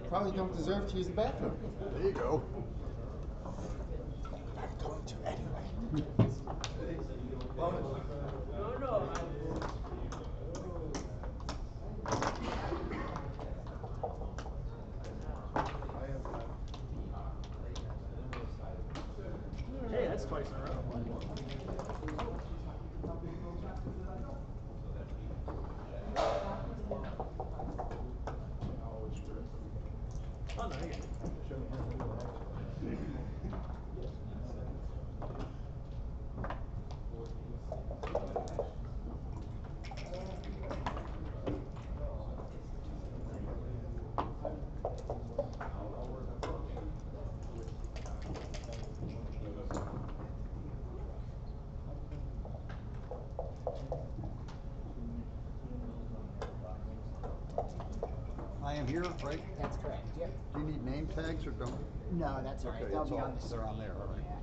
Probably don't deserve to use the bathroom. There you go. I'm going to anyway. No. Hey, that's twice in a row. Oh, no, you I am here, right? That's correct, yep. Do you need name tags or don't? No, that's all right. Okay, They'll it's be all, on the they're on screen. there, all right. Yeah.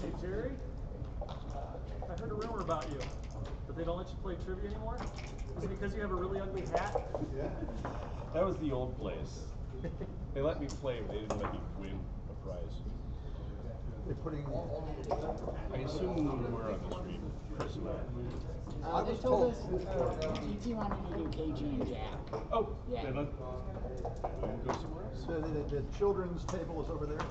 Hey, Gerry, I heard a rumor about you, but they don't let you play trivia anymore? Is it because you have a really ugly hat? Yeah. That was the old place. They let me play, but they didn't let me win a prize. They're putting. I assume we're on the street. They told us GT wanted to do KG and Jack. Oh, yeah. Then we'll go somewhere else. So the children's table is over there.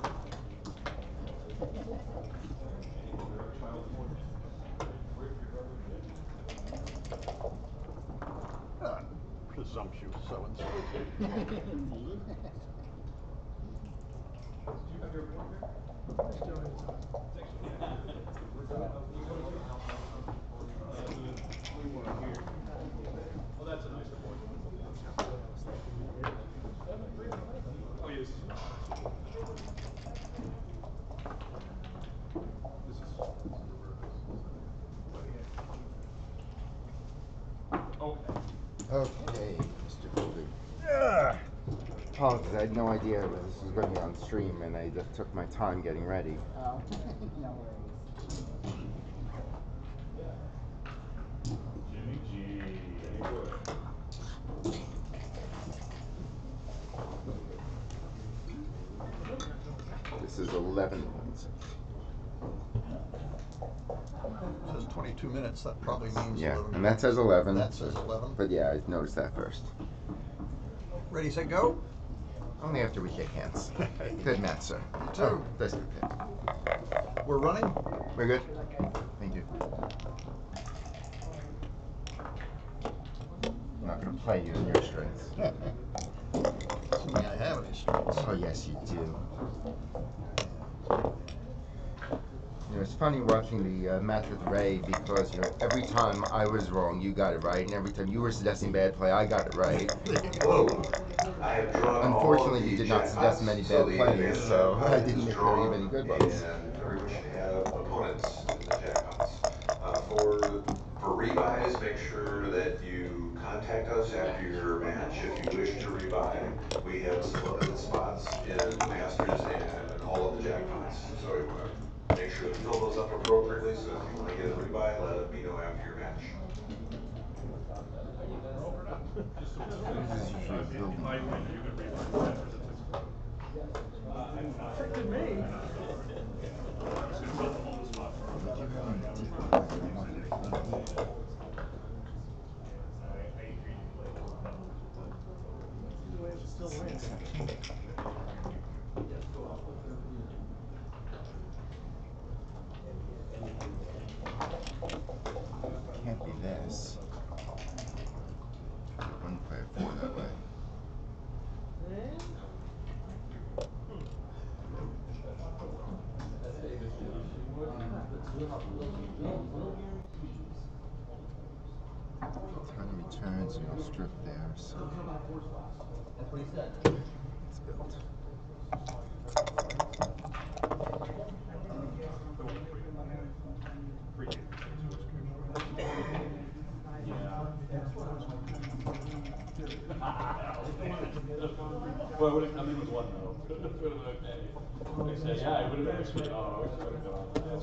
Presumptuous so-and-so. Well, that's a nice report. Oh, yes. This is Oh. Okay, Mr. Goulding. apologize. I had no idea this was going to be on stream, and I just took my time getting ready. Oh, no worries. Jimmy G. This is 11 points. It says 22 minutes, that probably means Yeah, 11. and that says 11. That says 11. But yeah, I noticed that first. Ready, set, go? Only after we shake hands. Good match, sir. You too. Oh, that's good. We're running? We're good? Thank you. I'm not going to play using your strengths. Assuming I have any strengths. Oh, yes, you do. You know, it's funny watching the match with Ray because, you know, every time I was wrong, you got it right, and every time you were suggesting bad play, I got it right. Whoa. I have drawn Unfortunately, all you the did not suggest jackpots, many so bad the plays, advantage so of I didn't is make drawn, very many good ones. And everyone should have opponents in the jackpots. For rebuys, make sure that you contact us after your match if you wish to rebuy. We have some limited spots in Masters and all of the jackpots, so we want to make sure to fill those up appropriately. So if you want to get a rebuy, let me know after your match. Tricked me. Can't be this. Wouldn't play a 4 that way. Time returns and you'll strip there, so it's built. Well, I would have come in with one though. Would have been okay. I said, yeah, I would have actually. Oh, I wish I would have gone on that.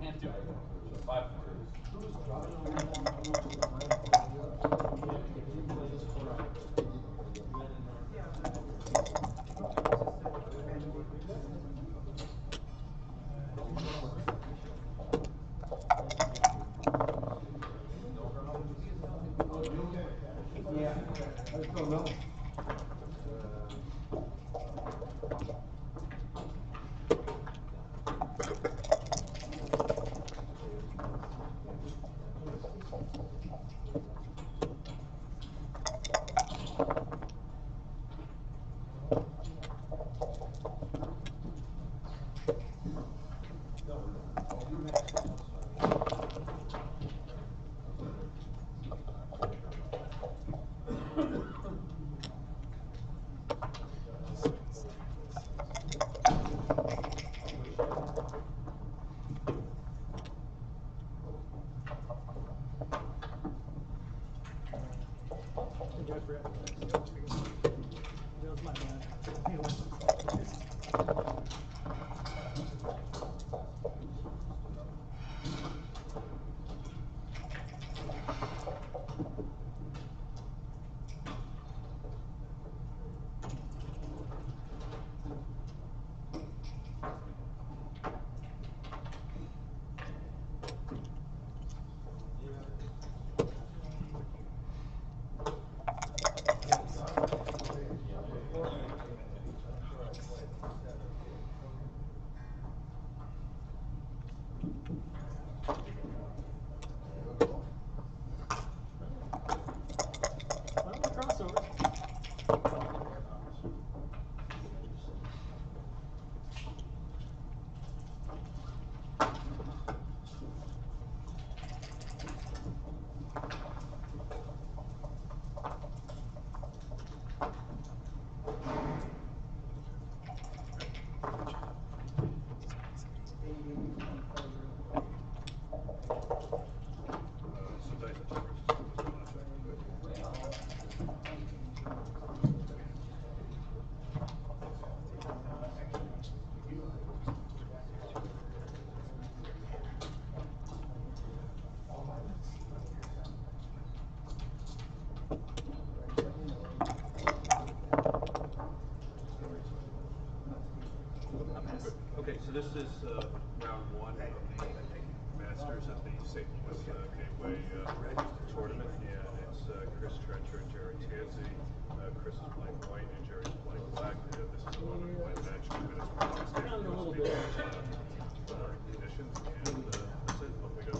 Can't do it. 5 with Gateway tournament, and it's Chris Trencher and Gerry Tansey. Chris is playing white and Gerry's playing black. This is a 11-point match, 2 minutes per stage. A little bit. Conditions, and that's it. Off we go.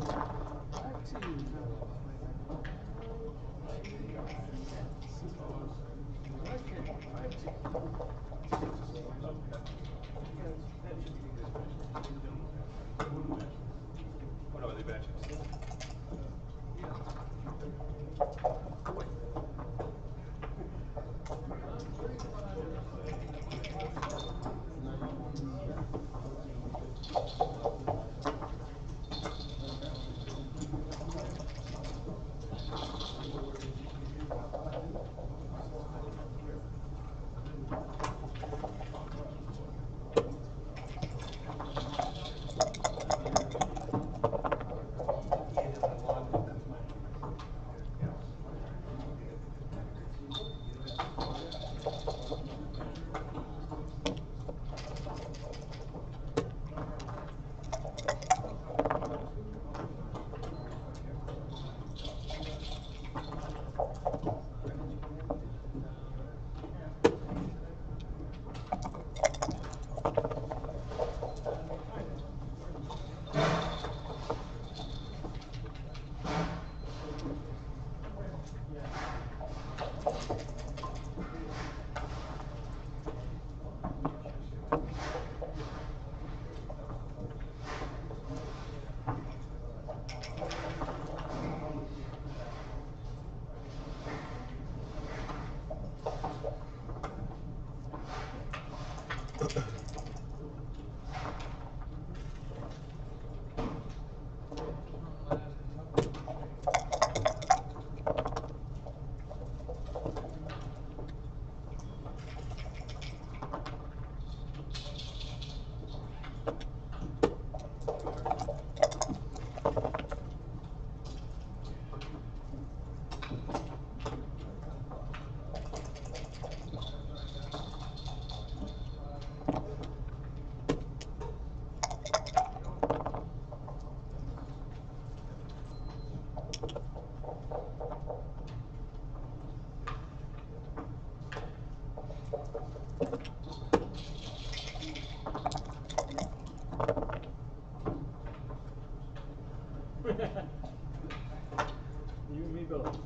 Oh no, they match it. You and me both.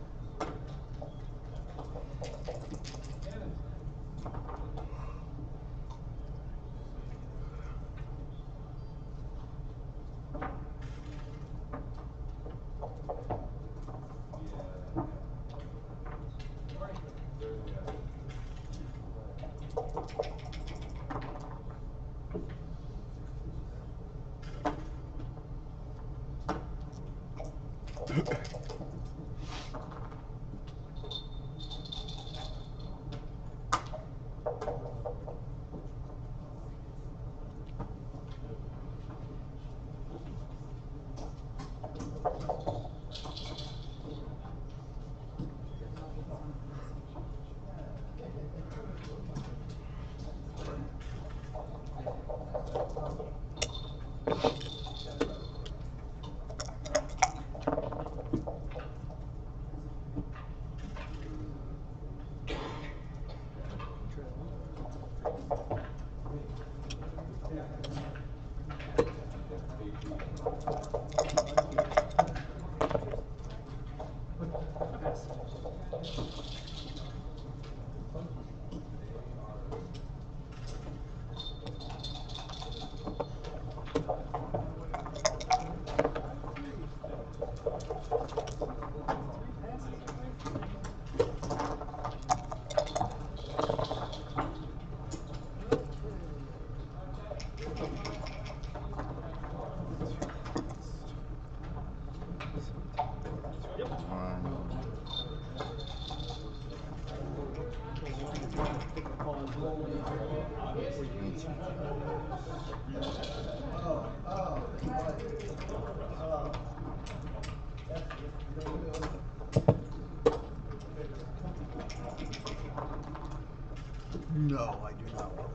No, I do not want.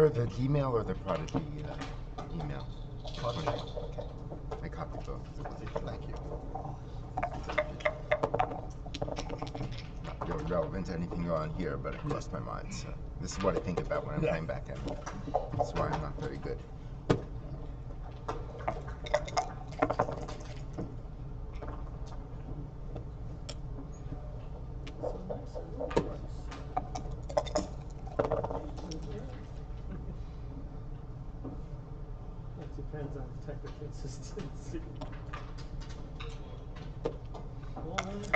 prefer the Gmail or the Prodigy email? Prodigy. Okay. I copied both. Thank you. Not really relevant to anything on here, but it crossed my mind. So this is what I think about when I'm playing backgammon. That's why I'm not very good. That depends on technical consistency. One, two.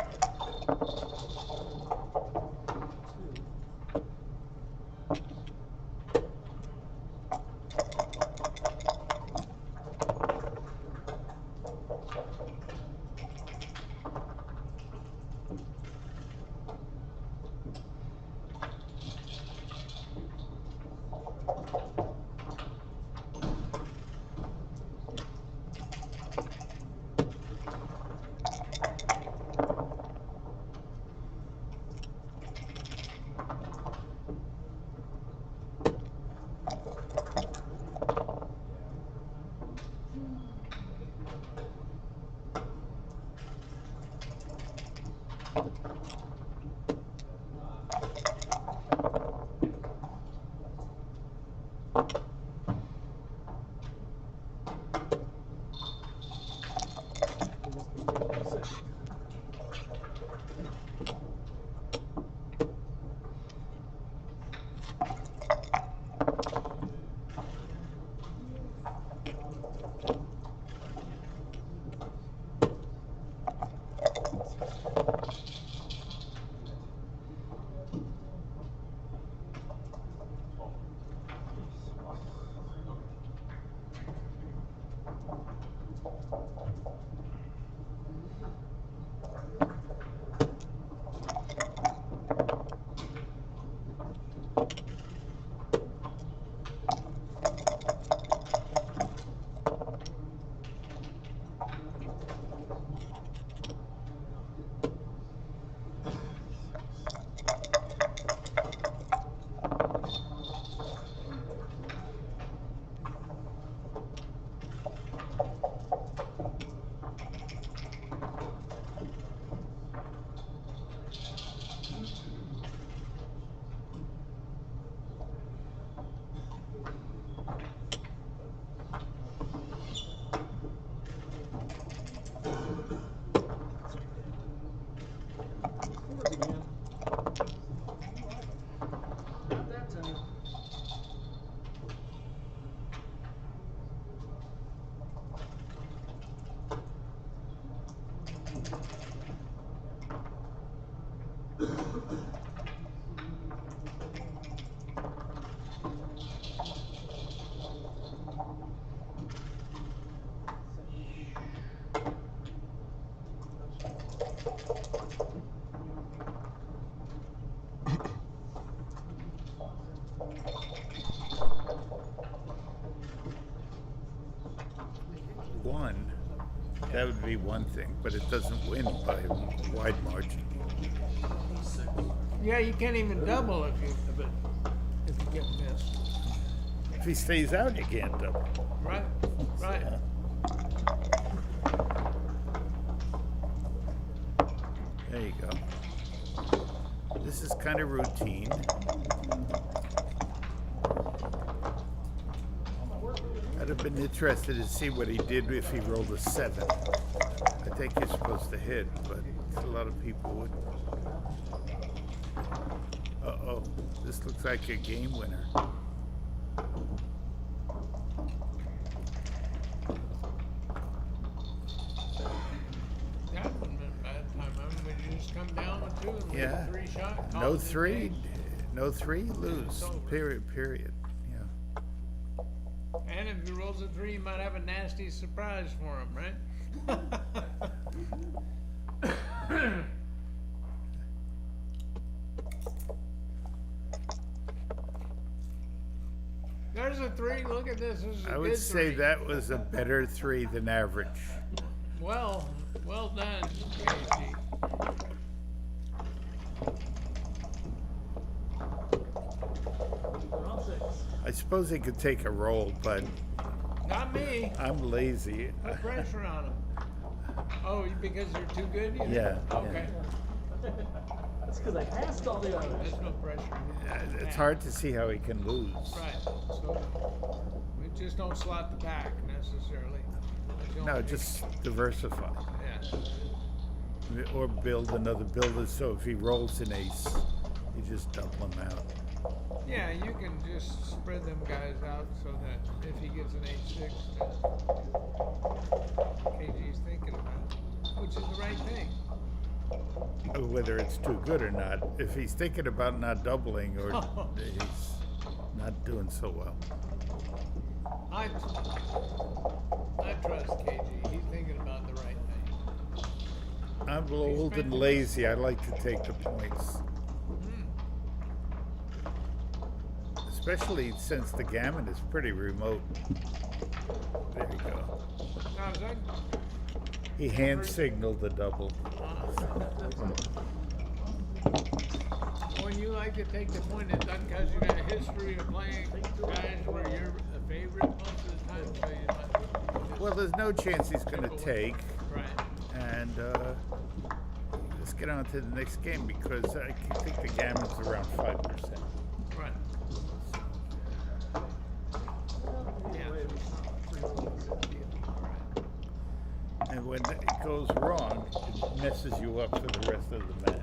One, that would be one thing, but it doesn't win by a wide margin. Yeah, you can't even double if you get missed. If he stays out, you can't double. Right, right. Yeah. There you go. This is kind of routine. I'd have been interested to see what he did if he rolled a 7. I think you're supposed to hit, but a lot of people would. Uh-oh, this looks like a game winner. That wouldn't have been a bad time. I mean, would you just come down with 2 and Yeah. make a 3 shot? No call it a 3, day? no 3, lose. Period. Yeah. And if he rolls a 3, you might have a nasty surprise for him, right? There's a 3. Look at this. This is a I would good say 3. that was a better 3 than average. Well done, Casey. Round 6. I suppose he could take a roll, but Not me. I'm lazy. Put pressure on him. Oh, because you're too good? You think? Yeah. Okay. That's because I passed all the others. There's no pressure. It's hard to see how he can lose. Right. So we just don't slot the pack necessarily. No, just diversify. Yeah. Or build another builder so if he rolls an ace, you just double him out. Yeah, you can just spread them guys out so that if he gets an 8-6, KG's thinking about it, which is the right thing. Whether it's too good or not, if he's thinking about not doubling or he's not doing so well. I trust KG. He's thinking about the right thing. I'm old and lazy. I like to take the points. Especially since the gammon is pretty remote. There you go. Now, is that He hand signaled the double. when you like to take the point, it's not because you got a history of playing guys where you're a favorite most of the time, so you're not. Well, there's no chance he's going to take. Right. And let's get on to the next game because I think the gammon's around 5%. Right. And when it goes wrong, it messes you up for the rest of the match.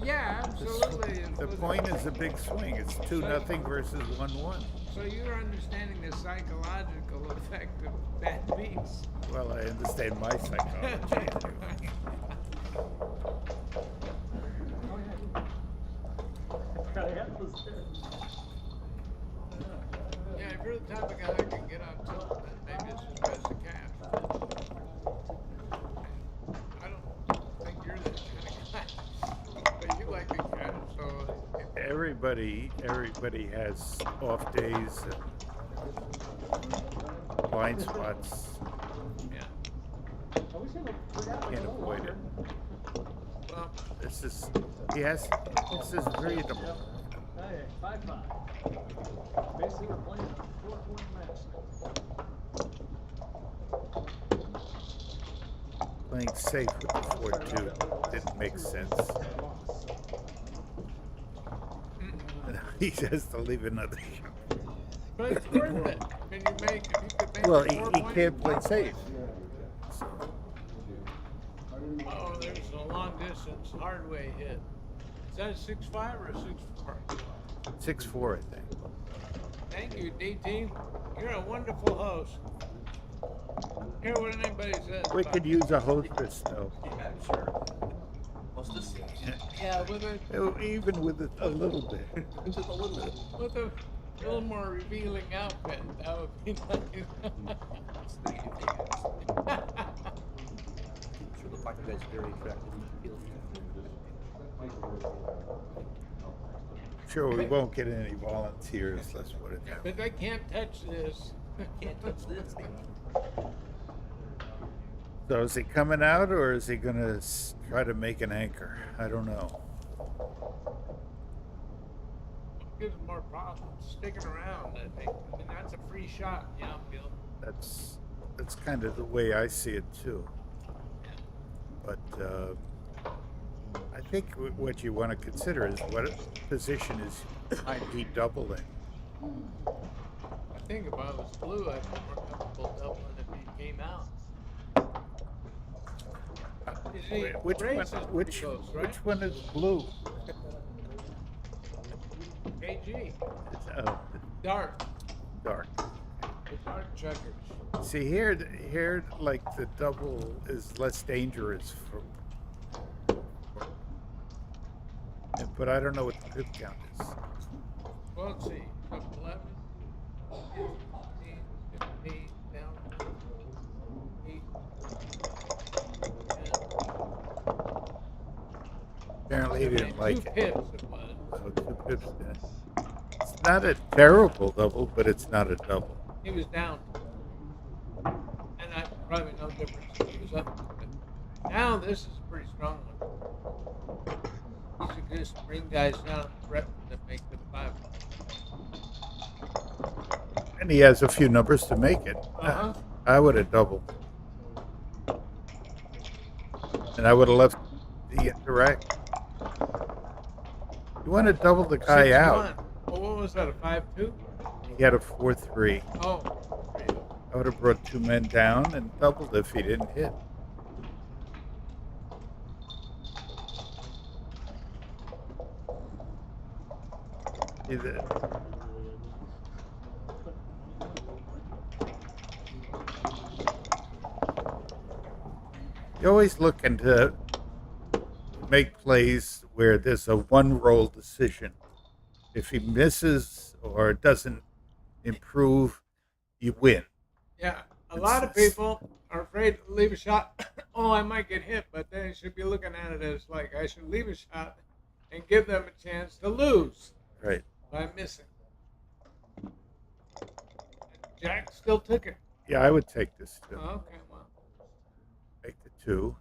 Yeah, absolutely. The point is a big swing. It's 2-0 versus 1-1. So you're understanding the psychological effect of bad beats. Well, I understand my psychology. Yeah, if you're the type of guy that can get on tilt, then maybe it's just best to cash. I don't think you're that kind of guy. But you like to cash, so Everybody has off days, blind spots. yeah. Can't avoid it. Well, This is freedom. Hey, 5-5. Basically, we're playing a 4-point match. Playing safe with the 4-2 didn't make sense. He has to leave another shot. but it's worth it. Can you make, if you could make Well, it he 4 can't play points? safe. Oh, there's a long distance hard way hit. Is that a 6-5 or a 6-4? 6-4, I think. Thank you, DT. You're a wonderful host. Hear what anybody says. We about could use a hostess, though. Yeah, sure. What's this? Yeah, with a Even with it a little bit. Just a little bit. with a little more revealing outfit. That would be nice. Sure look like you guys are very attractive. Sure, we won't get any volunteers, let's put it that way. But they can't touch this. Can't touch this. So is he coming out or is he going to try to make an anchor? I don't know. Gives them more problems sticking around, I think. I mean, that's a free shot in the outfield. That's kind of the way I see it too. But I think what you want to consider is what position is he doubling? I think if I was blue, I'd be more comfortable doubling if he came out. You see, Which race one? is pretty Which close, right? which one is blue? KG. It's, Dark. dark. The dark checkers. See here, like the double is less dangerous for. But I don't know what the pip count is. Well, let's see. Up 11, 15, down 8, 10. Apparently he didn't like Two it. pips it was. So 2 pips. It's not a terrible double, but it's not a double. He was down. And I probably no difference if he was up. But now this is a pretty strong one. These are just bring guys down, threaten to make the 5. And he has a few numbers to make it. Uh-huh. I would have doubled. And I would have left the indirect. You want to double the guy 6-1. out. Well, what was that, a 5-2? He had a 4-3. Oh. I would have brought 2 men down and doubled if he didn't hit. Either. You always looking to make plays where there's a one-roll decision. If he misses or doesn't improve, you win. Yeah, a lot of people are afraid to leave a shot. Oh, I might get hit, but they should be looking at it as like I should leave a shot and give them a chance to lose. Right. By missing. Jack still took it. Yeah, I would take this too. Oh, okay, well. Make the 2.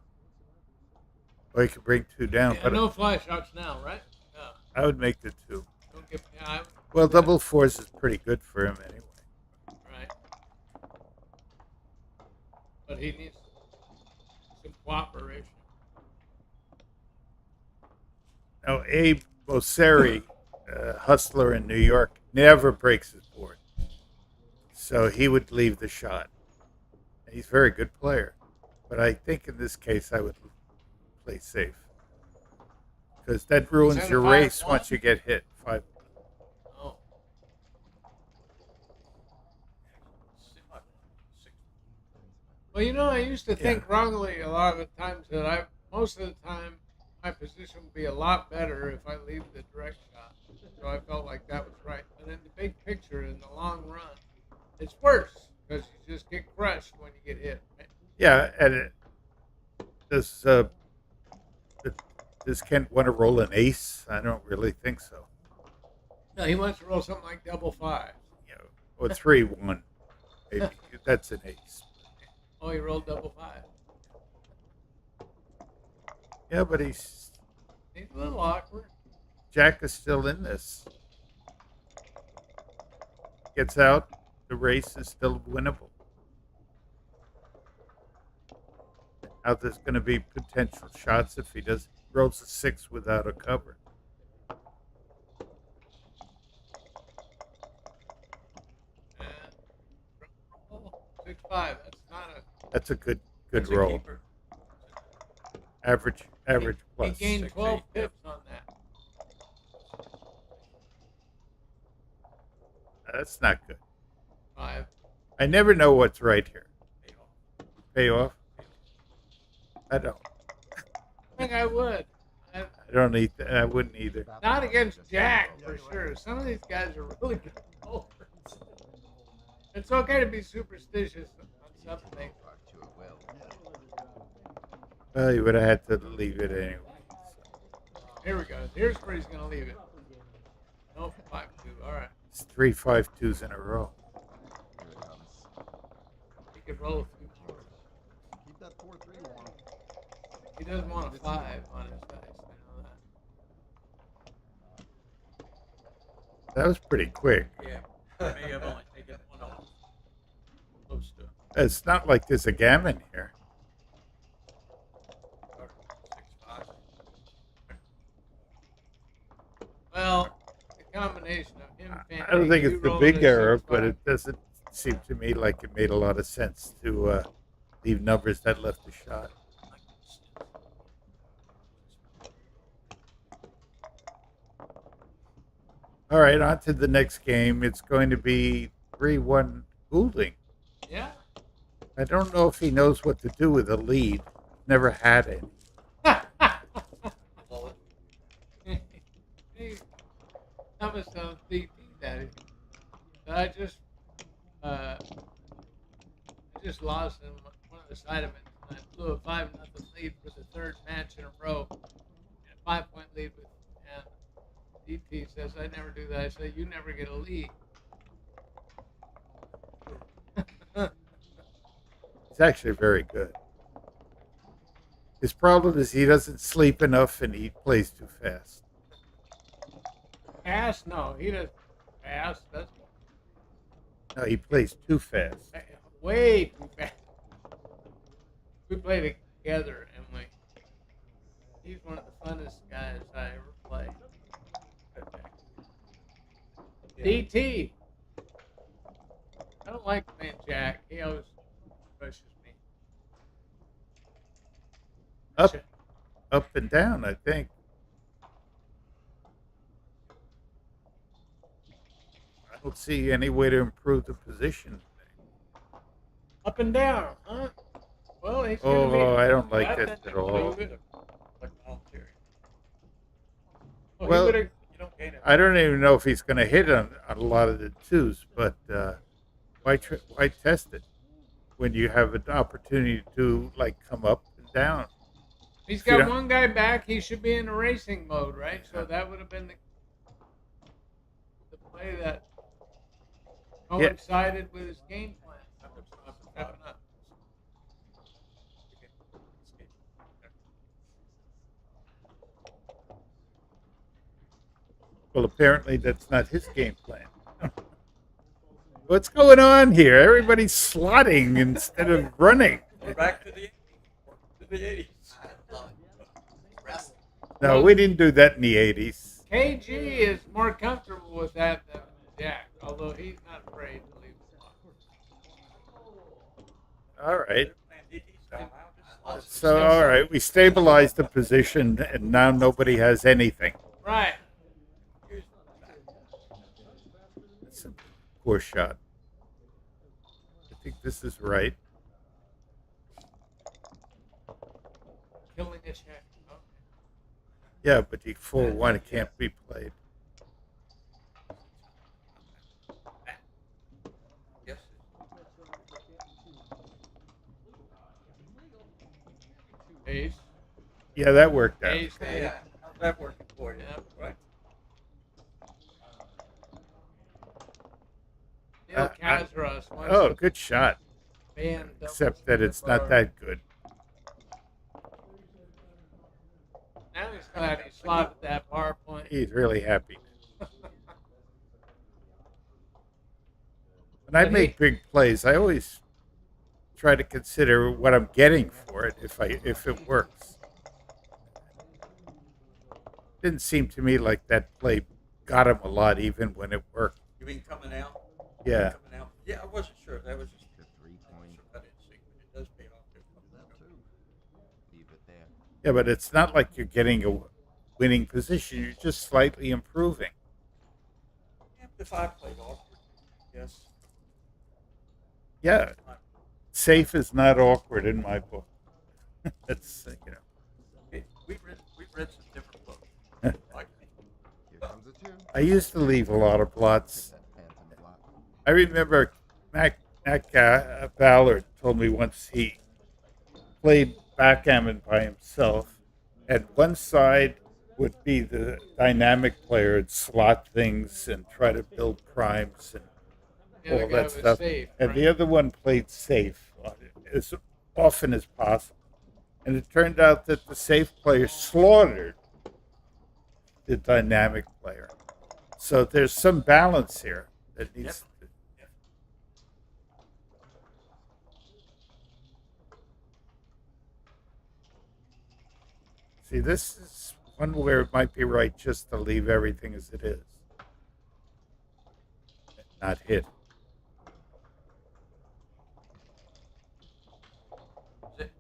Or you could bring 2 down. Yeah, but no fly shots now, right? No. I would make the 2. Don't get, yeah, well, double 4s is pretty good for him anyway. Right. But he needs some cooperation. Now, Abe Mosseri, hustler in New York, never breaks his board. So he would leave the shot. He's a very good player. But I think in this case I would play safe. Because that ruins your race once you get hit. 5. Oh. Well, you know, I used to think wrongly a lot of the times that most of the time, my position would be a lot better if I leave the direct shot. So I felt like that was right. But in the big picture, in the long run, it's worse because you just get crushed when you get hit. Right? Yeah, and does Kent want to roll an ace? I don't really think so. No, he wants to roll something like double 5. You know, or 3-1. Maybe that's an ace. Oh, he rolled double 5. Yeah, but he's a little awkward. Jack is still in this. Gets out, the race is still winnable. Now there's going to be potential shots if he rolls a 6 without a cover. And 6-5. That's a good roll. Average plus. He gained 12 pips on that. That's not good. 5. I never know what's right here. Pay off? I don't. I think I would. I don't need that. I wouldn't either. Not against Jack, for sure. Some of these guys are really good bowlers. It's okay to be superstitious on something. Well, you would have had to leave it anyway. Here we go. Here's where he's going to leave it. No, 5-2. All right. It's 3 5-2s in a row. He could roll a few more. Keep that 4-3 on. He doesn't want a 5 on his dice. I know that. That was pretty quick. Yeah. May have only taken 1 off. Close to. It's not like there's a gammon here. Well, the combination of him. I don't think it's the big error, but it doesn't seem to me like it made a lot of sense to leave numbers that left a shot. All right, on to the next game. It's going to be 3-1 Goulding. Yeah. I don't know if he knows what to do with a lead. Never had it. That was DP, Daddy. I just lost in one of the side events. I blew a 5-0 lead for the 3rd match in a row, and a 5-point lead with. And DP says, "I never do that." I say, "You never get a lead." He's actually very good. His problem is he doesn't sleep enough and he plays too fast. Fast? No, he doesn't. Fast? That's No, he plays too fast. Way too fast. We played together, and he's one of the funnest guys I ever played. DT. I don't like playing Jack. He always pushes me. Up and down, I think. I don't see any way to improve the position. Up and down, huh? Well, he's gonna be. I don't like this at all. Well, I don't even know if he's going to hit on a lot of the twos, but why test it when you have an opportunity to like come up and down? He's got one guy back. He should be in racing mode, right? So that would have been the play that coincided with his game plan. Well, apparently that's not his game plan. What's going on here? Everybody's slotting instead of running. We're back to the 80s. No, we didn't do that in the 80s. KG is more comfortable with that than Jack, although he's not afraid to leave the spot. All right. So, all right, we stabilized the position, and now nobody has anything. Right. That's a poor shot. I think this is right. Killing a check. Okay. Yeah, but the 4-1 can't be played. Yes. Ace. Yeah, that worked out. Ace. Yeah, how's that working for you? Right. Neil Kazras. Oh, good shot. Man, Except that it's not that good. Now he's glad he slotted that power point. He's really happy. When I make big plays, I always try to consider what I'm getting for it if it works. Didn't seem to me like that play got him a lot even when it worked. You mean coming out? Yeah. Coming out? Yeah, I wasn't sure. That was just The 3-point. I didn't see, but it does pay off. Leave it there. Yeah, but it's not like you're getting a winning position. You're just slightly improving. Yeah, if I played awkward, yes. Yeah. Safe is not awkward in my book. It's, We've read some different books. Like, Here comes a 2. I used to leave a lot of blots. That phantom blot. I remember Mac Ballard told me once he played backgammon by himself, and one side would be the dynamic player and slot things and try to build primes and all that stuff. Safe, and right? the other one played safe as often as possible. And it turned out that the safe player slaughtered the dynamic player. So there's some balance here that needs to. See, this is one where it might be right just to leave everything as it is. Not hit.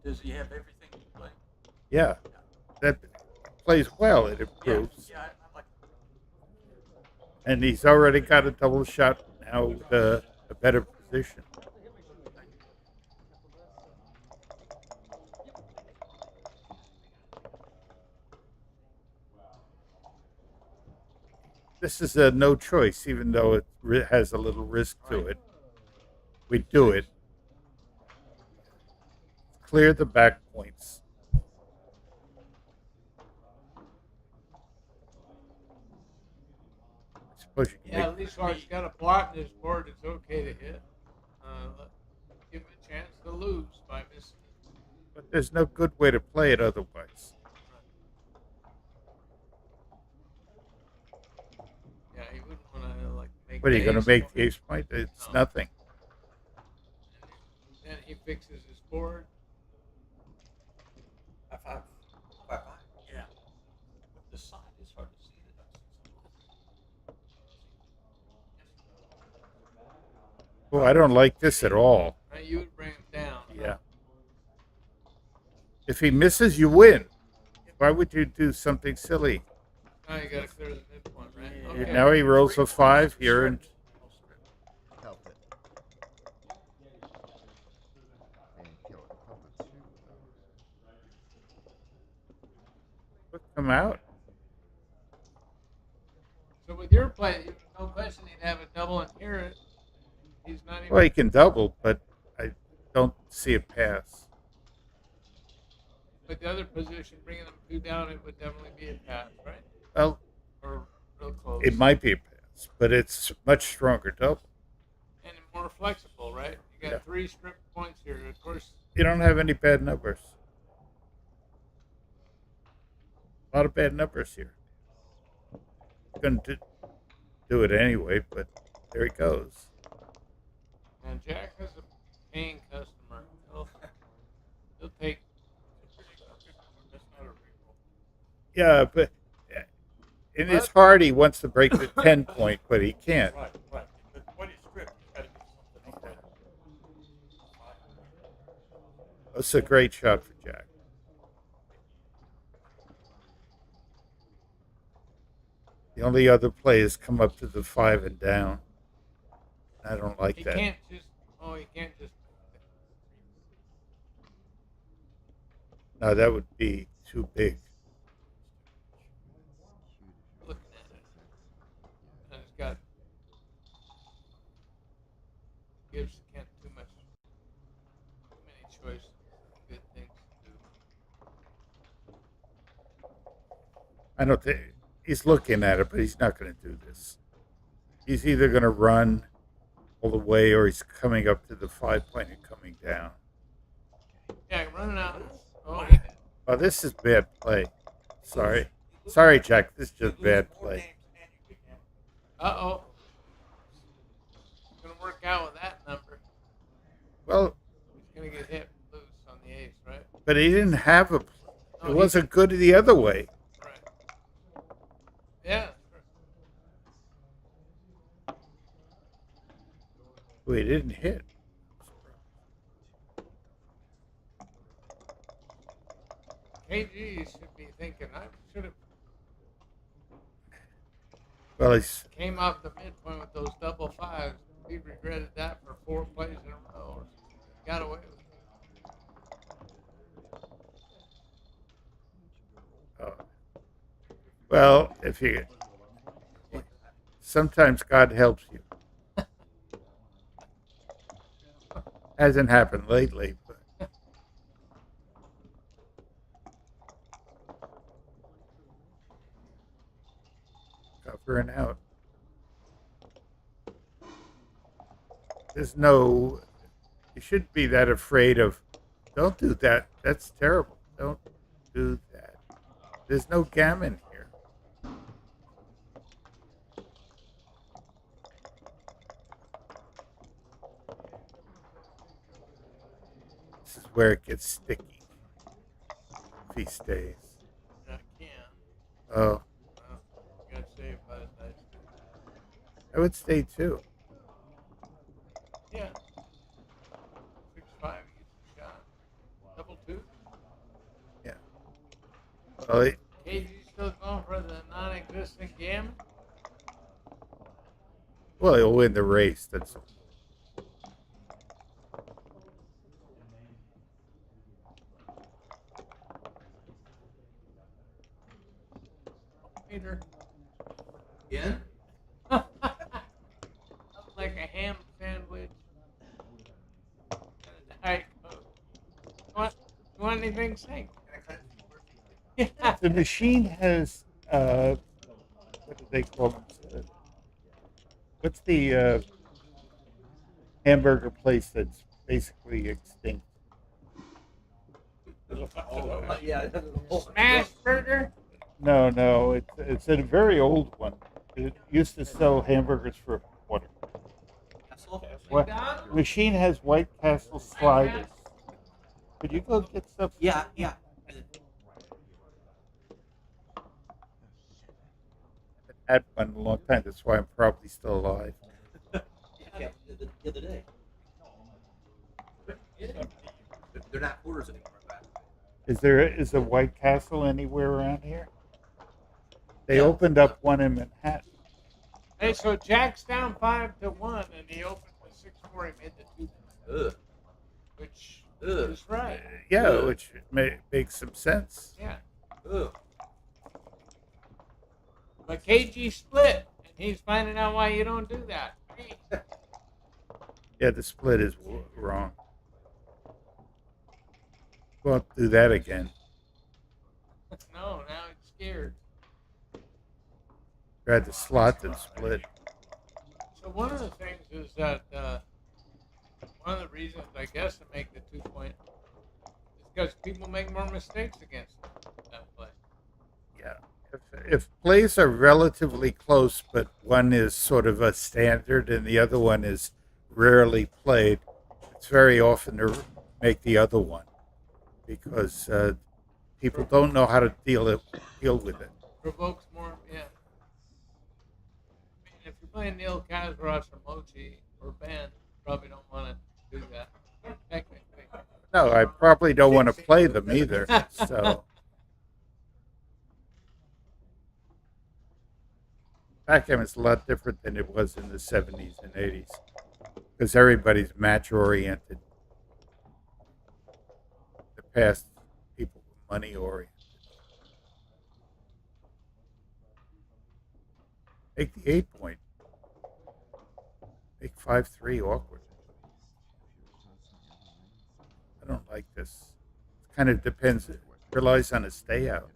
does he have everything to play? Yeah. That plays well. It improves. Yeah, I like And he's already got a double shot now with a better position. This is a no choice, even though it has a little risk to it. We do it. Clear the back points. Suppose you can Yeah, at least while he's got a blot in his board, it's okay to hit. Give him a chance to lose by missing. but there's no good way to play it otherwise. Yeah, he wouldn't want to like make What are you going ace to make point. the ace point? It's No. nothing. Then he fixes his board. 5-5. 5-5. Yeah. With the side, it's hard to see that. Well, I don't like this at all. Right, you would bring him down. Yeah. If he misses, you win. Why would you do something silly? Now you got to clear the midpoint, right? Yeah. Okay. Now he rolls a 5 here, and Help it. And kill it. Help it too. come out. So with your play, no question he'd have a double in here. He's not even. Well, he can double, but I don't see it pass. But the other position, bringing them 2 down, it would definitely be a pass, right? Well, Or real close. it might be a pass, but it's much stronger double. And more flexible, right? You got Yeah. 3 strip points here. Of course, You don't have any bad numbers. A lot of bad numbers here. Going to do it anyway, but there he goes. and Jack is a paying customer. He'll take. That's not a reroll. Yeah, but in his heart, he wants to break the 10 point, but he can't. Right. But when he's stripped, he's got to get something else. That's a great shot for Jack. The only other play is come up to the 5 and down. I don't like He that. can't just. Oh, he can't just. No, that would be too big. Looking at it, and it's got. Gives Kent too many choices, good things to do. I don't think he's looking at it, but he's not going to do this. He's either going to run all the way or he's coming up to the 5 point and coming down. Yeah, running out. Oh, Oh, this is bad play. Sorry, Jack. This is just bad play. uh-oh. It's going to work out with that number. Well, He's going to get hit loose on the ace, right? but he didn't have a. No, It wasn't good the other way. Right. Yeah. Well, he didn't hit. KG should be thinking, I should have Well, he's came off the midpoint with those double 5s. He regretted that for 4 plays in a row. Got away with it. well. If you sometimes God helps you. Hasn't happened lately, but covering out. There's no. You shouldn't be that afraid of. Don't do that. That's terrible. Don't do that. There's no gammon here. This is where it gets sticky. If he stays. I can't. Oh, Well, got saved by the dice. I would stay too. Yeah. 6-5 gets the shot. Double 2. Yeah. Well, KG still going for the non-existent gammon? well, he'll win the race. That's all. Peter. Again? Like a ham sandwich. And a Diet Coke. You want anything, Sank? Yeah. The machine has what do they call them? What's the hamburger place that's basically extinct? Oh, yeah. Smash burger? No, it's a very old one. It used to sell hamburgers for what Okay. What machine has White Castle sliders? Could you go get some? Yeah. Had one in a long time. That's why I'm probably still alive. Yeah, the other day. They're not quarters anymore. Is a White Castle anywhere around here? They Yeah. opened up one in Manhattan. Hey, so Jack's down 5-1, and he opened the 6-4. He made the 2 points, Ugh. which Ugh. is right. Yeah, Ugh. which makes some sense. Yeah. Ugh. But KG split, and he's finding out why you don't do that. Yeah, the split is wrong. Won't do that again. No, now he's scared. Tried the slot and split. So one of the things is that one of the reasons, I guess, to make the 2 point is because people make more mistakes against that play. Yeah. If plays are relatively close, but one is sort of a standard and the other one is rarely played, it's very often to make the other one because people don't know how to deal with it. Provokes more, yeah. I mean, if you're playing Neil Kazros or Mochi or Ben, you probably don't want to do that, technically. No, I probably don't want to play them either. So, backgammon is a lot different than it was in the 70s and 80s because everybody's match oriented. The past people were money oriented. Make the 8 point. Make 5-3 awkward. I don't like this. It kind of depends. It relies on a stay out.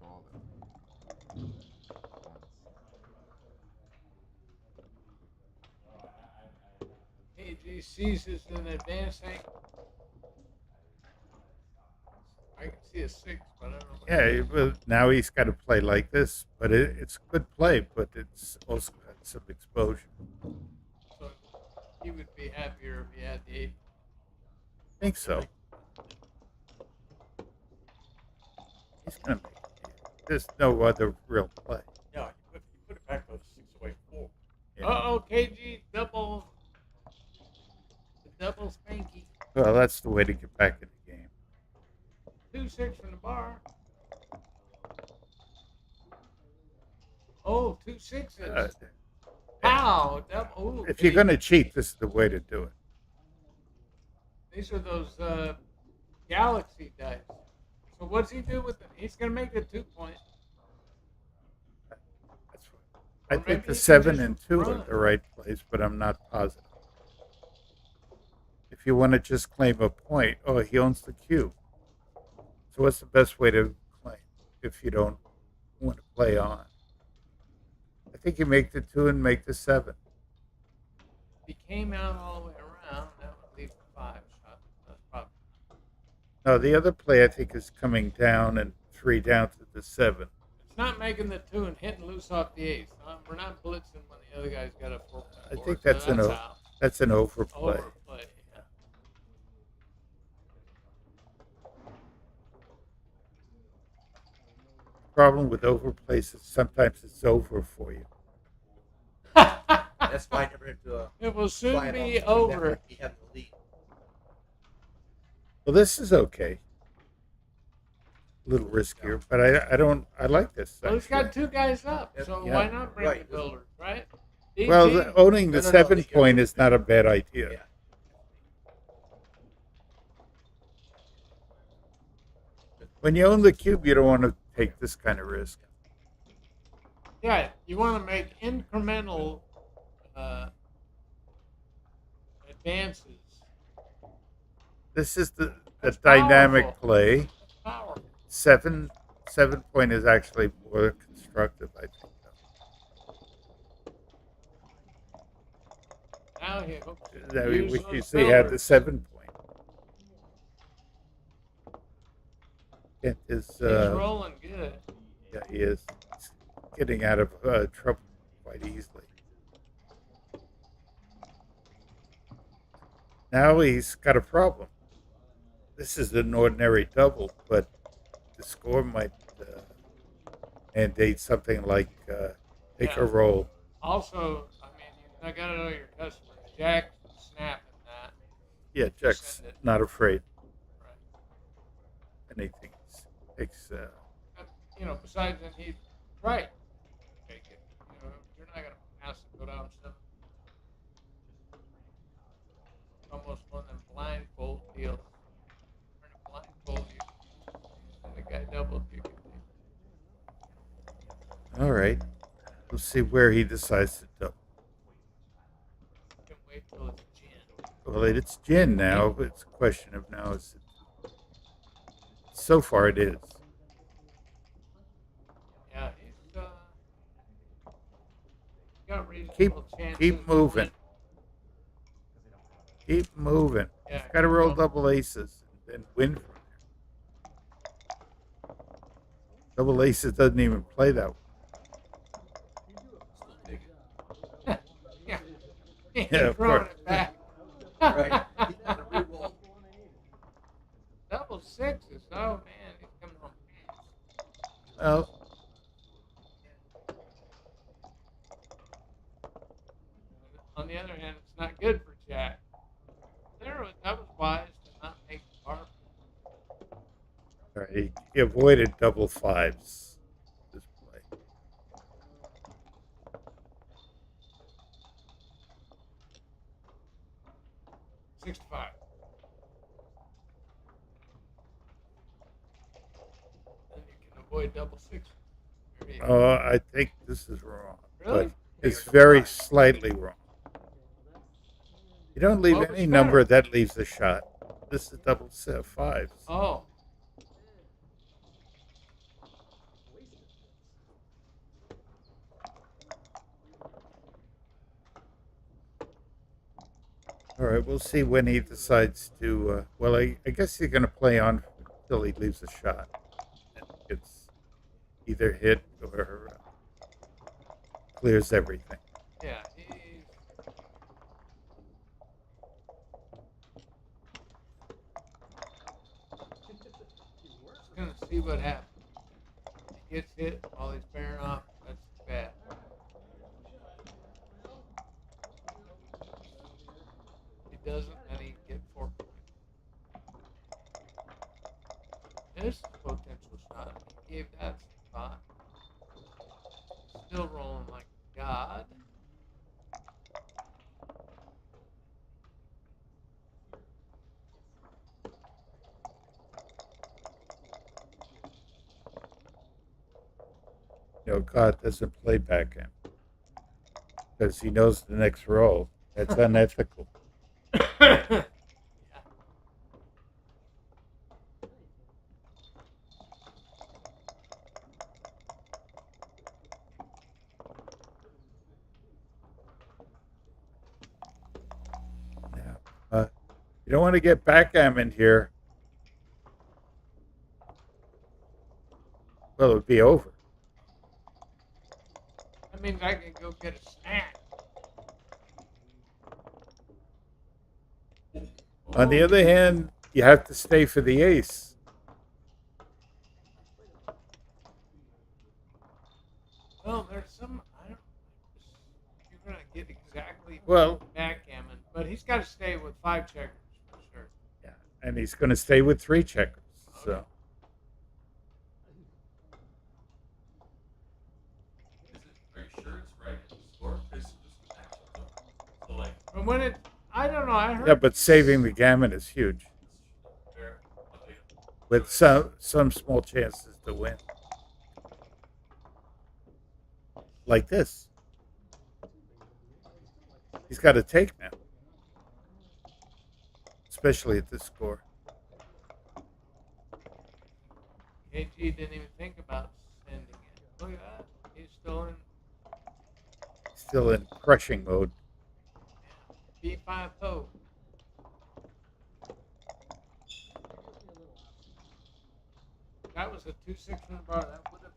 KG seizes an advancing. I can see a 6, but I don't know. Yeah, well, now he's got to play like this, but it's a good play, but it's also got some exposure. So he would be happier if he had the 8. I think so. He's going to make it. There's no other real play. Yeah, you put it back to 6-away 4. Yeah. Uh-oh, KG double spanky. Well, that's the way to get back in the game. 2-6 from the bar. Oh, 2 6s. Wow. Ooh, If you're going to cheat, this is the way to do it. These are those Galaxy dice. So what's he do with it? He's going to make a 2 point. I think the 7 and 2 are the right place, but I'm not positive. If you want to just claim a point, oh, he owns the cube. So what's the best way to claim if you don't want to play on? I think you make the 2 and make the 7. If he came out all the way around, that would leave the 5 shot. That's probably. No, the other play I think is coming down and 3 down to the 7. It's not making the 2 and hitting loose off the 8. We're not blitzing when the other guy's got a 4. I think that's an overplay. Overplay. Yeah. Problem with overplays is sometimes it's over for you. That's why I never had to. It will soon slide be off. over. He had the lead. Well, this is okay. A little riskier, but I like this. Well, he's got 2 guys up, so Yeah. why not bring Right. the builders, right? Well, DG? owning the No, 7 the- point is not a bad idea. Yeah. When you own the cube, you don't want to take this kind of risk. Yeah, you want to make incremental advances. This is the That's dynamic powerful. play. That's powerful. 7 point is actually more constructive, I think. Now he hooks it. That Use we those usually had the builders. 7 point. It is. He's rolling good. Yeah, he is. He's getting out of trouble quite easily. Now he's got a problem. This is an ordinary double, but the score might mandate something like take a roll. Also, I mean, I gotta know your customers. Jack snapping that. Yeah, Jack's Send it. not afraid. Right. Anything takes. You know, besides then he's right. Take it. You know, you're not gonna ask to go down 7. Almost one of them blindfold deals. We're in a blindfold you, and the guy doubled you. All right. We'll see where he decides to double. You can wait till it's gin. Well, it's gin now. But it's a question of now. So far, it is. Yeah, he's got reasonable chances. Keep moving. Keep moving. Yeah, Got to roll double aces and win from there. Double aces doesn't even play that way. Yeah. Yeah, of Throwing course. it back. Right. He's got a reroll. Double sixes. Oh man, he's coming home. Well, On the other hand, it's not good for Jack. That was wise to not make the par. all right, he avoided double fives this play. $65. Then you can avoid double sixes. I think this is wrong. Really? But it's very slightly wrong. You don't leave What was any number better? that leaves a shot. This is double fives. Oh. All right, we'll see when he decides to. Well, I guess he's going to play on until he leaves a shot. And gets either hit or clears everything. Yeah, he's gonna see what happens. He gets hit while he's bearing off. That's bad. If he doesn't, then he get 4 points. This is a potential shot. He gave that spot. Still rolling like God. God doesn't play backgammon because he knows the next roll. That's unethical. Yeah. You don't want to get backgammon here. Well, it would be over. That means I can go get a snack. On the other hand, you have to stay for the ace. Well, there's some. I don't. You're gonna get exactly Well, backgammon, but he's got to stay with 5 checkers for sure. yeah, and he's going to stay with 3 checkers. So Are you sure it's right in the score? Because this was actually so like But when it, I don't know. I heard. yeah, but saving the gammon is huge fair. Okay. with some small chances to win. Like this. He's got to take now. Especially at this score. KG didn't even think about sending it. Look at that. He's Still in crushing mode. B5 po. That was a 2-6 1 bar. That would have.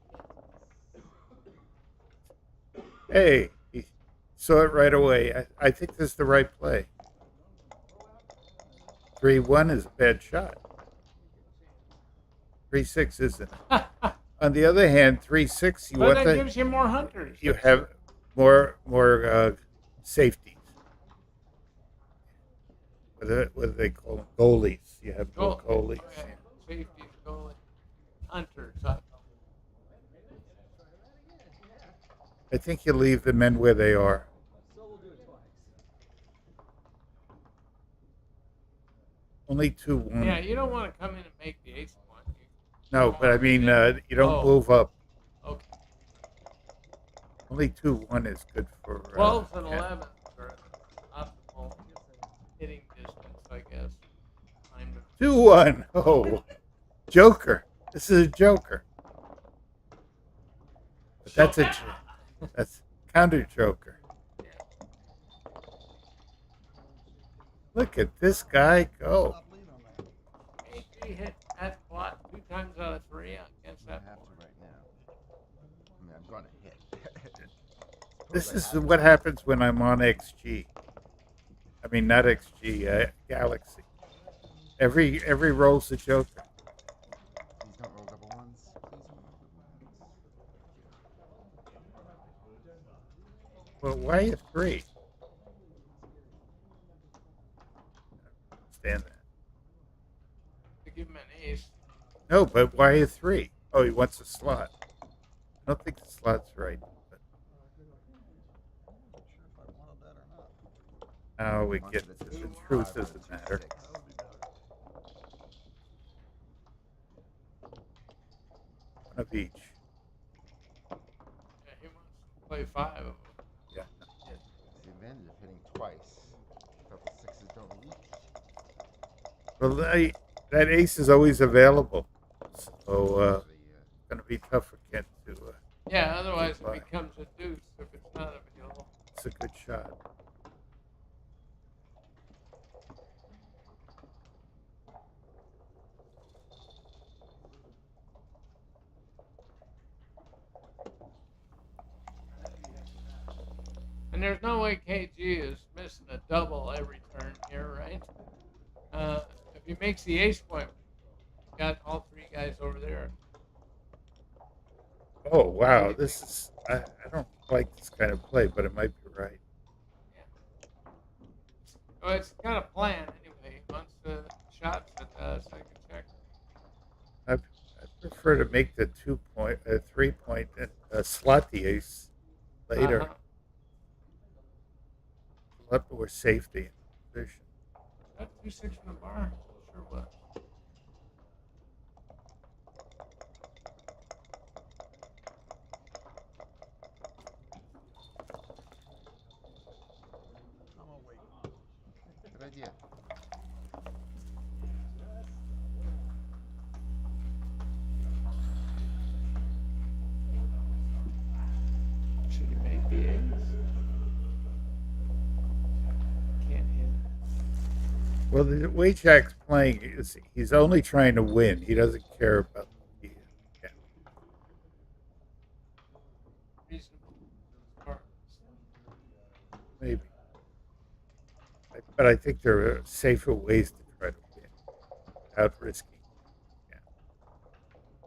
Hey, he saw it right away. I think this is the right play. 3-1 is a bad shot. 3-6 isn't. On the other hand, 3-6 you But want that gives you more hunters. you have more safeties. What do they call them? Goalies. You have more goalies. Okay. Safeties, goalie, hunters. I think you leave the men where they are. Only 2-1. Yeah, you don't want to come in and make the ace one. No, but I mean, you don't move up. Okay. Only 2-1 is good for. 12s and 11s are optimal hitting distance, I guess. 2-1. Oh, Joker. This is a Joker. But that's counter Joker. Look at this guy go. He hit that spot 2 times out of 3 against that. I have to right now. I mean, I'm going to hit. This is what happens when I'm on XG. I mean, not XG, Galaxy. Every roll's a Joker. Please don't roll double ones. Please don't roll double ones. Well, why are you 3? Stand that. To give him an ace. No, but why a 3? Oh, he wants a slot. I don't think the slot's right. But... Now we get to the truth doesn't matter. One of each. Yeah, he wants to play 5 of them. Yeah. The advantage of hitting twice. Double sixes don't reach. Well, that ace is always available, so it's going to be tough for Kent to. Yeah, otherwise it becomes a deuce if it's not available. It's a good shot. And there's no way KG is missing a double every turn here, right? If he makes the ace point, got all 3 guys over there. Oh wow, this is I don't like this kind of play, but it might be right. Yeah. Well, it's got a plan anyway. He wants the shots at the second check. I prefer to make the 3 point, and slot the ace later. Let more safety in position. That 2-6 from the bar? Sure was. Good idea. Should he make the ace? Can't hit. Well, the way Jack's playing is he's only trying to win. He doesn't care about the maybe. But I think there are safer ways to try to win without risking. Yeah.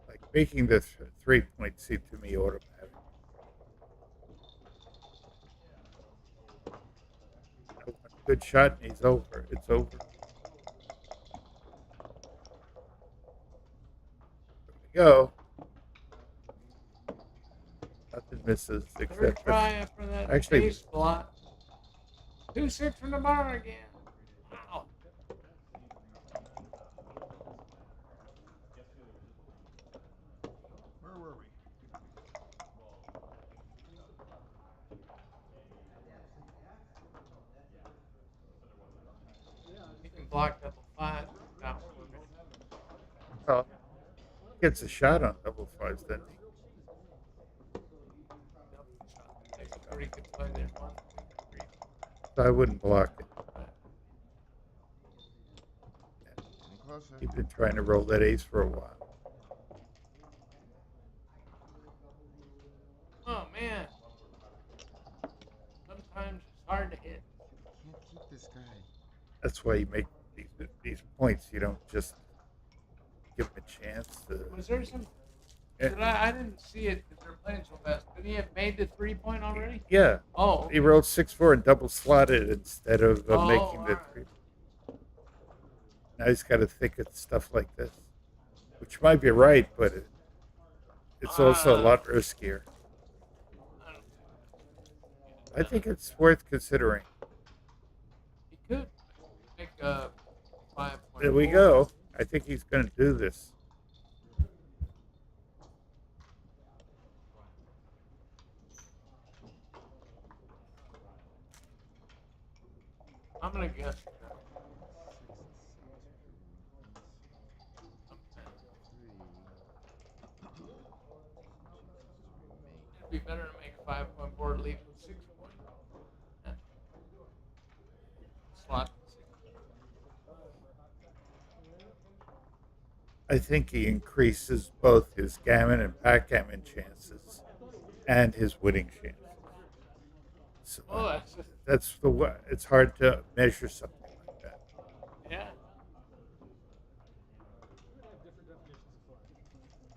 Like making the 3 point seem to me automatic. Good shot, and he's over. It's over. There we go. Nothing misses They're except trying for that actually ace block. 2-6 from the bar again. Wow. Where were we? He can block double 5. well, gets a shot on double 5s, then He could play there. 1, 2, 3. so I wouldn't block it. Any closer? He's been trying to roll that ace for a while. Oh man. Sometimes it's hard to hit. Can't keep this guy. That's why you make these these points, you don't just give him a chance to. Was there some? Yeah. I didn't see it because they're playing so fast. Did he have made the 3-point already? Yeah. Oh. He rolled 6-4 and double slotted instead of making the 3. Now he's got to think of stuff like this, which might be right, but it's also a lot riskier. I think it's worth considering. He could make a 5-point. There we go. I think he's going to do this. I'm going to guess. It'd be better to make a 5-point board lead with 6-point. Yeah. Slot. I think he increases both his gammon and backgammon chances and his winning chances. So that's the way. It's hard to measure something like that. Yeah.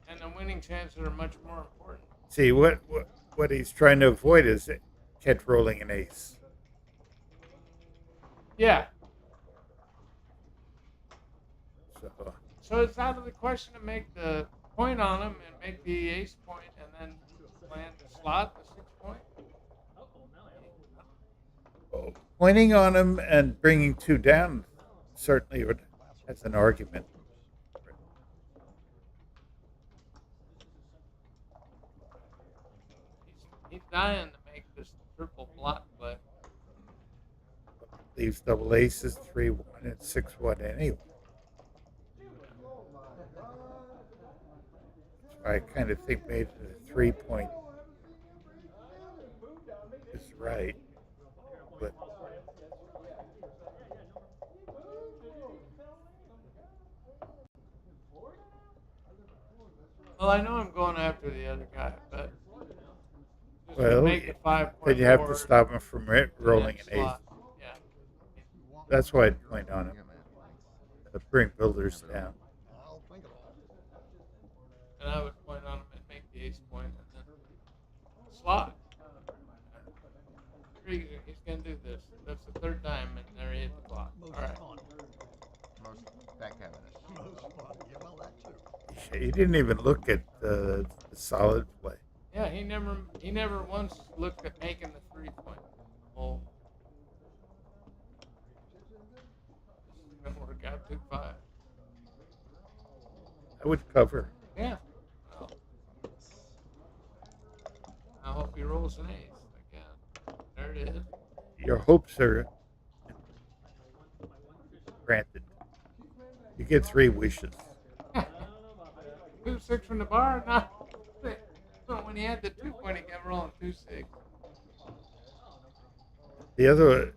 And the winning chances are much more important. See, what he's trying to avoid is Kent rolling an ace. Yeah. So it's out of the question to make the point on him and make the ace point and then land the slot, the 6-point. Pointing on him and bringing 2 down certainly has an argument. He's dying to make this triple block play. Leaves double aces, 3-1 and 6-1 anyway. So I kind of think maybe the 3-point is right. But well, I know I'm going after the other guy, but just well, make a 5-point then you have board to stop him from rolling an ace. Yeah. That's why I'd point on him. Bring builders down. And I would point on him and make the ace point and then slot. He's going to do this. That's the 3rd time, and there he hit the block. All right. Most backgammon. He didn't even look at the solid play. Yeah, he never once looked at making the 3-point. Oh. This is going to work out 2-5. I would cover. Yeah. Well, I hope he rolls an ace again. There it is. Your hopes are granted. You get 3 wishes. 2-6 from the bar? No. So when he had the 2-point, he kept rolling 2-6. The other,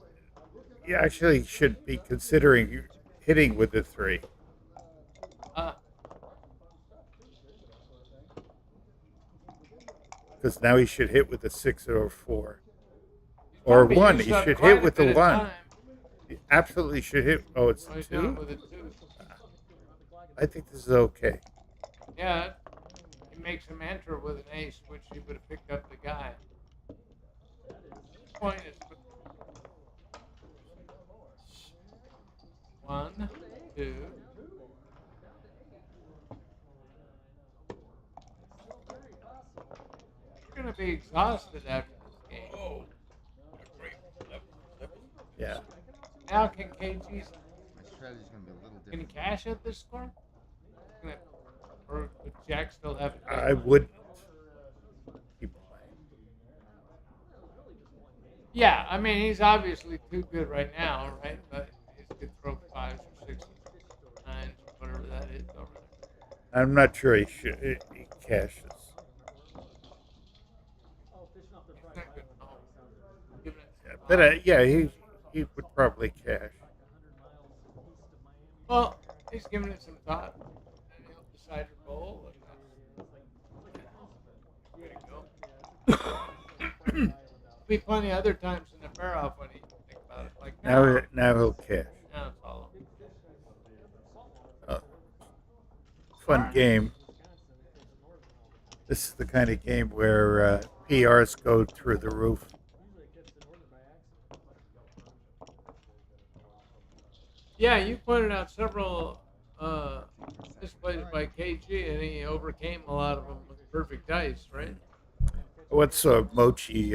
you actually should be considering hitting with the 3. Because now he should hit with a 6 or a 4. Or 1. He should hit with the 1. He absolutely should hit. Oh, it's a 2? With a 2. I think this is okay. Yeah, he makes him enter with an ace, which he would have picked up the guy. Point is 1, 2. You're going to be exhausted after this game. Oh, Yeah. Now can KG's... My strategy's going to be a little Can he different. cash at this score? Or would Jack still have it? I wouldn't keep playing. Yeah, I mean, he's obviously too good right now, right? But he could throw 5s or 6s, 9s, whatever that is over there. I'm not sure he cashes. Yeah, but yeah, he would probably cash. Well, he's giving it some thought. And he'll decide to roll. There you go. Be plenty other times in the pair off when he think about it. Like Now he'll cash. now it's all over. fun game. This is the kind of game where PRs go through the roof. Yeah, you pointed out several displays by KG, and he overcame a lot of them with perfect dice, right? What's Mochi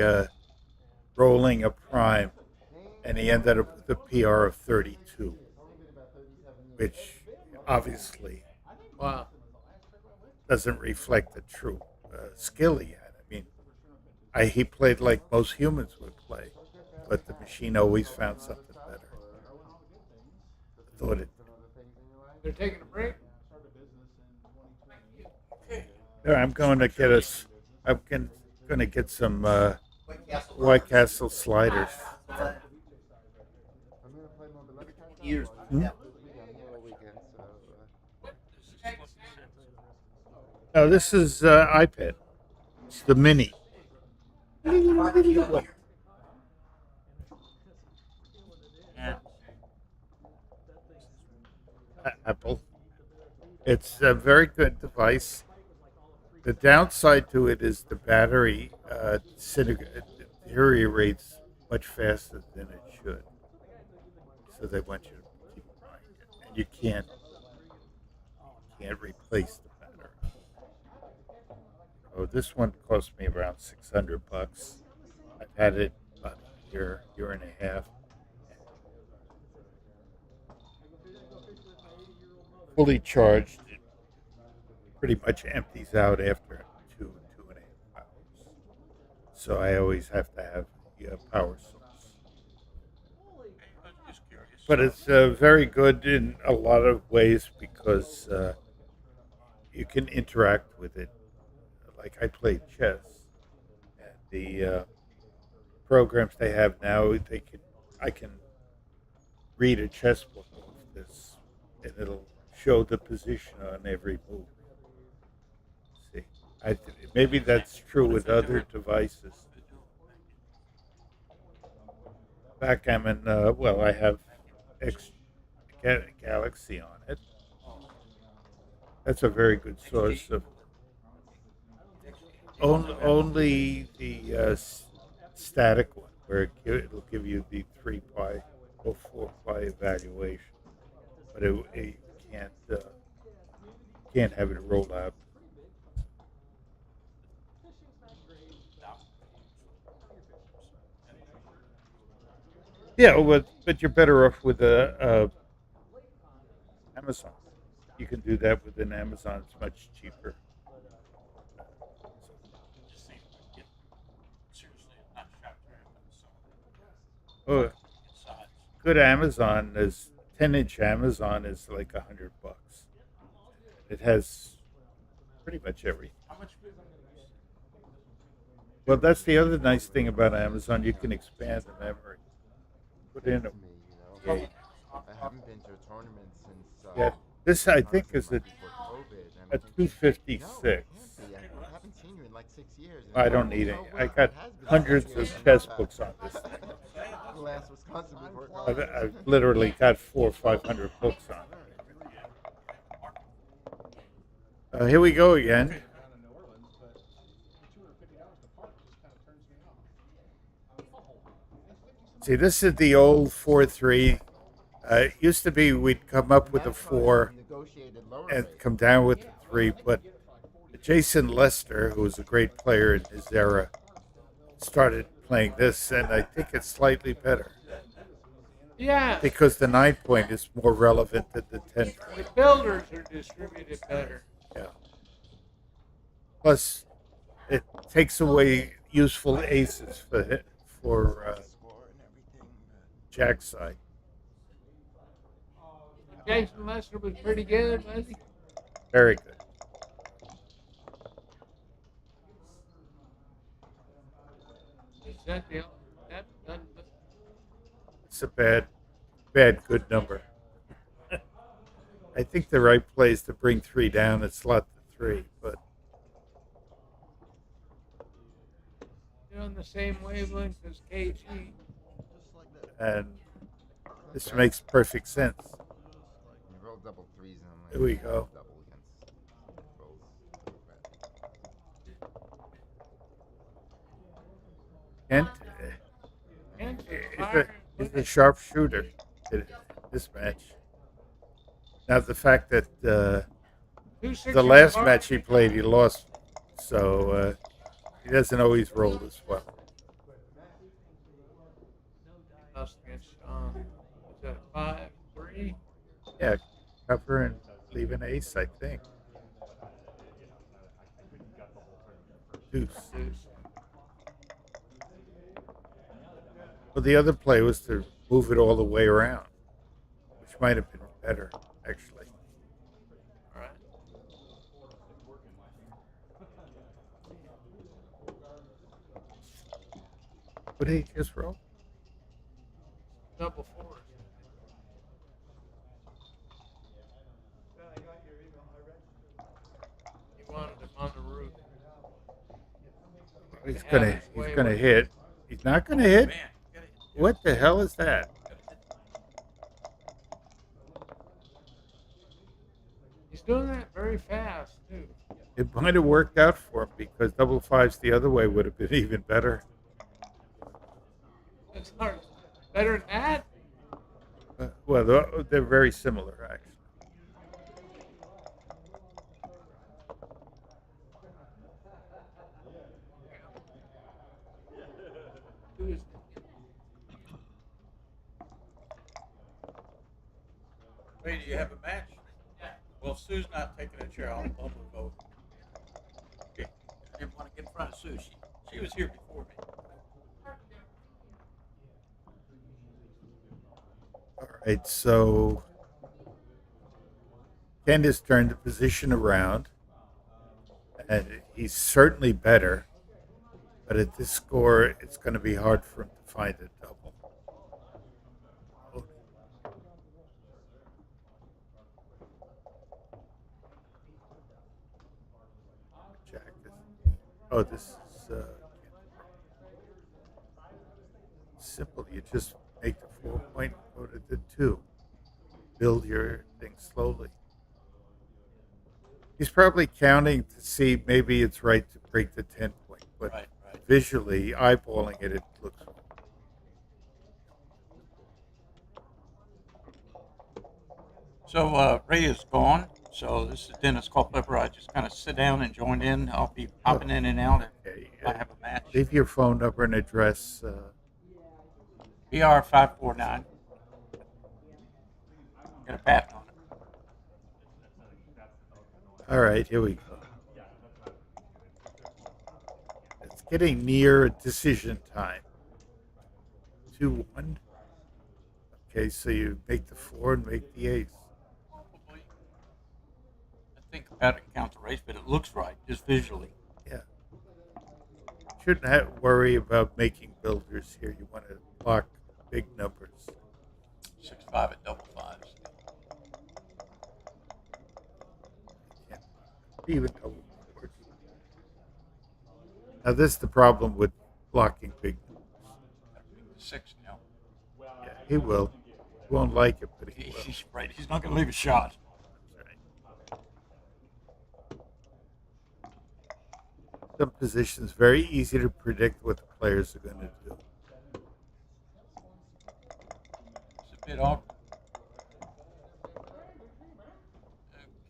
rolling a prime, and he ended up with a PR of 32, which obviously doesn't reflect the true skill he had. I mean, he played like most humans would play, but the machine always found something better. I thought it. They're taking a break. There, I'm going to get us. I'm going to get some White Castle sliders. Years. Hmm? No, this is iPad. It's the mini. Apple. It's a very good device. The downside to it is the battery deteriorates much faster than it should. So they want you to keep buying it, and you can't replace the battery. Oh, this one cost me around $600. I've had it about a year and a half. Fully charged, it pretty much empties out after 2.5 hours. So I always have to have the power source. But it's very good in a lot of ways because you can interact with it. Like I played chess, and the programs they have now, I can read a chess book off this, and it'll show the position on every move. See, maybe that's true with other devices. Backgammon, well, I have Galaxy on it. That's a very good source of. Only the static one, where it'll give you the 3-ply or 4-ply evaluation, but it can't have it roll out. Yeah, but you're better off with Amazon. You can do that with an Amazon. It's much cheaper. Oh, good Amazon is 10-inch Amazon is like $100. It has pretty much everything. Well, that's the other nice thing about Amazon. You can expand the memory. Put in a gauge. I haven't been to a tournament since. Yeah, this I think is a 256. I haven't seen you in like 6 years. I don't need it. I got hundreds of chess books on this thing. Last Wisconsin before I've literally got 400 or 500 books on it. Here we go again. See, this is the old 4-3. It used to be we'd come up with a 4 and come down with a 3, but Jason Lester, who was a great player in his era, started playing this, and I think it's slightly better. Yeah. Because the 9-point is more relevant than the 10-point. The builders are distributed better. Yeah. Plus, it takes away useful aces for Jack's side. Jason Lester was pretty good, wasn't he? Very good. It's a bad, good number. I think the right play is to bring 3 down and slot the 3, but you're on the same wavelength as KG. And this makes perfect sense. You roll double 3s and Here we go. Kent is a sharpshooter in this match. Now the fact that the last match he played, he lost, so he doesn't always roll as well. Is that 5-3? Yeah, cover and leave an ace, I think. Deuce. Well, the other play was to move it all the way around, which might have been better, actually. All right. What did he just roll? Double fours. He wanted him on the roof. He's gonna hit. He's not gonna hit. What the hell is that? He's doing that very fast too. It might have worked out for him because double fives the other way would have been even better. It's hard. Better than that. Well, they're very similar, actually. Ray, do you have a match? Yeah. Well, Sue's not taking a chair. I'll move over. Okay. I didn't want to get in front of Sue. She was here before me. All right, so Ken has turned the position around, and he's certainly better. But at this score, it's going to be hard for him to find a double. Oh, this is simple. You just make the 4 point, go to the 2. Build your thing slowly. He's probably counting to see maybe it's right to break the 10 point, but right. Visually, eyeballing it, it looks. So Ray is gone. So this is Dennis Culpepper. I just kind of sit down and join in. I'll be popping in and out if I have a match. Leave your phone number and address. BR 549. Got a patent on it. All right, here we go. It's getting near decision time. 2-1. Okay, so you make the 4 and make the ace. Think about it and count the race, but it looks right, just visually. Yeah. Shouldn't worry about making builders here. You want to block big numbers. 6-5 at double fives. Yeah. Even double fours. Now this is the problem with blocking big numbers. 6 now. Yeah, he will. He won't like it, but he will. He's right. He's not going to leave a shot. Some positions very easy to predict what the players are going to do. It's a bit awkward.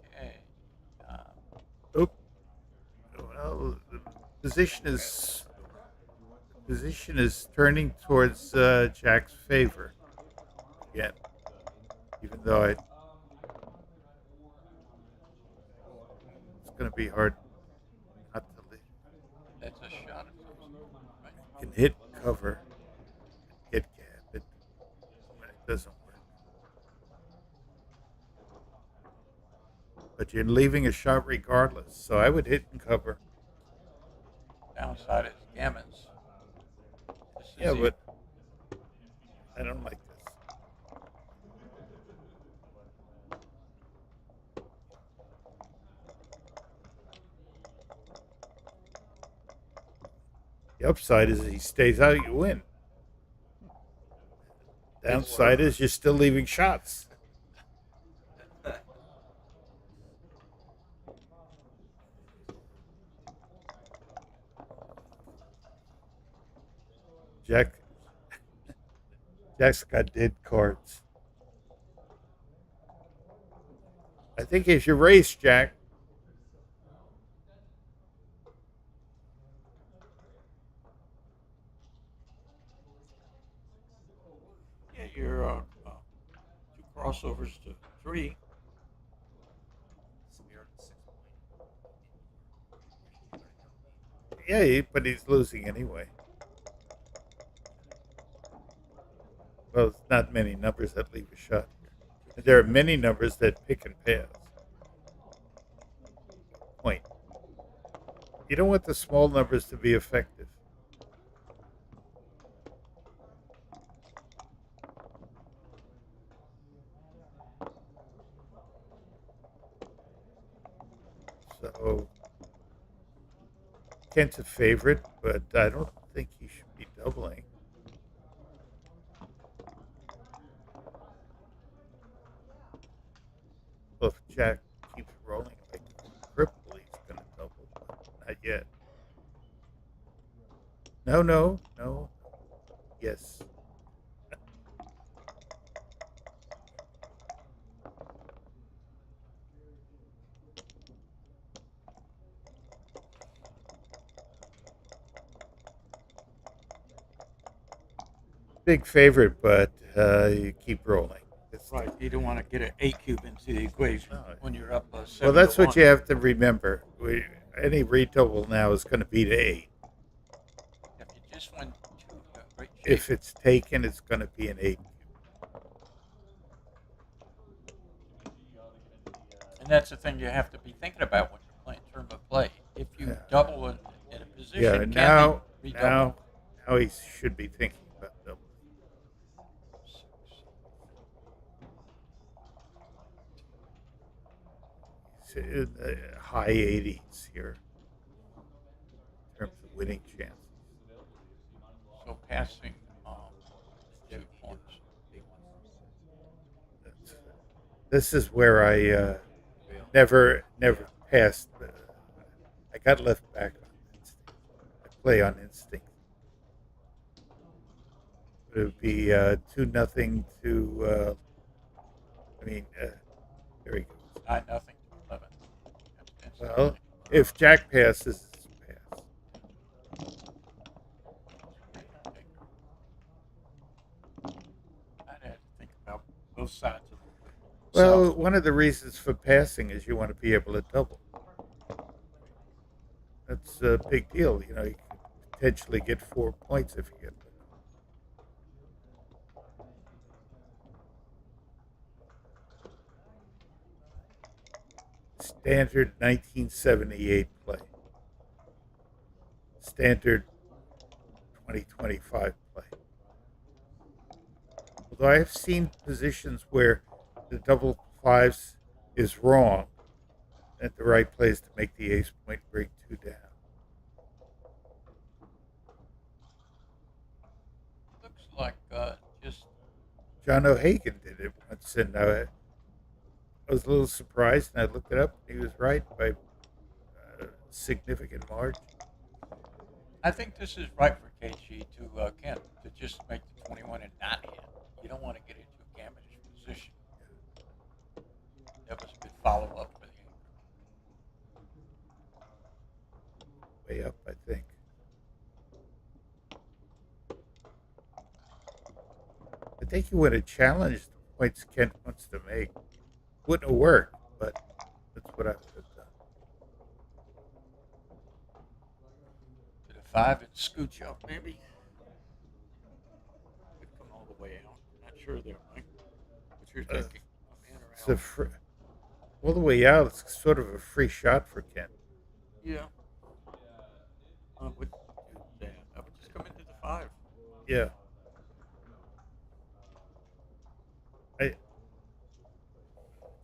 Okay. Well, the position is turning towards Jack's favor again, even though it's going to be hard. That's a shot. Right. You can hit cover, get gap, when it doesn't work. But you're leaving a shot regardless, so I would hit and cover. Downside is gammons. Yeah, but I don't like this. The upside is he stays out, you win. Downside is you're still leaving shots. Jack's got dead cards. I think it's your race, Jack. Yeah, you're 2 crossovers to 3. Yeah, but he's losing anyway. Well, it's not many numbers that leave a shot here. There are many numbers that pick and pass. Point. You don't want the small numbers to be effective. So, Kent's a favorite, but I don't think he should be doubling. Well, if Jack keeps rolling like a cripple, he's going to double, but not yet. No. Yes. Big favorite, but you keep rolling. Right. You don't want to get an 8 cube into the equation when you're up 7. Well, that's what you have to remember. Any redouble now is going to be to 8. If you just went to great shape. If it's taken, it's going to be an 8 cube. And that's the thing you have to be thinking about when you're playing term of play. If you double in a position, now he should be thinking about double. In the high 80s here in terms of winning chances. So passing 2 points. This is where I never passed. I got left back on instinct. I play on instinct. It would be 2-0 to. There he goes. 9-0 to 11. Well, if Jack passes, it's a pass. I'd have to think about both sides of it. Well, one of the reasons for passing is you want to be able to double. That's a big deal. You can potentially get 4 points if you get. Standard 1978 play. Standard 2025 play. Although I have seen positions where the double fives is wrong, at the right place to make the ace point, bring 2 down. Looks like just John O'Hagan did it once, and I was a little surprised, and I looked it up. He was right by a significant margin. I think this is right for KG to Kent to just make the 21 and not hit. You don't want to get into a gammonish position. That was a good follow-up for the Way up, I think. I think you would have challenged the points Kent wants to make. Wouldn't have worked, but that's what I would have done. To the 5 and scooch up, maybe. Could come all the way out. Not sure there, Mike. What you're thinking? It's all the way out. It's sort of a free shot for Kent. Yeah. I would just come into the 5. Yeah.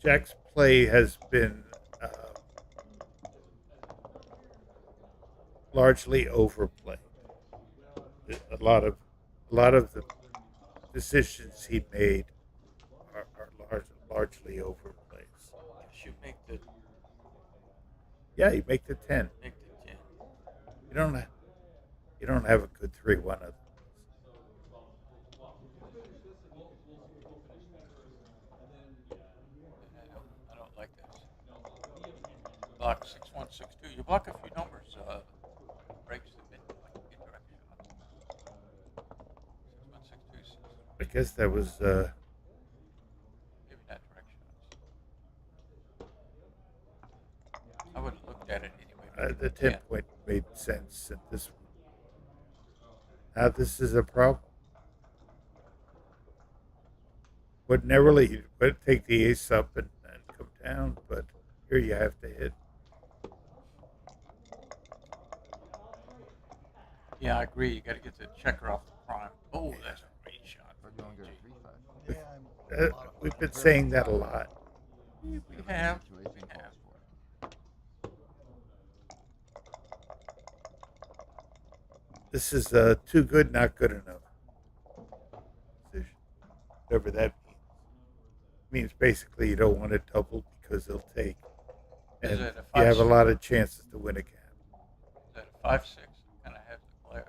Jack's play has been largely overplayed. A lot of the decisions he made are largely overplayed. Should make the. Yeah, you make the 10. Make the 10. You don't have a good 3-1 of them. I don't like this. Block 6162. You block a few numbers. Breaks the mid indirect shot. 6162. I guess that was Maybe not direct shots. I would have looked at it anyway. the 10 point made sense at this one. Now this is a problem. Ordinarily, would take the ace up and come down, but here you have to hit. Yeah, I agree. You got to get the checker off the prime. Oh, that's a great shot. Yeah, We've been saying that a lot. We have. This is too good, not good enough position. Whatever that means. Means basically you don't want to double because they'll take. And Is it a you have a 5-6? lot of chances to win a gap. Is that a 5-6? Kind of have the glare.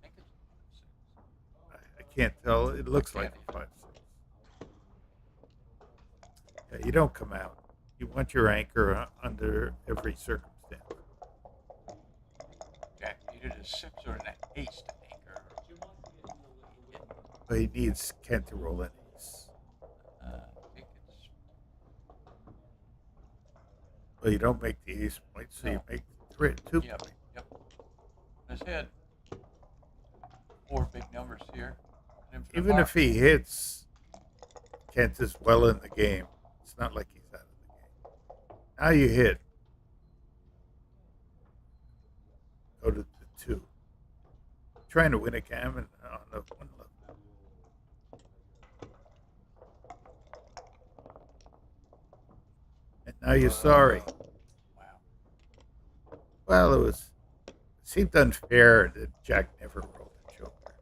I think it's a 5-6. I can't tell. It looks like a 5-6. Yeah, you don't come out. You want your anchor under every circumstance. Jack needed a 6 or an ace to anchor. But he needs Kent to roll an ace. I think it's. Well, you don't make the ace point, so you make 2 Yep. point. Yep. His head. 4 big numbers here. Even if he hits, Kent is well in the game. It's not like he's out of the game. Now you hit. Go to the 2. Trying to win a gammon on the 1 level. And now you're sorry. Wow. Well, it seemed unfair that Jack never rolled a joker.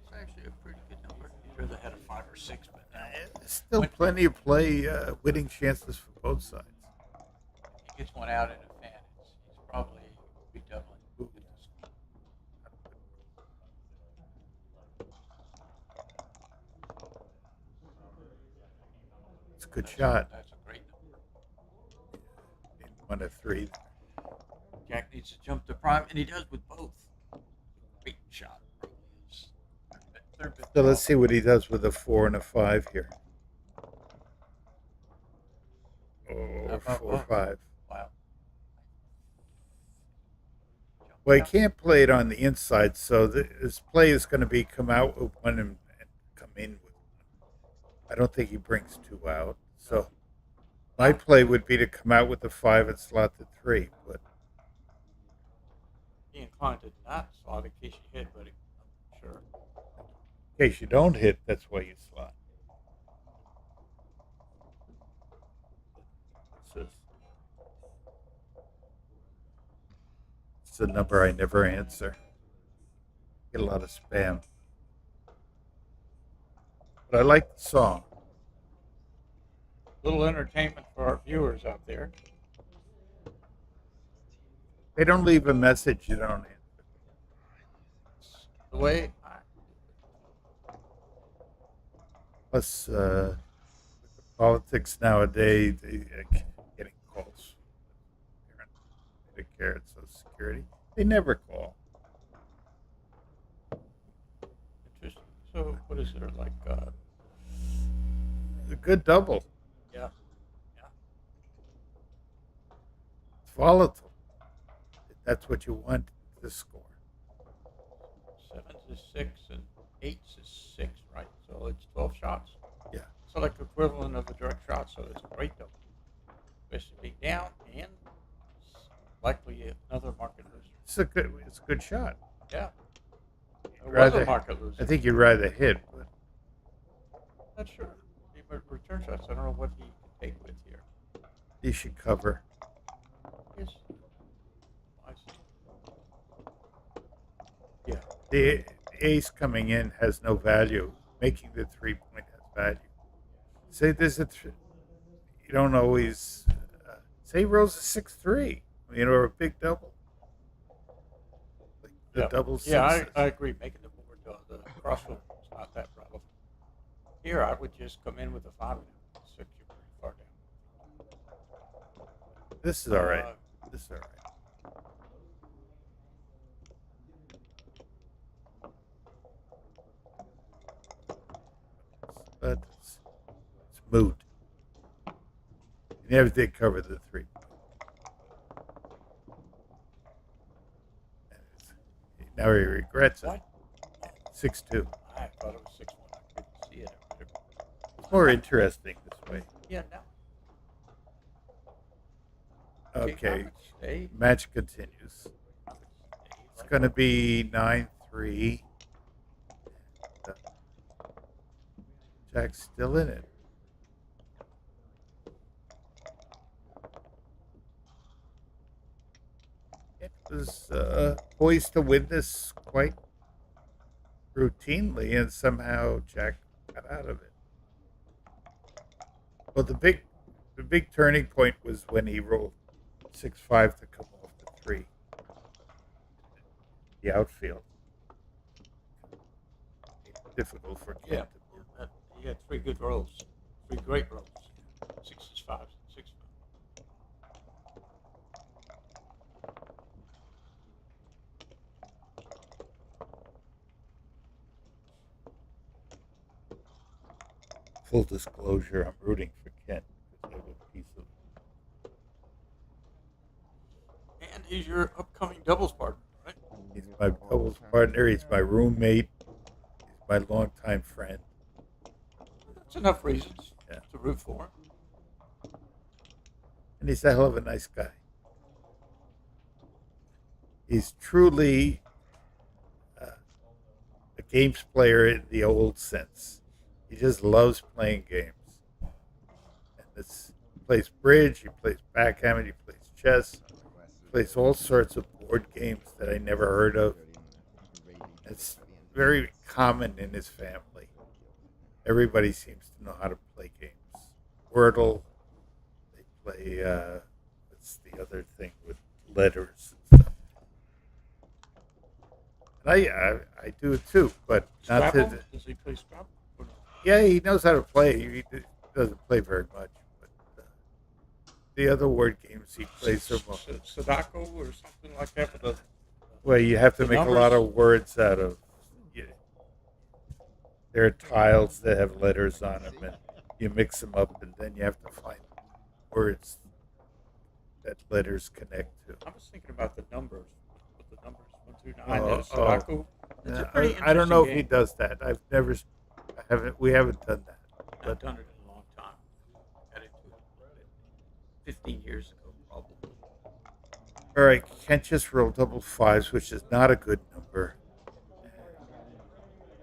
It's actually a pretty good number. You'd rather had a 5 or 6, but now There's still plenty of play, winning chances for both sides. if he gets one out in a fan, he's probably be doubling. It's a good shot. That's a great number. In 1 of 3. Jack needs to jump to prime, and he does with both. Great shot. Third bit So let's see what he does with a 4 and a 5 here. Oh, 4 5. Wow. Well, he can't play it on the inside, so his play is going to be come out with 1 and come in with 1. I don't think he brings 2 out. So my play would be to come out with the 5 and slot the 3. But He inclined to not slot in case you hit, but I'm sure. in case you don't hit, that's why you slot. It's a number I never answer. Get a lot of spam. But I like the song. Little entertainment for our viewers out there. They don't leave a message, you don't answer. The way Plus, with the politics nowadays, getting calls. Medicare and Social Security. They never call. Interesting. So what is there like? A good double. Yeah. It's volatile. That's what you want to score. 7s is 6 and 8s is 6, right? So it's 12 shots. Yeah. So like equivalent of a direct shot. So it's a great double. Especially being down and likely another market loser. It's a good shot. Yeah. You'd It was a market loser. I think you'd rather hit, but Not sure. But return shots, I don't know what he can take with here. you should cover. Yes. I see. Yeah. The ace coming in has no value. Making the 3 point has value. Say there's you don't always say rolls a 6-3, or a big double. Like the double sixes. Yeah, I agree. Making the board the crossroad is not that relevant. Here, I would just come in with a 5 and 6. You're pretty far down. This is all right. This is all right. But it's moot. He never did cover the 3. Now he regrets it. 6-2. I thought it was 6-1. I couldn't see it. It's more interesting this way. Yeah, no. Okay. Stay. Match continues. It's going to be 9-3. Jack's still in it. It was poised to win this quite routinely, and somehow Jack got out of it. Well, the big turning point was when he rolled 6-5 to come off the 3. The outfield. Difficult for Kent. Yeah. He had 3 good rolls. 3 great rolls. 6s, 5s, 6. Full disclosure, I'm rooting for Kent because I have a piece of. And he's your upcoming doubles partner, right? He's my doubles partner. He's my roommate. He's my longtime friend. That's enough reasons to root for him. And he's a hell of a nice guy. He's truly a games player in the old sense. He just loves playing games. And he plays bridge, he plays backgammon, he plays chess, he plays all sorts of board games that I never heard of. It's very common in his family. Everybody seems to know how to play games. Wordle, they play, what's the other thing with letters and stuff. And I do it too, but not Scrabble? to. Does he play Scrabble? Yeah, he knows how to play. He doesn't play very much, but the other word games he plays are more. Sudoku or something like that. For the, well, you have to the make numbers? a lot of words out of. There are tiles that have letters on them, and you mix them up, and then you have to find words that letters connect to. I was thinking about the numbers. With the numbers 1 through 9. Sudoku. It's a Yeah, pretty I don't know if interesting he game. does that. We haven't done that. I've done it in a long time. Got into it 15 years ago, probably. All right, Kent just rolled double 5s, which is not a good number.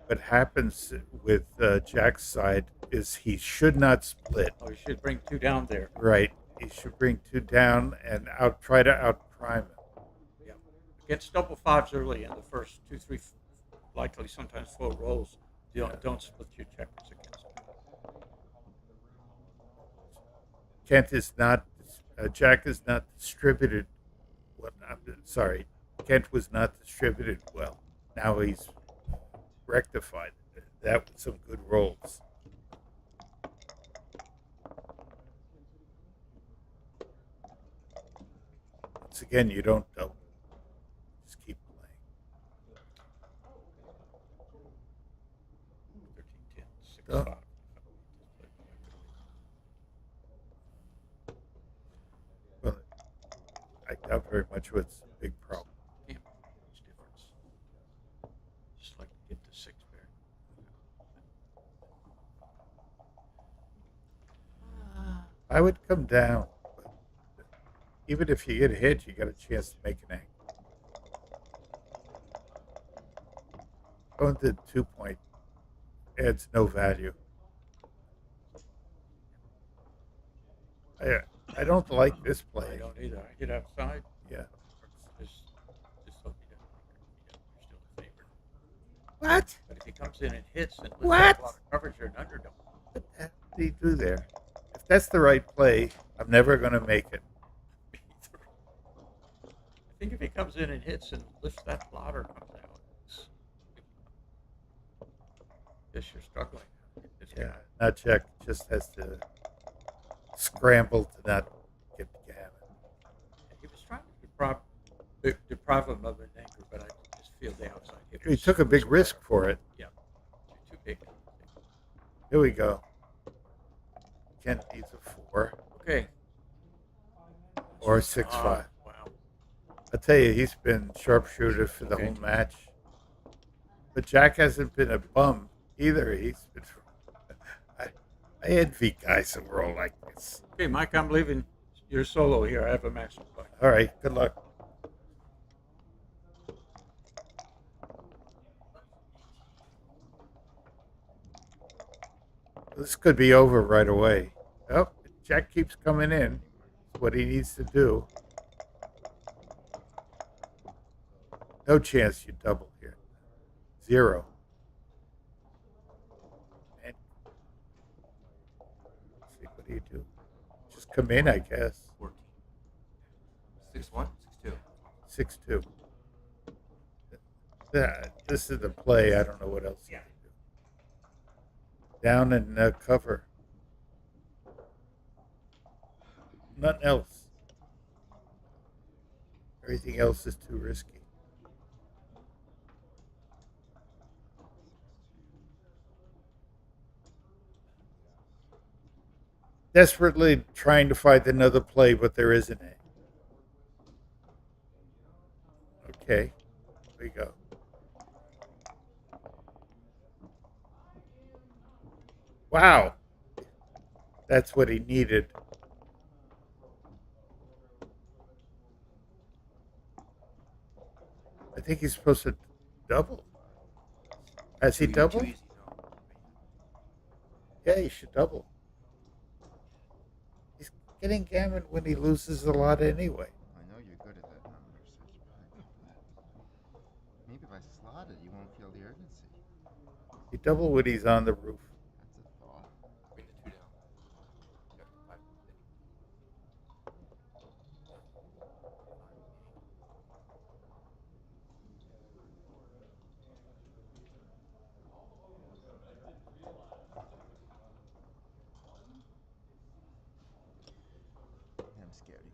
What happens with Jack's side is he should not split. Oh, you should bring 2 down there. Right. He should bring 2 down and try to outprime him. Yeah. Against double 5s early in the first 2, 3, likely sometimes 4 rolls. Don't split your checkers against him. Kent is not. Jack is not distributed. Well, I'm sorry. Kent was not distributed well. Now he's rectified that with some good rolls. Once again, you don't double. Just keep playing. 13, 10, 6, Oh. 5. Well, I doubt very much what's the big problem. Yeah, huge difference. Just like to get the 6 pair. I would come down. But even if you get hit, you got a chance to make an angle. Going to 2-point adds no value. I don't like this I play. don't either. I hit outside. Yeah. Just hope you don't. You're still a favorite. What? But if he comes in and hits and What? a lot of coverage, you're an underdog. What the hell did he do there? If that's the right play. I'm never going to make it. I think if he comes in and hits and lifts that blotter comes out, guess you're struggling. Yeah, now Jack just has to scramble to not get the gammon. He was trying to deprive him of an anchor, but I just feel the outside hit. He took a big risk for it. Yeah, too big. Here we go. Kent needs a 4. Okay. Or 6-5. Wow. I tell you, he's been sharpshooter for the whole match. But Jack hasn't been a bum either. He's been. I envy guys that were all like this. Okay, Mike, I'm leaving. You're solo here. I have a match to play. All right, good luck. This could be over right away. Oh, Jack keeps coming in. That's what he needs to do. No chance you double here. 0. And let's see, what do you do? Just come in, I guess. 14. 6-1, 6-2. 6-2. This is the play. I don't know what else you can do. Down and cover. Nothing else. Everything else is too risky. Desperately trying to find another play, but there isn't any. Okay, here we go. Wow, that's what he needed. I think he's supposed to double. Has he doubled? Yeah, he should double. He's getting gammon when he loses a lot anyway. I know you're good at that number, so it's maybe if I slot it, you won't feel the urgency. He double when he's on the roof. That's a thought. Bring the 2 down. I'm scared of you.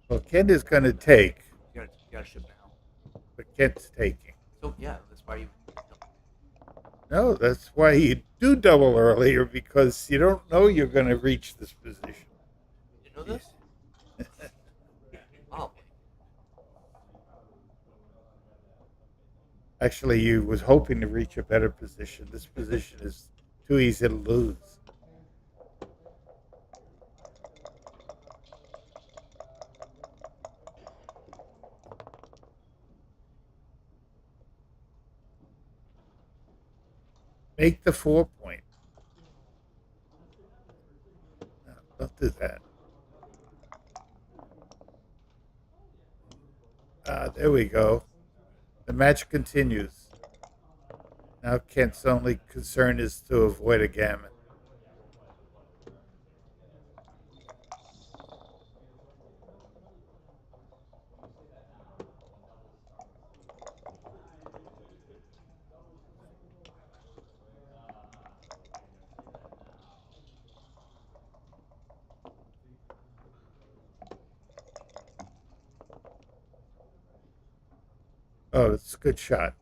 Well, Kent is going to take, You gotta ship now. but Kent's taking. So yeah, that's why you. No, that's why you do double earlier, because you don't know you're going to reach this position. You know this? Oh. Actually, you was hoping to reach a better position. This position is too easy to lose. Make the 4 point. No, don't do that. There we go. The match continues. Now Kent's only concern is to avoid a gammon. Oh, it's a good shot.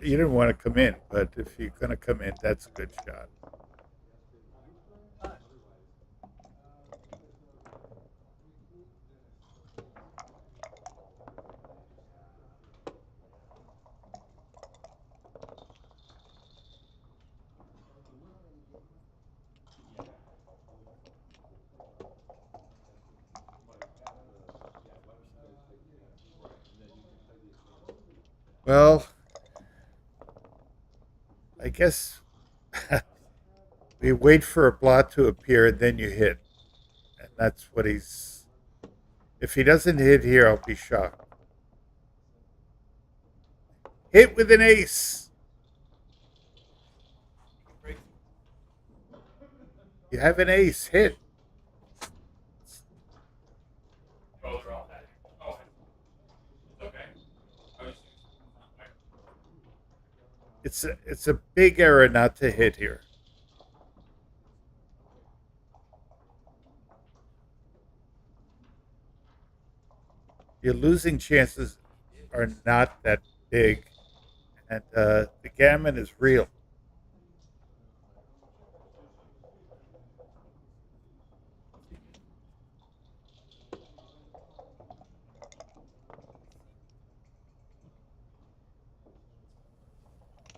You didn't want to come in, but if you're going to come in, that's a good shot. Well, I guess we wait for a blot to appear and then you hit. And that's what he's... If he doesn't hit here, I'll be shocked. Hit with an ace. You have an ace. Hit. It's a big error not to hit here. Your losing chances are not that big, and the gammon is real.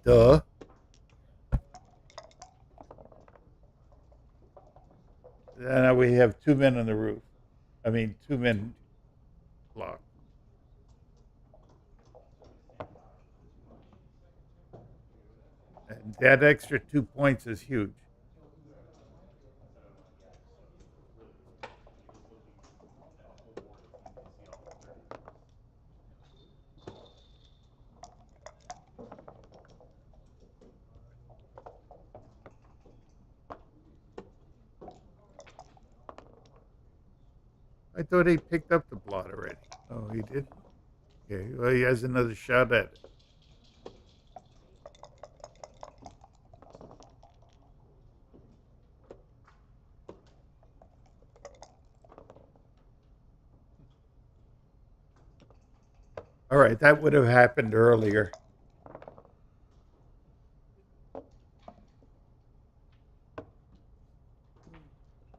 Duh. Now we have 2 men on the roof. I mean, 2 men blocked. And that extra 2 points is huge. I thought he picked up the blot already. Oh, he did? Okay, well, he has another shot at it. All right, that would have happened earlier.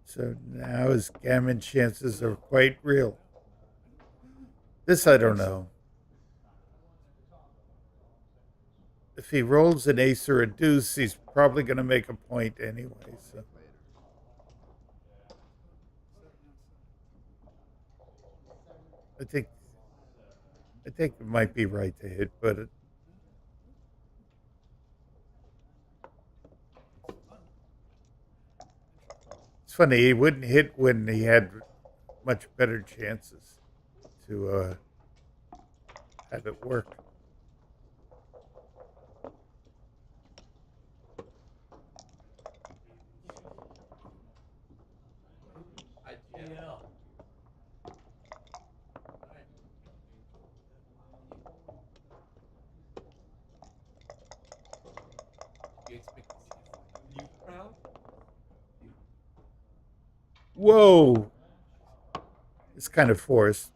So now his gammon chances are quite real. This I don't know. If he rolls an ace or a deuce, he's probably going to make a point anyway. So. I think it might be right to hit, but it's funny. He wouldn't hit when he had much better chances to have it work. Whoa! It's kind of forced.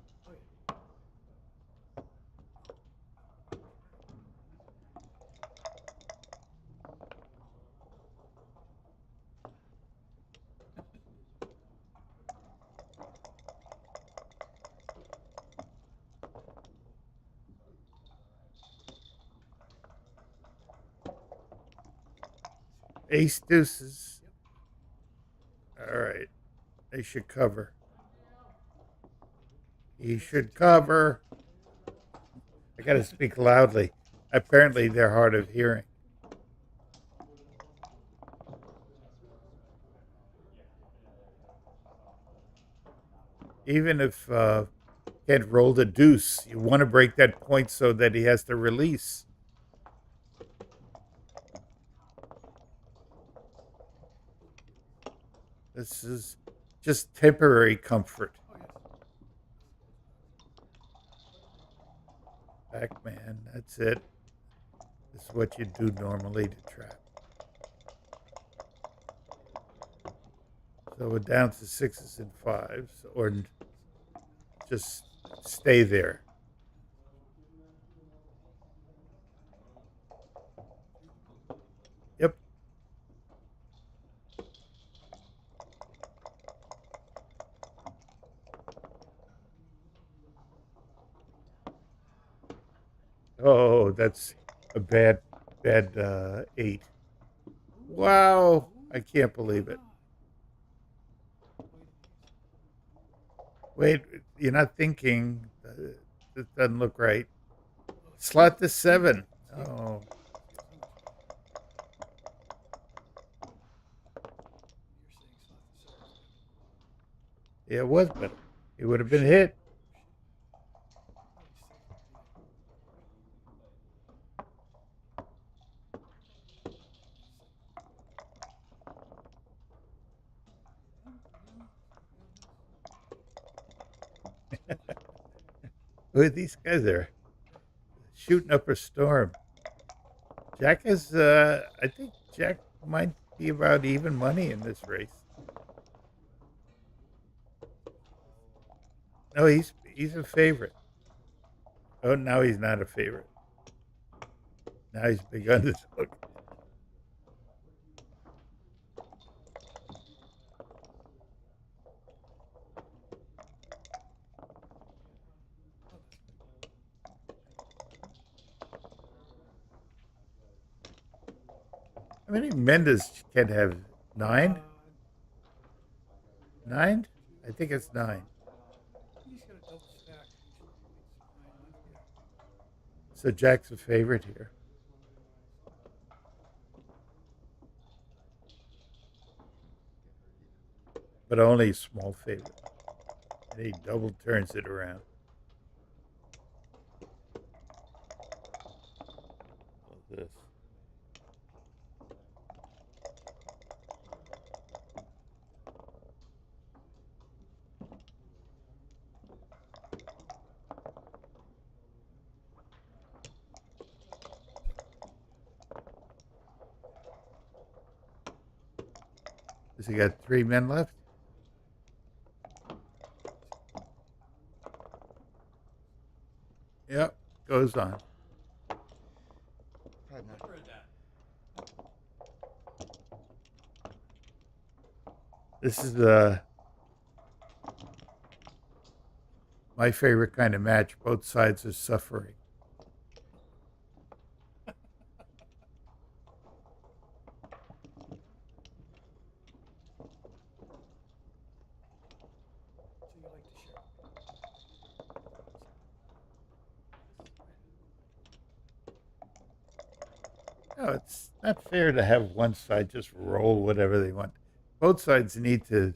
Ace deuces. All right. They should cover. He should cover. I got to speak loudly. Apparently, they're hard of hearing. Even if Kent rolled a deuce, you want to break that point so that he has to release. This is just temporary comfort. Backman, that's it. This is what you do normally to trap. So we're down to 6s and 5s, or just stay there. Yep. Oh, that's a bad 8. Wow, I can't believe it. Wait, you're not thinking. This doesn't look right. Slot to 7. Oh. Yeah, it was better. It would have been hit. Look, these guys are shooting up a storm. Jack is, I think Jack might be about even money in this race. No, he's a favorite. Oh, now he's not a favorite. Now he's begun to look. How many Mendes can have? 9? 9? I think it's 9. So Jack's a favorite here. But only a small favorite. And he double turns it around. Like this. Has he got 3 men left? Yep, goes on. This is my favorite kind of match. Both sides are suffering. No, it's not fair to have one side just roll whatever they want. Both sides need to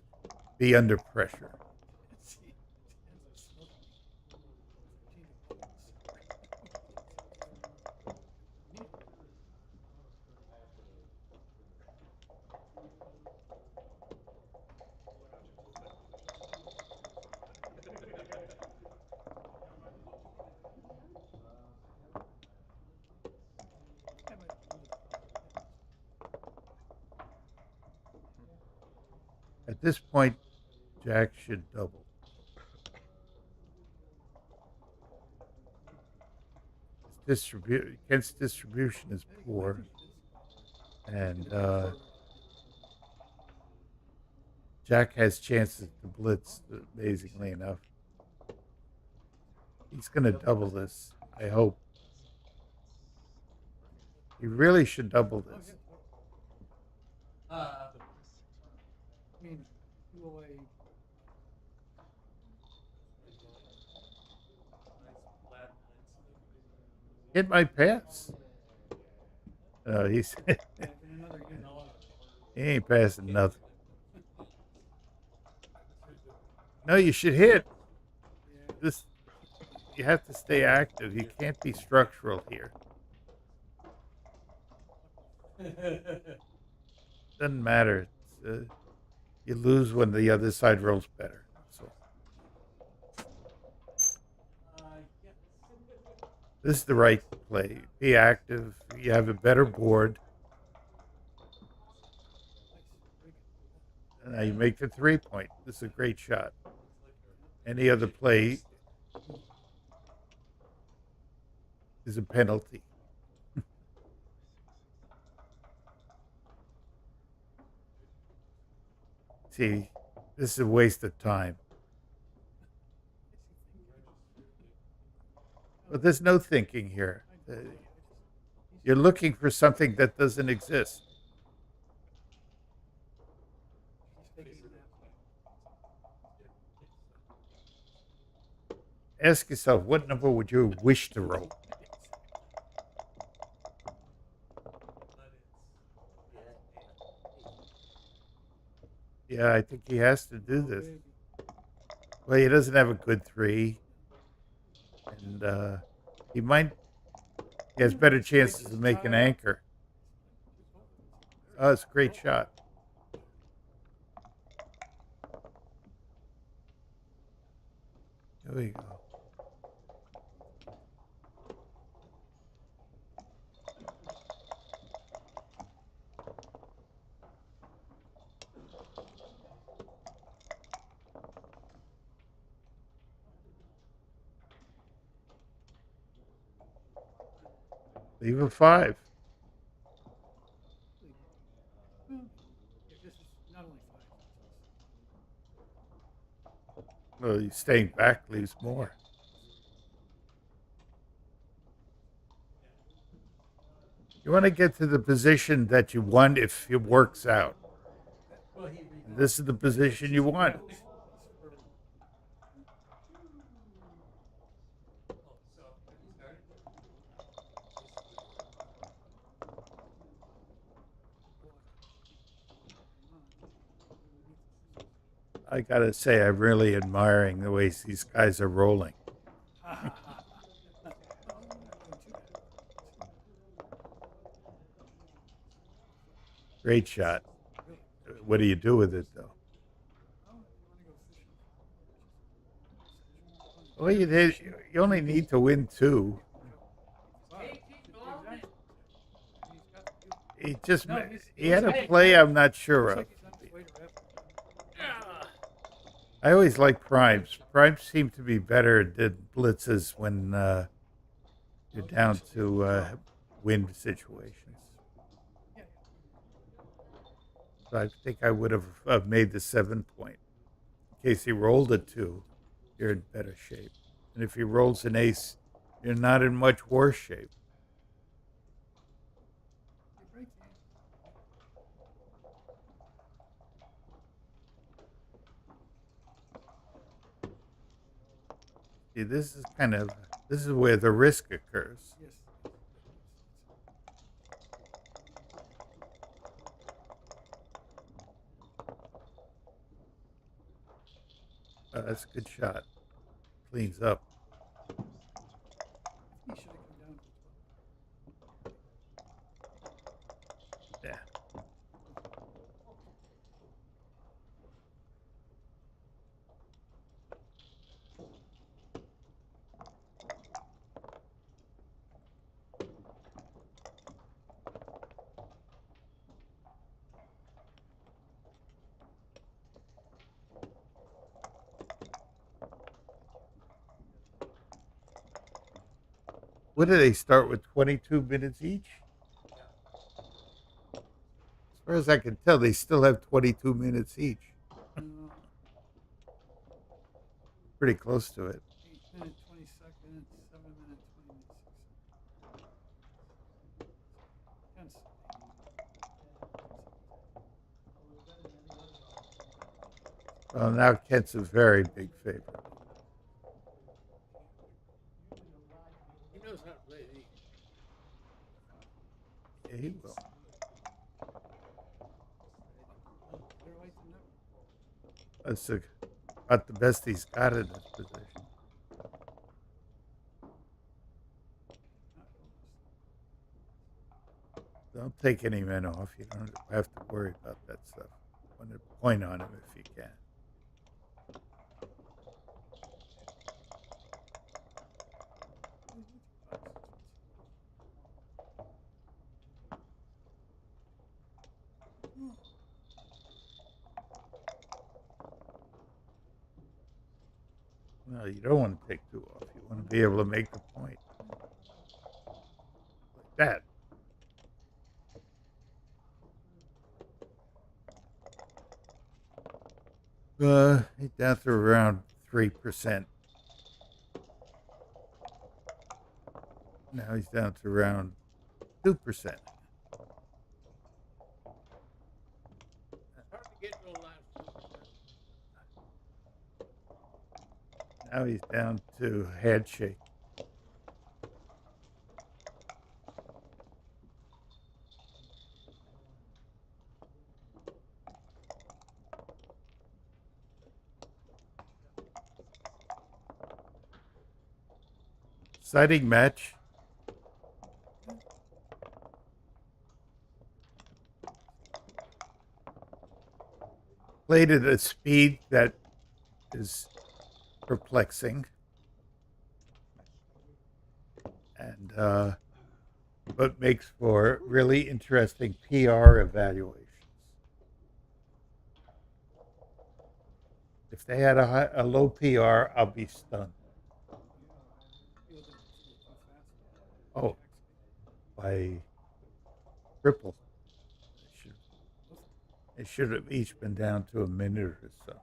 be under pressure. At this point, Jack should double. His distribution is poor, and Jack has chances to blitz, amazingly enough. He's going to double this, I hope. He really should double this. Hit my pass. He's he ain't passing nothing. No, you should hit. This you have to stay active. You can't be structural here. Doesn't matter. You lose when the other side rolls better. So this is the right play. Be active. You have a better board. And now you make the 3-point. This is a great shot. Any other play is a penalty. See, this is a waste of time. But there's no thinking here. You're looking for something that doesn't exist. Ask yourself, what number would you wish to roll? Yeah, I think he has to do this. Well, he doesn't have a good 3. And he has better chances of making anchor. Oh, it's a great shot. There we go. Leave a 5. Well, he's staying back leaves more. You want to get to the position that you want if it works out. This is the position you want. I gotta say, I'm really admiring the way these guys are rolling. Great shot. What do you do with it, though? Well, you only need to win 2. He had a play I'm not sure of. I always like primes. Primes seem to be better than blitzes when you're down to win situations. So I think I would have made the 7-point. In case he rolled a 2, you're in better shape. And if he rolls an ace, you're not in much worse shape. See, this is where the risk occurs. Oh, that's a good shot. Cleans up. Yeah. What do they start with? 22 minutes each? As far as I can tell, they still have 22 minutes each. Pretty close to it. 8 minutes, 20 seconds, 7 minutes, 26. Well, now Kent's a very big favorite. He knows how to play these. Yeah, he will. That's about the best he's got in this position. Don't take any men off. You don't have to worry about that stuff. Want to point on him if you can. No, you don't want to take 2 off. You want to be able to make the point. Like that. He's down to around 3%. Now he's down to around 2%. Now he's down to handshake. Exciting match. Played at a speed that is perplexing. And but makes for really interesting PR evaluations. If they had a low PR, I'll be stunned. Oh, by triple. They should have each been down to a minute or so.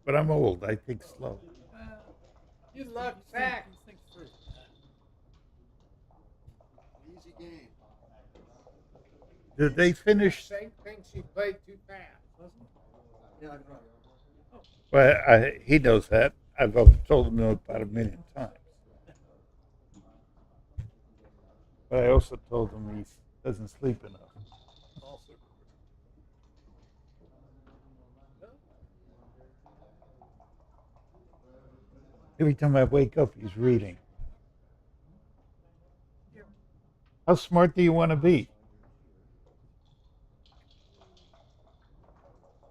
But I'm old. I think slow. You luck back. Easy game. Did they finish? Same thing. She played too fast, wasn't it? Yeah, I'm right. Well, he knows that. I've told him about 1,000,000 times. But I also told him he doesn't sleep enough. Every time I wake up, he's reading. How smart do you want to be?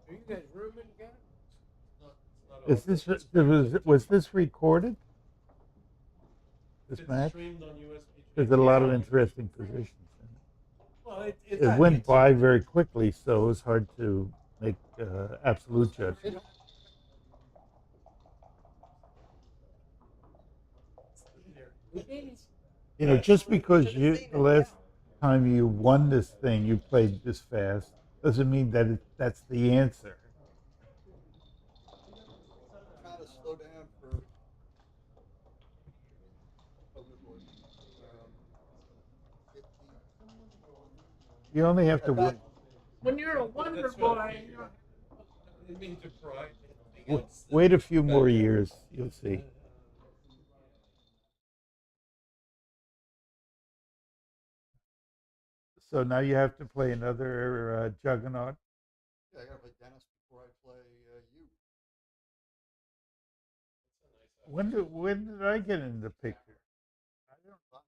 Are you guys rooming together? Is this was this recorded? This match? There's a lot of interesting positions in it. Well, It went by very quickly, so it was hard to make absolute judgment. You know, just because the last time you won this thing, you played this fast, doesn't mean that that's the answer. Try to slow down for. You only have to win. When you're a wonder boy, Wait a few more years, you'll see. So now you have to play another juggernaut. Yeah, I gotta play Dennis before I play you. When did I get in the picture? I don't know.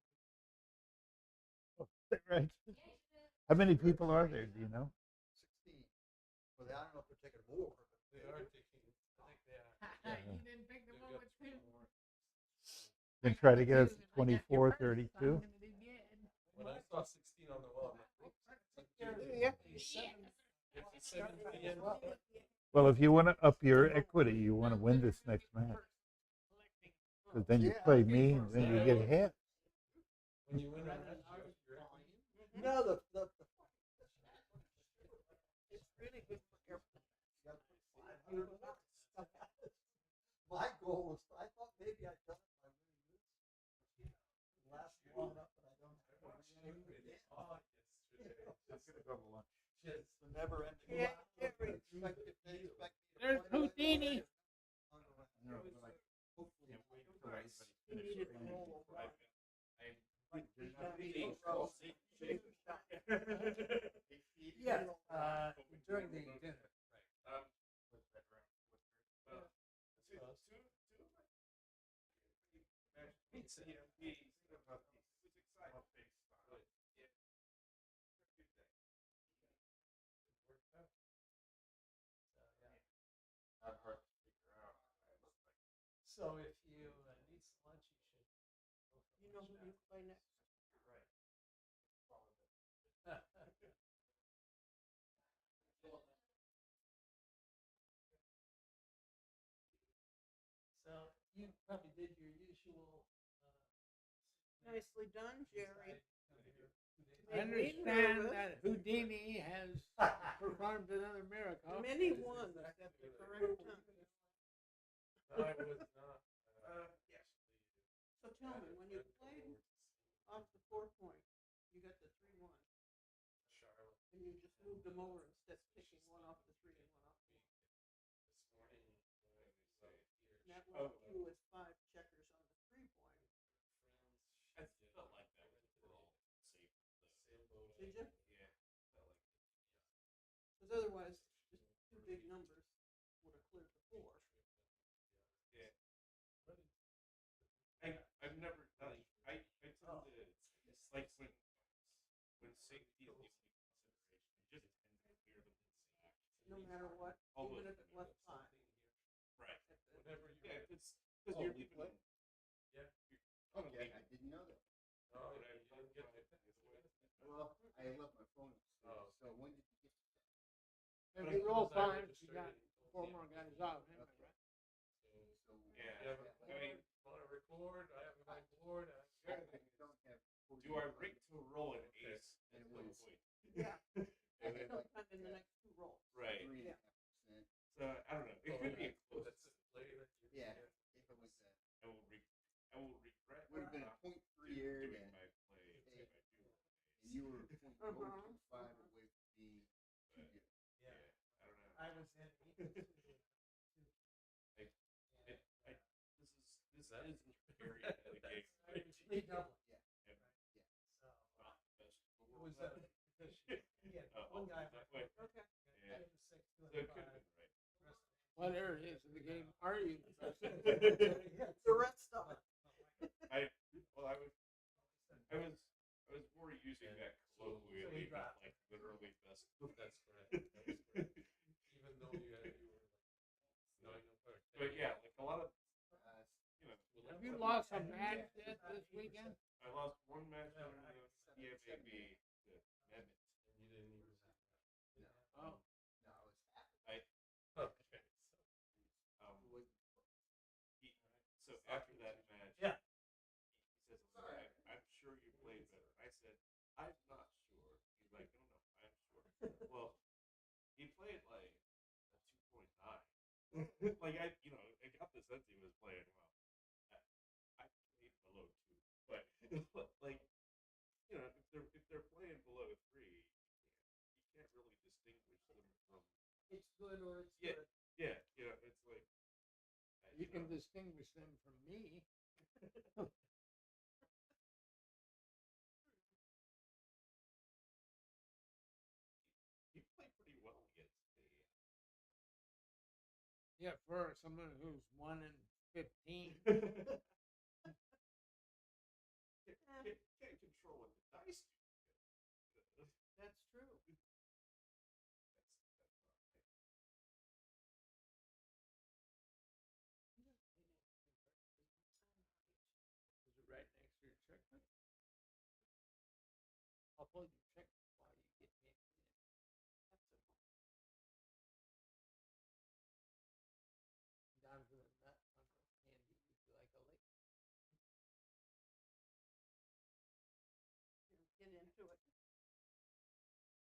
Oh, right. How many people are there? Do you know? 16. Well, I don't know if they're taking more. They are taking. I think they are. you didn't pick them up with him. Then try to get us to 24, 32. When I saw 16 on the wall, Well, if you want to up your equity, you want to win this next match. Because then you play me, and then you get half. when you win a match, No, the It's really good for your. my goal was, I thought maybe I'd done it by winning this. Last long enough that I don't have to win it. It's the never ending. Yeah, Gerry. There's Houdini. Yes, during the dinner. So if you need some lunch, you should. You know who you play next? So you probably did your usual. Nicely done, Gerry. I understand that Houdini has performed another miracle. Many ones at the correct time. I was not. Yes. So tell me, when you played off the 4-point, you got the 3-1. And you just moved them over instead of picking one off the 3 and one off the 1. And that left you with 5 checkers on the 3-point. I felt like that was a little safe. Did you? Because otherwise, just 2 big numbers. matter what, All even those if it was things. 5. Right. Whenever you Yeah, it's because Oh, you're you leaving. play? yeah. Okay, I didn't know that. Oh, When I you played didn't get my- to Well, I left my phone upstairs. Oh, So when did you get to If But you I- roll because I 5, you registered got it. 4 more guys out, anyway, Okay. right? So Yeah. You have a I mean, want to record? I have my board. I don't have. do I rate to roll an Okay. ace at It one was- point? Yeah. And then, Sometime in the next 2 rolls. right. 3.5%. So I don't know. It could be a close. That's a play that you Yeah, get. if it was I will regret. would have been a not .3 area, doing and my play if I do roll an and ace. you were .025 away from being too But, good. yeah, I don't know. I was in Edelson. This isn't very the game. They doubled. Yeah. And Yeah. So not the best in the it world. was because he had one guy that way. Okay. Yeah. the 6, 2, So it and could 5. have been right. What areas of the game are you? The rest of it. I was more using that colloquially, not like literally best. That's correct. That was correct. Even though you were like 9 over. But yeah, like a lot of Have you lost a match yet this weekend? I lost one match in the EMAB to Mehmet. And you didn't even. Oh. No, it was half. Okay. So after that match, Yeah. he says, I'm sure you played better. I said, I'm not sure. He's like, no, I'm sure. Well, he played like a 2.9. Like I got the sense he was playing well. I played below 2, but like, if they're playing below 3, you can't really distinguish them from. It's good or it's Yeah, good. yeah, it's like. You can distinguish them from me. You play pretty well against me. Yeah, for someone who's 1 in 15. Can't control what the dice do. That's true. Is it right next to your checkbook? I'll hold your checkbook while you get me a pen. Down to the nut on the candy, would you like a lick? Get into it.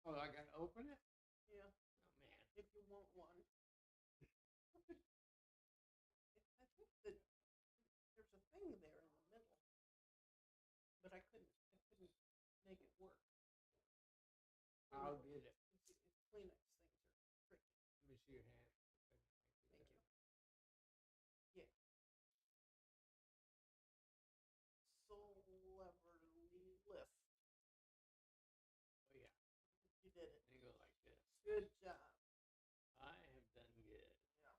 Oh, I gotta open it? Yeah. Oh man. If you want one. I think that there's a thing there in the middle, but I couldn't make it work. I'll get it. Kleenex things are tricky. Let me see your hand. Thank you. Yeah. Celebrity lift. Oh yeah. You did it. You go like this. Good job. I have done good. Yeah.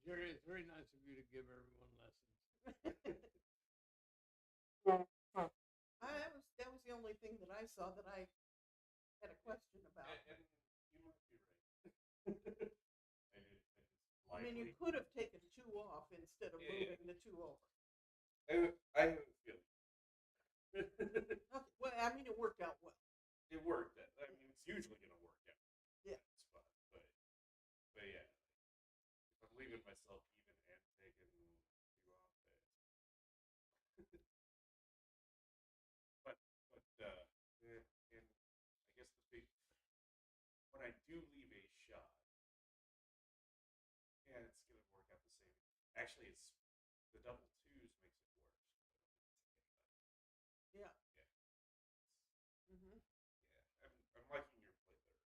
Gerry, it's very nice of you to give everyone lessons. That was the only thing that I saw that I had a question about. And you might be right. I mean, you could have taken 2 off instead of moving the 2 over. I have a feeling. Okay. Well, I mean, it worked out well. It worked. I mean, it's usually going to work out. Yeah. Spot, but yeah, if I'm leaving myself even and taking 2 off, and I guess when I do leave a shot, yeah, it's going to work out the same. Actually, it's the double 2s makes it worse. Yeah. Yeah. Mm-hmm. Yeah, I'm liking your play there.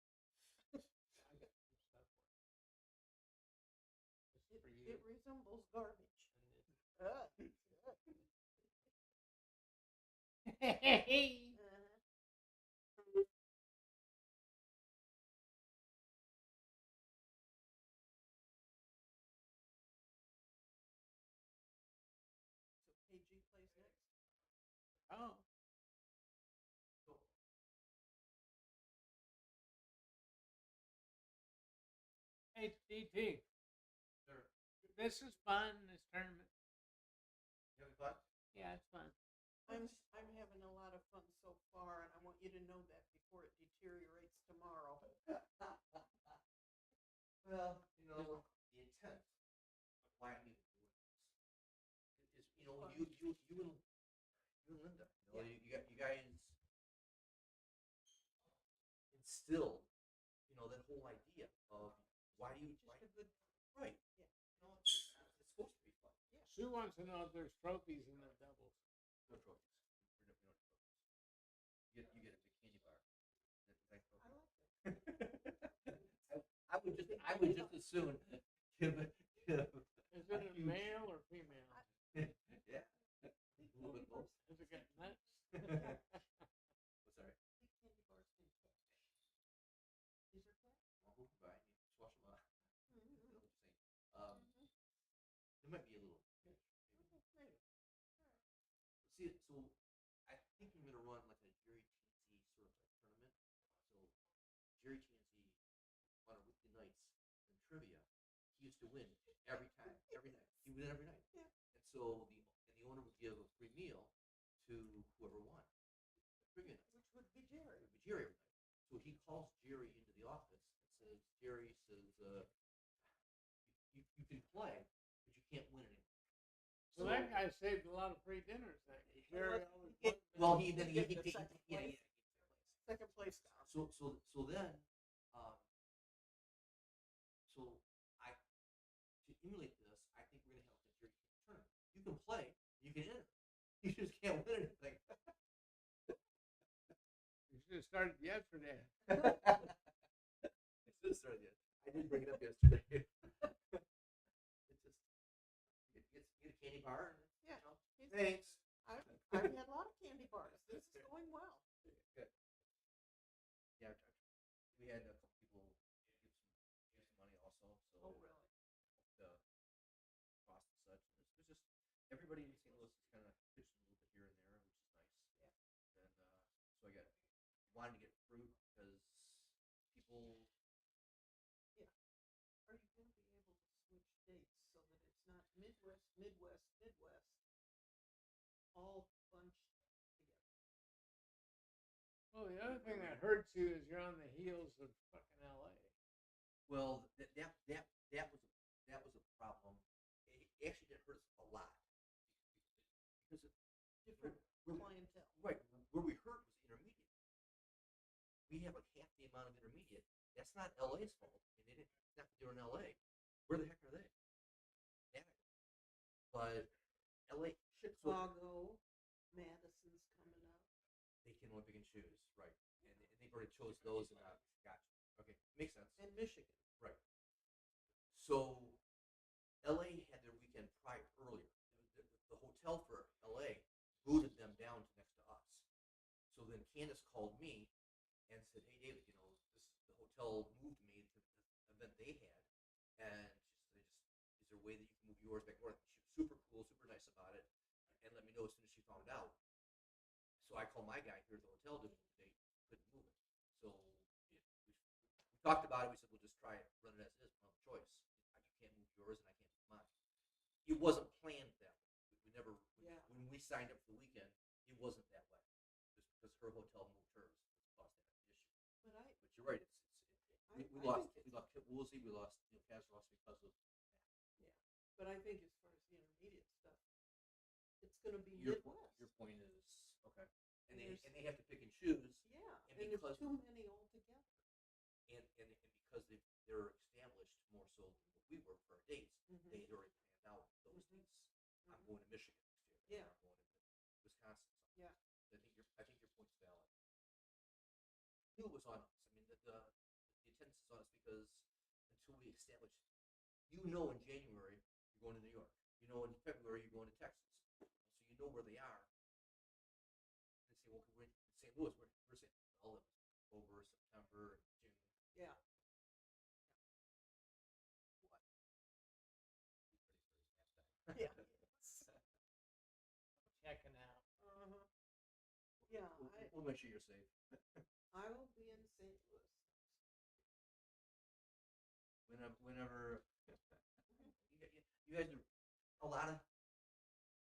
I got some stuff for you. This is It, for you. it resembles garbage. And this. Hey. So KG plays next. Oh. Cool. Hey, DT. This is fun, this tournament. You having fun? Yeah, it's fun. I'm having a lot of fun so far, and I want you to know that before it deteriorates tomorrow. Well, you know, the intent of why I'm even doing this is, you know, you and Linda, you know, you guys instilled, you know, that whole idea of why do you, why, right, Yeah. you know, it's supposed to be fun. Sue wants to know if there's trophies in the doubles. No trophies. We don't trophies. You get a big candy bar. That's I like that. I would just as soon give Is it a male or female? yeah. A little bit both. Does it get nuts? What's that? Big candy bar's fantastic. These are plastic. Well, who can buy? You just wash them off. Mm-hmm. You know what you're saying. There might be a little pinch. Okay, maybe. See, so I think I'm gonna run like a Gerry Tansey sort of like tournament. So Gerry Tansey on a weekly nights in trivia, he used to win every time, every night. He would win every night. Yeah. And so the owner would give a free meal to whoever won. Trivia night. Which would be Gerry. It would be Gerry every night. So he calls Gerry into the office and says, Gerry says, you can play, but you can't win anymore. So that guy saved a lot of free dinners. That Gerry always Well, he second place now. So then, so to emulate this, I think we're gonna have a Gerry tournament. You can play, you can enter, you just can't win anything. You should have started yesterday. I should have started yet. I did bring it up yesterday. It's just get a candy bar. And, Yeah. you know, thanks. I've had a lot of candy bars. This is going well. Good. Yeah, we had a couple people give some money also. So Oh, really? helped cost and such. And it was just everybody in St. Louis is kind of pitching a little bit here and there, which is nice. Yeah. And so I wanted to get fruit because people. Yeah. Are you going to be able to switch dates so that it's not Midwest, Midwest, Midwest, all bunched together? Well, the other thing that hurts you is you're on the heels of fucking LA. Well, that was a problem. It actually didn't hurt us a lot because Different clientele. Right, where we hurt was intermediate. We have like half the amount of intermediate. That's not LA's fault, and it's not they're in LA. Where the heck are they? Canada. But LA, Chicago, Madison's coming up. they can only pick and choose, right? And they've already chose those, and gotcha. Okay, makes sense. And Michigan. Right. So LA had their weekend prior earlier. The hotel for LA booted them down to next to us. So then Candace called me and said, "Hey David, you know, the hotel moved me to the event they had, and is there a way that you can move yours back north?" She was super cool, super nice about it, and let me know as soon as she found out. So I called my guy here at the hotel to move the date, couldn't move it. So we talked about it. We said we'll just try it, run it as is, another choice. You can't move yours, and I can't move mine. It wasn't planned that way. We never. Yeah. When we signed up for the weekend, it wasn't that way. Just because her hotel moved hers, which caused that issue. But you're right. We lost. We lost Woolsey. We lost Kaz lost because of that. Yeah. But I think as far as the intermediate stuff, it's going to be Your Midwest. point is okay. And There's- they have to pick and choose. Yeah. And And there's because too many altogether. and because they're established more so than what we were for our dates, Mhm. they had already planned out those dates. I'm going to Michigan next year. Yeah. I'm going to Wisconsin. Yeah. I think your point's valid. I knew it was on us. I mean, the attendance is on us because until we establish, in January you're going to New York. In February you're going to Texas. So you know where they are. They say, well, we're in St. Louis. We're saying all of over September, June. Yeah. Yeah. Checking out. Uh-huh. Yeah. We'll make sure you're safe. I will be in St. Louis. When whenever you guys are a lot of,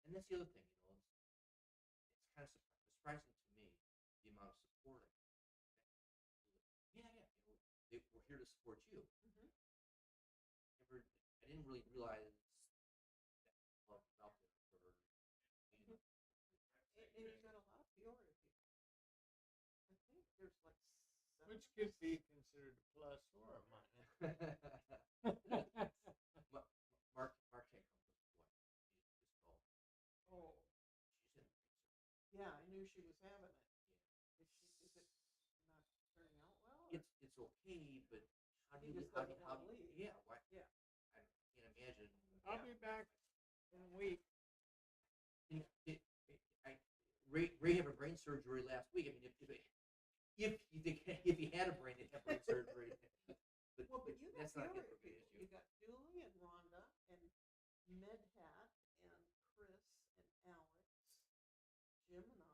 and that's the other thing, it's kind of surprising to me the amount of support I get. We're here to support you. Mm-hmm. I didn't really realize that love was out there for. And you got a lot of Peoria people. I think there's like 7. Which could be considered a plus or a minus. Mark can't come with what she just called. Oh. She didn't think so. Yeah, I knew she was having it. Is it not turning out well? It's okay, but how do He you just doesn't want to leave. Yeah, why? Yeah. I can't imagine. I'll be back in a week. Ray had a brain surgery last week. I mean, if he had a brain, he'd have brain surgery. Well, but you got that's not Peoria going to be an people. issue. You got Julie and Rhonda and Medhat and Chris and Alex, Jim and I.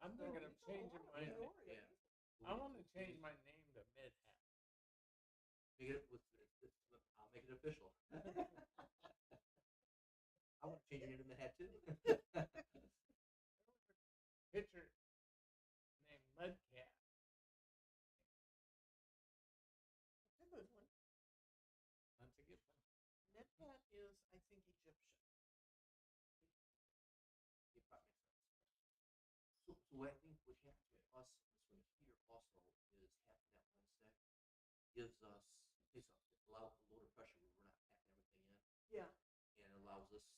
I'm thinking of changing my name. Yeah. I want to change my name to Midhat. I'll make it official. I want to change your name to Medhat too. Pitcher named Mudcat. That's a good one. That's a good one. Medhat is, I think, Egyptian. So I think what happens with us in the swing here also is having that Wednesday gives us a load of pressure where we're not packing everything in. Yeah. And it allows us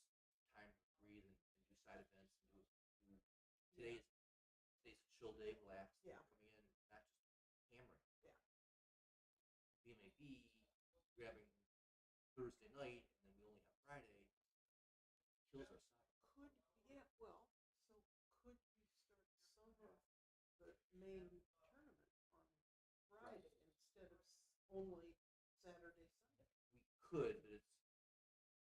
time to breathe and do side events and do today's a chill day, relax. Yeah. Coming in, not just hammering. Yeah. BMAB grabbing Thursday night and then we only have Friday kills our side. Could you start some of the main tournament on Friday instead of only Saturday, Sunday? We could, but it's.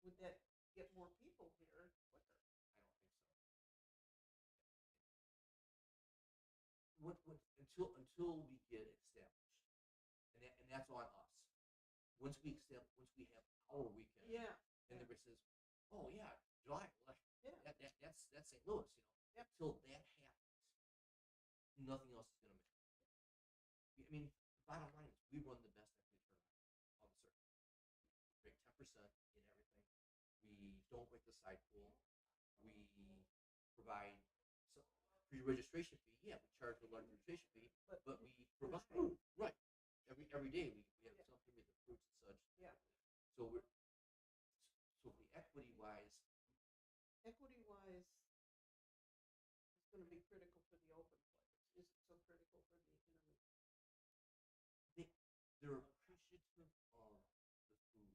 Would that get more people here quicker? I don't think so. Until we get established, and that's on us. Once we have our weekend, Yeah. and everybody says, "Oh yeah, July, Yeah. that's St. Louis," Yep. Until that happens, nothing else is going to matter. I mean, the bottom line is we run the best equity tournament on the circuit. We break 10% in everything. We don't break the side pool. We provide some pre-registration fee. Yeah, we charge a large registration fee, but we provide right every day. We have something with the fruits and such. Yeah. So the equity wise, it's going to be critical for the open players. Is it so critical for the intermediate? they're appreciative of the food.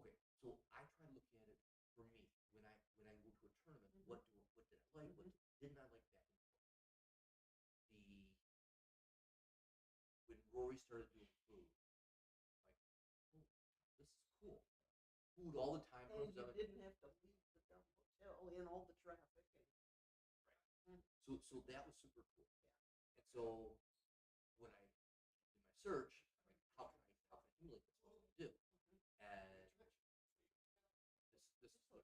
Okay, so I try to look at it for me when I go to a tournament. Mm-hmm. What did I like? What didn't I like that when Rory started doing food, like, oh, this is cool. Food all the time. And you didn't have to leave the dumb hotel in all the traffic. And, So that was super cool. Yeah. And so when I in my search, I'm like, how can I emulate this? What can I do? And this is what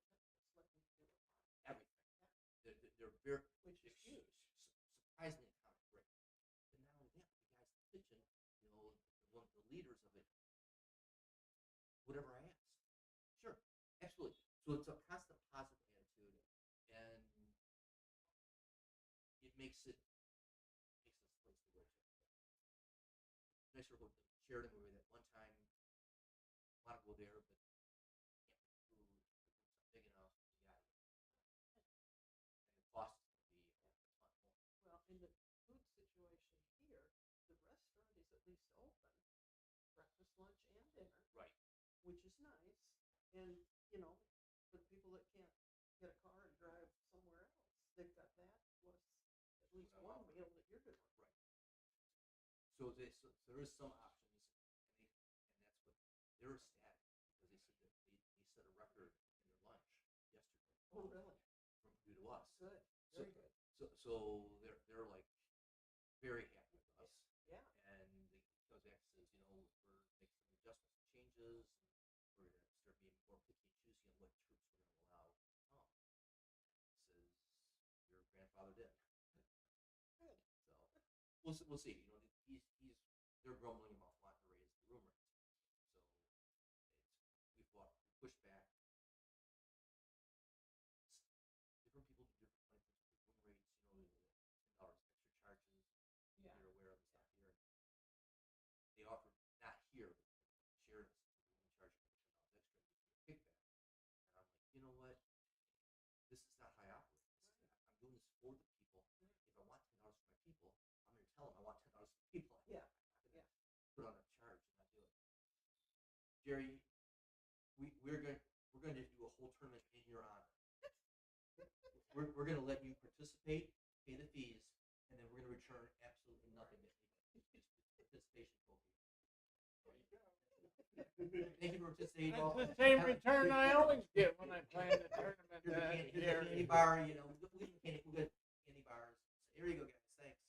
everything. They're very which is huge. Surprisingly economic rate. And not only that, but the guys in the kitchen, one of the leaders of it, whatever I ask. Sure, absolutely. So it's a constant positive attitude, and it makes this place to go to. Nice to go to Sheridan where we that one time. I want to go there, but can't get food. It's not big enough. And the cost is going to be a ton more. Well, in the food situation here, the restaurant is at least open, breakfast, lunch, and dinner. Right. Which is nice. And, for the people that can't get a car and drive somewhere else, they've got that plus at least one meal that you're going to. Right. So there is some options, and that's what they're ecstatic because they said that they set a record in their lunch yesterday. Oh, really? From due to us. Good. Very good. So they're like very happy with us. Yeah. And because that says, father did. So we'll see. You know, they're grumbling about wanting to raise the room rates. So we pushed back. Different people do different plans with room rates. You know, $10 extra charges. Yeah. You're aware of the stuff here. They offered not here, but Sheridan's charge $10 extra and give you a kickback. And I'm like, you know what? This is not how I operate. I'm doing this for the people. If I want $10 for my people, I'm going to tell them I want $10 for the people. Yeah. I'm not going to put on a charge and not do it. Gerry, we're going to do a whole tournament in your honor. We're going to let you participate, pay the fees, and then we're going to return absolutely nothing that we get. Participation trophy. Thank you for participating. That's the same return I always get when I play in the tournament. Here's the candy bar, you know, we'll get candy bars. So here you go, guys. Thanks.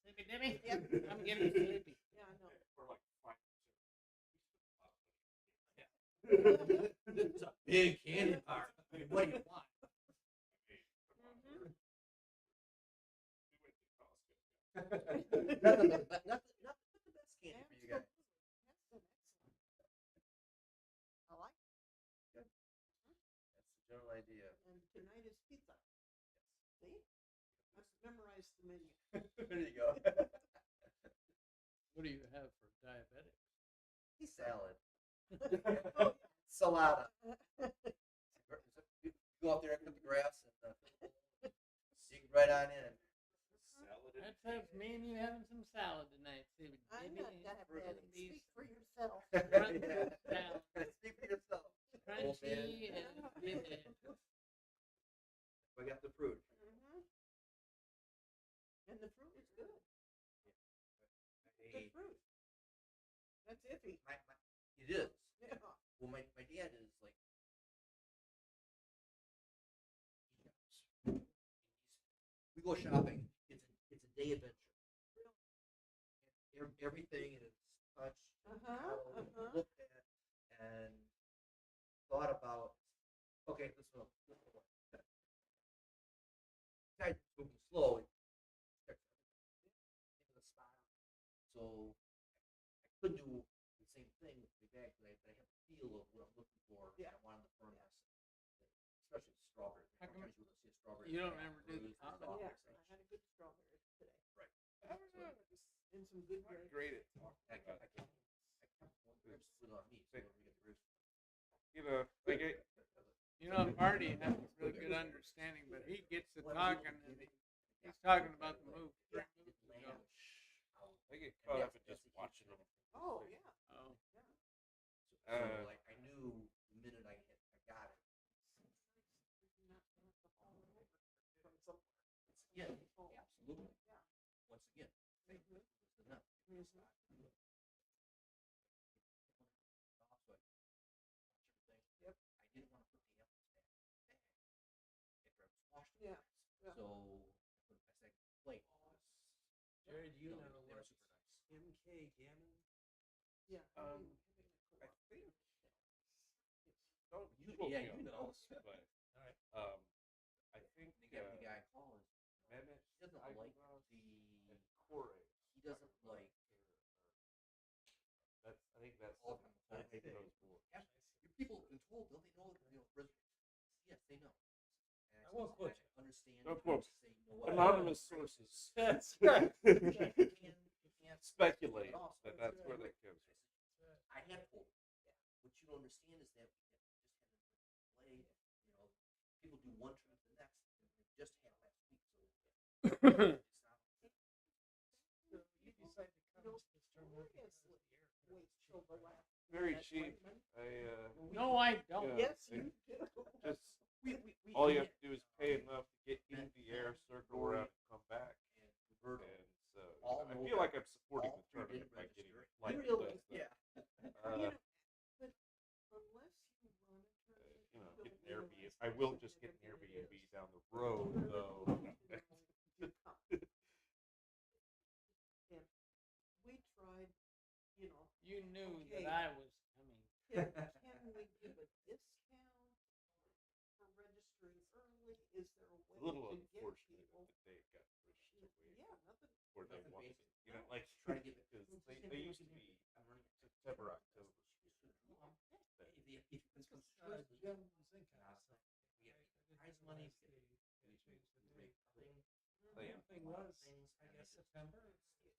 Sleepy Dimmy? Yep, I'm getting sleepy. Yeah, I know. Or like 5%. It's a big candy bar. I mean, what do you want? Not the best candy for you guys. I like it. Good. That's the general idea. And tonight is pizza. See? I've memorized the menu. There you go. What do you have for diabetics? Salad. Salada. You go out there and cut the grass and dig right on in. That says me and you having some salad tonight. I'm not diabetic. Speak for yourself. Speak for yourself. Crunchy and I got the fruit. And the fruit is good. Hey, Good fruit. That's iffy. It is. Yeah. Well, my dad is like, we go shopping. It's a day adventure. Everything is touched, looked at, and thought about. Okay, this one. Guys moving slow. So I could do the same thing with the bag, but I have the feel of what I'm looking for. Yeah. I wanted the firmness, especially the strawberry. Sometimes you will see a strawberry. You don't ever do the Yeah, I had a good strawberry today. Right. And some good grapes. Great at talking I about can't split on me, so we get the roof. You know, like Marty has a really good understanding, but he gets to talking and he's talking about the move. I get caught up in just watching them. Oh, yeah. Oh. So like I knew the minute I got it. Yeah, absolutely. Yeah. Once again, it's enough. Yep. I didn't want to put the apples back after I was washed. Yeah. Yeah. So I put my second plate. Gerry, do you know they were what super nice. MK Gammon? Yeah. I think. Don't You quote know. me on this, but All right. I think The guy calls. Mehmet, He doesn't like Agirbas, the. and Koray. He doesn't like. I think that's all those boards. Your people have been told, don't they know that yes, they know. And I won't quote you. Understand. Don't quote. Say, no, Anonymous sources. That's right. You can't Speculate but also, that that's where that comes from. I had told them. What you don't understand is that we just had play. You know, people do one tournament the next, and we just had last week. So it's not. So you decide to come to this tournament. Very cheap. No, I don't. Yeah, Yes, you do. Just We all you have to do is pay enough to get in the air, circle around, and come back. and convert And so All I know feel like that. I'm supporting All the tournament three by did getting register. like Really? this. Yeah. You know, but unless you run a tournament, You know, don't get an realize Airbnb. how I will just get an significant it Airbnb is. down the road, though. You come. And we tried, you know, You knew Okay. that I was coming. can we give a discount for registering early? Is there a way A little to get unfortunate, Jim Senkiewicz. We get prize money. The main thing was, I guess, September.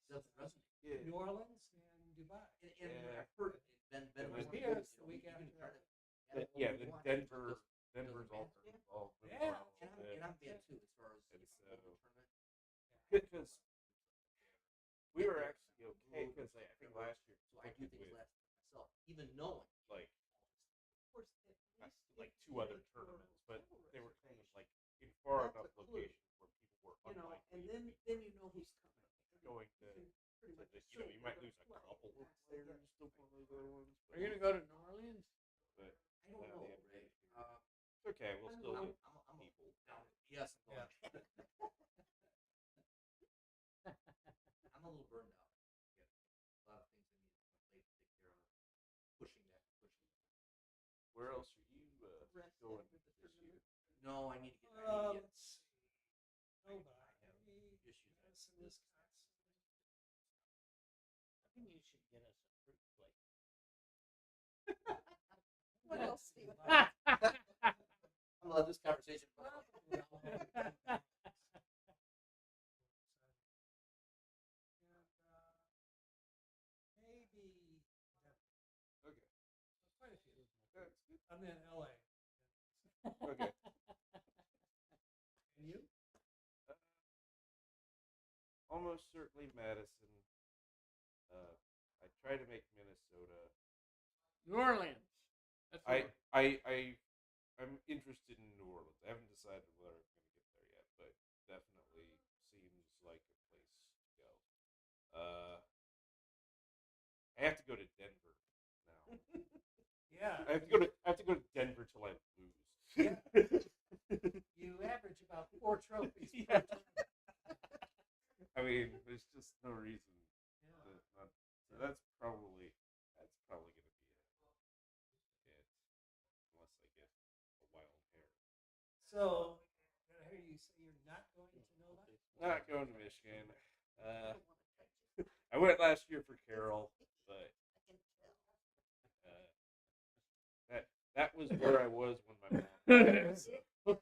Doesn't resonate. Yeah. New Orleans and Dubai. And Yeah. I've heard Ben was was here the week after that. Yeah, then Denver's all involved. Yeah. And I'm bad too, as far as And so- local tournament. Because we were actually okay, because I think last year, So I do things last myself, even knowing. like Of course, at least like if 2 you other make for tournaments, but total they were kind of reservation, like in far That's enough a clue. locations where people were you know, unlikely and to then be you know who's coming. going to. You can pretty much You assume might they're lose a gonna couple play. of players to one of those other ones. Are you gonna go to New Orleans? But I don't know, yeah, Ray. it's okay. We'll I'm still going. get I'm people. yes, I'm Yeah. going. I'm a little burned out. A lot of things I need on my plate to take care of. Pushing that. Where else are you Rest going after the this year? tournament. No, I need to get. Let's see. Nobody. issues. Yes, in Wisconsin. I think you should get us a fruit plate. What else do you I'm gonna let this conversation. Maybe Okay. quite a few. That's good. I'm in LA. Okay. And you? Almost certainly Madison. I try to make Minnesota. New Orleans. That's I'm interested in New Orleans. I haven't decided whether I'm going to get there yet, but definitely seems like a place to go. I have to go to Denver now. Yeah. I have to go to Denver till I lose. Yeah. You average about 4 trophies Yeah. per time. I mean, there's just no reason. Yeah. So that's probably going to be it. Unless I get a wild hair. So, did I hear you say you're not going to Nova? Not going to Michigan. I went last year for Carroll, but that was where I was when my mom died. So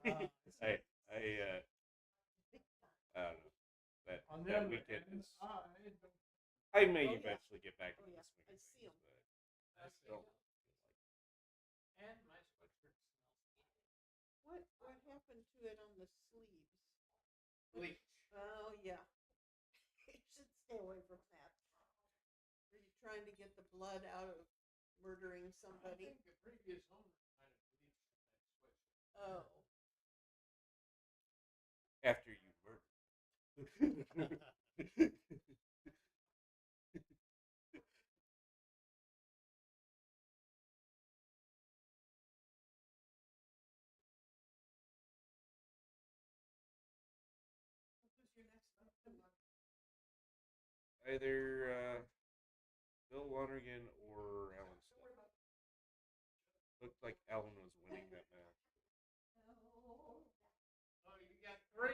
I don't know. That weekend is. I may eventually get back to Oh, yeah. this I see 'em. but I still feel like. And my sweatshirt smells. What happened to it on the sleeves? Bleach. Oh yeah. You should stay away from that. Are you trying to get the blood out of murdering I somebody? think the previous owner might have bleached that sweatshirt. Oh. After you murder. Who's your next victim? Either Bill Lonergan or Alan Smith. Looked like Alan was winning that match. Oh, you got 3.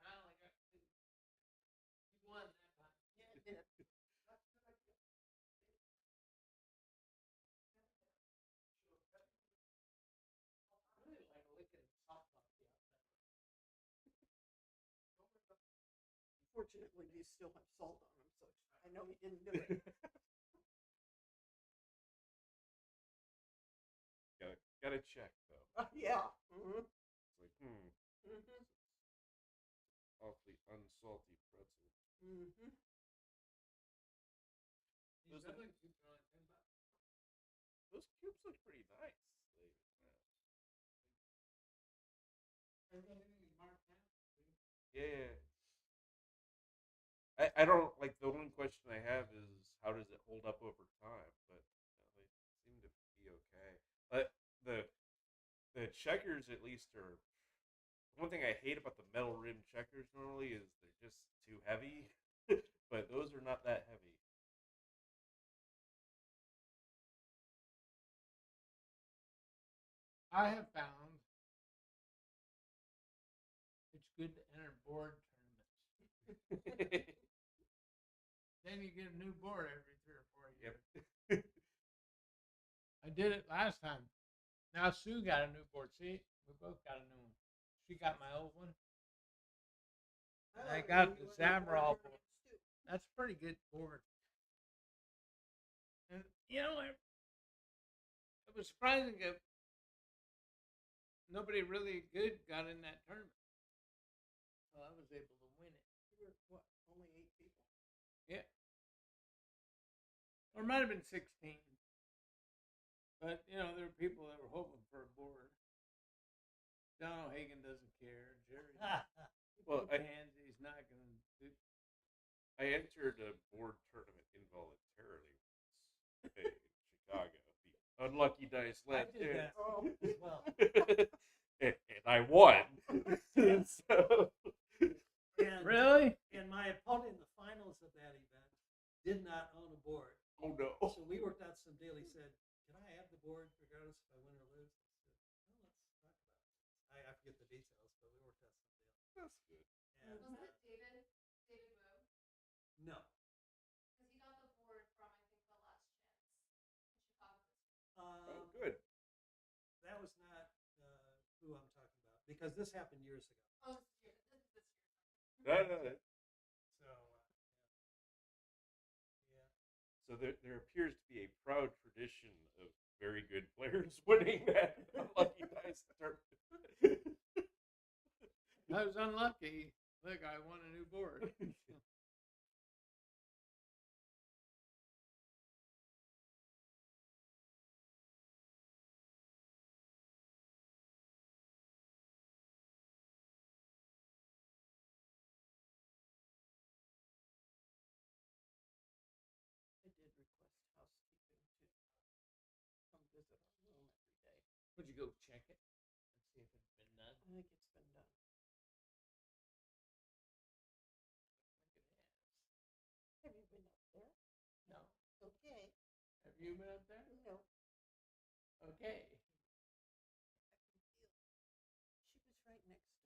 I only got 2. You won that time. Yeah, it did. Really like licking soft off the outside. Fortunately, these still have salt on them, so I know he didn't do it. Gotta check though. Yeah. Mm-hmm. It's like, Mm-hmm. awfully unsalty pretzel. Mm-hmm. These other cubes are only $10. Those cubes look pretty nice. Everything is marked down. Yeah. I don't like the only question I have is how does it hold up over time? But they seem to be okay. But the checkers at least are. One thing I hate about the metal rim checkers normally is they're just too heavy, but those are not that heavy. I have found it's good to enter board tournaments. Then you get a new board every 3 or 4 years. Yep. I did it last time. Now Sue got a new board. See, we both got a new one. She got my old one. And I got the Zamral board. That's a pretty good board. And you know, it was surprising that nobody really good got in that tournament. So I was able to win it. You were what? Only 8 people. Yeah. Or it might have been 16. But, you know, there were people that were hoping for a board. John O'Hagan doesn't care. Gerry. Well, Tansey's not going to do. I entered a board tournament involuntarily once in Chicago. The unlucky dice led I did that. Oh, well. and I won. So, And, Really? And my opponent in the finals of that event did not own a board. oh no. So we worked out some deal. He said, "Can I have the board regardless if I win or lose?" I said, "Well, let's talk about it." I forget the details, but we worked out some deal. That's good. And Was it David Wu? no, Because he got the board from, I think, the last chance in Chicago. Oh, good. that was not who I'm talking about because this happened years ago. Oh, this year. This year. No. So yeah. So there appears to be a proud tradition of very good players winning that unlucky dice tournament. I was unlucky. Look, I won a new board. I did request housekeeping to come visit our room every day. Would you go check it and see if it's been done? I think it's been done. I think it has. Have you been up there? No. Okay. Have you been up there? No. Okay. I can feel it. She was right next door.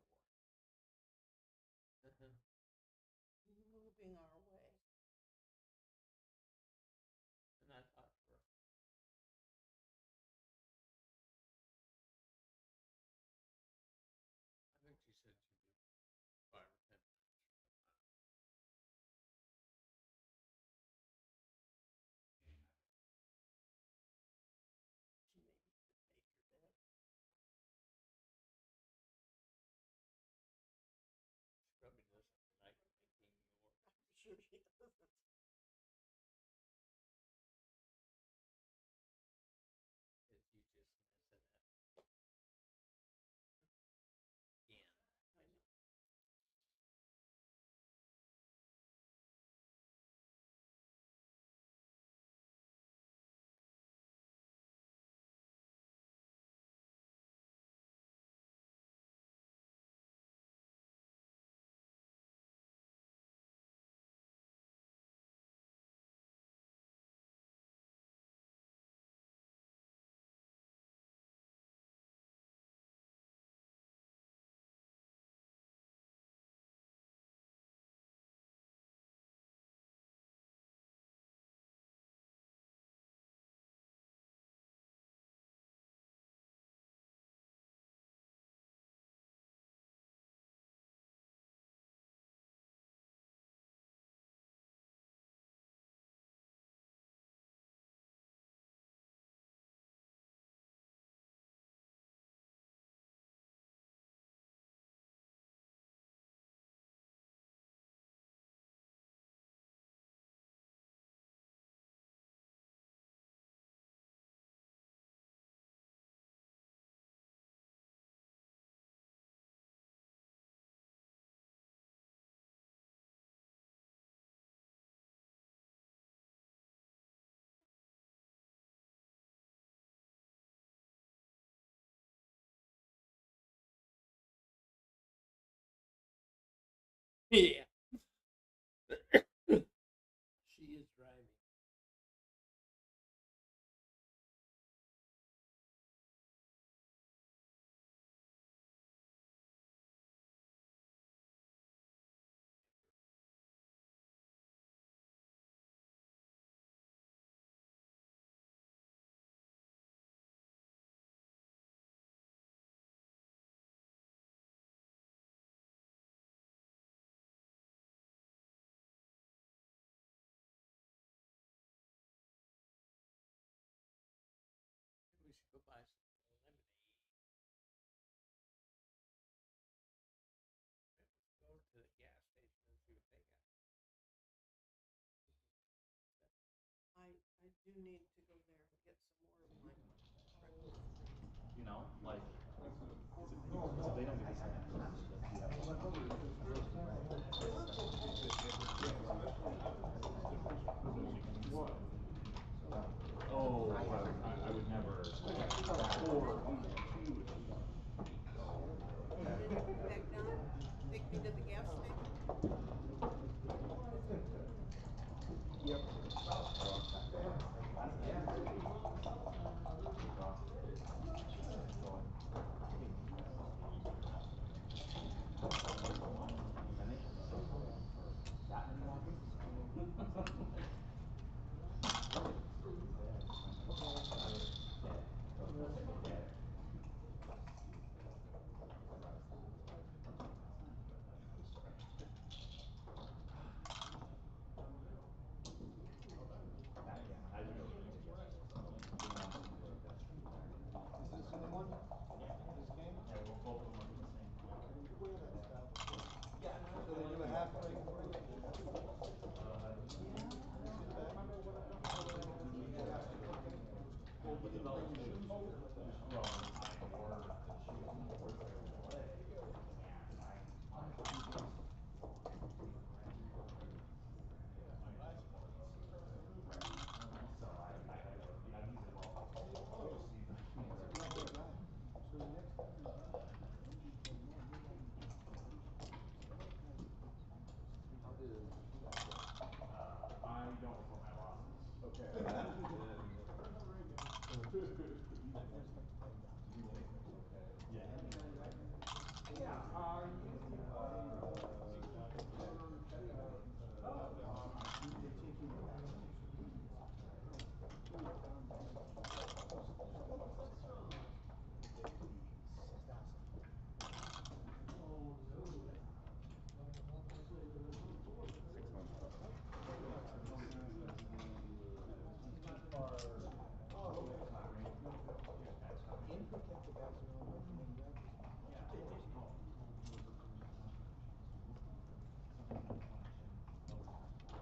Moving our way. And I talked to her. I think she said she'd do 5 or 10 minutes. She maybe could make her bed. She probably doesn't like making yours. I'm sure she doesn't. If you just mess it up. Again. I know. Yeah. She is driving. go buy some lemonade. Go to the gas station and see what they got. I do need to go there and get some more of my breakfast. You know, like, so they don't get the same access that you have. Oh, I would never. Back down, take me to the gas station. Yep. So they do a half break and break. I don't report my losses. Okay. Yeah.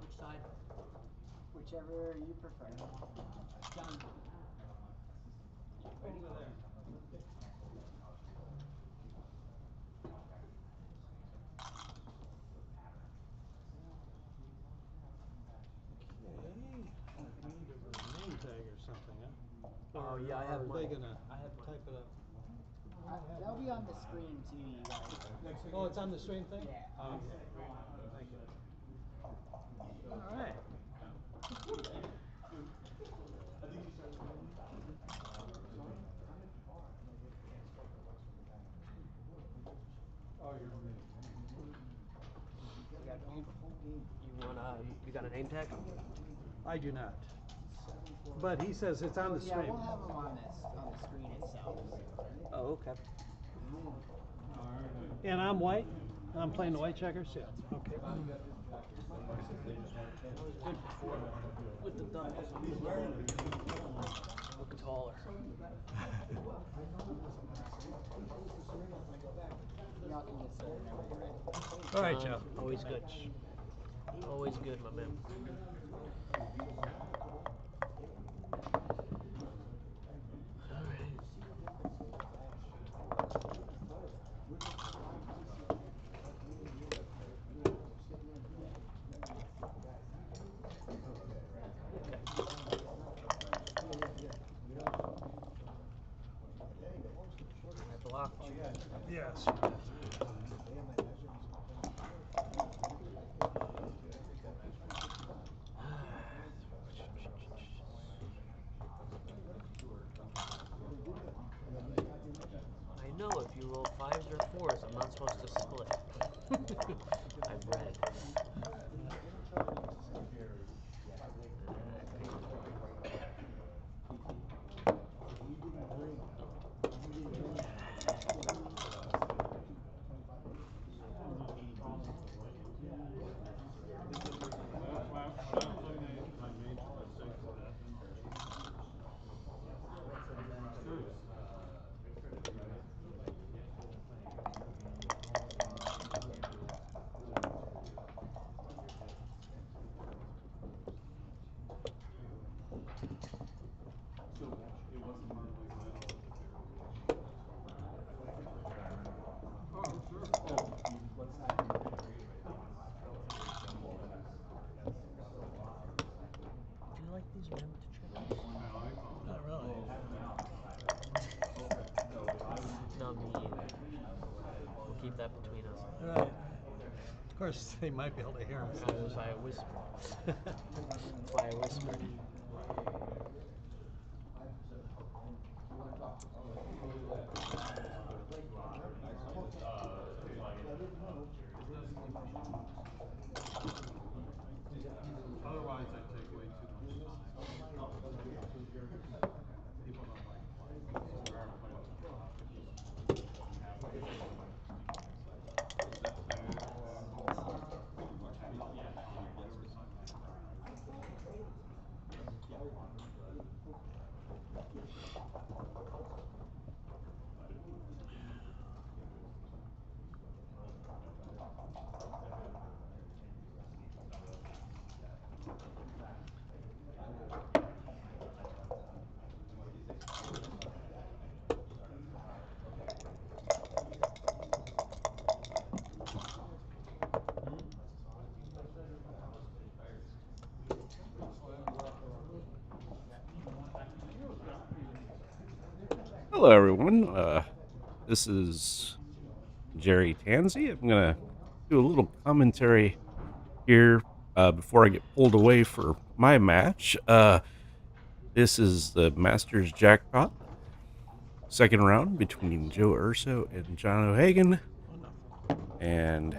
Which side? Whichever you prefer. John. Ready? I need a name tag or something, huh? Oh yeah, I have Are mine. they gonna I have mine. type it up? That'll be on the screen too, you guys. Oh, it's on the screen thing? Yeah. Thank you. All right. Oh, you're You got a name tag? I do not. But he says it's on the Yeah, screen. we'll have them on the screen itself. Oh, okay. And I'm white? I'm playing the white checkers? Yeah. Okay. Good before with the doubles. Look taller. Y'all can get started whenever you're ready. All right, Joe. Always good. Always good, my man. I blocked you. Yes. I know if you roll 5s or 4s, I'm not supposed to split. I've read. Of course, they might be able to hear us. That's why I whispered. That's why I whispered. Otherwise, I take way too much time. People don't like Hello, everyone. This is Gerry Tansey. I'm going to do a little commentary here before I get pulled away for my match. This is the Masters Jackpot, second round between Joe Urso and John Eshaghian. And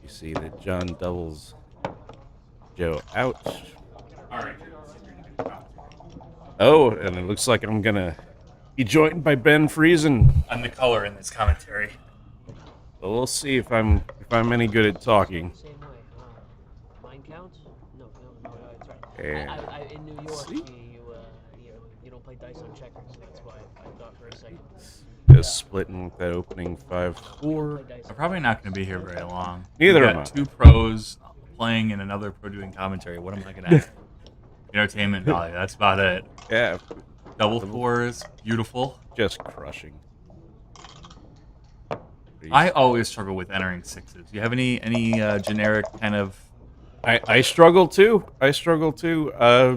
you see that John doubles Joe out. All right. Oh, and it looks like I'm going to be joined by Ben Friesen. I'm the color in this commentary. So we'll see if I'm any good at talking. Same way. Mind counts? No, that's right. And In New York, you don't play dice on checkers. That's why I thought for a second. Just splitting with that opening 5-4. I'm probably not going to be here very long. Neither We am I. got two pros playing and another pro doing commentary. What am I going to have? Entertainment value. That's about it. Yeah. Double fours, beautiful. Just crushing. I always struggle with entering sixes. Do you have any generic kind of? I struggle too.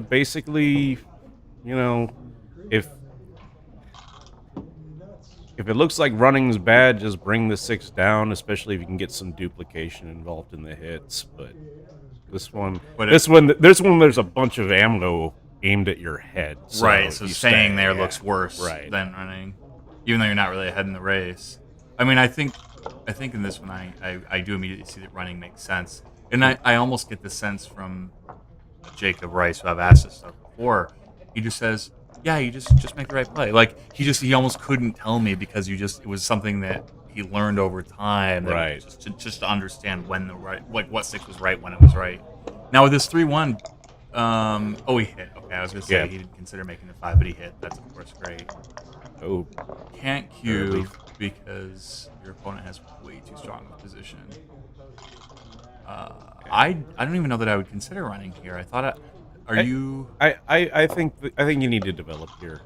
Basically, if it looks like running's bad, just bring the 6 down, especially if you can get some duplication involved in the hits. But there's one, there's a bunch of ammo aimed at your head. So right, so staying there yeah, looks worse right. than running, even though you're not really ahead in the race. I mean, I think in this one, I do immediately see that running makes sense. And I almost get the sense from Jacob Rice, who I've asked this stuff before. He just says, yeah, you just make the right play. Like, he almost couldn't tell me because it was something that he learned over time. Right. Just to understand when what 6 was right when it was right. Now with this 3-1, he hit. Okay, I was going to say he didn't consider making the 5, but he hit. That's, of course, great. Oh. Can't cue because your opponent has way too strong a position. I don't even know that I would consider running here. I think you need to develop here.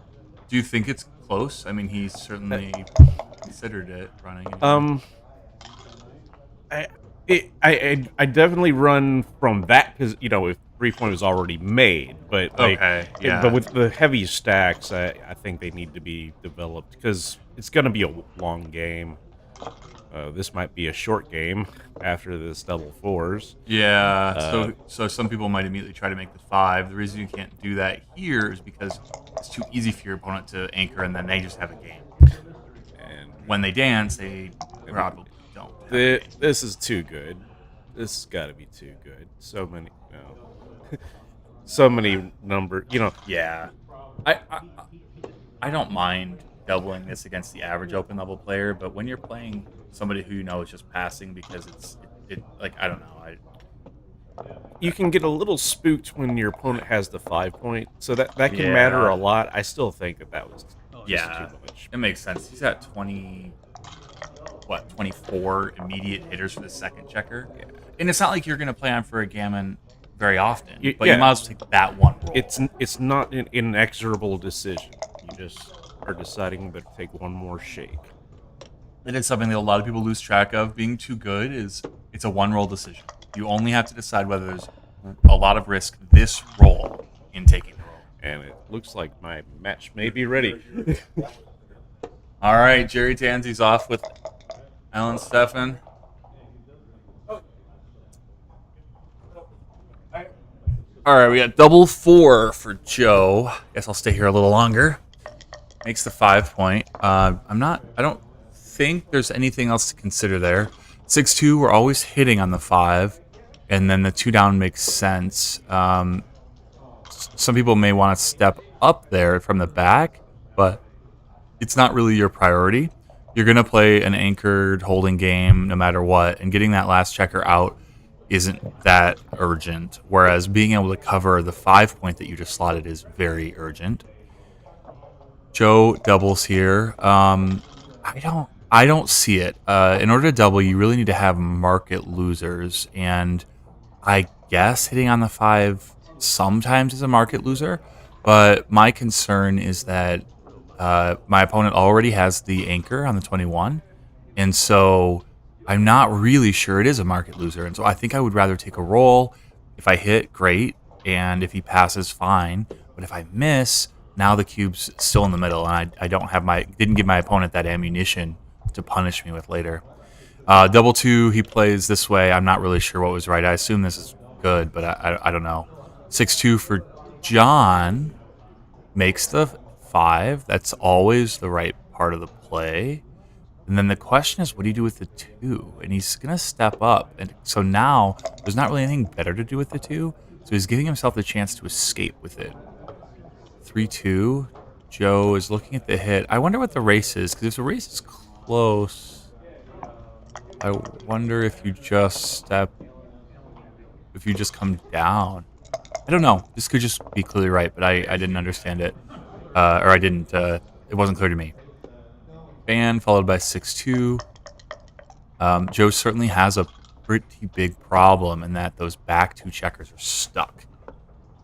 Do you think it's close? I mean, he's certainly considered it running. I definitely run from that because if 3-point was already made, but but with the heavy stacks, I think they need to be developed because it's going to be a long game. This might be a short game after this double 4s. Yeah, so some people might immediately try to make the 5. The reason you can't do that here is because it's too easy for your opponent to anchor, and then they just have a game. And when they dance, they probably don't. This is too good. This has got to be too good. So many, so many numbers. Yeah, I don't mind doubling this against the average open level player, but when you're playing somebody who is just passing because I don't know. You can get a little spooked when your opponent has the 5-point, so that can matter a lot. I still think that was just too much. It makes sense. He's got 24 immediate hitters for the second checker, and it's not like you're going to play on for a gammon very often, but you might as well take that one roll. It's not an inexorable decision. You just are deciding to take one more shake. It is something that a lot of people lose track of. Being too good it's a one-roll decision. You only have to decide whether there's a lot of risk this roll in taking the roll. And it looks like my match may be ready. All right, Gerry Tansey's off with Alan Steffen. All right, we got double 4 for Joe. Guess I'll stay here a little longer. Makes the 5 point. I don't think there's anything else to consider there. 6-2, we're always hitting on the 5, and then the 2 down makes sense. Some people may want to step up there from the back, but it's not really your priority. You're going to play an anchored holding game no matter what, and getting that last checker out isn't that urgent, whereas being able to cover the 5 point that you just slotted is very urgent. Joe doubles here. I don't see it. In order to double, you really need to have market losers, and I guess hitting on the 5 sometimes is a market loser, but my concern is that my opponent already has the anchor on the 21, and so I'm not really sure it is a market loser, and so I think I would rather take a roll. If I hit, great, and if he passes, fine, but if I miss, now the cube's still in the middle, and I didn't give my opponent that ammunition to punish me with later. Double 2, he plays this way. I'm not really sure what was right. I assume this is good, but I don't know. 6-2 for John makes the 5. That's always the right part of the play. And then the question is, what do you do with the 2? And he's going to step up. And so now there's not really anything better to do with the 2. So he's giving himself the chance to escape with it. 3-2. Joe is looking at the hit. I wonder what the race is, because if the race is close, I wonder if you just come down. I don't know. This could just be clearly right, but I didn't understand it. It wasn't clear to me. Ban followed by 6-2. Joe certainly has a pretty big problem in that those back 2 checkers are stuck.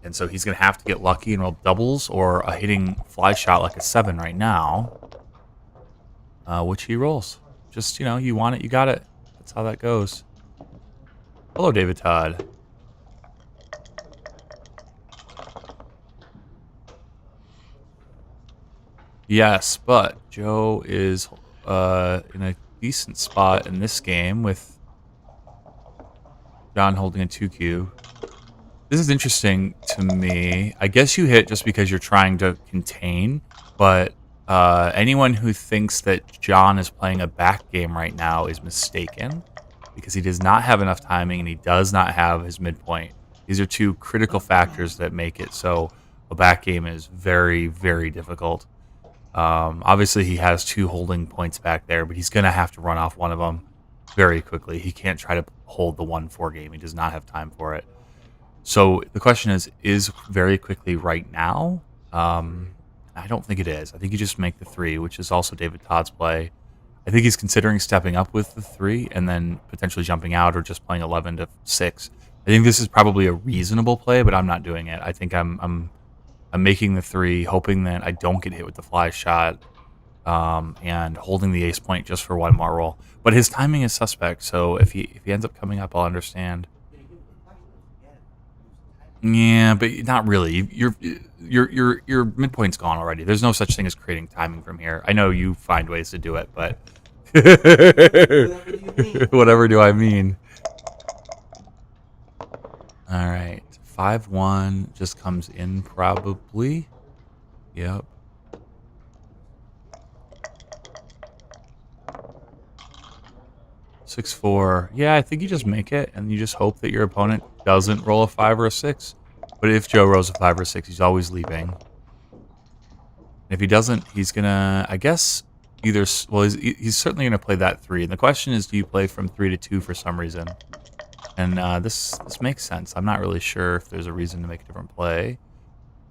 And so he's going to have to get lucky and roll doubles or a hitting fly shot like a 7 right now, which he rolls. Just, you want it, you got it. That's how that goes. Hello, David Todd. Yes, but Joe is in a decent spot in this game with John holding a 2 cube. This is interesting to me. I guess you hit just because you're trying to contain, but anyone who thinks that John is playing a back game right now is mistaken, because he does not have enough timing and he does not have his midpoint. These are 2 critical factors that make it so a back game is very, very difficult. Obviously, he has 2 holding points back there, but he's going to have to run off one of them very quickly. He can't try to hold the 1-4 game. He does not have time for it. So the question is very quickly right now? I don't think it is. I think you just make the 3, which is also David Todd's play. I think he's considering stepping up with the 3 and then potentially jumping out or just playing 11 to 6. I think this is probably a reasonable play, but I'm not doing it. I think I'm making the 3, hoping that I don't get hit with the fly shot, and holding the ace point just for 1 more roll. But his timing is suspect, so if he ends up coming up, I'll understand. Yeah, but not really. Your midpoint's gone already. There's no such thing as creating timing from here. I know you find ways to do it, but whatever do I mean? All right, 5-1 just comes in probably. Yep. Six, 4. Yeah, I think you just make it, and you just hope that your opponent doesn't roll a 5 or a 6. But if Joe rolls a 5 or a 6, he's always leaving. If he doesn't, he's gonna, I guess, either. Well, he's certainly gonna play that 3. And the question is, do you play from 3 to 2 for some reason? And this makes sense. I'm not really sure if there's a reason to make a different play.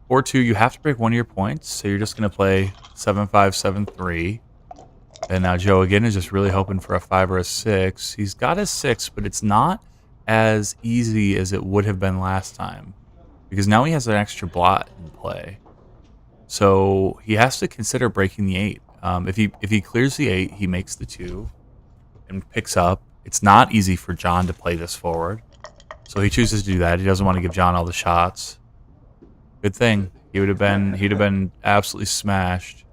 Or 2, you have to break one of your points, so you're just gonna play 7-5, 7-3. And now Joe again is just really hoping for a 5 or a 6. He's got a 6, but it's not as easy as it would have been last time, because now he has an extra blot in play. So he has to consider breaking the 8. If he clears the 8, he makes the 2 and picks up. It's not easy for John to play this forward, so he chooses to do that. He doesn't want to give John all the shots. Good thing. He'd have been absolutely smashed.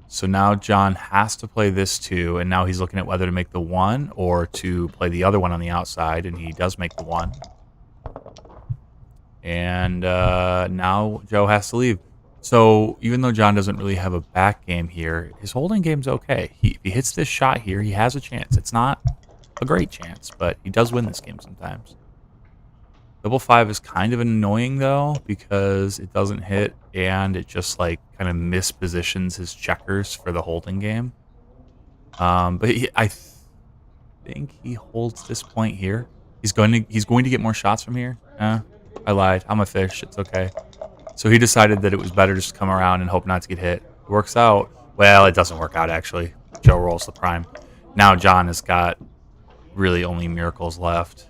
So now John has to play this 2, and now he's looking at whether to make the 1 or to play the other one on the outside, and he does make the 1. And now Joe has to leave. So even though John doesn't really have a back game here, his holding game's okay. If he hits this shot here, he has a chance. It's not a great chance, but he does win this game sometimes. Double 5 is kind of annoying though, because it doesn't hit and it just like kind of mispositions his checkers for the holding game. But I think he holds this point here. He's going to get more shots from here. I lied. I'm a fish. It's okay. So he decided that it was better just to come around and hope not to get hit. It works out. Well, it doesn't work out actually. Joe rolls the prime. Now John has got really only miracles left.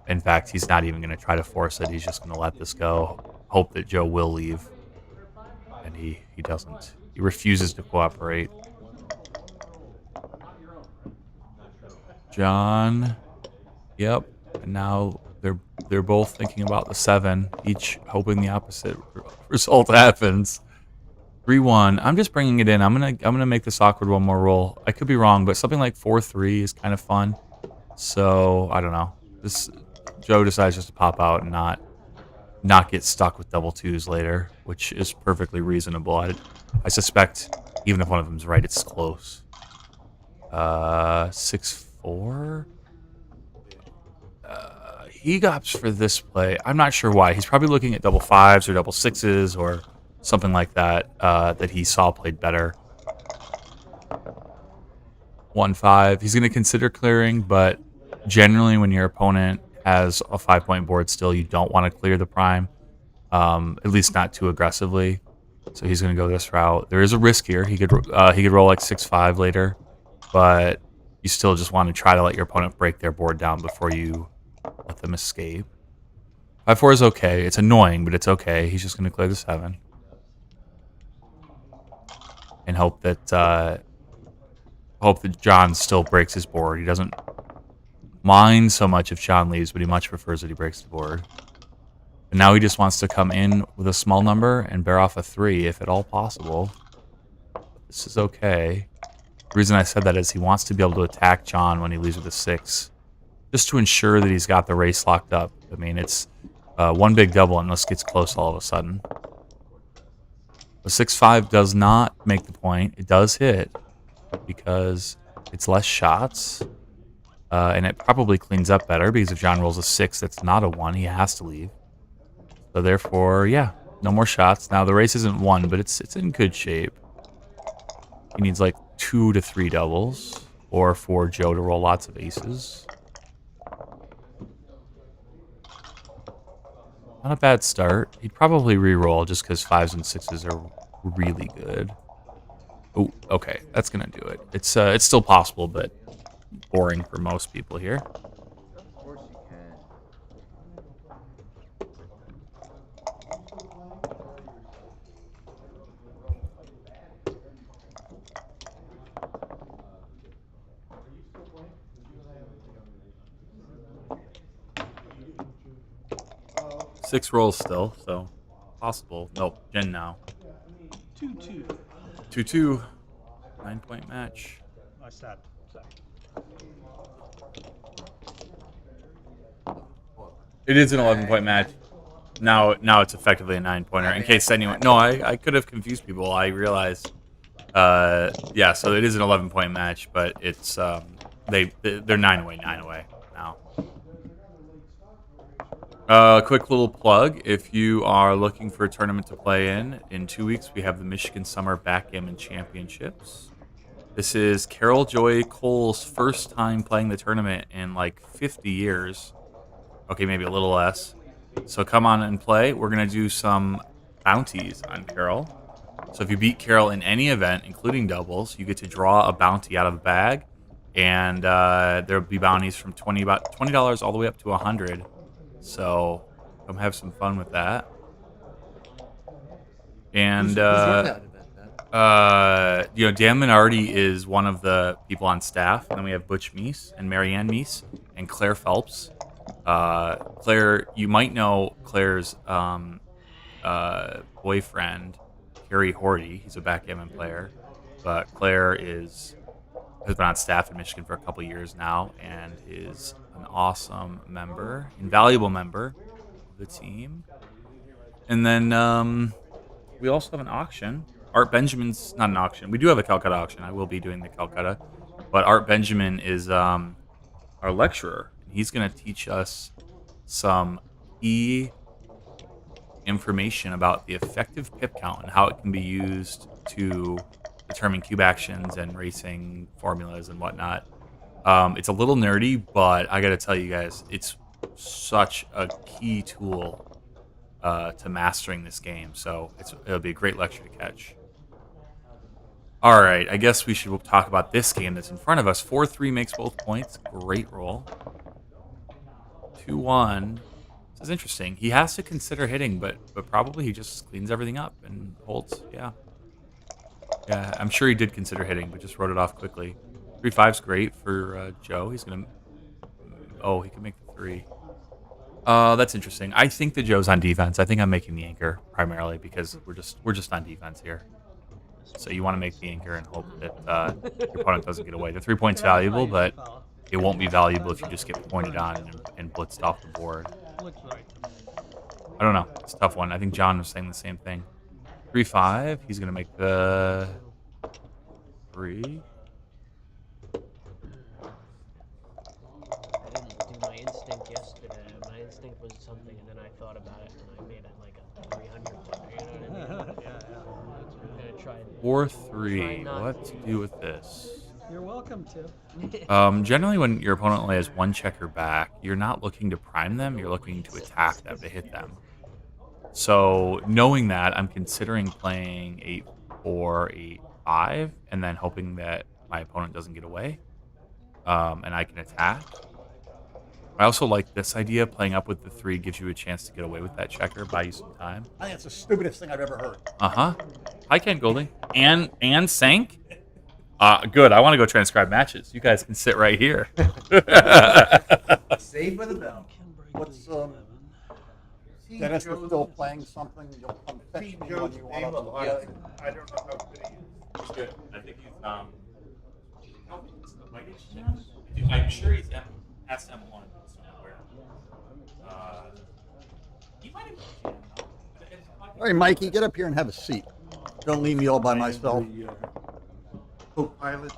In fact, he's not even going to try to force it. He's just going to let this go. Hope that Joe will leave. And he doesn't. He refuses to cooperate. John. Yep. And now they're both thinking about the 7, each hoping the opposite result happens. 3-1. I'm just bringing it in. I'm gonna make this awkward one more roll. I could be wrong, but something like 4-3 is kind of fun. So I don't know. Joe decides just to pop out and not get stuck with double 2s later, which is perfectly reasonable. I suspect even if one of them's right, it's close. 6-4. He opts for this play. I'm not sure why. He's probably looking at double 5s or double 6s or something like that that he saw played better. 1-5. He's going to consider clearing, but generally when your opponent has a 5-point board still, you don't want to clear the prime, at least not too aggressively. So he's going to go this route. There is a risk here. He could roll like 6-5 later, but you still just want to try to let your opponent break their board down before you let them escape. 5-4 is okay. It's annoying, but it's okay. He's just going to clear the 7 and hope that John still breaks his board. He doesn't mind so much if John leaves, but he much prefers that he breaks the board. And now he just wants to come in with a small number and bear off a 3 if at all possible. This is okay. The reason I said that is he wants to be able to attack John when he leaves with a 6, just to ensure that he's got the race locked up. I mean, it's one big double unless it gets close all of a sudden. The 6-5 does not make the point. It does hit because it's less shots, and it probably cleans up better because if John rolls a 6 that's not a 1, he has to leave. So therefore, yeah, no more shots. Now the race isn't won, but it's in good shape. He needs like 2 to 3 doubles, or for Joe to roll lots of aces. Not a bad start. He'd probably re-roll just because 5s and 6s are really good. Oh, okay, that's gonna do it. It's still possible, but boring for most people here. Of course you can. 6 rolls still, so possible. Nope, Jen now. 2-2. 2-2. 9-point match. Nice stat. It is an 11-point match. Now it's effectively a 9-pointer. In case anyone... No, I could have confused people. I realized... yeah, so it is an 11-point match, but it's... they're 9 away now. Quick little plug. If you are looking for a tournament to play in 2 weeks, we have the Michigan Summer Backgammon Championships. This is Carol Joy Cole's first time playing the tournament in like 50 years. Okay, maybe a little less. So come on and play. We're going to do some bounties on Carol. So if you beat Carol in any event, including doubles, you get to draw a bounty out of the bag. And there'll be bounties from $20 all the way up to $100. So come have some fun with that. And Dan Minardi is one of the people on staff. And then we have Butch Meese and Marianne Meese and Claire Phelps. Claire, you might know Claire's boyfriend, Gerry Horty. He's a backgammon player. But Claire has been on staff in Michigan for a couple years now and is an awesome member, invaluable member of the team. And then we also have an auction. Art Benjamin's not an auction. We do have a Calcutta auction. I will be doing the Calcutta. But Art Benjamin is our lecturer. He's going to teach us some key information about the effective pip count and how it can be used to determine cube actions and racing formulas and whatnot. It's a little nerdy, but I got to tell you guys, it's such a key tool to mastering this game. So it'll be a great lecture to catch. All right, I guess we should talk about this game that's in front of us. 4-3 makes both points. Great roll. 2-1. This is interesting. He has to consider hitting, but probably he just cleans everything up and holds. Yeah. Yeah, I'm sure he did consider hitting, but just wrote it off quickly. 3-5's great for Joe. He's going to... Oh, he can make the 3. That's interesting. I think that Joe's on defense. I think I'm making the anchor primarily because we're just on defense here. So you want to make the anchor and hope that your opponent doesn't get away. The 3 point's valuable, but it won't be valuable if you just get pointed on and blitzed off the board. I don't know. It's a tough one. I think John was saying the same thing. 3-5. He's going to make the 3. I didn't do my instinct yesterday. My instinct was something, and then I thought about it, and I made it like a 300 one. You know what I mean? Yeah. I'm gonna try 4-3. What to do with this? You're welcome to. Generally, when your opponent only has one checker back, you're not looking to prime them. You're looking to attack them, to hit them. So knowing that, I'm considering playing 8-4, 8-5, and then hoping that my opponent doesn't get away, and I can attack. I also like this idea. Playing up with the 3 gives you a chance to get away with that checker, buy you some time. I think it's the stupidest thing I've ever heard. Hi, Ken Goulding. And Sank? Good. I want to go transcribe matches. You guys can sit right here. Saved by the bell. What's Dennis was still playing something. You'll come fetch me when you want to. I don't know how good he is. He's good. I think he's I'm sure he's past M1 somewhere. He might have. All right, Mikey, get up here and have a seat. Don't leave me all by myself. Co-pilot.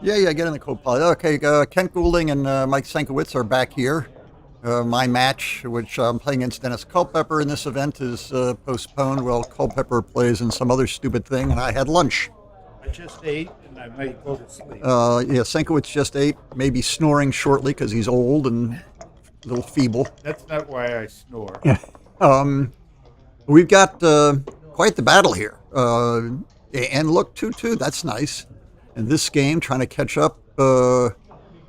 Yeah, get in the co-pilot. Okay, Kent Goulding and Mike Senkiewicz are back here. My match, which I'm playing against Dennis Culpepper in this event, is postponed. Well, Culpepper plays in some other stupid thing, and I had lunch. I just ate, and I might go to sleep. Senkiewicz just ate, maybe snoring shortly because he's old and a little feeble. That's not why I snore. We've got quite the battle here. And look, 2-2, that's nice. In this game, trying to catch up.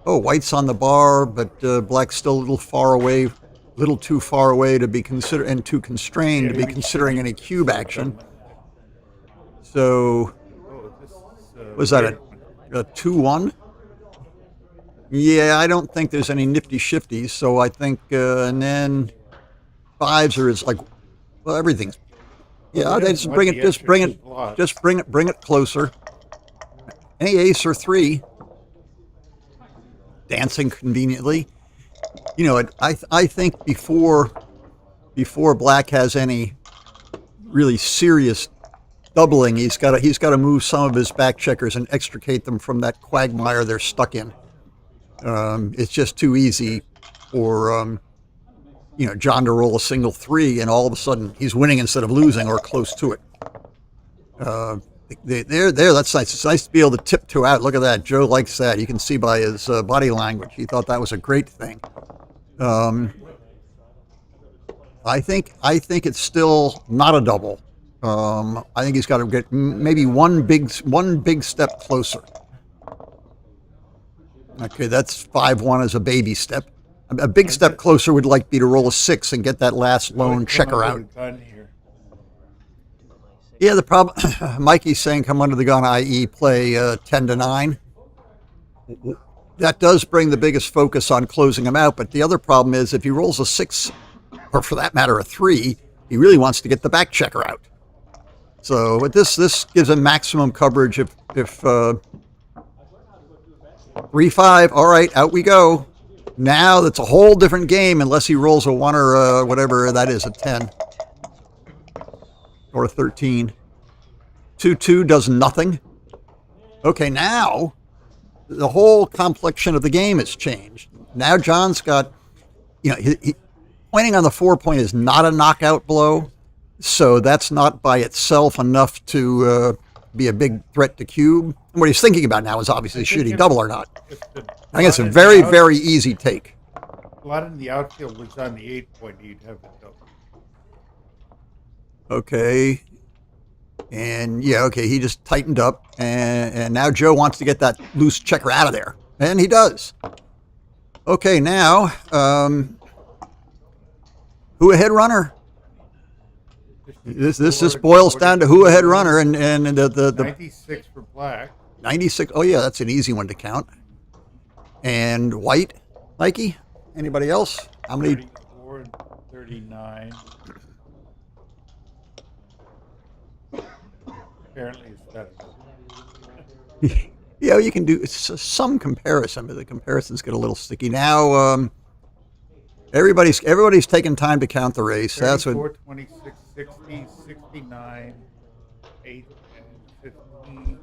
White's on the bar, but Black's still a little too far away to be considered, and too constrained to be considering any cube action. So, was that a 2-1? Yeah, I don't think there's any nifty shifties. So I think, and then 5s are like, well, everything's. Yeah, they just bring it closer. Any ace or 3. Dancing conveniently. You know, I think before Black has any really serious doubling, he's got to move some of his back checkers and extricate them from that quagmire they're stuck in. It's just too easy for John to roll a single 3 and all of a sudden he's winning instead of losing or close to it. There, that's nice. It's nice to be able to tiptoe out. Look at that. Joe likes that. You can see by his body language. He thought that was a great thing. I think it's still not a double. I think he's got to get maybe one big step closer. Okay, that's 5-1 as a baby step. A big step closer would be to roll a 6 and get that last lone checker out. Yeah, the problem, Mikey's saying come under the gun, i.e. play 10-9. That does bring the biggest focus on closing him out, but the other problem is if he rolls a 6, or for that matter a 3, he really wants to get the back checker out. So with this gives him maximum coverage if 3-5, all right, out we go. Now that's a whole different game unless he rolls a 1 or whatever that is, a 10 or a 13. 2-2 does nothing. Okay, now the whole complexion of the game has changed. Now John's got, he pointing on the 4 point is not a knockout blow, so that's not by itself enough to be a big threat to cube. And what he's thinking about now is obviously should he double or not. I think it's a very, very easy take. A lot in the outfield was on the 8 point, he'd have it double. Okay. And okay, he just tightened up, and now Joe wants to get that loose checker out of there, and he does. Okay, now who ahead runner? This just boils down to who ahead runner, and the 96 for black. 96. Oh yeah, that's an easy one to count. And white, Mikey. Anybody else? How many? 34 and 39. Apparently it's better. Yeah, you can do some comparison, but the comparisons get a little sticky. Now, everybody's taking time to count the race. 34, That's what. 26, 60, 69, 8, and 15,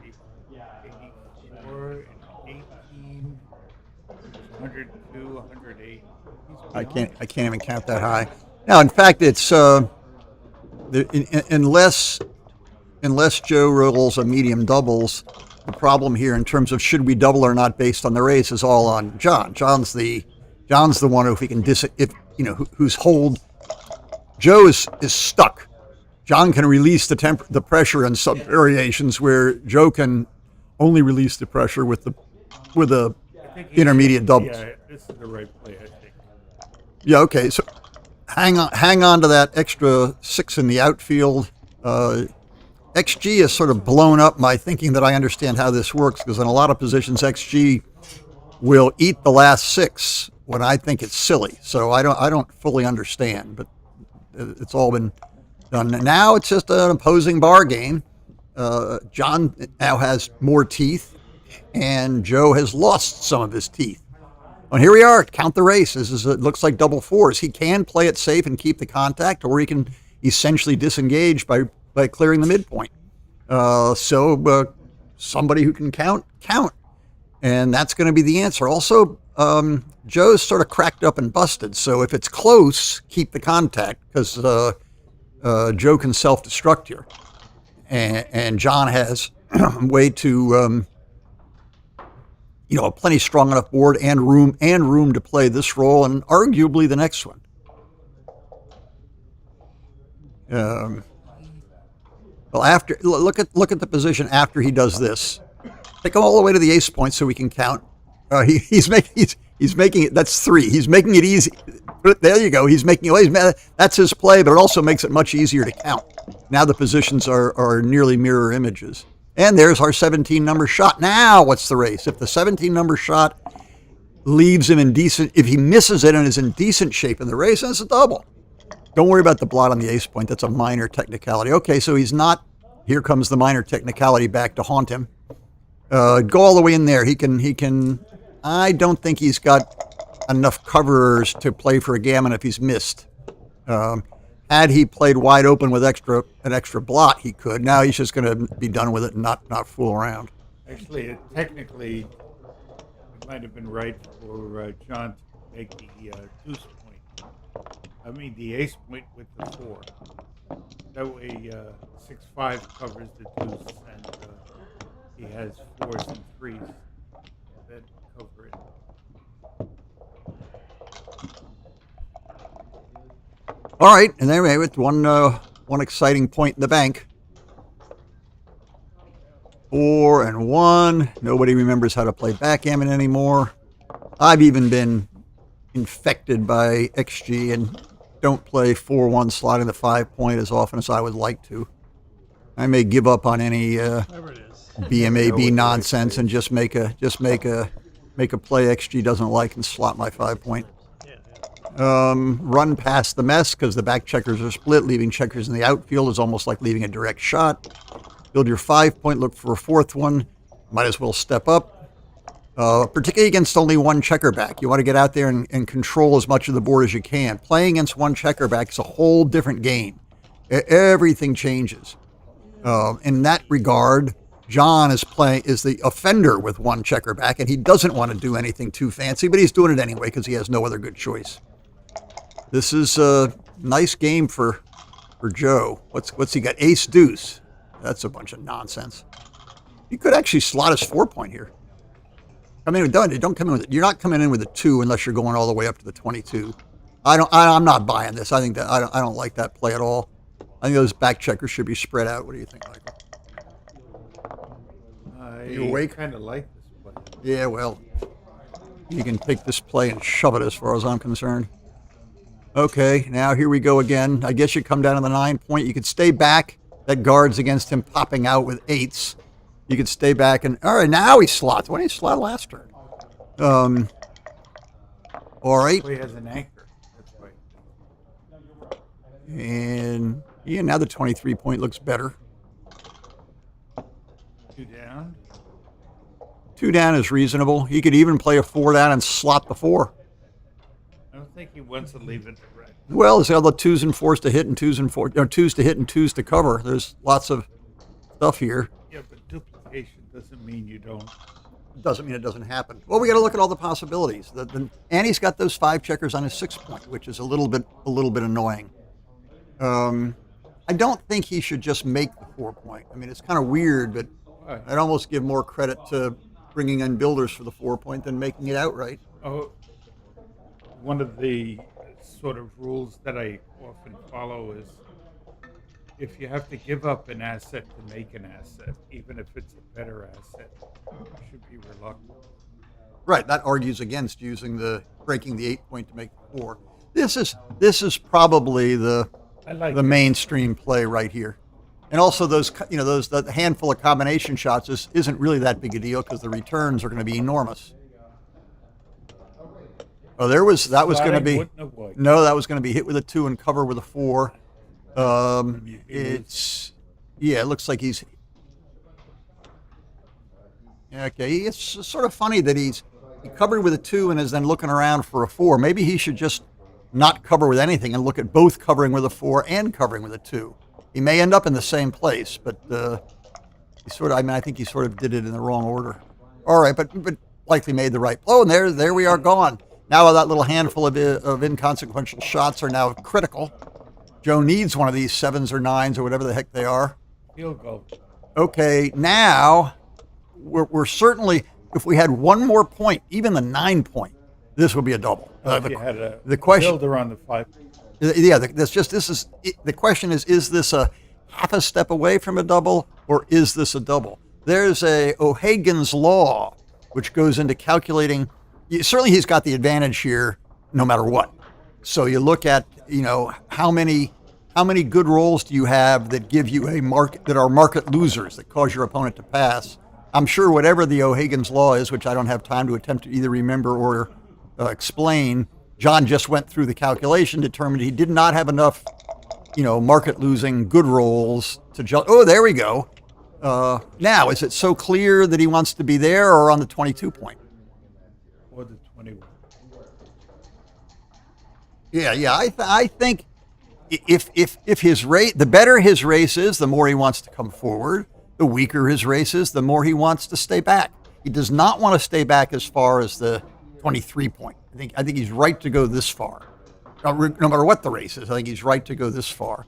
84, and 18, 102, 108. I can't even count that high. Now, in fact, it's unless Joe rolls a medium doubles, the problem here in terms of should we double or not based on the race is all on John. John's the one if he can who's hold. Joe is stuck. John can release the pressure in some variations where Joe can only release the pressure with the intermediate doubles. Yeah, this is the right play, I think. Yeah, okay. So hang on to that extra 6 in the outfield. XG has sort of blown up my thinking that I understand how this works, because in a lot of positions XG will eat the last 6 when I think it's silly. So I don't fully understand, but it's all been done. Now it's just an opposing bar game. John now has more teeth, and Joe has lost some of his teeth. Well, here we are. Count the race. It looks like double fours. He can play it safe and keep the contact, or he can essentially disengage by clearing the midpoint. So somebody who can count. And that's going to be the answer. Also, Joe's sort of cracked up and busted. So if it's close, keep the contact, because Joe can self-destruct here. And John has way to, a plenty strong enough board and room to play this role and arguably the next one. Well, after look at the position after he does this. Take him all the way to the ace point so we can count. He's making it. That's 3. He's making it easy. There you go. He's making it. That's his play, but it also makes it much easier to count. Now the positions are nearly mirror images. And there's our 17 number shot. Now what's the race? If the 17 number shot leaves him in decent, if he misses it and is in decent shape in the race, then it's a double. Don't worry about the blot on the ace point. That's a minor technicality. Okay, so he's not. Here comes the minor technicality back to haunt him. Go all the way in there. He can. I don't think he's got enough coverers to play for a gammon if he's missed. Had he played wide open with an extra blot, he could. Now he's just going to be done with it and not fool around. Actually, technically, it might have been right for John to make the deuce point. I mean, the ace point with the 4. That way, 6-5 covers the deuce, and he has 4s and 3s that cover it. All right, and there we have it. One exciting point in the bank. 4 and 1. Nobody remembers how to play backgammon anymore. I've even been infected by XG and don't play 4-1 slotting the 5 point as often as I would like to. I may give up on any BMAB nonsense and just make a play XG doesn't like and slot my 5 point. Run past the mess because the back checkers are split. Leaving checkers in the outfield is almost like leaving a direct shot. Build your 5 point, look for a 4th one. Might as well step up. particularly against only one checker back. You want to get out there and control as much of the board as you can. Playing against one checker back is a whole different game. Everything changes. In that regard, John is the offender with one checker back, and he doesn't want to do anything too fancy, but he's doing it anyway because he has no other good choice. This is a nice game for Joe. What's he got? Ace deuce. That's a bunch of nonsense. He could actually slot his 4-point here. I mean, don't come in with it. You're not coming in with a 2 unless you're going all the way up to the 22. I'm not buying this. I think that I don't like that play at all. I think those back checkers should be spread out. What do you think, Michael? You awake? I kind of like this play. Yeah, well, you can take this play and shove it as far as I'm concerned. Okay, now here we go again. I guess you come down to the 9-point. You could stay back. That guards against him popping out with 8s. You could stay back and all right. Now he slots. When did he slot last turn? All right. He has an anchor. That's right. And yeah, now the 23-point looks better. 2 down. 2 down is reasonable. He could even play a 4 down and slot the 4. I don't think he wants to leave it direct. Well, there's all the 2s and 4s to hit and 2s and 4, or 2s to hit and 2s to cover. There's lots of stuff here. Yeah, but duplication doesn't mean you don't. Doesn't mean it doesn't happen. Well, we got to look at all the possibilities. And he's got those 5 checkers on his 6-point, which is a little bit annoying. I don't think he should just make the 4-point. I mean, it's kind of weird, but I'd almost give more credit to bringing in builders for the 4-point than making it outright. Oh, one of the sort of rules that I often follow is if you have to give up an asset to make an asset, even if it's a better asset, you should be reluctant. Right, that argues against breaking the 8-point to make the 4. This is probably the mainstream play right here. And also the handful of combination shots isn't really that big a deal because the returns are going to be enormous. Oh, that was going to be that was going to be hit with a 2 and cover with a 4. It looks like he's okay. It's sort of funny that he covered with a 2 and is then looking around for a 4. Maybe he should just not cover with anything and look at both covering with a 4 and covering with a 2. He may end up in the same place, but I think he sort of did it in the wrong order. All right, but likely made the right. Oh, and there we are gone. Now that little handful of inconsequential shots are now critical. Joe needs one of these 7s or 9s or whatever the heck they are. Field goal. Okay, now we're certainly, if we had one more point, even the 9-point, this would be a double. If you had a question, builder on the 5. Yeah, the question is this a half a step away from a double, or is this a double? There's a O'Hagan's law, which goes into calculating. Certainly, he's got the advantage here, no matter what. So you look at, how many good rolls do you have that give you that are market losers that cause your opponent to pass? I'm sure whatever the O'Hagan's law is, which I don't have time to attempt to either remember or explain. John just went through the calculation, determined he did not have enough, market losing good rolls to just. Oh, there we go. Now, is it so clear that he wants to be there or on the 22-point? Or the 21. Yeah. I think if his race, the better his race is, the more he wants to come forward. The weaker his race is, the more he wants to stay back. He does not want to stay back as far as the 23-point. I think he's right to go this far. No matter what the race is, I think he's right to go this far.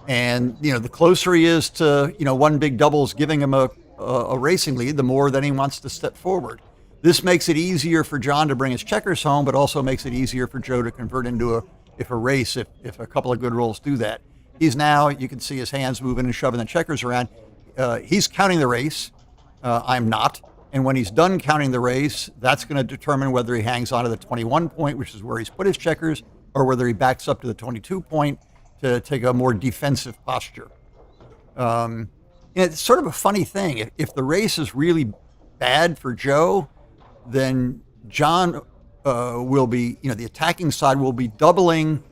And the closer he is to one big doubles giving him a racing lead, the more then he wants to step forward. This makes it easier for John to bring his checkers home, but also makes it easier for Joe to convert into a race if a couple of good rolls do that. He's now, you can see his hands moving and shoving the checkers around. He's counting the race. I'm not. And when he's done counting the race, that's going to determine whether he hangs on to the 21-point, which is where he's put his checkers, or whether he backs up to the 22-point to take a more defensive posture. And it's sort of a funny thing. If the race is really bad for Joe, then John will be, the attacking side will be doubling.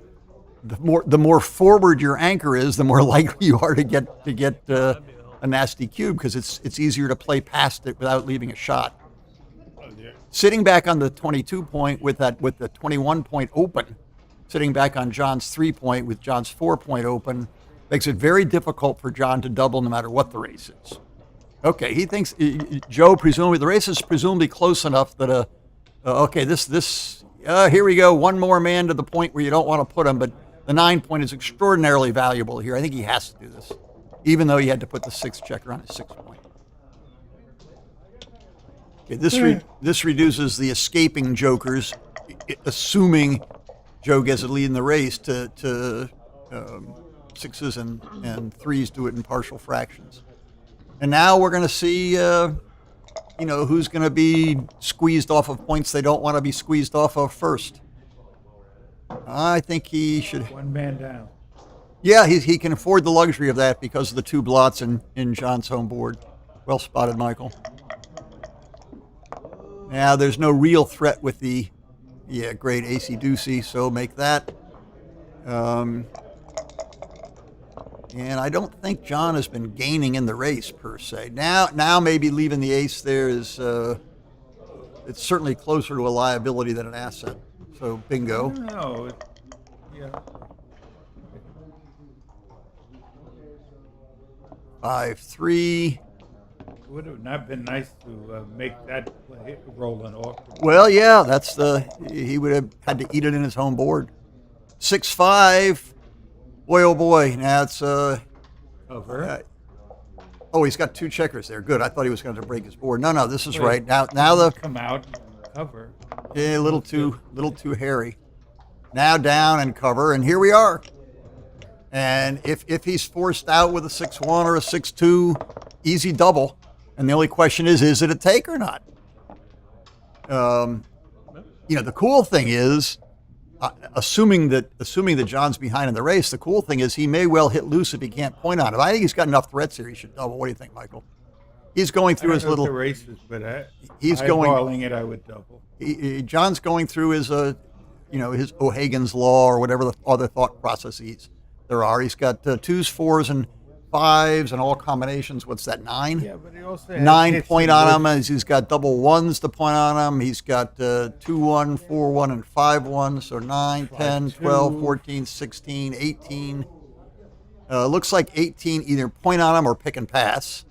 The more forward your anchor is, the more likely you are to get a nasty cube because it's easier to play past it without leaving a shot. sitting back on the 22 point with the 21 point open, sitting back on John's 3 point with John's 4 point open, makes it very difficult for John to double no matter what the race is. Okay, he thinks Joe presumably the race is presumably close enough that here we go, one more man to the point where you don't want to put him, but the 9 point is extraordinarily valuable here. I think he has to do this, even though he had to put the 6 checker on his 6 point. Okay, this reduces the escaping jokers, assuming Joe gets a lead in the race to 6s and 3s do it in partial fractions. And now we're going to see, who's going to be squeezed off of points they don't want to be squeezed off of first. I think he should. One man down. Yeah, he can afford the luxury of that because of the 2 blots in John's home board. Well spotted, Michael. Now, there's no real threat with the, great AC Deucey, so make that. And I don't think John has been gaining in the race, per se. Now maybe leaving the ace there is, it's certainly closer to a liability than an asset. So, bingo. No, yeah. 5-3. It would have not been nice to make that play rolling off. Well, yeah, he would have had to eat it in his home board. 6-5. Boy, oh boy. Now it's Cover. He's got 2 checkers there. Good. I thought he was going to break his board. No, this is right. Now the come out and cover. Yeah, a little too hairy. Now down and cover, and here we are. And if he's forced out with a 6-1 or a 6-2, easy double. And the only question is it a take or not? The cool thing is, assuming that John's behind in the race, the cool thing is he may well hit loose if he can't point on it. I think he's got enough threats here. He should double. What do you think, Michael? He's going through his little the races, but he's going eyeballing it. I would double. John's going through his his O'Hagan's law or whatever the other thought processes there are. He's got 2s, 4s, and 5s and all combinations. What's that, 9? Yeah, but he also has 9 point on him. He's got double 1s to point on him. He's got 2-1, 4-1, and 5-1. So 9, 10, 12, 14, 16, 18. Looks like 18 either point on him or pick and pass.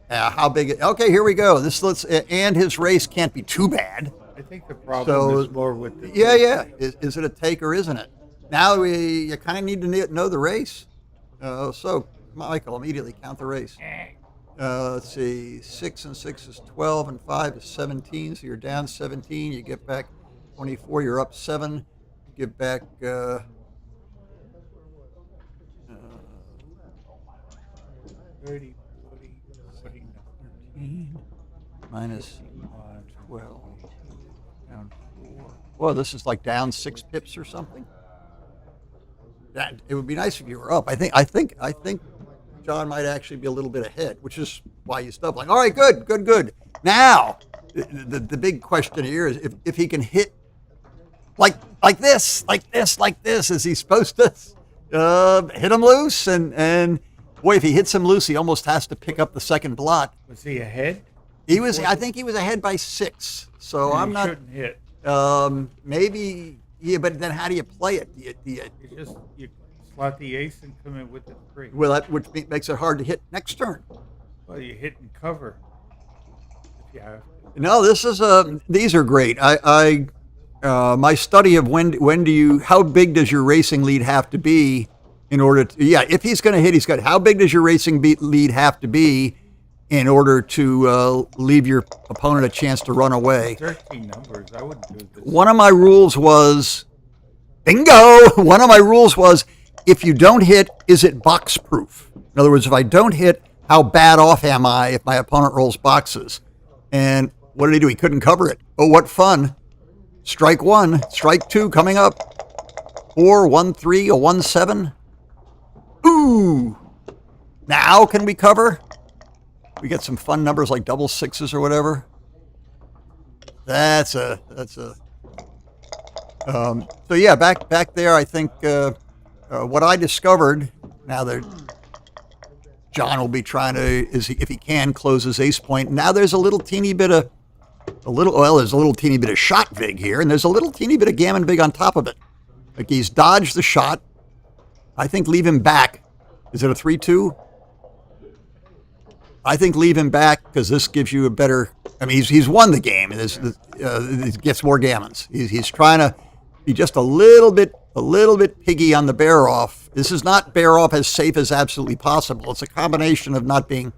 How big? Okay, here we go. And his race can't be too bad. I think the problem is more with the. Yeah. Is it a take or isn't it? Now you kind of need to know the race. So Michael, immediately count the race. Let's see, 6 and 6 is 12, and 5 is 17. So you're down 17. You get back 24. You're up 7. You get back. 30, 40, 13, minus 12, down 4. Well, this is like down 6 pips or something. It would be nice if you were up. I think John might actually be a little bit ahead, which is why he's doubling. All right, good. Now, the big question here is if he can hit like this, is he supposed to hit him loose? And boy, if he hits him loose, he almost has to pick up the second blot. Was he ahead? I think he was ahead by 6. So I'm not. Shouldn't hit. Maybe. Yeah, but then how do you play it? You slot the ace and come in with the 3. Well, which makes it hard to hit next turn. Well, you hit and cover. Yeah. No, these are great. My study of how big does your racing lead have to be in order to, if he's going to hit, how big does your racing lead have to be in order to leave your opponent a chance to run away? 13 numbers. I wouldn't do this. One of my rules was, bingo! One of my rules was, if you don't hit, is it box proof? In other words, if I don't hit, how bad off am I if my opponent rolls boxes? And what did he do? He couldn't cover it. Oh, what fun. Strike 1, strike 2 coming up. 4, 1, 3, a 1, 7. Ooh! Now can we cover? We get some fun numbers like double 6s or whatever. So yeah, back there, I think what I discovered, now that John will be trying to, if he can, close his ace point. Now there's a little teeny bit of there's a little teeny bit of shot vig here, and there's a little teeny bit of gammon vig on top of it. Like he's dodged the shot. I think leave him back. Is it a 3-2? I think leave him back because this gives you a better. I mean, he's won the game. He gets more gammons. He's trying to be just a little bit piggy on the bear off. This is not bear off as safe as absolutely possible. It's a combination of not being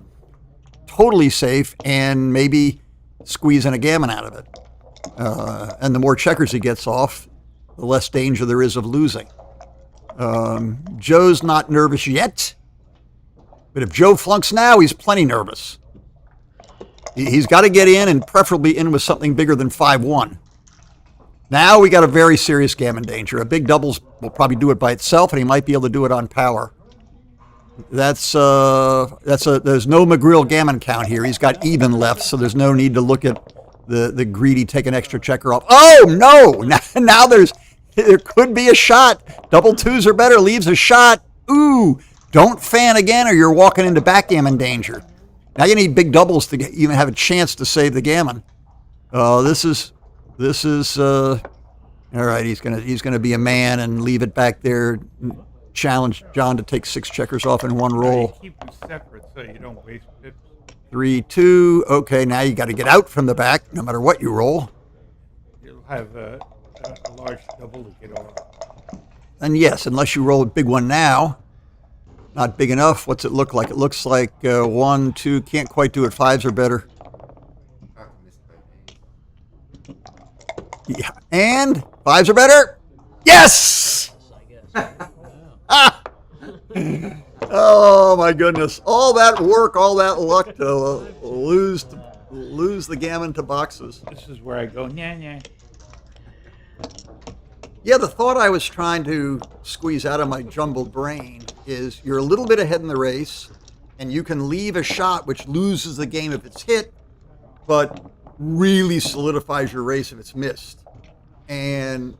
totally safe and maybe squeezing a gammon out of it. And the more checkers he gets off, the less danger there is of losing. Joe's not nervous yet, but if Joe flunks now, he's plenty nervous. He's got to get in, and preferably in with something bigger than 5-1. Now we got a very serious gammon danger. A big doubles will probably do it by itself, and he might be able to do it on power. There's no McGrill gammon count here. He's got even left, so there's no need to look at the greedy take an extra checker off. Oh no! Now there could be a shot. Double twos or better leaves a shot. Ooh! Don't fan again, or you're walking into backgammon danger. Now you need big doubles to even have a chance to save the gammon. This is all right. He's gonna be a man and leave it back there. Challenge John to take 6 checkers off in one roll. Keep them separate so you don't waste pips. 3-2. Okay, now you got to get out from the back, no matter what you roll. You'll have a large double to get off. And yes, unless you roll a big one now. Not big enough. What's it look like? It looks like 1, 2. Can't quite do it. 5s are better. Yeah, and 5s are better. Yes! Oh my goodness! All that work, all that luck to lose the gammon to boxes. This is where I go, nah. Yeah, the thought I was trying to squeeze out of my jumbled brain is you're a little bit ahead in the race, and you can leave a shot which loses the game if it's hit, but really solidifies your race if it's missed. And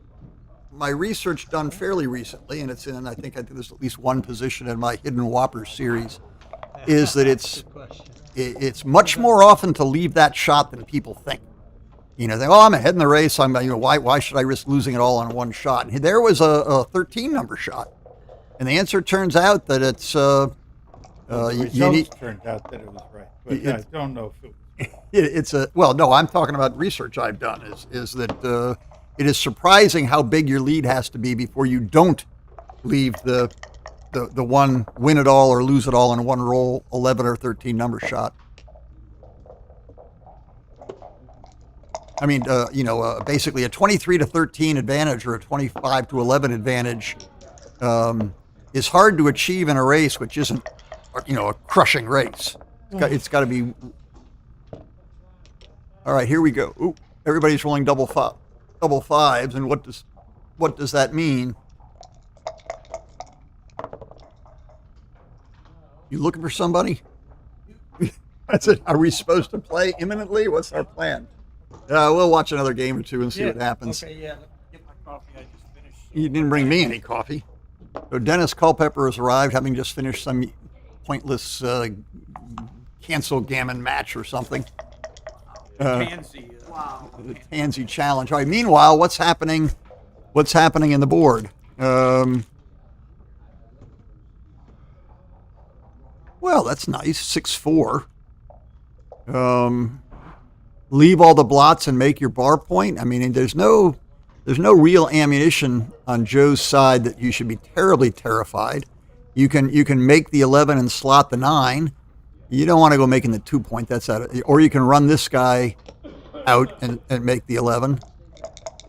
my research done fairly recently, and it's in, I think there's at least one position in my Hidden Whopper series, is that it's much more often to leave that shot than people think. You know, I'm ahead in the race. Why should I risk losing it all on one shot? And there was a 13 number shot, and the answer turns out that it's the results turned out that it was right, but I don't know if it was. No, I'm talking about research I've done. Is that it is surprising how big your lead has to be before you don't leave the one win it all or lose it all in one roll 11 or 13 number shot. I mean, basically a 23-13 advantage or a 25-11 advantage is hard to achieve in a race which isn't, a crushing race. It's got to be. All right, here we go. Ooh, everybody's rolling double fives, and what does that mean? You looking for somebody? That's it. Are we supposed to play imminently? What's our plan? We'll watch another game or two and see what happens. Okay, yeah. Get my coffee. I just finished. You didn't bring me any coffee. So Dennis Culpepper has arrived, having just finished some pointless cancel gammon match or something. Tansey. The Tansey challenge. All right. Meanwhile, what's happening in the board? Well, that's nice. 6-4. Leave all the blots and make your bar point. I mean, there's no real ammunition on Joe's side that you should be terribly terrified. You can make the 11 and slot the 9. You don't want to go making the 2 point. That's out of, or you can run this guy out and make the 11.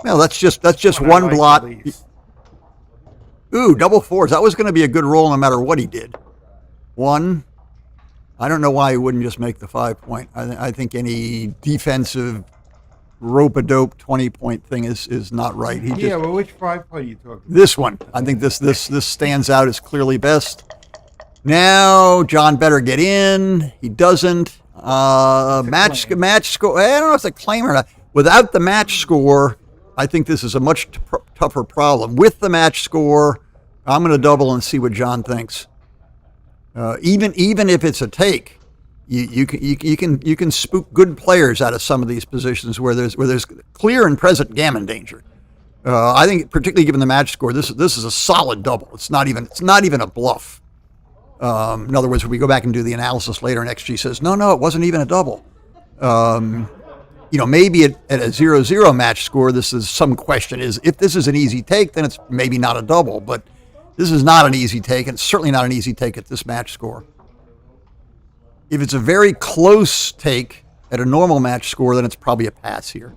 Well, that's just one blot. Ooh, double 4s. That was going to be a good roll no matter what he did. 1. I don't know why he wouldn't just make the 5 point. I think any defensive rope-a-dope 20 point thing is not right. Well, which 5 point are you talking about? This one. I think this stands out as clearly best. Now John better get in. He doesn't. Match score. I don't know if it's a claim or not. Without the match score, I think this is a much tougher problem. With the match score, I'm going to double and see what John thinks. Even if it's a take, you can spook good players out of some of these positions where there's clear and present gammon danger. I think, particularly given the match score, this is a solid double. It's not even a bluff. In other words, when we go back and do the analysis later, and XG says, no, it wasn't even a double. Maybe at a 0-0 match score, this is some question. If this is an easy take, then it's maybe not a double. But this is not an easy take, and it's certainly not an easy take at this match score. If it's a very close take at a normal match score, then it's probably a pass here.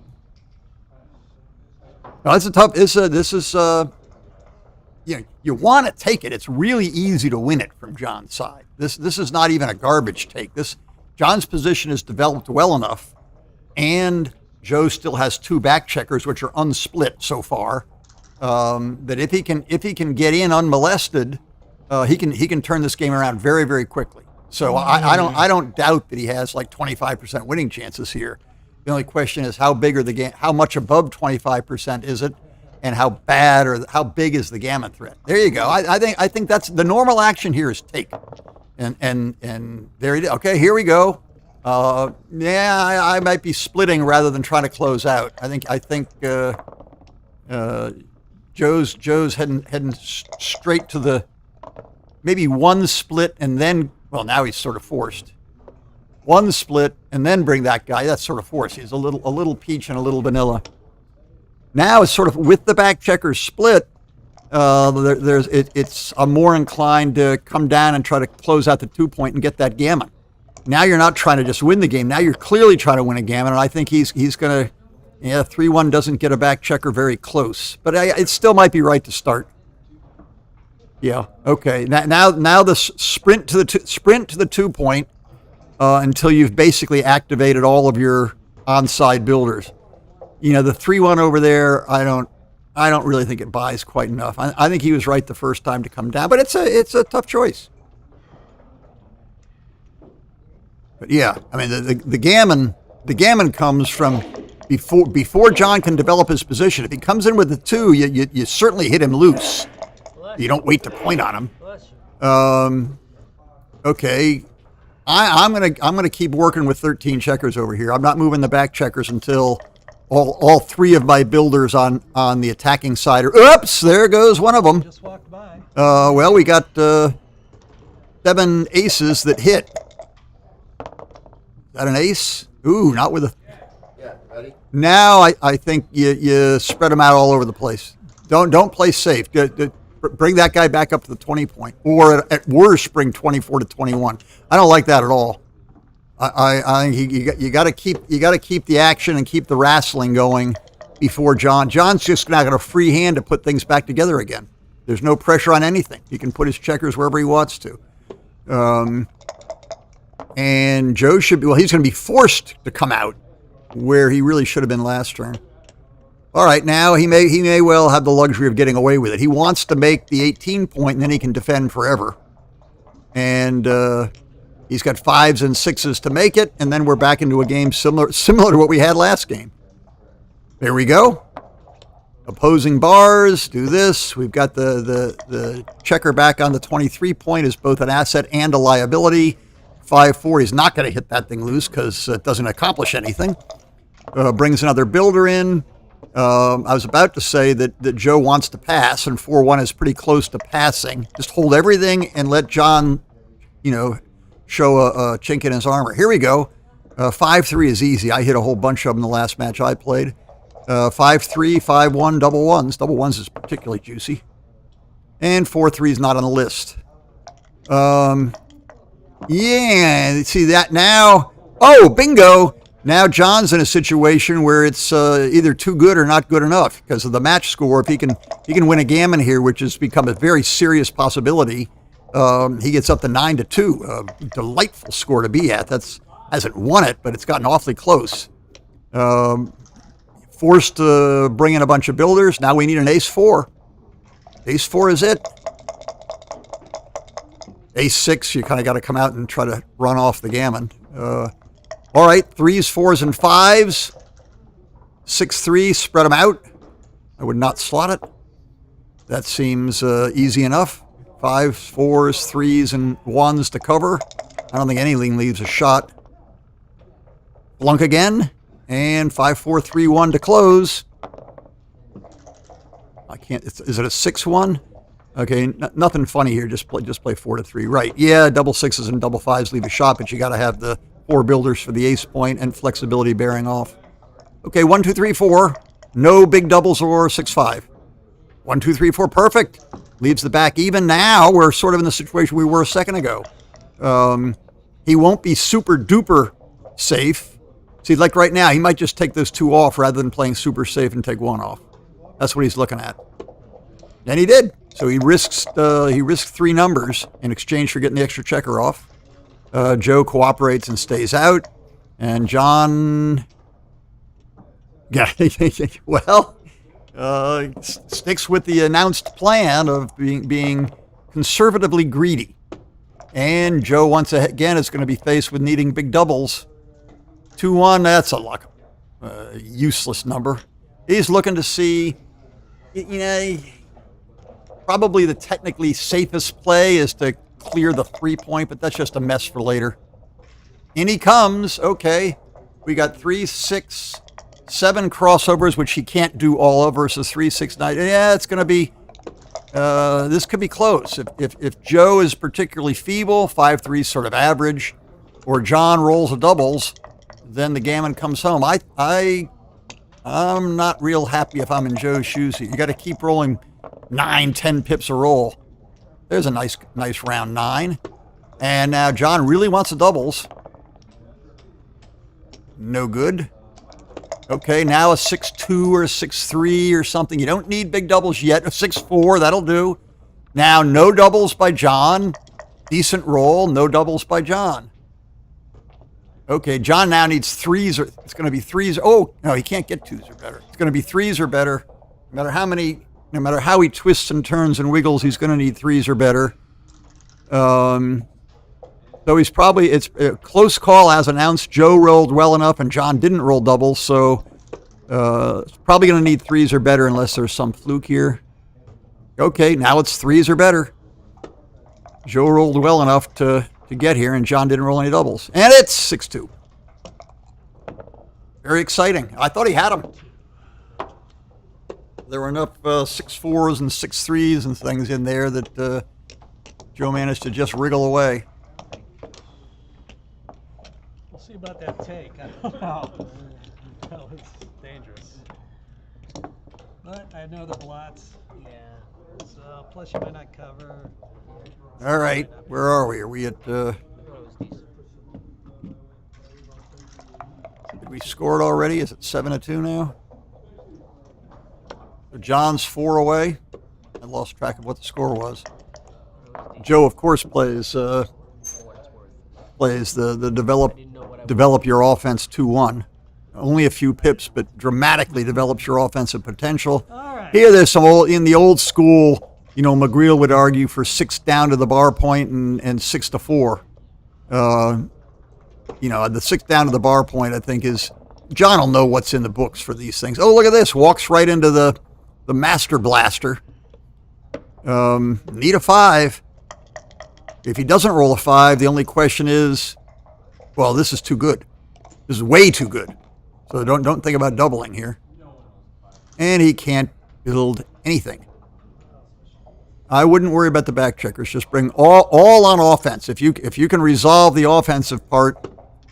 Now, it's a tough. You want to take it. It's really easy to win it from John's side. This is not even a garbage take. John's position is developed well enough, and Joe still has 2 back checkers, which are unsplit so far. That if he can get in unmolested, he can turn this game around very, very quickly. So I don't doubt that he has like 25% winning chances here. The only question is how big are the game? How much above 25% is it, and how bad or how big is the gammon threat? There you go. I think that's the normal action here is take, and there you go. Okay, here we go. I might be splitting rather than trying to close out. I think Joe's heading straight to the maybe one split and then. Well, now he's sort of forced. One split and then bring that guy. That's sort of forced. He's a little peach and a little vanilla. Now it's sort of with the back checkers split. I'm more inclined to come down and try to close out the 2-point and get that gammon. Now you're not trying to just win the game. Now you're clearly trying to win a gammon, and I think he's going to. 3-1 doesn't get a back checker very close, but it still might be right to start. Yeah. Okay. Now the sprint to the 2-point until you've basically activated all of your onside builders. The 3-1 over there, I don't really think it buys quite enough. I think he was right the first time to come down, but it's a tough choice. But yeah, I mean the gammon comes from before John can develop his position. If he comes in with the 2, you certainly hit him loose. You don't wait to point on him. Okay, I'm gonna keep working with 13 checkers over here. I'm not moving the back checkers until all 3 of my builders on the attacking side are. Oops, there goes one of them. Just walked by. Well, we got 7 aces that hit. Is that an ace? Ooh, not with a. Yeah, ready? Now I think you spread them out all over the place. Don't play safe. Bring that guy back up to the 20-point, or at worst, bring 24 to 21. I don't like that at all. I think you got to keep the action and keep the wrestling going before John. John's just not got a free hand to put things back together again. There's no pressure on anything. He can put his checkers wherever he wants to. And Joe he's going to be forced to come out where he really should have been last turn. All right, now he may well have the luxury of getting away with it. He wants to make the 18-point, and then he can defend forever. And he's got 5s and 6s to make it, and then we're back into a game similar to what we had last game. There we go. Opposing bars, do this. We've got the checker back on the 23-point is both an asset and a liability. 5-4, he's not going to hit that thing loose because it doesn't accomplish anything. Brings another builder in. I was about to say that Joe wants to pass, and 4-1 is pretty close to passing. Just hold everything and let John, show a chink in his armor. Here we go. 5-3 is easy. I hit a whole bunch of them the last match I played. 5-3, 5-1, double ones. Double ones is particularly juicy. And 4-3 is not on the list. Yeah, see that now. Oh, bingo. Now John's in a situation where it's either too good or not good enough because of the match score. If he can win a gammon here, which has become a very serious possibility, he gets up to 9-2. A delightful score to be at. Hasn't won it, but it's gotten awfully close. Forced to bring in a bunch of builders. Now we need an ace-4. Ace-4 is it. Ace-6, you kind of got to come out and try to run off the gammon. All right, 3s, 4s, and 5s. 6-3, spread them out. I would not slot it. That seems easy enough. 5s, 4s, 3s, and 1s to cover. I don't think anything leaves a shot. Flunk again, and 5-4-3-1 to close. I can't. Is it a 6-1? Okay, nothing funny here. Just play 4-3. Right? Yeah, double sixes and double fives leave a shot, but you got to have the 4 builders for the ace point and flexibility bearing off. Okay, 1, 2, 3, 4. No big doubles or 6-5. 1, 2, 3, 4. Perfect. Leaves the back even. Now we're sort of in the situation we were a second ago. He won't be super duper safe. See, like right now, he might just take those 2 off rather than playing super safe and take 1 off. That's what he's looking at. And he did. So he risked 3 numbers in exchange for getting the extra checker off. Joe cooperates and stays out. And John, yeah, well, sticks with the announced plan of being conservatively greedy. And Joe, once again, is going to be faced with needing big doubles. 2-1, that's a luck. Useless number. He's looking to see, probably the technically safest play is to clear the 3-point, but that's just a mess for later. In he comes. Okay. We got 3, 6, 7 crossovers, which he can't do all of, versus 3, 6, 9. Yeah, it's going to be, this could be close. If Joe is particularly feeble, 5-3 sort of average, or John rolls a doubles, then the gammon comes home. I'm not real happy if I'm in Joe's shoes here. You got to keep rolling 9, 10 pips a roll. There's a nice round 9. And now John really wants the doubles. No good. Okay, now a 6-2 or a 6-3 or something. You don't need big doubles yet. A 6-4, that'll do. Now, no doubles by John. Decent roll, no doubles by John. Okay, John now needs 3s. It's going to be 3s. Oh, no, he can't get 2s or better. It's going to be 3s or better. No matter how he twists and turns and wiggles, he's going to need 3s or better. So it's a close call as announced. Joe rolled well enough and John didn't roll doubles, so it's probably going to need 3s or better unless there's some fluke here. Okay, now it's 3s or better. Joe rolled well enough to get here, and John didn't roll any doubles. And it's 6-2. Very exciting. I thought he had them. There were enough 6-4s and 6-3s and things in there that Joe managed to just wriggle away. We'll see about that take. I don't know. That was dangerous. But I know the blots. Yeah. So, plus you might not cover. All right. Where are we? Are we at... Did we score it already? Is it 7-2 now? So John's 4 away. I lost track of what the score was. Joe, of course, plays the develop your offense 2-1. Only a few pips, but dramatically develops your offensive potential. Right. Here, there's some in the old school. McGreal would argue for 6 down to the bar point and 6-4. The 6 down to the bar point, I think, is John will know what's in the books for these things. Oh, look at this! Walks right into the Master Blaster. Need a 5. If he doesn't roll a 5, the only question is, well, this is too good. This is way too good. So don't think about doubling here. And he can't build anything. I wouldn't worry about the back checkers. Just bring all on offense. If you can resolve the offensive part,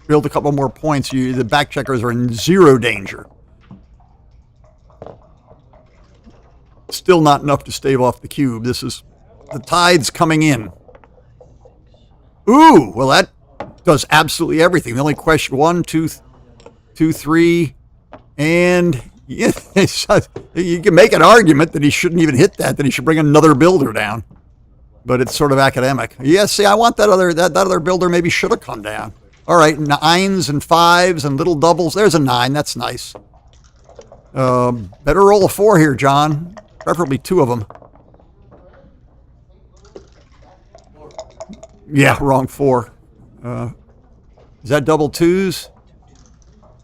build a couple more points, the back checkers are in 0 danger. Still not enough to stave off the cube. This is the tide's coming in. Ooh, well, that does absolutely everything. The only question, 1, 2, 3, and yeah, you can make an argument that he shouldn't even hit that he should bring another builder down. But it's sort of academic. Yeah, see, I want that other builder maybe should have come down. All right, 9s and 5s and little doubles. There's a 9. That's nice. Better roll a 4 here, John. Preferably 2 of them. Yeah, wrong 4. Is that double 2s?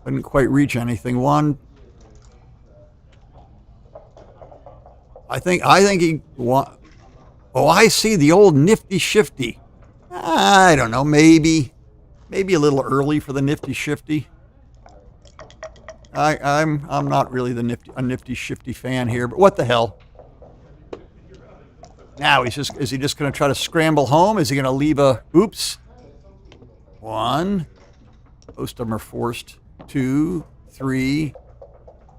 Didn't quite reach anything. 1. I think he. Oh, I see the old nifty shifty. I don't know, maybe a little early for the nifty shifty. I'm not really a nifty shifty fan here, but what the hell? Now is he just going to try to scramble home? Is he going to leave a oops? 1. Most of them are forced. 2, 3.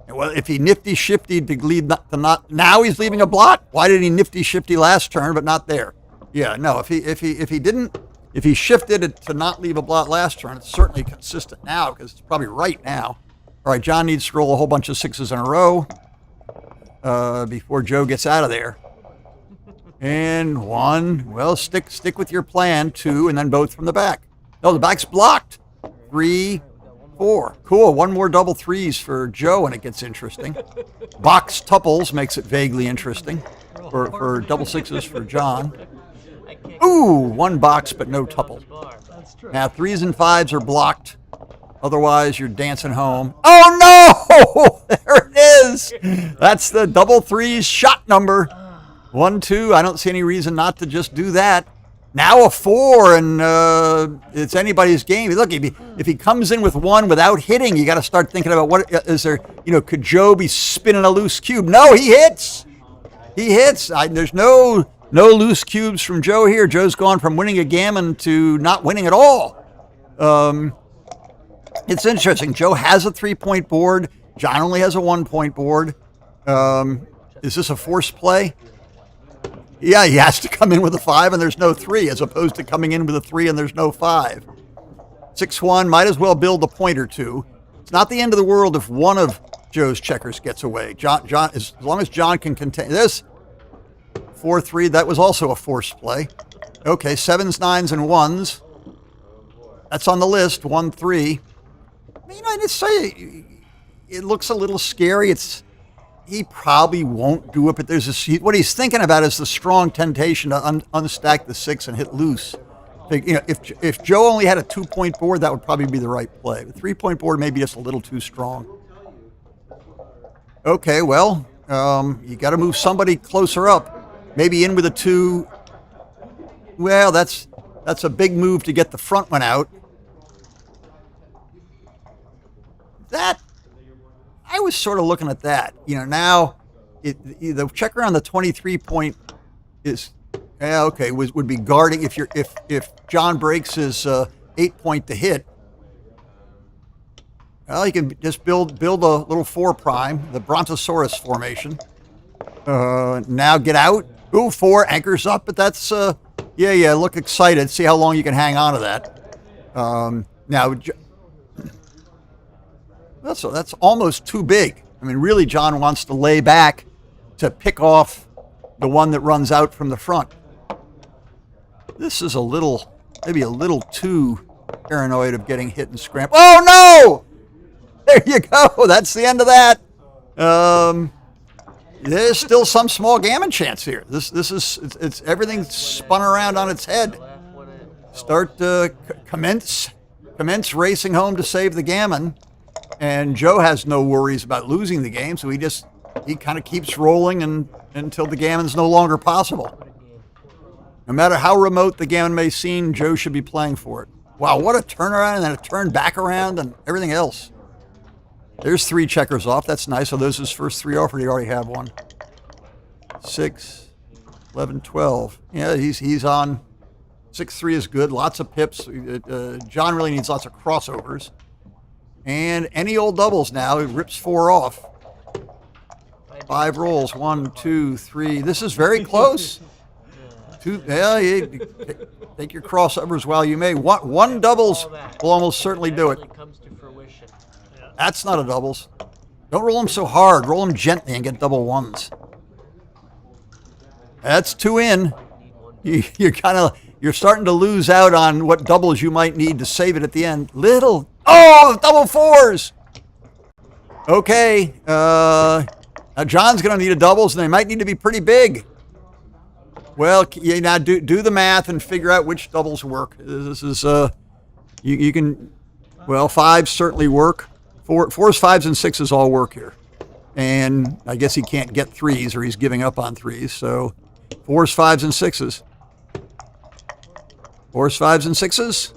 Well, if he nifty shifty to leave not now he's leaving a blot. Why did he nifty shifty last turn but not there? Yeah, no. If he shifted it to not leave a blot last turn, it's certainly consistent now because it's probably right now. All right, John needs to roll a whole bunch of 6s in a row before Joe gets out of there. And 1. Well, stick with your plan. 2, and then both from the back. No, the back's blocked. 3, 4. Cool. 1 more double 3s for Joe, and it gets interesting. Box tuples makes it vaguely interesting for double 6s for John. Ooh, 1 box, but no tuple. Now 3s and 5s are blocked. Otherwise, you're dancing home. Oh, no! There it is. That's the double 3s shot number. 1, 2. I don't see any reason not to just do that. Now a 4, and it's anybody's game. Look, if he comes in with 1 without hitting, you got to start thinking about what is there. Could Joe be spinning a loose cube? No, he hits. He hits. There's no loose cubes from Joe here. Joe's gone from winning a gammon to not winning at all. It's interesting. Joe has a 3-point board. John only has a 1-point board. Is this a forced play? Yeah, he has to come in with a 5 and there's no 3, as opposed to coming in with a 3 and there's no 5. 6-1, might as well build a point or 2. It's not the end of the world if one of Joe's checkers gets away. John, as long as John can contain this. 4-3, that was also a forced play. Okay, 7s, 9s, and 1s. That's on the list. 1, 3. I just say it looks a little scary. He probably won't do it, but what he's thinking about is the strong temptation to unstack the 6 and hit loose. If Joe only had a 2-point board, that would probably be the right play. The 3-point board may be just a little too strong. Okay, well, you got to move somebody closer up. Maybe in with a 2. Well, that's a big move to get the front one out. I was sort of looking at that. Now the checker on the 23-point is would be guarding if John breaks his 8-point to hit. Well, you can just build a little 4 prime, the Brontosaurus formation. Now get out. Ooh, 4 anchors up, but that's look excited. See how long you can hang on to that. Now. That's almost too big. Really, John wants to lay back to pick off the one that runs out from the front. This is maybe a little too paranoid of getting hit and scramble. Oh, no! There you go. That's the end of that. There's still some small gammon chance here. It's everything spun around on its head. Start commence racing home to save the gammon. And Joe has no worries about losing the game, so he kind of keeps rolling until the gammon's no longer possible. No matter how remote the gammon may seem, Joe should be playing for it. Wow, what a turnaround and then a turn back around and everything else. There's 3 checkers off. That's nice. So those his first 3 off, or do you already have one? 6, 11, 12. Yeah, he's on. 6-3 is good. Lots of pips. John really needs lots of crossovers. And any old doubles now, it rips 4 off. 5 rolls, 1, 2, 3. This is very close. 2, take your crossovers while you may. One doubles will almost certainly do it. That's not a doubles. Don't roll them so hard. Roll them gently and get double 1s. That's 2 in. You're starting to lose out on what doubles you might need to save it at the end. Double 4s. Okay. Now John's going to need a doubles, and they might need to be pretty big. Well, now do the math and figure out which doubles work. This is you can. Well, 5s certainly work. 4s, 5s, and 6s all work here. And I guess he can't get 3s, or he's giving up on 3s. So 4s, 5s, and 6s. Fours, fives, and sixes.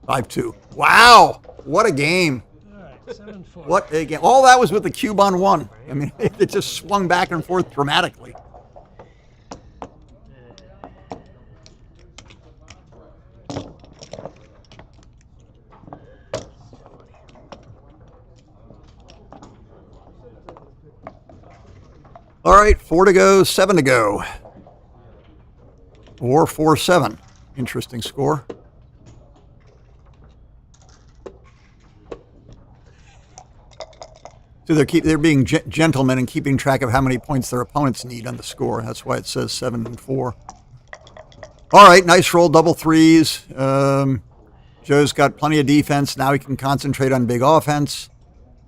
5-2. Wow, what a game! All right, 7-4. What a game! All that was with the cube on 1. I mean, it just swung back and forth dramatically. All right, 4 to go, 7 to go. Or 4-7. Interesting score. So they're being gentlemen and keeping track of how many points their opponents need on the score. That's why it says 7 and 4. All right, nice roll, double threes. Joe's got plenty of defense. Now he can concentrate on big offense.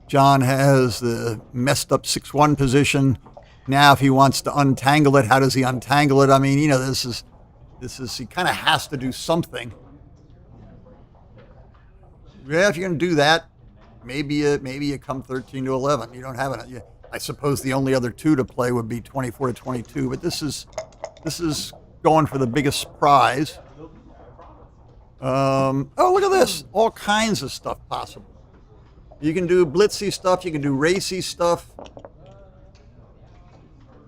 John has the messed up 6-1 position. Now, if he wants to untangle it, how does he untangle it? I mean, you know, this is he kind of has to do something. Yeah, if you're going to do that, maybe you come 13 to 11. You don't have it. I suppose the only other 2 to play would be 24 to 22. But this is going for the biggest prize. Oh, look at this! All kinds of stuff possible. You can do blitzy stuff. You can do racy stuff.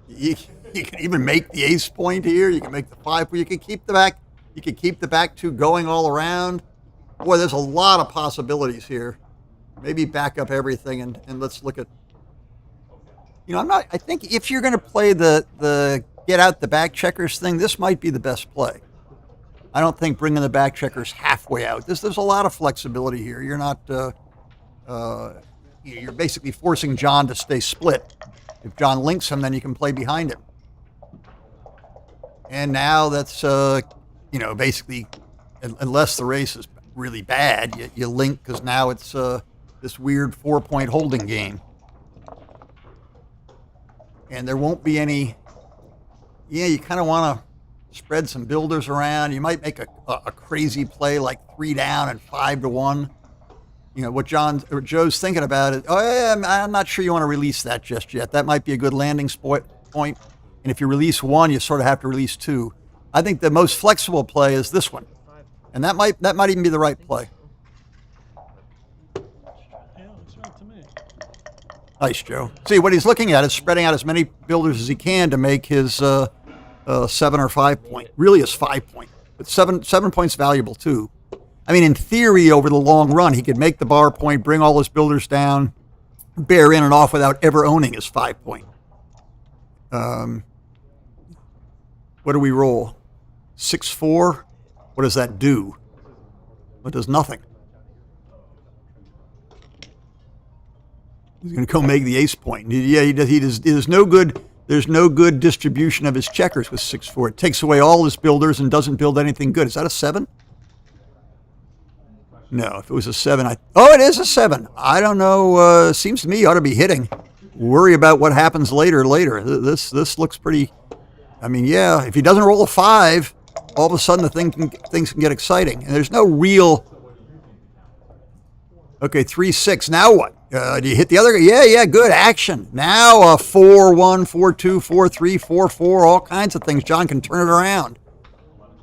You can even make the ace point here. You can make the 5. You can keep the back. You can keep the back 2 going all around. Boy, there's a lot of possibilities here. Maybe back up everything and let's look at. You know, I think if you're going to play the get out the back checkers thing, this might be the best play. I don't think bringing the back checkers halfway out. There's a lot of flexibility here. You're not. You're basically forcing John to stay split. If John links him, then you can play behind him. And now that's, basically, unless the race is really bad, you link because now it's this weird 4-point holding game. And there won't be any, you kind of want to spread some builders around. You might make a crazy play like 3 down and 5 to 1. You know, what Joe's thinking about it. Oh, yeah, I'm not sure you want to release that just yet. That might be a good landing point. And if you release 1, you sort of have to release 2. I think the most flexible play is this one. And that might even be the right play. Yeah, looks right to me. Nice, Joe. See, what he's looking at is spreading out as many builders as he can to make his 7 or 5 point. Really is 5 point. But 7 points valuable, too. I mean, in theory, over the long run, he could make the bar point, bring all his builders down, bear in and off without ever owning his 5 point. What do we roll? 6-4? What does that do? It does nothing. He's going to go make the ace point. Yeah, he does. There's no good distribution of his checkers with 6-4. It takes away all his builders and doesn't build anything good. Is that a 7? No, if it was a 7, it is a 7. I don't know. Seems to me you ought to be hitting. Worry about what happens later. This looks pretty. I mean, yeah. If he doesn't roll a 5, all of a sudden things can get exciting. And there's no real. Okay, 3-6. Now what? Do you hit the other? Yeah. Good action. Now a 4-1, 4-2, 4-3, 4-4. All kinds of things. John can turn it around.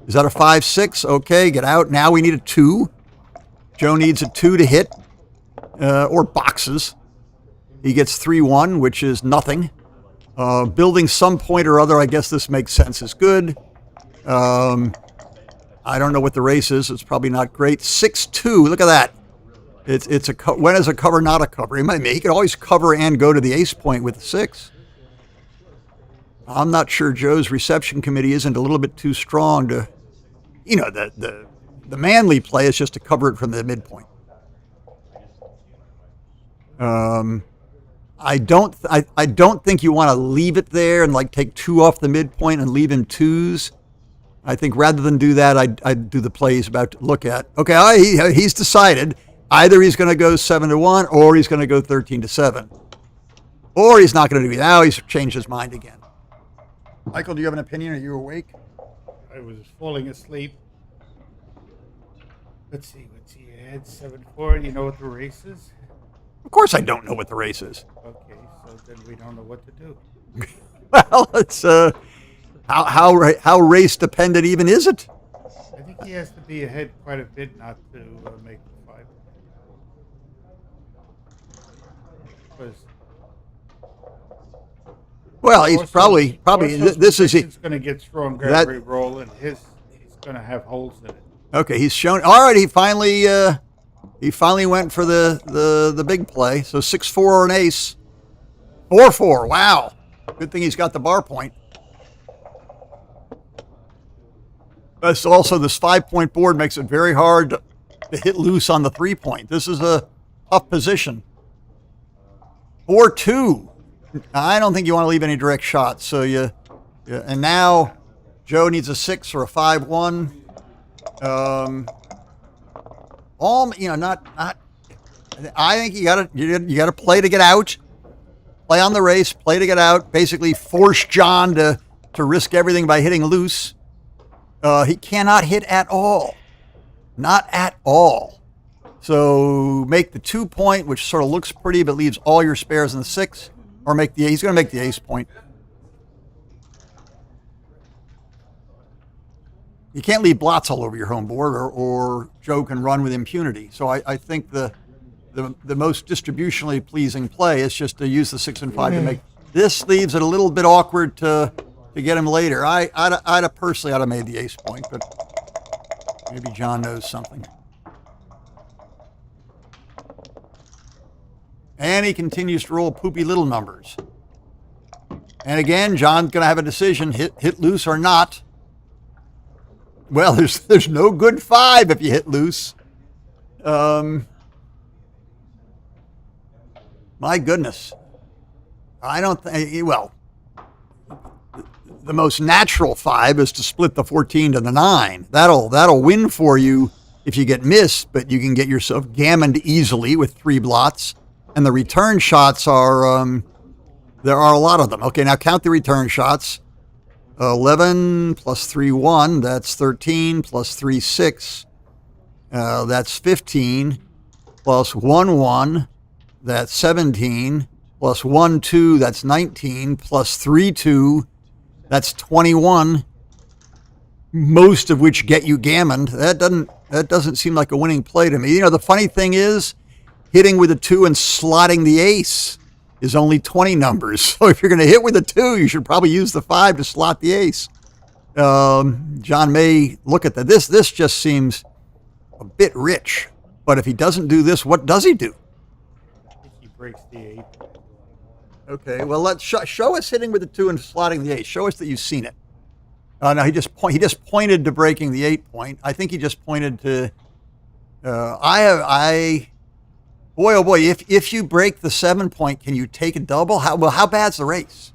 Is that a 5-6? Okay, get out. Now we need a 2. Joe needs a 2 to hit, or boxes. He gets 3-1, which is nothing. Building some point or other, I guess this makes sense, is good. I don't know what the race is. It's probably not great. 6-2, look at that. It's when is a cover not a cover? He could always cover and go to the ace point with the 6. I'm not sure Joe's reception committee isn't a little bit too strong to, the manly play is just to cover it from the midpoint. I don't think you want to leave it there and like take 2 off the midpoint and leave him 2s. I think rather than do that, I'd do the play he's about to look at. Okay, he's decided either he's going to go 7-1 or he's going to go 13-7, or he's not going to do it. Now he's changed his mind again. Michael, do you have an opinion? Are you awake? I was falling asleep. Let's see. You had 7-4. You know what the race is? Of course I don't know what the race is. Okay, so then we don't know what to do. Well, it's how race dependent even is it? I think He has to be ahead quite a bit not to make the 5. Because Well, he's probably this is it. It's going to get stronger That- every roll, and he's going to have holes in it. Okay, he's shown. All right, he finally went for the big play. So 6-4 or an ace. 4-4. Wow. Good thing he's got the bar point. So also this 5-point board makes it very hard to hit loose on the 3-point. This is a tough position. 4-2. I don't think you want to leave any direct shots. So and now Joe needs a 6 or a 5-1. Not. I think you gotta play to get out. Play on the race. Play to get out. Basically, force John to risk everything by hitting loose. He cannot hit at all. Not at all. So make the 2-point, which sort of looks pretty, but leaves all your spares in the 6, or he's going to make the ace point. You can't leave blots all over your home board, or Joe can run with impunity. So I think the most distributionally pleasing play is just to use the 6 and 5 to make. This leaves it a little bit awkward to get him later. I'd have personally have made the ace point, but maybe John knows something. And he continues to roll poopy little numbers. And again, John's going to have a decision: hit loose or not. Well, there's no good 5 if you hit loose. My goodness. I don't think, well, the most natural 5 is to split the 14 to the 9. That'll win for you if you get missed, but you can get yourself gammoned easily with 3 blots. And the return shots are, there are a lot of them. Okay, now count the return shots. 11 plus 3, 1, that's 13, plus 3, 6, that's 15, plus 1, 1, that's 17, plus 1, 2, that's 19, plus 3, 2, that's 21, most of which get you gammoned. That doesn't seem like a winning play to me. You know, the funny thing is, hitting with a 2 and slotting the ace is only 20 numbers. So if you're going to hit with a 2, you should probably use the 5 to slot the ace. John may look at that. This just seems a bit rich. But if he doesn't do this, what does he do? I think he breaks the 8. Okay, well, let's show us hitting with the 2 and slotting the ace. Show us that you've seen it. No, he just pointed to breaking the 8-point. I think he just pointed to. Boy, oh boy, if you break the 7-point, can you take a double? How bad's the race?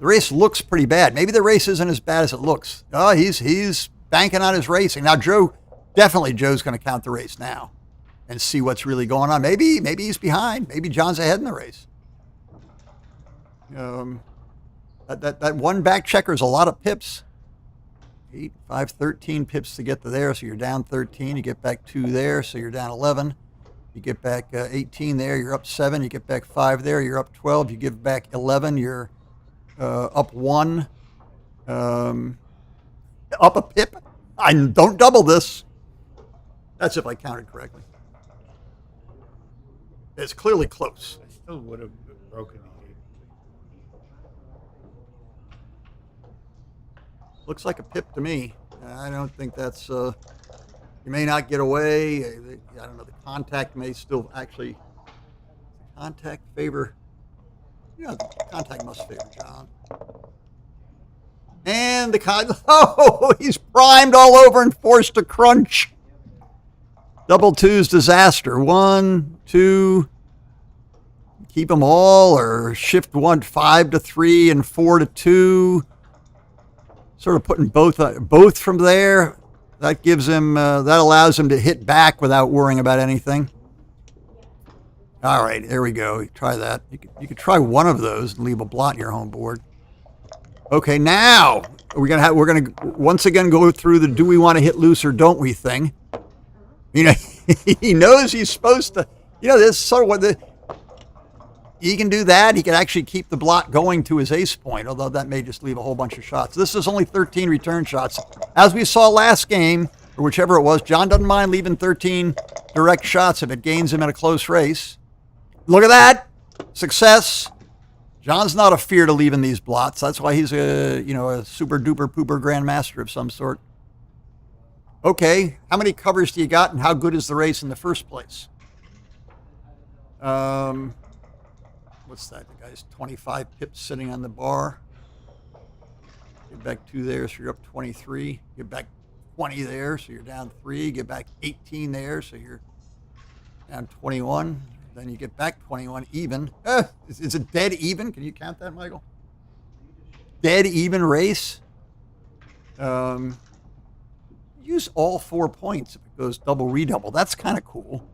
The race looks pretty bad. Maybe the race isn't as bad as it looks. Oh, he's banking on his racing. Now, Joe's going to count the race now and see what's really going on. Maybe he's behind. Maybe John's ahead in the race. That one back checker is a lot of pips. 8, 5, 13 pips to get to there, so you're down 13. You get back 2 there, so you're down 11. You get back 18 there, you're up 7. You get back 5 there, you're up 12. You give back 11, you're up 1. Up a pip. I don't double this. That's if I counted correctly. It's clearly close. I still would have broken the 8. Looks like a pip to me. I don't think that's. You may not get away. I don't know. The contact may still actually. Contact favor. Yeah, the contact must favor John. And the he's primed all over and forced to crunch. Double 2's disaster. 1, 2. Keep them all, or shift 1, 5 to 3 and 4 to 2. Sort of putting both from there. That gives him, that allows him to hit back without worrying about anything. All right, there we go. Try that. You could try one of those and leave a blot in your home board. Okay, now we're gonna once again go through the do we want to hit loose or don't we thing. You know, he knows he's supposed to. You know, this is sort of what he can do that. He can actually keep the block going to his ace point, although that may just leave a whole bunch of shots. This is only 13 return shots. As we saw last game, or whichever it was, John doesn't mind leaving 13 direct shots if it gains him in a close race. Look at that. Success. John's not a fear to leaving these blots. That's why he's a super duper pooper grandmaster of some sort. Okay, how many covers do you got, and how good is the race in the first place? What's that? The guy's 25 pips sitting on the bar. Get back 2 there, so you're up 23. Get back 20 there, so you're down 3. Get back 18 there, so you're down 21. Then you get back 21 even. Is it dead even? Can you count that, Michael? Dead even race. Use all 4 points if it goes double redouble. That's kind of cool.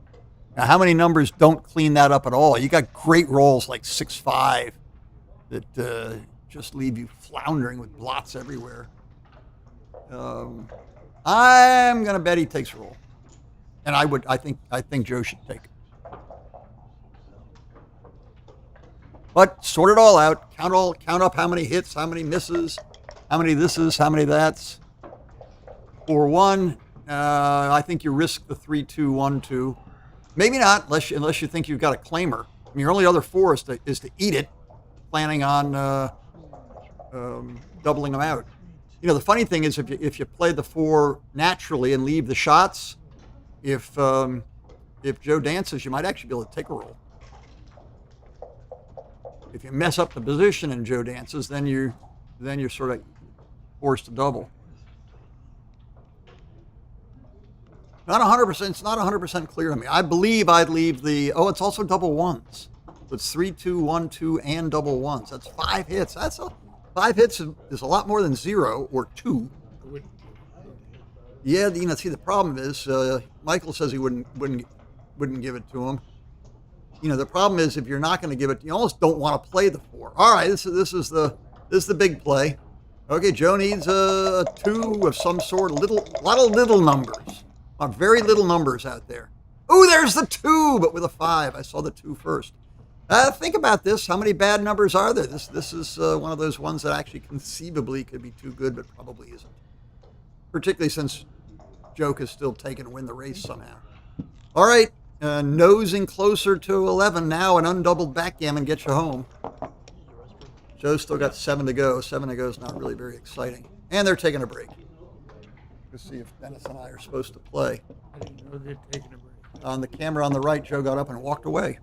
Now, how many numbers don't clean that up at all? You got great rolls like 6-5 that just leave you floundering with blots everywhere. I'm gonna bet he takes a roll, and I think Joe should take it. But sort it all out. Count up how many hits, how many misses, how many thises, how many that's. 4-1. I think you risk the 3-2-1-2. Maybe not, unless you think you've got a claimer. I mean, your only other 4 is to eat it, planning on doubling them out. You know, the funny thing is if you play the 4 naturally and leave the shots, if Joe dances, you might actually be able to take a roll. If you mess up the position and Joe dances, then you're sort of forced to double. Not 100%. It's not 100% clear to me. I believe I'd leave the. Oh, it's also double ones. So it's 3-2-1-2 and double ones. That's 5 hits. 5 hits is a lot more than 0 or 2. Yeah, see, the problem is Michael says he wouldn't give it to him. The problem is if you're not going to give it, you almost don't want to play the 4. All right, this is the big play. Okay, Joe needs a 2 of some sort. A lot of little numbers. Very little numbers out there. Oh, there's the 2, but with a 5. I saw the 2 first. Think about this. How many bad numbers are there? This is one of those ones that actually conceivably could be too good, but probably isn't. Particularly since Joe could still take and win the race somehow. All right, nosing closer to 11 now. An undoubled backgammon gets you home. Joe's still got 7 to go. 7 to go is not really very exciting. And they're taking a break. To see if Dennis and I are supposed to play. I didn't know they're taking a break. On the camera on the right, Joe got up and walked away.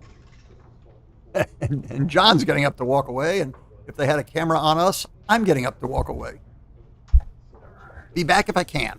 and John's getting up to walk away, and if they had a camera on us, I'm getting up to walk away. Be back if I can.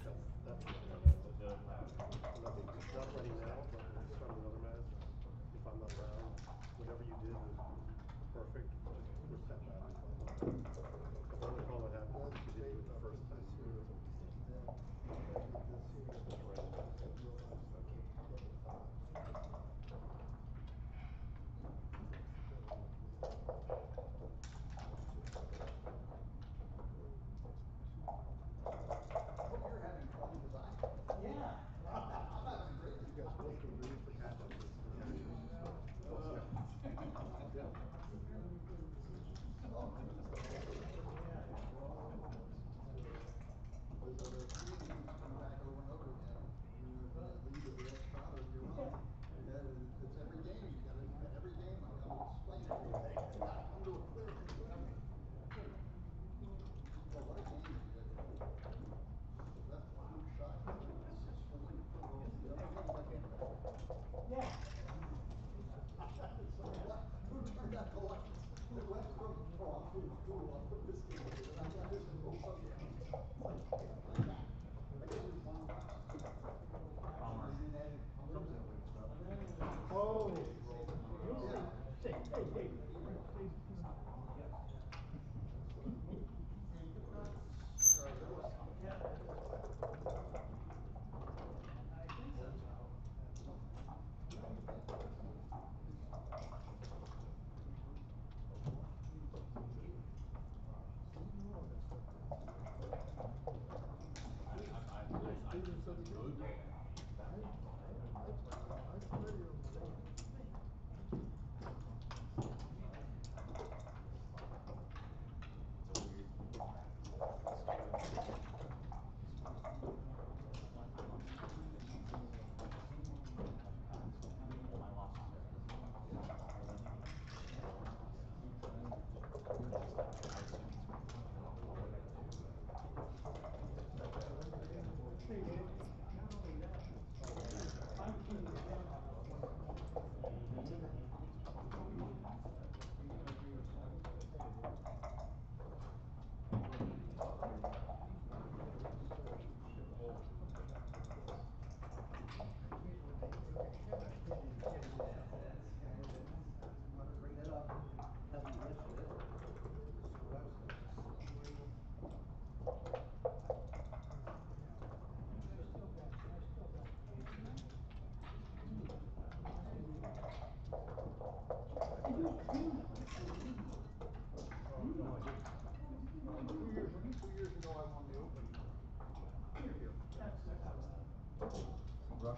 Oh,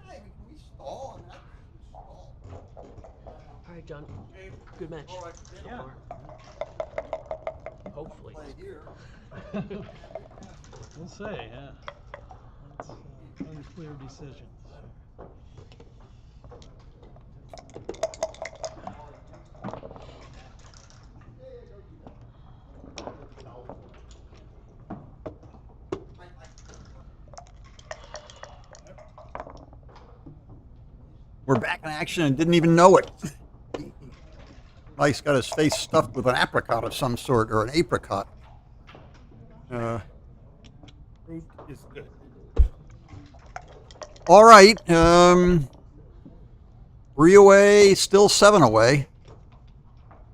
hey, can we stall on that? Stall. All right, John. Good match. Yeah. Hopefully. Play here. We'll see, yeah. It's unclear decisions. We're back in action and didn't even know it. Mike's got his face stuffed with an apricot of some sort, or an apricot. Fruit is good. All right. 3 away, still 7 away.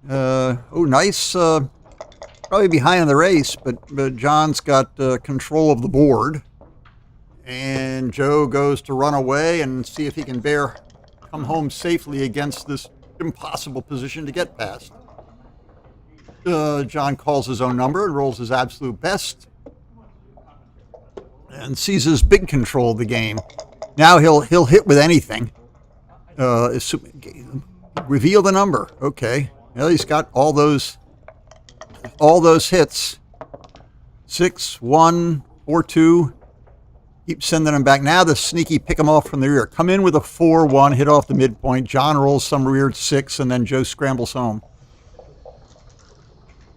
Nice. Probably behind in the race, but John's got control of the board. And Joe goes to run away and see if he can come home safely against this impossible position to get past. John calls his own number and rolls his absolute best and seizes big control of the game. Now he'll hit with anything. Reveal the number. Okay. Well, he's got all those hits. 6, 1, 4, 2. Keep sending them back. Now the sneaky pick them off from the rear. Come in with a 4-1, hit off the midpoint. John rolls some weird 6, and then Joe scrambles home.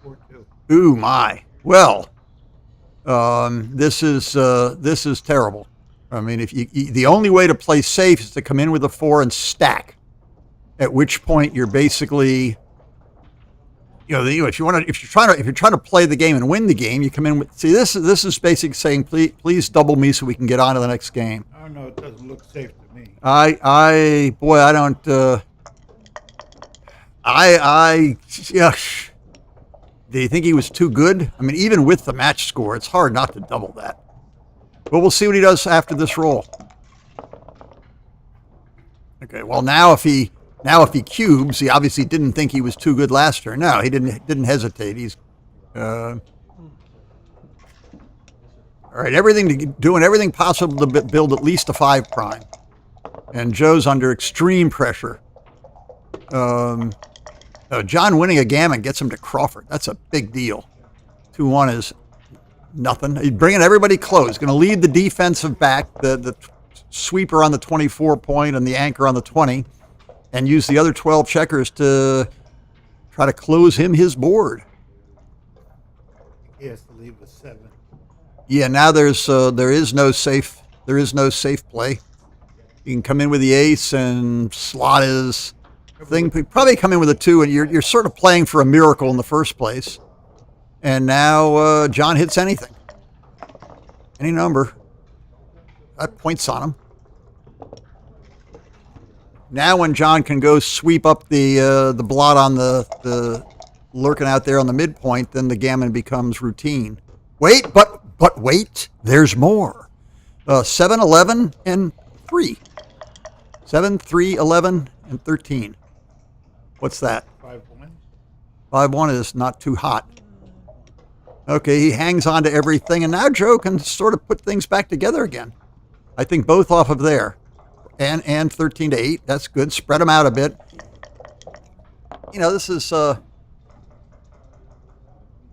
4-2. Ooh, my. Well, this is terrible. I mean, if the only way to play safe is to come in with a 4 and stack. At which point you're basically, if you're trying to play the game and win the game, you come in with. See, this is basically saying, please double me so we can get on to the next game. I don't know. It doesn't look safe to me. I don't. Do you think he was too good? I mean, even with the match score, it's hard not to double that. But we'll see what he does after this roll. Okay. Well, now if he cubes, he obviously didn't think he was too good last turn. No, he didn't hesitate. He's all right. Doing everything possible to build at least a 5 prime. And Joe's under extreme pressure. John winning a gammon gets him to Crawford. That's a big deal. 2-1 is nothing. He's bringing everybody close. Going to lead the defensive back, the sweeper on the 24 point and the anchor on the 20, and use the other 12 checkers to try to close him his board. He has to leave with 7. Yeah, now there is no safe play. You can come in with the ace and slot his thing. Probably come in with a 2, and you're sort of playing for a miracle in the first place. And now John hits anything, any number. That points on him. Now when John can go sweep up the blot on the lurking out there on the midpoint, then the gammon becomes routine. Wait, but wait, there's more. 7, 11, and 3. 7, 3, 11, and 13. What's that? 5-1. 5-1 is not too hot. Okay, he hangs on to everything, and now Joe can sort of put things back together again. I think both off of there. And 13 to 8. That's good. Spread them out a bit. This is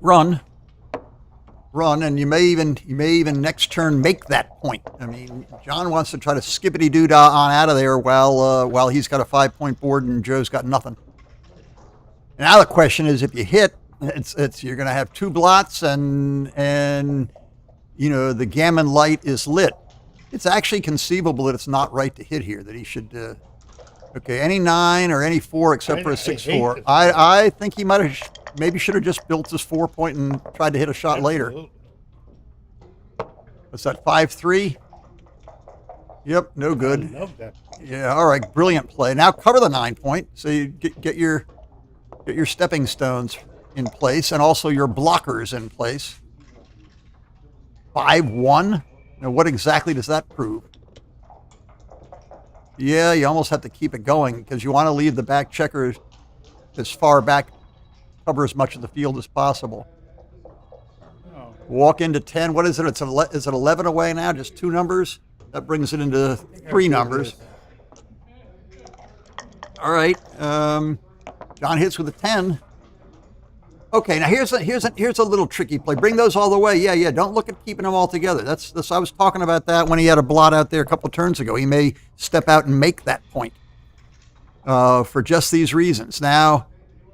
run, and you may even next turn make that point. I mean, John wants to try to skippity-doo on out of there while he's got a 5-point board and Joe's got nothing. Now the question is, if you hit, It's you're going to have 2 blots and the gammon light is lit. It's actually conceivable that it's not right to hit here. That he should. Okay, any 9 or any 4 except for a 6-4. I think he might have maybe should have just built his 4-point and tried to hit a shot later. What's that? 5-3. Yep, no good. I love that. Yeah, all right, brilliant play. Now cover the 9-point, so you get your stepping stones in place and also your blockers in place. 5-1. Now, what exactly does that prove? Yeah, you almost have to keep it going because you want to leave the back checker as far back, cover as much of the field as possible. Oh. Walk into 10. What is it? Is it 11 away now? Just 2 numbers? That brings it into 3 numbers. All right. John hits with a 10. Okay, now here's a little tricky play. Bring those all the way. Yeah. Don't look at keeping them all together. That's I was talking about that when he had a blot out there a couple of turns ago. He may step out and make that point for just these reasons. Now,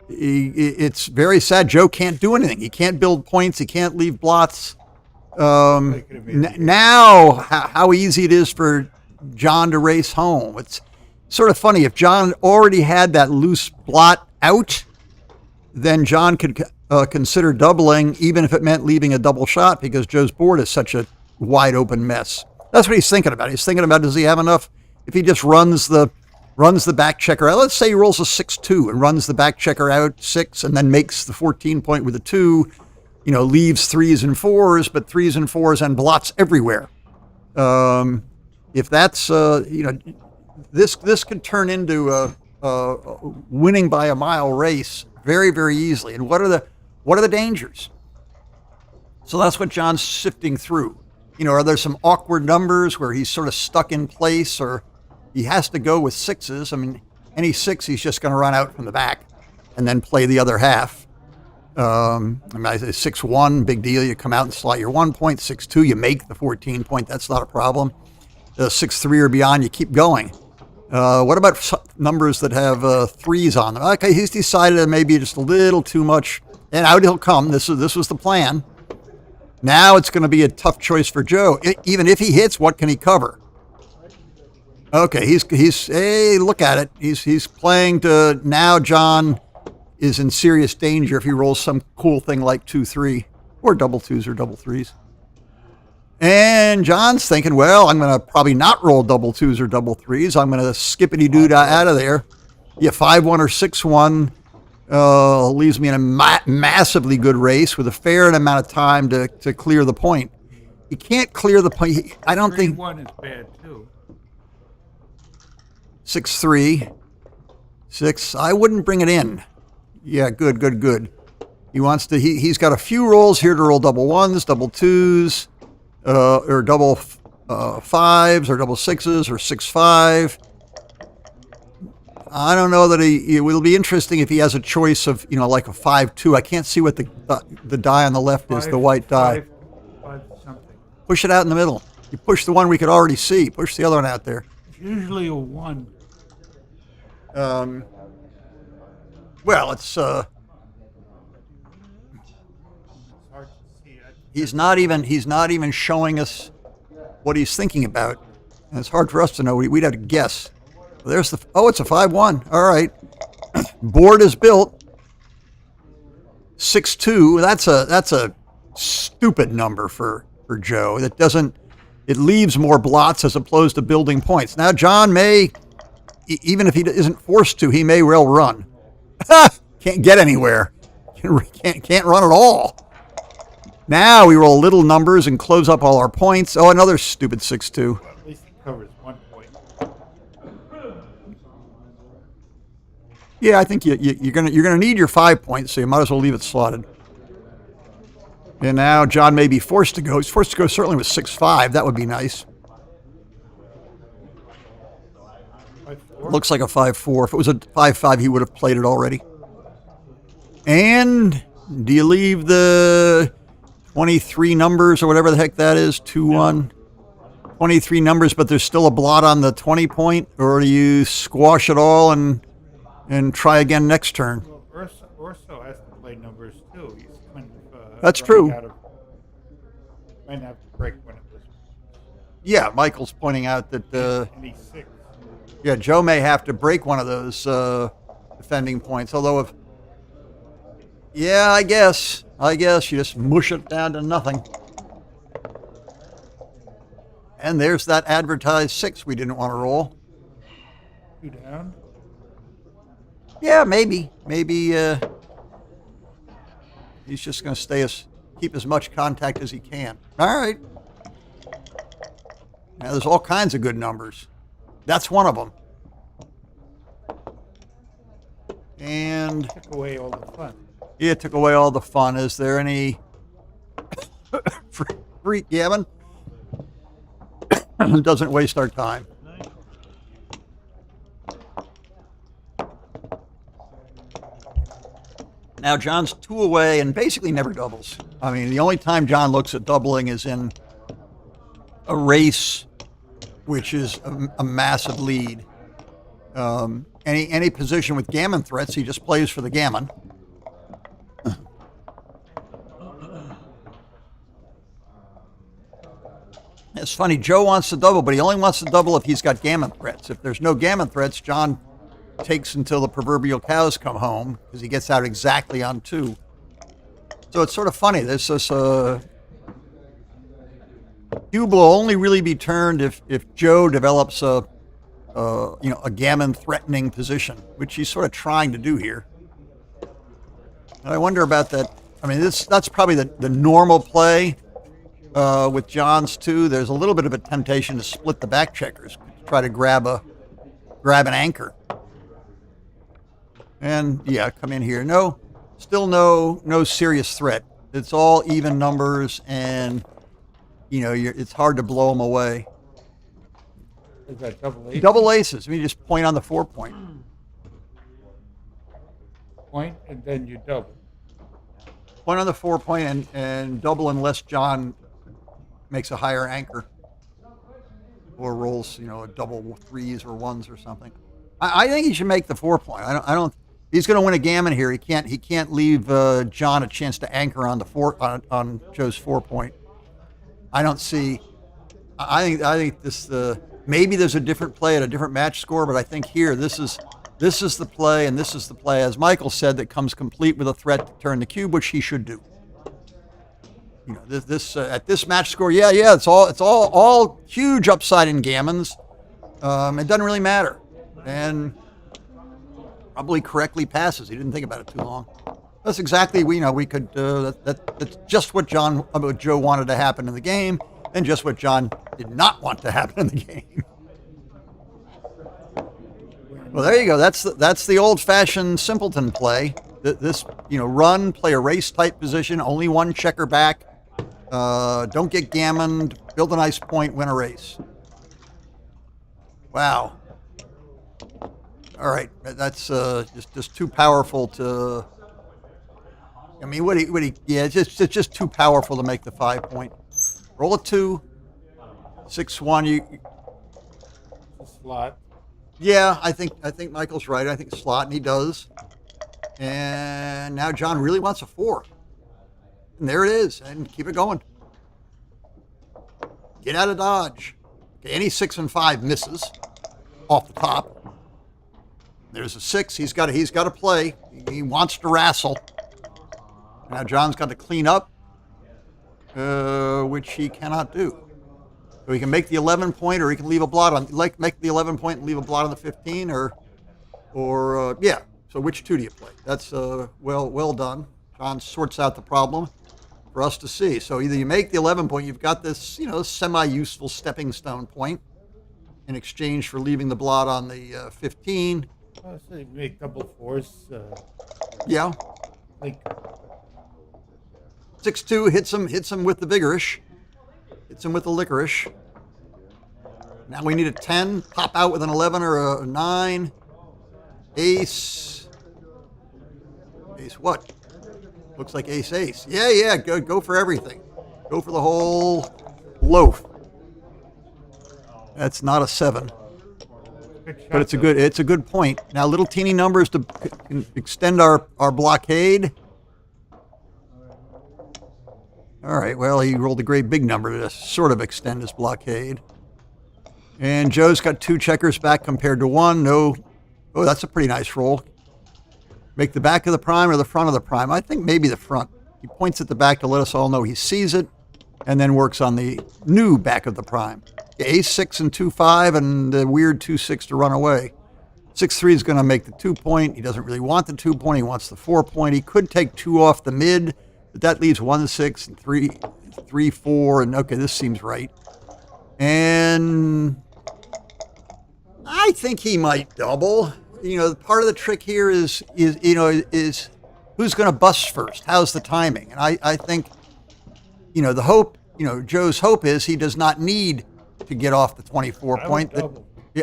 it's very sad. Joe can't do anything. He can't build points. He can't leave blots. Now, how easy it is for John to race home. It's sort of funny. If John already had that loose blot out, then John could consider doubling, even if it meant leaving a double shot, because Joe's board is such a wide open mess. That's what he's thinking about. He's thinking about, does he have enough? If he just runs the back checker out, let's say he rolls a 6-2 and runs the back checker out 6 and then makes the 14-point with a 2, leaves 3s and 4s, but 3s and 4s and blots everywhere. If that's, this could turn into a winning by a mile race very, very easily. And what are the dangers? So that's what John's sifting through. Are there some awkward numbers where he's sort of stuck in place, or he has to go with 6s? I mean, any 6, he's just going to run out from the back and then play the other half. I say 6-1, big deal. You come out and slot your 1 point. 6-2, you make the 14-point. That's not a problem. 6-3 or beyond, you keep going. What about numbers that have 3s on them? Okay, he's decided maybe just a little too much, and out he'll come. This was the plan. Now it's going to be a tough choice for Joe. Even if he hits, what can he cover? Okay, he's hey, look at it. He's playing to, now John is in serious danger if he rolls some cool thing like 2-3 or double 2s or double 3s. And John's thinking, well, I'm going to probably not roll double 2s or double 3s. I'm going to skippity-doo out of there. Yeah, 5-1 or 6-1 leaves me in a massively good race with a fair amount of time to clear the point. He can't clear the point. I don't think... 3-1 is bad, too. 6-3. 6. I wouldn't bring it in. Yeah, good. He wants to... He's got a few rolls here to roll double 1s, double 2s. Or double 5s or double 6s or 6-5. I don't know that it will be interesting if he has a choice of, like a 5-2. I can't see what the die on the left is, the white die. 5 something. Push it out in the middle. You push the one we could already see. Push the other one out there. It's usually a 1. Well, it's He's not even showing us what he's thinking about. And it's hard for us to know. We'd have to guess. There's it's a 5-1. All right. Board is built. 6-2. That's a stupid number for Joe. It leaves more blots as opposed to building points. Now John may, even if he isn't forced to, he may well run. Can't get anywhere. Can't run at all. Now we roll little numbers and close up all our points. Oh, another stupid 6-2. Well, at least he covers 1 point. Yeah, I think you're gonna need your 5 points, so you might as well leave it slotted. And now John may be forced to go. He's forced to go certainly with 6-5. That would be nice. 5-4. Looks like a 5-4. If it was a 5-5, he would have played it already. And do you leave the 23 numbers or whatever the heck that is? 2-1. 23 numbers, but there's still a blot on the 20 point, or do you squash it all and try again next turn? Well, Urso has to play numbers too. That's running true. out of- might have to break one of those. Yeah, Michael's pointing out that. And he's 6. Yeah, Joe may have to break one of those defending points. Although if. Yeah, I guess you just mush it down to nothing. And there's that advertised 6 we didn't want to roll. 2 down. Yeah, maybe he's just going to keep as much contact as he can. All right. Now there's all kinds of good numbers. That's one of them. And Took away all the fun. yeah, it took away all the fun. Is there any free gammon? Doesn't waste our time. Now John's 2 away and basically never doubles. I mean, the only time John looks at doubling is in a race, which is a massive lead. Any position with gammon threats, he just plays for the gammon. It's funny, Joe wants to double, but he only wants to double if he's got gammon threats. If there's no gammon threats, John takes until the proverbial cows come home because he gets out exactly on 2. So it's sort of funny. This cube will only really be turned if Joe develops a gammon threatening position, which he's sort of trying to do here. And I wonder about that. I mean, that's probably the normal play with John's 2. There's a little bit of a temptation to split the back checkers, try to grab an anchor. And yeah, come in here. Still no serious threat. It's all even numbers, and it's hard to blow them away. Is that double ace? Double aces. I mean, you just point on the 4 point. Point, and then you double. Point on the 4 point and double unless John makes a higher anchor or rolls, a double 3s or 1s or something. I think he should make the 4 point. I don't. He's going to win a gammon here. He can't leave John a chance to anchor on the on Joe's 4 point. I don't see. I think this maybe there's a different play at a different match score, but I think here this is the play, and this is the play, as Michael said, that comes complete with a threat to turn the cube, which he should do. This at this match score, it's all huge upside in gammons. It doesn't really matter, and probably correctly passes. He didn't think about it too long. That's exactly we could. That's just what Joe wanted to happen in the game, and just what John did not want to happen in the game. Well, there you go. That's the old-fashioned simpleton play. This run, play a race type position, only 1 checker back. Don't get gammoned. Build a nice point. Win a race. Wow. All right, that's just too powerful to. I mean, it's just too powerful to make the 5 point. Roll a 2, 6-1. Slot. Yeah, I think Michael's right. I think slot, and he does. And now John really wants a 4. And there it is, and keep it going. Get out of dodge. Okay, any 6 and 5 misses off the top. There's a 6. He's got to play. He wants to wrestle. Now John's got to clean up, which he cannot do. So he can make the 11 point, or he can leave a blot on. Make the 11 point and leave a blot on the 15, or yeah. So which 2 do you play? That's well done. John sorts out the problem for us to see. So either you make the 11 point, you've got this semi-useful stepping stone point in exchange for leaving the blot on the 15. So you make double 4s. Yeah. Like 6-2 hits him with the vigorish. Hits him with the licorice. Now we need a 10. Pop out with an 11 or a 9. Ace. Ace what? Looks like ace. Yeah. Go for everything. Go for the whole loaf. That's not a 7. But it's a good point. Now little teeny numbers to extend our blockade. All right, well, he rolled a great big number to sort of extend his blockade. And Joe's got 2 checkers back compared to 1. No. Oh, that's a pretty nice roll. Make the back of the prime or the front of the prime? I think maybe the front. He points at the back to let us all know he sees it, and then works on the new back of the prime. Ace 6 and 2-5, and the weird 2-6 to run away. 6-3 is going to make the 2-point. He doesn't really want the 2-point. He wants the 4-point. He could take 2 off the mid, but that leaves 1-6 and 3-4, and okay, this seems right. And I think he might double. You know, part of the trick here is who's going to bust first? How's the timing? And I think, you know, the hope, you know, Joe's hope is he does not need to get off the 24-point.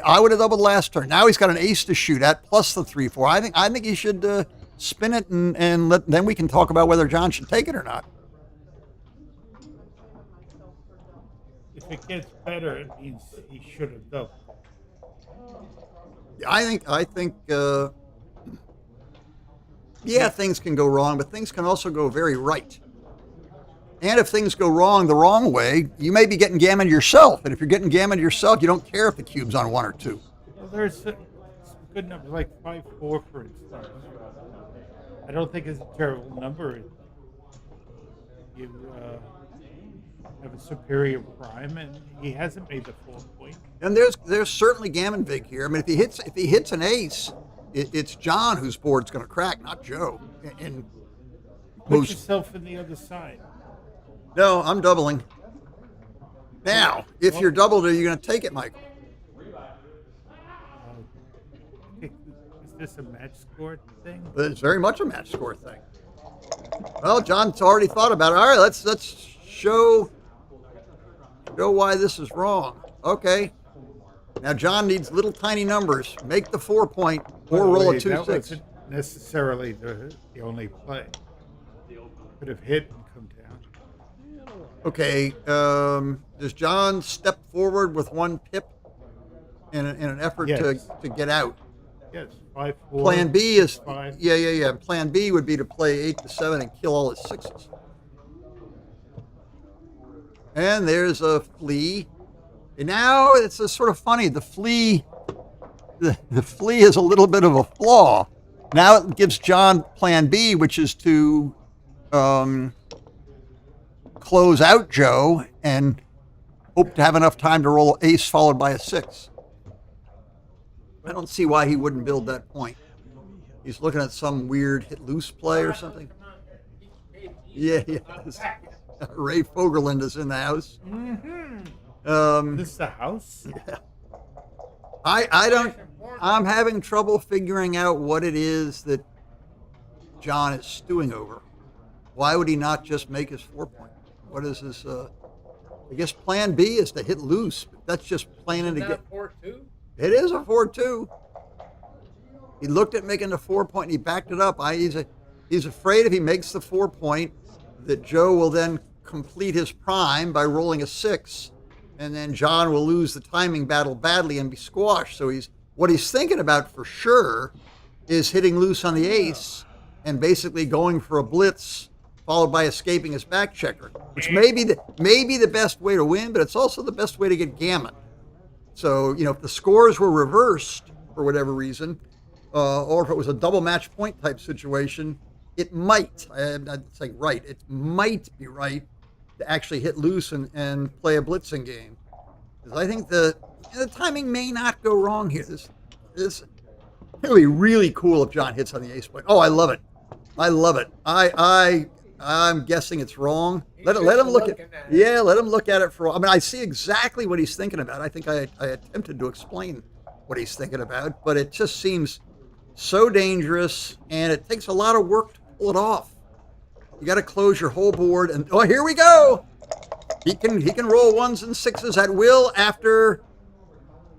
I would have doubled last turn. Now he's got an ace to shoot at plus the 3-4. I think he should spin it and then we can talk about whether John should take it or not. If it gets better, it means he should have doubled. I think, yeah, things can go wrong, but things can also go very right. And if things go wrong the wrong way, you may be getting gammoned yourself. And if you're getting gammoned yourself, you don't care if the cube's on 1 or 2. Well, there's some good numbers, like 5-4, for instance. I don't think it's a terrible number. You have a superior prime, and he hasn't made the 4-point. And there's certainly gammon vig here. I mean, if he hits an ace, it's John whose board's going to crack, not Joe. And Put yourself in the other side. No, I'm doubling. Now, if you're doubled, are you going to take it, Michael? Is this a match score thing? It's very much a match score thing. Well, John's already thought about it. All right, let's show why this is wrong. Okay. Now, John needs little tiny numbers. Make the 4-point or roll a 2-6. That wasn't necessarily the only play. Could have hit and come down. Okay. Does John step forward with 1 pip in an effort to get out? Yes. 5-4. Plan B is 5. Yeah. Plan B would be to play 8-7 and kill all his 6s. And there's a flea. And now it's sort of funny. The flea is a little bit of a flaw. Now it gives John plan B, which is to close out Joe and hope to have enough time to roll ace followed by a 6. I don't see why he wouldn't build that point. He's looking at some weird hit loose play or something. Yeah. Ray Fogerlund is in the house. This is the house? Yeah. I'm having trouble figuring out what it is that John is stewing over. Why would he not just make his 4-point? What is this? I guess plan B is to hit loose. But that's just planning to get. 4-2? It is a 4-2. He looked at making the 4-point and he backed it up. He's afraid if he makes the 4-point that Joe will then complete his prime by rolling a 6, and then John will lose the timing battle badly and be squashed. So what he's thinking about for sure is hitting loose on the ace and basically going for a blitz followed by escaping his back checker, which may be the best way to win, but it's also the best way to get gammon. So, if the scores were reversed for whatever reason, or if it was a double match point type situation, it might, I'm not saying right, it might be right to actually hit loose and play a blitzing game. Because I think the timing may not go wrong here. This it'll be really cool if John hits on the ace point. Oh, I love it. I'm guessing it's wrong. Let him look at it. Yeah, let him look at it for. I mean, I see exactly what he's thinking about. I think I attempted to explain what he's thinking about, but it just seems so dangerous, and it takes a lot of work to pull it off. You got to close your whole board, and here we go. He can roll 1s and 6s at will after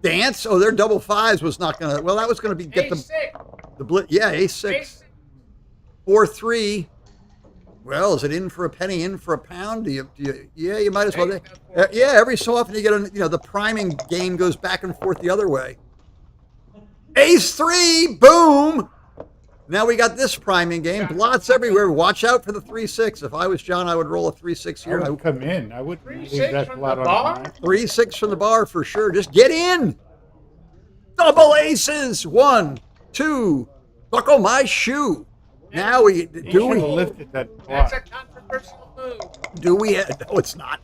dance. Oh, their double 5s was not gonna. Well, that was gonna be get the blitz. Yeah, ace 6, 4-3. Well, is it in for a penny, in for a pound? You might as well. Yeah, every so often you get the priming game goes back and forth the other way. Ace 3, boom. Now we got this priming game. Blots everywhere. Watch out for the 3-6. If I was John, I would roll a 3-6 here. I would come in. I would leave 3-6 that from blot the on bar? the line. 3-6 from the bar for sure. Just get in. Double aces. 1, 2. Buckle my shoe. Now we You do should have we lifted that That's blot. a controversial move. do we no it's not.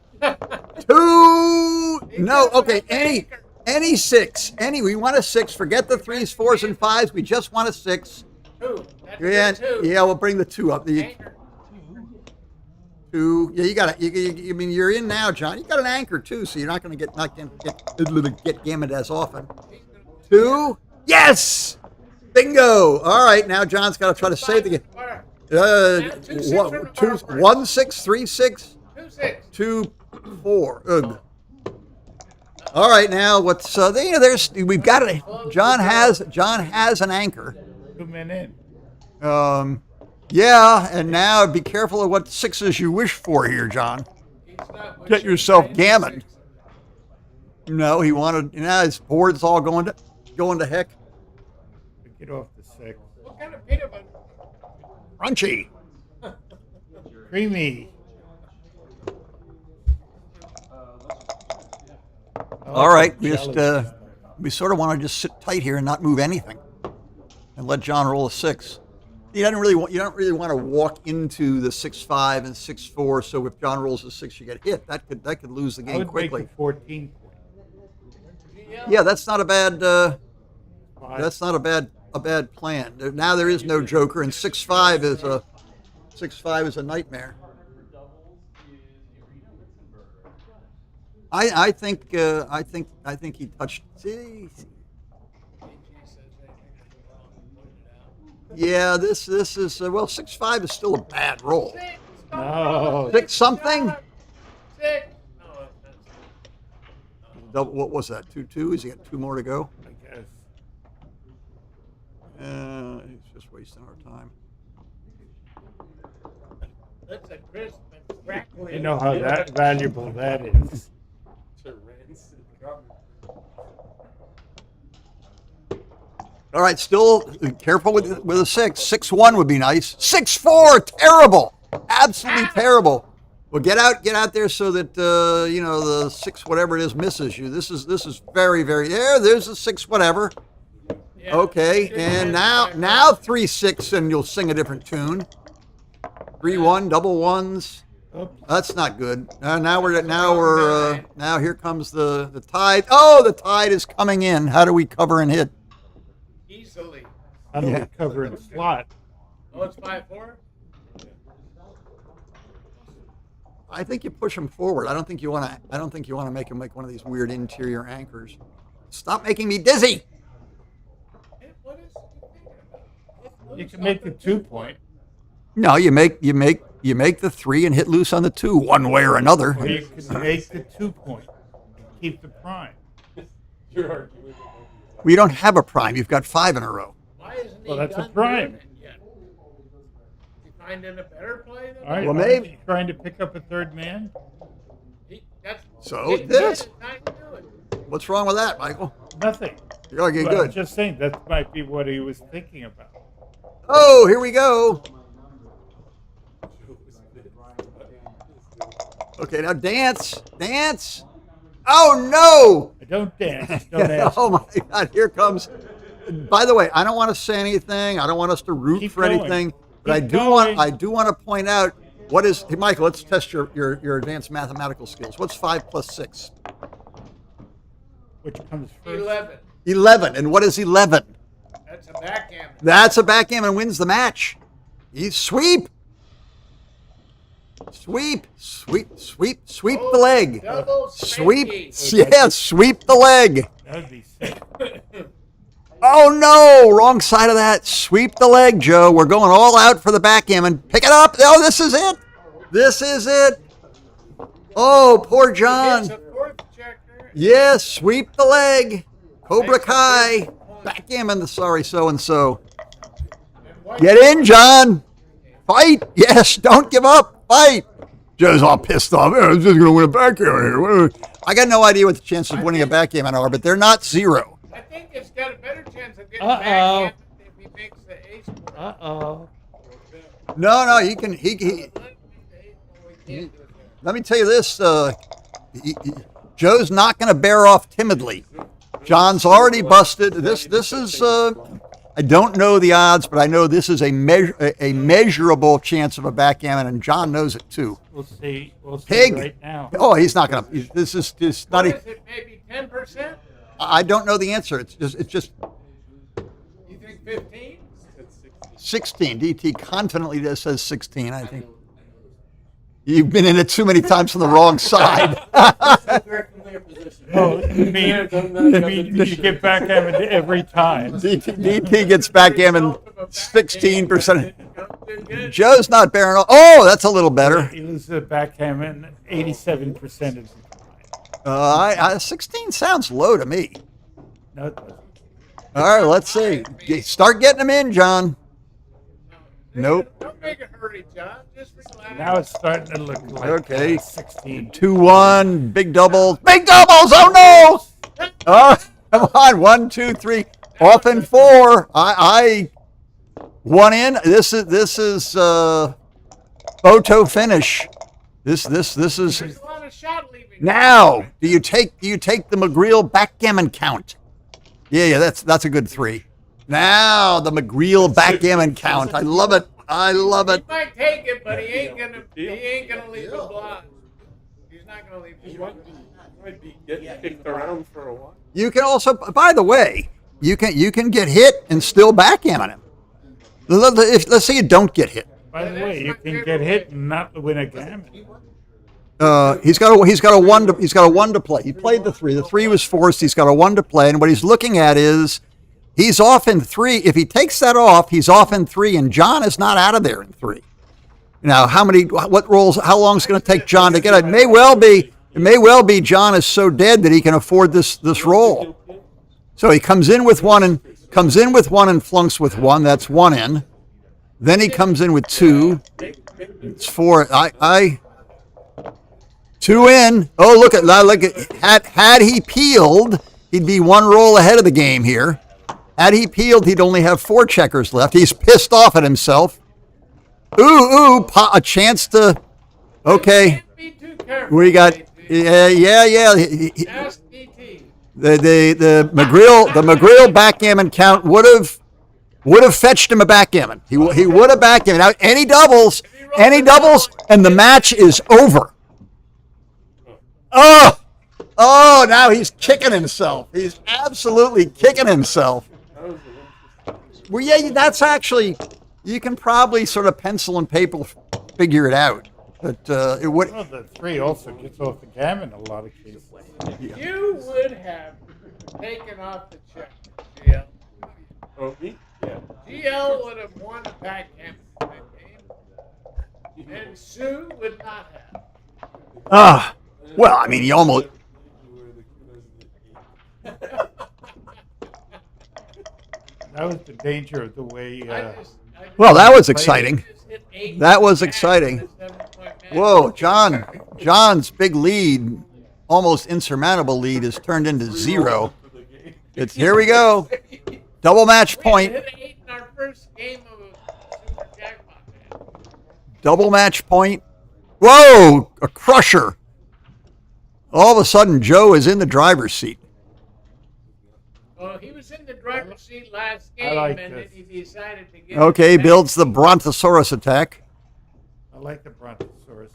2. No, okay. Any 6. We want a 6. Forget the 3s, 4s, and 5s. We just want a 6. 2. That's Yeah, a 2. yeah, we'll bring the 2 up. The Anchor. 2. Yeah, you got it. I mean, you're in now, John. You got an anchor too, so you're not going to get gammoned as often. 2. Yes. Bingo. All right, now John's got to try to save the game. 1, 6, 3, 6, 2, 4. Ugh. All right, now what's we've got it. John has an anchor. 2 men in. Yeah, and now be careful of what 6s you wish for here, John. Get yourself gammoned. No, he wanted. Now his board's all going to heck. Get off the 6. What kind of peanut butter? Crunchy. Creamy. All right, we sort of want to just sit tight here and not move anything, and let John roll a 6. You don't really want to walk into the 6-5 and 6-4. So if John rolls a 6, you get hit. That could lose the I game would quickly. make the 14 point. Yeah, that's not a bad. That's not a bad plan. Now there is no joker, and 6-5 is a nightmare. I think he touched. Yeah, this is 6-5 is still a bad roll. No. 6 something. 6. What was that? 2-2? Has he got 2 more to go? I guess. He's just wasting our time. That's a crisp and crackly. You know how that valuable that is. All right, still careful with a 6. 6-1 would be nice. 6-4, terrible, absolutely terrible. Well, get out there so that the 6 whatever it is misses you. This is very very. There's a 6 whatever. Yeah. Okay, and now 3-6 and you'll sing a different tune. 3-1, double ones. Oops. That's not good. Now here comes the tide. Oh, the tide is coming in. How do we cover and hit? Easily. How do we cover and slot? Oh, it's 5-4? I think you push him forward. I don't think you want to make him make one of these weird interior anchors. Stop making me dizzy. What is You can make the 2 point. No, you make the 3 and hit loose on the 2 one way or another. Or you can make the 2 point and keep the prime. We don't have a prime. You've got 5 in a row. Why isn't he Well, that's a done prime. doing it yet? Is he finding a better play than All right, Well, aren't maybe- you trying to pick up a 3rd man? So this. Time to do it. What's wrong with that, Michael? Nothing. Okay, Well, I'm good. just saying that might be what he was thinking about. Oh, here we go. Okay, now dance. Oh no! I don't dance. Don't ask. Oh my God! Here comes. By the way, I don't want to say anything. I don't want us to root Keep for going. anything. But Keep going. I do want to point out what is. Hey, Michael, let's test your advanced mathematical skills. What's 5 plus 6? Which comes first? 11. 11. And what is 11? That's a backgammon. That's a backgammon wins the match. He's sweep. Sweep the leg. Double Sweep, spanky. yeah, sweep the leg. That would be sick. Oh no, wrong side of that. Sweep the leg, Joe. We're going all out for the backgammon. Pick it up. Oh, this is it. This is it. Oh, poor John. It's a 4th checker. Yes, sweep the leg. Cobra Kai. Backgammon, sorry, so-and-so. Get in, John. Fight. Yes, don't give up. Fight. Joe's all pissed off. I'm just going to win a backgammon here. I got no idea what the chances of winning a backgammon are, but they're not 0. I think it's got a better chance of getting Uh-oh. backgammon if he makes the Uh-oh. No, he can. Let me tell you this. Joe's not going to bear off timidly. John's already busted. This is. I don't know the odds, but I know this is a measurable chance of a backgammon, and John knows it too. We'll see. We'll see Pig. right now. Oh, he's not going to. This is not. What is it, maybe 10%? I don't know the answer. It's just. You think 15? 16. DT confidently says 16. I think. You've been in it too many times on the wrong side. Oh, you mean you get backgammon every time. DT gets backgammon 16%. Joe's not bearing off. Oh, that's a little better. He loses backgammon 87% of the time. 16 sounds low to me. No, it doesn't. All right, let's see. Start getting them in, John. Nope. Don't make a hurry, John. Just relax. Now it's starting to look like 16. 2-1, big doubles. Big doubles! Oh, no! Oh, come on. 1, 2, 3. Off in 4. I one in. This is photo finish. This is. There's a lot of shot leaving. Now, do you take the McGreal backgammon count? Yeah, that's a good 3. Now the McGreal backgammon count. I love it. I love it. He might take it, but he ain't gonna leave a blind. He's not gonna leave the blind. Might be getting kicked around for a while. You can also, by the way, you can get hit and still backgammon him. Let's say you don't get hit. By the way, you can get hit and not win a gammon. He's got a 1 to play. He played the 3. The 3 was forced. He's got a 1 to play, and what he's looking at is he's off in 3. If he takes that off, he's off in 3, and John is not out of there in 3. Now, what rolls? How long is it going to take John to get it? It may well be John is so dead that he can afford this roll. So he comes in with one and flunks with 1. That's 1 in. Then he comes in with 2. It's 4. 2 in. Oh, look at. Had he peeled, he'd be 1 roll ahead of the game here. Had he peeled, he'd only have 4 checkers left. He's pissed off at himself. A chance to. Okay. We got. Yeah. The McGreal backgammon count would have fetched him a backgammon. He would have backgammon. Now any doubles, and the match is over. Oh, now he's kicking himself. He's absolutely kicking himself. Well, yeah, that's actually, you can probably sort of pencil and paper figure it out. But it would. Well, the 3 also gets off the gammon in a lot of cases. You would have taken off the check, GL. Oh, me? Yeah. GL would have won a backgammon in that game. And Sue would not have. Well, I mean, he almost. That was the danger of the way. Well, that was exciting. That was exciting. Whoa, John's big lead, almost insurmountable lead, is turned into 0. Here we go. Double match point. We hit 8 in our first game of a Super Jackpot. Double match point. Whoa, a crusher. All of a sudden, Joe is in the driver's seat. Well, he was in the driver's seat last game, and then he decided to get. Okay, builds the Brontosaurus attack. I like the Brontosaurus.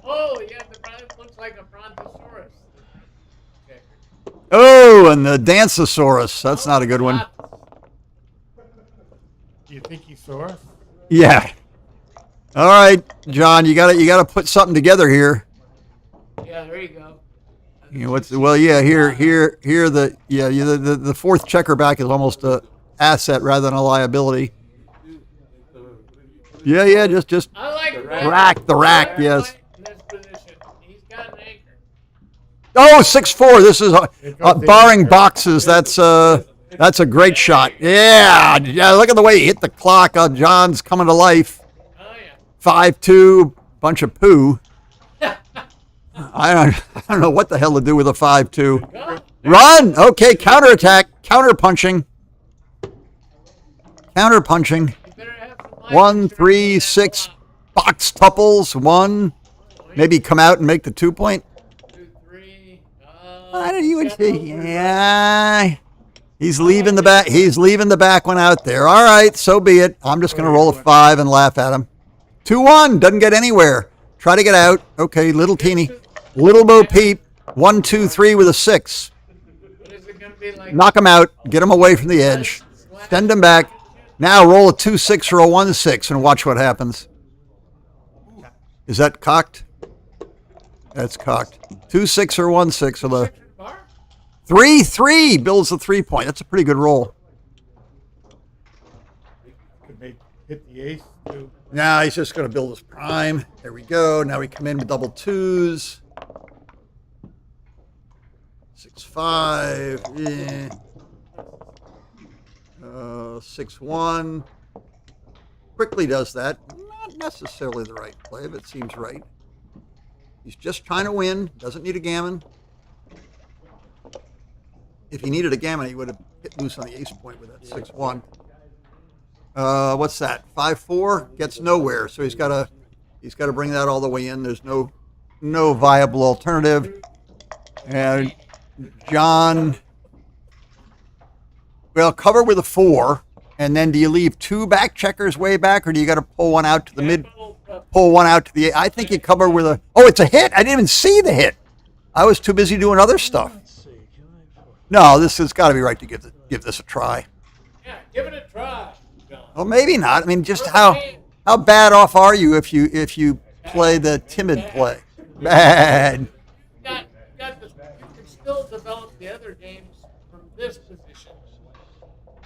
Oh, yeah, it looks like a Brontosaurus. Okay. Oh, and the Dancesaurus. That's not a good one. Do you think he saw us? Yeah. All right, John, you gotta put something together here. Yeah, there you go. Here the 4th checker back is almost a asset rather than a liability. Yeah, just I like the rack, yes. In this position. He's got an anchor. Oh, 6-4. This is barring boxes. That's a great shot. Yeah. Look at the way he hit the clock. John's coming to life. Oh yeah. 5-2. Bunch of poo. I don't know what the hell to do with a 5-2. Run! Okay, counterattack, counter punching. Counter punching. 1, 3, 6 box tuples. 1. Maybe come out and make the 2 point. 2, 3. Why did you yeah. He's leaving the back. He's leaving the back one out there. All right, so be it. I'm just going to roll a 5 and laugh at him. 2-1 doesn't get anywhere. Try to get out. Okay, little teeny, little Bo Peep. 1, 2, 3 with a 6. Knock him out. Get him away from the edge. Send him back. Now roll a 2-6 or a 1-6 and watch what happens. Is that cocked? That's cocked. 2-6 or 1-6 or the 3-3 builds the 3 point. That's a pretty good roll. Could hit the ace too. Now he's just going to build his prime. There we go. Now we come in with double 2s. 6-5. Yeah. 6-1. Quickly does that. Not necessarily the right play, but it seems right. He's just trying to win. Doesn't need a gammon. If he needed a gammon, he would have hit loose on the ace point with that 6-1. What's that? 5-4 gets nowhere. So he's got to bring that all the way in. There's no viable alternative. And John, well, cover with a 4, and then do you leave 2 back checkers way back, or do you got to pull one out to the mid? Pull one out to the. I think you cover with a. Oh, it's a hit. I didn't even see the hit. I was too busy doing other stuff. No, this has got to be right to give this a try. Yeah, give it a try, John. Well, maybe not. I mean, just how bad off are you if you play the timid play? Bad. You can still develop the other games from this position.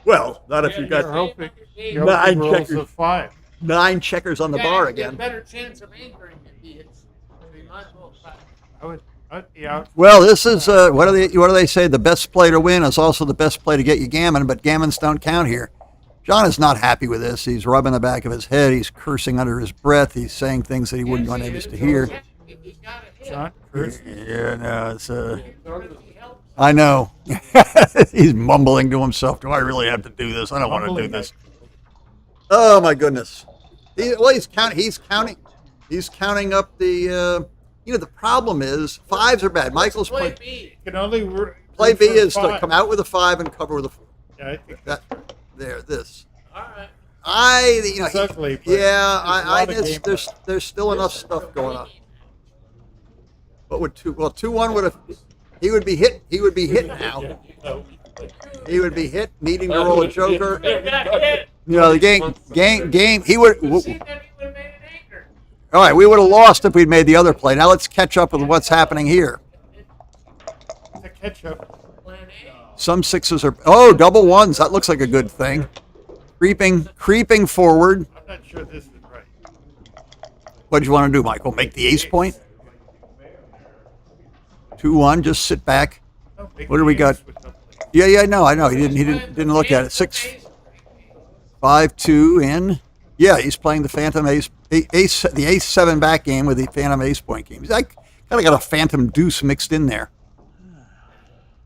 Well, not if you've got You're 9 rolls checkers. a 5. 9 checkers on the bar You again. get a better chance of anchoring if he hits. So you might as well try. I'd be out. Well, this is what do they say? The best play to win is also the best play to get you gammon, but gammons don't count here. John is not happy with this. He's rubbing the back of his head. He's cursing under his breath. He's saying things that he wouldn't want others to hear. John, curse. Yeah, no, it's I know. He's mumbling to himself. Do I really have to do this? I don't want to do this. Oh my goodness. He's counting up the. The problem is 5s are bad. Michael's play B. Can only play B is to 5. come out with a 5 and cover with a 4. Yeah, I think that. There, this. All right. Exactly, there's still enough stuff going on. What would 2-1 would have. He would be hit. He would be hit now. He would be hit, needing to roll a joker. The game. He would. All right, we would have lost if we'd made the other play. Now let's catch up with what's happening here. The ketchup. Some 6s are double 1s. That looks like a good thing. Creeping forward. I'm not sure this is right. What did you want to do, Michael? Make the ace point? 2-1. Just sit back. What do we got? Yeah. I know. He didn't look at it. 6, 5-2 in. Yeah, he's playing the phantom ace, the ace 7 back game with the phantom ace point game. He's like kind of got a phantom deuce mixed in there.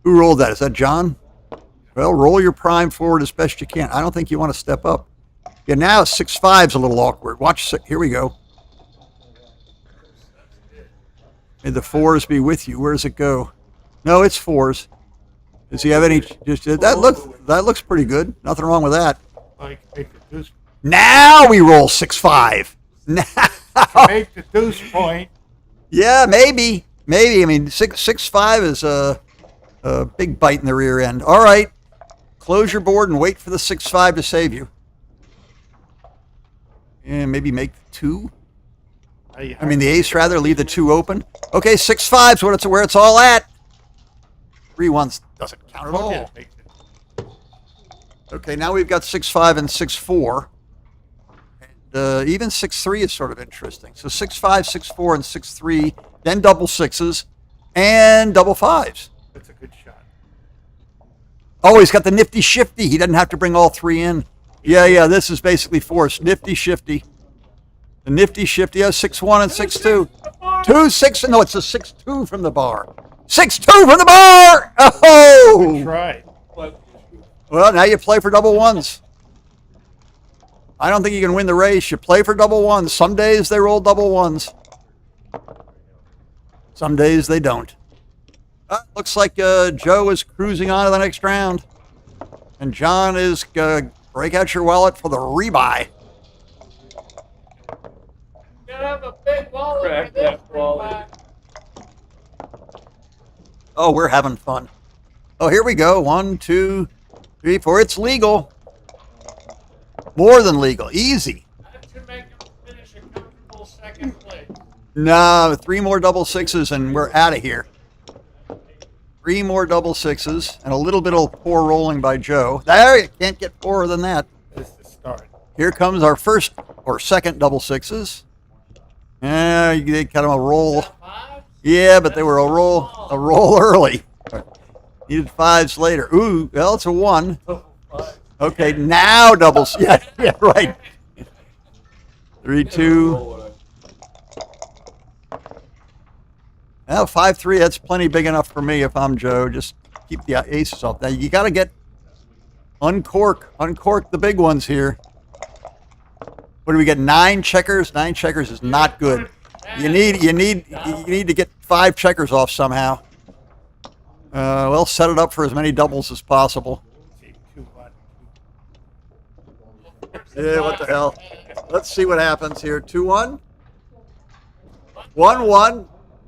Who rolled that? Is that John? Well, roll your prime forward as best you can. I don't think you want to step up. Yeah, now 6-5's a little awkward. Watch. Here we go. May the 4s be with you. Where does it go? No, it's 4s. Does he have any? That looks pretty good. Nothing wrong with that. Now we roll 6-5. Now make the deuce point. Yeah, maybe. I mean, 6-5 is a big bite in the rear end. All right, close your board and wait for the 6-5 to save you. And maybe make the 2. I mean, the ace rather. Leave the 2 open. Okay, 6-5's where it's all at. 3-1 doesn't count at all. Okay, now we've got 6-5 and 6-4. And even 6-3 is sort of interesting. So 6-5, 6-4, and 6-3, then double 6s and double 5s. That's a good shot. Oh, he's got the nifty shifty. He doesn't have to bring all 3 in. Yeah, this is basically forced. Nifty shifty. The nifty shifty. Yeah, 6-1 and 6-2. 2-6. No, it's a 6-2 from the bar. 6-2 from the bar. Oh! Good try. Well, now you play for double 1s. I don't think you can win the race. You play for double ones. Some days they roll double ones. Some days they don't. Looks like Joe is cruising on to the next round. And John is break out your wallet for the rebuy. You have a big wallet for this rebuy. Oh, we're having fun. Oh, here we go. 1, 2, 3, 4. It's legal. More than legal. Easy. That should make him finish a comfortable second place. No, 3 more double sixes and we're out of here. 3 more double sixes and a little bit of poor rolling by Joe. There, you can't get poorer than that. That's the start. Here comes our first or second double sixes. Yeah, they kind of a roll. Yeah, but they were a roll early. Needed 5s later. Ooh, well, it's a 1. Okay, now doubles. Yeah, right. 3, 2. Now 5, 3. That's plenty big enough for me if I'm Joe. Just keep the aces off. Now you got to get uncork the big ones here. What do we get? 9 checkers. 9 checkers is not good. You need to get 5 checkers off somehow. Well, set it up for as many doubles as possible. Yeah, what the hell? Let's see what happens here. 2-1. 1-1.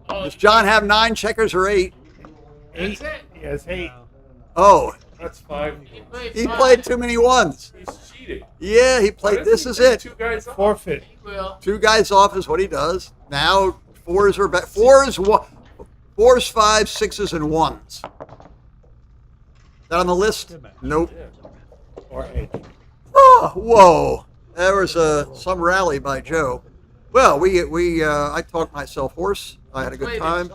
Does John have 9 checkers or 8? 8. He has 8. Oh. That's 5. He played too many ones. He's cheating. Yeah, he played. This is it. 2 guys off. Forfeit. 2 guys off is what he does. Now 4s are back. 4s, 5s, 6s, and 1s. Is that on the list? Nope. Or 8. Oh, whoa. There was some rally by Joe. Well, I talked myself hoarse. I had a good time.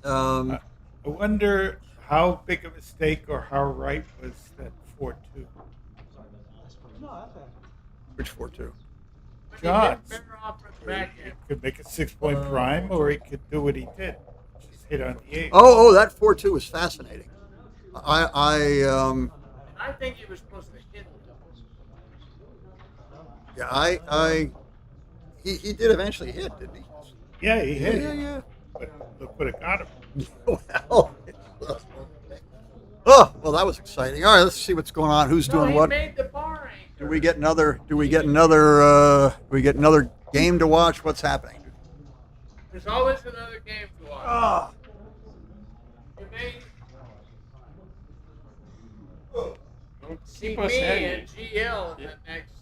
I wonder how big a mistake or how right was that 4-2. Which 4-2? John's. He could make a 6-point prime, or he could do what he did, just hit on the 8. Oh, that 4-2 was fascinating. I think he was supposed to hit it. Yeah, he did eventually hit, didn't he? Yeah, he hit. Yeah. But look what it got him. Well, that was exciting. All right, let's see what's going on. Who's doing what? Made the bar anchor. Do we get another game to watch? What's happening? There's always another game to watch. You may see Keep us me hanging. and GL in the next.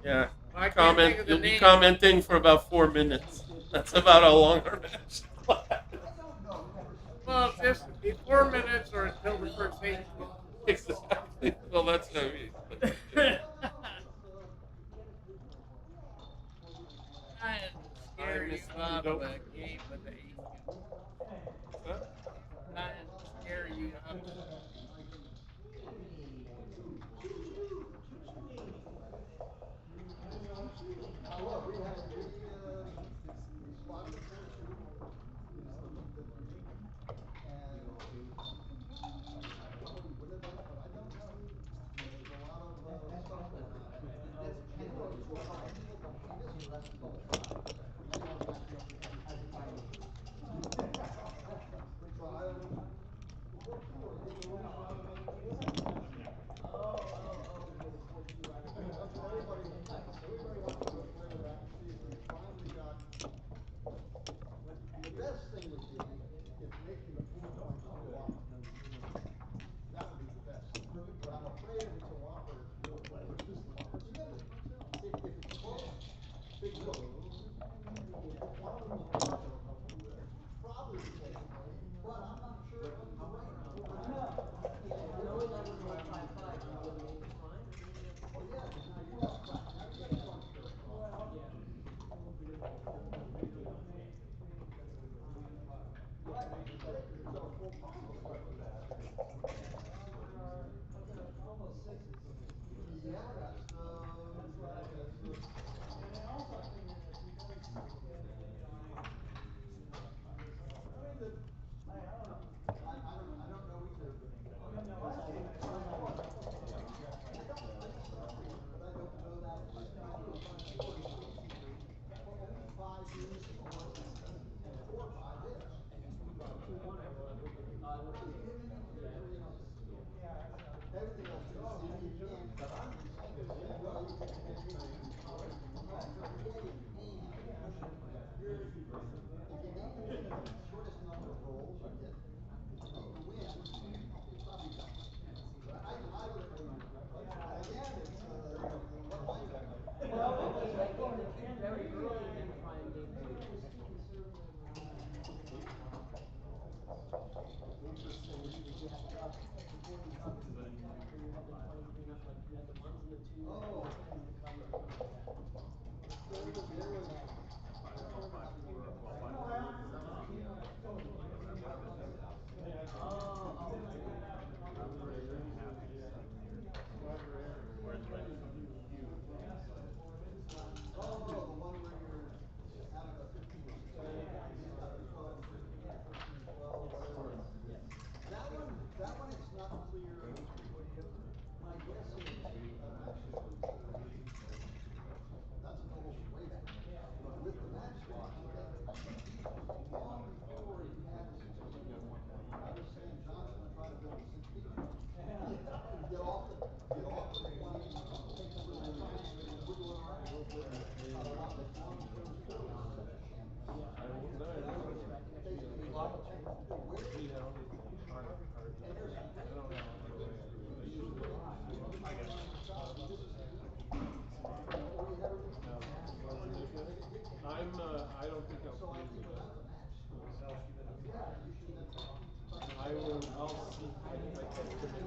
Yeah. I can't think of the You'll be name. commenting for about 4 minutes. That's about how long our match lasts. Well, just be 4 minutes or until the first 8. Exactly. Well, that's no me. I am scared you out of a game with the 8. I am scared you out of Everything else is but I'm well, you can if you need the shortest number of rolls, you get if you need to win, you probably don't. I would agree. But again, it's what am I gonna do? Well, they go in the queue very early and then try and game two. Oh. Oh, no, the one where you're out of a 15 or 16, he's got a 12 or 15, 12 or whatever. That one it's not clear. My guess is, that's a double from way back. With the match law, long before he had the 16, I was saying John's going to try to build a 16. Get off the 20, take some of the time, wiggle it around. About as long as those quarters. Basically, where do you know? And there's I don't think I'll play with it. Yeah, you should then. I will, I'll see. I can't commit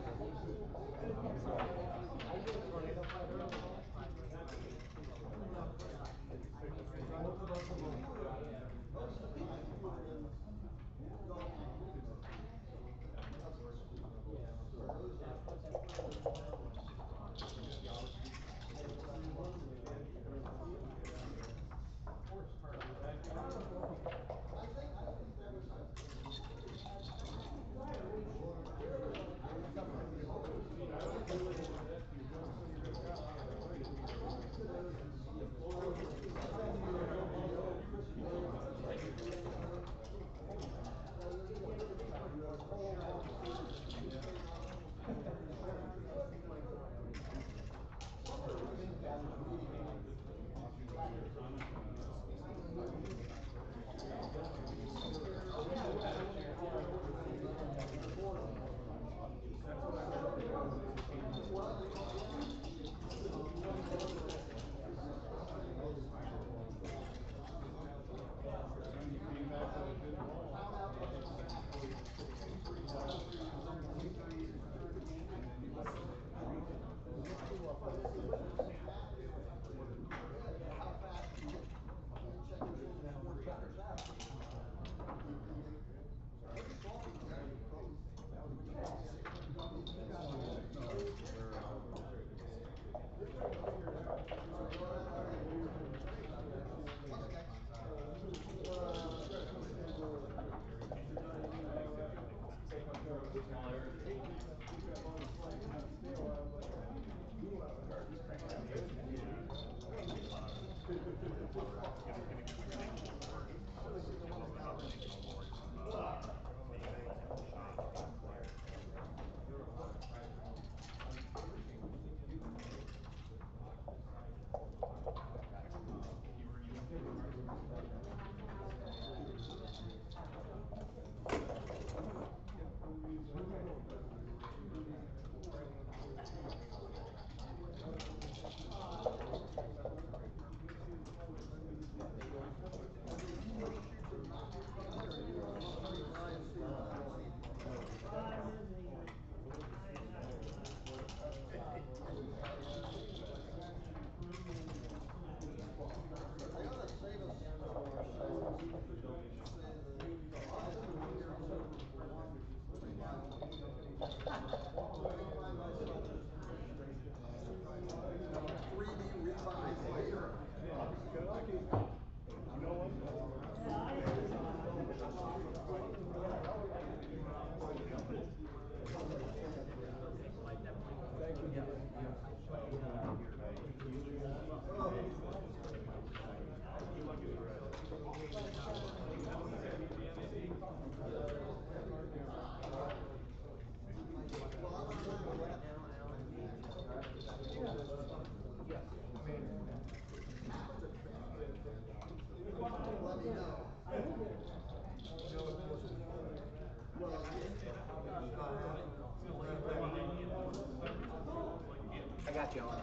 Alan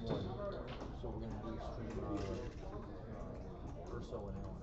won, so we're gonna do stream Urso and Alan.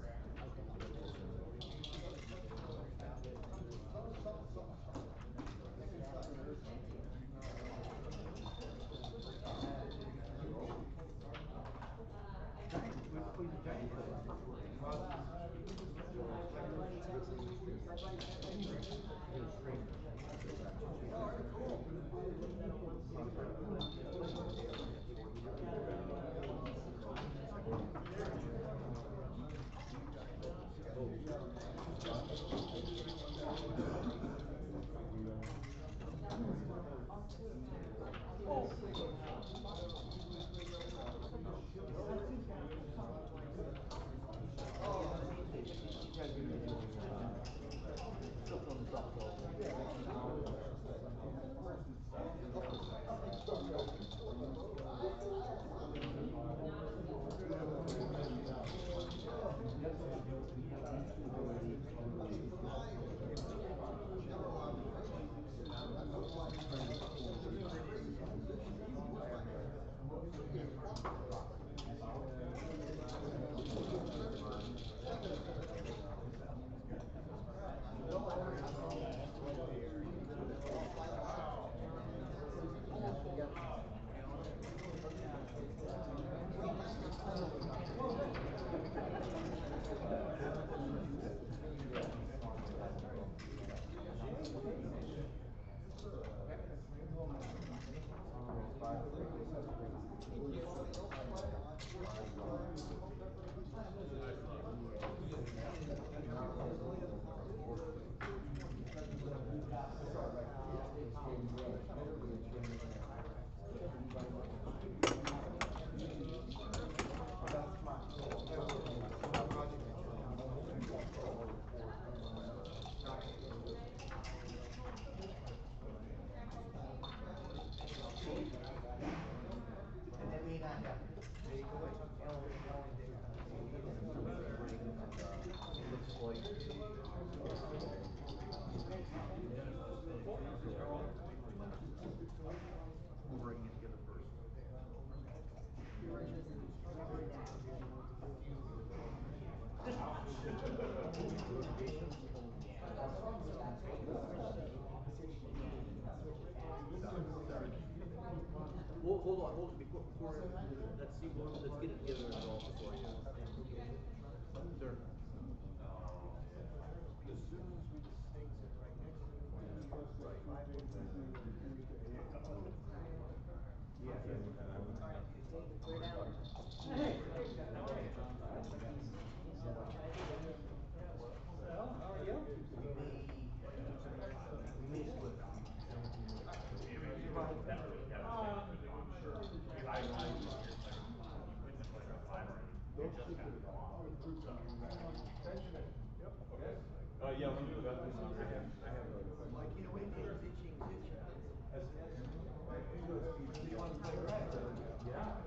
Hold on, before let's see, let's get it together and all before you. Sir. How are you? Yeah, when you got this, I have a. Mike, you know, pitching. You want to play right? Yeah.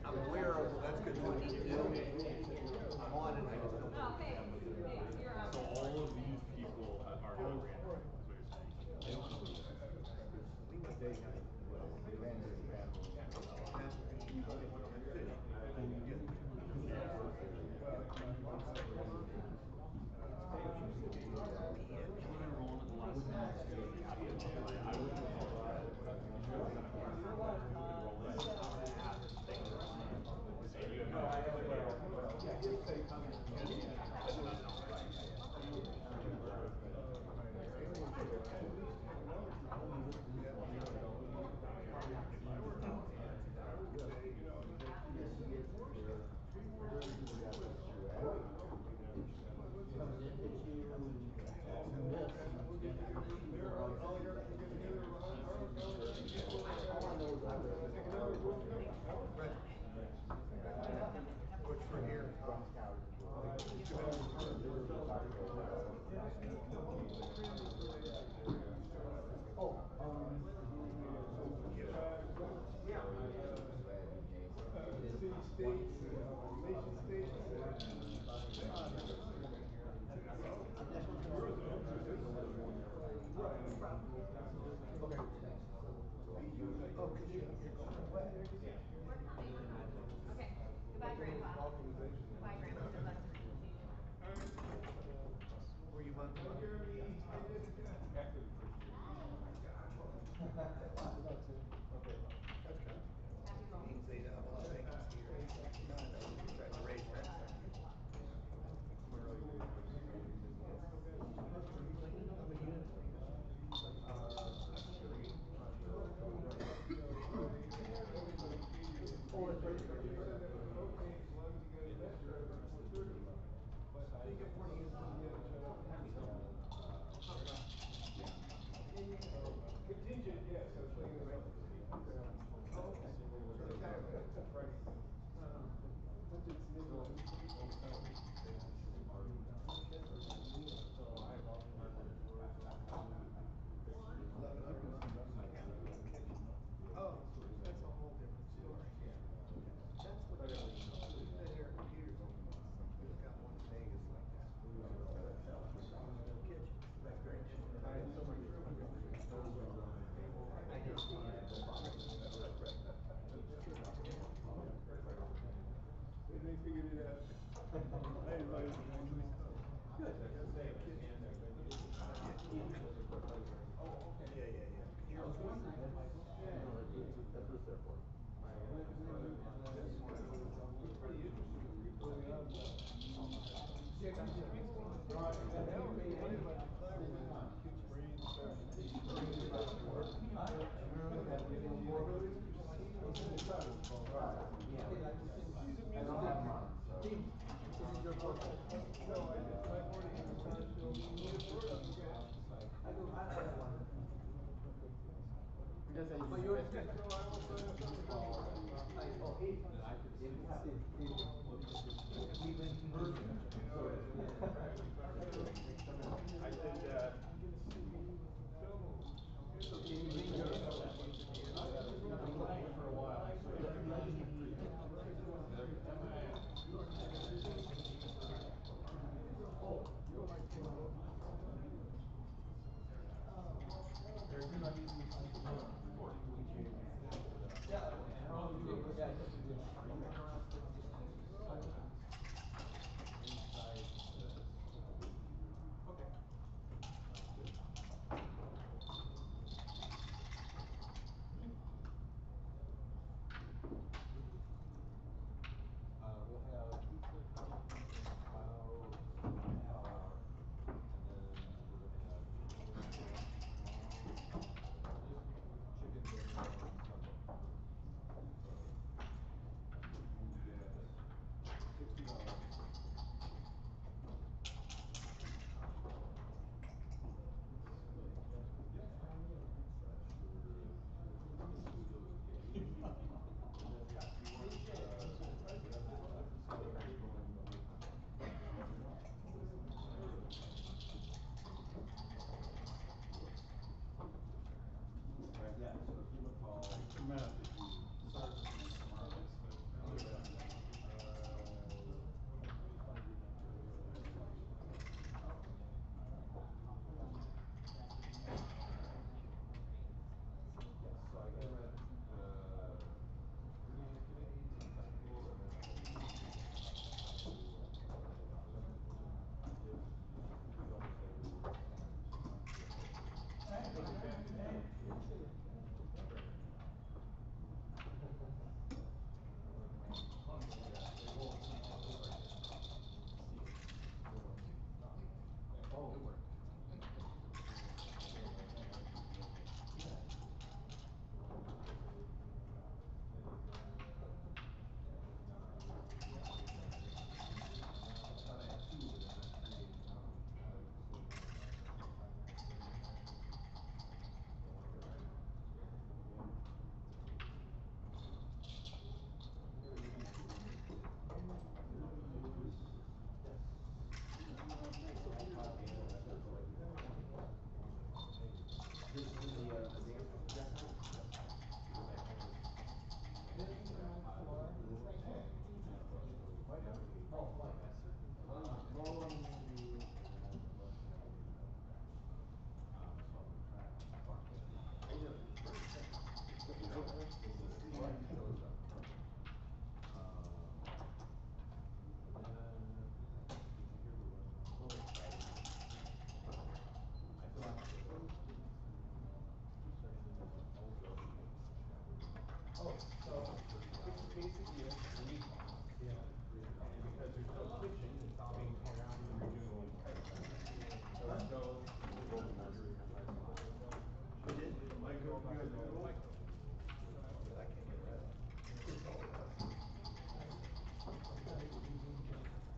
I'm aware of that's good what you do. I'm on it, I just don't know. So all of these people are not random, is what you're saying? Okay. Goodbye, Grandpa. Goodbye, Grandpa. Good luck tonight. Where you want to go? Okay. That's good. Happy rolling. Means they have a lot of vacancy here. Trying to raise rent. Contingent, yes, I was thinking about the Oh, that's a whole different story. That's what they're like. You've been here at computers. We've got one in Vegas like that. Kitchen. I had so much room. I just They figured it out. I invited them. Good. Yeah, yeah, yeah. Here's one. That's what it's there for.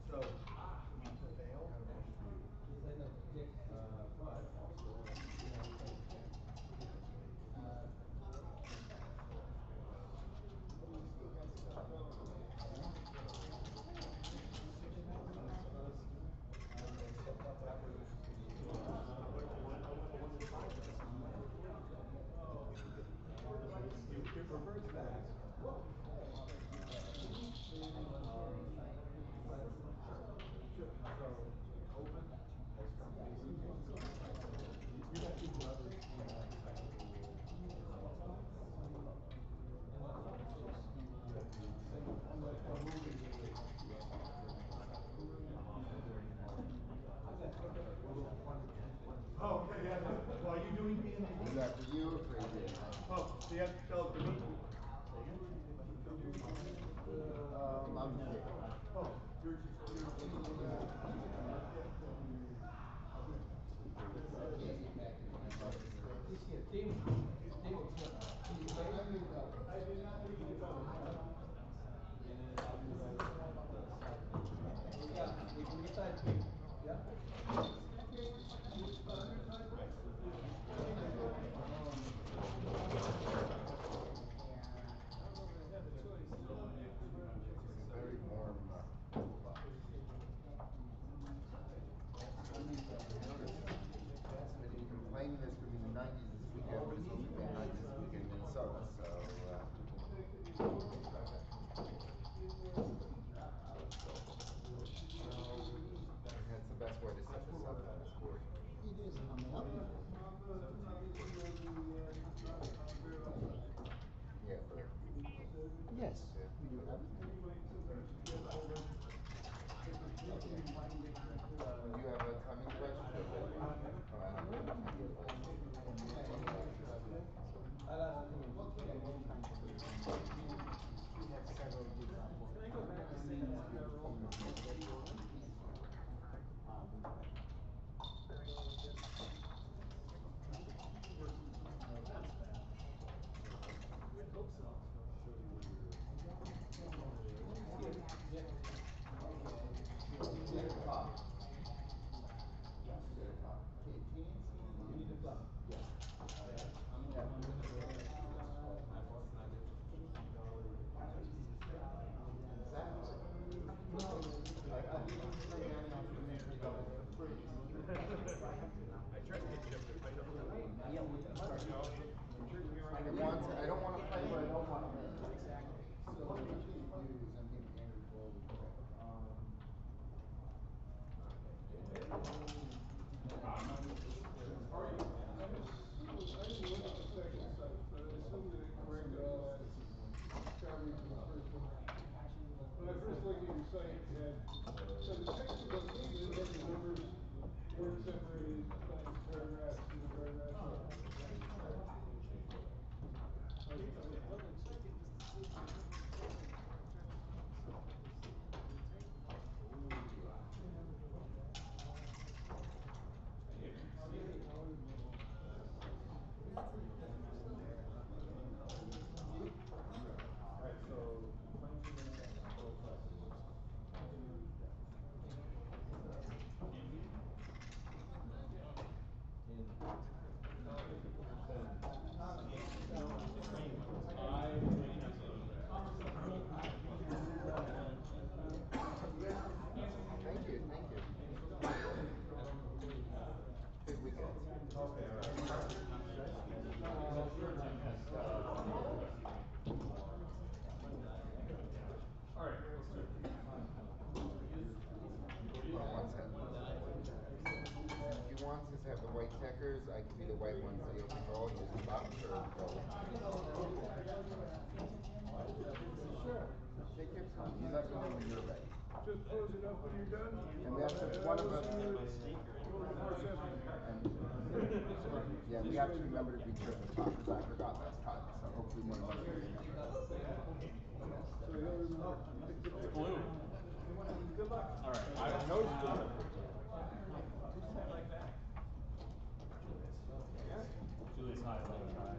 So, we prevail. But also, it reverts back. So, open has come facing you. You got two brothers in that cycle. Oh, okay, yeah. Well, are you doing being Is that for you or for Adrian? Oh, so you have to tell it for me. I'm the kid. Oh, you're I did not think you could tell me. Very warm. I've been complaining there's going to be 90s this weekend, but it's supposed to be 90s this weekend in Minnesota, so that's the best way to set this up. It is coming up. Yeah, for Yes, we do have it. you have a timing device? I don't want to play, but I don't want to win. So what you do is I'm being Andrew forward. I didn't look at the second site, but I assume that it corrected all that garbage in the first one. When I first looked at your site, it had, so the text was okay, but it had the numbers weren't separated by paragraphs and paragraphs. Thank you. Good weekend. All right. If you want to have the white checkers, I can be the white ones that you'll control. You just stop or go. Sure. Take your time. You let me know when you're ready. Just close it up when you're done. And we have to, one of us. Yeah, we have to remember to be careful because I forgot last time. So hopefully one of us will remember. So he'll remember. Blue. Good luck. All right. I know it's blue. Like that. Julie's high, low, high.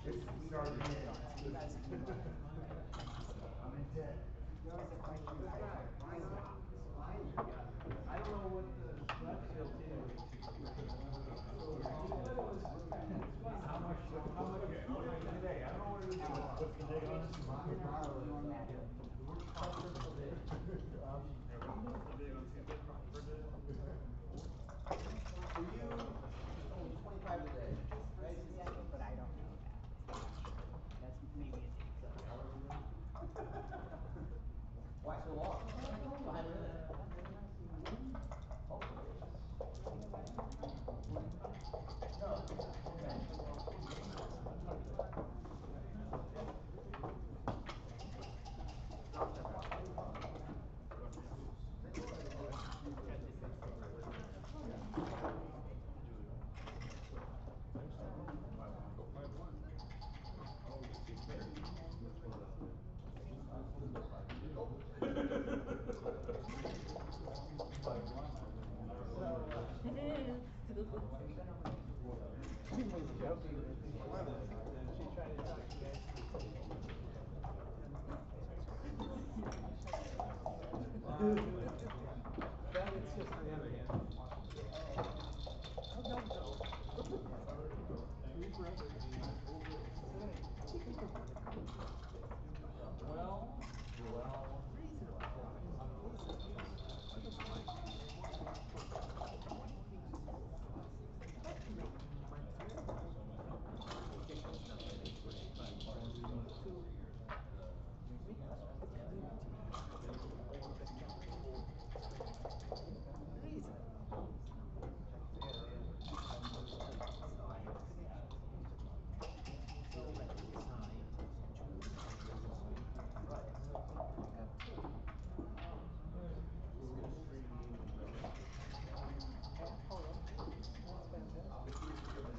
For you, it's only 25 today. Right? But I don't know that. That's maybe a day. Why so long? 5 minutes. No. Okay.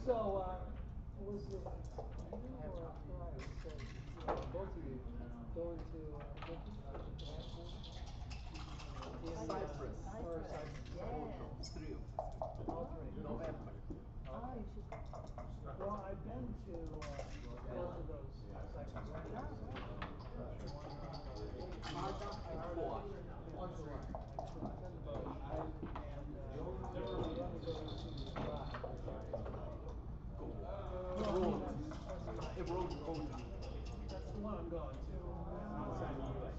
So, was it you or Koray who said, both of you go into Turkey? Cyprus. Or Cyprus. Yes. Three. All three. November. Oh, you should go. Well, I've been to both of those Cyprus trips. One, one July. I've been to both. And the other goes to July. That's the one I'm going to. Outside the U.S.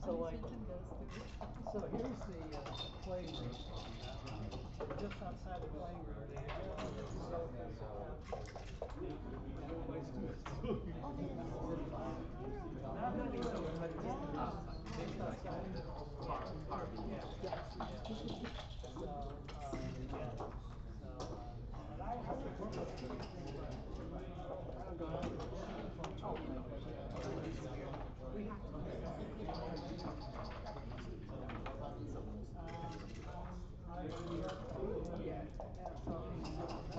So like, so here's the playing room. Just outside the playing room, they have sofas and couches. My students. Not many, but just outside. Yeah. So, yeah. So, but I would love to see it. I don't go out to the we have to.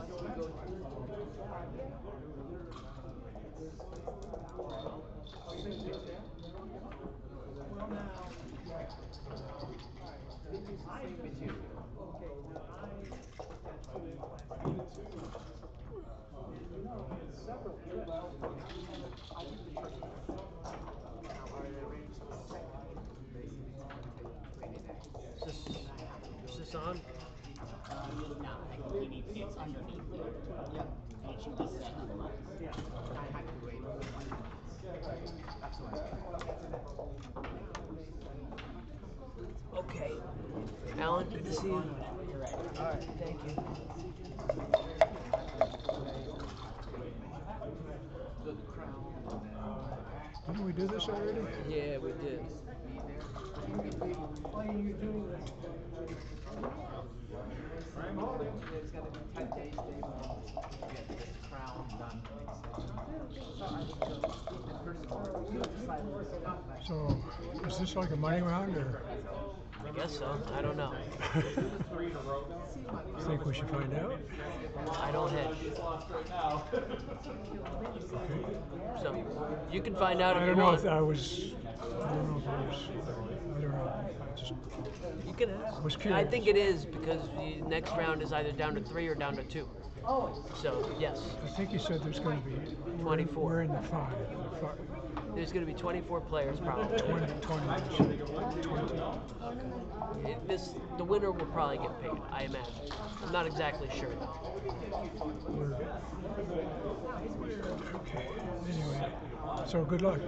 Is this on? No, he needs it's underneath you. Yep. And it should be set otherwise. Yeah. I have to wait for 1 minute. That's why. Okay. Alan, good to see you. You're right. All right, thank you. Didn't we do this already? Yeah, we did. Why are you doing this? I'm holding. There's going to be 10 days, Dave, to get this crown done. So I think the first So, is this like a money round, or I guess so. I don't know. you think we should find out? I don't hedge. So, you can find out if I you don't know want. if I was. I don't know if I was. I don't know. I just. You can ask. I was I curious. think it is because the next round is either down to 3 or down to 2. So, yes. I think you said there's going to be 24. We're in the five. There's going to be 24 players probably. 20. The winner will probably get paid, I imagine. I'm not exactly sure though. Okay. Anyway, so good luck.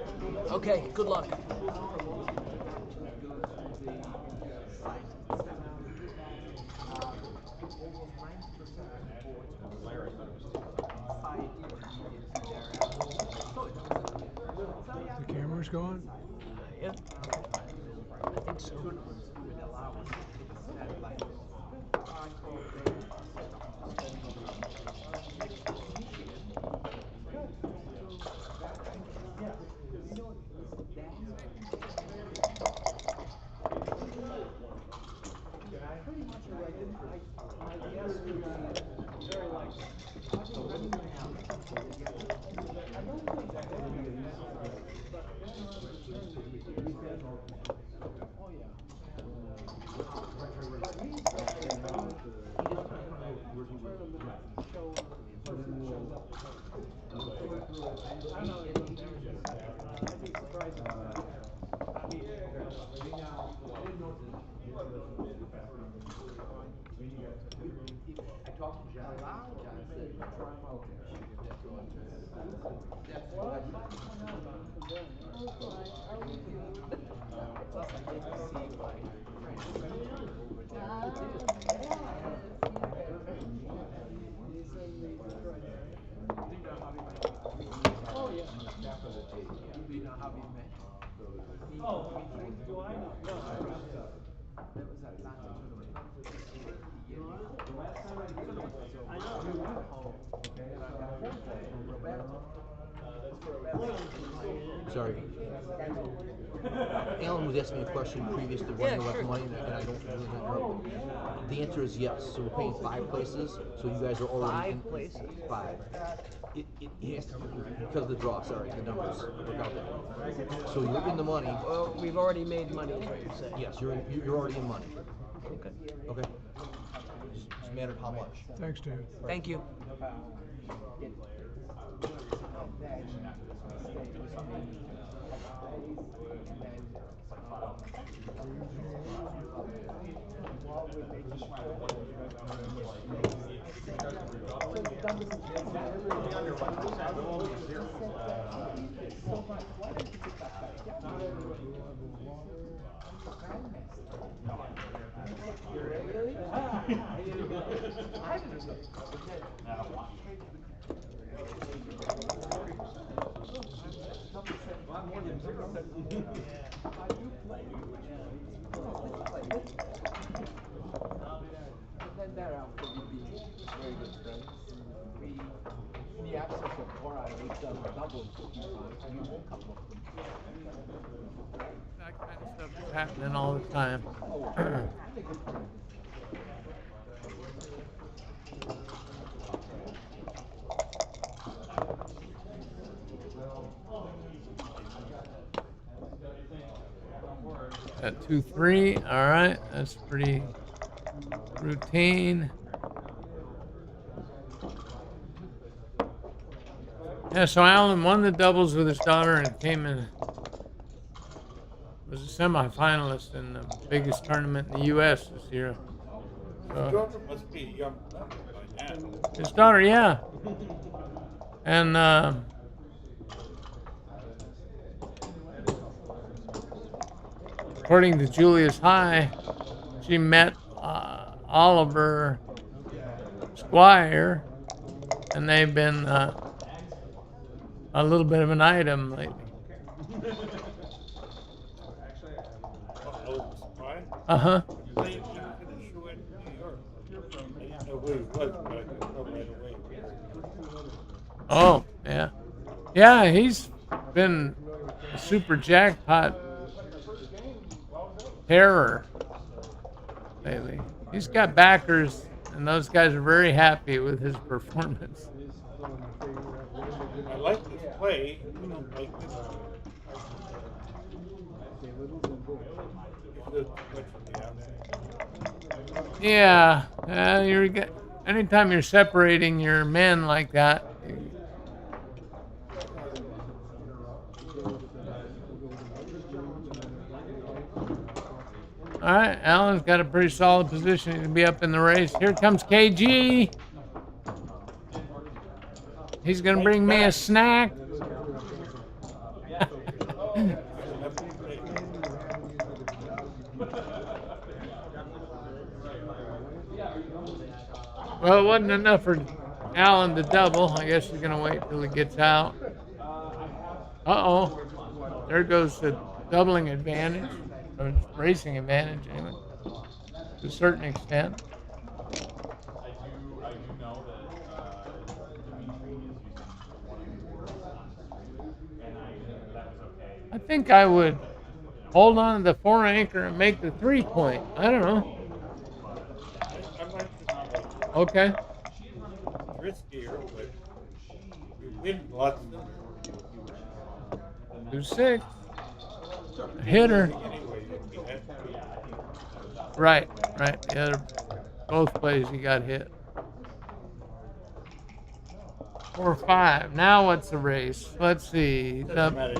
Okay, good luck. The camera's going? Yeah. I think so. I talked to John. John said, that's what I said. Plus, I get to see my friends over there. Oh, yeah. Do you know how we met? Oh, do I know? No, I don't. That was Atlanta tournament. The last time I did it, I know. You won it. Okay, and I got a phone call from Roberto. Sorry. Alan was asking me a question previous to running Yeah, left sure. money, and I don't really know. The answer is yes. So we're paying 5 places. So you guys are already 5 places? 5. It has to because of the draw. Sorry, the numbers work out there. So you're in the money. Well, we've already made money, is what you're saying. Yes, you're already in money. Okay. Okay. Just a matter of how much. Thanks, Dave. Thank you. Thereafter, we'd be very good friends. In the absence of Koray, we've done doubles a few times. We won a couple of them. That kind of stuff is happening all the time. At 2-3, all right, that's pretty routine. Yeah, so Alan won the doubles with his daughter and came in. Was semifinalist in the biggest tournament in the U.S. this year. His daughter must be a young woman by now. His daughter, yeah. And according to Julius High, she met Oliver Squire, and they've been a little bit of an item lately. Uh-huh. Oh, yeah. Yeah, he's been a super jackpot terror lately. He's got backers, and those guys are very happy with his performance. I like this play. I don't like this play. Yeah, anytime you're separating your men like that. All right, Alan's got a pretty solid position to be up in the race. Here comes KG. He's going to bring me a snack. Well, it wasn't enough for Alan to double. I guess he's going to wait till he gets out. Uh-oh. There goes the doubling advantage, or racing advantage, anyway, to a certain extent. I think I would hold on to the 4 anchor and make the 3 point. I don't know. Okay. Riskier, but you win lots of 2-6. Hitter. Right. The other, both plays he got hit. 4-5. Now what's the race? Let's see. Okay.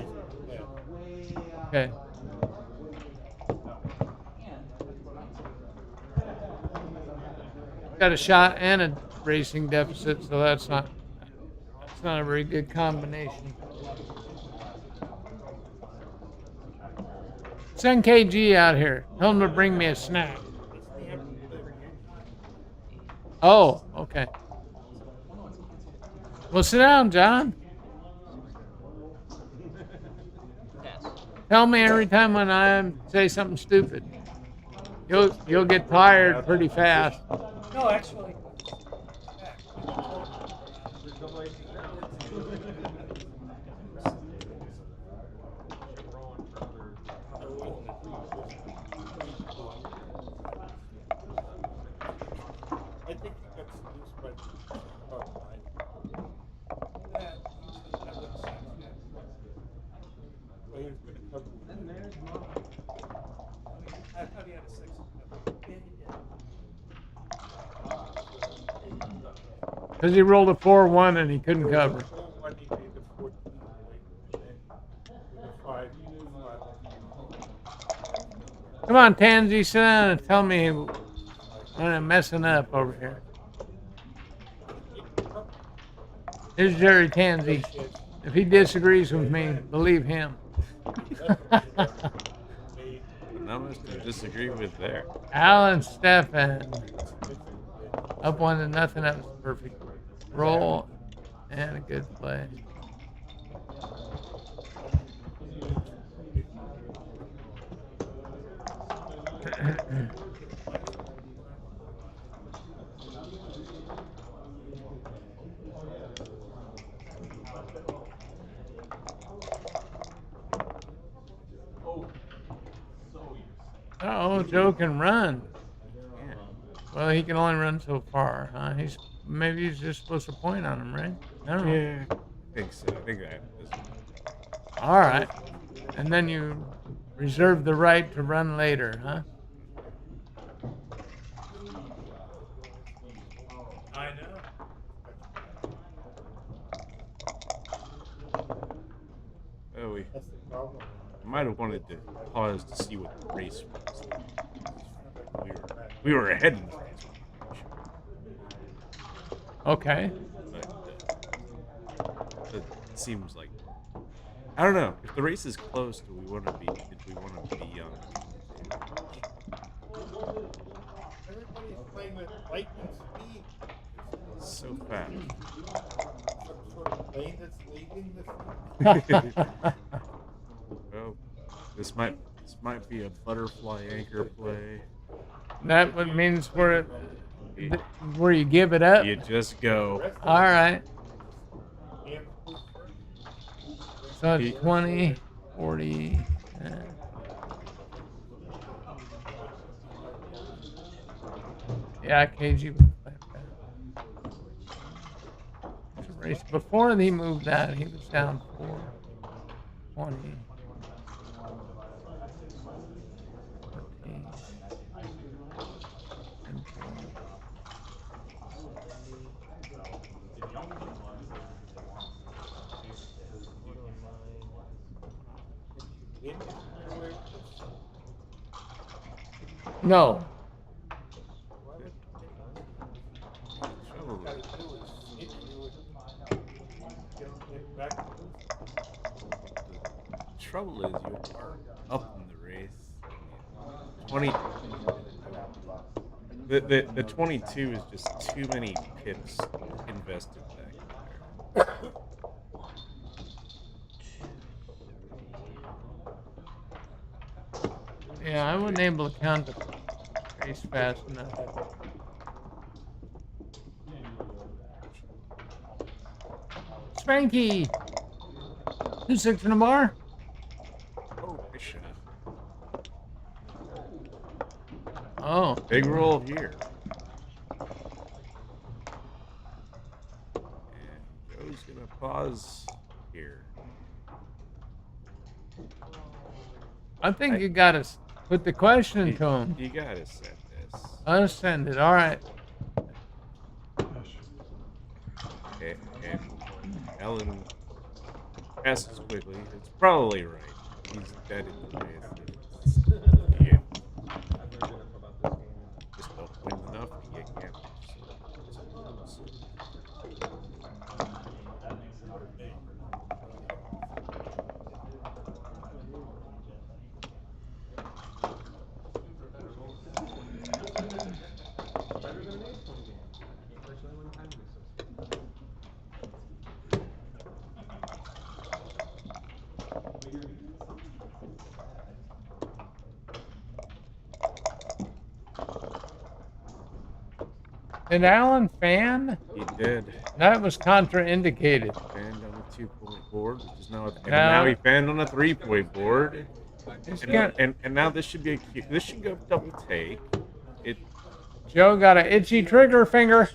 Got a shot and a racing deficit, so that's not a very good combination. Send KG out here. Tell him to bring me a snack. Oh, okay. Well, sit down, John. Tell me every time when I say something stupid. You'll get tired pretty fast. No, actually. Because he rolled a 4-1 and he couldn't cover. Come on, Tansey, sit down and tell me when I'm messing up over here. Here's Gerry Tansey. If he disagrees with me, believe him. Not much to disagree with there. Alan Steffen. Up 1-0. That was perfect roll and a good play. Uh-oh, Joe can run. Well, he can only run so far, huh? Maybe he's just supposed to point on him, right? I don't know. Yeah, I think so. I think that is. All right. And then you reserve the right to run later, huh? I know. Oh, That's the problem. might have wanted to pause to see what the race was. We were ahead in the race. Okay. But it seems like, I don't know. If the race is close, did we want to be young? Everybody's playing with lightning speed. So fast. Some sort of plane that's leaving the Well, this might be a butterfly anchor play. That means where you give it up? You just go. All right. So it's 20, 40. Yeah, KG would play that. Race before he moved that, he was down 4, 20. 14, and 20. No. The trouble is you are up in the race. 20. The 22 is just too many pips invested back there. Yeah, I wasn't able to count the race fast enough. Spanky! 2-6 in a bar? Oh, I should have. Oh. Big roll here. And Joe's gonna pause here. I think you gotta put the question to him. You gotta send this. Unsend it, alright. And Ellen passes quickly. It's probably right. He's dead in the race. Yeah. Just don't win enough to get camped. Did Alan fan? He did. That was contraindicated. Fanned on a 2-point board, which is now, and now he fanned on a 3-point board. And now this should be this should go double take. Joe got an itchy trigger finger.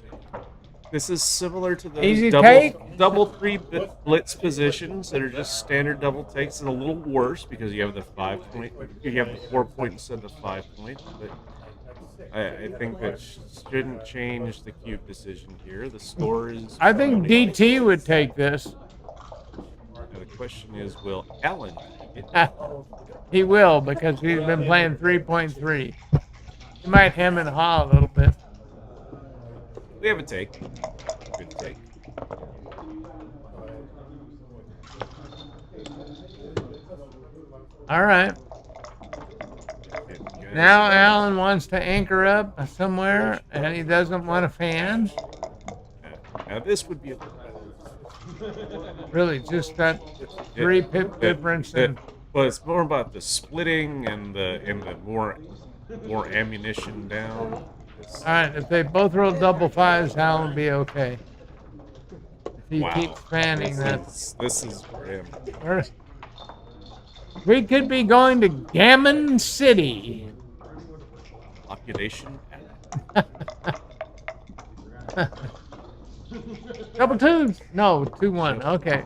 This is similar to those Easy double 3 blitz positions that are just standard double takes, and a little worse because you have the 5-point, you have the 4-point instead of the 5-point. But I think that shouldn't change the cube decision here. The score is. I think DT would take this. Now the question is, will Alan get He will, because he's been playing 3.3. He might hem and haw a little bit. We have a take. Good take. All right. Now Alan wants to anchor up somewhere, and he doesn't want to fan. Now this would be a really just that 3 pip difference. Well, it's more about the splitting and the more ammunition down. All right, if they both roll double 5s, Alan will be okay. If he keeps fanning that. This is grim. We could be going to Gammon City. Population. Double 2s? No, 2-1. Okay.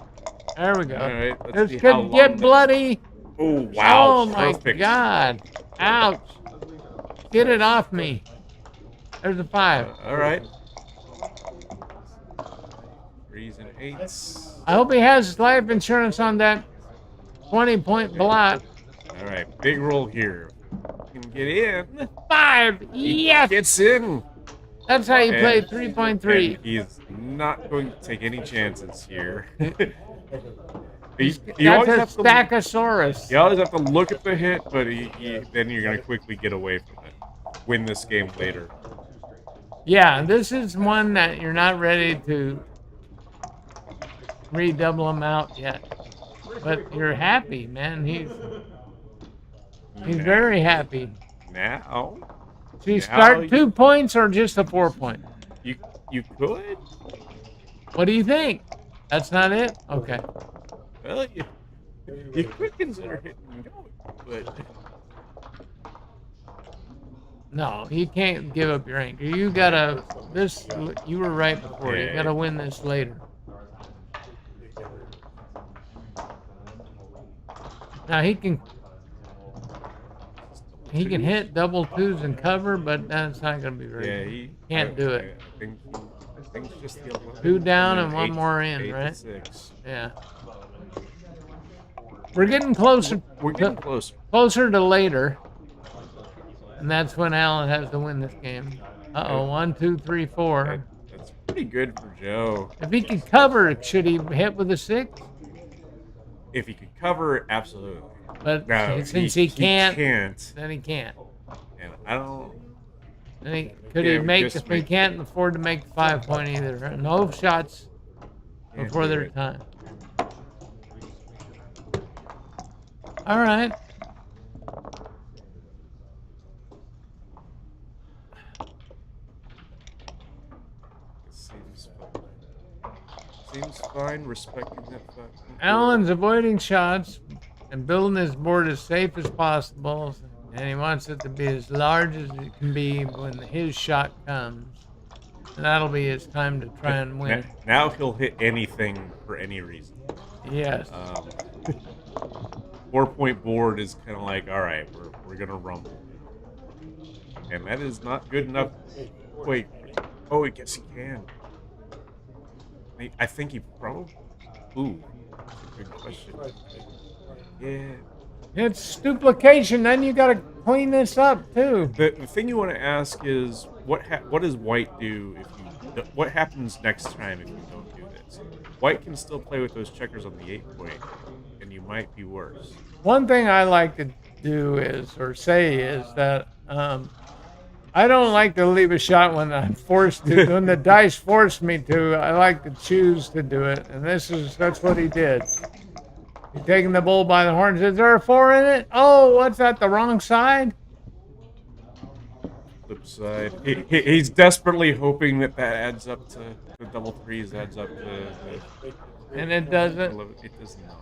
There we go. All right, This see how could get long bloody. Oh, wow. Oh, my Perfect. God. Ouch. Get it off me. There's a 5. All right. 3s and 8s. I hope he has life insurance on that 20-point blot. All right, big roll here. Can get in. 5. He Yes. gets in. That's how you play And- 3.3. and he's not going to take any chances here. That's You always a have to- Stackosaurus. You always have to look at the hit, but then you're going to quickly get away from it. Win this game later. Yeah, this is one that you're not ready to redouble him out yet. But you're happy, man. He's very happy. Now. So you now start 2 points or just a 4 point? You could. What do you think? That's not it? Okay. Well, you could consider hitting and going, but No, you can't give up your anchor. You were right before. You gotta win this later. Now he can hit double twos and cover, but that's not gonna be very good. he Can't do it. I think it's just the 11. 2 down and then 1 eight- more in, 8 to right? 6. Yeah. We're getting closer. We're getting closer. Closer to later. And that's when Alan has to win this game. Uh-oh, 1, 2, 3, 4. That's pretty good for Joe. If he could cover, should he hit with a 6? If he could cover, absolutely. But no, since he can't, can't, then he can't. And I don't. Then could he make? If he can't afford to make the 5 point either. No shots before their time. All right. Seems fine, respecting that fact. Alan's avoiding shots and building his board as safe as possible, and he wants it to be as large as it can be when his shot comes. And that'll be his time to try and win. Now he'll hit anything for any reason. Yes. 4 point board is kind of like, all right, we're gonna rumble, and that is not good enough. Wait, I guess he can. I think he probably. Ooh, good question. Yeah. It's duplication. Then you got to clean this up too. The thing you want to ask is what does White do if you? What happens next time if you don't do this? White can still play with those checkers on the 8 point, and you might be worse. One thing I like to do is that I don't like to leave a shot when I'm forced to. When the dice force me to, I like to choose to do it, and that's what he did. He's taking the bull by the horns. Is there a 4 in it? Oh, what's that? The wrong side? Flip side. He's desperately hoping that adds up to the double threes. Adds up to. And it doesn't. It does not.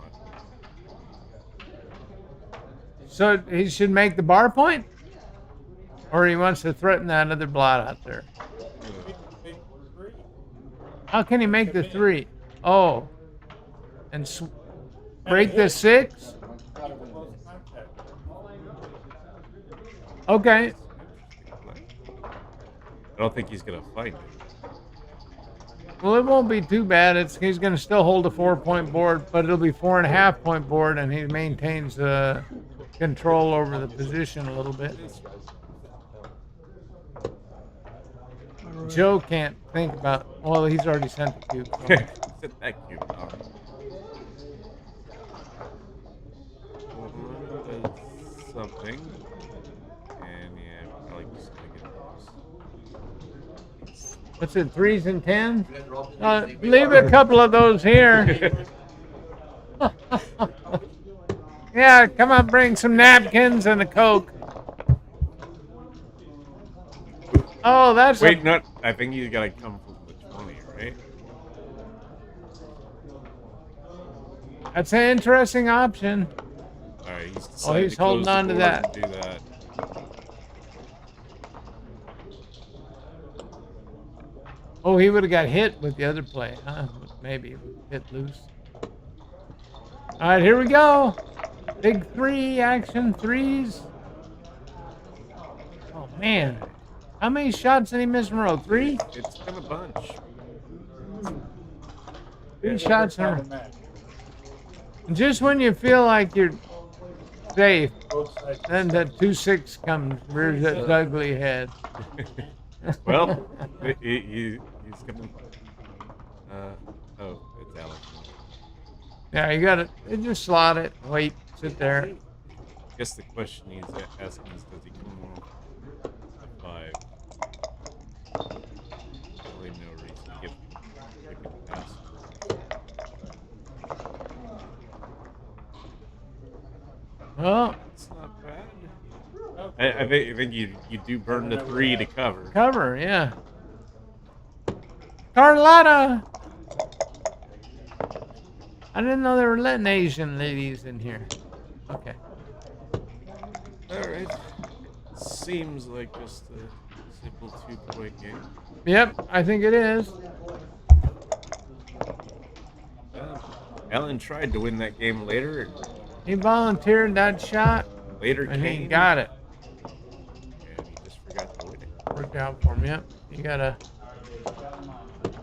So he should make the bar point, or he wants to threaten that other blot out there. How can he make the 3? Oh, and break the 6? Okay. I don't think he's gonna fight it. Well, it won't be too bad. He's going to still hold a 4 point board, but it'll be 4.5 point board, and he maintains control over the position a little bit. Joe can't think about. Well, he's already sent the cube. So. Sent that cube out. Something. And yeah, I like this. What's it, 3s and 10s? Leave a couple of those here. Yeah, come on, bring some napkins and a Coke. Oh, that's Wait, not. I think you gotta come from the 20, right? That's an interesting option. All right, He's holding on to that. Do that. Oh, he would have got hit with the other play, huh? Maybe hit loose. All right, here we go. Big 3 action, 3s. Oh man, how many shots did he miss in a row? 3? It's been a bunch. 3 shots in a row. And just when you feel like you're safe. Then the 2-6 comes, rears its ugly head. Well, he's coming. Oh, it's Alex. Yeah, you got to just slot it, wait, sit there. I guess the question he's asking is, does he come off the 5? Really no reason to give him a pass. Well, it's not bad. I think you do burn the 3 to cover. Cover, yeah. Carlotta! I didn't know they were letting Asian ladies in here. Okay. Alright. Seems like just a simple 2-point game. Yep, I think it is. Alan tried to win that game later. And he volunteered that shot. Later and came. he got it. And he just forgot to win it. Worked out for him, yep. You gotta...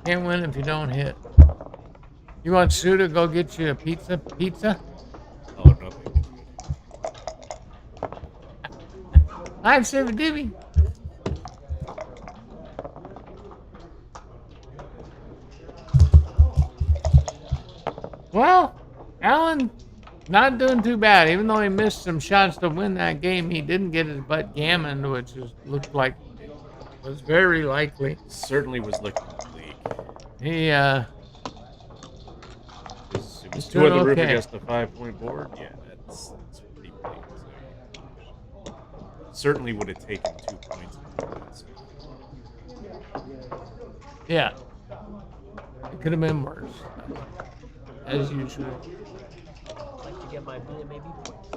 Can't win if you don't hit. You want Sue to go get you a pizza? Oh, nothing. I'm Super Dibby. Well, Alan not doing too bad. Even though he missed some shots to win that game, he didn't get his butt gammoned, which looked like was very likely. Certainly was looking bleak. He it was 2 on the roof against the 5-point board. Yeah, that's pretty bleak. So. Certainly would have taken 2 points. Yeah, it could have been worse, as usual. I'd like to get my maybe points.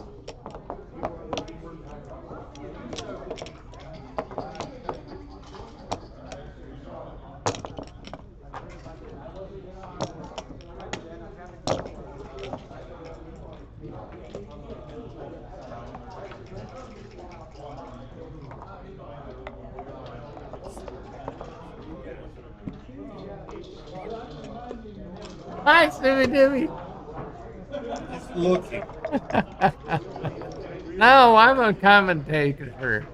Hi, Stevie Dibby. He's looking. No, I'm a commentator.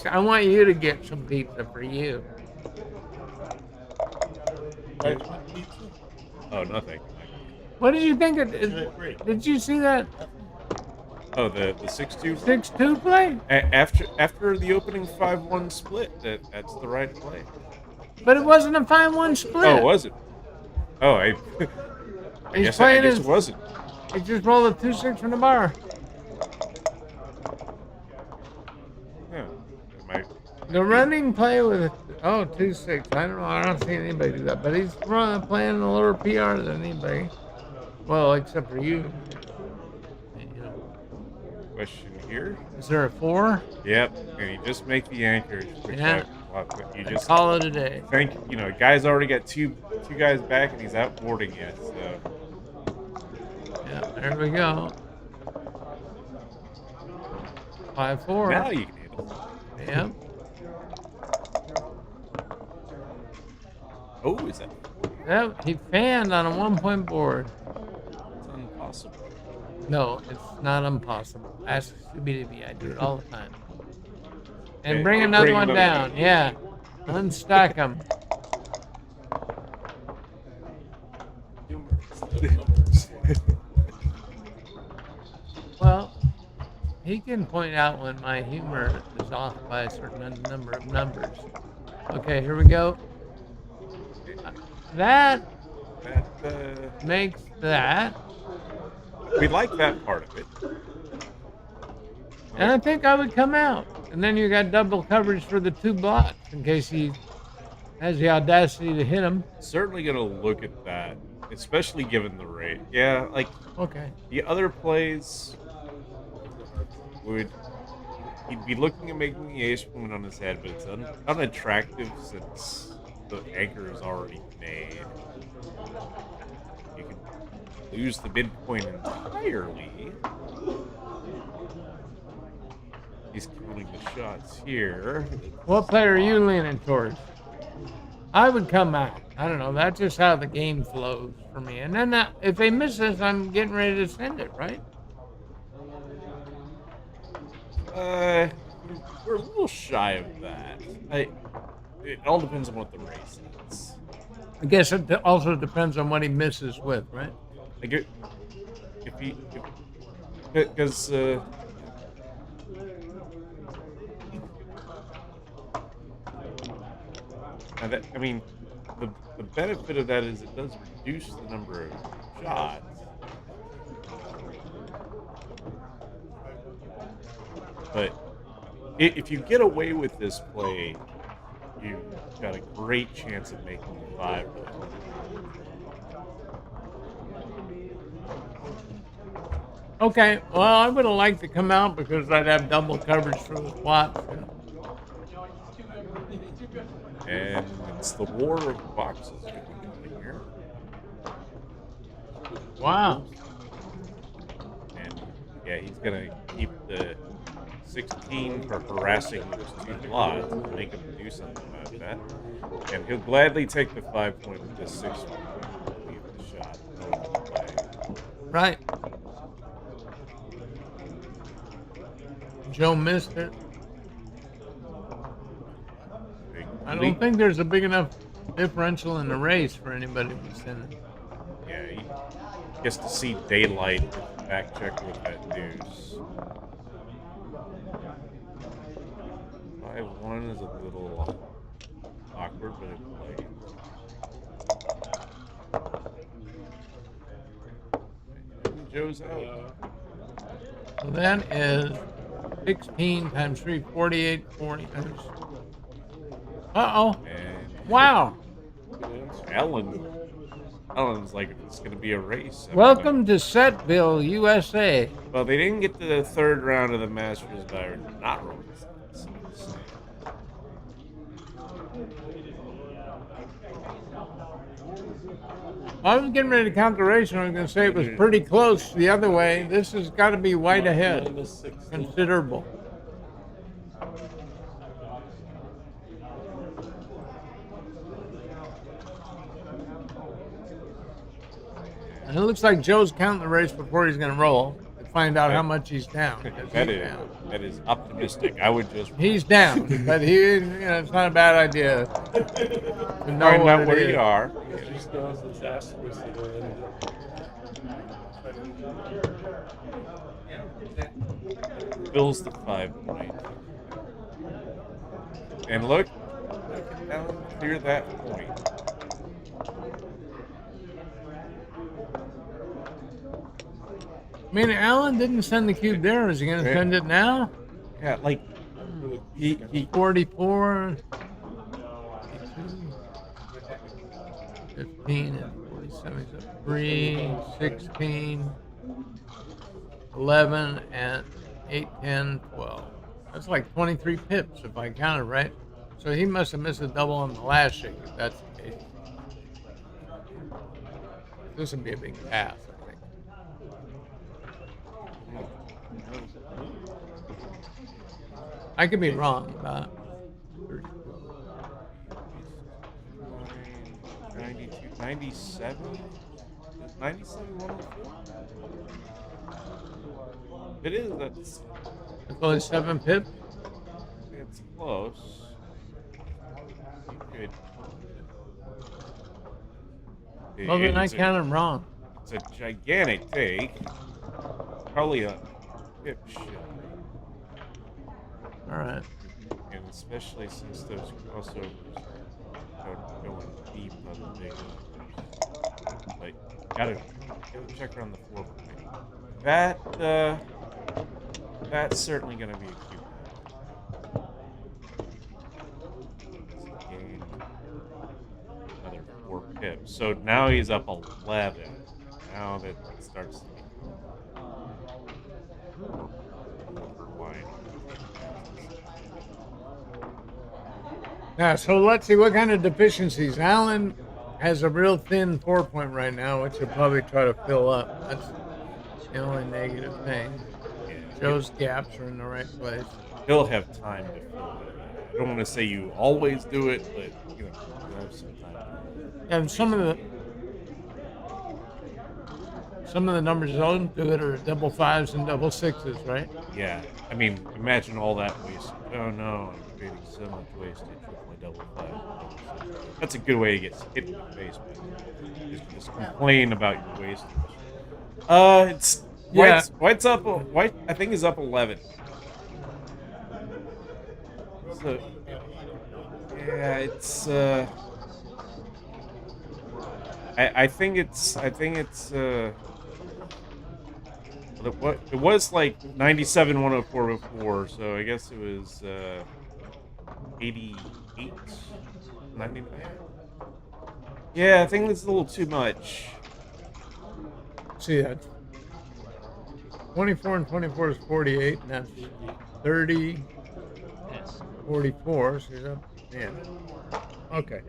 I want you to get some pizza for you. Oh, nothing. What did you think? Did you see that? Oh, the 6-2? 6-2 play? After the opening 5-1 split, that's the right play. But it wasn't a 5-1 split. Oh, was it? Oh, I guess it wasn't. He just rolled a 2-6 from the bar. Yeah. The running play with 2-6. I don't know. I don't see anybody do that. But he's playing a lower PR than anybody. Well, except for you. Question here. Is there a 4? Yep. And you just make the anchors. Yeah. You just call it a day. Guy's already got two guys back and he's out boarding yet. So. Yeah, there we go. 5-4. Now you can handle it. Yep. Oh, is that? Yep, he fanned on a 1-point board. It's impossible. No, it's not impossible. Ask CBDB. I do it all the time. And bring another one down. Yeah. Unstack them. Well, he can point out when my humor is off by a certain number of numbers. Okay, here we go. That makes that. We like that part of it. And I think I would come out. And then you got double coverage for the 2 blocks in case he has the audacity to hit him. Certainly going to look at that, especially given the rate. Yeah, like okay. The other plays he'd be looking at making the ace point on his head, but it's unattractive since the anchor is already made. You can lose the midpoint entirely. He's counting the shots here. What player are you leaning towards? I would come out. I don't know. That's just how the game flows for me. And then if they miss this, I'm getting ready to send it, right? We're a little shy of that. It all depends on what the race is. I guess it also depends on what he misses with, right? Like because I mean, the benefit of that is it does reduce the number of shots. But if you get away with this play, you've got a great chance of making the 5. Okay, well, I would have liked to come out because I'd have double coverage for the squats. And it's the war of boxes here. Wow. And yeah, he's going to keep the 16 for harassing those 2 blots and make him do something about that. And he'll gladly take the 5 point with this 6 point. Leave the shot. Right. Joe missed it. I don't think there's a big enough differential in the race for anybody to send it. Yeah, he gets to see daylight back check with that deuce. 5-1 is a little awkward, but it plays. Joe's out. So that is 16 times 3, 48, 40. Uh-oh. Wow. Alan's like, it's going to be a race. Welcome to Setville, USA. Well, they didn't get to the 3rd round of the Masters by not rolling. I was getting ready to count the race, and I was going to say it was pretty close the other way. This has got to be wide ahead. Considerable. And it looks like Joe's counting the race before he's going to roll to find out how much he's down. That is optimistic. I would just... He's down, but it's not a bad idea to know find out what where it you is. are. Fills the 5 point. And look at Alan clear that point. I mean, Alan didn't send the cube there. Is he going to send it now? Yeah, like he 44, 15, and 47. So 3, 16, 11, and 8, 10, 12. That's like 23 pips if I counted right. So he must have missed a double on the last shake if that's the case. This would be a big pass, I think. I could be wrong about 92, 97? 97 104? It is, that's only 7 pips? it's close. You could. Well, then I counted wrong. It's a gigantic take. Probably a pip shot. All right. And especially since those crossovers are going deep on the big ones. Like, gotta check around the 4 point. That's certainly gonna be a cute game. Another 4 pips. So now he's up 11. Now that it starts to wide. Yeah, so let's see what kind of deficiencies. Alan has a real thin 4 point right now, which he'll probably try to fill up. That's the only negative thing. Joe's gaps are in the right place. He'll have time to fill it. I don't want to say you always do it, but you'll have some time. And some some of the numbers don't do it are double fives and double sixes, right? Yeah, I mean, imagine all that wasted. Oh no, I'm creating so much wastage with my double five. Double six. That's a good way to get hit in the face, man. Just complain about your wastage. It's White's up. White, I think, is up 11. So yeah, it's. I think it's. It was like 97-104 before, so I guess it was 88, 99. Yeah, I think that's a little too much. See that? 24 and 24 is 48, and that's 30, 44. So he's up. Yeah. Okay.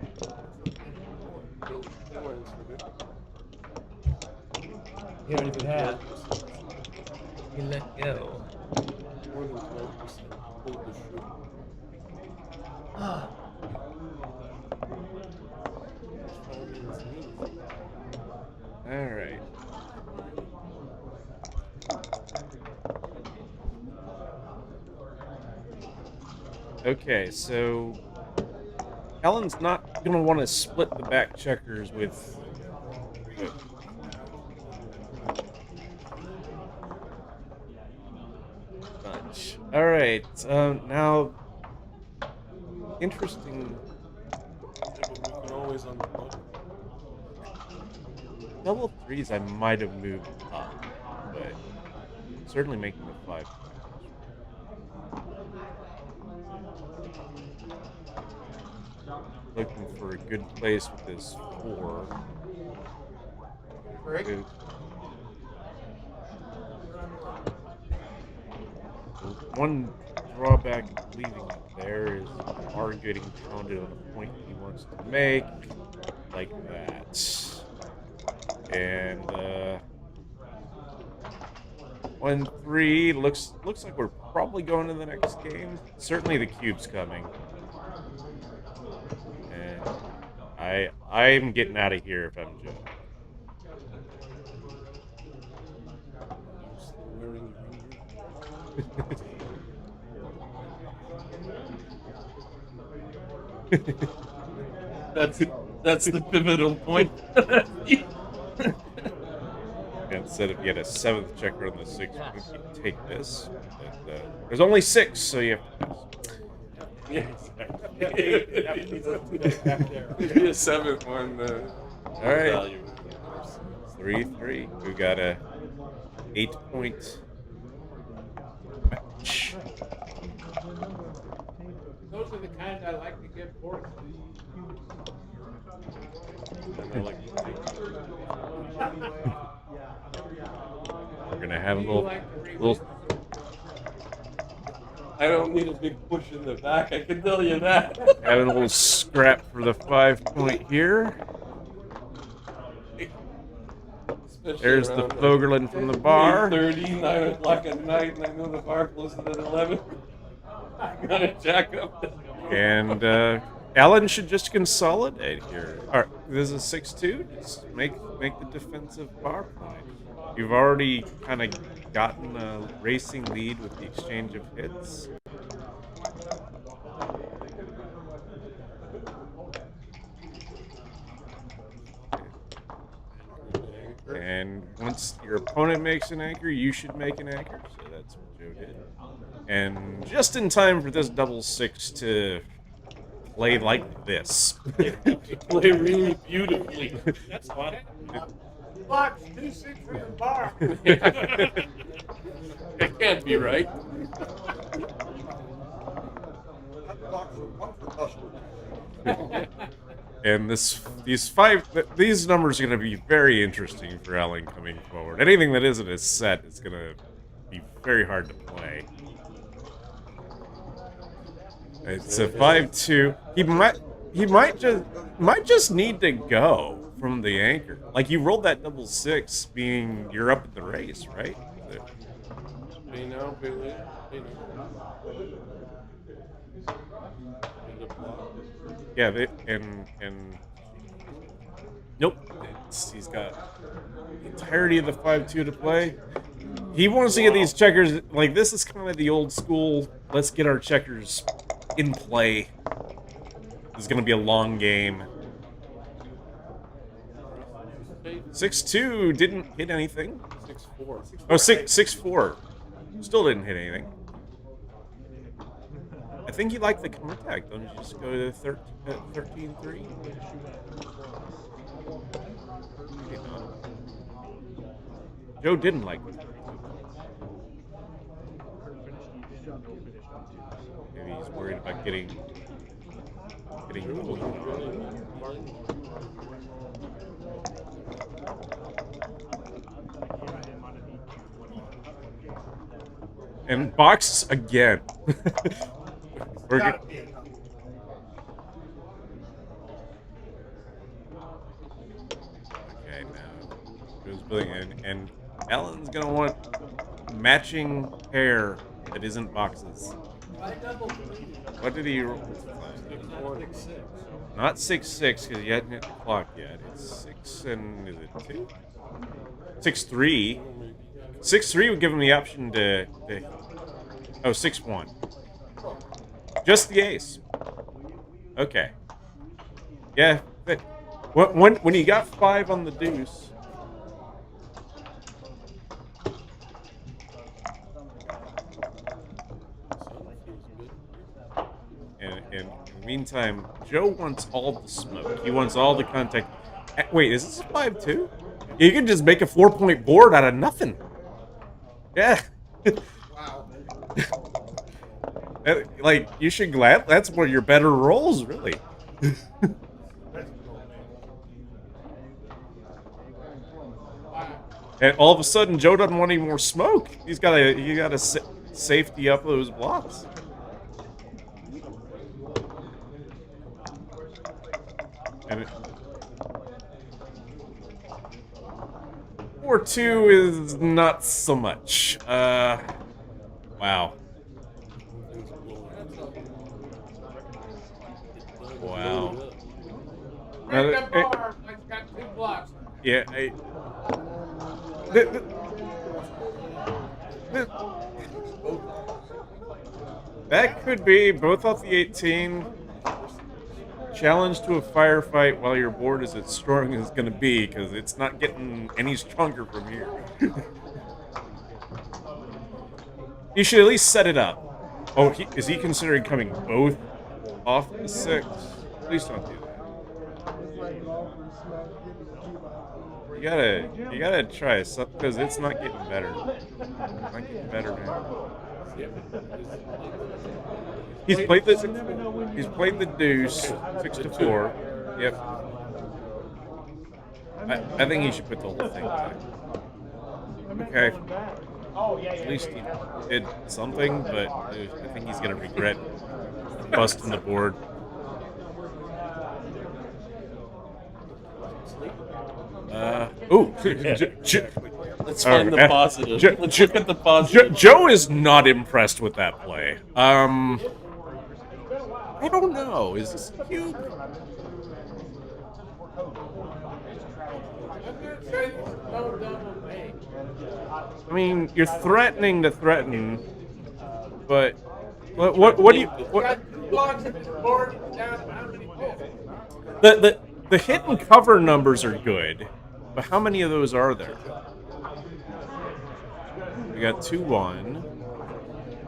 He already had. He let go. More than 12%. Hold the shoe. All right. Okay, so Ellen's not gonna want to split the back checkers with. Bunch. All right. Now, interesting. Yeah, but we can always unplug. Double threes, I might have moved up, but certainly making the 5. Looking for a good place with this 4. Good. One drawback of leaving it there is you are getting pounded on a point he wants to make, like that. And 1-3 looks like we're probably going to the next game. Certainly the cube's coming. And I'm getting out of here if I'm Joe. That's the pivotal point. Instead, if you had a 7th checker on the 6th, you take this. And, there's only 6, so you have to pass. Yeah, exactly. 7th one. All right. 3-3. We've got a 8-point match. Those are the kind I like to get forced. We're gonna have a little. I don't need a big push in the back, I can tell you that. Having a little scrap for the 5-point here. Especially There's the Fogerlund from the bar. 8:30, 9 o'clock at night, and I know the bar closes at 11. I gotta jack up. And Allen should just consolidate here. All right, this is 6-2. Just make the defensive bar point. You've already kind of gotten a racing lead with the exchange of hits. And once your opponent makes an anchor, you should make an anchor. So that's what Joe did. And just in time for this double 6 to play like this. Play really beautifully. That's fun. Box 2-6 for the bar. It can't be right. And these numbers are going to be very interesting for Allen coming forward. Anything that isn't a set is going to be very hard to play. It's a 5-2. He might just need to go from the anchor. Like, you rolled that double 6, meaning you're up in the race, right? Pay now, pay later. Pay now. Yeah, Nope. He's got the entirety of the 5-2 to play. He wants to get these checkers. Like, this is kind of the old school, let's get our checkers in play. This is going to be a long game. 6-2 didn't hit anything. 6-4. Oh, 6-4. Still didn't hit anything. I think you like the contact. Don't you just go to 13-3? Joe didn't like it. Maybe he's worried about getting pulled. And box again. We're good. Okay, now goes building and Alan's gonna want matching hair that isn't boxes. What did he roll? Not 6-6 because he hadn't hit the clock yet. It's 6 and is it 2? 6-3. 6-3 would give him the option to oh, 6-1. Just the ace. Okay. Yeah. When you got 5 on the deuce. And in the meantime, Joe wants all the smoke. He wants all the contact. Wait, is this 5-2? You can just make a 4-point board out of nothing. Yeah. Wow. Like, you should glad that's one of your better rolls, really. And all of a sudden, Joe doesn't want any more smoke. You gotta safety up those blocks. And 4-2 is not so much. Wow. Wow. Break that bar. It's got 2 blocks. Yeah, that could be both off the 18. Challenge to a firefight while your board is as strong as it's going to be, because it's not getting any stronger from here. You should at least set it up. Oh, is he considering coming both off the 6? Please don't do that. You gotta try something, because it's not getting better. It's not getting better, man. He's played the deuce 6-4. Yep. I think he should put the whole thing back. Okay. At least he did something, but I think he's gonna regret busting the board. Let's find the positive. Let's look at the positive. Joe is not impressed with that play. I don't know. Is this cute? I mean, you're threatening to threaten, but what do you? The hit and cover numbers are good, but how many of those are there? We got 2-1.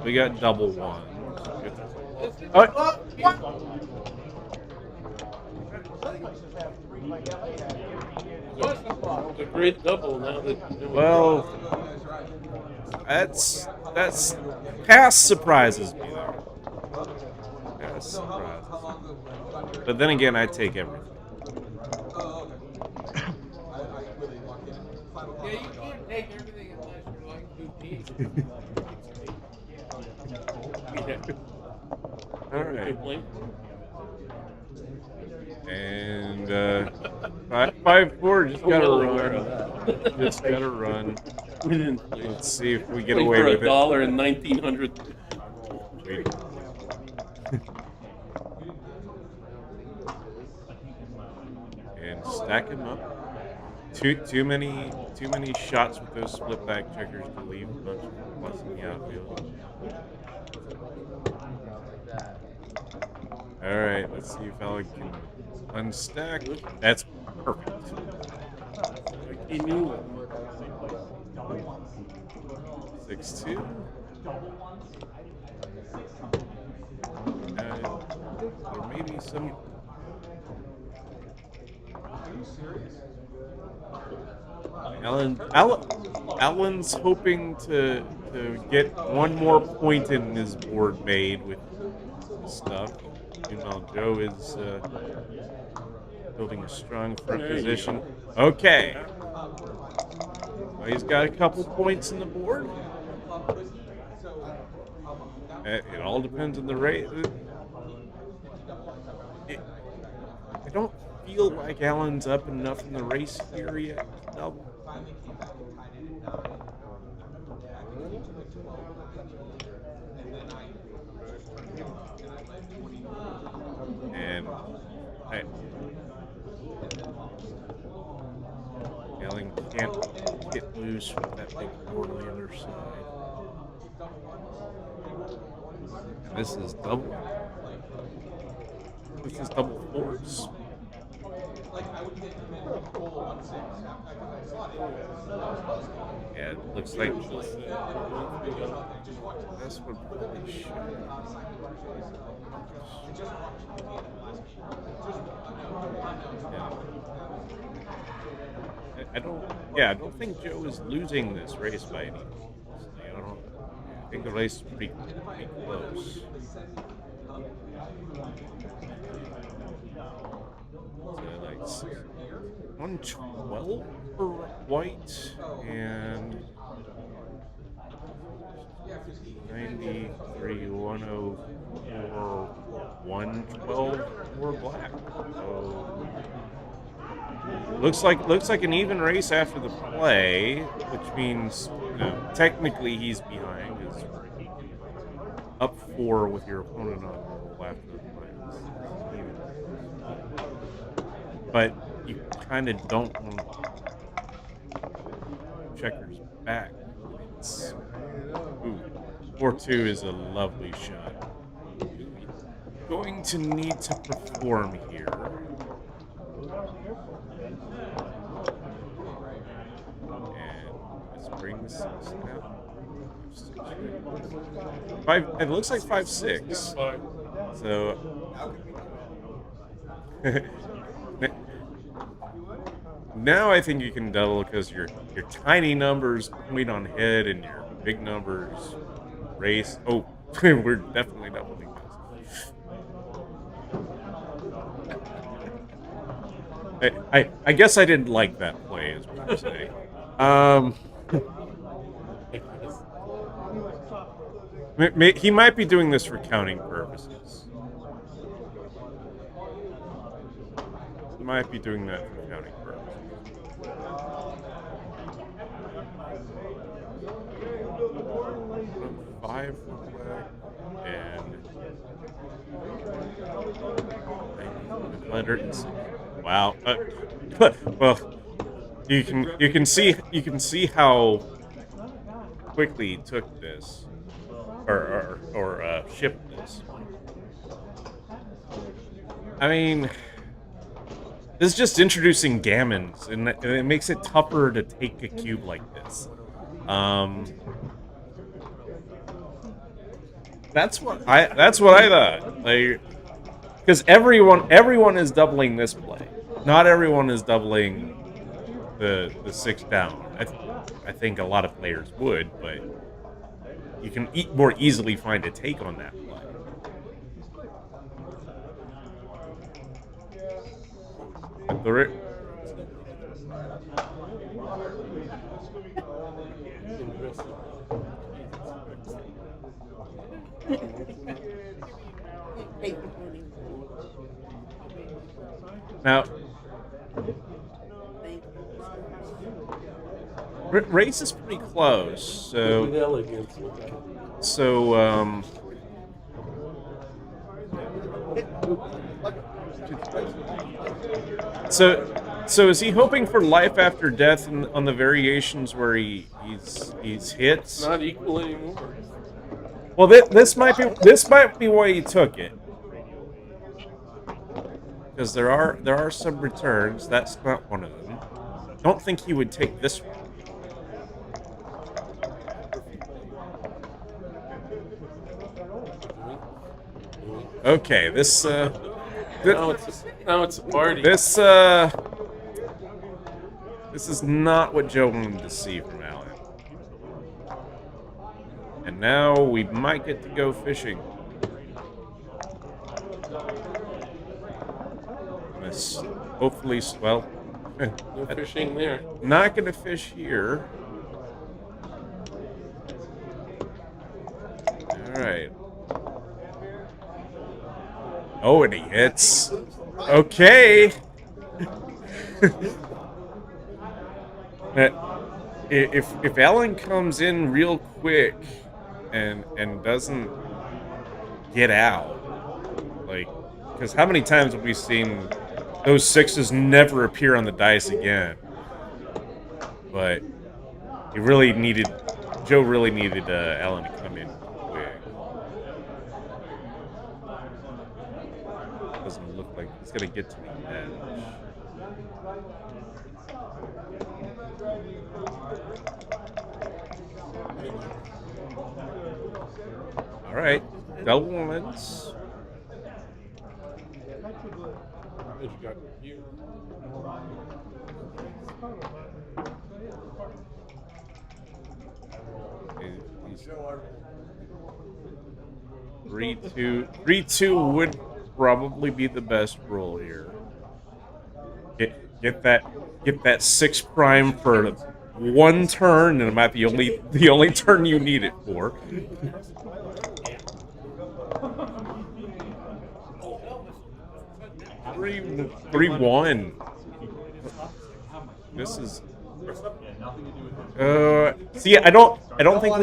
We got double 1. A great double now that. Well, that's past surprises me there. Past surprises. But then again, I take everything. Yeah, you can't take everything unless you're like 2 All right. And 5-4 just gotta run. Just gotta run. Let's see if we get away with it. $1 and 1,900. And stack him up. Too many shots with those split back checkers to leave a bunch of plus in the outfield. All right, let's see if Alec can unstack. That's perfect. He knew it. 6-2. There may be some. Alan's hoping to get one more point in his board made with his stuff. Meanwhile, Joe is building a strong front position. Okay. Well, he's got a couple points in the board. It all depends on the rate. I don't feel like Alan's up enough in the race here yet. Double. And Alan can't get loose with that big board on the other side. And this is double. This is double fours. Yeah, it looks like this one probably should. I don't think Joe is losing this race by any means. I think the race is pretty close. So like 112 for white and 93, 104, 112 for black. So looks like an even race after the play, which means technically he's behind. Is up 4 with your opponent on roll after the play. But you kind of don't want checkers back. It's, 4-2 is a lovely shot. Going to need to perform here. And let's bring the 6 now. 5. It looks like 5-6. So. Now I think you can double because your tiny numbers point on head and your big numbers race. Oh, we're definitely doubling this. I guess I didn't like that play, is what I'm saying. He might be doing this for counting purposes. He might be doing that for counting purposes. 5 for black and 106. Wow. Well, you can see how quickly he took this or shipped this. I mean, this is just introducing gammons, and it makes it tougher to take a cube like this. That's what I thought. Like, because everyone is doubling this play. Not everyone is doubling the 6 down. I think a lot of players would, but you can more easily find a take on that play. Now, race is pretty close, So is he hoping for life after death on the variations where he's hit? It's not equal anymore. Well, this might be why he took it, because there are some returns. That's not one of them. Don't think he would take this one. Okay, this now it's a party. This is not what Joe wanted to see from Alan. And now we might get to go fishing. This hopefully, well, no fishing there. Not gonna fish here. All right. Oh, and he hits. Okay. If Alan comes in real quick and doesn't get out, like, because how many times have we seen those sixes never appear on the dice again? But Joe really needed Alan to come in quick. Doesn't look like he's gonna get to the edge. All right, double ones. What you got here? 3-2. 3-2 would probably be the best roll here. Get that 6 prime for one turn, and it might be the only turn you need it for. 3-1. This is. See, I don't think.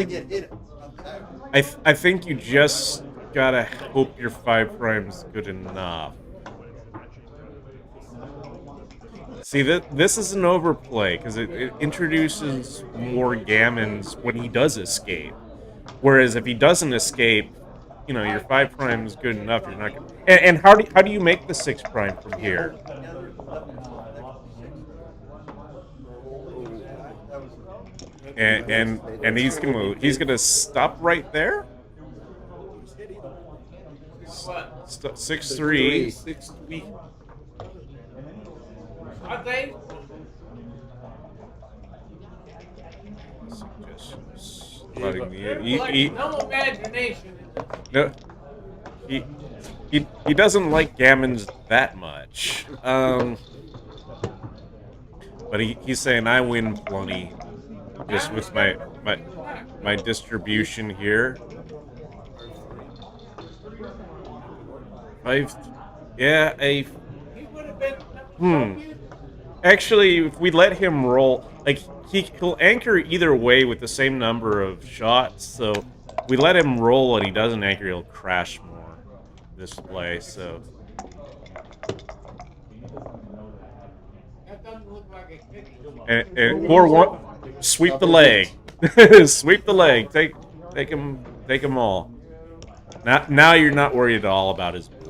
I think you just gotta hope your 5 prime's good enough. See, this is an overplay because it introduces more gammons when he does escape. Whereas if he doesn't escape, you know, your 5 prime is good enough. You're not gonna. And how do you make the 6 prime from here? And he's gonna stop right there. 6-3. 6-3. No imagination. No, he doesn't like gammons that much. But he's saying I win plenty just with my distribution here. 5. Yeah, Actually, if we let him roll, like he'll anchor either way with the same number of shots. So we let him roll and he doesn't anchor, he'll crash more this play. So. That doesn't look like a kick. And or one, sweep the leg, sweep the leg. Take them all. Now you're not worried at all about his board.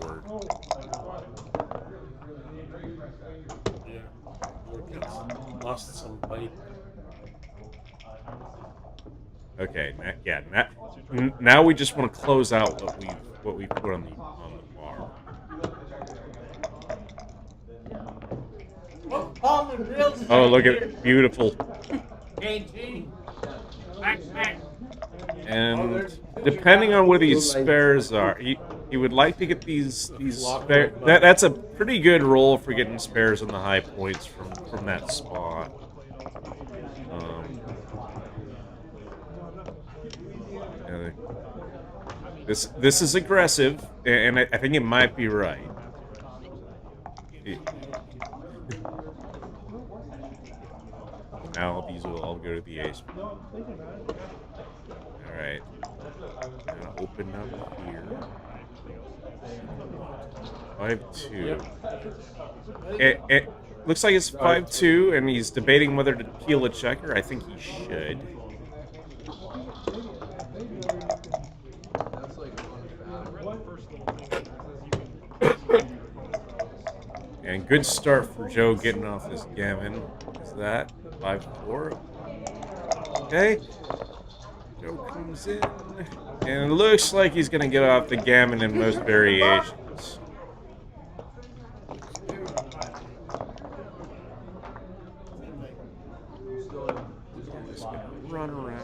Lost some bite. Okay, now we just want to close out what we put on the bar. Oh, look at it, beautiful. KG. And depending on what these spares are, he would like to get these spares. That's a pretty good roll for getting spares on the high points from that spot. This is aggressive, and I think it might be right. Now these will all go to the ace. Alright. Now open up here. 5-2. looks like it's 5-2, and he's debating whether to peel a checker. I think he should. And good start for Joe getting off this gammon. Is that 5-4? Okay. Joe comes in, and it looks like he's going to get off the gammon in most variations. Just going to run around.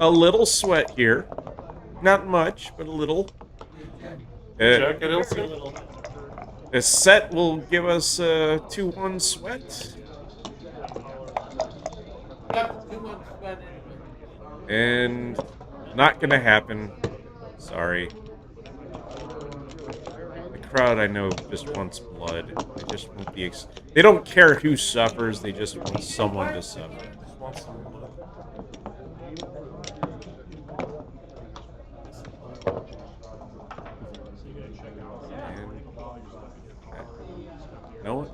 A little sweat here. Not much, but a little. Jack Edelson. A set will give us 2-1 sweat. Yep, 2-1 sweat anyway. And not gonna happen. Sorry. The crowd, I know, just wants blood. They just want the they don't care who suffers, they just want someone to suffer.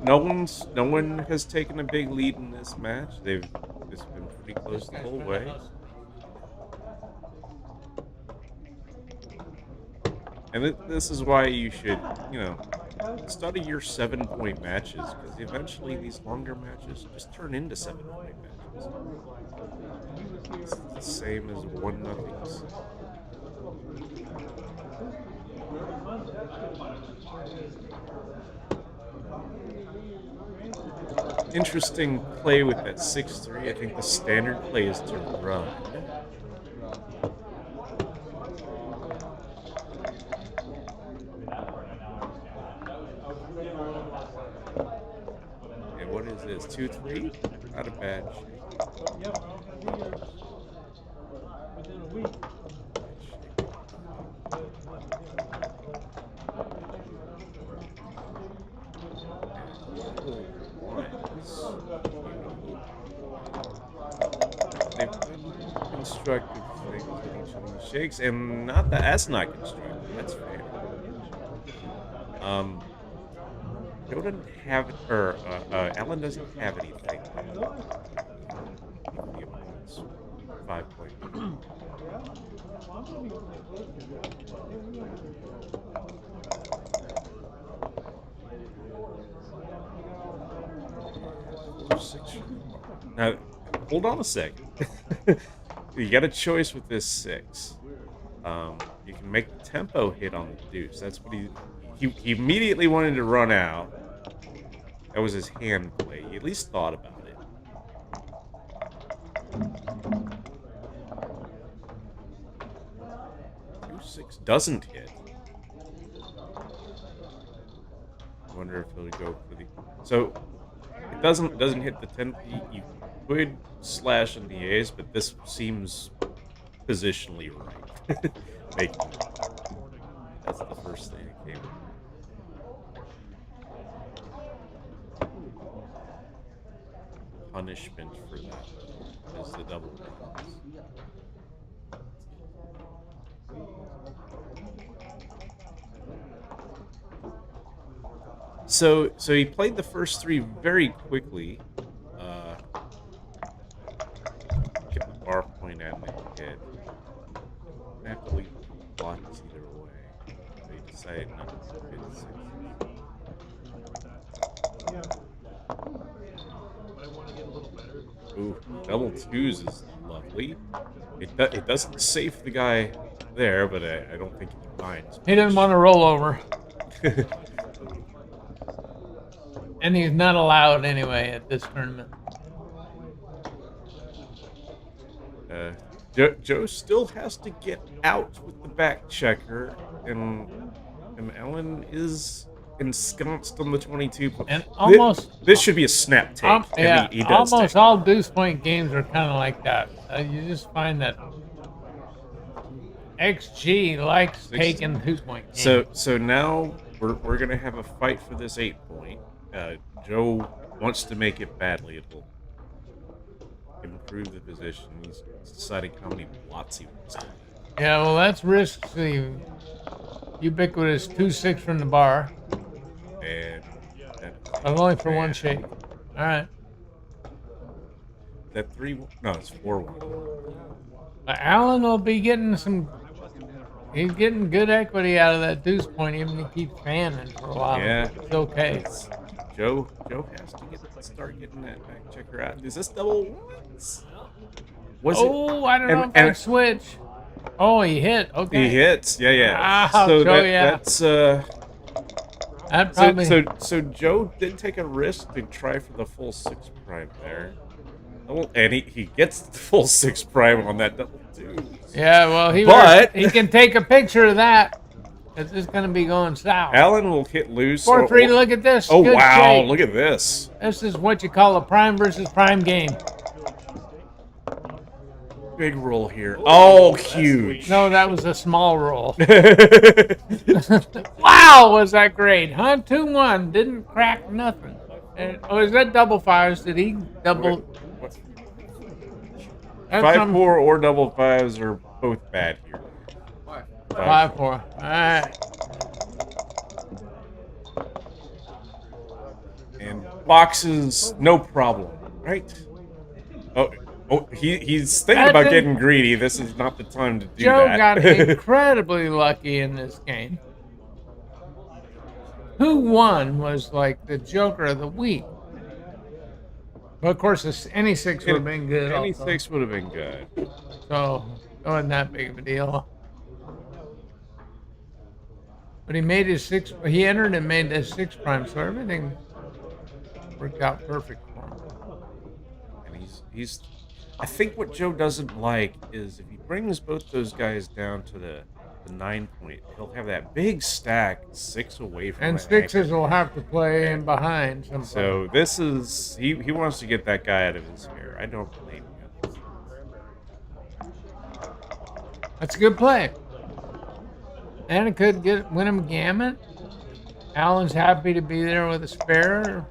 No one has taken a big lead in this match. They've just been pretty close the whole way. And this is why you should, study your 7-point matches, because eventually these longer matches just turn into 7-point matches. It's the same as 1-0s. Interesting play with that 6-3. I think the standard play is to run. And what is this? 2-3? Not a bad shape. Within a week. They've been constructive things in each of these shakes, and that's not constructive. That's fair. Joe doesn't have, or Alan doesn't have anything. The opponent's 5-point. Now, hold on a second. You got a choice with this 6. You can make the tempo hit on the deuce. That's what he immediately wanted to run out. That was his hand play. He at least thought about it. Deuce 6 doesn't hit. I wonder if he'll go for the. So it doesn't hit the 10. You could slash in the ace, but this seems positionally right. That's the first thing that came. Punishment for that is the double bounce. So he played the first 3 very quickly. Get the bar point and the hit. I have to leave blocks either way. They decided not to hit 6. Ooh, double 2s is lovely. It doesn't safe the guy there, but I don't think he minds. He didn't want to roll over. And he's not allowed anyway at this tournament. Joe still has to get out with the back checker, and Ellen is ensconced on the 22. And almost this should be a snap take. Yeah, he does almost take. all deuce point games are kind of like that. You just find that XG likes taking 2-point games. So now we're gonna have a fight for this 8-point. Joe wants to make it badly. It'll improve the position. He's deciding how many blots he wants to. Yeah, well, that's risky. Ubiquitous 2-6 from the bar. And But only for one shake. All right. That 3. No, it's 4-1. Allen will be getting some. He's getting good equity out of that deuce point, even if he keeps fanning for a while. Yeah, it's okay. Joe has to start getting that back checker out. Is this double ones? I don't know if I switch. Oh, he hit. Okay. He hits. Yeah. Wow, So Joe, that's That probably. So Joe did take a risk to try for the full 6 prime there. Oh, and he gets the full 6 prime on that double 2. Yeah, well, he can take a picture of that. It's just going to be going south. Allen will hit loose. 4-3, look at this. Oh, Good wow, shake. look at this. This is what you call a prime versus prime game. Big roll here. Oh, huge. No, that was a small roll. Wow, was that great, huh? 2-1, didn't crack nothing. Is that double fives? Did he double? 5-4 or double 5s are both bad here. 5-4. All right. And boxes, no problem, right? Oh, he's thinking about getting greedy. This is not the time to do Joe that. got incredibly lucky in this game. Who won was like the Joker of the week. But of course, any 6 would have been good. Any also. 6 would have been good. So, it wasn't that big of a deal. But he made his 6. He entered and made his 6 prime, so everything worked out perfect for him. And he's. I think what Joe doesn't like is if he brings both those guys down to the 9-point, he'll have that big stack 6 away from. And the 6s anchor. will have to play in behind. Sometime. So this is he wants to get that guy out of his hair. I don't blame him. That's a good play. And it could win him Gammon. Allen's happy to be there with a spare.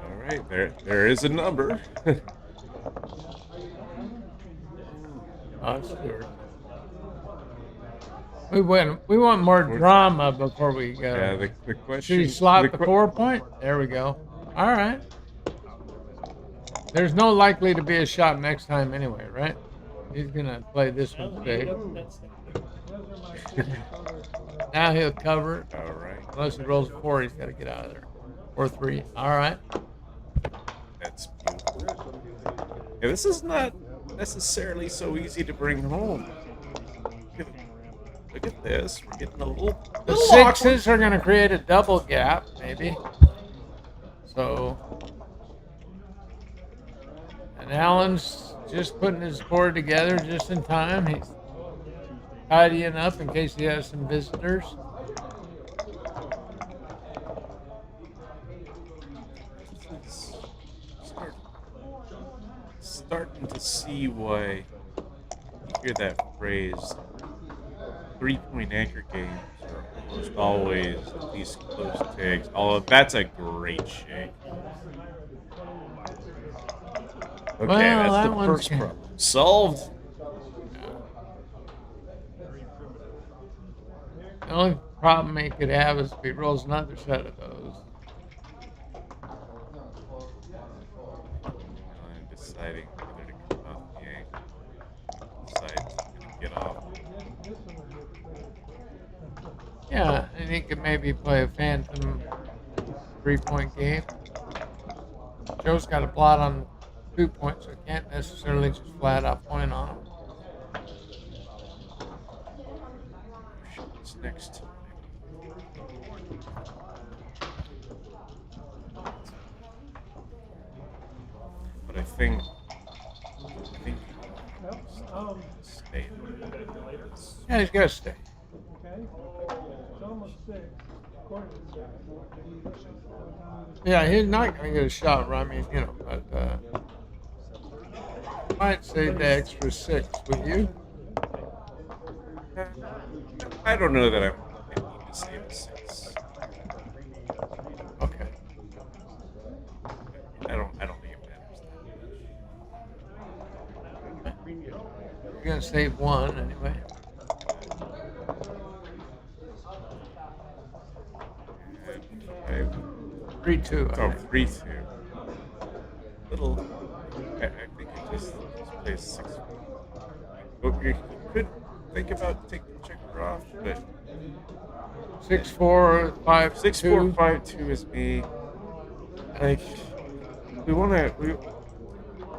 All right, there is a number. That's good. We want more drama before we go. Yeah, the question. Should he slot the 4-point? There we go. All right. There's no likely to be a shot next time anyway, right? He's gonna play this one big. Now he'll cover it. All right. Unless he rolls a 4, he's got to get out of there. Or 3. All right. That's beautiful. Yeah, this is not necessarily so easy to bring home. Look at this. We're getting a little. The 6s are going to create a double gap, maybe. So. And Allen's just putting his board together just in time. He's tidying up in case he has some visitors. Starting to see why you hear that phrase 3-point anchor games are almost always at least close tags. Although that's a great shake. Okay, Well, that's that the one's first good. problem solved. The only problem he could have is if he rolls another set of those. I'm deciding whether to come off the angle. Decides to get off. Yeah, and he could maybe play a phantom 3-point game. Joe's got a blot on 2 points, so can't necessarily just flat out point on him. What's next? But I think stay. Yeah, he's got to stay. Okay. It's almost 6. Yeah, he's not going to get a shot. I mean, you know, but might save the extra 6 with you. I don't know that I need to save a 6. Okay. I don't think it matters. You're going to save 1 anyway. And 3-2. Oh, 3-2. Little. I think it just plays 6. You could think about taking the checker off, but 6-4, 5-2. 6-4, 5-2 is me. Like, we want to.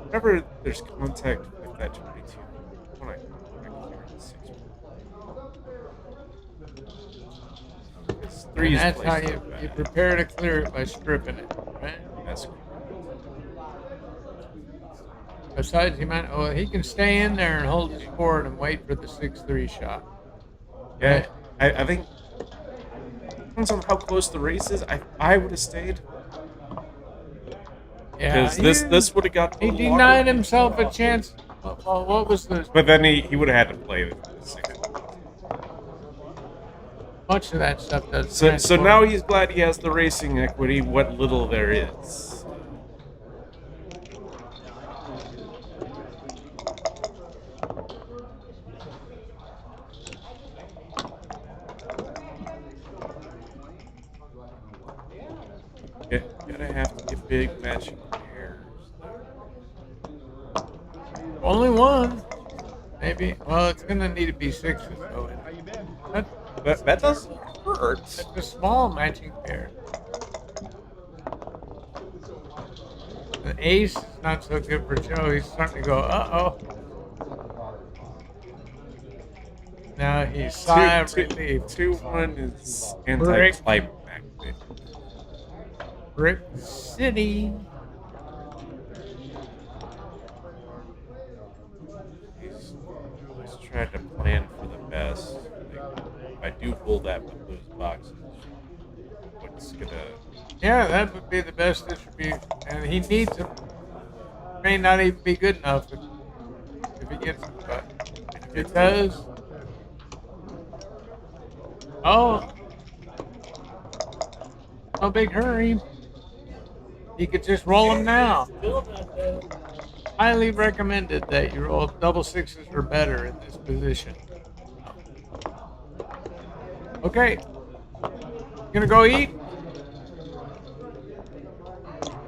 Whenever there's contact with that 22, we want to clear the 6. And that's how you prepare to clear it, by stripping it, right? That's cool. Besides, he can stay in there and hold his board and wait for the 6-3 shot. Yeah, I think depends on how close the race is. I would have stayed. Yeah, because this would have got. He denied himself a chance. Well, what was the? But then he would have had to play the 6. Much of that stuff does. So now he's glad he has the racing equity. What little there is. Gonna have to get big matching pairs. Only 1, maybe. Well, it's gonna need to be 6s though. That doesn't hurt. It's a small matching pair. The ace is not so good for Joe. He's starting to go, uh-oh. Now he's sigh of relief. 2-1 is anti-climactic. Brick City. He's trying to plan for the best. Like, if I do pull that with those boxes, what's gonna? Yeah, that would be the best distribution, and he needs it. May not even be good enough if he gets it, but if it does. Oh, no big hurry. You could just roll them now. Highly recommended that you roll double 6s or better in this position. Okay. Gonna go eat?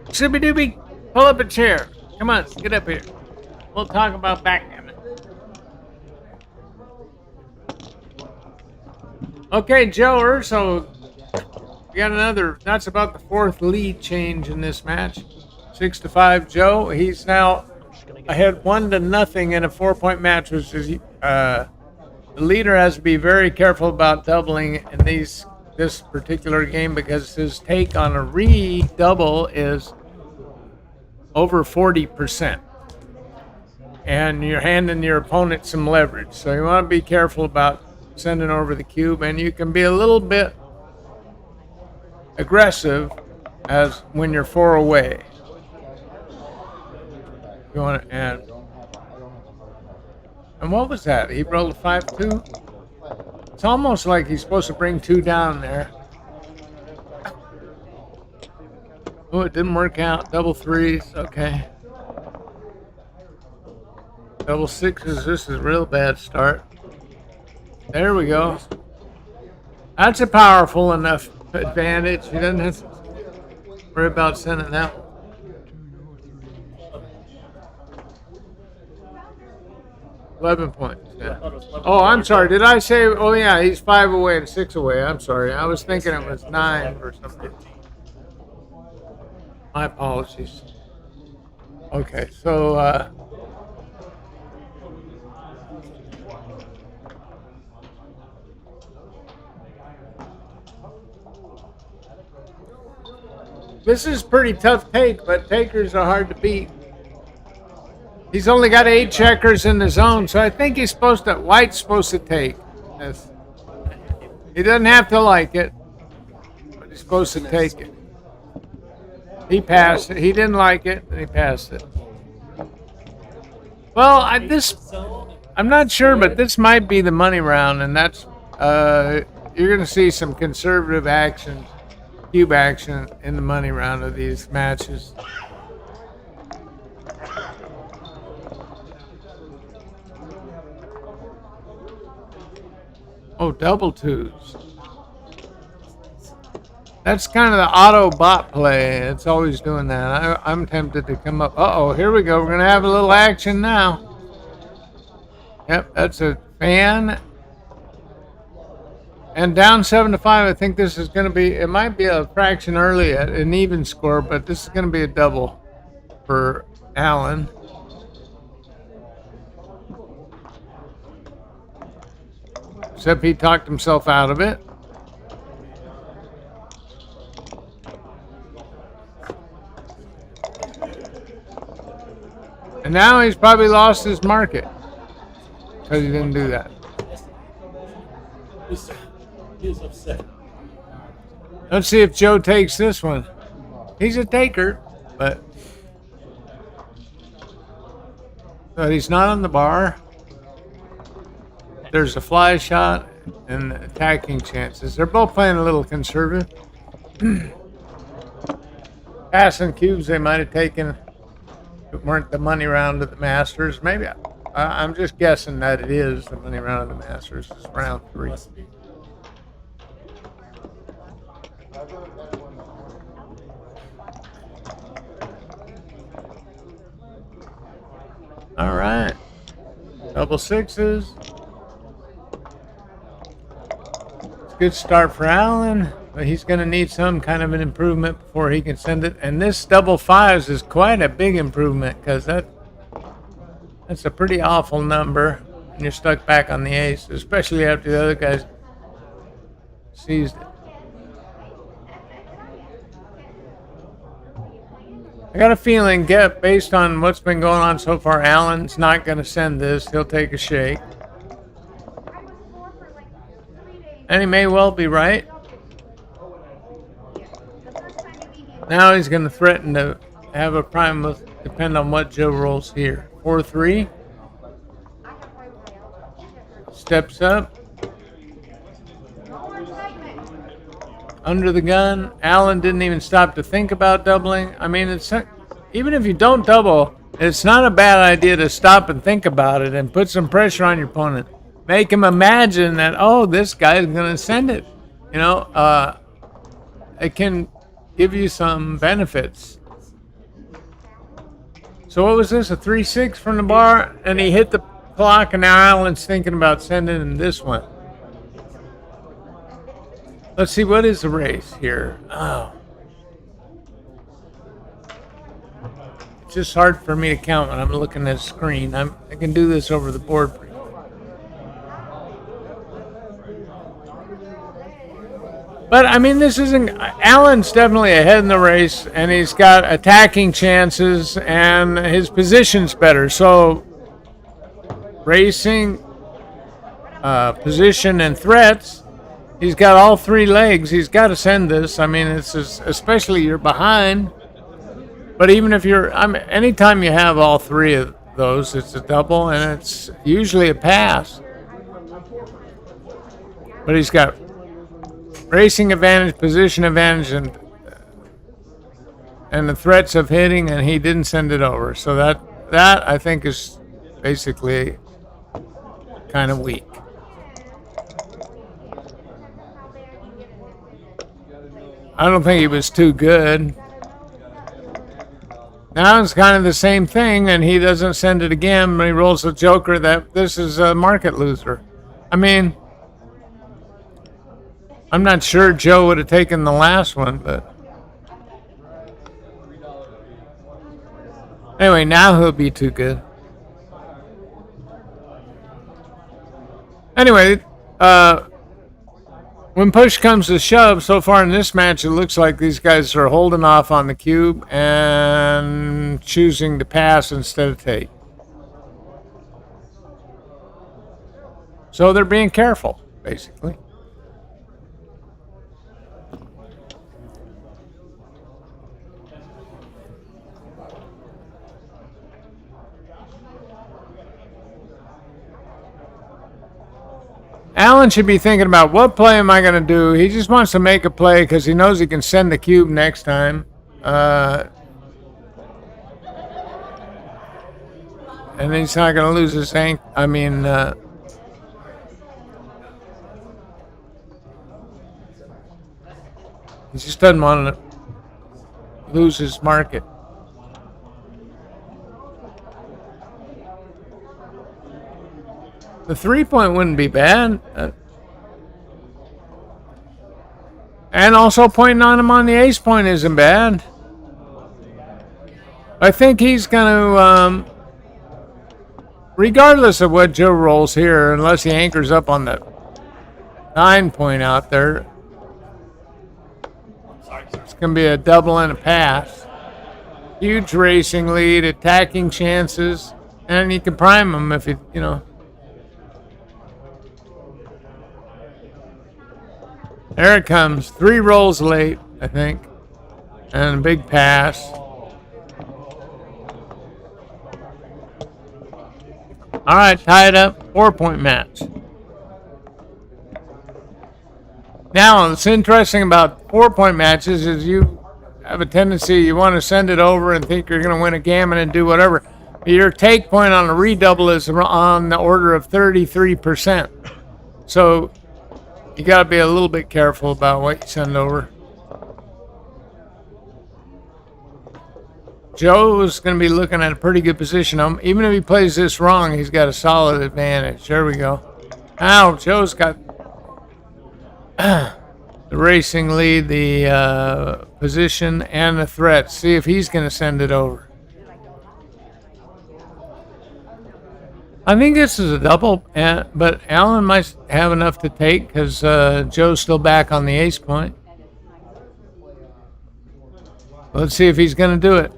Shooby dooby, pull up a chair. Come on, get up here. We'll talk about backgammon. Okay, Joe Urso. We got another. That's about the 4th lead change in this match. 6-5, Joe. He's now ahead 1-0 in a 4-point match, which is the leader has to be very careful about doubling in this particular game because his take on a redouble is over 40%, and you're handing your opponent some leverage. So you want to be careful about sending over the cube, and you can be a little bit aggressive as when you're 4 away. You want to add. And what was that? He rolled a 5-2? It's almost like he's supposed to bring 2 down there. Oh, it didn't work out. Double 3s. Okay. Double 6s. This is a real bad start. There we go. That's a powerful enough advantage. He doesn't have to worry about sending that one. $11 points. Yeah. Oh, I'm sorry. Did I say? Oh, yeah. He's 5 away and 6 away. I'm sorry. I was thinking it was 9 or something. My apologies. Okay, so this is pretty tough take, but takers are hard to beat. He's only got 8 checkers in the zone, so I think he's supposed to. White's supposed to take. Yes. He doesn't have to like it. He's supposed to take it. He passed it. He didn't like it, and he passed it. Well, I'm not sure, but this might be the money round, and that's you're going to see some conservative action, cube action in the money round of these matches. Oh, double twos. That's kind of the auto bot play. It's always doing that. I'm tempted to come up. Uh-oh, here we go. We're going to have a little action now. Yep, that's a fan. And down 7-5, I think this is going to be, it might be a fraction early at an even score, but this is going to be a double for Allen. Except he talked himself out of it. And now he's probably lost his market because he didn't do that. He's upset. Let's see if Joe takes this one. He's a taker, but he's not on the bar. There's a fly shot and attacking chances. They're both playing a little conservative. Passing cubes they might have taken weren't the money round of the Masters. Maybe I'm just guessing that it is the money round of the Masters. It's round 3. All right, double sixes. It's a good start for Allen, but he's going to need some kind of an improvement before he can send it. And this double fives is quite a big improvement because that's a pretty awful number. And you're stuck back on the ace, especially after the other guys seized it. I got a feeling, based on what's been going on so far, Allen's not going to send this. He'll take a shake. And he may well be right. Now he's going to threaten to have a prime with, depend on what Joe rolls here. 4-3. Steps up. Under the gun. Allen didn't even stop to think about doubling. I mean, even if you don't double, it's not a bad idea to stop and think about it and put some pressure on your opponent. Make him imagine that, oh, this guy's going to send it. You know, it can give you some benefits. So what was this, a 3-6 from the bar? And he hit the clock, and now Allen's thinking about sending him this one. Let's see, what is the race here? Oh. It's just hard for me to count when I'm looking at the screen. I can do this over the board. But, I mean, this isn't... Allen's definitely ahead in the race, and he's got attacking chances, and his position's better. So, racing, position, and threats... He's got all 3 legs. He's got to send this. I mean, it's especially you're behind. But even if you're, anytime you have all 3 of those, it's a double, and it's usually a pass. But he's got racing advantage, position advantage, and the threats of hitting, and he didn't send it over. So that I think is basically kind of weak. I don't think he was too good. Now it's kind of the same thing, and he doesn't send it again, but he rolls a joker that this is a market loser. I mean, I'm not sure Joe would have taken the last one, but... Anyway, now he'll be too good. Anyway, when push comes to shove, so far in this match, it looks like these guys are holding off on the cube and choosing to pass instead of take. So they're being careful, basically. Alan should be thinking about what play am I going to do. He just wants to make a play because he knows he can send the cube next time. And he's not going to lose his he just doesn't want to lose his market. The 3-point wouldn't be bad. And also pointing on him on the ace point isn't bad. I think he's going to, regardless of what Joe rolls here, unless he anchors up on the 9-point out there, it's going to be a double and a pass. Huge racing lead, attacking chances, and you can prime him if you know. There it comes. 3 rolls late, I think. And a big pass. All right, tied up. 4-point match. Now, what's interesting about 4-point matches is you have a tendency, you want to send it over and think you're going to win a gammon and do whatever. Your take point on a redouble is on the order of 33%. So you got to be a little bit careful about what you send over. Joe's going to be looking at a pretty good position. Even if he plays this wrong, he's got a solid advantage. There we go. Now, Joe's got the racing lead, the position, and the threat. See if he's going to send it over. I think this is a double, but Alan might have enough to take because Joe's still back on the ace point. Let's see if he's going to do it.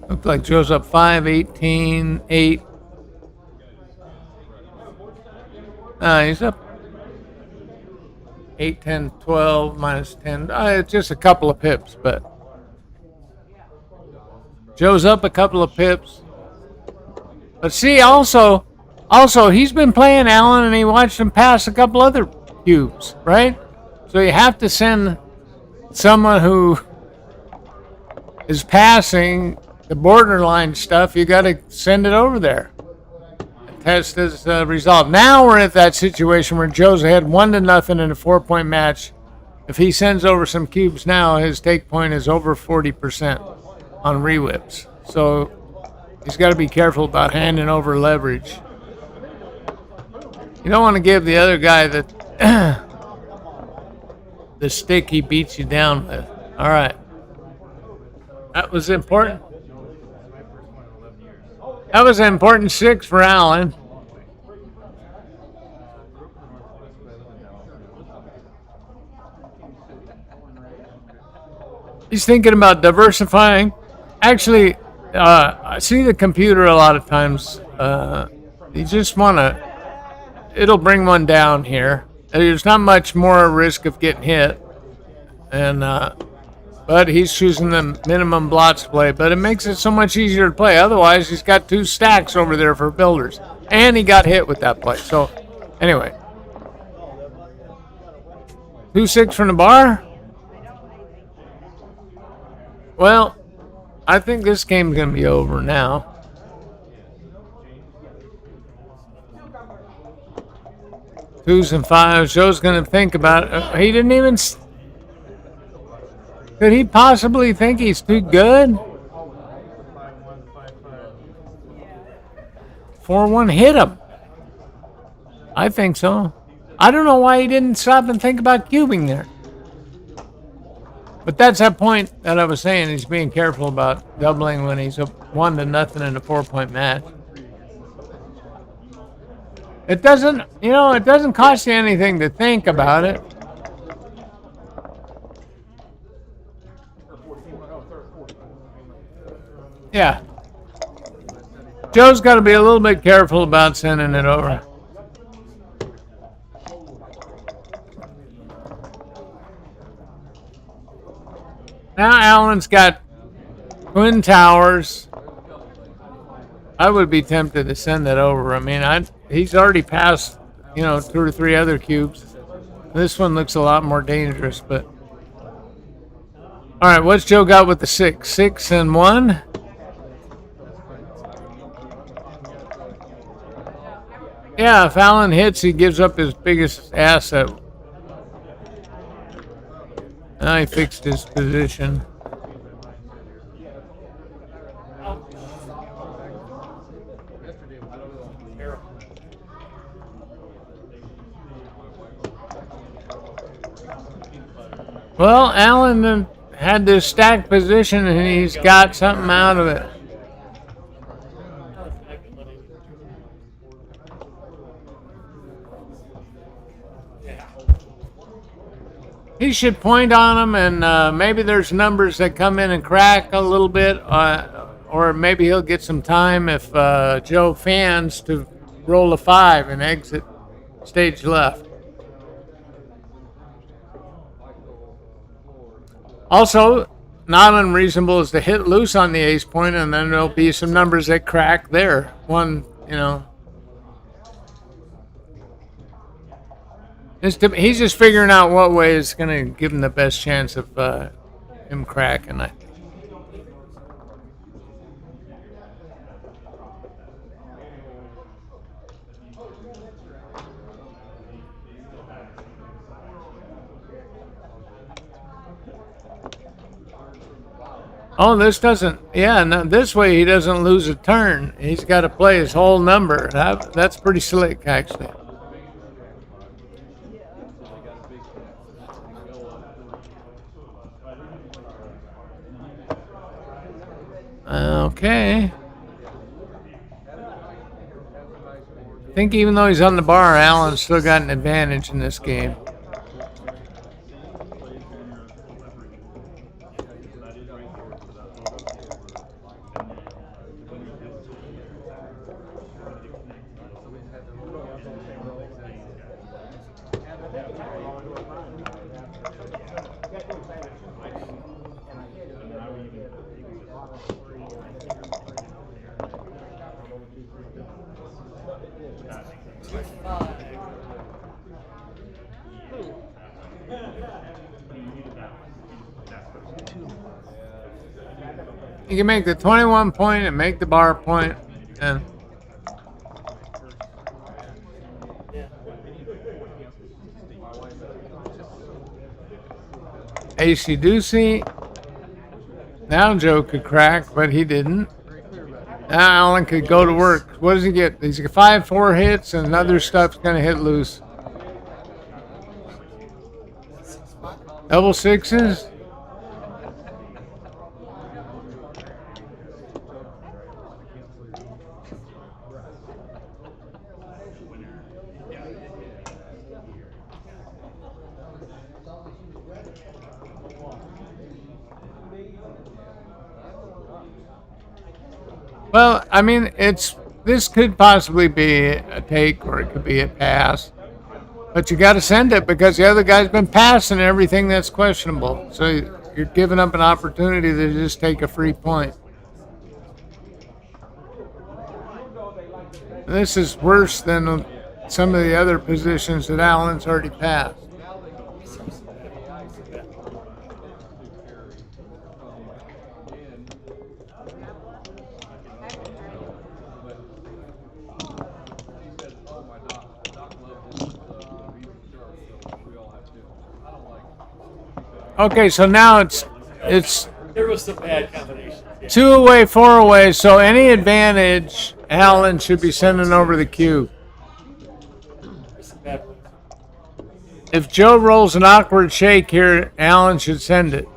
Looks like Joe's up 5, 18, 8. He's up 8, 10, 12, minus 10. It's just a couple of pips, but Joe's up a couple of pips. But see, also, he's been playing Alan, and he watched him pass a couple other cubes, right? So you have to send someone who is passing the borderline stuff. You got to send it over there. Test is resolved. Now we're at that situation where Joe's ahead 1-0 in a 4-point match. If he sends over some cubes now, his take point is over 40% on re-whips. So he's got to be careful about handing over leverage. You don't want to give the other guy the stick he beats you down with. All right. That was important. That was an important 6 for Alan. He's thinking about diversifying. Actually, I see the computer a lot of times. You just want to, it'll bring one down here. There's not much more risk of getting hit. And but he's choosing the minimum blots play. But it makes it so much easier to play. Otherwise, he's got 2 stacks over there for builders. And he got hit with that play. So, anyway. 2-6 from the bar. Well, I think this game's going to be over now. Twos and fives. Joe's going to think about it. He didn't even... Could he possibly think he's too good? 4-1 hit him. I think so. I don't know why he didn't stop and think about cubing there. But that's that point that I was saying. He's being careful about doubling when he's up 1-0 in a 4-point match. It doesn't, it doesn't cost you anything to think about it. Yeah. Joe's got to be a little bit careful about sending it over. Now Allen's got twin towers. I would be tempted to send that over. I mean, he's already passed, 2 or 3 other cubes. This one looks a lot more dangerous, but. All right, what's Joe got with the 6? 6 and 1? Yeah, if Allen hits, he gives up his biggest asset. Now he fixed his position. Well, Allen had this stacked position, and he's got something out of it. He should point on them, and maybe there's numbers that come in and crack a little bit, or maybe he'll get some time if Joe fans to roll a 5 and exit stage left. Also, not unreasonable is to hit loose on the ace point, and then there'll be some numbers that crack there. One, he's just figuring out what way is going to give him the best chance of him cracking. Oh, this doesn't. Yeah, no, this way he doesn't lose a turn. He's got to play his whole number. That's pretty slick, actually. Okay. I think even though he's on the bar, Allen's still got an advantage in this game. You can make the 21 point and make the bar point, and AC Deucey. Now Joe could crack, but he didn't. Now Allen could go to work. What does he get? He's got 5-4 hits, and other stuff's gonna hit loose. Double 6s. Well, I mean, this could possibly be a take or it could be a pass. But you got to send it because the other guy's been passing everything that's questionable. So you're giving up an opportunity to just take a free point. This is worse than some of the other positions that Allen's already passed. Okay, so now it's There was some bad combinations. Yeah. 2 away, 4 away. So any advantage, Allen should be sending over the cube. If Joe rolls an awkward shake here, Allen should send it.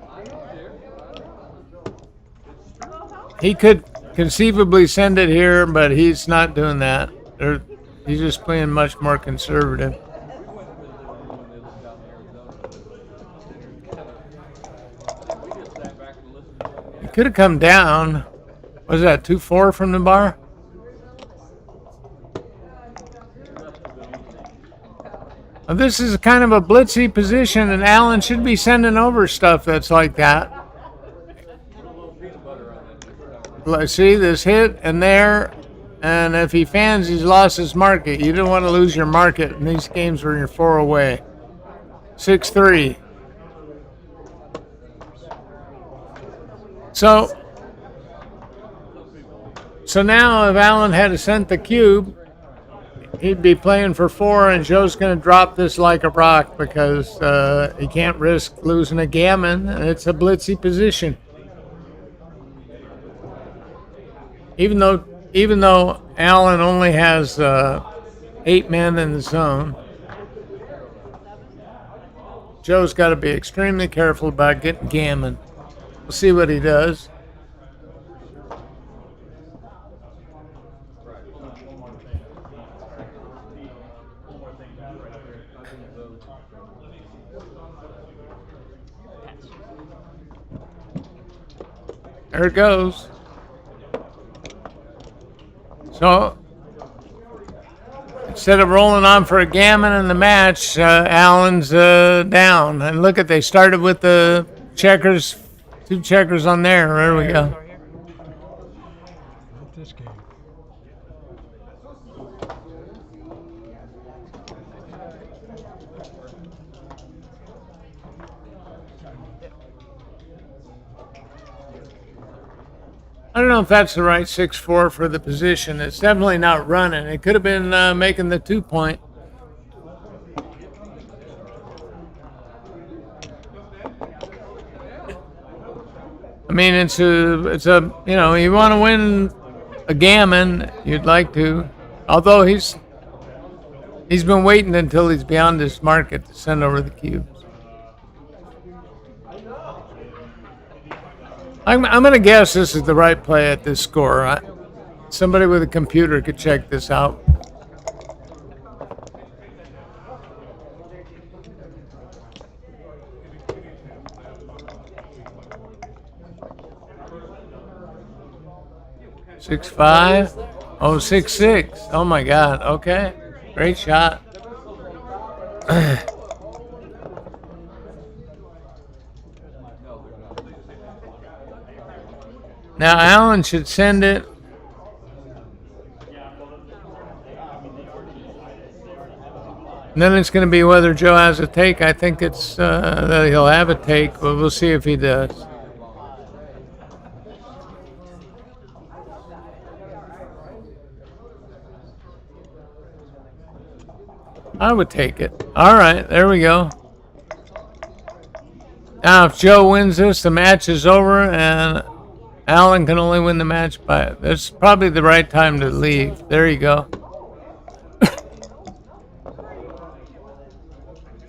He could conceivably send it here, but he's not doing that. He's just playing much more conservative. He could have come down. Was that 2-4 from the bar? Well, this is kind of a blitzy position, and Allen should be sending over stuff that's like that. See this hit and there, and if he fans, he's lost his market. You don't want to lose your market in these games where you're 4 away. 6-3. So now if Alan had sent the cube, he'd be playing for 4, and Joe's going to drop this like a rock because he can't risk losing a gammon, and it's a blitzy position. Even though Alan only has 8 men in the zone, Joe's got to be extremely careful about getting gammon. We'll see what he does. There it goes. So, instead of rolling on for a gammon in the match, Allen's down. And look at, they started with the checkers, 2 checkers on there. There we go. This game. I don't know if that's the right 6-4 for the position. It's definitely not running. It could have been making the 2-point. I mean, it's a you want to win a gammon, you'd like to. Although he's been waiting until he's beyond his market to send over the cubes. I'm going to guess this is the right play at this score. Somebody with a computer could check this out. (6-5) Oh, 6-6. Oh my God. Okay. Great shot. Now Allen should send it. And then it's going to be whether Joe has a take. I think it's that he'll have a take, but we'll see if he does. I would take it. All right, there we go. Now, if Joe wins this, the match is over, and Allen can only win the match by. That's probably the right time to leave. There you go.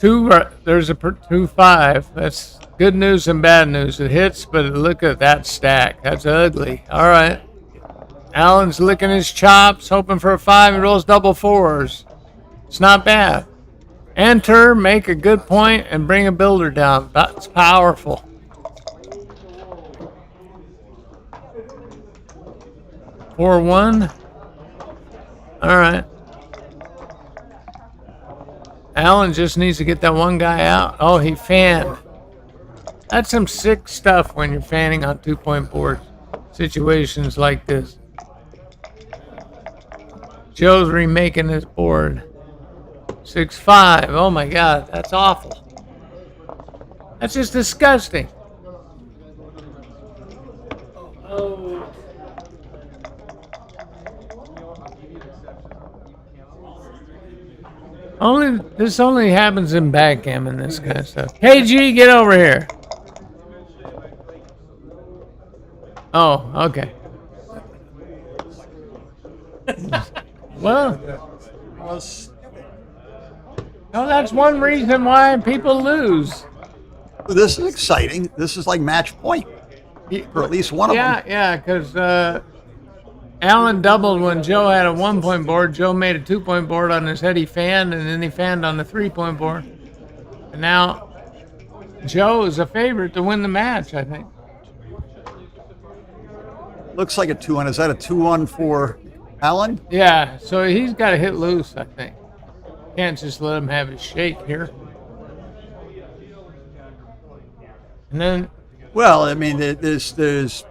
There's a 2-5. That's good news and bad news. It hits, but look at that stack. That's ugly. All right. Allen's licking his chops, hoping for a 5. He rolls double 4s. It's not bad. Enter, make a good point, and bring a builder down. That's powerful. Four 1. All right. Allen just needs to get that one guy out. Oh, he fanned. That's some sick stuff when you're fanning on 2-point boards. Situations like this. Joe's remaking his board. 6-5. Oh my God, that's awful. That's just disgusting. Oh. This only happens in backgammon, this kind of stuff. KG, get over here. Oh, okay. Well, no, that's one reason why people lose. This is exciting. This is like match point for at least one of them. Yeah, because Allen doubled when Joe had a 1-point board. Joe made a 2-point board on his head. He fanned, and then he fanned on the 3-point board. And now Joe is a favorite to win the match, I think. Looks like a 2-1. Is that a 2-1 for Allen? Yeah, so he's got to hit loose, I think. Can't just let him have his shake here. And then, well, I mean, there's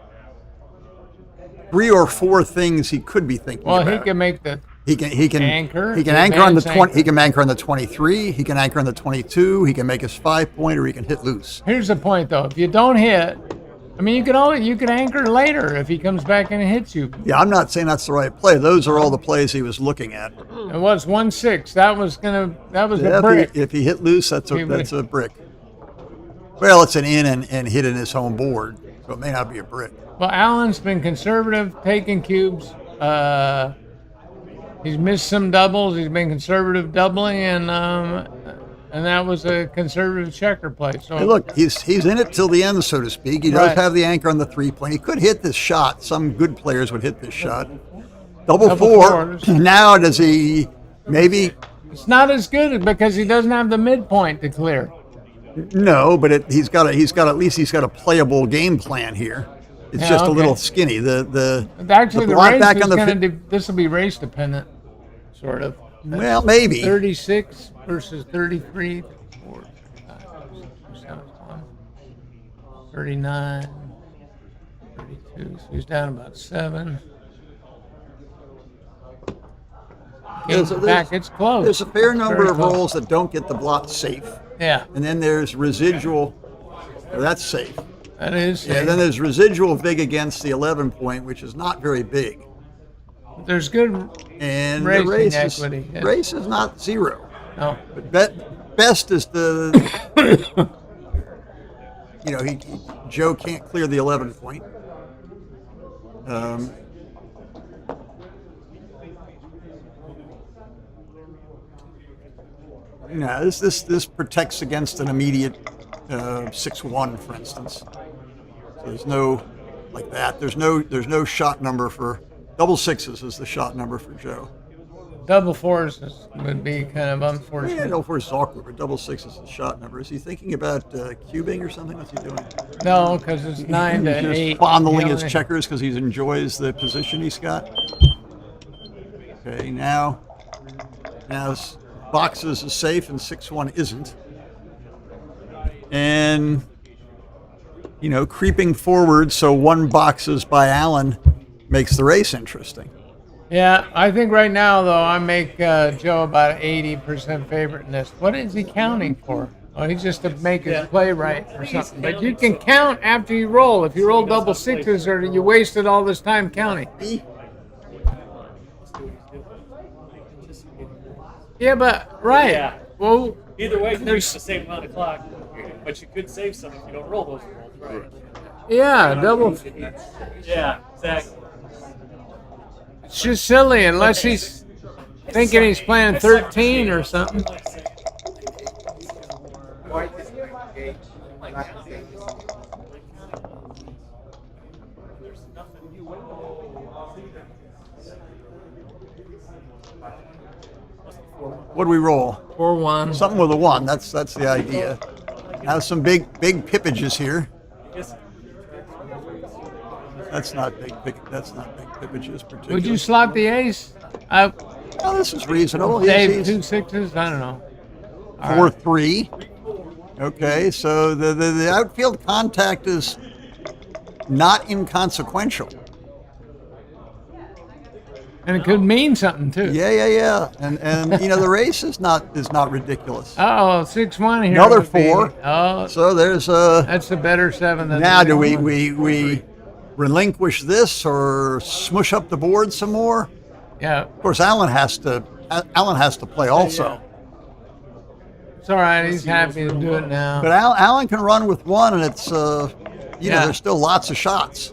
3 or 4 things he could be thinking Well, about. he can make the He can anchor. He can anchor on the advance 20. He anchor. can anchor on the 23. He can anchor on the 22. He can make his 5-point, or he can hit loose. Here's the point, though. If you don't hit, I mean, you can anchor later if he comes back and hits you. Yeah, I'm not saying that's the right play. Those are all the plays he was looking at. It was 1-6. That was Yeah, a brick. if he hit loose, that's a brick. Well, it's an in and hit in his home board, so it may not be a brick. Well, Allen's been conservative, taking cubes. He's missed some doubles. He's been conservative doubling, and that was a conservative checker play. So Hey, look, he's in it till the end, so to speak. He does Right. have the anchor on the 3-point. He could hit this shot. Some good players would hit this shot. Double four. fours. Now does he? Maybe it's not as good because he doesn't have the midpoint to clear. no, but he's got at least a playable game plan here. It's Yeah, just a okay. little skinny. Actually, the block race back is on the going to. This will be race dependent, sort of. Well, maybe. 36 versus 33. 39. 32. So he's down about 7. Back, it's close. There's a fair number Very of close. rolls that don't get the block safe. Yeah. And then there's residual. Well, that's safe. That is Yeah. safe. Then there's residual big against the 11-point, which is not very big. There's good And racing the race equity. is, race is not 0. No. But best is the. Joe can't clear the 11-point. No, this protects against an immediate 6-1, for instance. So there's no like that. There's no shot number for double 6s is the shot number for Joe. Double 4s would be kind of unfortunate. Yeah, double 4 is awkward, but double 6 is the shot number. Is he thinking about cubing or something? What's he doing? No, because it's 9 to He's just 8. fondling You his know, checkers because he enjoys the position he's got. Okay, now boxes is safe and 6-1 isn't. And creeping forward, so 1 boxes by Allen makes the race interesting. Yeah, I think right now, though, I make Joe about 80% favorite in this. What is he counting for? Oh, he's just to make his play right or something. But you can count after you roll. If you roll double 6s, or you wasted all this time counting. Yeah, but right. Yeah. Well, Either way, there's the same amount of clock, but you could save some if you don't roll those rolls, right? yeah, double. Yeah, exactly. It's just silly unless he's thinking he's playing 13 or something. What do we roll? 4-1. Something with a 1. That's the idea. Now some big pippages here. That's not big pippages particularly. Would you slot the ace? Oh, this is reasonable. Dave, He's 2 6s? I don't know. 4-3. Okay, so the outfield contact is not inconsequential. And it could mean something too. Yeah. And the race is not ridiculous. Oh, 6-1 here. Another would be- 4. Oh, So there's a. that's a better 7 than Now the do we one. relinquish this or smush up the board some more? Yeah. Of course, Allen has to play also. It's all right. He's happy to do it now. But Allen can run with 1, and it's there's still lots of shots.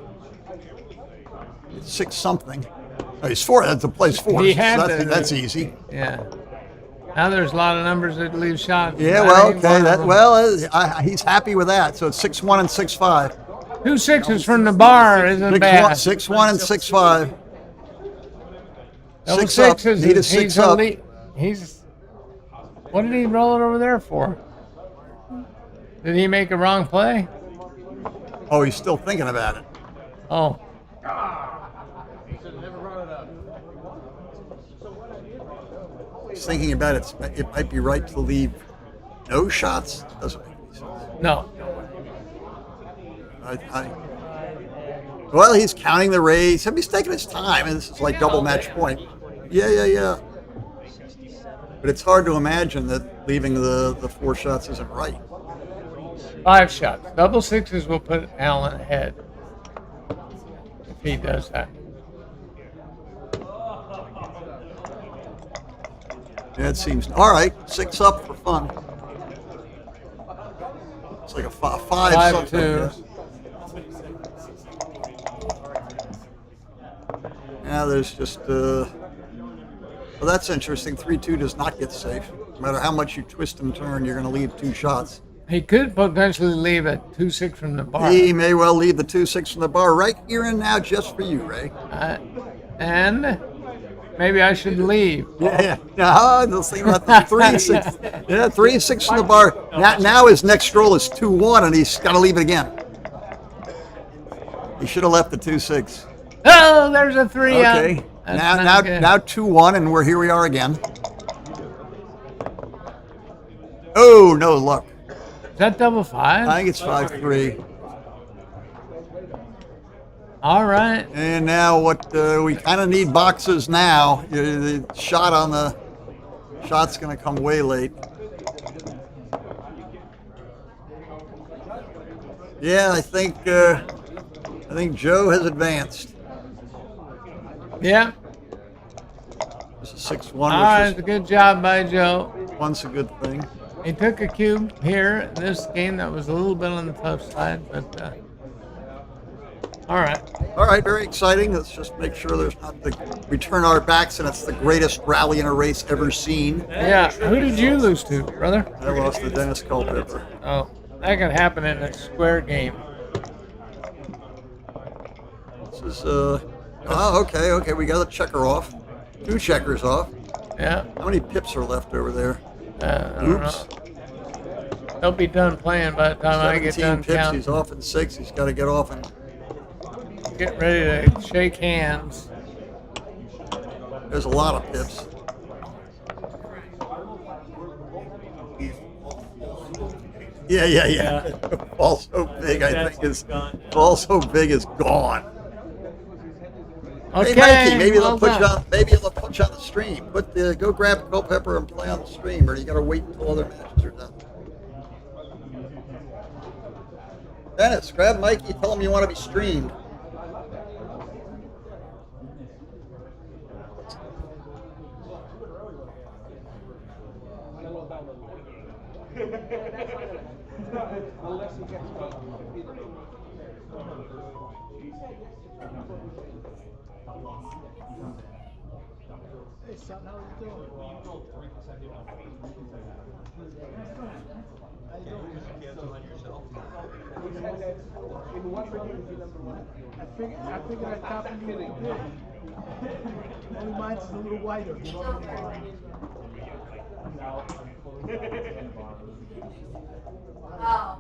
It's 6 something. Oh, he's 4. That's the place 4. He had So to- that's easy. Yeah. Now there's a lot of numbers that leave shots. Yeah. That Well, ain't okay. one of them. He's happy with that. So it's 6-1 and 6-5. 2 6s from the bar isn't bad. 6-1 and 6-5. Double 6 up. 6s. Need a He's 6 up. elite. What did he roll it over there for? Did he make a wrong play? Oh, he's still thinking about it. Oh. He's thinking about it. It might be right to leave no shots. Doesn't make any sense. No. Well, he's counting the race. He's taking his time, and this is like double match point. Yeah. But it's hard to imagine that leaving the 4 shots isn't right. 5 shots. Double sixes will put Allen ahead if he does that. Yeah, it seems. All right, 6 up for fun. It's like a 5 2. Yeah, there's just. Well, that's interesting. 3-2 does not get safe. No matter how much you twist and turn, you're going to leave 2 shots. He could potentially leave at 2-6 from the bar. He may well leave the 2-6 from the bar right here and now just for you, Ray. And maybe I should leave. Yeah. I was thinking about the 3-6. Yeah, 3-6 from the bar. Now his next stroll is 2-1, and he's got to leave it again. He should have left the 2-6. Oh, there's a 3 Okay. Now 2-1, and here we are again. Oh, no luck. Is that double 5? I think it's 5-3. All right. And now what we kind of need boxes now. The shot's going to come way late. Yeah, I think Joe has advanced. Yeah. It's a 6-1. All right, good job by Joe. One's a good thing. He took a cube here in this game that was a little bit on the tough side, but all right. All right, very exciting. Let's just make sure we turn our backs and it's the greatest rally in a race ever seen. Yeah, who did you lose to, brother? I lost to Dennis Culpepper. Oh, that could happen in a square game. This is, okay, we got a checker off. 2 checkers off. Yeah. How many pips are left over there? Oops. They'll be done playing by the time I get done pips. counting. He's off in 6. He's got to get off and get ready to shake hands. There's a lot of pips. Yeah. Ball so big, I think is gone. Okay, hey Mikey, maybe well they'll put you on. Maybe they'll put you on the stream. Go grab Culpepper and play on the stream, or you got to wait until other matches are done. Dennis, grab Mikey. Tell him you want to be streamed. Hey, son, how you doing? How you doing? I figured I'd copy you what you did. Only mine's a little whiter. Oh,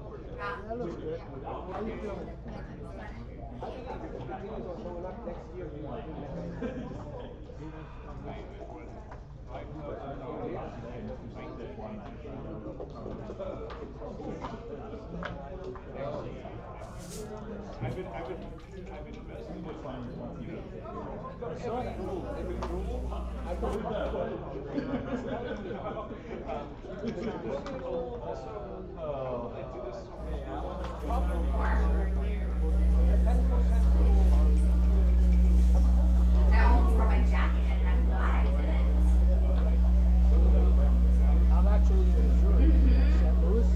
that looks good. How you feeling? I'm actually in Missouri, St. Louis.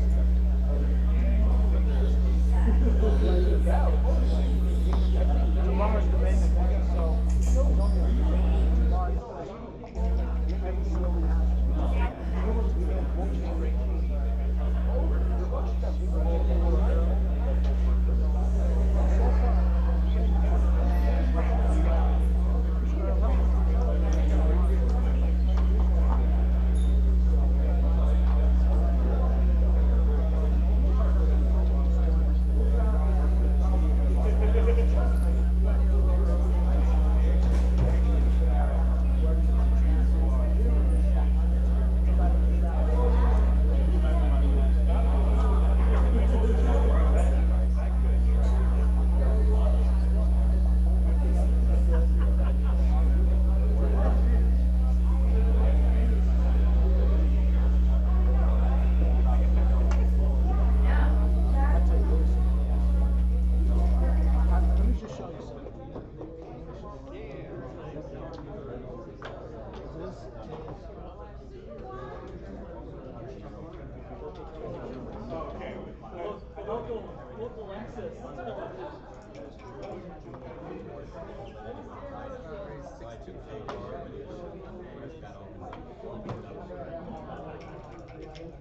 Tomorrow's the main event, so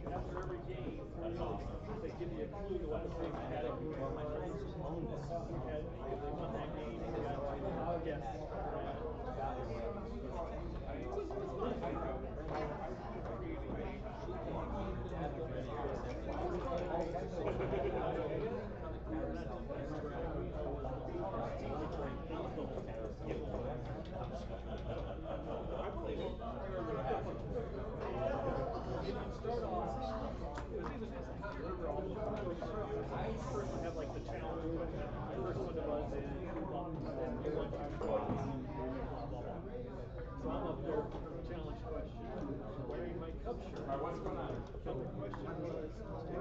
After every game, they give you a clue to what to say. I had it. My friends just owned this. They won that game. They got yes. First we have like the challenge. First one was in so I'm up there for the challenge question, wearing my Cub shirt. What's going on? So the question was,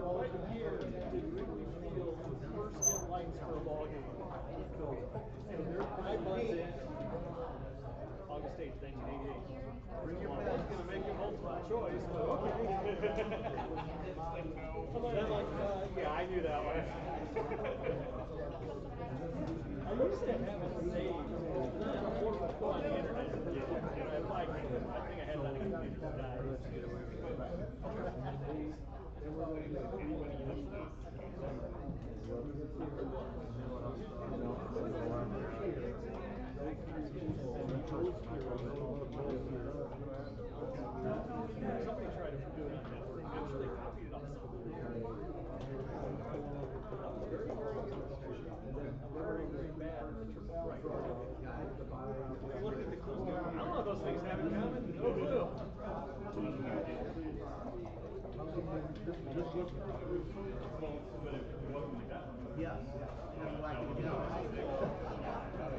what year did Wrigley Field first get lights for a ball game? And their 5 months in, August 8th, 1988. I was going to make it multiple choice, but okay. Then like, yeah, I knew that one. I used to have it saved. Or go on the internet and get it. I think I had it on a computer died. Somebody tried to do it on network. I'm sure they copied it off somewhere. Very bad. Look at the clues. I don't know what those things have in common. No clue. Yes.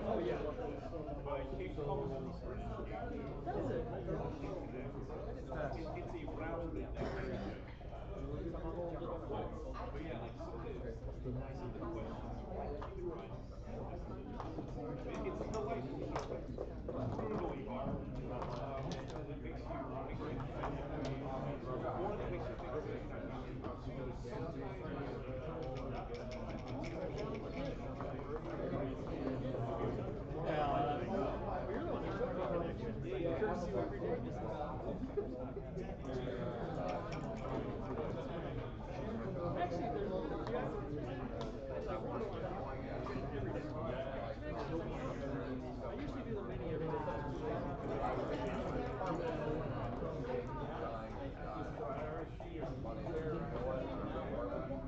Oh yeah. Does it? It's a router that but yeah, like some of the questions it's the life brutally hard. It makes you or it makes you think You're the one who took the connection. Courtesy of every day, just actually, there's I usually do the mini every day.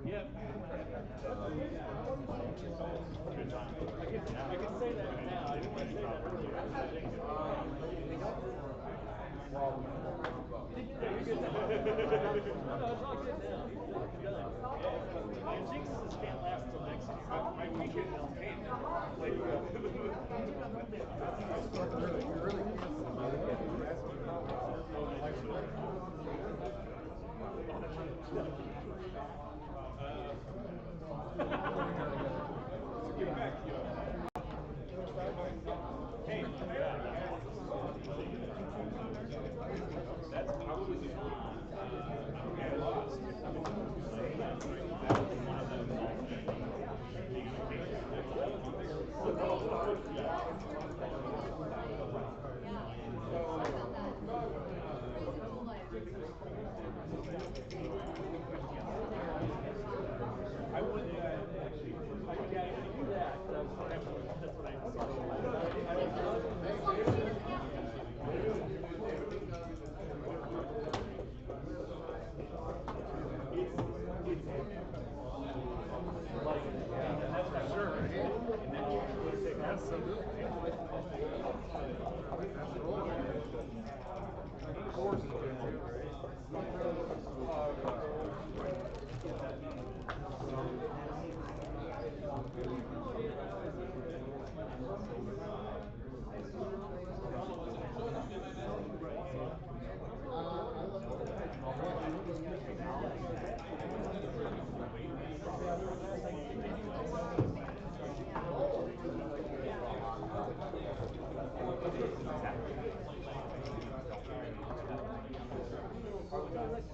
Yep. I can say that now. I didn't want to say that earlier. Yeah, you're good now. No, it's all good now. You're done. My jinxes can't last till next year. My weekend is paid. You really get back to you. Hey, that's probably the only I lost. I wouldn't actually. Yeah, I knew that. That's what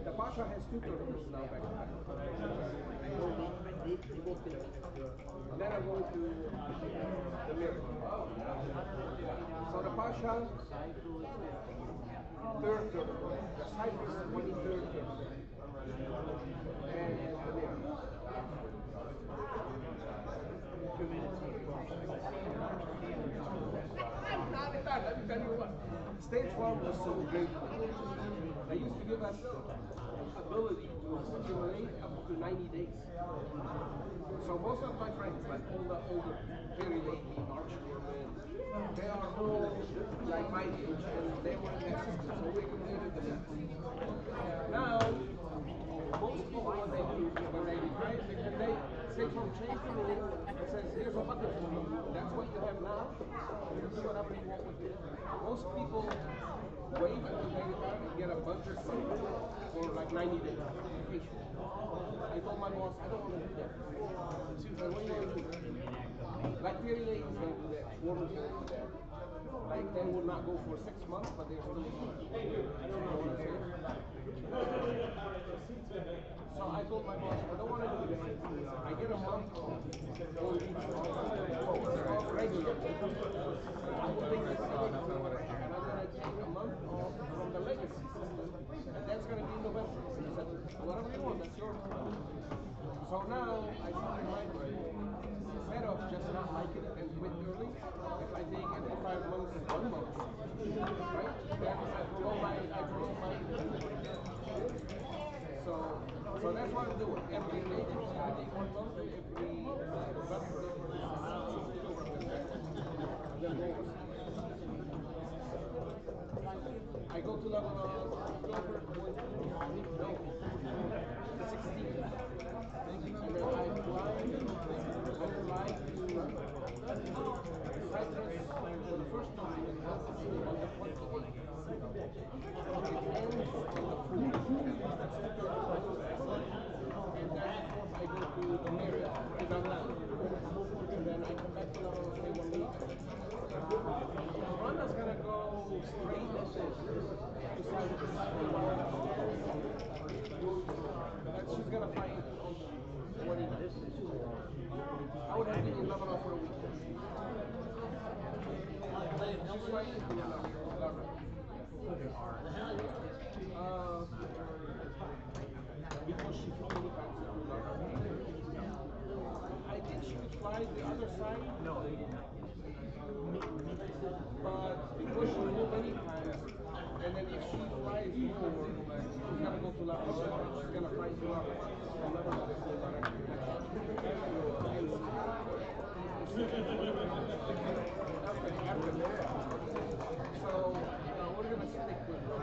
The Pasha has two tournaments now back to back. They both finished. And then I'm going to the Miracle. So the Pasha, third tournament. The Cyprus, 23rd tournament. And the Miracle. 2 minutes. Let me tell you what. Stage 1 was so great. They used to give us ability to accumulate up to 90 days. So most of my friends, like all the older, very late archwomen, they are all like my age and they were in their system, so we accumulated the best. Now, most people, what they do, when they retire, they say from change the rule and says, here's a bucket for you, that's what you have now, you can do whatever you want with it. Most people wait until they retire and get a budget for like 90 days vacation. I told my boss, I don't want to do that. She said, what do you want to do? Like very late is going to do that. Women will do that. Like they will not go for 6 months, but they're still so I told my boss, I don't want to do this. I get a month off on each off regular. I will take this off, and I'm going to take a month off from the legacy system, and that's going to be in November. He said, whatever you want, that's yours. So now I see in my brain, instead of just not liking it and quit early, if I take every 5 months, 1 month, right? Then I prolong my so want to do it every April, every 1 month, every November. Then go overseas. I go to Lebanon October 20, no, the 16th. And then I fly to Cyprus for the first time on the 28th. It ends on the 4th. And then I go to the Marriott in Atlanta. And then I come back to Lebanon, stay 1 week. Rhonda's gonna go straight to Cyprus. And she's gonna fight on the 29th. I would have been in Lebanon for a week. She's fighting in Lebanon. Because she flew many times to Lebanon. I think she would fly the other side. No, they did not. But because she flew many times, and then if she flies more, she's gonna go to Lebanon. She's gonna fly to Lebanon. And Lebanon is so direct. So we're gonna stick with her.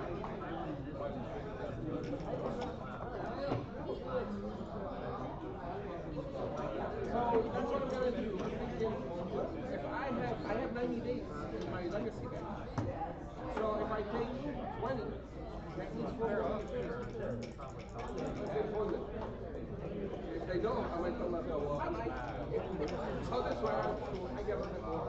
So that's what I'm gonna do. If I have 90 days in my legacy bank. So if I take 20, that means 4 months. If they don't, I might tell them, I might. So that's why I get rid of more.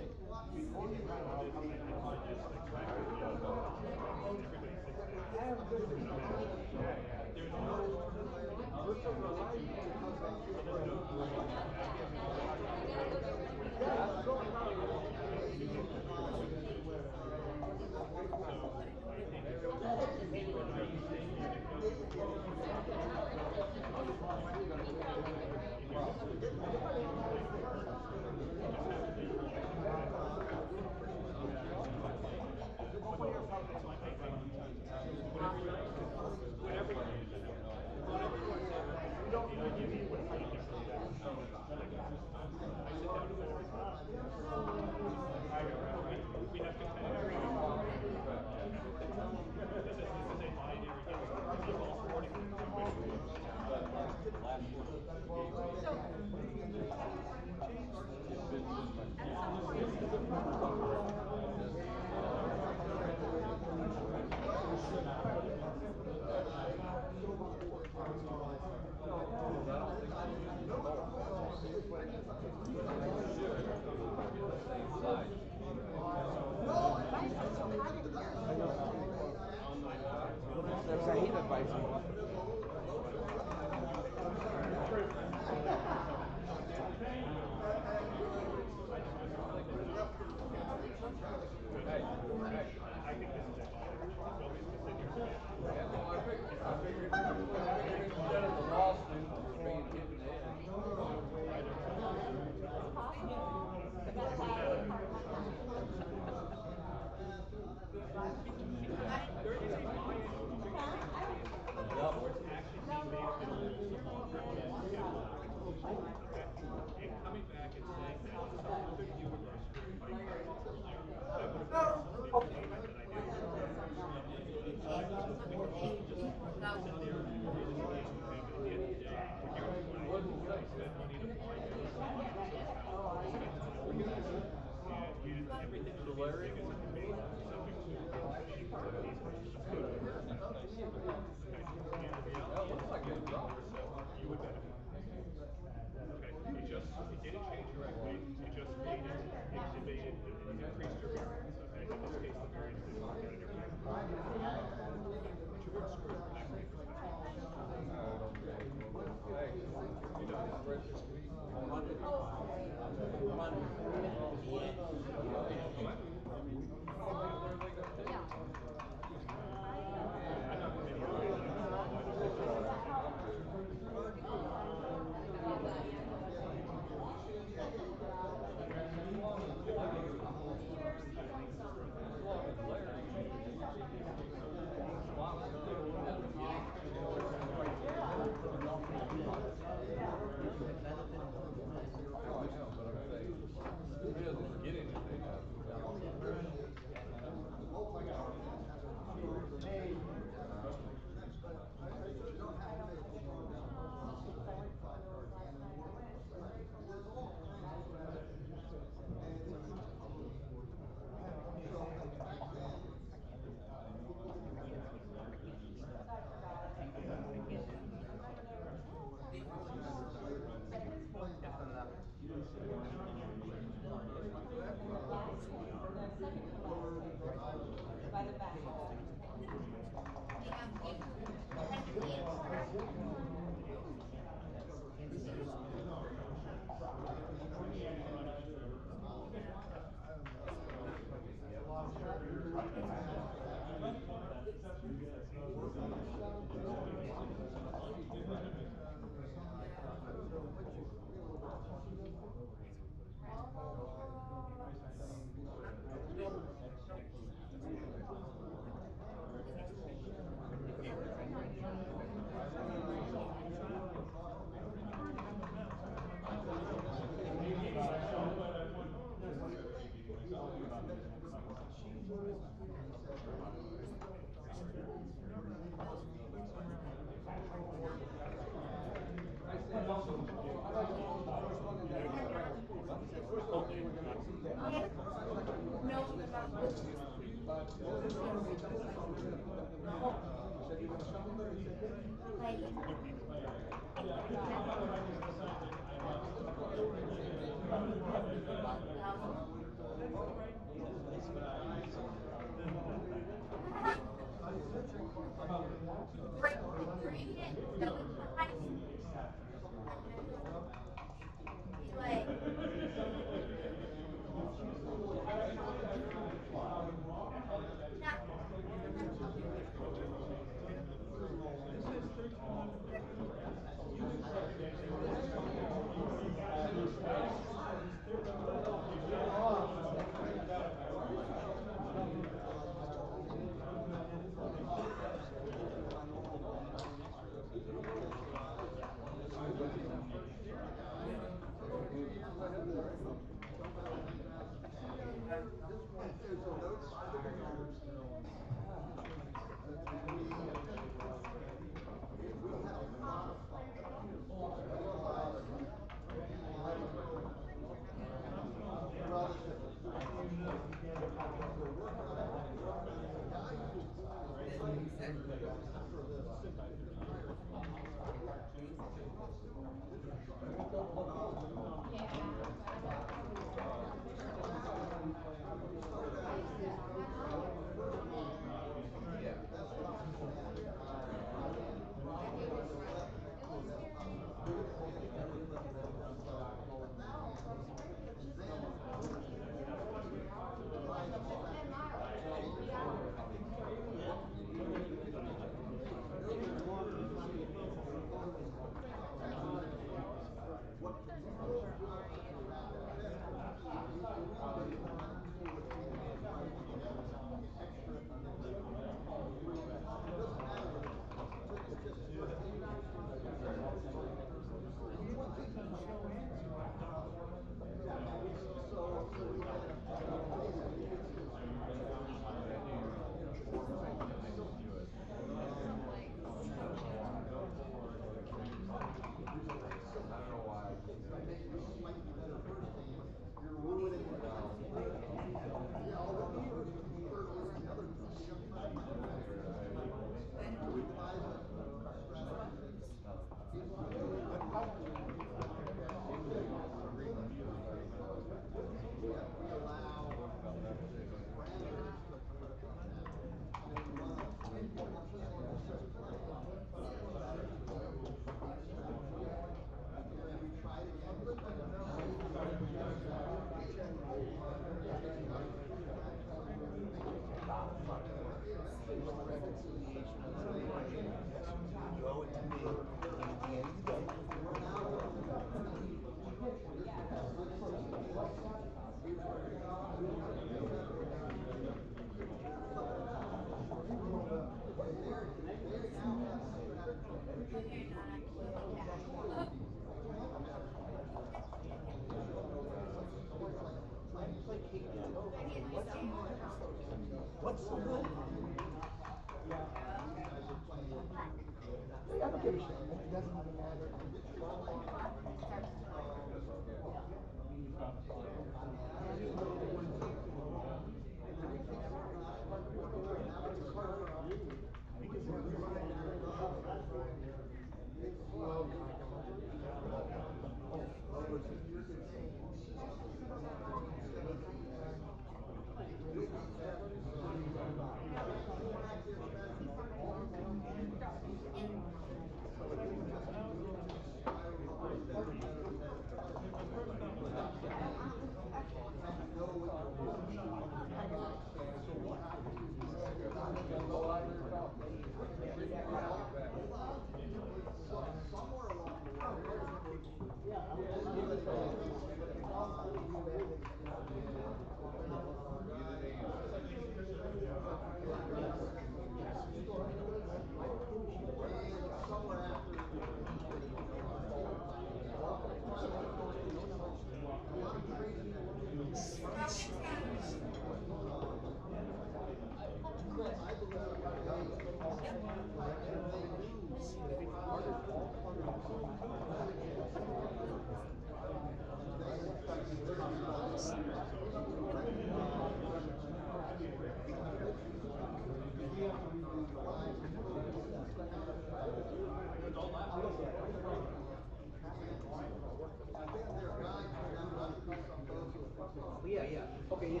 Have a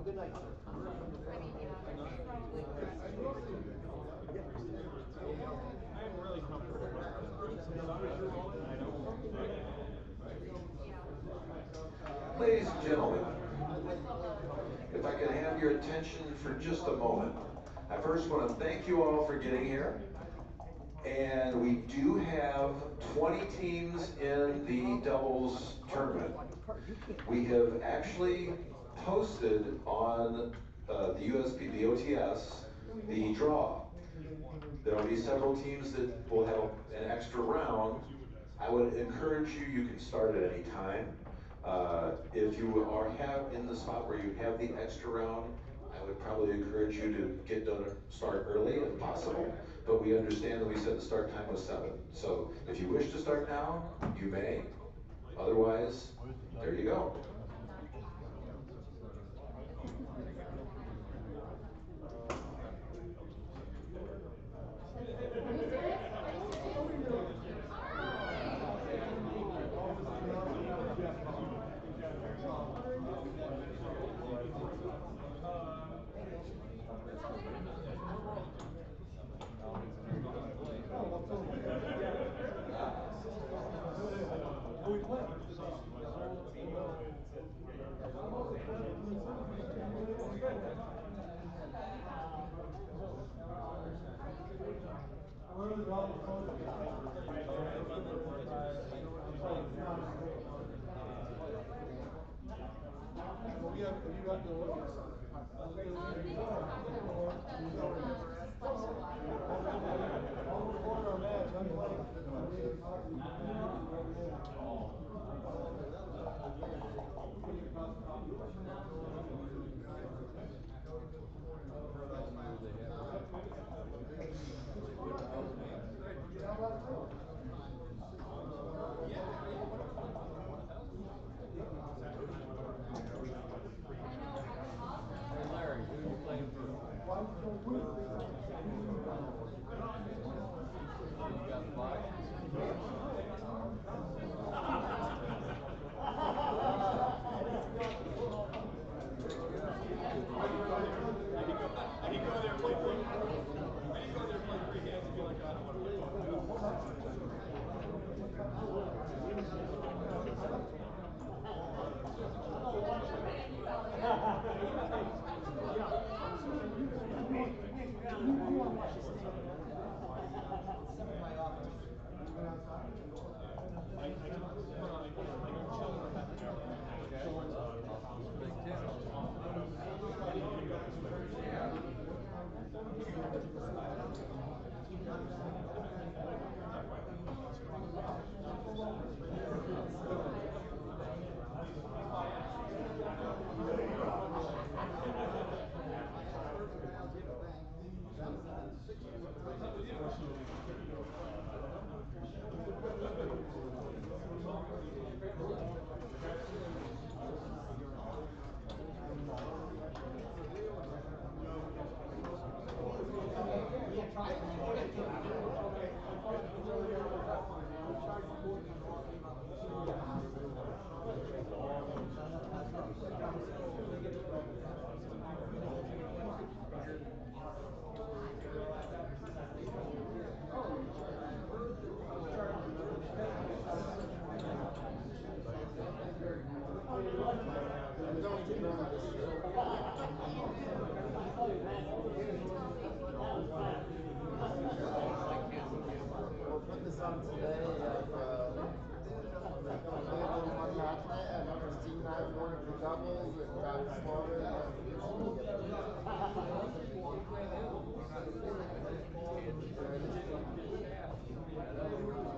good night, sir. I'm really comfortable with it. As long as you're rolling, I don't. Ladies and gentlemen, if I could have your attention for just a moment. I first want to thank you all for getting here. And we do have 20 teams in the doubles tournament. We have actually posted on the USP, the OTS, the draw. There will be several teams that will have an extra round. I would encourage you, you can start at any time. If you have in the spot where you have the extra round, I would probably encourage you to start early if possible. But we understand that we said the start time was 7. So if you wish to start now, you may. Otherwise, there you go.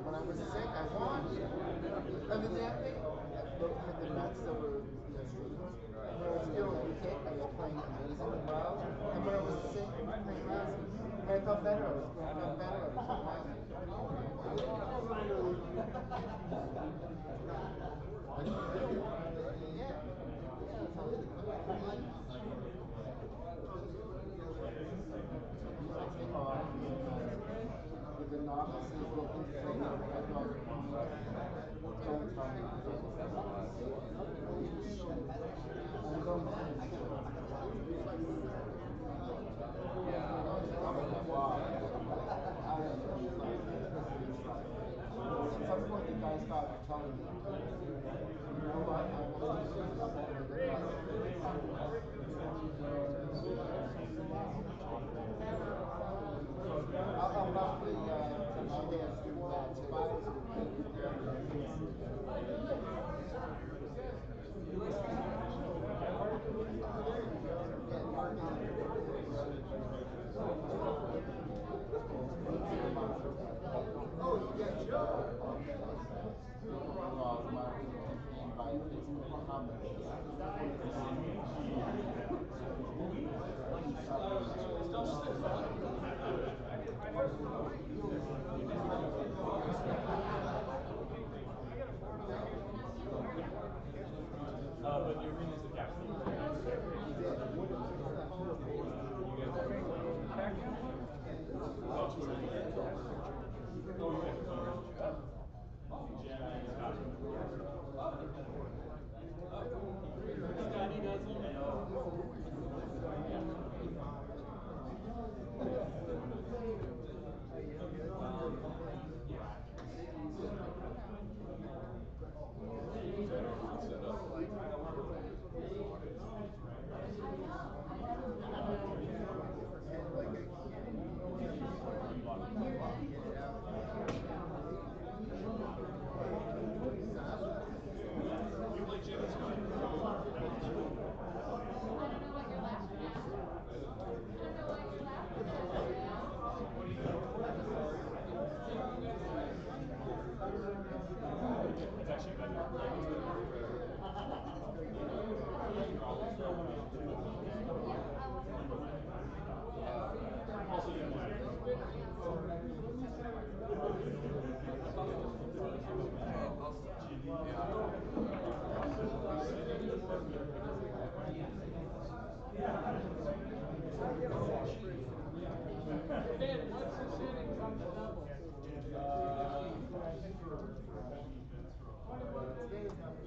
When I was sick, I won. Evidently, looked at the nuts that were when I was still in UK, I was playing amazingly well. And when I was sick, I was playing lousy. When I felt better, I was playing better. I was playing lousy. Yeah. some point, the guy stopped telling me, you know what, I want to do I'll probably do But the Irina's the captain.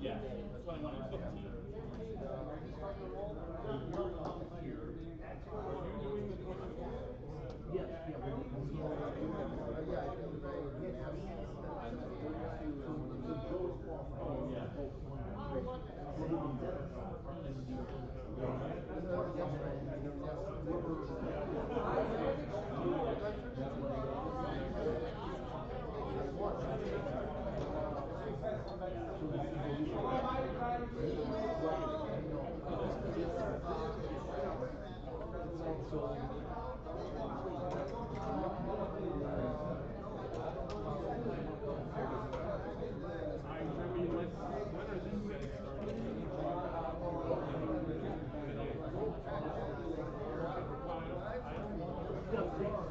Yeah, 21 and 15.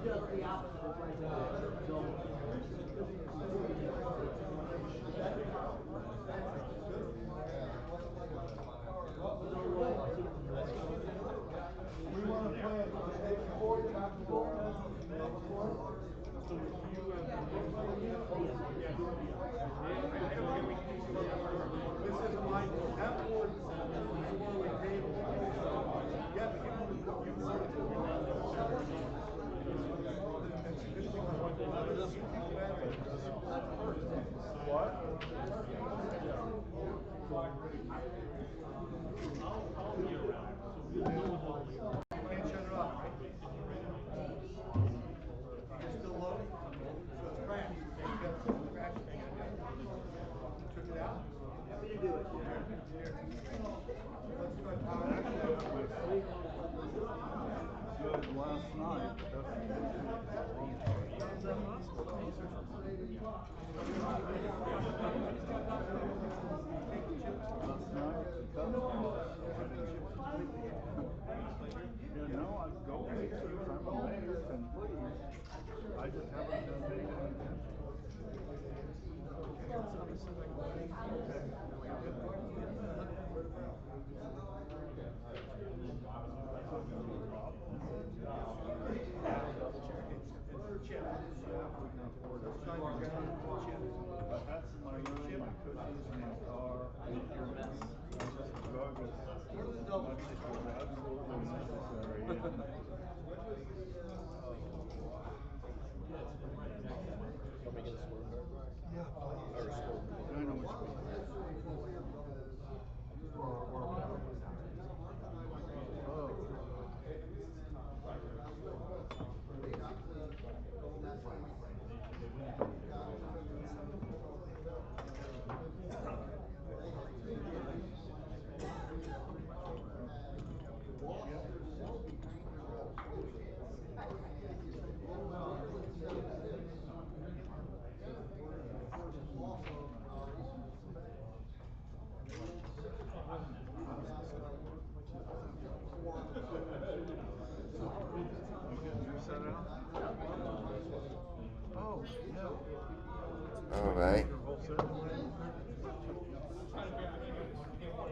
Just the opposite is right there. So, last night. You know, I go places, I'm amazed and pleased. I just haven't been paying attention. But that's my room, my cookies in my car. I just drug it All right.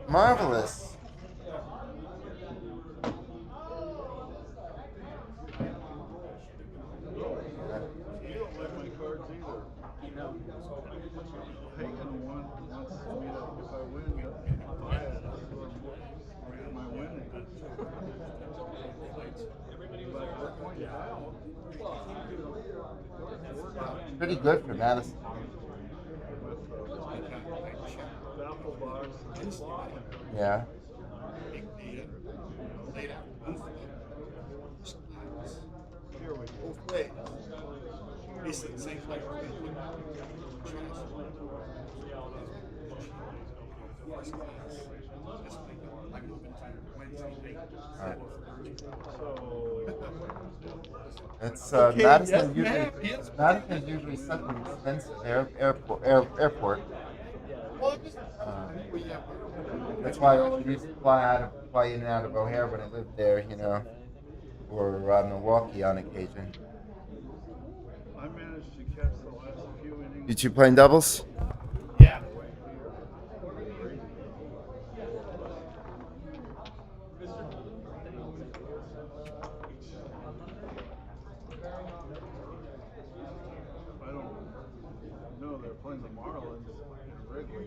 Marvelous. You don't like my cards either. No. Hagen wants me to, if I win, buy it. I'll get my winning. But I pointed out. Pretty good for Madison. Yeah. Both ways. Basically the same player. It's Okay, Madison. yes, Madison's usually such an expensive airport. That's why I used to fly in and out of O'Hare when I lived there, or Milwaukee on occasion. I managed to catch the last few innings. Did you play in doubles? Yeah. I don't know. They're playing the Marlins in Wrigley.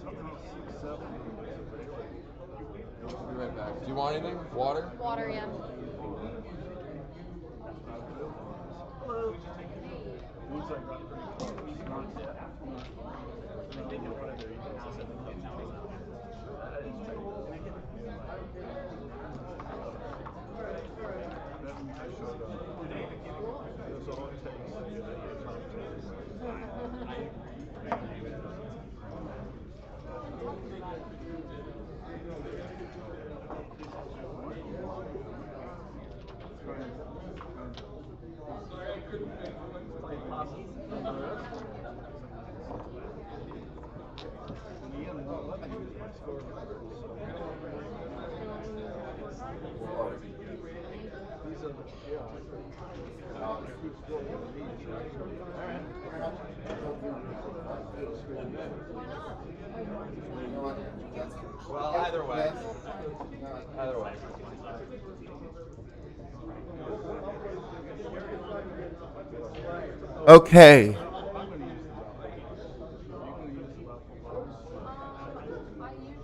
Somehow 6-7 is available. I'll be right back. Do you want anything? Water? Water, yeah. Hello. Once I got pretty close, not yet. Then I showed up. That's all it takes to get into the top 10. Well, either way. Either way. Okay.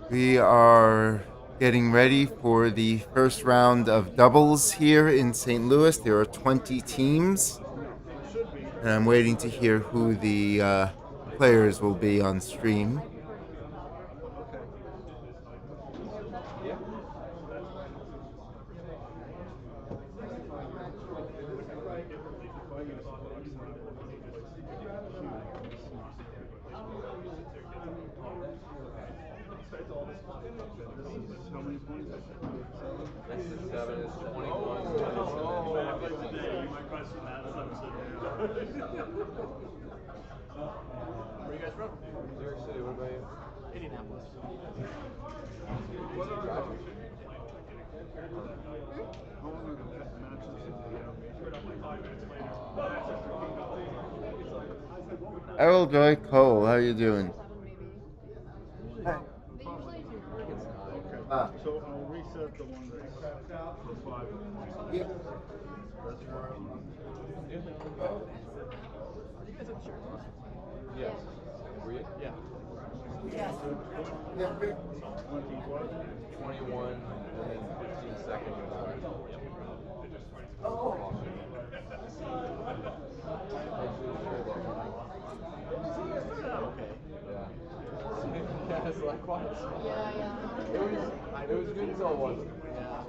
We are getting ready for the first round of doubles here in St. Louis. There are 20 teams, and I'm waiting to hear who the players will be on stream. How many points? 6 and 7 is 21. Where you guys from? New York City, what about you? Indianapolis. How long are the matches in the Errol Joy Cole, how you doing? So I'll reset the one that's for 5 points. Yeah. That's fine. Yes. Were you? Yeah. Yes. 21 and then 15 seconds. Oh. Okay. Yeah. It's likewise. Yeah. It was good until it wasn't. Yeah.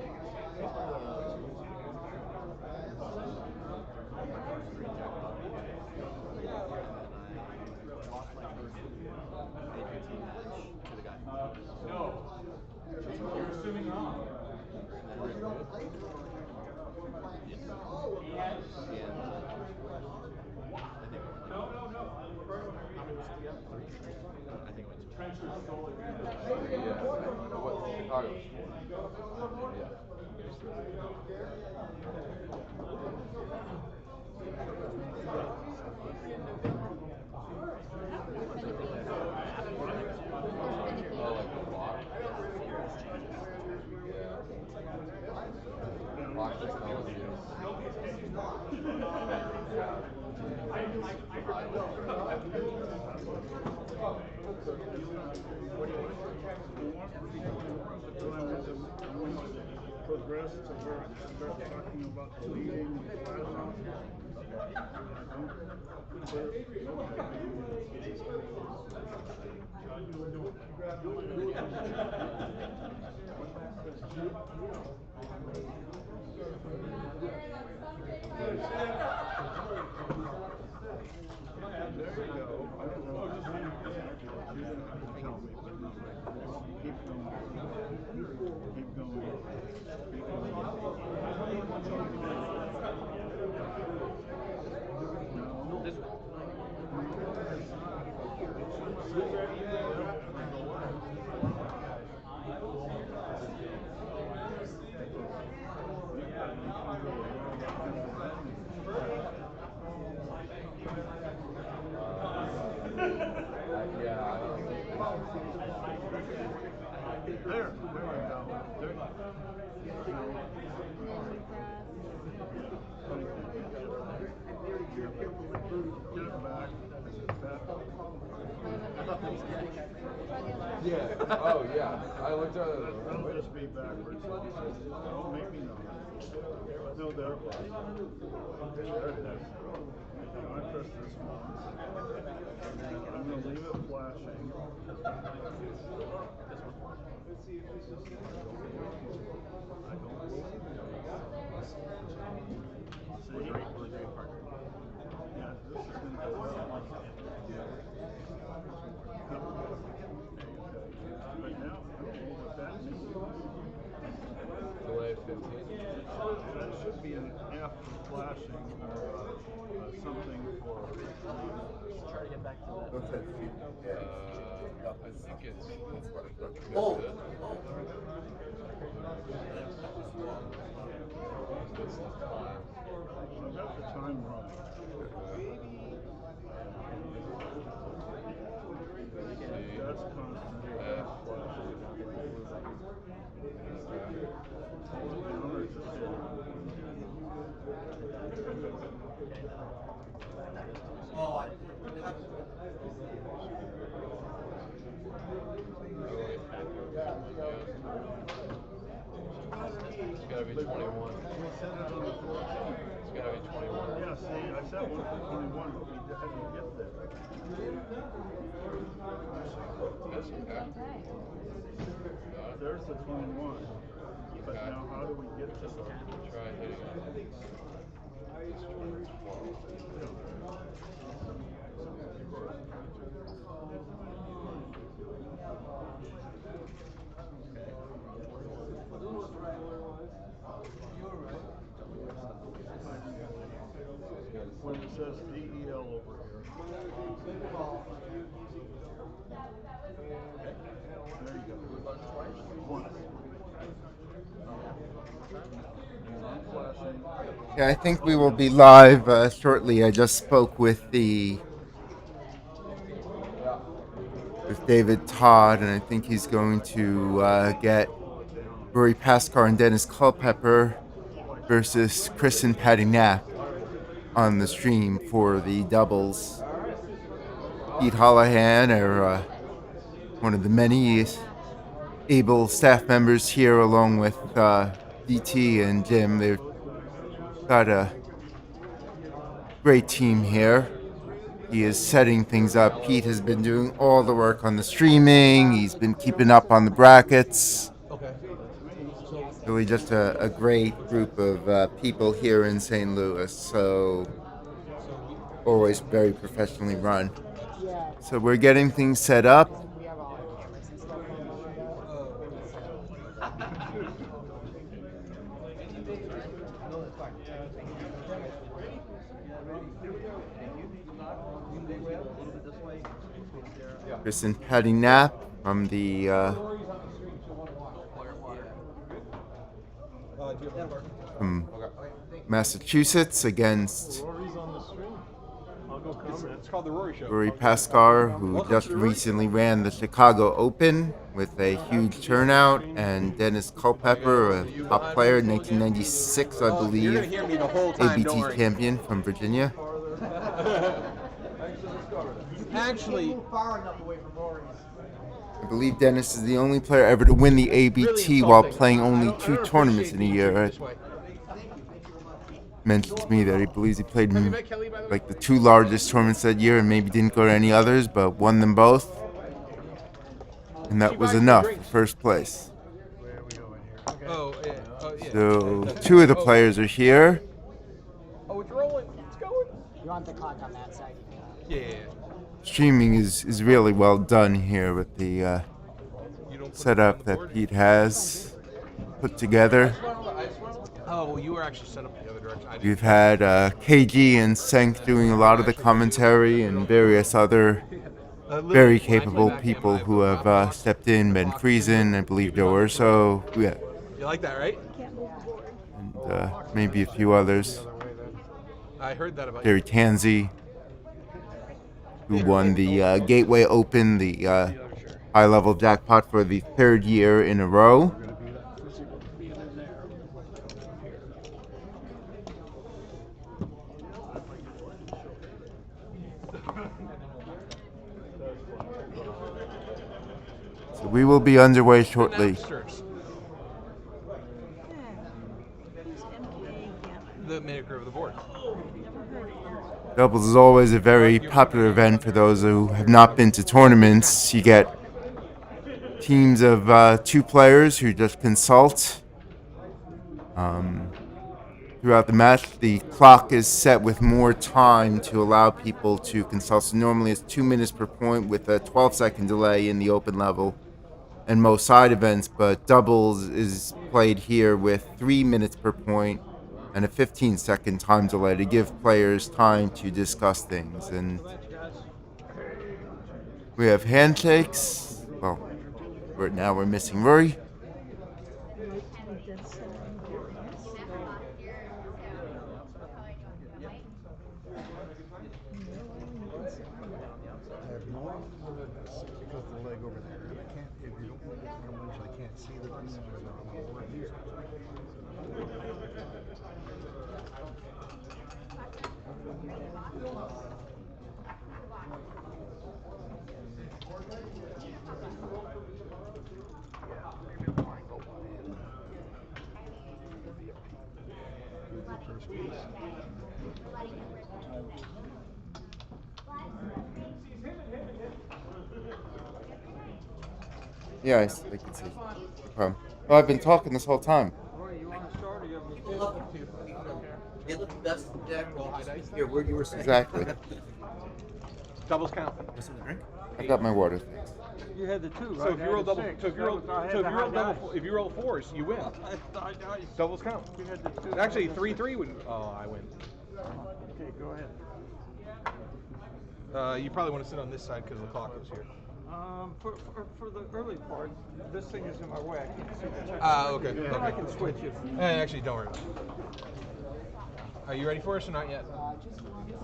Progress to where I start talking about leading and flashing. Yeah. Oh, yeah. I looked at it. That'll just be backwards. Don't make me know. No, there it was. There it is. Now I press this once. I'm going to leave it flashing. I don't believe it. See? We're a great partner. Yeah, this is going to go well. But now, I don't know what that means. Delay 15. That should be an F flashing or something for. Try to get back to that. I think it's. Oh. It's the time. I've got the time running. That's constant. It's gotta be 21. We set it on the 14th. It's gotta be 21. Yeah, see, I set one for 21, but we didn't get there. That's okay. There's the 21. But now how do we get to the... Try hitting it. When it says DEL over here. There you go. Once. Yeah, I think we will be live shortly. I just spoke with David Todd, and I think he's going to get Rory Pascar and Dennis Culpepper versus Chris and Patty Knapp on the stream for the doubles. Pete Holohan or one of the many able staff members here, along with DT and Jim. They've got a great team here. He is setting things up. Pete has been doing all the work on the streaming. He's been keeping up on the brackets. Okay. Really just a great group of people here in St. Louis. So always very professionally run. So we're getting things set up. Chris and Patty Knapp from the from Massachusetts against It's called the Rory Show. Rory Pascar, who just recently ran the Chicago Open with a huge turnout, and Dennis Culpepper, a top player in 1996, I believe, You're gonna hear me the whole time, don't ABT worry. champion from Virginia. Actually, I believe Dennis is the only player ever to win the ABT while playing only 2 tournaments in a year. Right? Mentioned to me that he believes he played in like the 2 largest tournaments that year and maybe didn't go to any others, but won them both. And that was enough for first place. So 2 of the players are here. Oh, it's rolling. It's going. You want the clock on that side? Yeah. Streaming is really well done here with the setup that Pete has put together. Oh, well, you were actually set up the other direction. We've had KG and Senk doing a lot of the commentary and various other very capable people who have stepped in. Ben Friesen, I believe Joe Urso. Yeah. You like that, right? And maybe a few others. I heard that about Gerry Tansey, who won the Gateway Open, the high-level jackpot for the 3rd year in a row. So we will be underway shortly. The maker of the board. Doubles is always a very popular event for those who have not been to tournaments. You get teams of 2 players who just consult. Throughout the match, the clock is set with more time to allow people to consult. So normally it's 2 minutes per point with a 12-second delay in the open level and most side events, but doubles is played here with 3 minutes per point and a 15-second time delay to give players time to discuss things. And we have handshakes. Well, right now we're missing Rory. Yeah, I can see. No problem. Well, I've been talking this whole time. It looks best deck. Here, where you were saying. Exactly. Doubles count. I got my water, thanks. You had the 2, right? So if you roll double, if you roll 4s, you win. Doubles count. You had the 2. Actually, 3-3 would. Oh, I win. Okay, go ahead. You probably want to sit on this side because the clock is here. For the early part, this thing is in my way. I can't see the check. Okay. Then I can switch if. Actually, don't worry about it. Are you ready for us or not yet?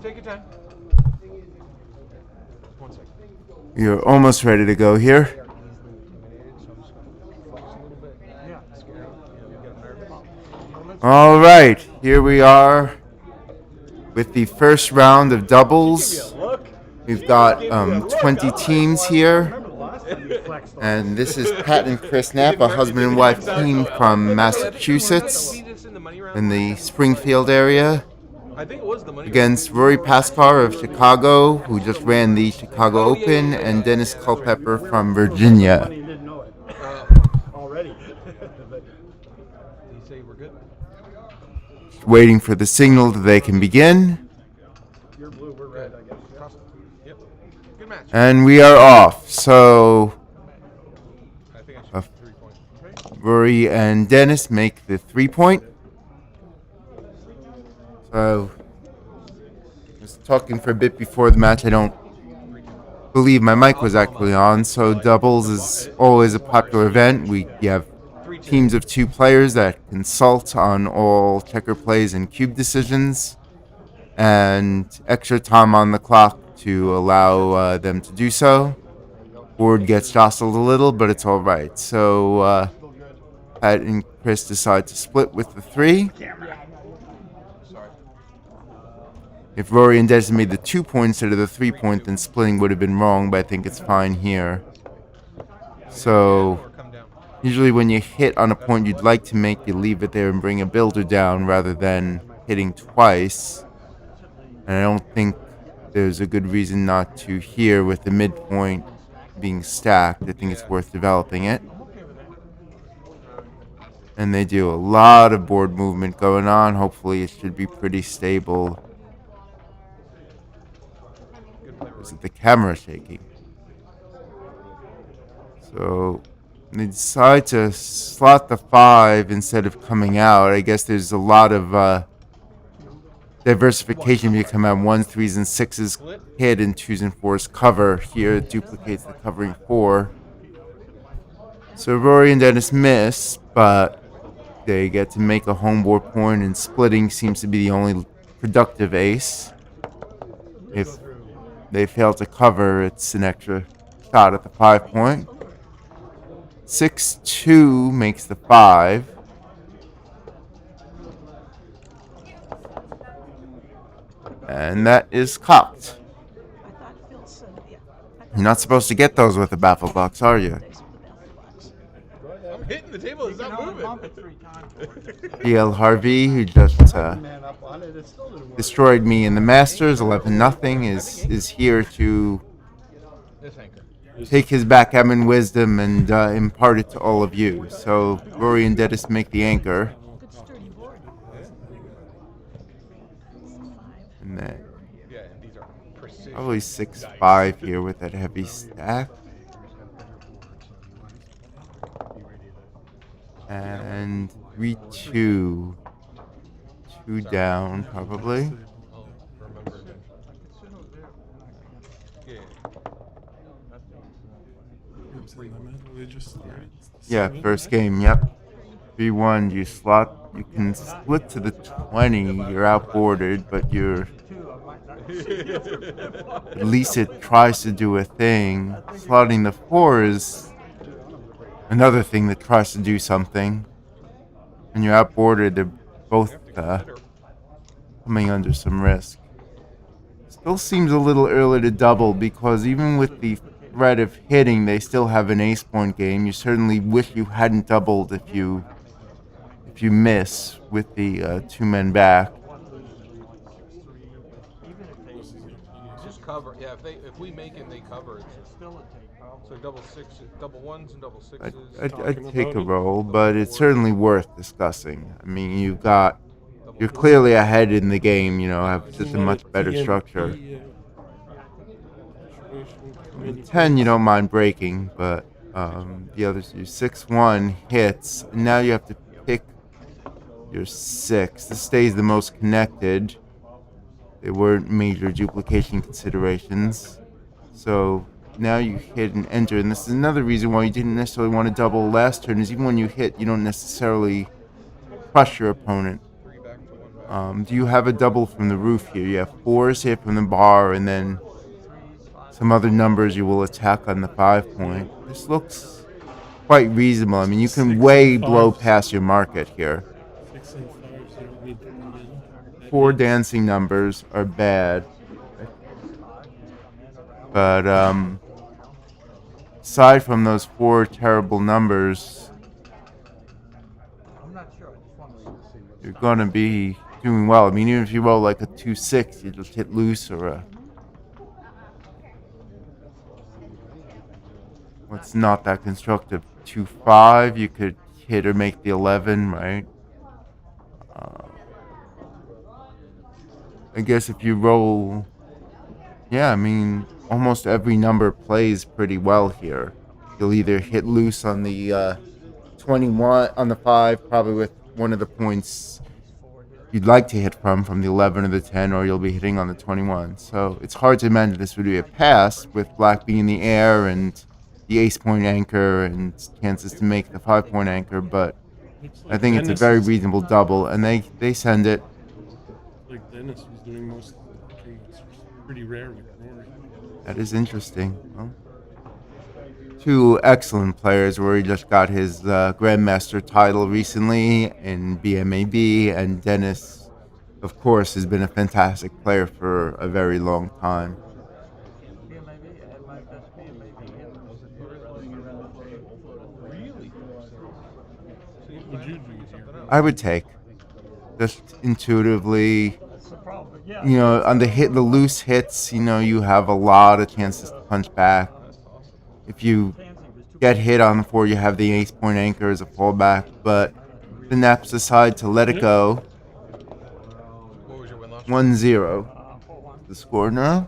Take your time. 1 second. You're almost ready to go here. All right, here we are with the first round of doubles. We've got 20 teams here. And this is Pat and Chris Knapp, a husband and wife team from Massachusetts in the Springfield area, against Rory Pascar of Chicago, who just ran the Chicago Open, and Dennis Culpepper from Virginia. Waiting for the signal that they can begin. And we are off. So Rory and Dennis make the 3-point. So I was talking for a bit before the match. I don't believe my mic was actually on. So doubles is always a popular event. We have teams of 2 players that consult on all checker plays and cube decisions, and extra time on the clock to allow them to do so. Board gets jostled a little, but it's all right. So Pat and Chris decide to split with the 3. If Rory and Des made the 2-point instead of the 3-point, then splitting would have been wrong, but I think it's fine here. So usually when you hit on a point you'd like to make, you leave it there and bring a builder down rather than hitting twice. And I don't think there's a good reason not to here with the midpoint being stacked. I think it's worth developing it. And they do a lot of board movement going on. Hopefully it should be pretty stable. Is it the camera shaking? So they decide to slot the 5 instead of coming out. I guess there's a lot of diversification. You come out 1s, 3s, and 6s hit, and 2s and 4s cover. Here it duplicates the covering 4. So Rory and Dennis miss, but they get to make a home board point, and splitting seems to be the only productive ace. If they fail to cover, it's an extra shot at the 5-point. 6-2 makes the 5. And that is cocked. You're not supposed to get those with the baffle box, are you? I'm hitting the table, it's not moving. PL Harvey, who just destroyed me in the Masters, 11-0, is here to take his backgammon wisdom and impart it to all of you. So Rory and Dennis make the anchor. And then probably 6-5 here with that heavy stack. And 3-2. 2 down, probably. Yeah, first game, yep. 3-1, you slot, you can split to the 20, you're outboarded, but you're, at least it tries to do a thing. Slotting the 4 is another thing that tries to do something. And you're outboarded, they're both coming under some risk. Still seems a little early to double, because even with the threat of hitting, they still have an ace point game. You certainly wish you hadn't doubled if you miss with the 2 men back. Just cover. Yeah, if we make it, they cover it. So double 1s and double 6s. I'd take a roll, but it's certainly worth discussing. I mean, you're clearly ahead in the game. You know, have just a much better structure. 10 you don't mind breaking, but the others do. 6-1 hits, and now you have to pick your 6. This stays the most connected. There weren't major duplication considerations, so now you hit and enter, and this is another reason why you didn't necessarily want to double last turn, is even when you hit, you don't necessarily crush your opponent. Do you have a double from the roof here? You have 4s hit from the bar, and then some other numbers you will attack on the 5-point. This looks quite reasonable. I mean, you can way blow past your market here. 4 dancing numbers are bad. But aside from those 4 terrible numbers, I'm not sure. I just wanted to see what's you're going to be doing well. I mean, even if you roll like a 2-6, you just hit loose or a. What's not that constructive? 2-5, you could hit or make the 11, right? I guess if you roll. Yeah, I mean, almost every number plays pretty well here. You'll either hit loose on the 21, on the 5, probably with one of the points you'd like to hit from the 11 or the 10, or you'll be hitting on the 21. So it's hard to imagine this would be a pass with black being in the air and the ace-point anchor and chances to make the 5-point anchor, but I think it's a very reasonable double, and they send it. Like Dennis was doing most of the talking. It's pretty rare with Rory. That is interesting. Well, 2 excellent players. Rory just got his Grandmaster title recently in BMAB, and Dennis, of course, has been a fantastic player for a very long time. Would you do here? I would take. Just intuitively, you know, on the loose hits, you know, you have a lot of chances to punch back. If you get hit on the 4, you have the ace-point anchor as a fallback, but the Knapps decide to let it go. 1-0. The score now.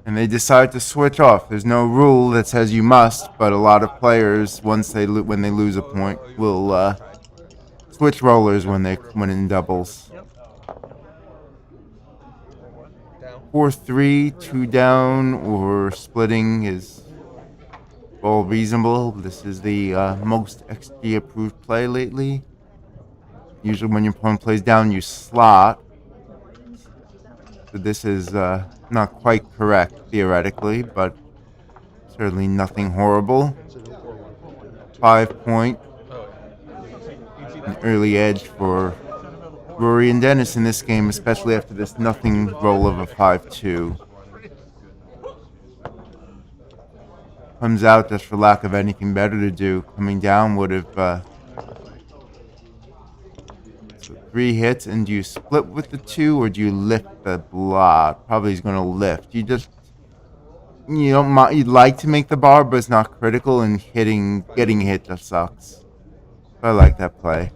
And they decide to switch off. There's no rule that says you must, but a lot of players, when they lose a point, will switch rollers when in doubles. 4-3, 2 down, or splitting is all reasonable. This is the most XG approved play lately. Usually when your opponent plays down, you slot. So this is not quite correct theoretically, but certainly nothing horrible. 5-point. An early edge for Rory and Dennis in this game, especially after this nothing roll of a 5-2. Comes out just for lack of anything better to do. Coming down would have 3 hits, and do you split with the 2 or do you lift the block? Probably he's going to lift. You don't mind. You'd like to make the bar, but it's not critical, and getting hit just sucks. I like that play.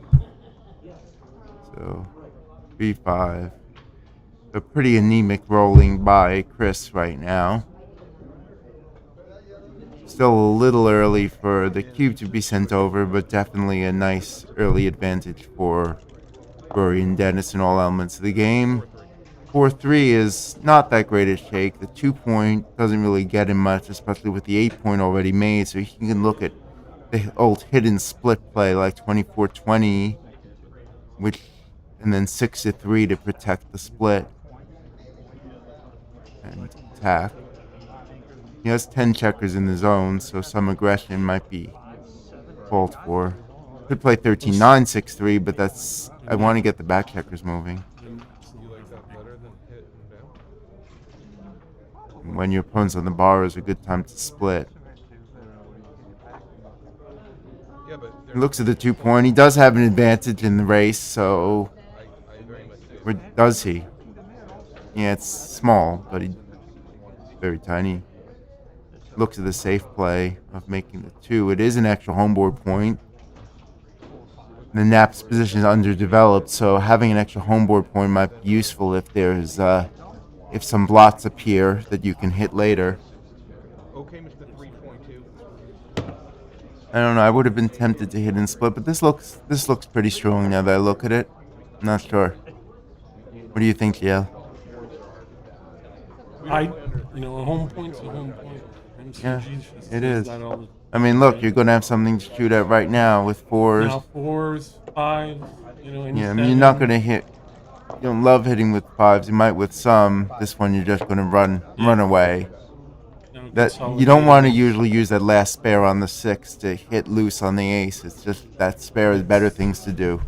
So 3-5. A pretty anemic rolling by Chris right now. Still a little early for the cube to be sent over, but definitely a nice early advantage for Rory and Dennis in all elements of the game. 4-3 is not that great a shake. The 2-point doesn't really get him much, especially with the 8-point already made, so he can look at the old hidden split play like 24-20, and then 6-3 to protect the split and attack. He has 10 checkers in the zone, so some aggression might be called for. Could play 13-9, 6-3, but that's. I want to get the back checkers moving. When your opponent's on the bar is a good time to split. He looks at the 2-point. He does have an advantage in the race, so. Or does he? Yeah, it's small, but he's very tiny. Looks at the safe play of making the 2. It is an extra homeboard point. The Knapp's position is underdeveloped, so having an extra homeboard point might be useful if there's if some blots appear that you can hit later. Okay, Mr. 3.2. I don't know. I would have been tempted to hit and split, but this looks pretty strong now that I look at it. I'm not sure. What do you think, GL? A home point's a home point. Yeah, it is. I mean, look, you're going to have something to shoot at right now with 4s. Now 4s, 5s, Yeah, I mean, you're not going to hit. You don't love hitting with 5s. You might with some. This one, you're just going to run away. That you don't want to usually use that last spare on the 6 to hit loose on the ace. It's just that spare is better things to do.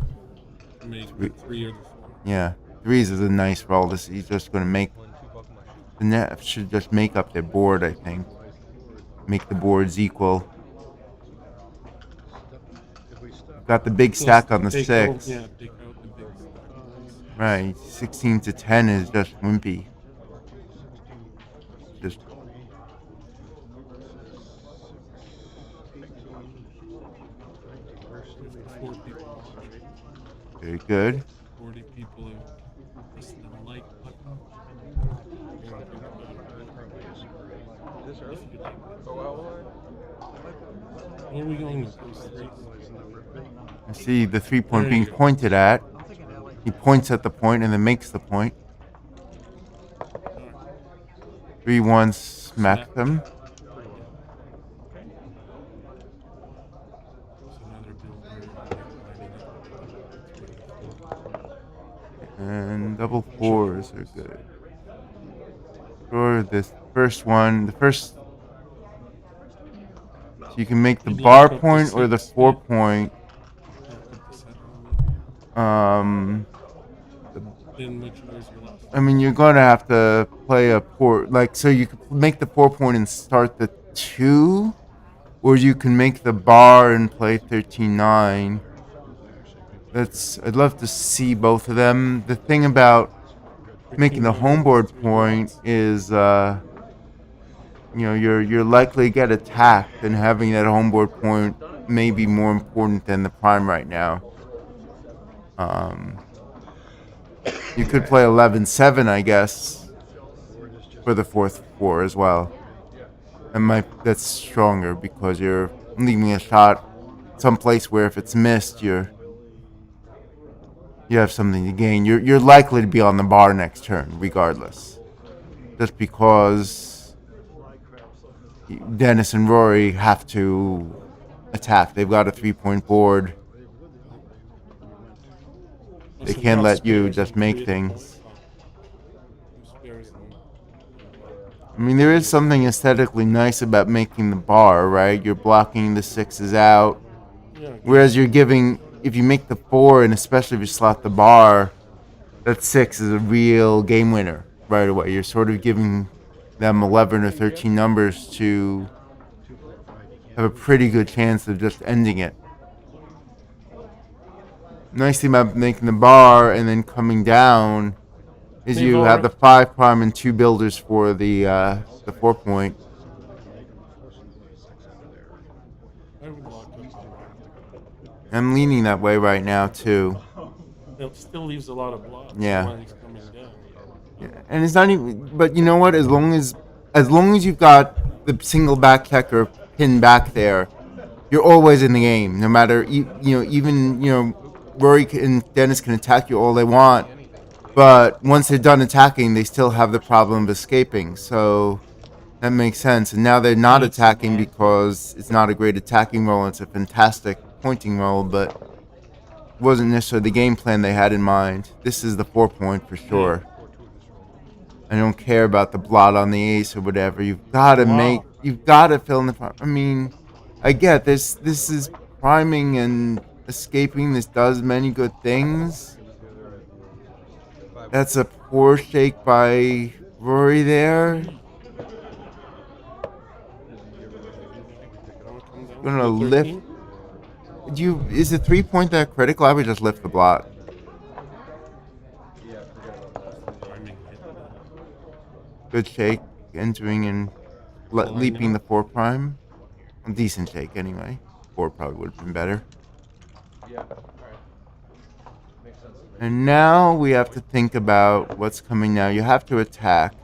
Maybe 3 or 4. Yeah. Threes is a nice roll. This he's just going to make the net should just make up their board. I think make the boards equal. Got the big stack on the Take 6. out, yeah, take out the big stack. Right, 16 to 10 is just wimpy. Just very good. 40 people have pressed the like button. This early? If you like. Oh, well, Where are we going with those three? I see the 3-point being pointed at. He points at the point and then makes the point. 3-1 smack them. And double 4s are good. Sure, this first one, the first. So you can make the bar point or the 4-point. I mean, you're going to have to play a port. Like, so you could make the 4-point and start the 2, or you can make the bar and play 13-9. I'd love to see both of them. The thing about making the homeboard point is, you're likely to get attacked, and having that homeboard point may be more important than the prime right now. You could play 11-7, I guess, for the 4th 4 as well. That's stronger because you're leaving a shot someplace where if it's missed, you have something to gain. You're likely to be on the bar next turn, regardless. Just because Dennis and Rory have to attack. They've got a 3-point board. They can't let you just make things. I mean, there is something aesthetically nice about making the bar, right? You're blocking the 6s out. Whereas you're giving, if you make the 4, and especially if you slot the bar, that 6 is a real game winner right away. You're sort of giving them 11 or 13 numbers to have a pretty good chance of just ending it. Nice thing about making the bar and then coming down is you have the 5 prime and 2 builders for the 4-point. I'm leaning that way right now too. It still leaves a lot of blocks. Yeah. While he's coming down. Yeah. And it's not even. But you know what? As long as you've got the single back checker pinned back there, you're always in the game. No matter even Rory and Dennis can attack you all they want, but once they're done attacking, they still have the problem of escaping. So that makes sense. And now they're not attacking because it's not a great attacking roll. It's a fantastic pointing roll, but it wasn't necessarily the game plan they had in mind. This is the 4-point for sure. I don't care about the blot on the ace or whatever. You've got to fill in the prime. I mean, I get this. This is priming and escaping. This does many good things. That's a poor shake by Rory there. Gonna lift. Is the 3-point that critical? I would just lift the blot. Good shake, entering and leaping the 4 prime. A decent shake anyway. 4 probably would have been better. And now we have to think about what's coming now. You have to attack.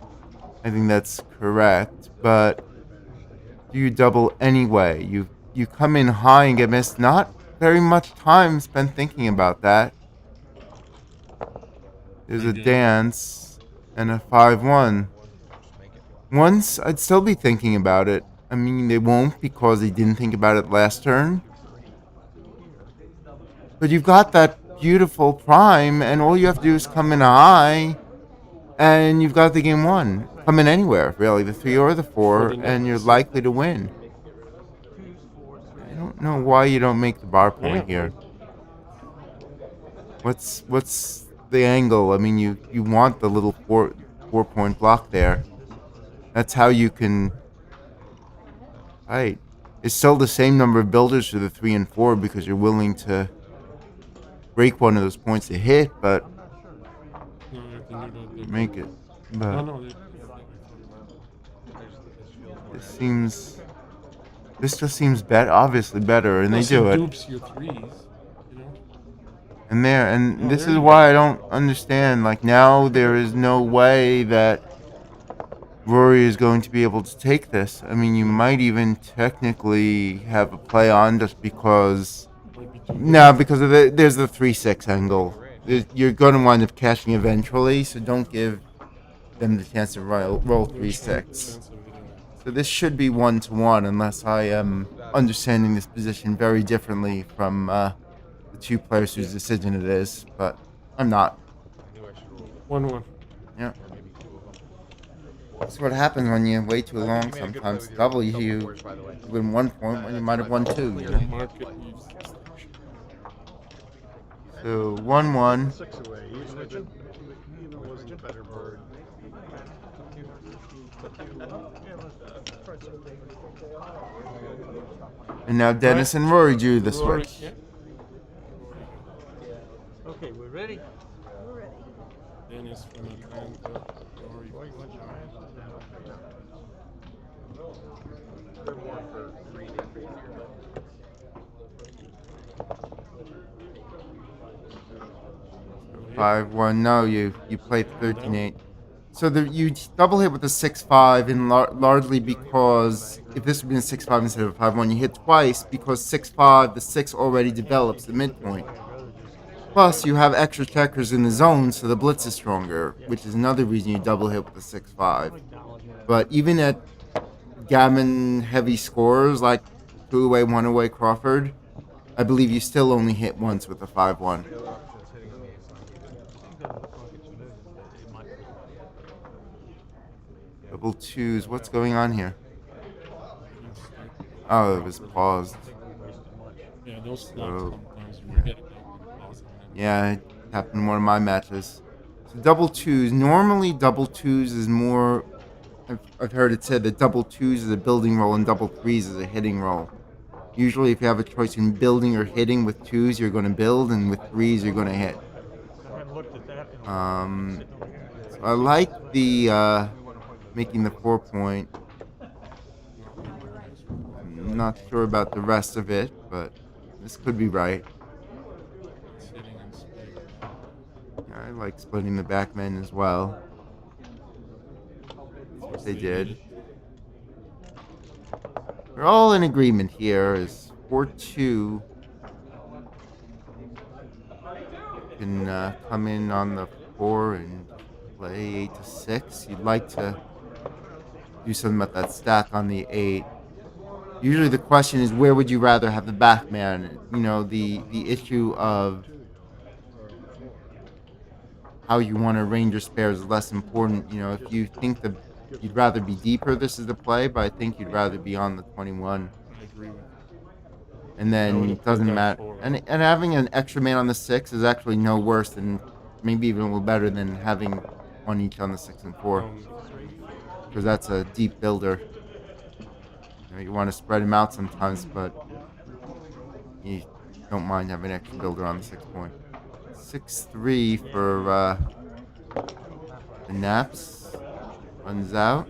I think that's correct, but do you double anyway? You come in high and get missed. Not very much time spent thinking about that. There's a dance and a 5-1. Once, I'd still be thinking about it. I mean, they won't because they didn't think about it last turn. But you've got that beautiful prime, and all you have to do is come in high, and you've got the game won. Come in anywhere, really, the 3 or the 4, and you're likely to win. I don't know why you don't make the bar point here. What's the angle. I mean, you want the little 4-point block there. That's how you can. Right. It's still the same number of builders for the 3 and 4 because you're willing to break one of those points to hit, but No, you have to do the make it. But no, this just seems obviously better, and they do it. Dupes your threes, you know. And Oh, this there is you why go. I don't understand. Like now, there is no way that Rory is going to be able to take this. I mean, you might even technically have a play on just because. No, because of there's the 3-6 angle. You're going to wind up cashing eventually, so don't give them the chance to roll 3-6. So this should be 1-1 unless I am understanding this position very differently from the 2 players whose decision it is, but I'm not. 1-1. Yeah. That's what happens when you wait too long sometimes. Double you win 1 point when you might have won 2, you know? So 1-1. 6 away. Even was a better bird. And now Dennis and Rory do the Rory, switch. yeah. Okay, we're ready? We're ready. Dennis from Atlanta. Rory. They're more for reading. 5-1. No, you played 13-8. So you double hit with the 6-5, and largely because if this had been a 6-5 instead of a 5-1, you hit twice because 6-5, the 6 already develops the midpoint. Plus, you have extra checkers in the zone, so the blitz is stronger, which is another reason you double hit with the 6-5. But even at gammon heavy scores like 2 away, 1 away Crawford, I believe you still only hit once with the 5-1. Double twos. What's going on here? Oh, it was paused. Yeah, those slots sometimes you yeah. get it paused. Yeah, it happened in one of my matches. So double twos. Normally, double twos is more. I've heard it said that double twos is a building roll and double threes is a hitting roll. Usually, if you have a choice in building or hitting with twos, you're going to build, and with threes, you're going to hit. So I like the making the 4-point. I'm not sure about the rest of it, but this could be right. Yeah, I like splitting the back men as well. That's what they did. We're all in agreement here. Is 4-2 can come in on the 4 and play 8-6. You'd like to do something about that stack on the 8. Usually the question is, where would you rather have the back man? You know, the issue of how you want to arrange your spares is less important. You know, if you think you'd rather be deeper, this is the play, but I think you'd rather be on the 21. I agree with you. And then it doesn't matter. And having an extra man on the 6 is actually no worse than, maybe even a little better than having one each on the 6 and 4. Because that's a deep builder. You want to spread him out sometimes, but you don't mind having an extra builder on the 6-point. 6-3 for the Naps. Runs out.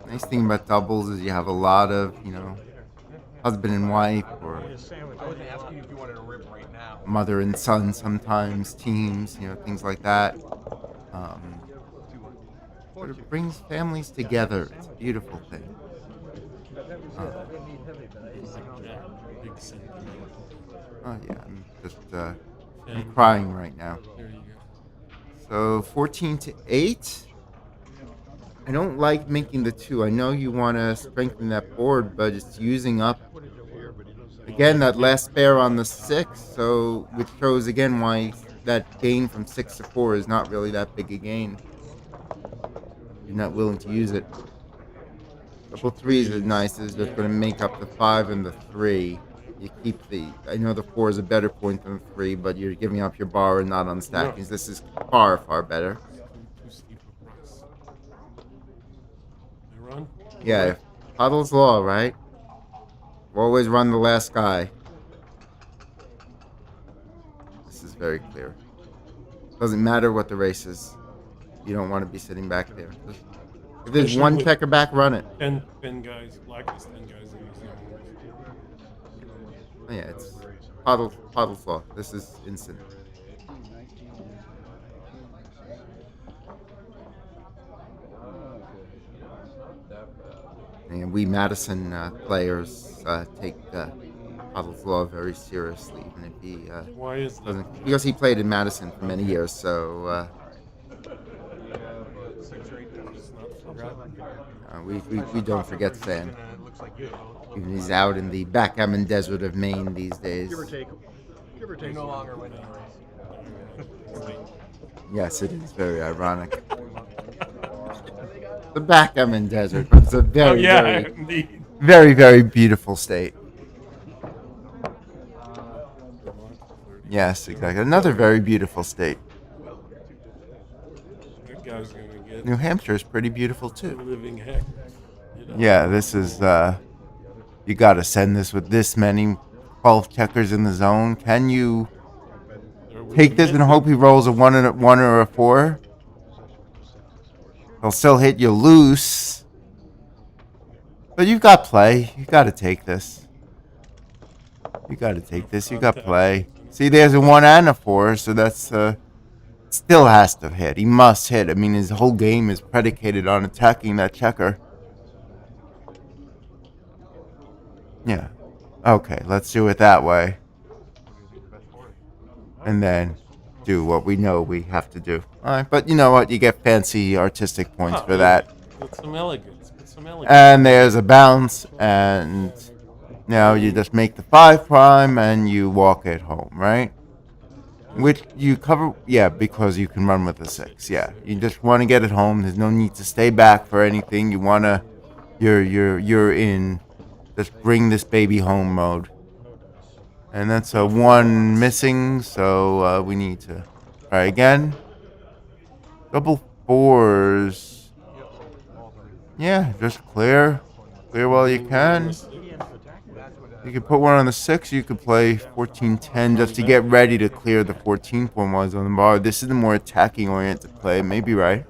Nice thing about doubles is you have a lot of, you know, husband and wife or mother and son sometimes, teams, you know, things like that. But it brings families together. It's a beautiful thing. Oh yeah, I'm just I'm crying right now. So 14-8. I don't like making the 2. I know you want to strengthen that board, but it's using up again that last spare on the 6. So which shows again why that gain from 6 to 4 is not really that big a gain. You're not willing to use it. Double threes is nice. It's just going to make up the 5 and the 3. You keep the. I know the 4 is a better point than the 3, but you're giving up your bar and not unstacking. No. This is far, far better. Too steep a price. They run? Yeah, Puddle's Law, right? Always run the last guy. This is very clear. Doesn't matter what the race is. You don't want to be sitting back there. If there's one checker back, run it. 10 guys, black is 10 guys in the zone. Oh, yeah, it's Puddle's Law. This is instant. And we Madison players take Puddle's Law very seriously, even if he Why is that? doesn't, because he played in Madison for many years. So we don't forget Sam. Even he's out in the backgammon desert of Maine these days. Give or take. You're no longer winning the race. Yes, it is very ironic. The backgammon desert, but it's a very, very, very beautiful state. Yes, exactly. Another very beautiful state. That guy's gonna get New Hampshire is pretty beautiful a too. living heck. Yeah, this is. You got to send this with this many 12 checkers in the zone. Can you take this and hope he rolls a 1 or a 4? He'll still hit you loose. But you've got play. You got to take this. You got to take this. You got play. See, there's a 1 and a 4, so that's still has to hit. He must hit. I mean, his whole game is predicated on attacking that checker. Yeah. Okay, let's do it that way. And then do what we know we have to do. All right, but you know what? You get fancy artistic points for that. Put some elegance. Put some elegance. And there's a bounce, and now you just make the 5 prime and you walk it home, right? Which you cover, yeah, because you can run with the 6. Yeah, you just want to get it home. There's no need to stay back for anything. You wanna, you're in. Just bring this baby home mode. And that's a 1 missing, so we need to try again. Double 4s. Yeah, just clear. Clear while you can. You can put 1 on the 6. You could play 14-10 just to get ready to clear the 14 point while he's on the bar. This is the more attacking oriented play. Maybe right.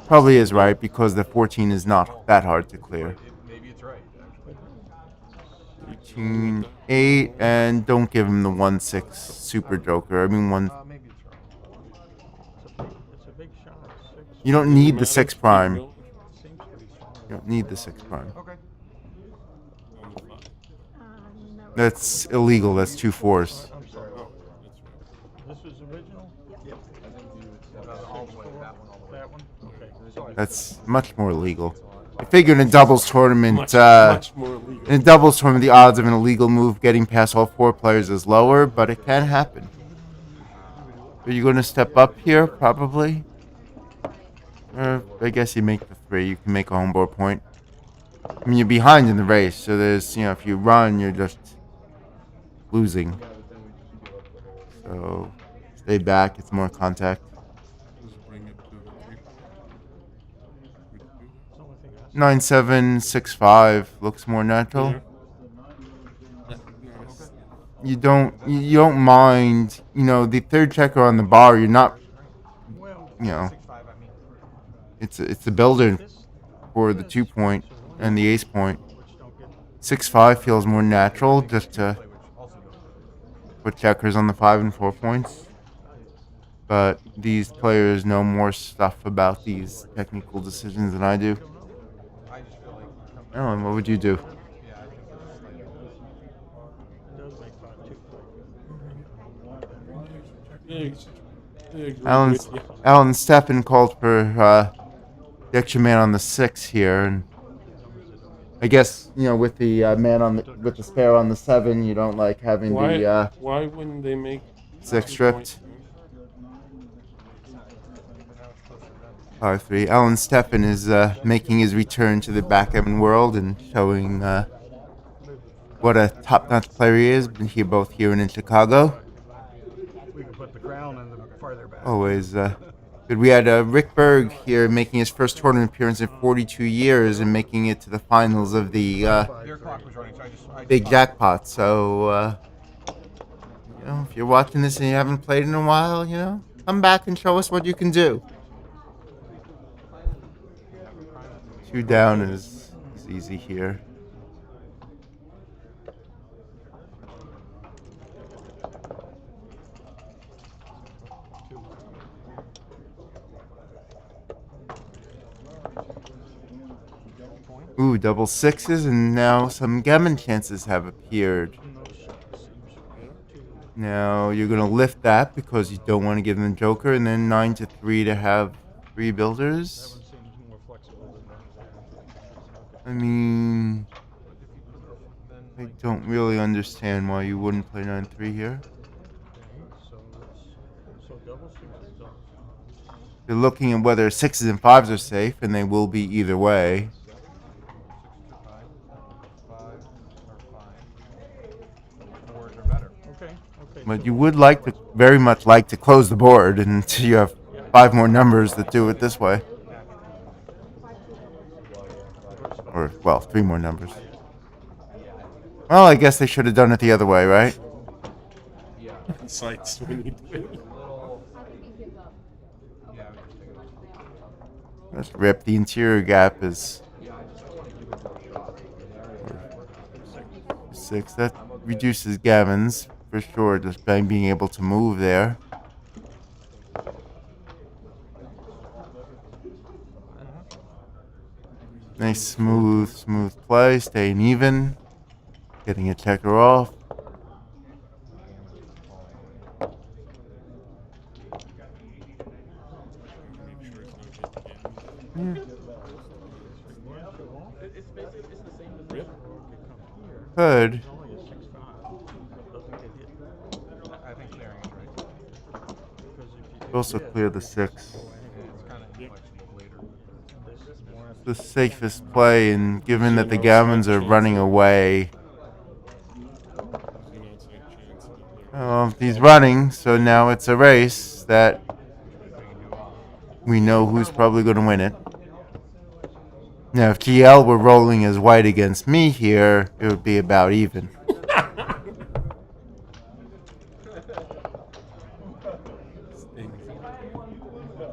Probably is right because the 14 is not that hard to clear. Maybe it's right. 13, 8, and don't give him the 1-6 super joker. I mean, Maybe it's right. It's a big shot. you don't need the 6 prime. You don't need the 6 prime. Okay. That's illegal. That's 2 4s. I'm sorry. This was original? Yep. I think all the way that one, all the way. That one? Okay. That's much more illegal. I figure in a doubles tournament, much more illegal. in a doubles tournament, the odds of an illegal move getting past all 4 players is lower, but it can happen. Are you going to step up here? Probably. Or I guess you make the 3. You can make a homeboard point. I mean, you're behind in the race, so there's, if you run, you're just losing. So stay back. It's more contact. 9-7, 6-5 looks more natural. You don't mind, the 3rd checker on the bar. You're not, it's a builder for the 2 point and the ace point. 6-5 feels more natural just to put checkers on the 5 and 4 points. But these players know more stuff about these technical decisions than I do. Alan, what would you do? Alan Steffen called for the extra man on the 6 here, and I guess with the with the spare on the 7, you don't like having the why wouldn't they make 6 stripped? 5-3. Alan Steffen is making his return to the backgammon world and showing what a top-notch player he is. Been here both here and in Chicago. We can put the crown in the farther back. Always good. We had Rick Berg here making his first tournament appearance in 42 years and making it to the finals of the Your clock was running, so I big Jackpot. So, you know, if you're watching this and you haven't played in a while, you know, come back and show us what you can do. 2 down is easy here. Ooh, double sixes, and now some gammon chances have appeared. Now you're going to lift that because you don't want to give them joker, and then 9 to 3 to have 3 builders. I mean, I don't really understand why you wouldn't play 9-3 here. You're looking at whether 6s and 5s are safe, and they will be either way. But you would like to, very much like to close the board until you have 5 more numbers that do it this way. Or, well, 3 more numbers. Well, I guess they should have done it the other way, right? Sights we need to. Let's rip. The interior gap is 6. That reduces Gavin's for sure, just by being able to move there. Nice smooth play, staying even, getting a checker off. Yeah. Could. Also clear the 6. The safest play, and given that the gammons are running away. He's running, so now it's a race that we know who's probably going to win it. Now, if GL were rolling as white against me here, it would be about even.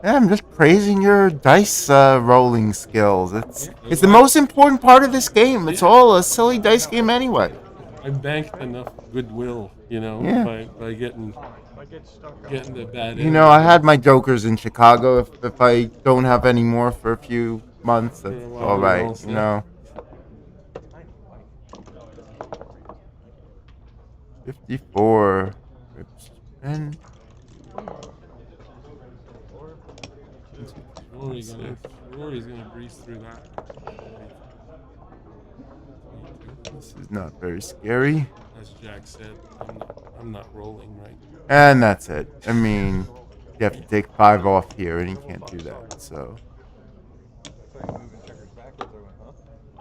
Yeah, I'm just praising your dice rolling skills. It's the most important part of this game. It's all a silly dice game anyway. I banked enough goodwill, you know, Yeah. by getting the bad. You know, I had my jokers in Chicago. If I don't have any more for a few months, that's all right. You know. 54. And Rory's gonna breeze through that. This is not very scary. As Jack said, I'm not rolling right. And that's it. I mean, you have to take 5 off here, and you can't do that. So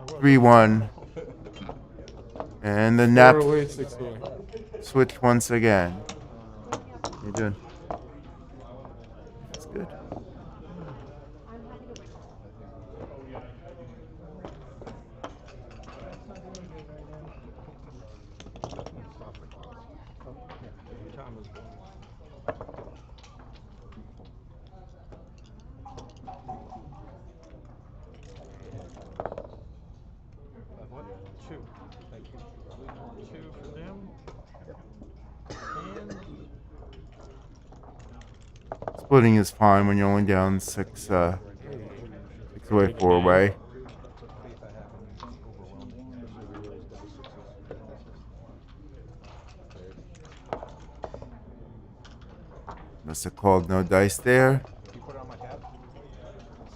3-1, and the Knapp switch once again. How you doing? That's good. Splitting is fine when you're only down 6 away, 4 away. Must have called no dice there.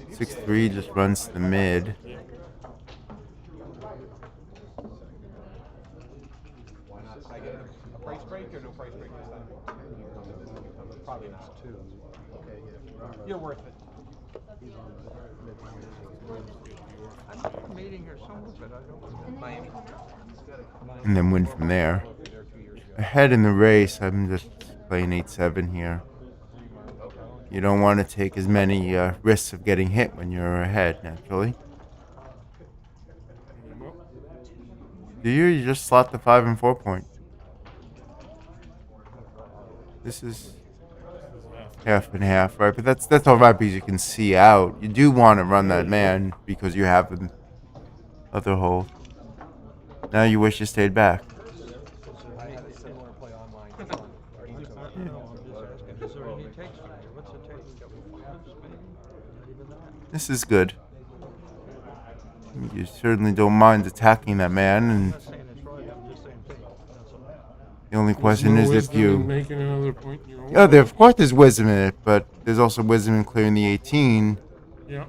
6-3 just runs to the mid. You're worth it. I'm meeting here somewhere, but I don't. Miami. And then win from there. Ahead in the race, I'm just playing 8-7 here. You don't want to take as many risks of getting hit when you're ahead, naturally. Do you? You just slot the 5 and 4 point. This is half and half, right? But that's all right because you can see out. You do want to run that man because you have the other hold. Now you wish you stayed back. I had a similar play online. Is there any takes from you? What's the take? Not even that. This is good. You certainly don't mind attacking that man, and the only question is if you. Making another point in your own Yeah, of course there's wisdom in it, but there's also wisdom in clearing the 18. Yeah.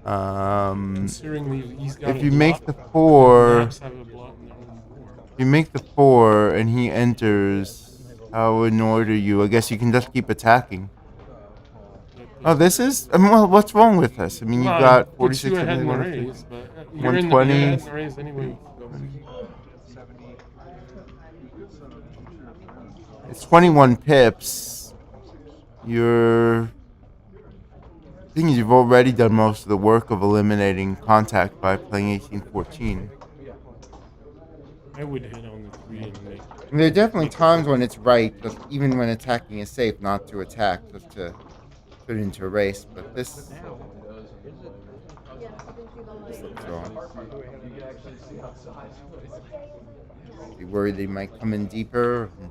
Considering he's got if you make the 4, if you make the 4 and he enters, how in order you? I guess you can just keep attacking. Oh, this is. I mean, well, what's wrong with this? I mean, you've got 46 ahead in the 150, race, but 120. You're in the race anyway. It's 21 pips. The thing is, you've already done most of the work of eliminating contact by playing 18-14. I would hit on the 3 and make. And there are definitely times when it's right, just even when attacking is safe, not to attack, just to put it into a race. But this looks wrong. You worried they might come in deeper and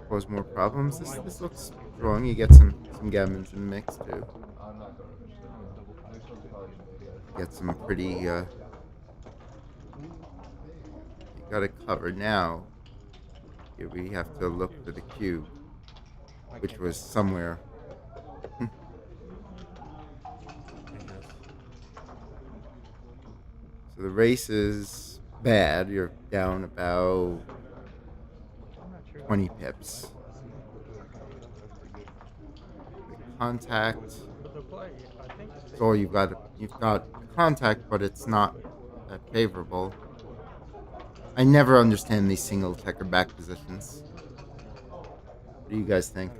cause more problems. This looks wrong. You get some gammons in the mix too. Get some pretty. You got it covered now. Here we have to look for the cube, which was somewhere. So the race is bad. You're down about 20 pips. The contact. That's all you've got. You've got contact, but it's not that favorable. I never understand these single checker back positions. What do you guys think?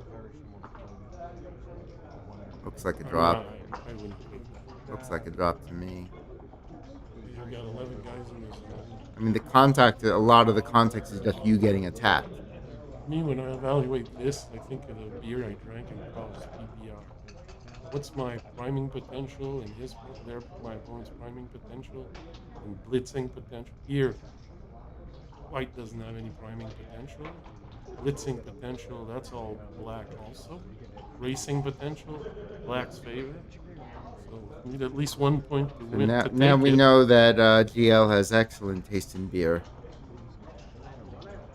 Looks like a drop. Looks like a drop to me. You've got 11 guys in this. I mean, the contact, a lot of the context is just you getting attacked. Me, when I evaluate this, I think of the beer I drank and calls PBR. What's my priming potential and my opponent's priming potential and blitzing potential? Here, white doesn't have any priming potential. Blitzing potential, that's all black also. Racing potential, black's favor. So we need at least 1 point to win. Now we know that GL has excellent taste in beer.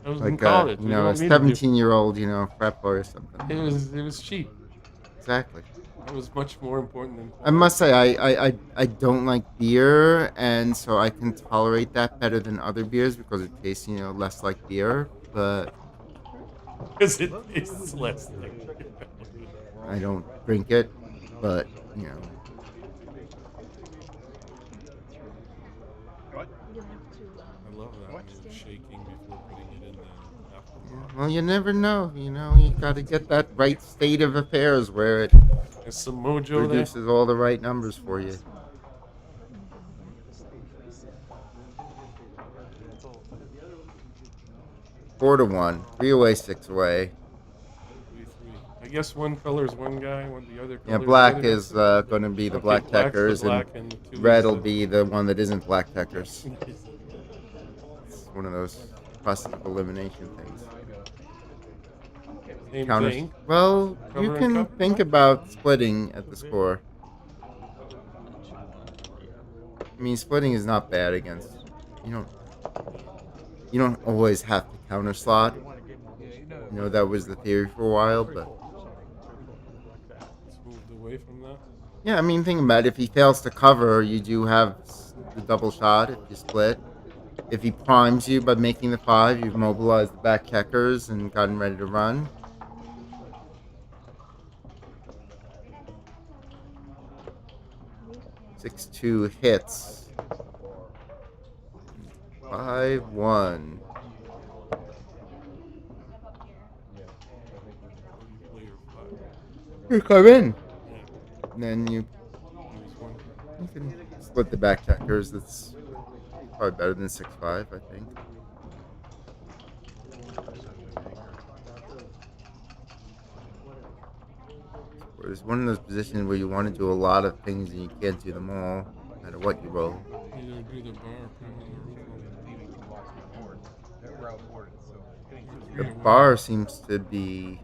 I was like in college. a 17-year-old, frat boy or something. It was cheap. Exactly. That was much more important than. I must say, I don't like beer, and so I can tolerate that better than other beers because it tastes, less like beer. But because it tastes less like beer. I don't drink it, but I love that. Shaking before putting it in the afterwards. Well, you never know. You got to get that right state of affairs where it There's some mojo produces all the right numbers for you. Four to 1, 3 away, 6 away. I guess one color's one guy, the other color. Yeah, black is going to be the black checkers, and red will be the one that isn't black checkers. It's one of those process of elimination things. Same Counters. thing. Well, Cover you and can cover? think about splitting at the score. I mean, splitting is not bad against. You don't always have to counter slot. That was the theory for a while, but. Let's move away from that. Yeah, I mean, think about it. If he fails to cover, you do have the double shot if you split. If he primes you by making the 5, you've mobilized the back checkers and gotten ready to run. 6-2 hits. 5-1. You come in. And then you can split the back checkers. That's probably better than 6-5, I think. It's one of those positions where you want to do a lot of things and you can't do them all, no matter what you roll. Either do the bar. The bar seems to be.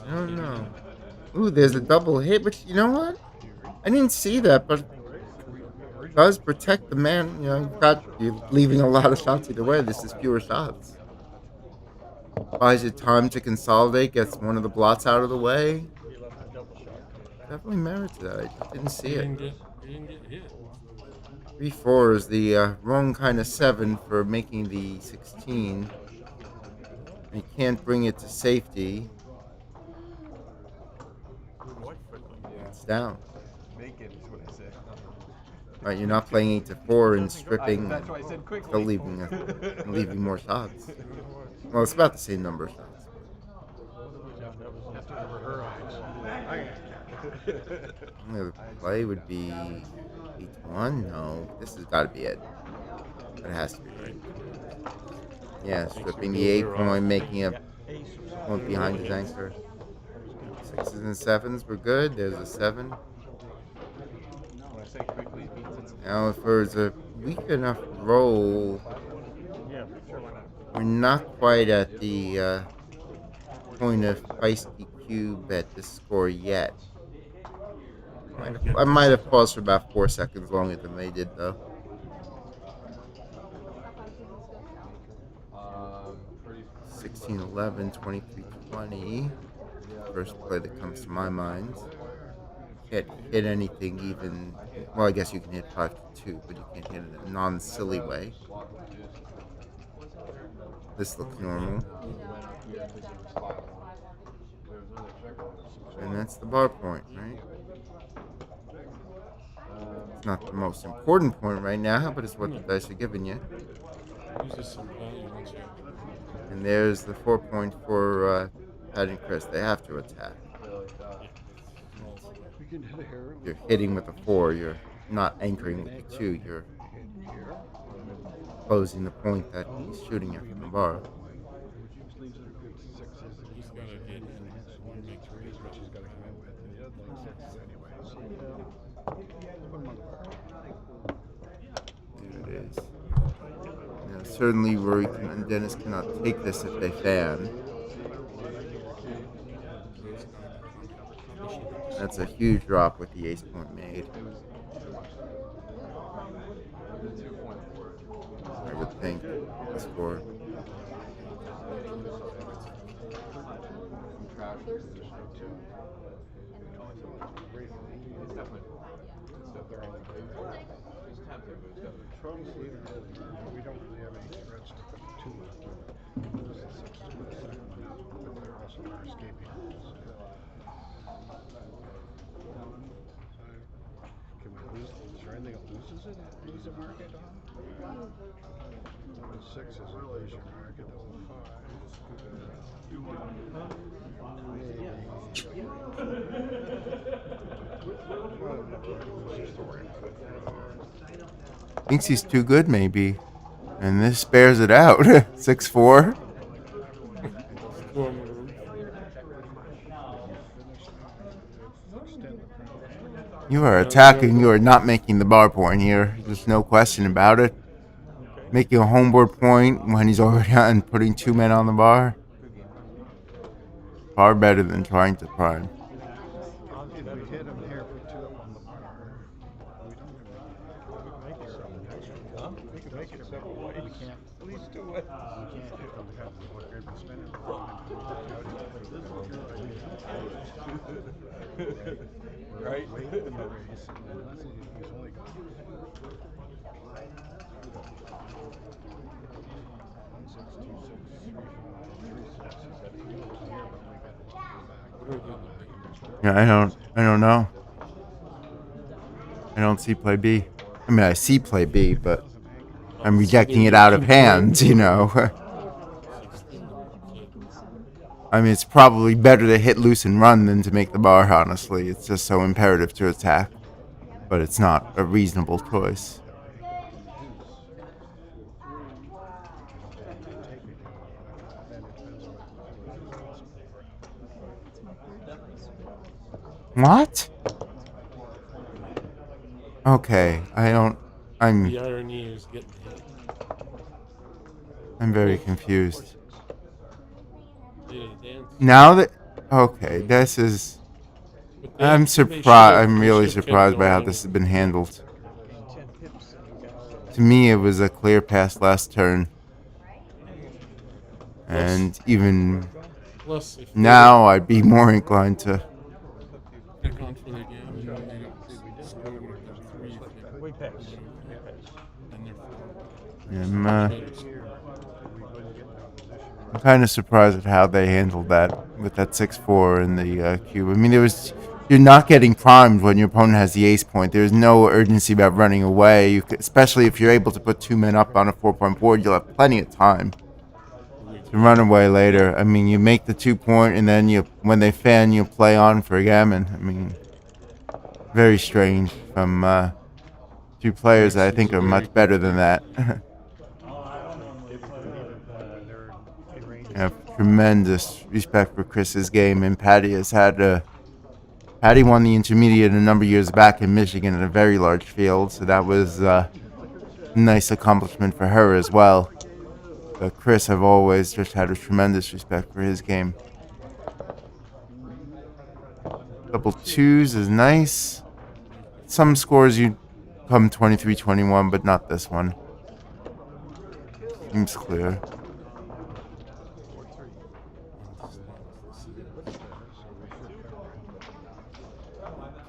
I don't know. Ooh, there's a double hit, but you know what? I didn't see that, but it does protect the man. You know, you're leaving a lot of shots either way. This is fewer shots. Buys you time to consolidate, gets one of the blots out of the way. Definitely merit to that. I didn't see it. He didn't get hit. 3-4 is the wrong kind of 7 for making the 16. You can't bring it to safety. It's down. Right, you're not playing 8-4 and stripping, still leaving more shots. Well, it's about the same number of shots. The other play would be 8-1. No, this has got to be it. But it has to be right. Yeah, stripping the 8 point, making a point behind his anchor. 6s and 7s were good. There's a 7. Now, if there's a weak enough roll, we're not quite at the point of feisty cube at this score yet. I might have paused for about 4 seconds longer than they did, though. 16-11, 23-20. First play that comes to my mind. Can't hit anything even. Well, I guess you can hit 5-2, but you can't hit it in a non-silly way. This looks normal. And that's the bar point, right? It's not the most important point right now, but it's what the dice are giving you. And there's the 4 point for Pat and Chris. They have to attack. You're hitting with a 4. You're not anchoring with the 2. You're closing the point that he's shooting at from the bar. There it is. Now, certainly Rory and Dennis cannot take this if they fan. That's a huge drop with the ace point made. I would think the score. We don't really have any threats to lose the 6 to the second one, but they're also escaping. Can we lose? Is there anything that loses it? Lose a market on? 6 is a leisure market. 5. Thinks he's too good, maybe. And this bears it out. 6-4. You are attacking. You are not making the bar point here. There's no question about it. Making a homeboard point when he's already out and putting 2 men on the bar. Far better than trying to prime. If we hit him here for 2 on the bar, we can make it 7 ways. We can't. At least 2 ways. We can't hit them because of what they've been spending. Right? He's only got 1, 6, 2, 6, 3, 5, 3, 6. He's got 2 here, but we got Yeah, I don't know. I don't see play B. I mean, I see play B, but I'm rejecting it out of hand, you know. I mean, it's probably better to hit loose and run than to make the bar, honestly. It's just so imperative to attack. But it's not a reasonable choice. What? Okay, I'm The irony is getting hit. I'm very confused. Yeah, dance. Now that okay, this is I'm surprised. I'm really surprised by how this has been handled. To me, it was a clear pass last turn, and even now, I'd be more inclined to. I'm kind of surprised at how they handled that with that 6-4 in the cube. I mean, you're not getting primed when your opponent has the ace point. There's no urgency about running away, especially if you're able to put 2 men up on a 4-point board. You'll have plenty of time to run away later. I mean, you make the 2-point, and then when they fan, you play on for a gammon. I mean, very strange from 2 players that I think are much better than that. I have tremendous respect for Chris's game, and Patty has had Patty won the intermediate a number of years back in Michigan in a very large field, so that was a nice accomplishment for her as well. But Chris, I've always just had a tremendous respect for his game. Double twos is nice. Some scores you come 23-21, but not this one. Seems clear.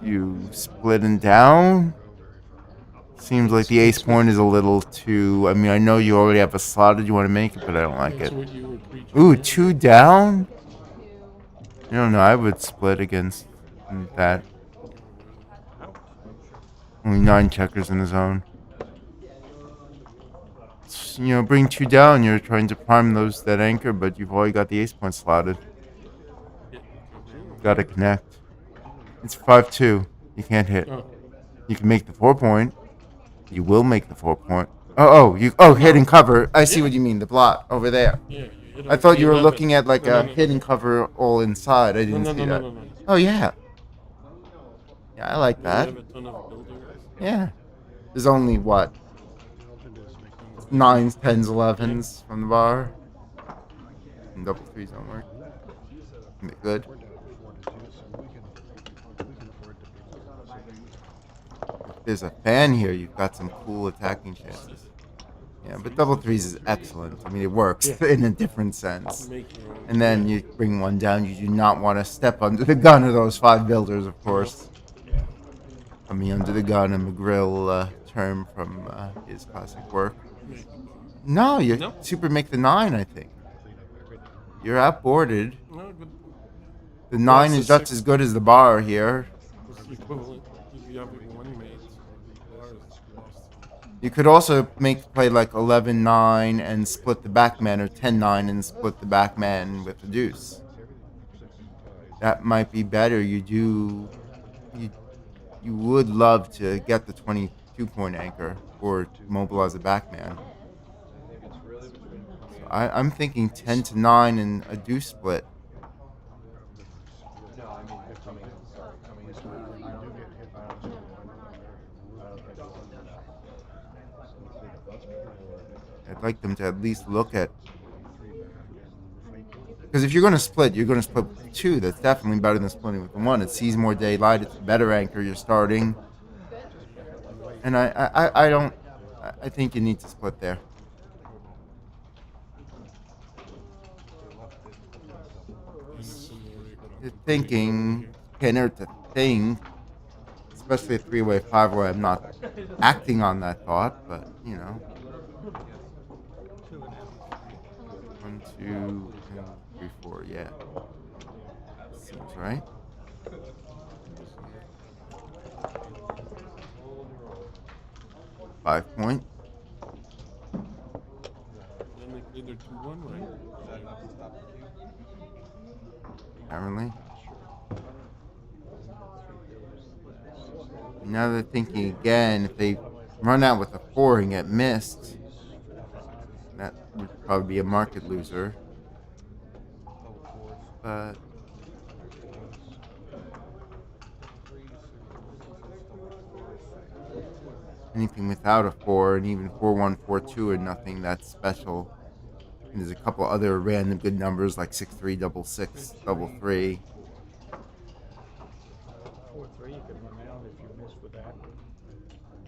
You splitting down? Seems like the ace point is a little too. I mean, I know you already have a slotted. You want to make it, but I don't like it. Ooh, 2 down? I don't know. I would split against that. Only 9 checkers in the zone. You know, bring 2 down. You're trying to prime that anchor, but you've already got the ace point slotted. Got to connect. It's 5-2. You can't hit. You can make the 4-point. You will make the 4-point. Hit and cover. I see what you mean. The blot over there. I thought you were looking at like a hit and cover all inside. I didn't see that. Oh yeah. Yeah, I like that. Yeah. There's only what? 9s, 10s, 11s from the bar. And double threes don't work. Good. There's a fan here, you've got some cool attacking chances. Yeah, but double threes is excellent. I mean, it works in a different sense. And then you bring 1 down. You do not want to step under the gun of those 5 builders, of course. I mean, under the gun, a McGrill term from his classic work. No, you super make the 9, I think. You're outboarded. The 9 is just as good as the bar here. You could also play like 11-9 and split the back man, or 10-9 and split the back man with the deuce. That might be better. You would love to get the 22-point anchor or mobilize the back man. So I'm thinking 10-9 and a deuce split. I'd like them to at least look at, because if you're going to split, you're going to split with 2. That's definitely better than splitting with the 1. It sees more daylight. It's a better anchor. You're starting, and I think you need to split there. You're thinking, can't hurt to think, especially a 3-way, 5-way. I'm not acting on that thought, but you know. 1, 2, 3, 4, yeah. Seems right. $5 point. Then they played their 2-1, right? Apparently. Now they're thinking again, if they run out with a 4 and get missed, that would probably be a market loser. But anything without a 4 and even 4-1, 4-2 are nothing that's special. And there's a couple other random good numbers like 6-3, 6-6, 3-3. 4-3, you could run out if you miss with that.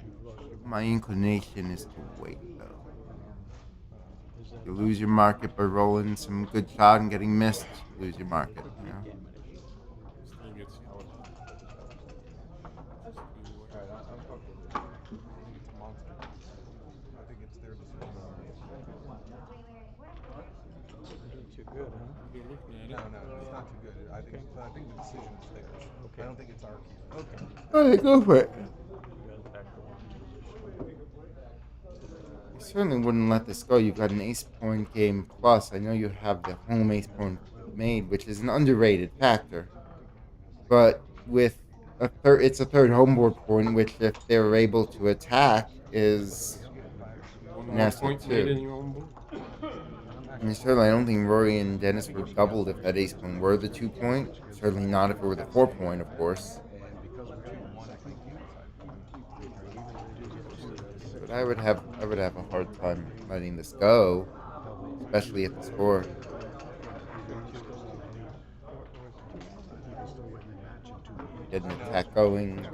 You've lost your My inclination is to wait, though. You lose your market by rolling some good shot and getting missed. You lose your market, you know? Still gets you. Too good, huh? You're looking at it. No, it's not too good. I think the decision is theirs. Okay. I don't think it's our key. Okay. All right, go for it. You got back to one position. I certainly wouldn't let this go. You've got an ace point game plus. I know you have the home ace point made, which is an underrated factor. But with it's a third homeboard point, which if they're able to attack is One an more asset point made in too. your own board. I mean, certainly I don't think Rory and Dennis were doubled if that ace point were the 2 point. Certainly not if it were the 4 point, of course. But I would have a hard time letting this go, especially at the score. Get an attack going, get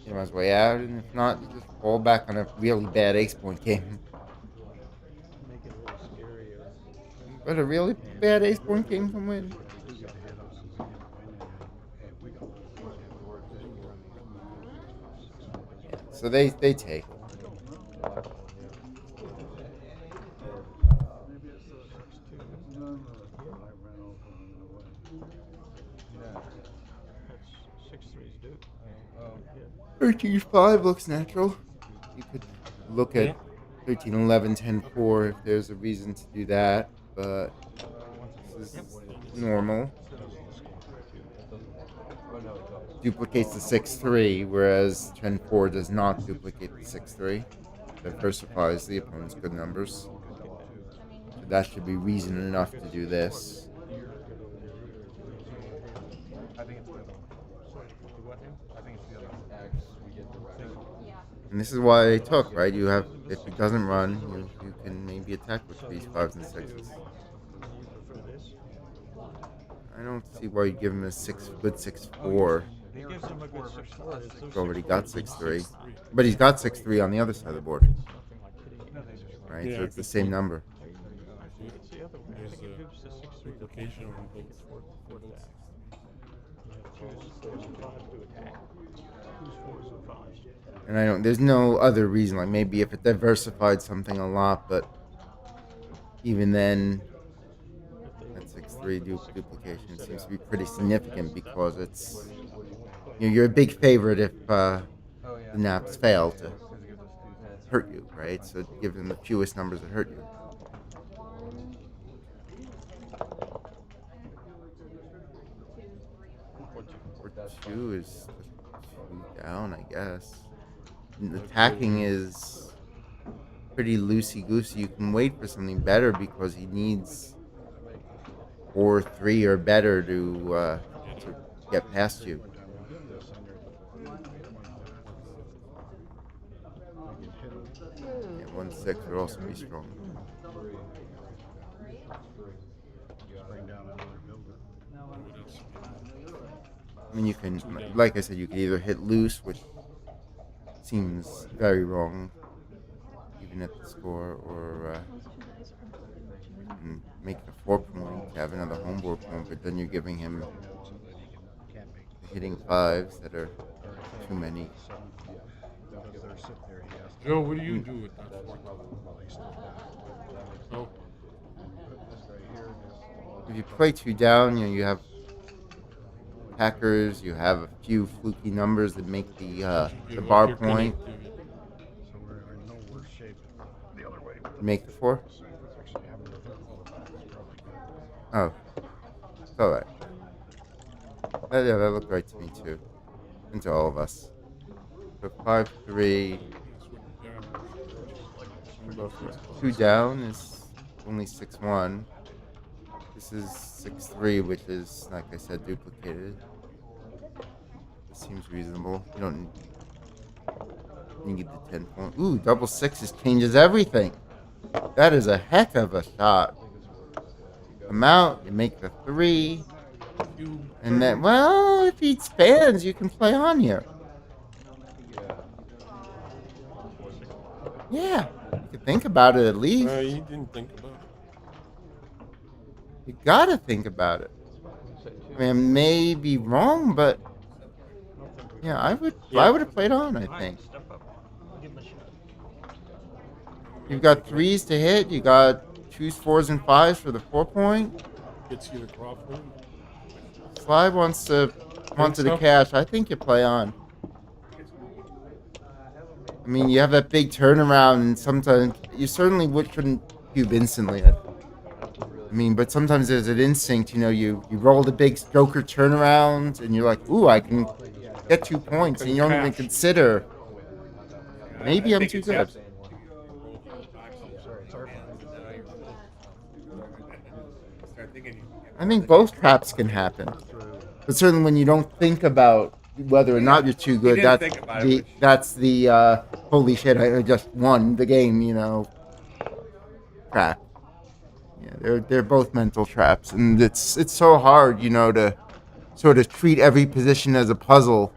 him on his way out, and if not, you just fall back on a really bad ace point game. But a really bad ace point game can win. Yeah, so they take. That's 6-3's due. 13-5 looks natural. You could look at 13-11, 10-4 if there's a reason to do that, but this is normal. Duplicates the 6-3, whereas 10-4 does not duplicate the 6-3. Diversifies the opponent's good numbers. So that should be reason enough to do this. And this is why they took, right? You have, if it doesn't run, you can maybe attack with 3s, 5s, and 6s. I don't see why you give him a good 6-4. He gives him a good 6-4. He's already got 6-3. But he's got 6-3 on the other side of the board. Right? Yeah, So it's the same number. It's the other way. I think it gives the 6-3 duplication on both. for that. You have 2s, 4s, and 5s to attack. 2s, 4s, and 5s. And there's no other reason, like maybe if it diversified something a lot, but even then, that 6-3 duplication seems to be pretty significant because it's, you're a big favorite if the naps fail to hurt you, right? So give them the fewest numbers that hurt you. Or 2 is 2 down, I guess. And attacking is pretty loosey-goosey. You can wait for something better because he needs 4-3 or better to get past you. Yeah, 1-6 would also be strong. I mean, you can, like I said, you can either hit loose, which seems very wrong, even at the score, or make the 4 point, have another homeboard point, but then you're giving him hitting 5s that are too many. Joe, what do you do with that 4? Oh. If you play 2 down, you have backpackers. You have a few fluky numbers that make the bar Your point. connectivity. So we're in no worse shape the other way. Make the 4? Actually, having to hook all of that is probably good. Oh, it's all right. Yeah, that looked right to me too, and to all of us. So 5-3. 2 down is only 6-1. This is 6-3, which is, like I said, duplicated. This seems reasonable. You don't need the 10 point. Ooh, double sixes changes everything. That is a heck of a shot. Come out, you make the 3. And then, well, if he expands, you can play on here. Yeah, you could think about it at least. You didn't think about it. You gotta think about it. I mean, I may be wrong, but yeah, I would have played on, I think. You've got 3s to hit. You got 2s, 4s, and 5s for the 4 point. Gets you to Crawford. Slide wants to cash. I think you play on. I mean, you have that big turnaround, and sometimes you certainly shouldn't cube instantly. I mean, but sometimes there's an instinct, you roll the big joker turnaround, and you're like, ooh, I can get 2 points, and you don't even consider, maybe I'm too good. I think both traps can happen. But certainly when you don't think about whether or not you're too good, that's the holy shit, I just won the game, trap. Yeah, they're both mental traps, and it's so hard, to sort of treat every position as a puzzle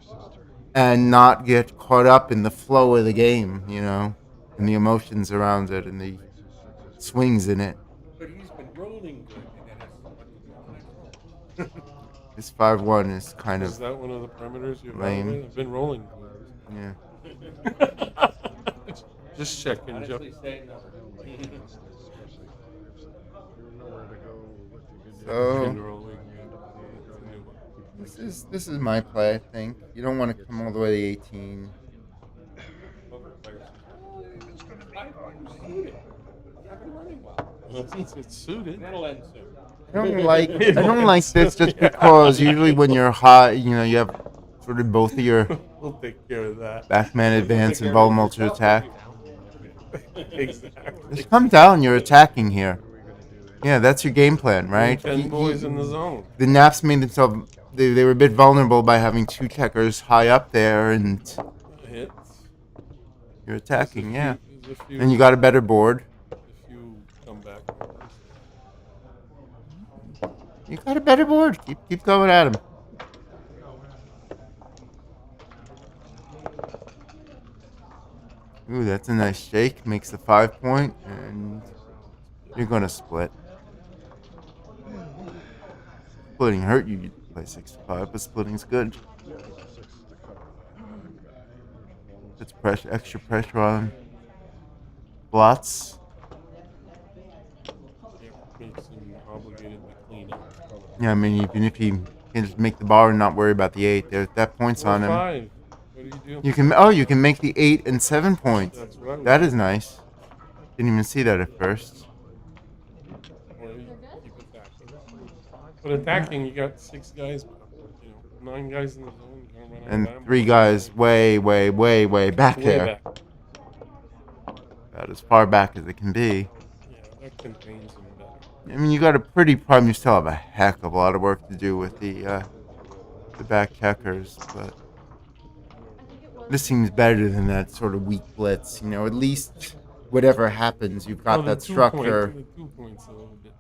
and not get caught up in the flow of the game, and the emotions around it and the swings in it. But he's been rolling good, and This 5-1 is kind of. Is that one of the parameters you've lame. I've been rolling. Yeah. Just checking, Joe. So this is my play, I think. You don't want to come all the way to 18. It's suited. I don't like this just because usually when you're hot, you have sort of both of your We'll take care of that. backman advance and vulnerable to attack. Exactly. Just come down, you're attacking here. Yeah, that's your game plan, right? 10 boys in the zone. The Naps made themselves, they were a bit vulnerable by having 2 checkers high up there, and Hits. you're attacking, yeah. There's a few- And you got a better board. If you come back. You got a better board. Keep going at him. Ooh, that's a nice shake. Makes the 5 point, and you're gonna split. Splitting hurt you play 6-5, but splitting's good. Puts extra pressure on blots. Makes him obligated to clean up. Yeah, I mean, even if he can just make the bar and not worry about the 8, that point's on him. 5. What do you do? You can make the 8 and 7 points. That's right. That is nice. Didn't even see that at first. Or you keep attacking. But attacking, you got 6 guys, 9 guys in the zone. You're gonna run out And of ammo. 3 guys way back Way there. back. About as far back as it can be. Yeah, that contains them better. I mean, you got a pretty problem. You still have a heck of a lot of work to do with the back checkers, but this seems better than that sort of weak blitz. At least whatever happens, you've got that structure. The 2 points a little bit.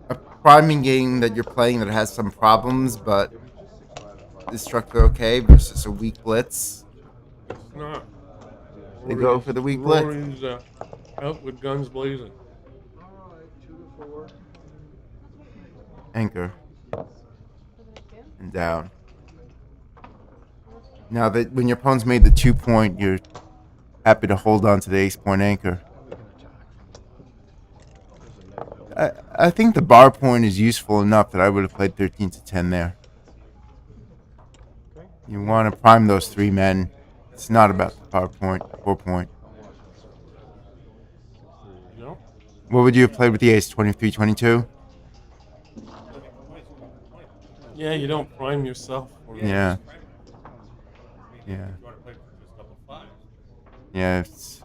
A priming game that you're playing that has some problems, but is structure okay versus a weak blitz. It's not. They go for the weak blitz. Rory's out with guns blazing. Anchor. And down. Now that when your opponent's made the 2 point, you're happy to hold on to the ace point anchor. I think the bar point is useful enough that I would have played 13 to 10 there. You want to prime those 3 men. It's not about the bar point, 4 point. What would you have played with the ace? 23, 22? Yeah, you don't prime yourself. Yeah. Yeah. Yeah, it's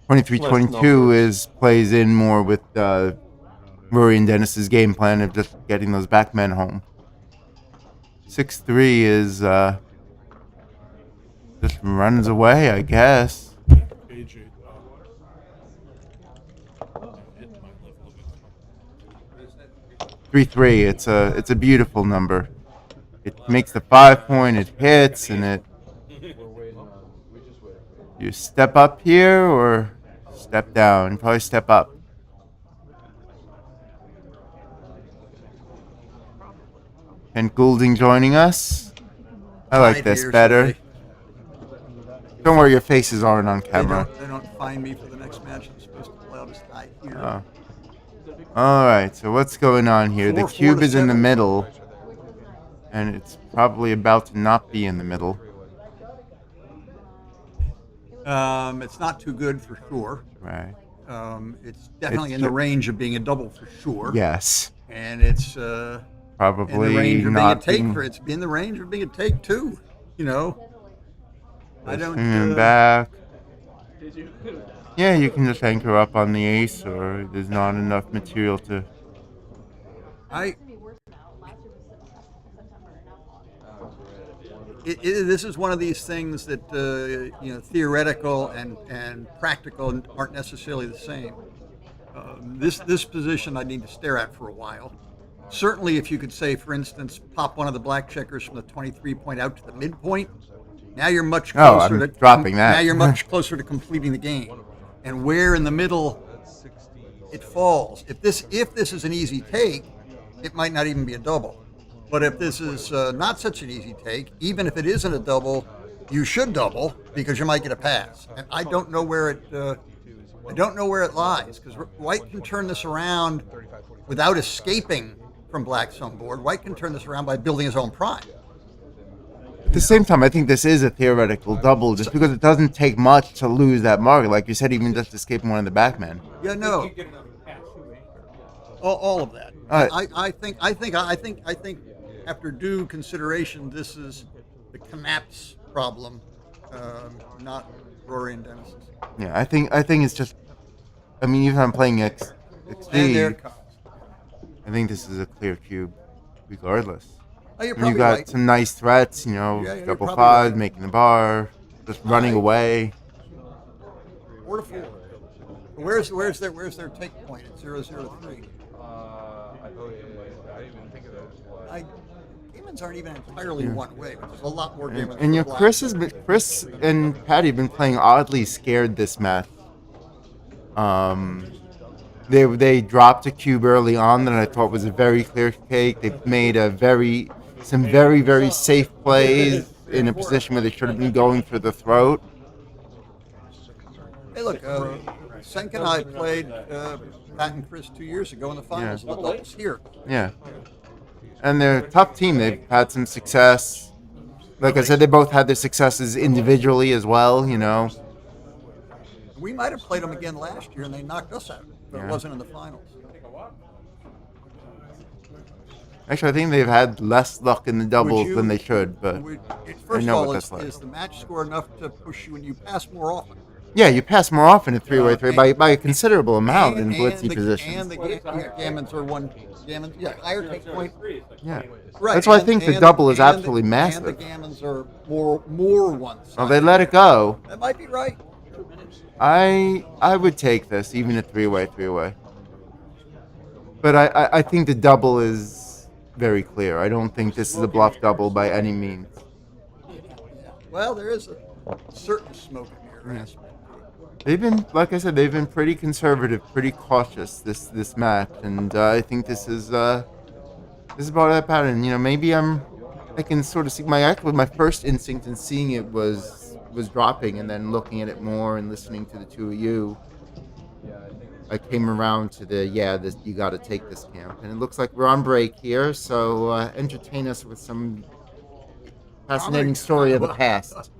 23, 22 plays in more with Rory and Dennis's game plan of just getting those back men home. 6-3 is just runs away, I guess. 3-3. It's a beautiful number. It makes the 5 point. It hits, and it. You step up here or step down. Probably step up. And Goulding joining us. I like this better. Don't worry, your faces aren't on camera. They don't find me for the next match. I'm supposed to play. I'll just hide here. All right, so what's going on here? The 4 cube to is in the 7. middle, and it's probably about to not be in the middle. It's not too good for sure. Right. It's definitely in the range of being a double for sure. Yes. And it's probably in the range of not being a take being- for it's in the range of being a take too. You know. I don't. Back. Did you? Yeah, you can just anchor up on the ace, or there's not enough material to. This is one of these things that theoretical and practical aren't necessarily the same. This position I need to stare at for a while. Certainly, if you could say, for instance, pop one of the black checkers from the 23 point out to the midpoint, now you're much closer to dropping that. Now you're much closer to completing the game. And where in the middle it falls. If this is an easy take, it might not even be a double. But if this is not such an easy take, even if it isn't a double, you should double because you might get a pass. And I don't know where it lies, because White can turn this around without escaping from Black's home board. White can turn this around by building his own prime. At the same time, I think this is a theoretical double, just because it doesn't take much to lose that market. Like you said, even just escaping one of the backmen. Yeah, no. All of that. I think after due consideration, this is the Knapp's problem, not Rory and Dennis's. Yeah, I think it's just. I mean, even if I'm playing XD, I think this is a clear cube, regardless. Oh, you're and you probably got right. some nice threats, double 5, right. making the bar, just running away. 4 to 4. Where's their take point at 0-0-3? I didn't think of that. Gammons aren't even entirely one way, but there's a lot more gammons. And Chris and Patty have been playing oddly scared this match. They dropped a cube early on that I thought was a very clear take. They've made some very, very safe plays in a position where they should have been going for the throat. Hey, look, Senk and I played Pat and Chris 2 years ago in the finals of the doubles here. Yeah. And they're a tough team. They've had some success. Like I said, they both had their successes individually as well, We might have played them again last year, and they knocked us out, but Yeah. it wasn't in the finals. Actually, I think they've had less luck in the doubles than they should, but I First know of all, what that's like. is the match score enough to push you and you pass more often? Yeah, you pass more often in 3-way 3 by a considerable amount in blitzy positions. And the gammons are higher take point. Yeah. Right. That's why I think the double is absolutely And massive. the gammons are more ones. Well, they let it go. That might be right. I would take this, even a 3-way 3-way. But I think the double is very clear. I don't think this is a bluff double by any means. Well, there is a certain smoke and mirror aspect. They've been, like I said, they've been pretty conservative, pretty cautious this match, and I think this is about that pattern. Maybe I can sort of see my first instinct in seeing it was dropping, and then looking at it more and listening to the two of you. I came around to this you got to take this camp, and it looks like we're on break here. So entertain us with some fascinating story of the past.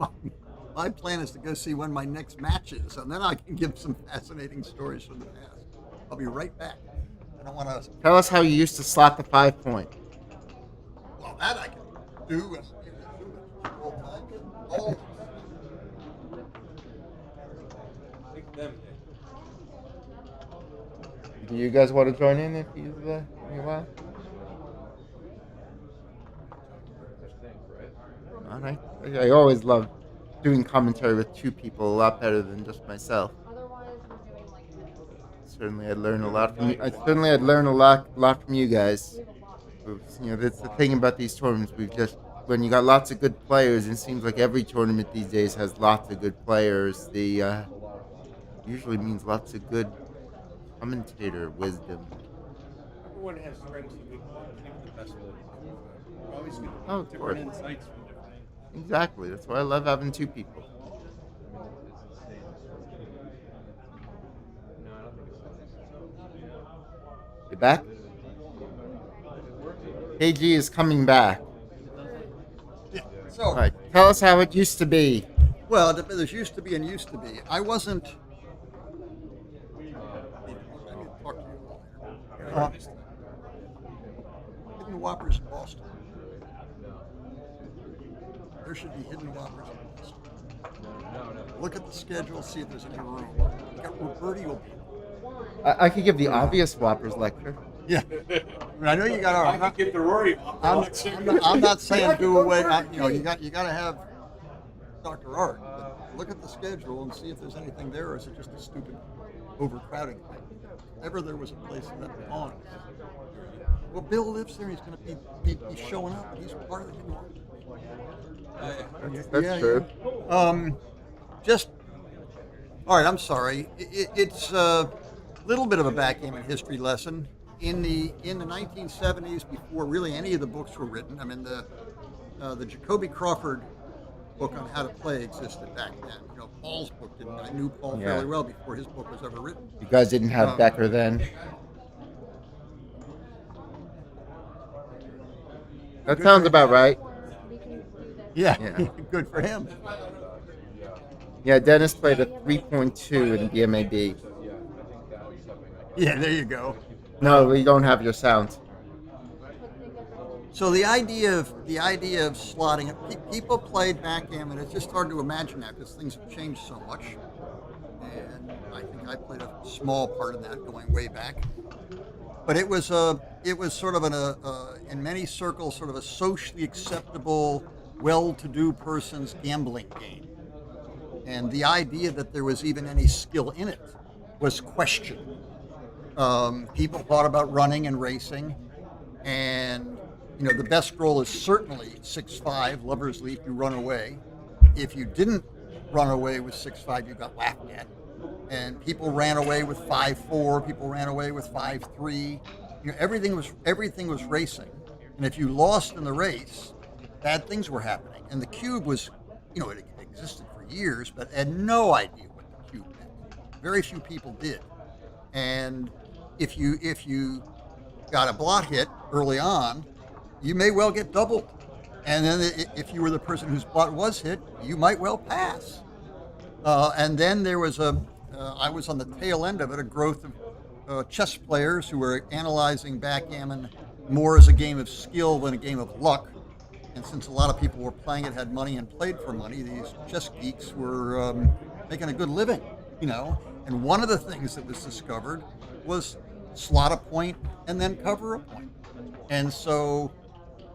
My plan is to go see when my next match is, and then I can give some fascinating stories from the past. I'll be right back. I don't want to. Tell us how you used to slot the 5-point. Well, that I can do. Oh. Do you guys want to join in if he's well? All right. I always love doing commentary with two people a lot better than just myself. Certainly, I'd learn a lot from you. I'd learn a lot from you guys. That's the thing about these tournaments. When you got lots of good players, it seems like every tournament these days has lots of good players. Usually means lots of good commentator wisdom. Everyone has strengths and weaknesses, even the best players. You always get Of different course. insights from different angles. Exactly. That's why I love having two people. You back? KG is coming back. Yeah. So, all right, tell us how it used to be. Well, there's used to be and used to be. I wasn't. Hidden Whoppers in Boston. There should be Hidden Whoppers in Boston. Look at the schedule, see if there's any room. You got Roberto. I could give the obvious Whoppers lecture. Yeah, I know you got. I could get the Rory. I'm not saying do away. You got to have Dr. Art. But look at the schedule and see if there's anything there, or is it just a stupid overcrowding thing? If ever there was a place in that pond. Well, Bill lives there. He's going to be showing up. He's part of the community. That's true. Just all right. I'm sorry. It's a little bit of a backgammon history lesson. In the 1970s, before really any of the books were written, I mean the Jacoby Crawford book on how to play existed back then. Paul's book didn't. I knew Paul fairly well before his book was ever written. You guys didn't have Becker then. That sounds about right. Yeah. Good for him. Yeah, Dennis played a 3.2 in the BMAB. Yeah, there you go. No, we don't have your sound. So the idea of slotting it, people played backgammon. It's just hard to imagine that because things have changed so much. And I think I played a small part in that going way back. But it was sort of in many circles sort of a socially acceptable, well-to-do person's gambling game. And the idea that there was even any skill in it was questioned. People thought about running and racing, and the best roll is certainly 6-5, Lover's Leap, you run away. If you didn't run away with 6-5, you got laughed at. And people ran away with 5-4, people ran away with 5-3. Everything was racing. And if you lost in the race, bad things were happening. And the cube was, it existed for years, but had no idea what the cube meant. Very few people did. And if you got a blot hit early on, you may well get doubled. And then if you were the person whose blot was hit, you might well pass. And then there was I was on the tail end of it, a growth of chess players who were analyzing backgammon more as a game of skill than a game of luck. And since a lot of people were playing it, had money, and played for money, these chess geeks were making a good living, And one of the things that was discovered was slot a point and then cover a point. And so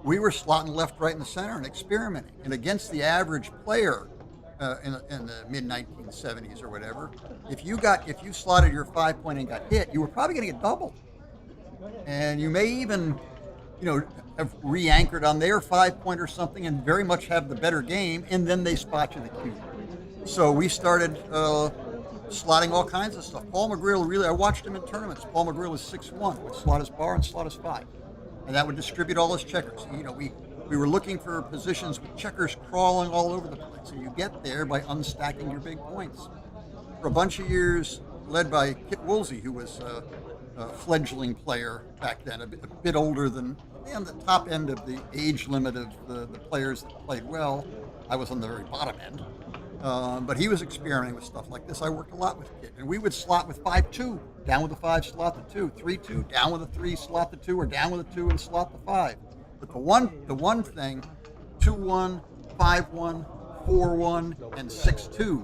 we were slotting left, right, and center and experimenting. And against the average player in the mid-1970s or whatever, if you slotted your 5-point and got hit, you were probably going to get doubled. And you may even, have re-anchored on their 5-point or something and very much have the better game, and then they spot you the cube. So we started slotting all kinds of stuff. Paul McGreal, I watched him in tournaments. Paul McGreal was 6-1, would slot his bar and slot his 5. And that would distribute all his checkers. We were looking for positions with checkers crawling all over the place. And you get there by unstacking your big points. For a bunch of years, led by Kit Woolsey, who was a fledgling player back then, a bit older than on the top end of the age limit of the players that played well. I was on the very bottom end. But he was experimenting with stuff like this. I worked a lot with Kit, and we would slot with 5-2, down with a 5, slot the 2, 3-2, down with a 3, slot the 2, or down with a 2 and slot the 5. But the one thing, 2-1, 5-1, 4-1, and 6-2,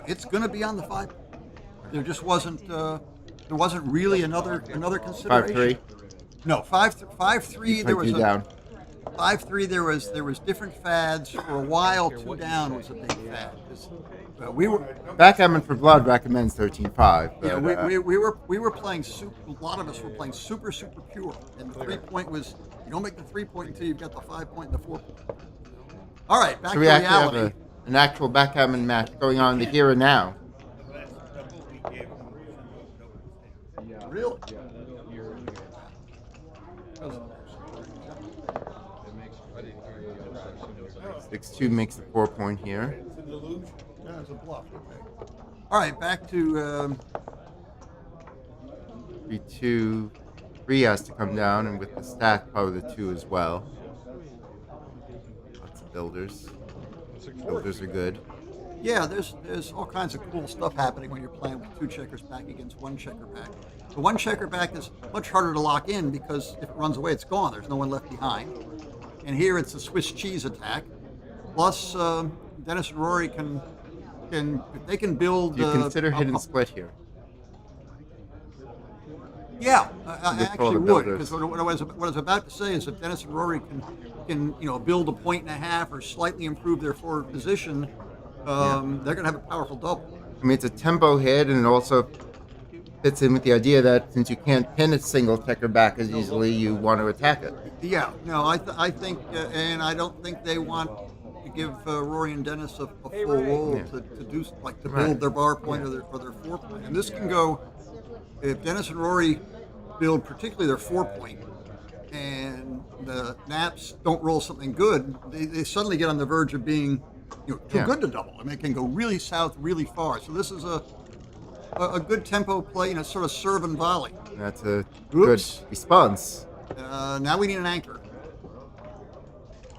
it's going to be on the 5. There just wasn't really another consideration. 5-3. No, 5-3. There was down. 5-3. There was different fads for a while. 2 down was a big fad. We were Backgammon for Blood recommends 13-5. Yeah, we were playing super. A lot of us were playing super pure, and the 3-point was you don't make the 3-point until you've got the 5-point and the 4-point. All right, back so to we actually reality. have an actual backgammon match going on in the here and now. Really? 6-2 makes the 4-point here. No, it's a bluff. Okay. All right, back to 3-2. 3 has to come down, and with the stack, probably the 2 as well. Lots of builders. Builders are good. Yeah, there's all kinds of cool stuff happening when you're playing with 2 checkers back against 1 checker back. The 1 checker back is much harder to lock in because if it runs away, it's gone. There's no one left behind. And here it's a Swiss cheese attack. Plus, Dennis and Rory can if they can build. Do you consider hidden split here? Yeah, I actually would, because what I was about to say is if Dennis and Rory can build a 1.5 or slightly improve their forward position, they're going to have a powerful double. I mean, it's a tempo hit, and it also fits in with the idea that since you can't pin a single checker back as easily, you want to attack it. Yeah, no, I think, and I don't think they want to give Rory and Dennis a full roll to do to build their bar point or their 4-point. And this can go if Dennis and Rory build particularly their 4-point, and the Knapps don't roll something good, they suddenly get on the verge of being too good to double. I mean, it can go really south, really far. So this is a good tempo play, sort of serve and volley. That's a good response. Now we need an anchor.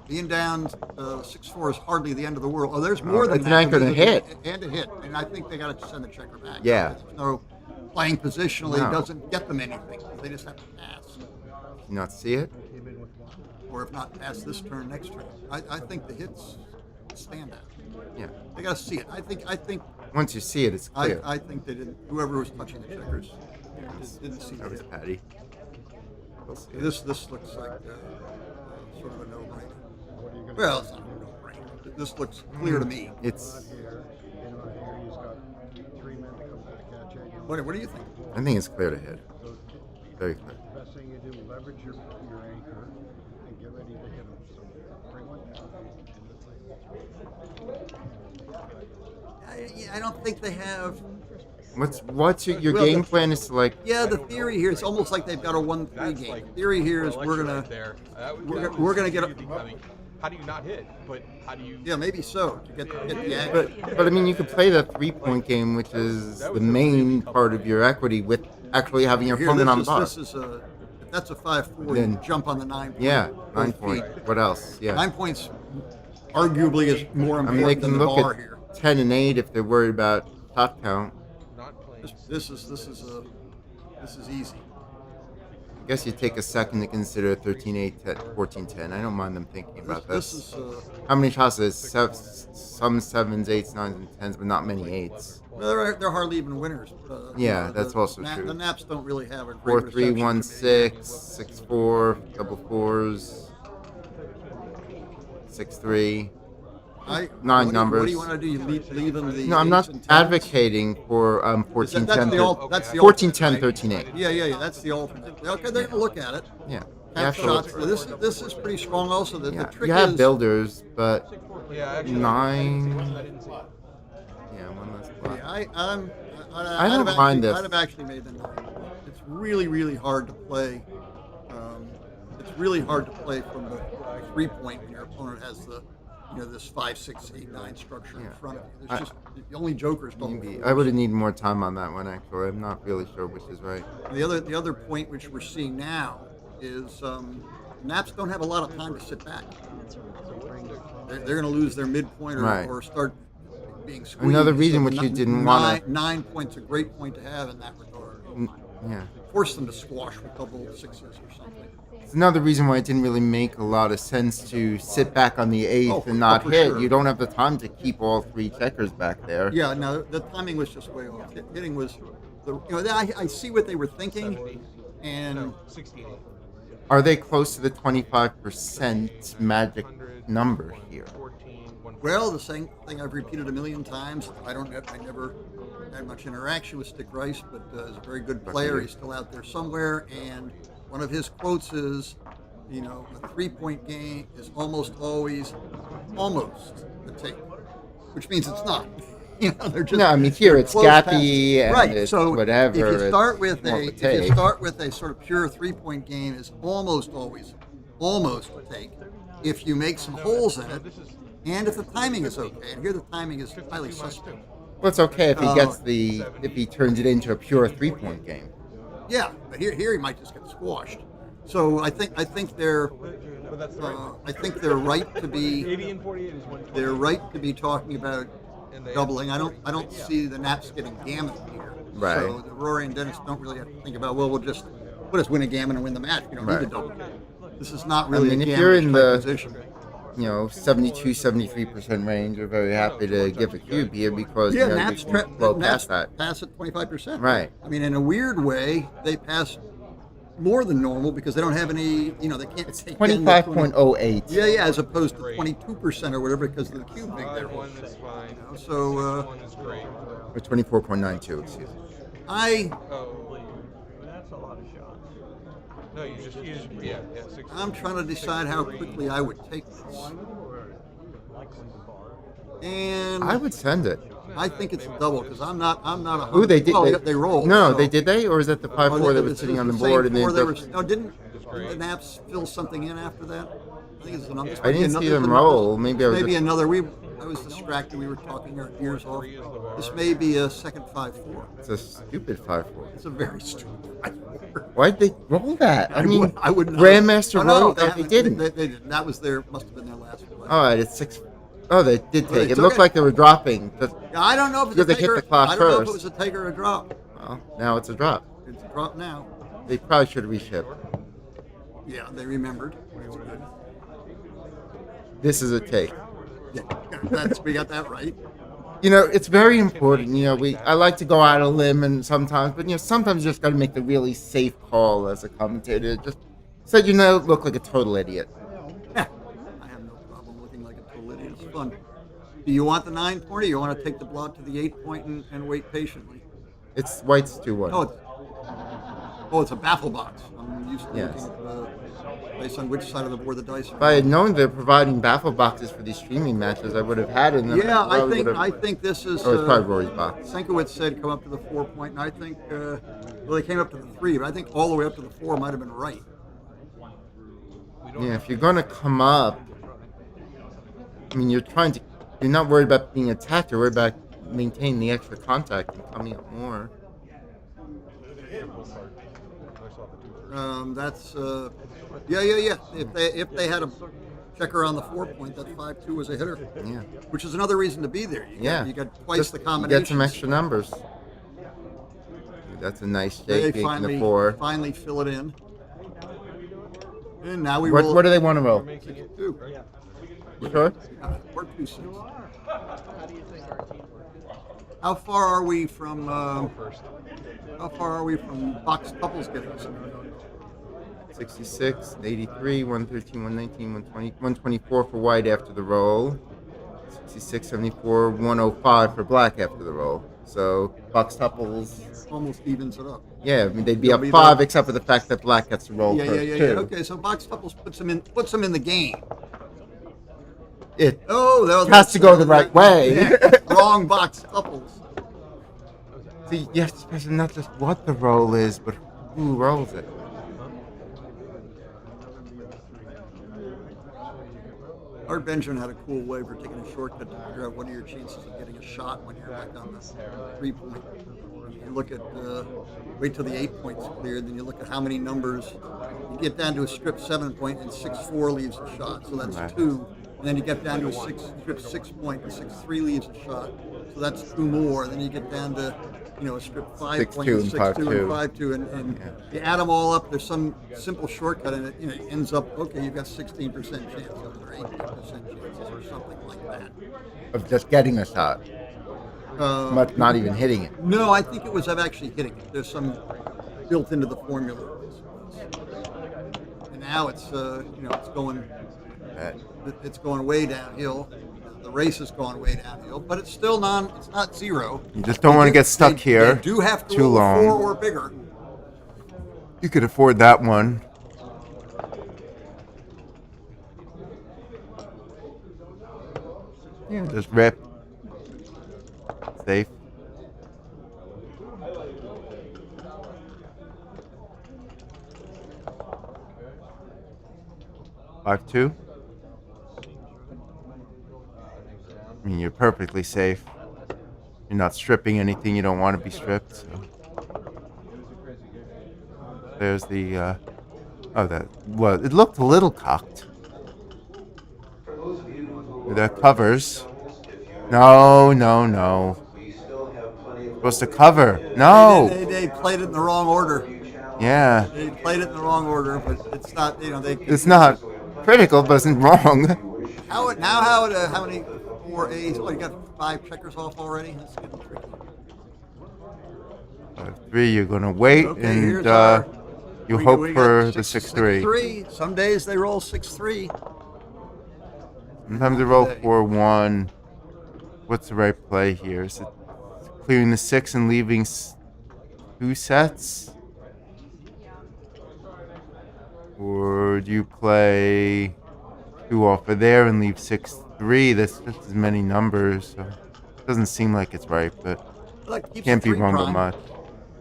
Being down 6-4 is hardly the end of the world. Oh, there's more than that. It's an anchor and a hit. And a hit. And I think they got to send the checker back. Yeah. There's no playing positionally doesn't get them anything. They just have to pass. Can you not see it? Or if not, pass this turn, next turn. I think the hits stand out. Yeah. They got to see it. I think. Once you see it, it's clear. I think they didn't. Whoever was touching the checkers didn't see that. Was Patty. We'll see this looks like sort of a no-brainer. Well, it's not a no-brainer. This looks clear to me. It's. What do you think? I think it's clear to hit. Very clear. Best thing you do, leverage your anchor and get ready to hit them. So bring one down. I don't think they have. What's your game plan is to like? Yeah, the theory here is almost like they've got a 1-3 game. The theory here is we're gonna get a. How do you not hit? But how do you? Yeah, maybe so to get the anchor. But I mean, you could play the 3-point game, which is the main part of your equity, with actually having your opponent on the bar. This is if that's a 5-4, then jump on the 9-point. Yeah, 9-point. What else? Yeah, 9 points arguably is more important they can than the look bar at here. 10 and 8 if they're worried about top count. This is easy. I guess you take a second to consider 13-8, 14-10. I don't mind them thinking about this. How many shots is some 7s, 8s, 9s, and 10s, but not many 8s. Well, they're hardly even winners. That's also true. The Knapps don't really have a great 4-3, 1-6, 6-4, double 4s, 6-3. 9 numbers. What do you want to do? You leave them the. No, I'm not advocating for 14-10, that's the 14-10, 13-8. Yeah. That's the alternate. Okay, they're gonna look at it. Yeah. Have shots. This is pretty strong. Also, the trick you have is builders, but 9. Yeah, one less block. Yeah, I don't mind this. I'd have actually made the 9. It's really, really hard to play. It's really hard to play from the 3-point when your opponent has the this 5, 6, 8, 9 structure in Yeah. front of you. There's just the only jokers don't. Maybe I would have needed more time on that one. Actually, I'm not really sure which is right. The other point which we're seeing now is Naps don't have a lot of time to sit back. They're going to lose their midpoint Right. or start being squeezed. Another reason So which you didn't nine, want to. 9 points a great point to have in that regard. Yeah. Force them to squash with double sixes or something. It's another reason why it didn't really make a lot of sense to sit back on the 8th and not for hit. sure. You don't have the time to keep all 3 checkers back there. Yeah, no, the timing was just way off. Hitting was, I see what they were thinking, and 68. Are they close to the 25% magic number here? well, the same thing I've repeated a million times. I never had much interaction with Stick Rice, but he's a very good player. He's still out there somewhere, and one of his quotes is, a 3-point game is almost always almost a take, which means it's not. They're just, no, I mean here it's close gappy passes. and Right. it's So whatever. if you start with a a sort of pure 3-point game, is almost always almost a take. If you make some holes in it, and if the timing is okay, and here the timing is highly suspect. Well, it's okay if he gets if he turns it into a pure 3-point game. Yeah, but here he might just get squashed. So I think they're right to be 80 and 48 is 120. they're right to be talking about doubling. I don't see the Naps getting gammon here. Right. So the Rory and Dennis don't really have to think about, well, we'll just win a gammon and win the match. We don't need to double. This is not really I mean, a if you're in the position. 72-73% range, you're very happy to give a cube here because Naps blow past that. Pass at 25%. Right. I mean, in a weird way, they pass more than normal because they don't have any. They can't take 25.08. Yeah, as opposed to 22% or whatever because of the cube big there. One is fine. So. One is great. Or 24.92, excuse me. That's a lot of shots. No, you just 60. I'm trying to decide how quickly I would take this. And I would send it. I think it's a double because I'm not a. Ooh, they did. Well, they rolled. No, so. they did they, or is that the 5-4 that was sitting on the board and then? Didn't the Naps fill something in after that? I think it's another. I didn't see them roll. Maybe I was. Maybe another. I was distracted. We were talking our ears off. This may be a second 5-4. It's a stupid 5-4. It's a very stupid 5-4. Why'd they roll that? I mean, I wouldn't. Grandmaster rolled. No, they didn't. They didn't. That was must have been their last one. All right, it's 6. Oh, they did take. It took looked it. like they were dropping. I don't know if it's because a they hit take the clock I don't know if first. it was a take or a drop. Well, now it's a drop. It's a drop now. They probably should have reshipped. Yeah, they remembered. This is a take. Yeah, we got that right. It's very important. I like to go out on a limb and sometimes, but sometimes you just got to make the really safe call as a commentator. Just so you look like a total idiot. Yeah, I have no problem looking like a total idiot. It's fun. Do you want the 9 point or you want to take the block to the 8 point and wait patiently? It's White's 2-1. It's a baffle box. I'm used to Yes. looking based on which side of the board the dice are. If I had known they're providing baffle boxes for these streaming matches, I would have had them. Yeah, I think this is. Oh, it's probably Rory's box. Senkiewicz said come up to the 4 point, and I think they came up to the 3, but I think all the way up to the 4 might have been right. Yeah, if you're gonna come up, I mean, you're not worried about being attacked. You're worried about maintaining the extra contact and coming up more. That's yeah. If they had a checker on the 4 point, that 5-2 was a hitter. Yeah. Which is another reason to be there. You got twice the You combination. get some extra numbers. That's a nice They shake. Taking finally the 4. fill it in. And now we What roll. do they want to roll? 62. You sure? Or 2-6. How far are we from? How far are we from box couples getting us? 66, 83, 113, 119, 120, 124 for White after the roll. 66, 74, 105 for Black after the roll. So box couples almost evens it up. Yeah, I mean they'd be up 5 except for the fact that Black gets to roll first too. Okay, so box couples puts them in the game. It that has to go the right way. Yeah, wrong box couples. So you have to specify not just what the roll is, but who rolls it. Art Benjamin had a cool way for taking a shortcut to figure out what are your chances of getting a shot when you're like on the 3-point. You look at, wait till the 8 point's cleared, then you look at how many numbers. You get down to a strip 7 point and 6-4 leaves a shot, so that's 2. And then you get down to a strip 6 point and 6-3 leaves a shot, so that's 2 more. And then you get down to, a strip 5 point and 6-2 and 5-2, and you add them all up. There's some simple shortcut, and it ends up you've got 16% chances or 18% chances or something like that. Of just getting a shot. But not even hitting it. No, I think it was of actually hitting it. There's some built into the formula. And now it's it's going way downhill. The race is going way downhill, but it's still it's not 0. You just don't want to get stuck here They do have to too roll long. 4 or bigger. You could afford that one. Yeah, just rip. Safe. Five two. I mean, you're perfectly safe. You're not stripping anything you don't want to be stripped. So. There's the. It looked a little cocked. That covers. No. Supposed to cover. No. They played it in the wrong order. Yeah. They played it in the wrong order, but it's not. It's not critical, but it's wrong. How many 4 A's? Oh, you got 5 checkers off already. That's getting tricky. 5-3. You're gonna wait and you hope for the 6-3. 6-3. Some days they roll 6-3. Sometimes they roll 4-1. What's the right play here? Is it clearing the 6 and leaving 2 sets? Or do you play 2 off of there and leave 6-3? That's just as many numbers. So it doesn't seem like it's right, but can't be wrong by much.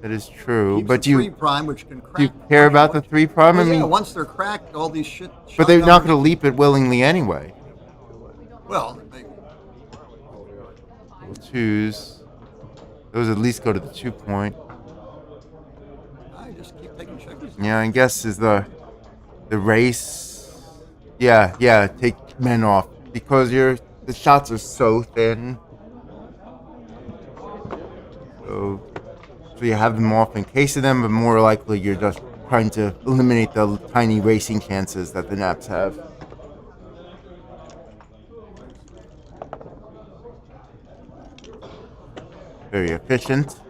That is true. Keeps But the 3 prime, which can crack. do you care about the 3 prime? I mean, once they're cracked, all these shit. but they're not going to leap it willingly anyway. Well, We'll choose. Those at least go to the 2 point. I just keep taking checkers. Yeah, I guess is the race. Yeah, take men off because the shots are so thin. So you have them off in case of them, but more likely you're just trying to eliminate the tiny racing chances that the naps have. Very efficient.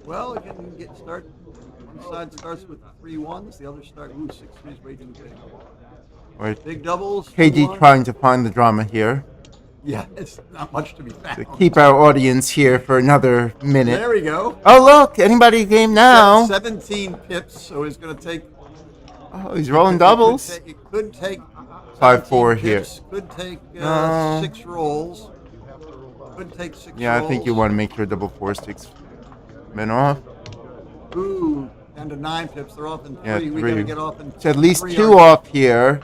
Well, you can start. One side starts with 3 1s, the other start. 6-3 is way too big. Right. Big doubles. KD trying to find the drama here. Yeah, it's not much to be found. To keep our audience here for another minute. There we go. Oh, look, anybody game now. 17 pips, so he's going to take. Oh, he's rolling doubles. It could take 5-4 here. Could take 6 rolls. Could take 6 rolls. Yeah, I think you want to make sure double 4 6 men off. Ooh, down to 9 pips. They're off in 3. Yeah, We got to get off in it's at least 3 2 off here.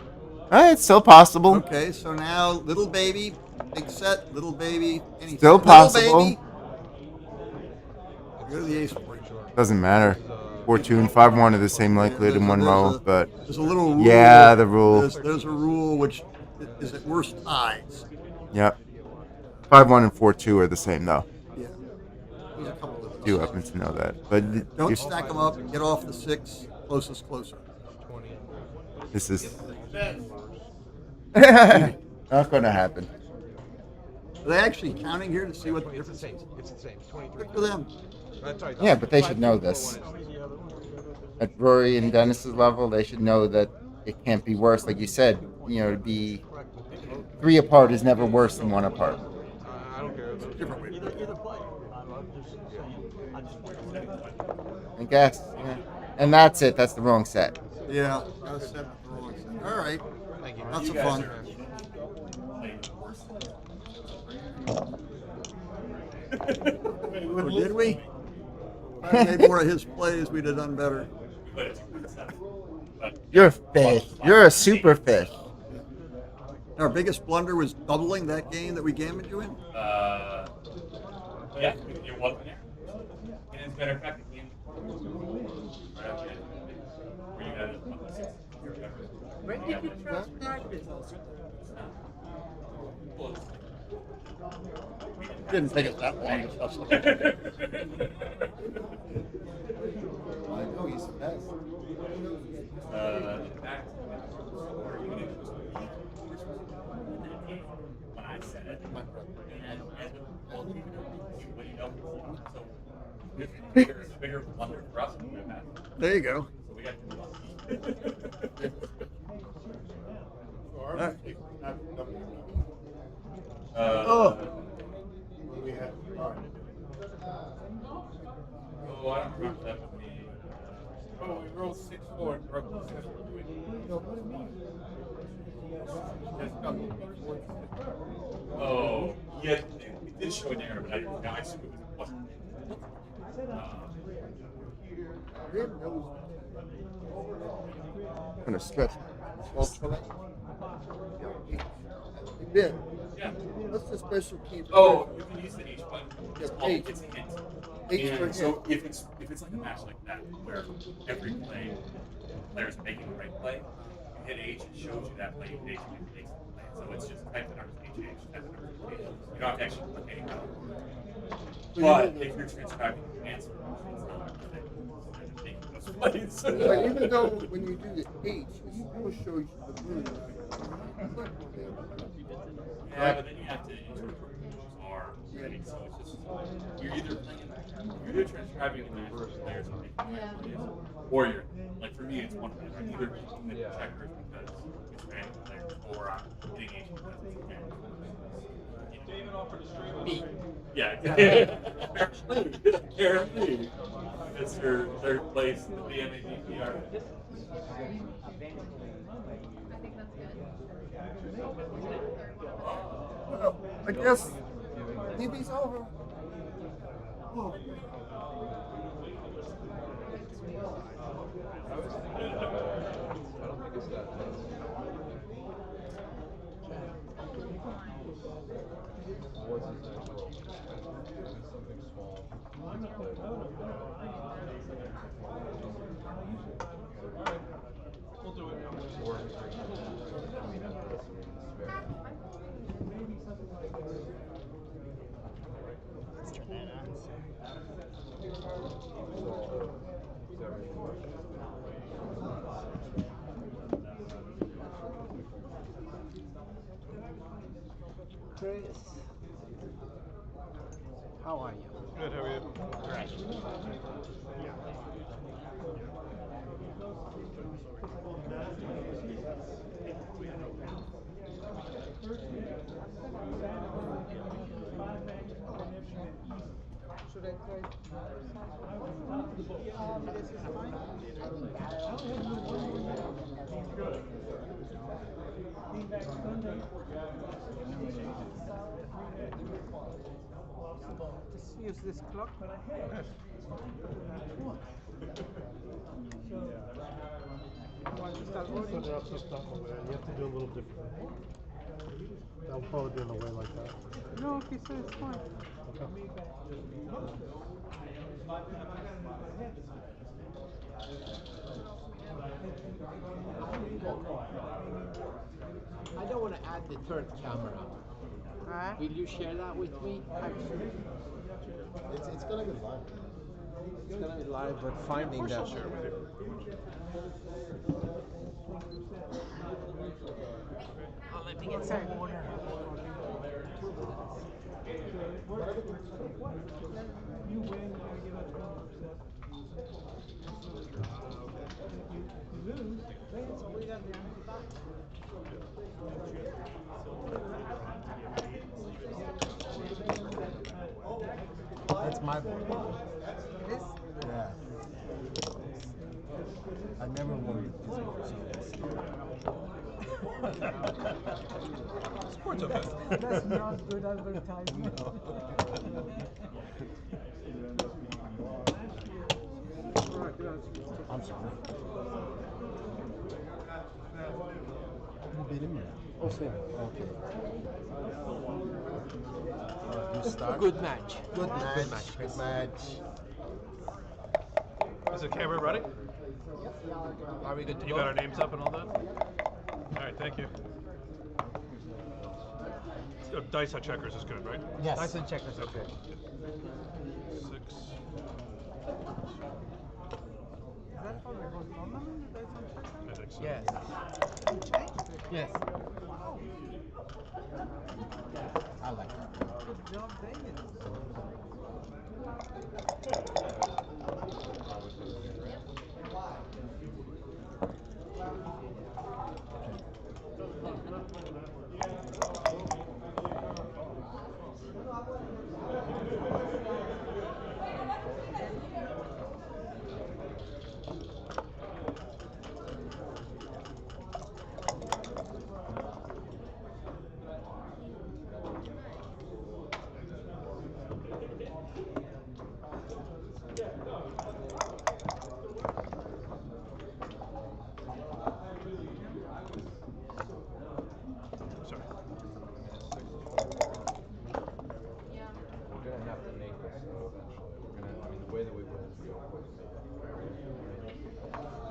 It's still possible. Okay, so now little baby, big set, little baby, anything. Still possible. Little baby. Go to the ace board. Doesn't matter. 4-2 and 5-1 are the same likelihood in one row, but there's a little rule. Yeah, the rule. There's a rule which is at worst ties. Yep. 5-1 and 4-2 are the same though. Yeah. There's a couple of You happen to know that, but don't stack them up. Get off the 6. Closest closer. This is not going to happen. Are they actually counting here to see what the difference is? It's the same. 23. Good for them. Yeah, but they should know this. At Rory and Dennis's level, they should know that it can't be worse. Like you said, to be 3 apart is never worse than 1 apart. I don't care. It's a different way. Either play. I guess. Yeah. And that's it. That's the wrong set. Yeah, got a set with the wrong set. All right. Thank you. Lots of fun. Did we? If I made more of his plays, we'd have done better. You're a fish. You're a super fish. Our biggest blunder was doubling that game that we gammoned you in. Yeah, it wasn't there. And as a matter of fact, the game where you had When did you transcribe this? Didn't take us that long. I know he's the best. When I said it, it's a bigger blunder for us than we've had. There you go. So we got to move We had. Oh, I don't remember that with me. Oh, we rolled 6-4 and broke the 7. Oh, yeah, it did show an error, but I assume it wasn't. I'm gonna stretch. Ben, Yeah. what's the special key? Oh, you can use the H button. Yes, Oh, H. it's a hint. H for And so hint. if it's like a match like that where every play player's making the right play, you hit H, it shows you that play, you hit H, and it makes the play. So it's just type the numbers HH, type the numbers HH. You don't have to actually click any color. But if you're transcribing the answer, it's not making those plays. But even though when you do the H, it still shows you the move. Yeah, but then you have to interpret those are right? So it's just you're either transcribing the match players and making the right plays, or you're like for me it's one thing. I'm either making the checkers because it's random players, or I'm hitting H because it's random. David offered to stream me. Yeah, guaranteed. It's her third place in the BMABPR. Well, I guess DB's over. Oh. We'll do it. Chris, how are you? Good, how are you? Great. Should I try this is fine? Just use this clock. Want to start rolling? You have to do a little different. I'll probably do it in a way like that. No, he said it's fine. I don't want to add the third camera. Will you share that with me? It's gonna be live. It's gonna be live, but finding that. Share with you. Oh, let me get some water. You win, you give us 1%. You lose, so we got the back. That's my board. It is? Yeah. I never worried Sports okay. That's not good advertising. I'm sorry. Bu benim mi? O senin. Okay. You start. Good match. Good match. Good match. Is the camera ready? Are we good to You go? got our names up and all that? All right, thank you. Dice on checkers is good, right? Yes. Dice and checkers, okay. 6. Is that how it goes normally, the dice and checkers? I think so. Yes. Yes. I like that. Good job, David.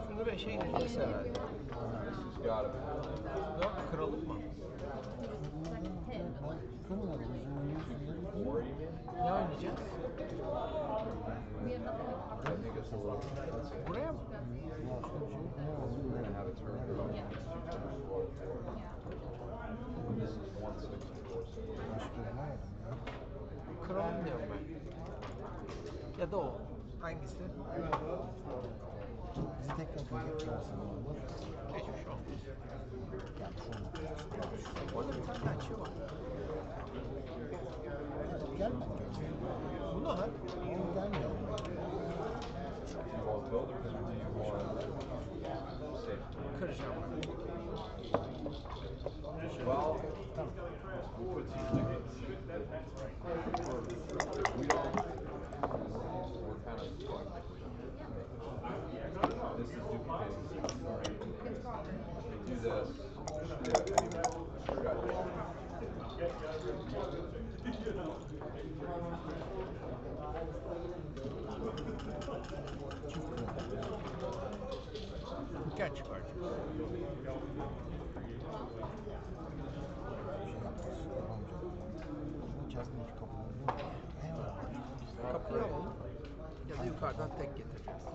Şunu bir şey gideceğiz herhalde. Yok, kırılıp mı? Ne oynayacağız? Buraya mı? Kıralım diyorum ben. Ya da o. Hangisi? Bizi tekrar götürürsen olur. Geçmiş olsun. Yani şunu. Orada bir tane açıyor var. Evet, gel bence. Bu ne lan? Oğlum gelmiyor. Kıracağım. Well, Tamam. we'll put these like this. We don't. We're kind of stuck. This is duplicating. Do this. Yeah, anyway. Gel çıkartıyoruz. Kapıyı alalım. Ya da yukarıdan tek getireceğiz. 3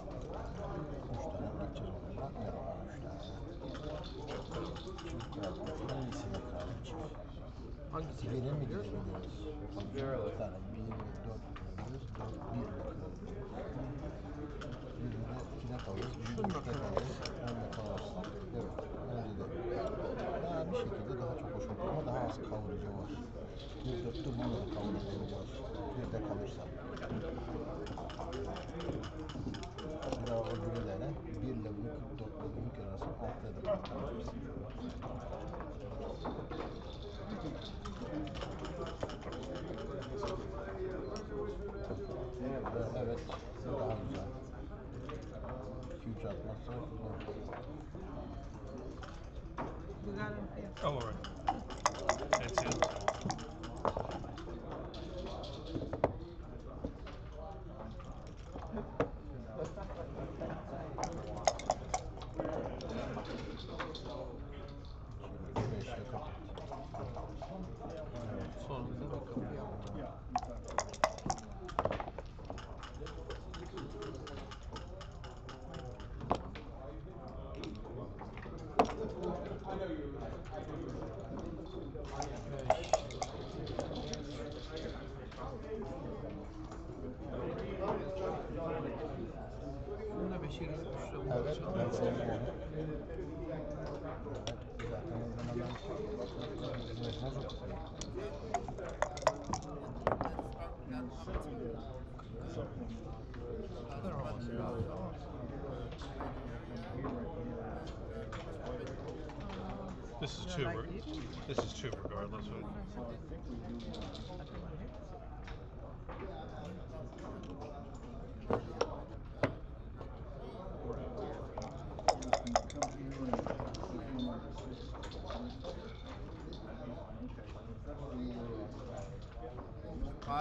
tane gideceğiz onu. Bırakmayalım onu 3 tane. Çünkü en iyisini kaldı çift. Hangisi? Bire mi gidiyoruz? Bir tane 1 ve 4 kırıyoruz. 4 1 ile kırıyoruz. Birinde 2'de kalırız. Birinde 3'te kalırız. 10'da kalırsak. Evet. Bence de. Daha bir şekilde daha çok hoş olur ama daha az kalıcı var. 1-4'te bununla da kalıcı var. 1'de kalırsa. Bir daha öbürü dene. 1 ile bunu 44 ile bunu kırarsan 6'ya da kalırız. Evet, daha güzel. 2-3 atmazsa Oh, all right. That's it. Sonunda bir kapı yaptım. Bununla 5'e gidip 3'te bunu evet, açalım. ben sevdim onu. Zaten o zaman ben bozuk. This is 2. This is 2 regardless.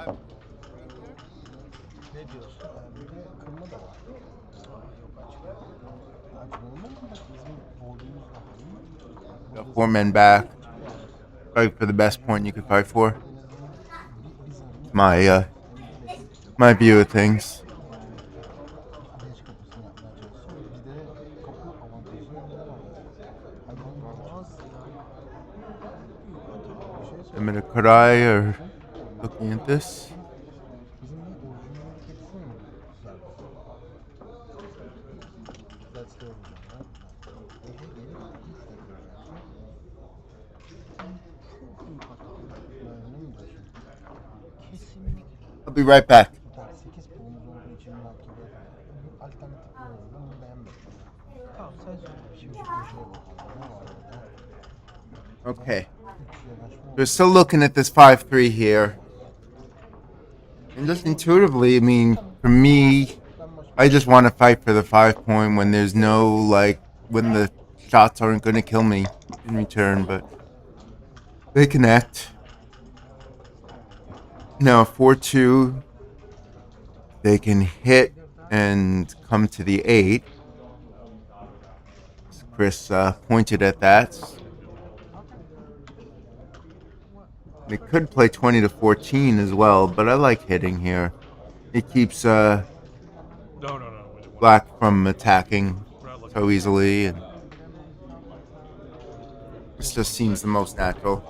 Ne diyorsun? Bir de kırma da var. Yok açmıyor mu? Bizim olduğumuz Got 4 men back. Fight for the best point you could fight for. My view of things. I'm in a Koray or looking at this. I'll be right back. Okay. We're still looking at this 5-3 here. And just intuitively, I mean, for me, I just want to fight for the 5 point when there's no, like, when the shots aren't going to kill me in return, but they connect. Now, 4-2, they can hit and come to the 8. Chris pointed at that. They could play 20-14 as well, but I like hitting here. It keeps Black from attacking so easily, and this just seems the most natural.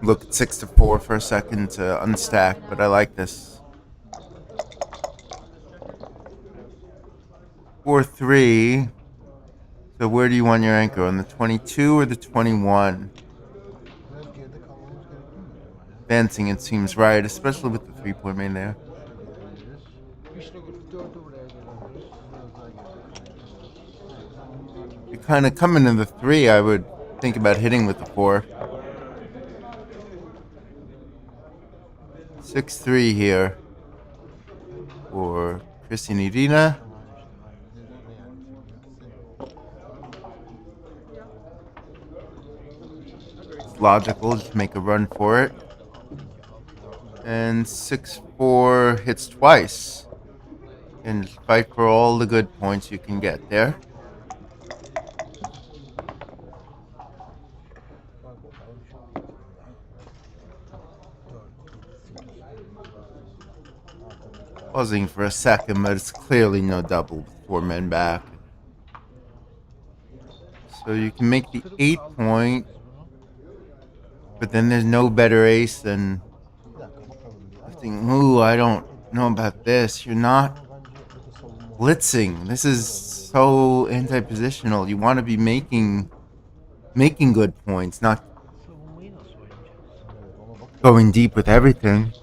Look at 6-4 for a second to unstack, but I like this. 4-3. So where do you want your anchor? On the 22 or the 21? Advancing, it seems right, especially with the 3-point main there. You kind of come into the 3, I would think about hitting with the 4. 6-3 here for Chris and Irina. It's logical, just make a run for it. And 6-4 hits twice. And just fight for all the good points you can get there. Pausing for a second, but it's clearly no double with 4 men back. So you can make the 8 point, but then there's no better ace than lifting. Ooh, I don't know about this. You're not blitzing. This is so anti-positional. You want to be making good points, not going deep with everything.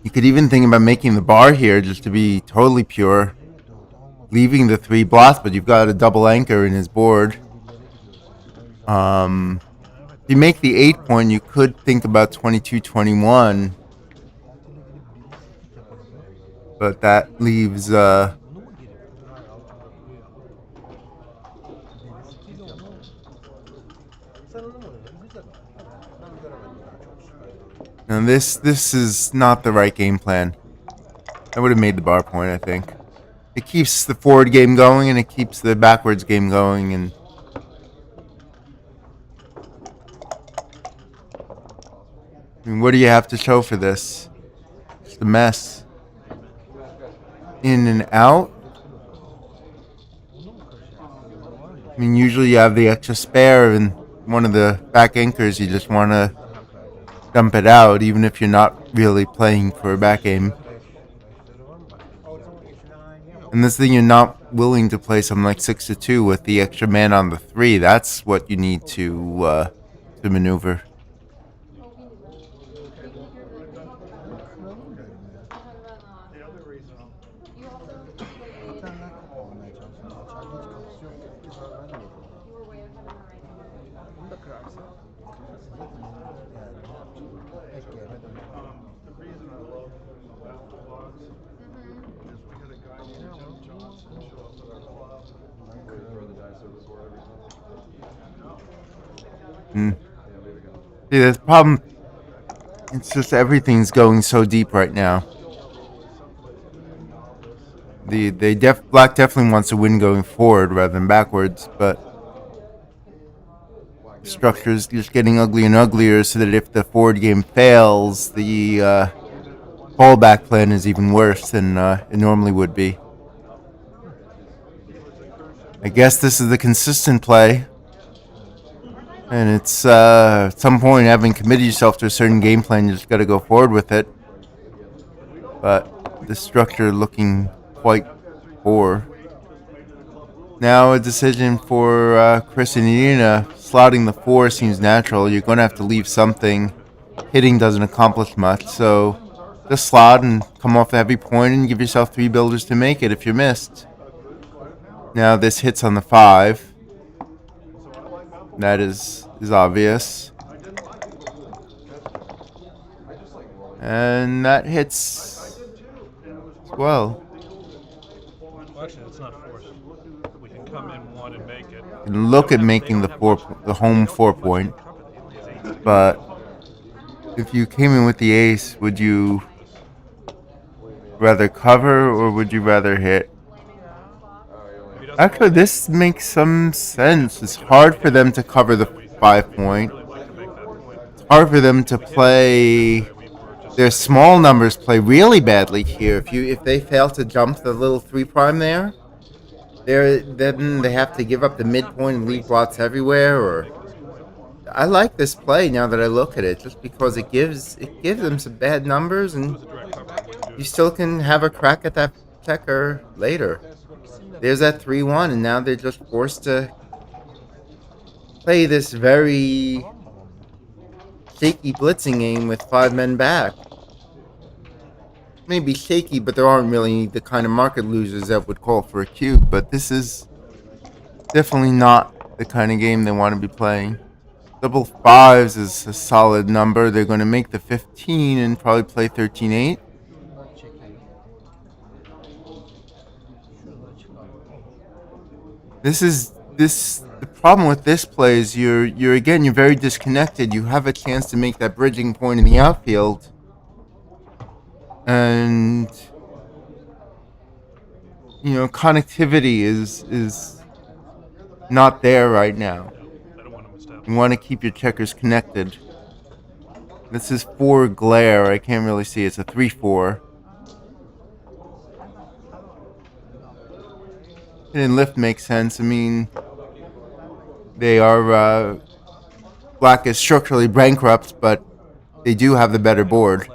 You could even think about making the bar here just to be totally pure. Leaving the 3 blots, but you've got a double anchor in his board. If you make the 8 point, you could think about 22-21. But that leaves... Now this is not the right game plan. I would have made the bar point, I think. It keeps the forward game going and it keeps the backwards game going, and I mean, what do you have to show for this? It's a mess. In and out. I mean, usually you have the extra spare and one of the back anchors, you just want to dump it out, even if you're not really playing for a back game. And this thing, you're not willing to play something like 6-2 with the extra man on the 3. That's what you need to maneuver. See, the problem It's just everything's going so deep right now. Black definitely wants to win going forward rather than backwards, but the structure is just getting uglier and uglier, so that if the forward game fails, the fallback plan is even worse than it normally would be. I guess this is the consistent play, and it's at some point, having committed yourself to a certain game plan, you just got to go forward with it. But the structure looking quite poor. Now a decision for Chris and Irina. Slotting the 4 seems natural. You're going to have to leave something. Hitting doesn't accomplish much, so just slot and come off the heavy point and give yourself 3 builders to make it if you're missed. Now this hits on the 5. That is obvious. And that hits as well. Actually, it's not forced. We can come in 1 and make it. You can look at making the home 4 point, but if you came in with the ace, would you rather cover or would you rather hit? Actually, this makes some sense. It's hard for them to cover the 5 point. It's hard for them to play. Their small numbers play really badly here. If they fail to jump the little 3' there, then they have to give up the midpoint and leave blots everywhere. Or I like this play now that I look at it, just because it gives them some bad numbers, and you still can have a crack at that checker later. There's that 3-1, and now they're just forced to play this very shaky blitzing game with 5 men back. Maybe shaky, but there aren't really the kind of market losers that would call for a cube. But this is definitely not the kind of game they want to be playing. Double 5s is a solid number. They're going to make the 15 and probably play 13-8. The problem with this play is you're very disconnected. You have a chance to make that bridging point in the outfield, and connectivity is not there right now. You want to keep your checkers connected. This is 4 glare. I can't really see. It's a 3-4. And lift makes sense. I mean, they are Black is structurally bankrupt, but they do have the better board.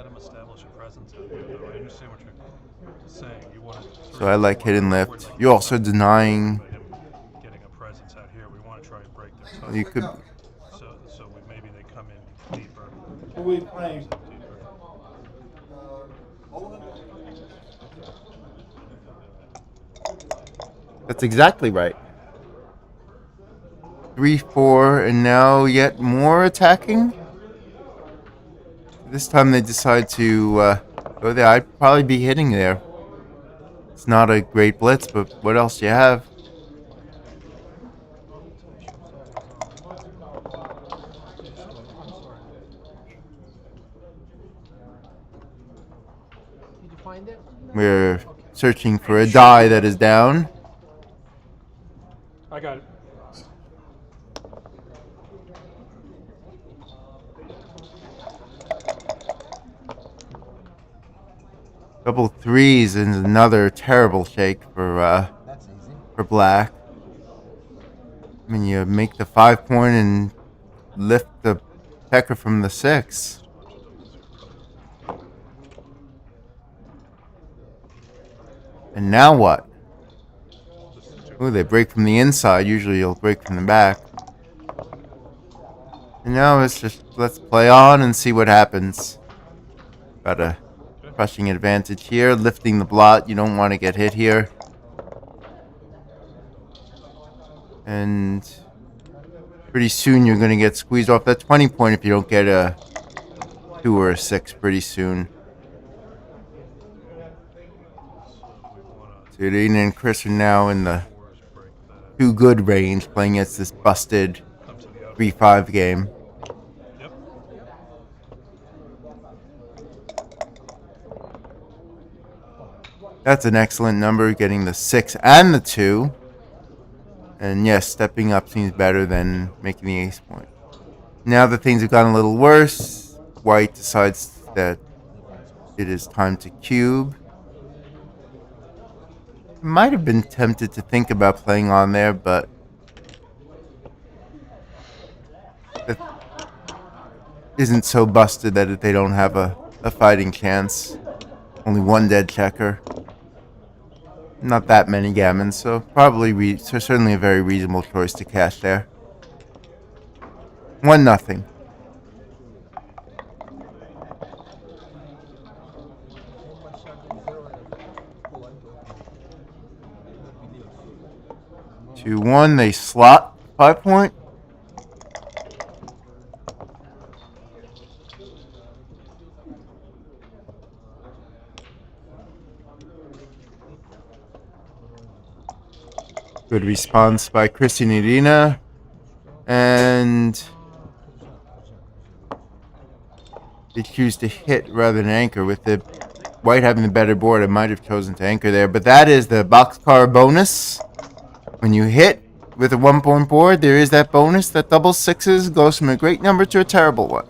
So I like hit and lift. You're also denying. You could. So maybe they come in deeper. Who are we playing? That's exactly right. 3-4, and now yet more attacking. This time they decide to go there. I'd probably be hitting there. It's not a great blitz, but what else do you have? We're searching for a die that is down. I got it. Double 3s is another terrible shake for Black. I mean, you make the 5 point and lift the checker from the 6. And now what? Ooh, they break from the inside. Usually you'll break from the back. And now it's just, let's play on and see what happens. Got a crushing advantage here. Lifting the blot. You don't want to get hit here. And pretty soon you're going to get squeezed off that 20 point if you don't get a 2 or a 6 pretty soon. So Irina and Chris are now in the too good range, playing against this busted 3-5 game. That's an excellent number, getting the 6 and the 2. And yes, stepping up seems better than making the ace point. Now that things have gotten a little worse, white decides that it is time to cube. Might have been tempted to think about playing on there, but it isn't so busted that they don't have a fighting chance. Only one dead checker. Not that many gammons, so probably certainly a very reasonable choice to cash there. 1-0. Two one, they slot 5 point. Good response by Christian Irina. And they choose to hit rather than anchor. With the white having the better board, I might have chosen to anchor there. But that is the boxcar bonus. When you hit with a 1-point board, there is that bonus that double sixes, goes from a great number to a terrible one.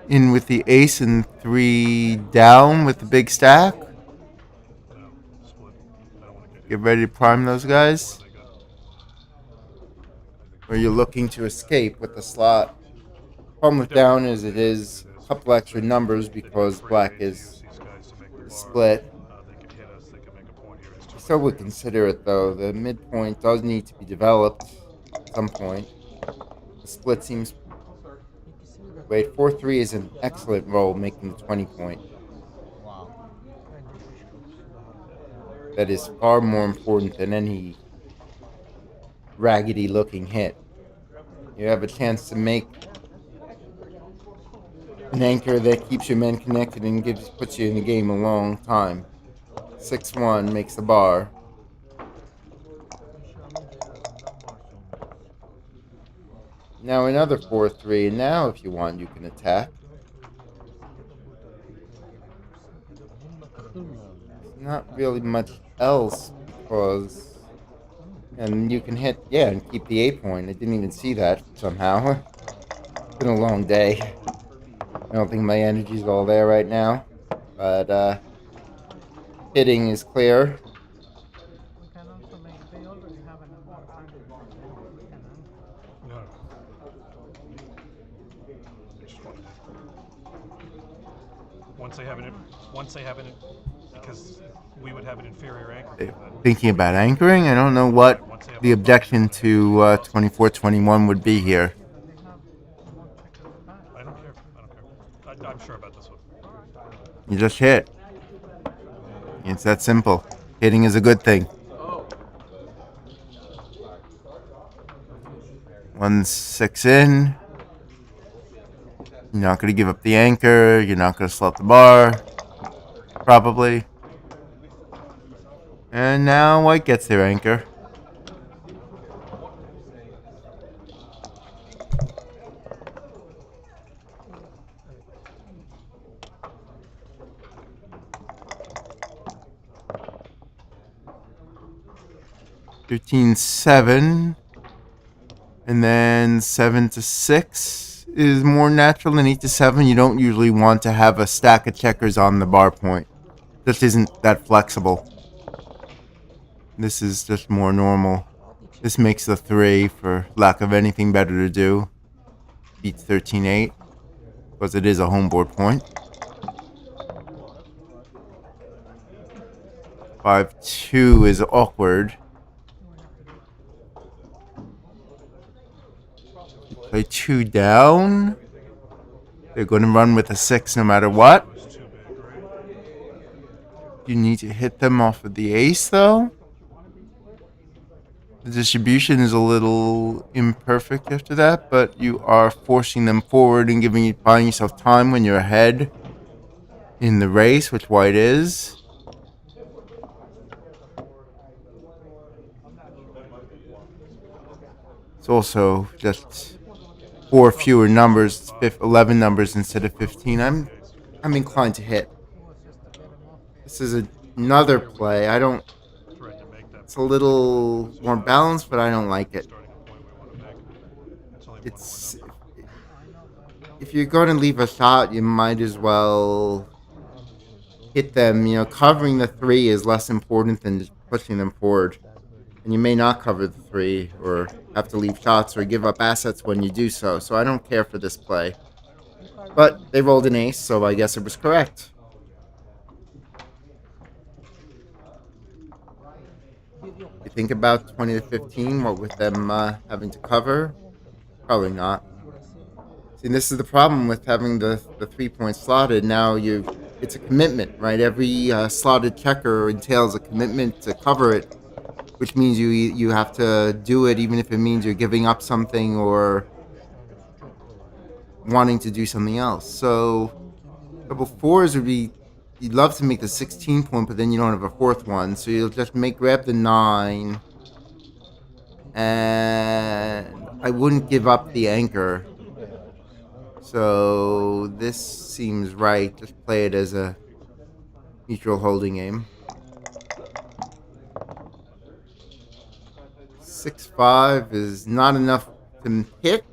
In with the ace and 3 down with the big stack. Get ready to prime those guys. Or you're looking to escape with the slot. Problem with down is it is a couple extra numbers because black is split. I still would consider it though. The midpoint does need to be developed at some point. The split seems... Wait, 4-3 is an excellent roll, making the 20 point. That is far more important than any raggedy looking hit. You have a chance to make an anchor that keeps your men connected and puts you in the game a long time. 6-1 makes the bar. Now another 4-3, and now if you want, you can attack. Not really much else because... And you can hit, yeah, and keep the 8 point. I didn't even see that somehow. It's been a long day. I don't think my energy's all there right now. But, hitting is clear. Once they have it, because we would have an inferior anchor. Thinking about anchoring, I don't know what the objection to 24-21 would be here. I don't care. I'm sure about this one. You just hit. It's that simple. Hitting is a good thing. 1-6 in. You're not going to give up the anchor. You're not going to slow up the bar. Probably. And now white gets their anchor. (13-7), and then 7-6 is more natural than 8-7. You don't usually want to have a stack of checkers on the bar point. Just isn't that flexible. This is just more normal. This makes the 3 for lack of anything better to do. Beats 13-8 because it is a home board point. 5-2 is awkward. Play 2 down. They're going to run with a 6 no matter what. You need to hit them off of the ace, though. The distribution is a little imperfect after that, but you are forcing them forward and buying yourself time when you're ahead in the race, which white is. It's also just 4 fewer numbers, 11 numbers instead of 15, I'm inclined to hit. This is another play. I don't. It's a little more balanced, but I don't like it. It's if you're going to leave a shot, you might as well hit them. You know, covering the 3 is less important than just pushing them forward. And you may not cover the 3 or have to leave shots or give up assets when you do so. So I don't care for this play. But they rolled an ace, so I guess it was correct. You think about 20 to 15, what with them having to cover? Probably not. See, this is the problem with having the 3-point slotted. Now it's a commitment, right? Every slotted checker entails a commitment to cover it, which means you have to do it even if it means you're giving up something or wanting to do something else. So double 4s would be, you'd love to make the 16-point, but then you don't have a 4th one. So you'll just grab the 9, and I wouldn't give up the anchor. So this seems right. Just play it as a neutral holding game. 6-5 is not enough to hit.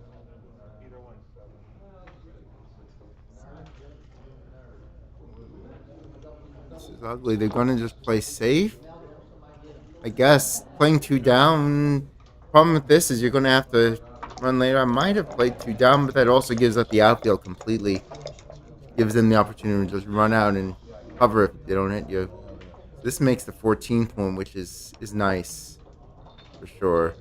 This is ugly. They're going to just play safe. I guess playing 2 down. Problem with this is you're going to have to run later. I might have played 2 down, but that also gives up the outfield completely. Gives them the opportunity to just run out and cover if they don't hit you. This makes the 14-point, which is nice for sure.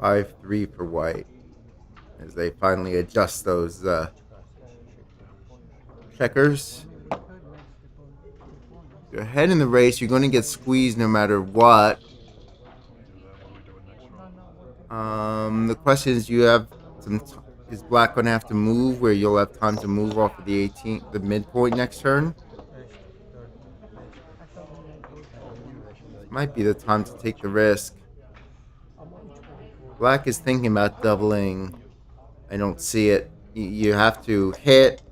Five, 3 for white as they finally adjust those checkers. You're ahead in the race. You're going to get squeezed no matter what. The question is, is black going to have to move where you'll have time to move off of the midpoint next turn? Might be the time to take the risk. Black is thinking about doubling. I don't see it. You have to hit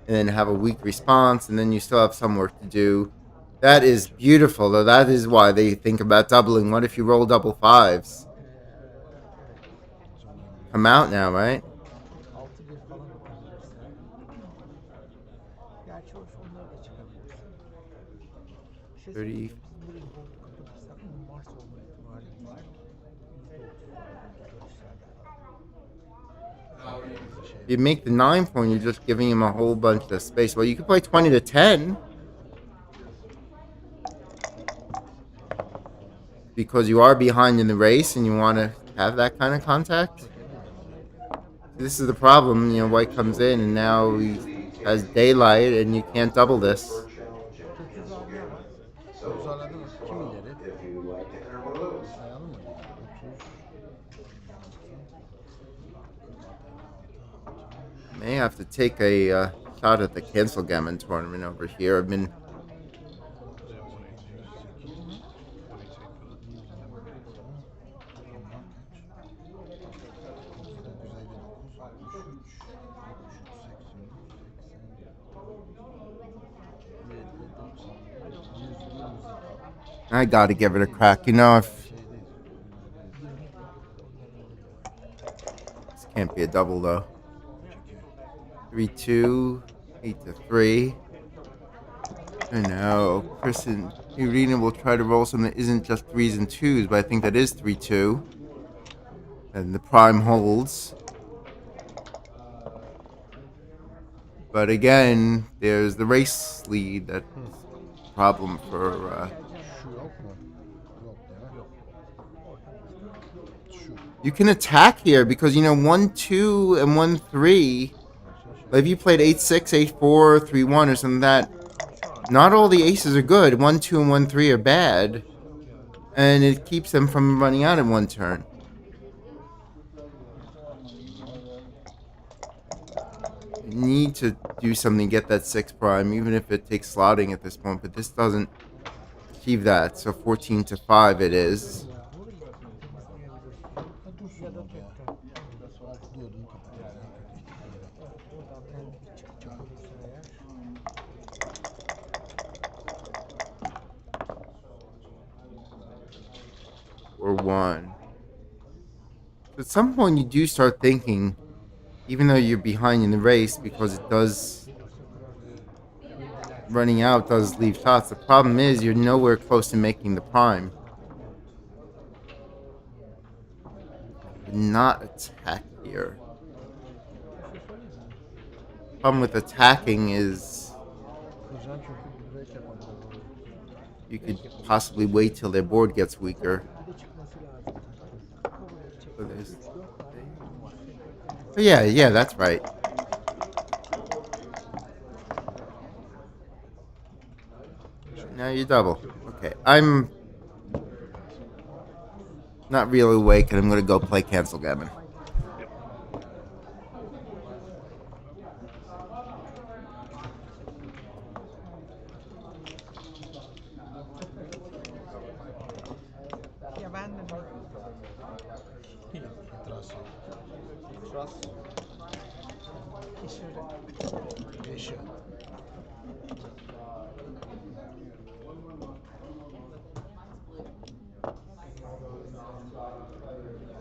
and then have a weak response, and then you still have some work to do. That is beautiful, though. That is why they think about doubling. What if you roll double 5s? Come out now, right? 30. If you make the 9-point, you're just giving him a whole bunch of space. Well, you could play 20 to 10. Because you are behind in the race and you want to have that kind of contact. This is the problem. You know, white comes in and now he has daylight and you can't double this. May have to take a shot at the Cancel Gammon tournament over here. I've been I gotta give it a crack. You know, if this can't be a double though. 3-2, 8-3. I know. Chris and Irina will try to roll something that isn't just 3s and 2s, but I think that is 3-2. And the prime holds. But again, there's the race lead. That's a problem for you can attack here because, you know, 1-2 and 1-3. If you played 8-6, 8-4, 3-1 or something like that, not all the aces are good. 1-2 and 1-3 are bad. And it keeps them from running out in one turn. You need to do something to get that 6 prime, even if it takes slotting at this point. But this doesn't achieve that. So 14-5 it is. Or 1. At some point, you do start thinking, even though you're behind in the race, because it does, running out does leave shots. The problem is you're nowhere close to making the prime. Did not attack here. Problem with attacking is you could possibly wait till their board gets weaker. So yeah, that's right. Now you double. Okay, I'm not really awake, and I'm going to go play Cancel Gammon.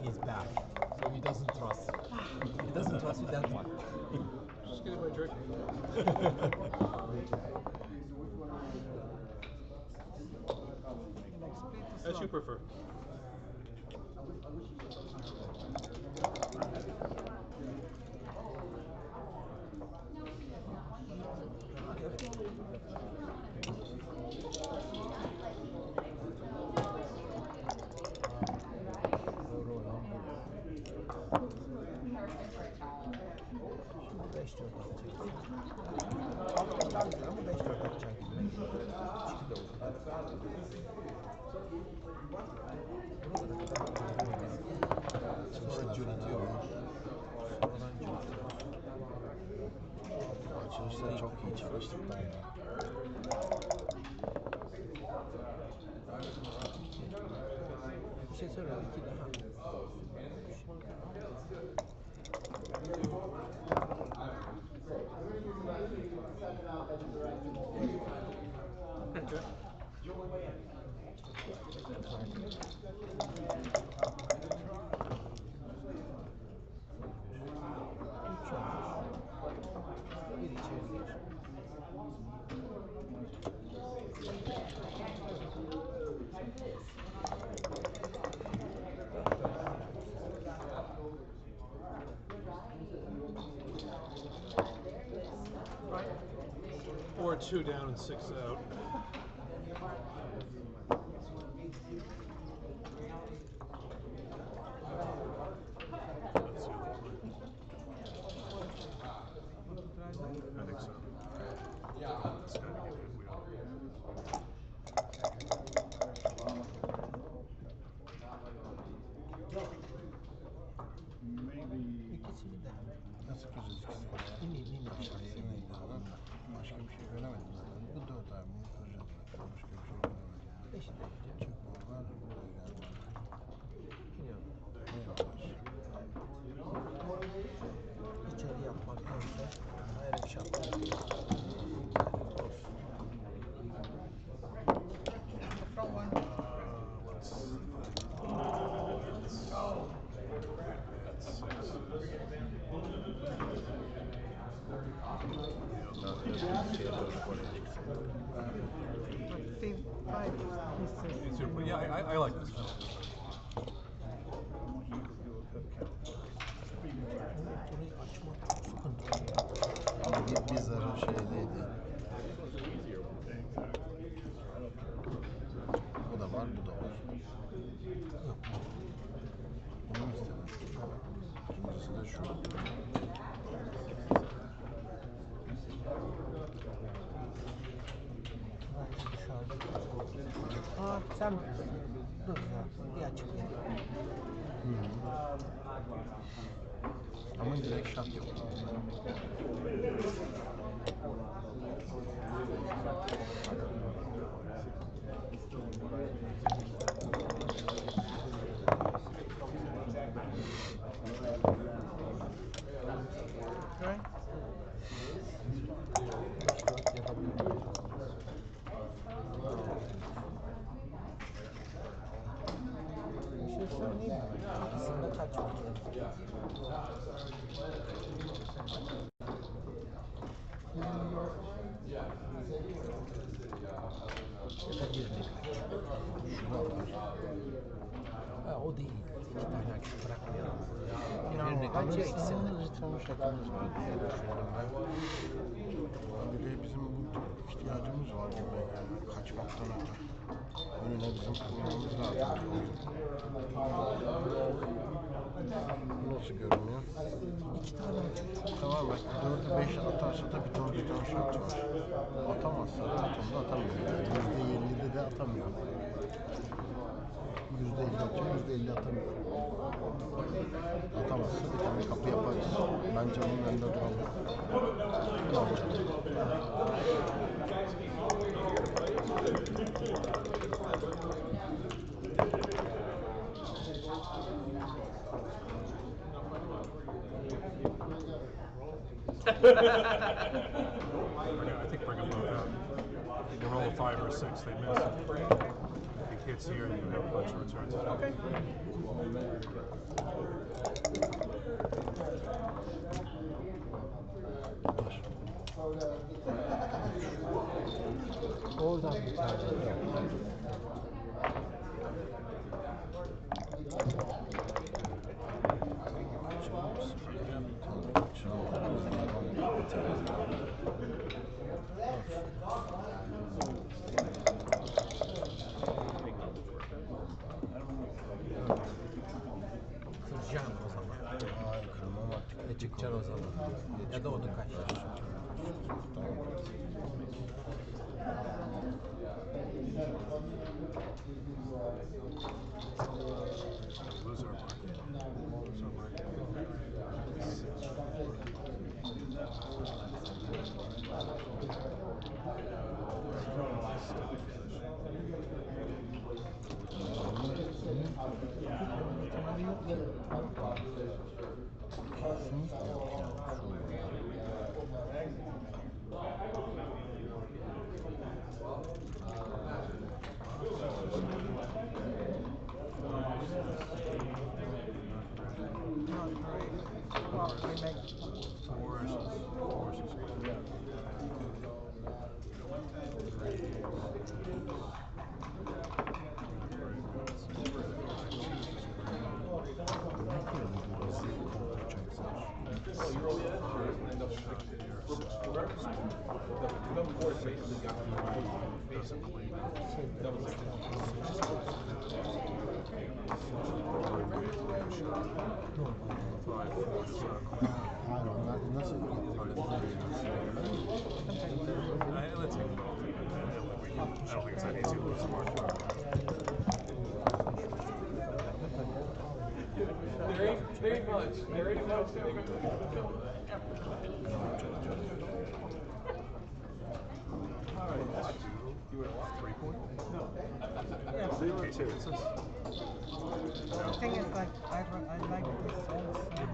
He's back, so he doesn't trust. He doesn't trust you that much. Just get my drink. As you prefer. Açılışta çok iyi çalıştık ben ya. Bir şey söyle, 2 daha. Or 2 down and 6 out. I think so. It's gotta be good. We all. İkisini de nasıl gözüküyor? Yine aşağıya neydi ama başka bir şey göremedim zaten. Bu 4 ay bunu kıracağız zaten. Başka bir şey göremedim. Beşinde çıkma var. Buraya gelmem. İçeri yapmak önce ayrı bir şart. Yeah, I like this. Bir zarı şeydeydi. Bu da var, bu da var. Yok. Bunu mu istemem? İkincisi de şu. Aa, sen dur ya, bir açıklayayım. Ama direkt şart yok. O değil. İki tane akış bırakmayalım. Birini kaçıyor, ikisini. Bir de bizim bu ihtiyacımız var gibi yani kaçmaktan öte. Önüne bizim kurmamız lazım. Nasıl görünüyor? İki tane Tamam bak 4'ü 5 atarsa da bir ton şart var. Atamazsa da bir ton da atamıyor. Yani %50'de de atamıyor. %50 atıyor, %50 atamıyor. Atamazsa bir tane kapı yaparız. Bence onun önünde duralım. I think bring them both out. You can roll a 5 or a 6, they miss. If he hits here, then you have a bunch of returns. Okay. Oradan bir tane kıracağım o zaman. Hayır, kırmam artık. Çıkacaksın o zaman. Ya da onu kaç.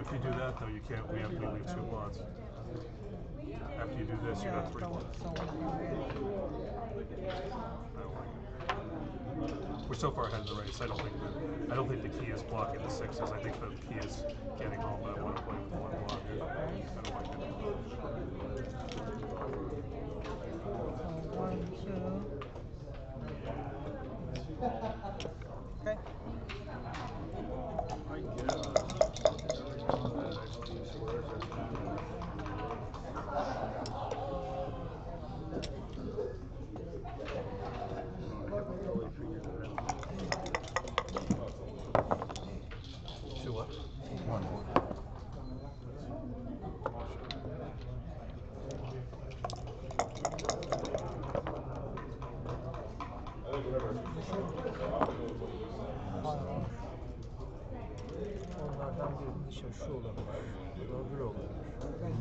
If you do that though, you can't. We leave 2 pots. After you do this, you got 3 pots. I don't like it. We're so far ahead of the race. I don't think the key is blocking the 6s. I think the key is getting home. I want to play with 1 block. I don't like it. 1, 2. Okay. Onlardan birinin dışarı şu olabilir. Öbür olabilir.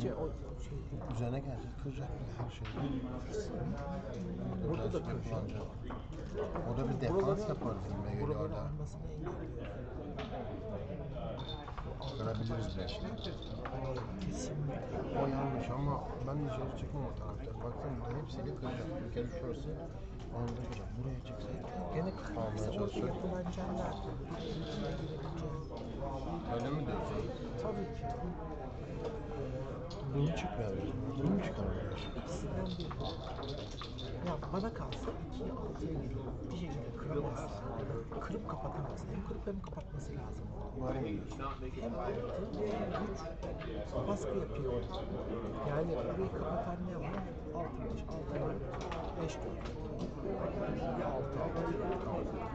Gidince o şey Üzerine gelecek, kıracak bir de her şeyi. Burada da Burada kıracak. kullanacak. O da bir defans yapar gibime geliyor Buraları orada. almasını engelliyor. Kırabiliriz belki. Kesinlikle. O yanlış ama ben dışarı çıkmam o taraftan. Baksana burada hepsini kıracak. Bir kere şurası. Onu da kıracak. Buraya çıksak Gene kırarsa orada çalışacak. yapılacaksın zaten. Bir de içine girebileceğim. Öyle mi diyorsun? Tabii ki. Bunu çıkmıyor. Bunu mu çıkarmıyor? İkisinden biri. Ya bana kalsa 2'ye 6'ya geliyor. Bir şekilde kıramazsın. Kırıp kapatamazsın. Hem kırıp hem kapatması lazım. Var mı diyorsun? Hem altı hem güç baskı yapıyor orada. Yani orayı kapatan ne var? 6-5, 6-4, 5-4.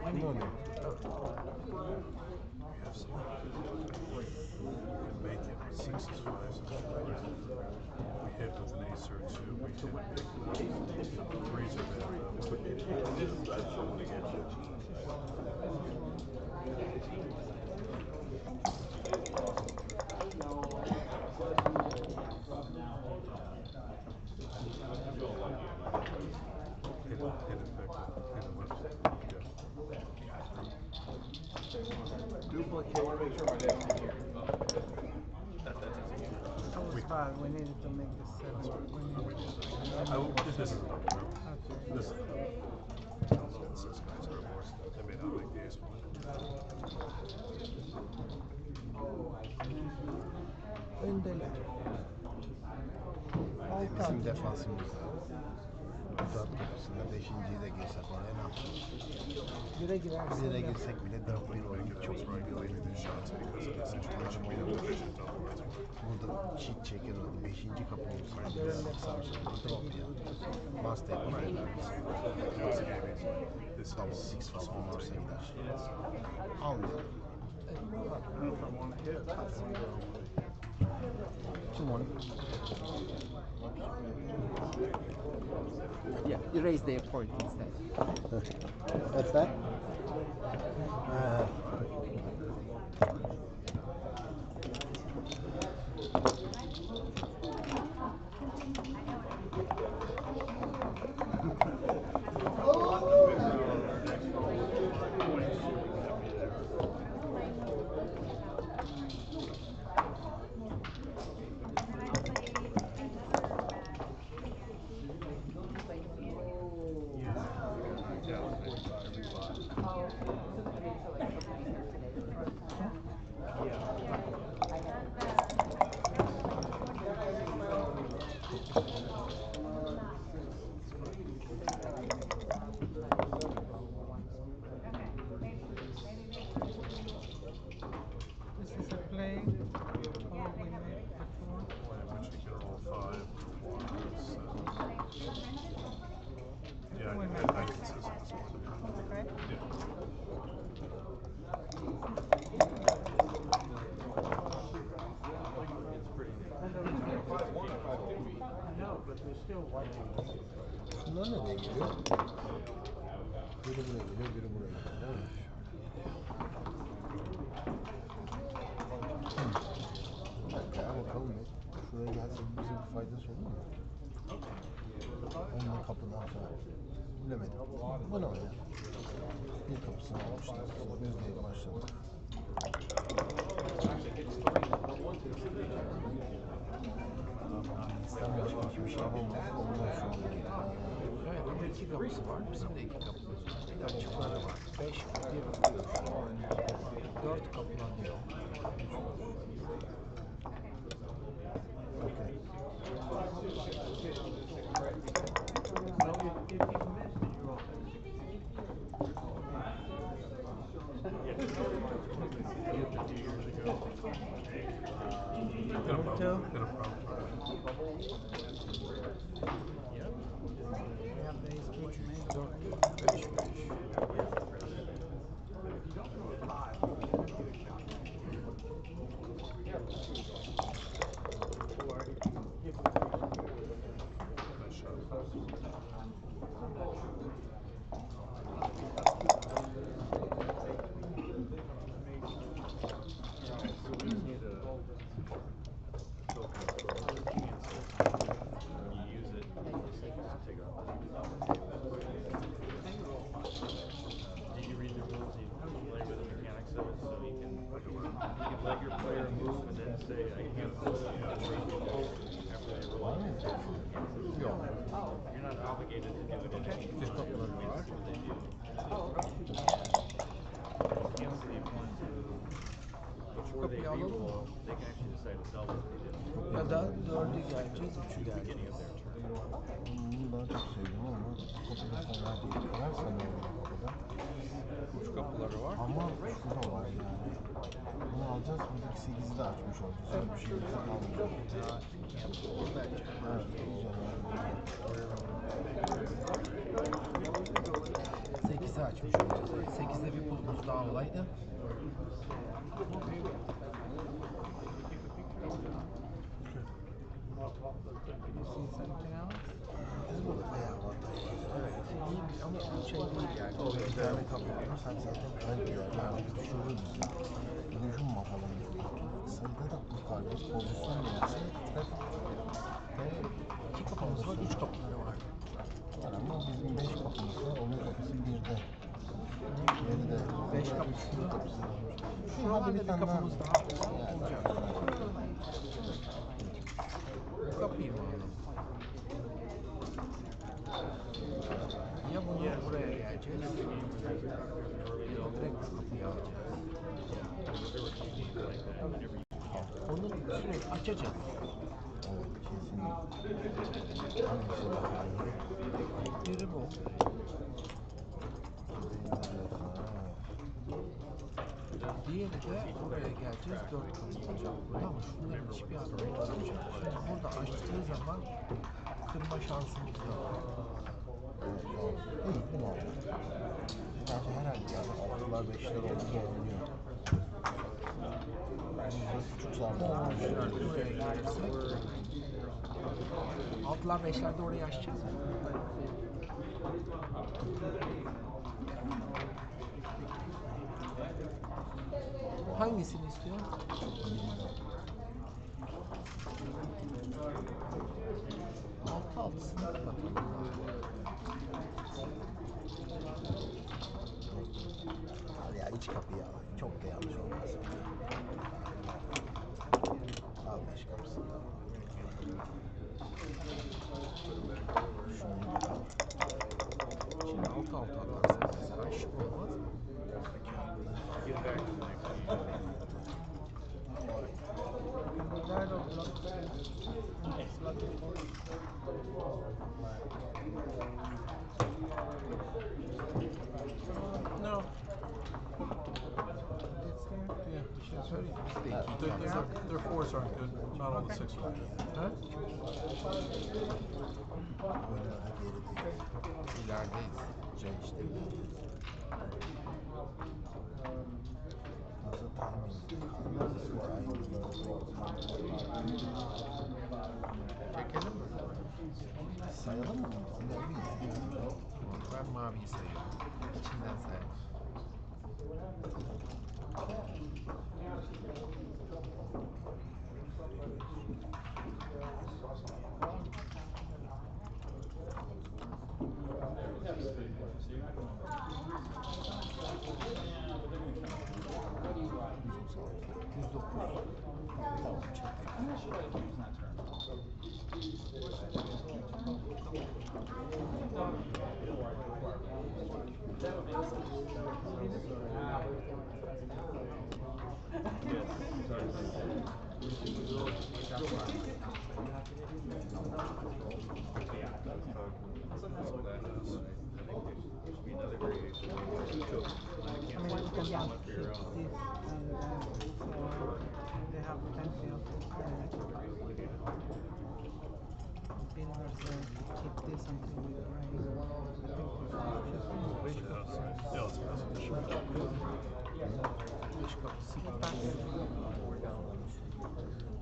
6-6. Ne oluyor? Make it 6 is 5 is 4. We hit with an ace or two, we hit pick it up. Threes are bad. We needed to make this 7. This is a double barrel. Okay. This is a double. Those 6 guys are worse. They may not make the ace one. Öndeler. Bizim defansımızda 4 kapısında 5.yi de girsek oraya ne yapacağız? Bire girersen Bire girsek bile 4-1 oyunu çok iyi bir oyun. Burada cheat çeker oldu. 5. kapı olsaydı biraz sarsın. Drop ya. Must have one ederdi. Double 6 falan varsa gider. Almıyor. 2-1. Yeah, erase their point instead. What's that? Bunlar nereye geliyor? Biri buraya geliyor, biri buraya geliyor. Bir dakika ya bakalım bir. Şuraya gelse bize bir faydası olur mu? Onunla kapıdan sonra. Bilemedim. Bu ne o ya? Bir kapısını almışlar. Biz de başladık. İstenmeyen hiçbir şey yapamaz. Ondan sonra Evet, onun 2 kapısı var. Bizim de 2 kapımız var. Bir de açıkları var. 5, 4 kapılanıyor. obligated to do it in any Üst kapıları var. before they re-roll, they can actually decide to double if they didn't. Ya da 4'ü geleceğiz, 3'ü geleceğiz. Bunu daha çok sevdim ama kapıda fena değil. Varsa ne olur kapıda? Uç kapıları var. Ama şu da var yani. Bunu alacağız, buradaki 8'i de açmış olacağız. Öyle bir şey bize kalmayacak. Evet, güzel. 8'i açmış olacağız. 8'de bir pulumuz daha olaydı. Evet, iyi ama şey değil yani. O bir tane kapı görürsen zaten kaybıyor. Yani düşürür bizi. Hücum bakalım. Sayıda da kurtardı. Pozisyon verirse ve 2 kapımız var, 3 kapıları var. var ama bizim 5 kapımız var. Onun kapısı 1'de. Geride 5 kapısı. Şurada bir kapımız daha olacak. Bu kapıyı mı alalım? Ya bunu buraya geleceğiz. Ya da direkt kapıyı alacağız. Onu sürekli açacağız. Biri bu. Diğeri de buraya geleceğiz. 4 kapı. Tamam, şunların hiçbir anlamı olmayacak. Şimdi burada açtığı zaman kırma şansımız yok. Bence herhalde yani 6'lar 5'ler oldu gelebiliyor. Küçük zarlar. Buraya gelirsek 6'lar 5'lerde orayı açacağız. Hangisini istiyorsun? Altısını kapatalım. Ya iç kapıyı al. Çok da yanlış olmaz. Al 5 kapısını. Şimdi alt atarsak mesela şık olmaz. Nerede oturalım? No. Their fours aren't good. Not all the sixes. Huh? Oyunlarda gerideyiz. İlerideyiz. İşte fazla Çekelim mi? sayalım mı? Ben maviyi sayıyorum. İçinden sayalım.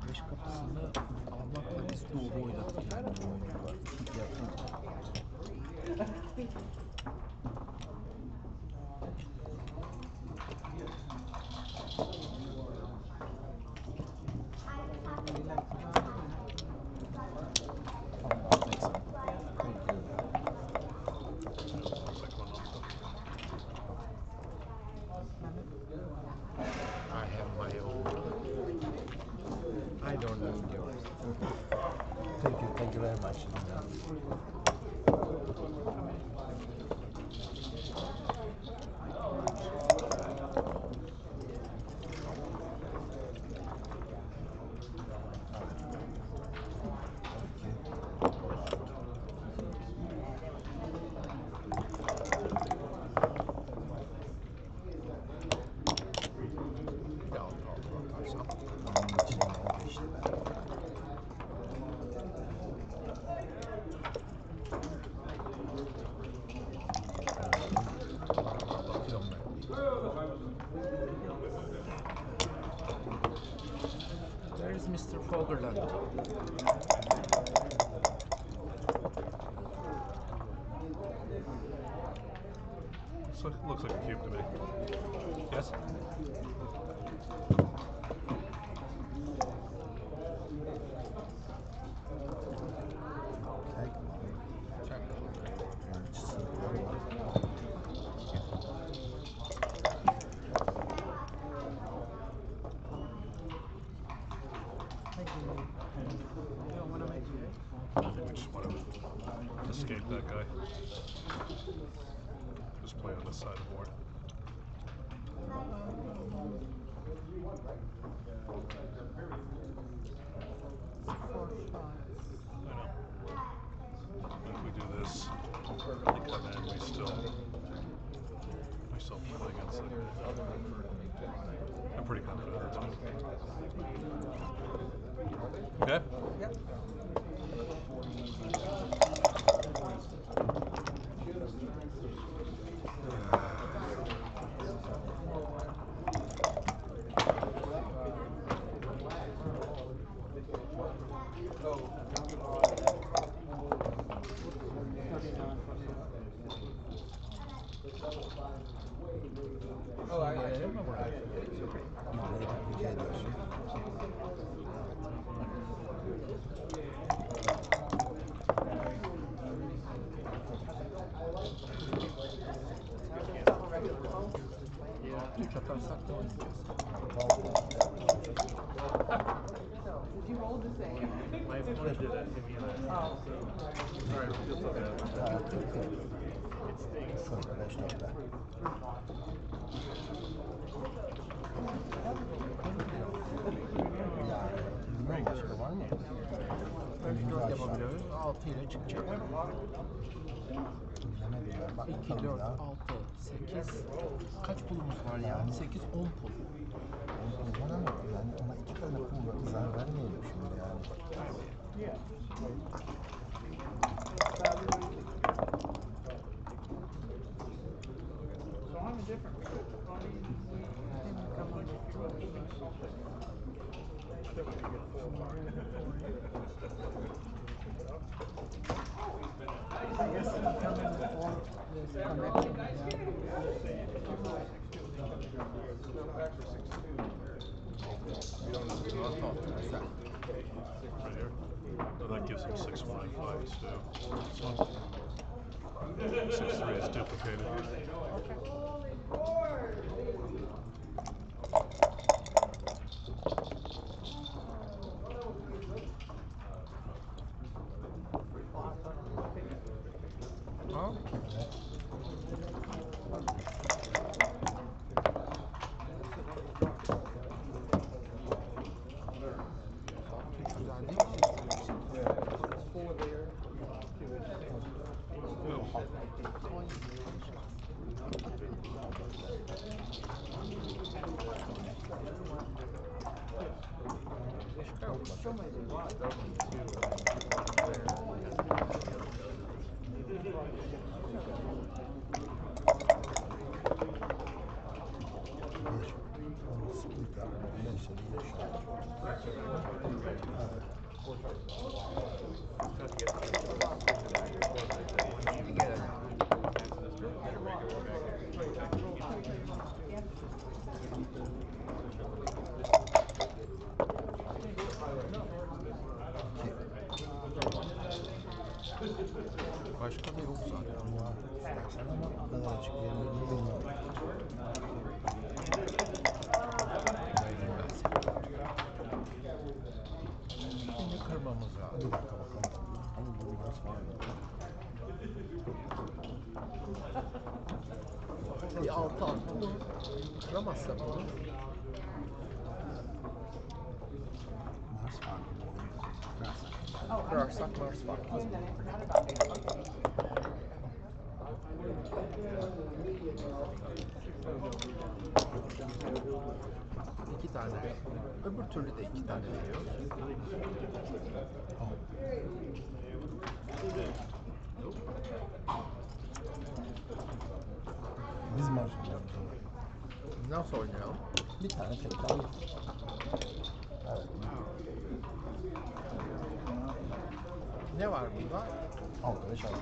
Beş kapısını almakla biz doğru oynadık yani bu oyunu. I don't need yours. Thank you very much. Where is Mr. Fogerlund? Looks like a cube to me. Yes? I think we just want to escape that guy. Just play on this side of the board. If we do this, they come in, we still play against it. I'm pretty confident that's good. Okay? Yep. Did you roll the same? My opponent did that to me last time. Sorry, just look at it. It stinks. Yapabiliyoruz. 6 ile çıkacak. 2, 4, 6, 8. Kaç pulumuz var ya? 8, 10 pul. Var ama yani ona 2 tane pul zarar vermeyelim şimdi yani. So I'm indifferent. I guess it'll come in before there's a connection. Right here. So that gives him 655 too. 6-3 is duplicated. Başka da yok zaten. Baksana ama o kadar açık verildiğini bilmiyorum. Şimdi kırmamız lazım. Bir dakika bakalım. Ama bu biraz var. Bir 6 attı mı? Kıramazsa bunu. Mars farkı bu oyun. Kırarsak Mars farkı. İki tane. Öbür türlü de 2 tane veriyor. Biz Mars oynayalım. Nasıl oynayalım? Bir tane tekrar. Evet. Ne var bunda? 6 5 6 2.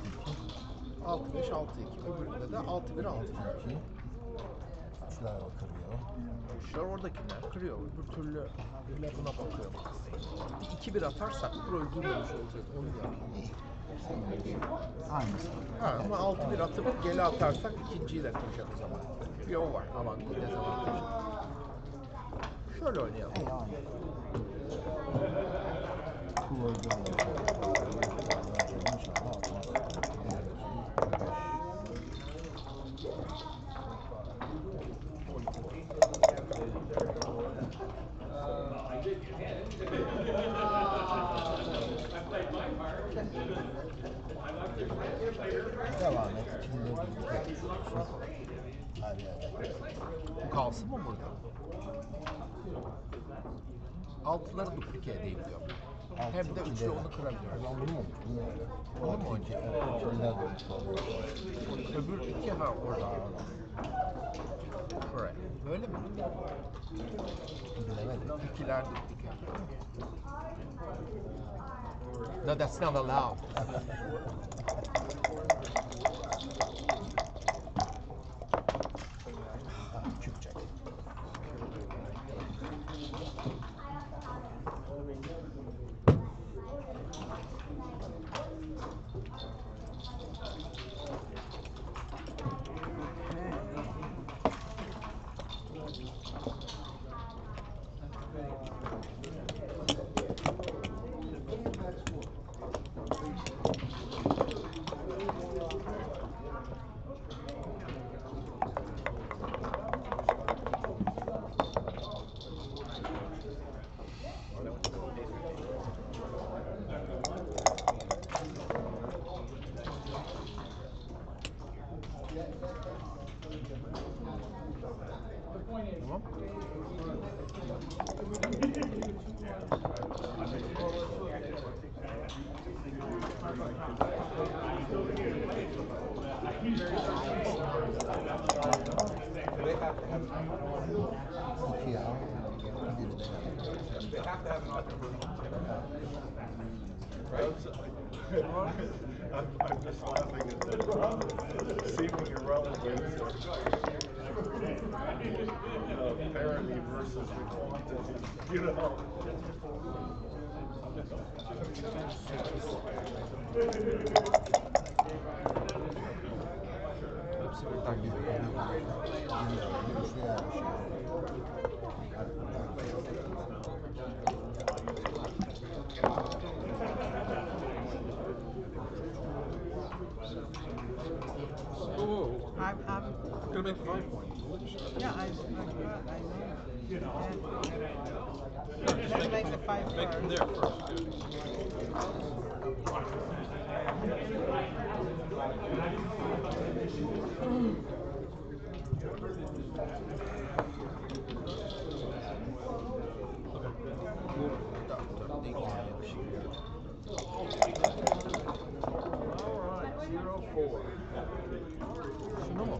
6 5 6 2. Öbüründe de 6 1 6 2. Üçler o kırıyor. Kuşlar oradakiler kırıyor. Öbür türlü buna bakıyor. 2 1 atarsak pro öldürmemiş olacağız. Onu yapayım. Aynısı. Ha, ama 6 1 atıp geri atarsak ikinciyi de kıracak o zaman. Bir o var. Avantajı, dezavantajı. Şöyle oynayalım. Kul öldürmüyor. İnşallah atmaz. 12. Devam et. Her yerde. Kalsın mı burada? Altıları duplike edeyim diyor. Hem de üçlü onu kırabiliyoruz. Ben bunu mu? Bunu mu oynayacağım? Öbür iki ha orada. Koray. Böyle mi? Bilemedim. İkiler duplike. No, that's not allowed. Küçük. I'm just laughing at the seeming irrelevance of parody versus quantity, you know. I'm gonna make 5 points. Yeah, I know. Yeah. Just make the 5 Make them first. there first. Şunu mu?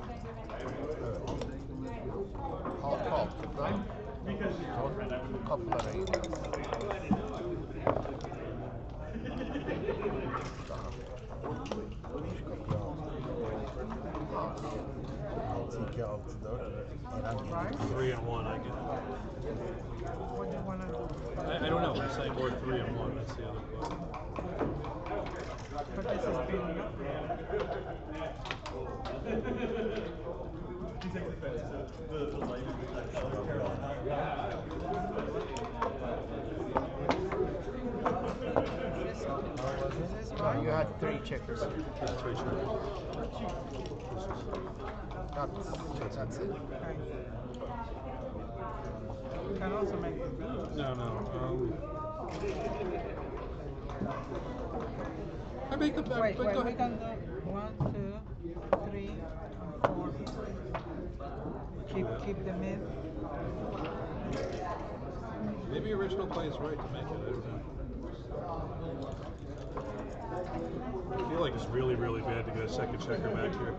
Altı altıdan kapılara gidiyoruz. Altı, 2, 6, 4. 3 and 1, I get it. What do you want to do? I don't know. I'm saying we're 3 and 1. That's the other one. But this is building up. You had 3 checkers. There's 3 checkers. That's it. You can also make it blue. No. I make the back. Wait, But go we ahead. can do 1, 2, 3, and 4. Keep the mid. Maybe original play is right to make it. I don't know. I feel like it's really, really bad to get a second checker back here.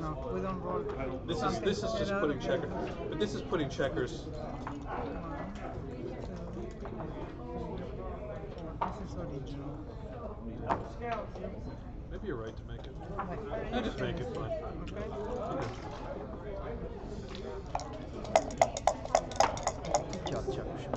No, we don't roll. This is just putting checkers. But this is putting checkers. This is original. Maybe you're right to make it. I just make it fine. Okay. İki atacakmışım.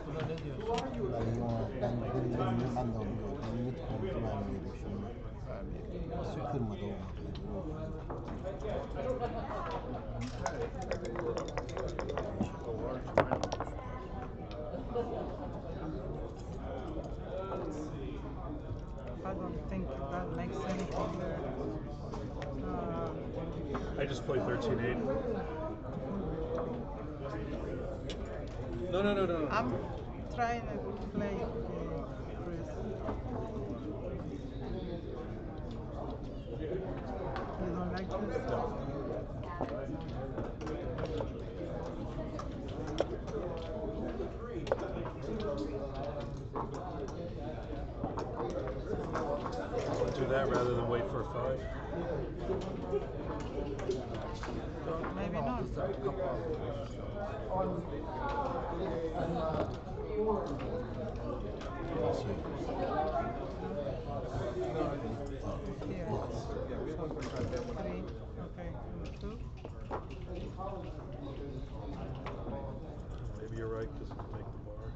Buna ne diyorsun? Ben de onu gördüm. Limit kontrol vermeyelim şimdi. Kırmadı olmadı. I don't think that makes anything there. I just play 13-8. No. I'm trying to play Chris. You don't like this? I'll do that rather than wait for a 5. Maybe not. Maybe you're right, just make the bar.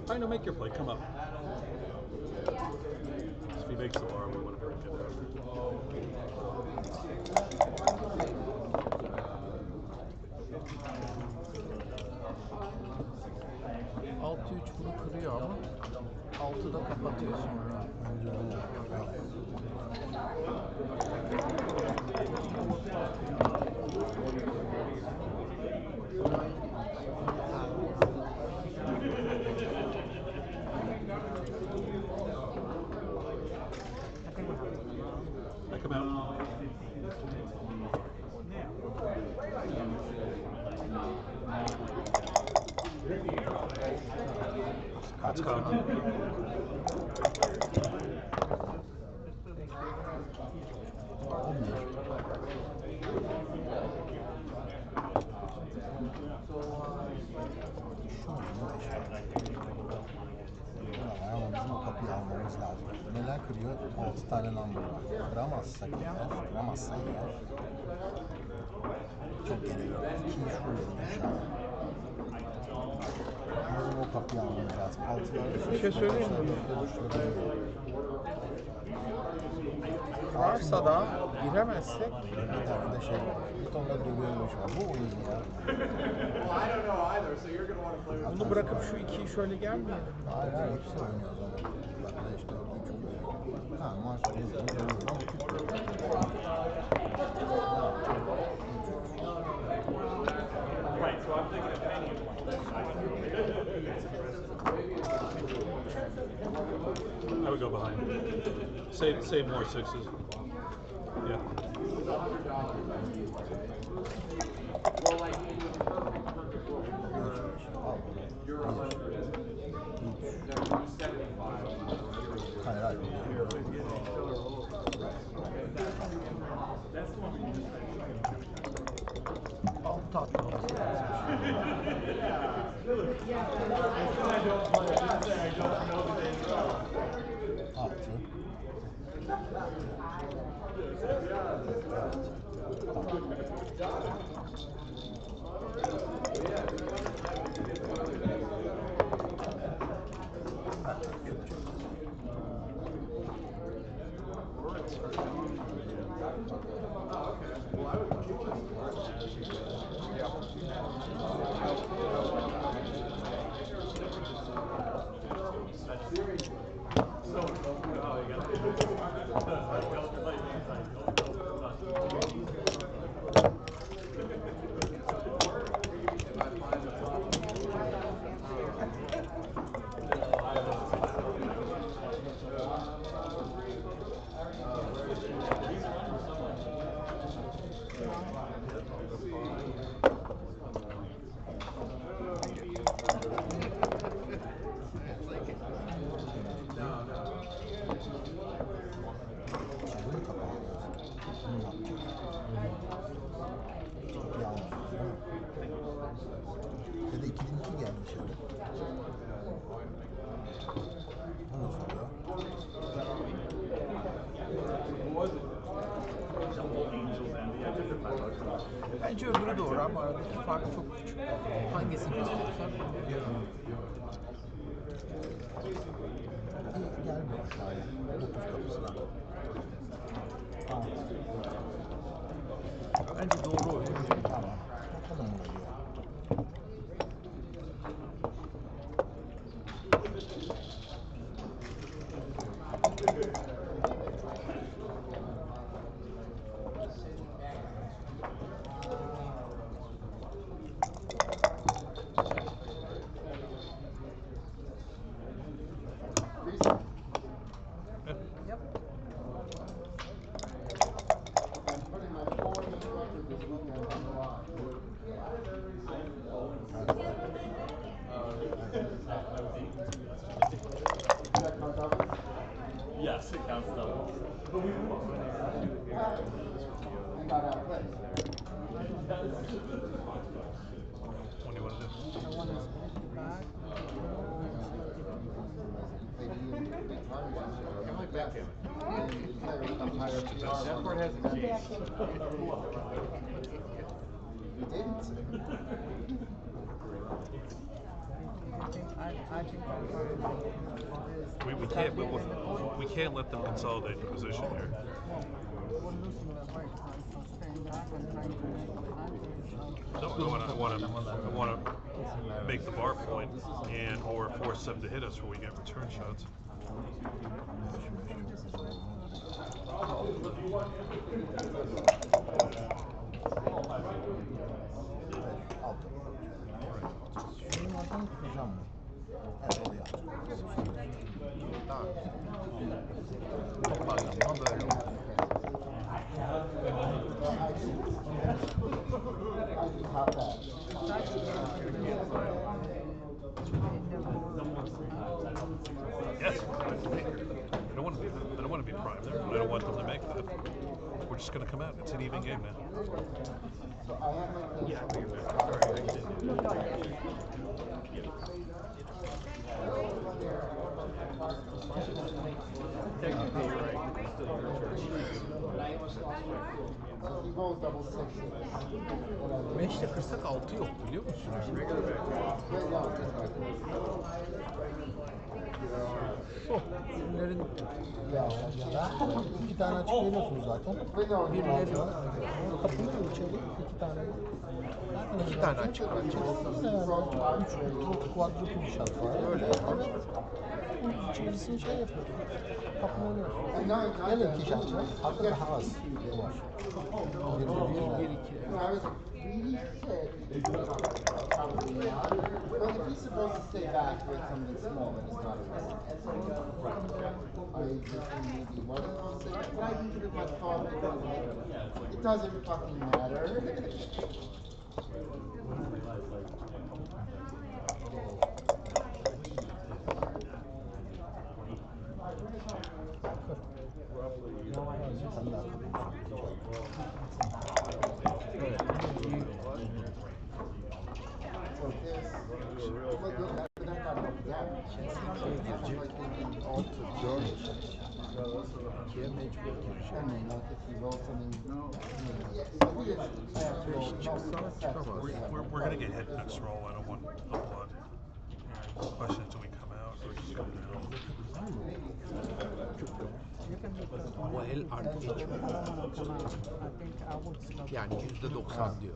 Fine, no, make your play. Come up. If he makes the bar, we want to break it out. 6-3 bunu kırıyor ama 6'da kapatıyor sonra. Bence öyle. I come out. That's cocked. Ama bizim o kapıyı almamız lazım. Neler kırıyor? 6 tane number var. Kıramazsak eğer, kıramazsak eğer çok gerek yok. Şimdi şuraya aşağı. Bizim o kapıyı almamız lazım. 6'lar Bir şey söyleyeyim mi? Varsa da giremezsek bir tane de şey var. Bir tonla dövüyormuş var. Bu oyun ya. bunu bırakıp şu 2'yi şöyle gelmeyelim. Hayır, hepsi oynuyor o zaman. Bak da işte çok oynuyor. Ha, maç Right, so I'm thinking of any I would go behind. Save more 6s. Yeah. well, like you're they're 75. Hayır, hayır. That's the one we just 6 atmamız lazım. Ya da 2002 gelmiş öyle. O nasıl oluyor? Bence öbürü doğru ama aradaki fark çok küçük. Hangisini istiyorsan yarın. İyi gelmiyor aşağıya. 9 kapısına. Bence doğru oyun. Tamam. Bakalım ne diyor. Yes, it counts double. What do you want to do? I like backgammon. Jackpot has a G. You didn't. We can't let them consolidate the position here. No, I want to make the bar point and or force them to hit us where we get return shots. Benim oradan tutacağım mı? Evet oraya atacağım. Tamam. Toparlanma böyle olur. Yes, I don't want to be prime there. I don't want them to make that. We're just going to come out. It's an even game now. Yeah, I figured that. Sorry, I didn't. Technically, you're right. It's still your turn. He rolls double sixes. Meşte kırsak 6 yok biliyor musun? Ürünlerin Ya iki tane açık veriyorsunuz zaten. birileri Kapıyı da içeri iki tane. iki tane açık var. Üç quadruple shot var. Öyle evet. İçerisini şey yapıyorsun. Kapının önüne. Gene iki shot var. Hatta daha az var. Bir iki. Really shit. Probably not. But if he's supposed to stay back with something small, then it's not a risk. I just maybe wasn't supposed to say, but I didn't give my thought because it doesn't fucking matter. We're going to get hit next roll. I don't want the blood. The question is, do we come out or just go down? Bu el artık geçmiyor. Yani %90 diyor.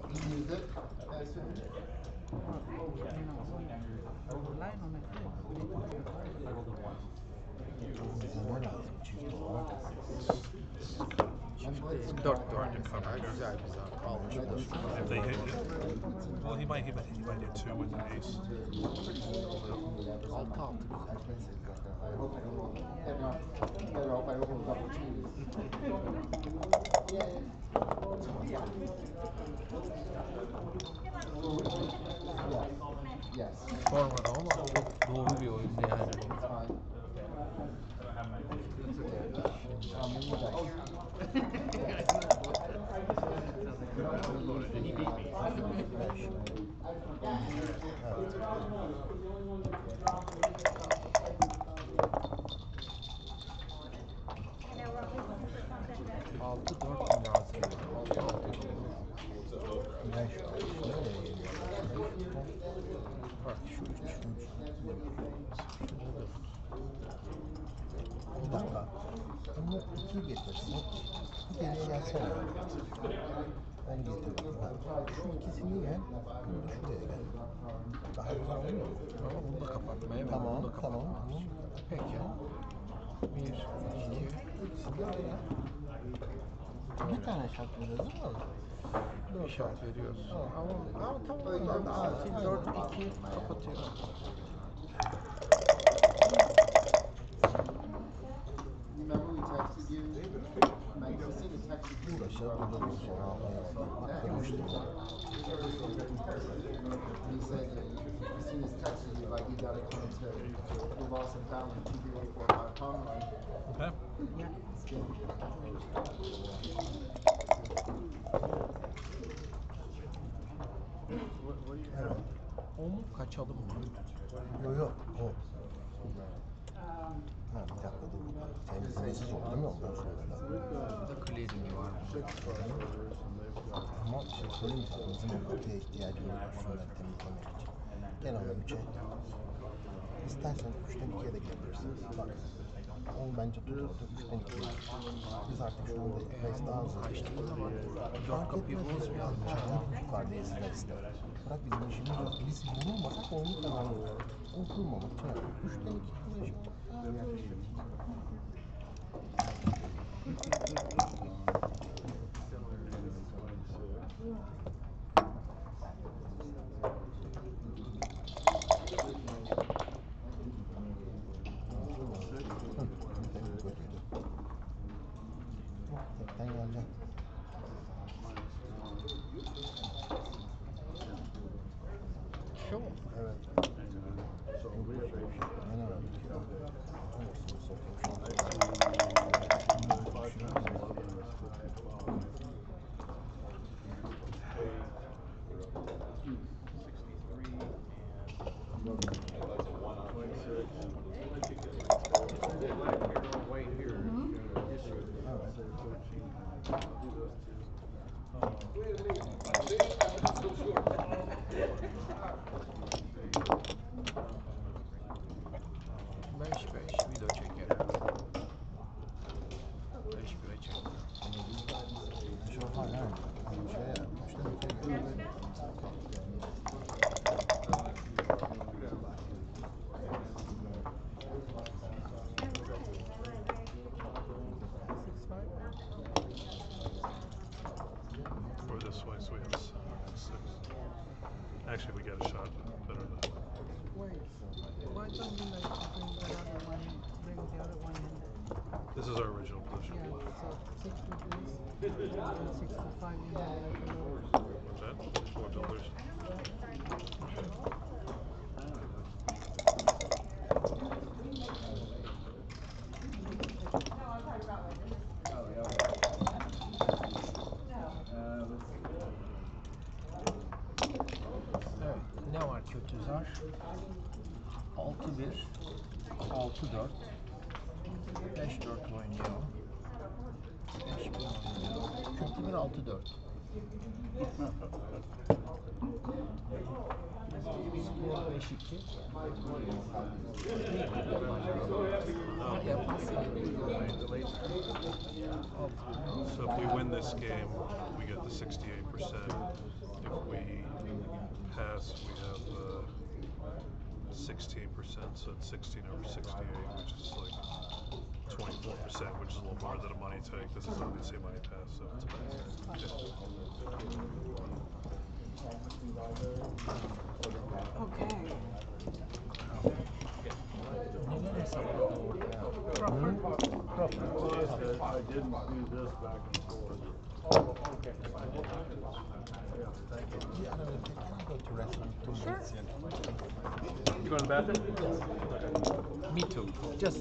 Dört kadar güzel bir zarf almışlar. If they hit, well, he might hit two with an ace. 6-6 Sormadı ama çok doğru bir oyundu yani. Bir dakika. Bunu 2 getirsin. Bir geriye gelsene. Ben getirdim. Şu ikisini gel. Bunu da şuraya gel. Daha güzel oluyor mu? Tamam, bunu da kapatmaya ben Tamam, bunu da tamam. kapatmaya. Peki. 1, 2, bir tane şart veriyoruz değil mi? bir şart veriyoruz. Tamam. Ama tamam. 6, 4, 2 kapatıyor. Remember we texted you? Mike, you seen the text you Burada şey buldum sonra almaya demiştim. He said that as soon as texted you, like you gotta come to the loss and found in 2, 3, 4, 5 pound line. Okay. Evet. O mu? Kaçalım mı? Yok o. Ha bir dakika dur bakalım. Senin izlemesiz oldu değil mi ondan sonra da? Bir de clearing'i var. Ama bir şey söyleyeyim mi sana? Bizim o kapıya ihtiyacımız var şunları temizlemek için. Gel onu 3'e. İstersen 3'ten 2'ye de gidebilirsin. Bak. O bence tuturdu. 3'ten 2'ye. Biz artık şu anda Rex daha hızlı. Fark etmez. Yukarıdayız Rex'te. Bırak bizim işimiz yok. Biz vurulmasak oyunu kazanırız. O vurulmamak için 3'ten 2'ye tekten gelecek. Şu mu? Evet. Aynen öyle. Video çekerim. 5-1'e çekerim. Şu hala şey ya. 3'ten 2'ye geliyor. Or this way, so we have 6. Actually, we got a shot better than that. Wait, why don't we like bring the other one, bring the other one in? This is our original position. Yeah, so 6 with this, and 65 in there. What's that? 4 builders. Evet, ne var kötü zar? 6-1, 6-4, 5-4 oynuyor. 5-1 oynuyor. Kötü bir 6-4. Skor 5-4. So if we win this game, we get the 68%. If we pass, we have 16%. So it's 16 over 68, which is like 24%, which is a little more than a money take. This is obviously a money pass, so it's Okay. I didn't do this back and forth. Oh, okay. Yeah, thank you. Sure. You going to the bathroom? Me too. Just.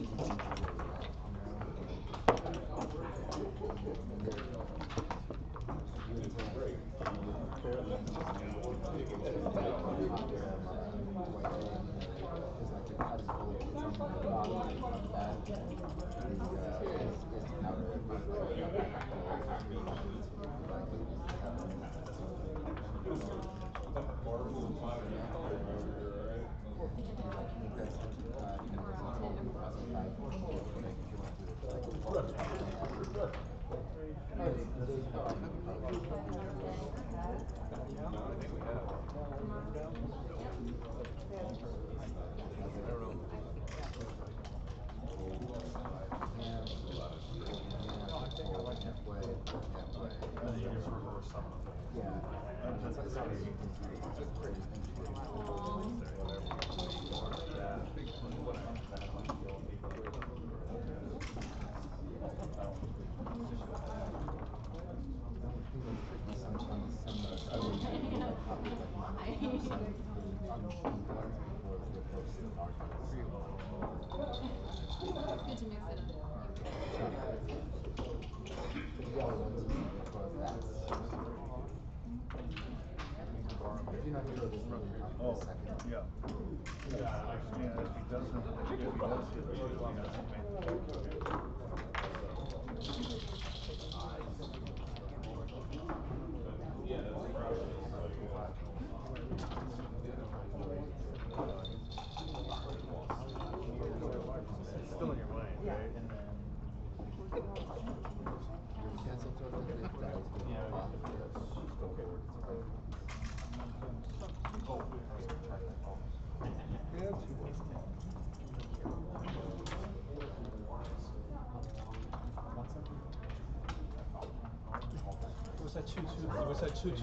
What's that 2-2? What's that 2-2? 6-2.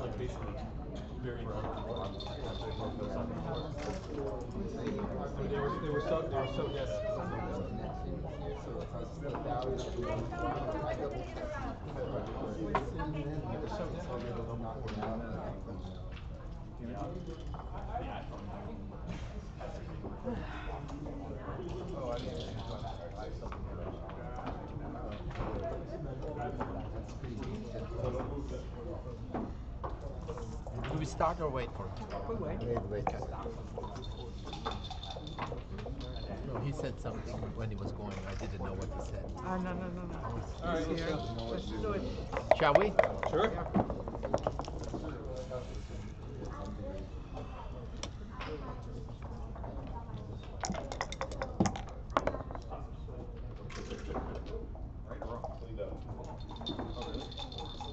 Like basically very they were so desperate. Do we start or wait for it? We wait. Wait. No, he said something when he was going. I didn't know what he said. No. All right, He's here. Let's do it. Shall we? Sure.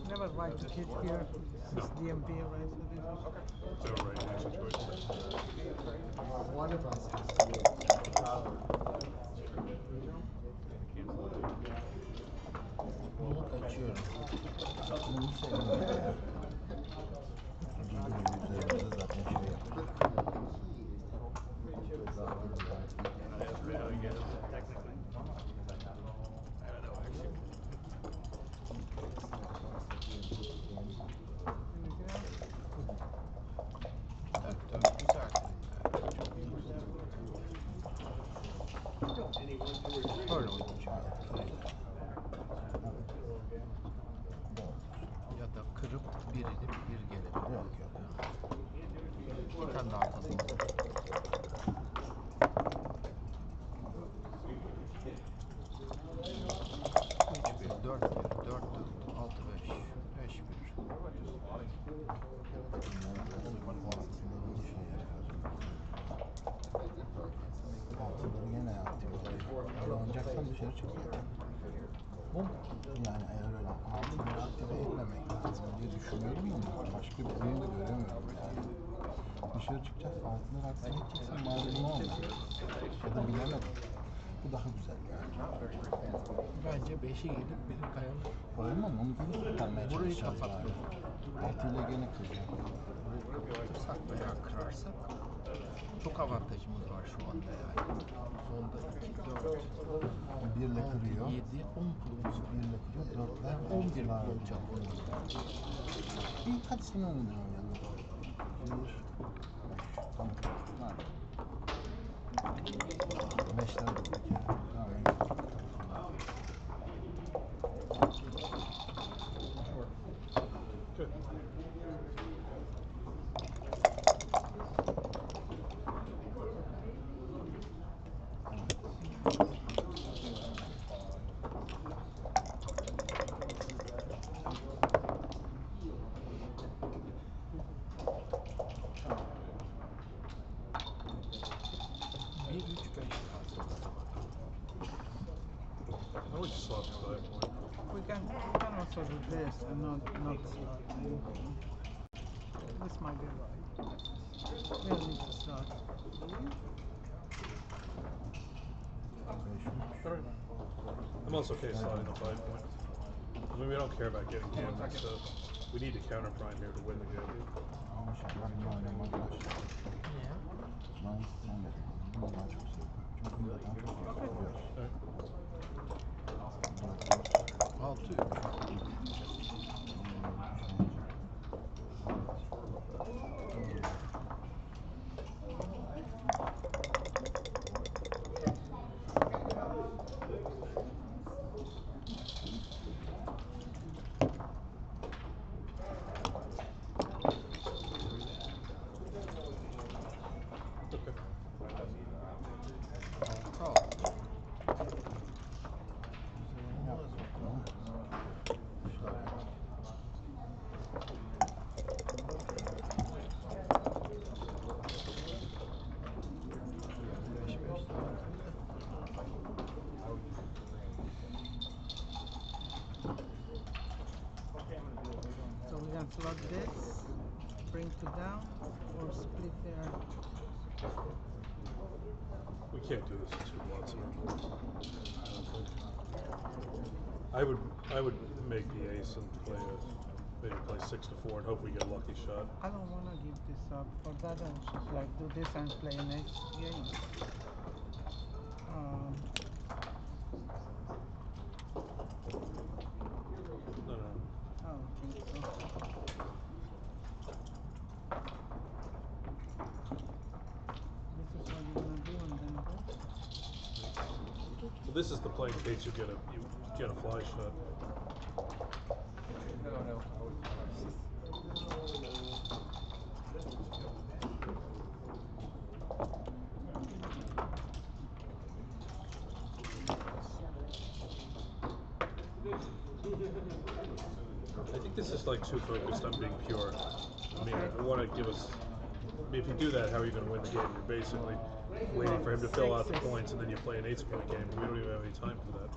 Never write the kid here. This is DMV, right? So this is One of us has to be Ya da kırıp birini bir gelelim. Yok. Bir tane daha atalım. Alacaksan dışarı çık zaten. Yani eğer öyle altını aktive etmemek lazım diye düşünüyorum ama başka bir birini göremiyorum yani. Dışarı çıkacağız, altınları aktive edeceksen malum olmaz. Ya da bilemedim. Bu daha güzel yani. Bence 5'i gelip biri kayalı. Koyamam, onu geri kurtarmaya Burayı çalışacağız kapatıyor. bari. Altıyla gene kıracağım. Burayı kapatırsak veya kırarsak çok avantajımız var şu anda yani. Sonda 2, 4, Birle kırıyor. 7, 10 pulumuz var. Birle kırıyor, dörtler 11 var. pul olacak. İyi, hadi seni önünden oynayalım. 1, 5, tamam. Var. 5'ler de bir kere. Tamam. I would just swap to 5 point. We can also do this and not slot anything. This might be right. We'll need to slot. I'm also okay slotting the 5 point. I mean, we don't care about getting gambling stuff. We need to counter prime here to win the game. So we can slot this, bring to down, or split there. We can't do this since we lots of our board. I would make the ace and play maybe play 6 to 4 and hope we get a lucky shot. I don't want to give this up. For that, I should like do this and play next game. No. I don't think so. This is what you're gonna do, and then this. Well, this is the play in case you get a fly shot. No. I think this is like too focused on being pure. I mean, I want to give us. I mean, if you do that, how are you going to win the game? You're basically waiting for him to fill out the points, and then you play an 8-point game. We don't even have any time for that.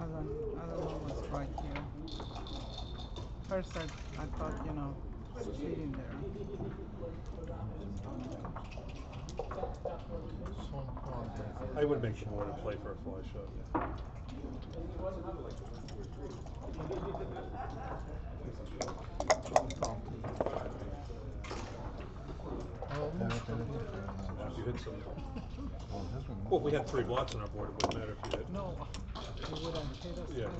I don't know what's right here. First, I thought, sitting there. I would make the board and play for a fly shot. You hit some. Well, if we had 3 blots on our board, it wouldn't matter if you hit. No, it wouldn't hit us. Yeah.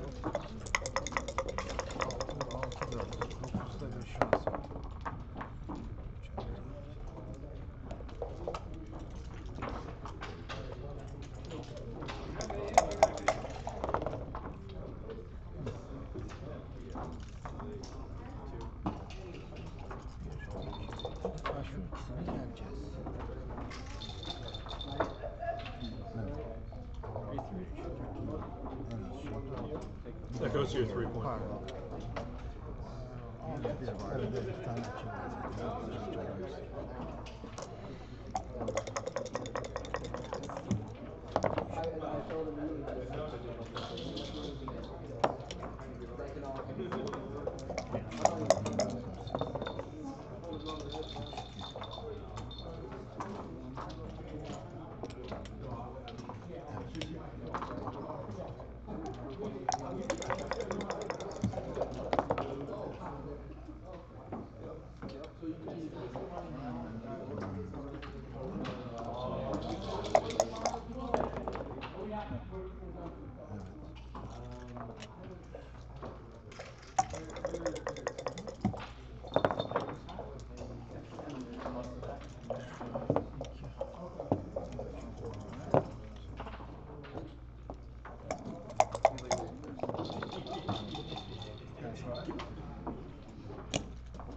That goes to your 3-point. Arada bir tane açıyorlar zaten.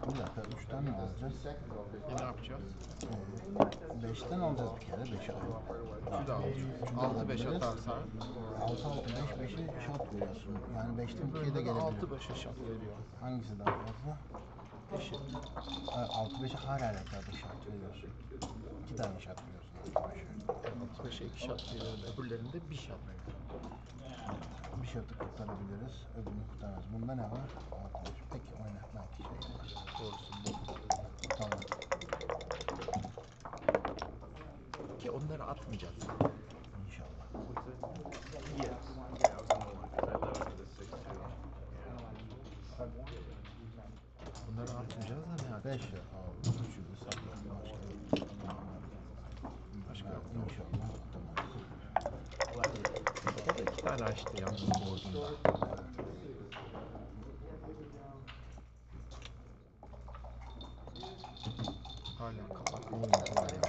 Bir dakika, 3'ten mi alacağız? Ne yapacağız? 5'ten alacağız bir kere, 5'i alalım. 3'ü de alacağız. 6-5 atarsan 6-6-5-5'i şart veriyorsun. Yani 5'ten 2'ye de gelebilir. 6-5'e şart veriyor. Hangisi daha fazla? Eşit. 6-5'e hala halükarda şart veriyorsun. 2 tane şart veriyorsun 6-5'e. 6-5'e 2 şart veriyor. Öbürlerinde 1 şart veriyor. Bir şartı kurtarabiliriz, öbürünü kurtaramaz. Bunda ne var? 6-5. Peki oyna, belki şey yapar. Doğrusu bu. Tamam. Ki onları atmayacağız. İnşallah. Bunları atmayacağız da ne yapacağız? 5 ya. 3'ü de saklayalım. Başka yok. İnşallah atamayız. O da 2 tane açtı yalnız board'unda. Hala kapatmadı var ya.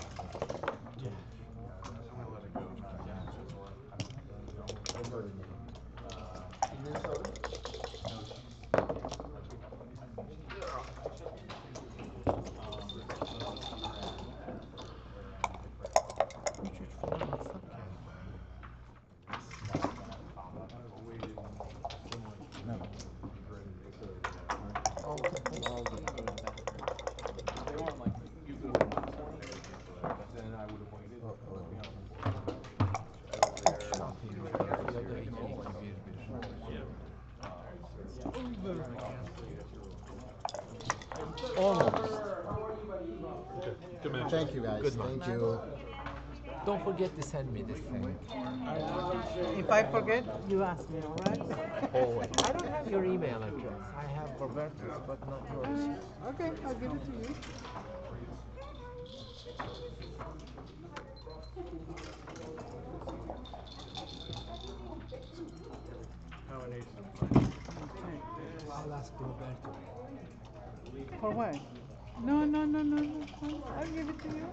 Thank you guys. Thank you. Don't forget to send me this thing. If I forget, you ask me, all right? Always. I don't have your email address. I have Roberto's, but not yours. Okay, I'll give it to you. I'll ask Roberto. For what? No. I'll give it to you.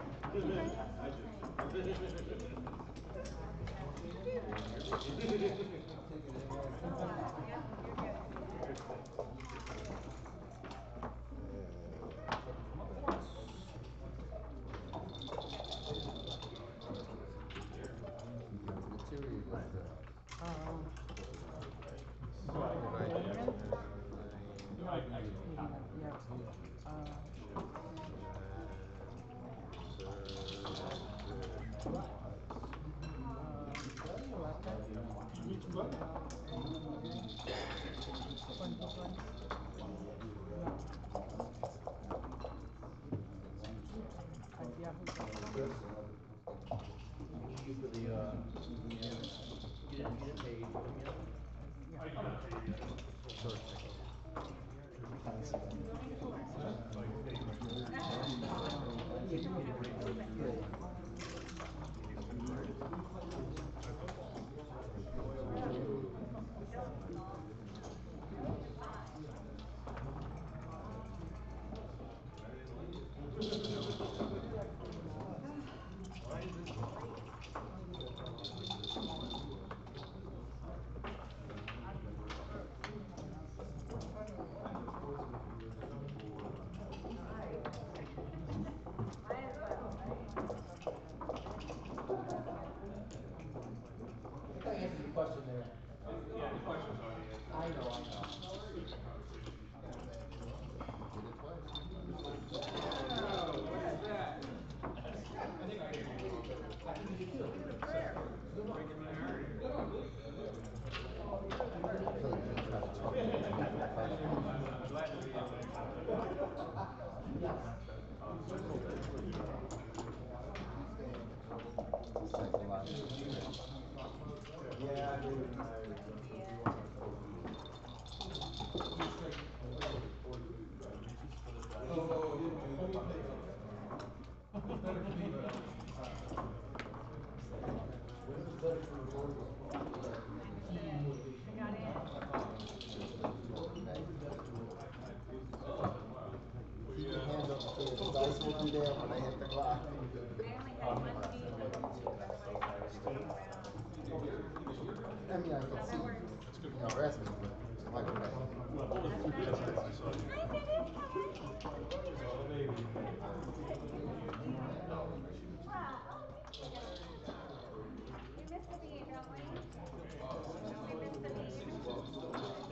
Dice will be there when I hit the clock. I mean, I can see, rest me, but like,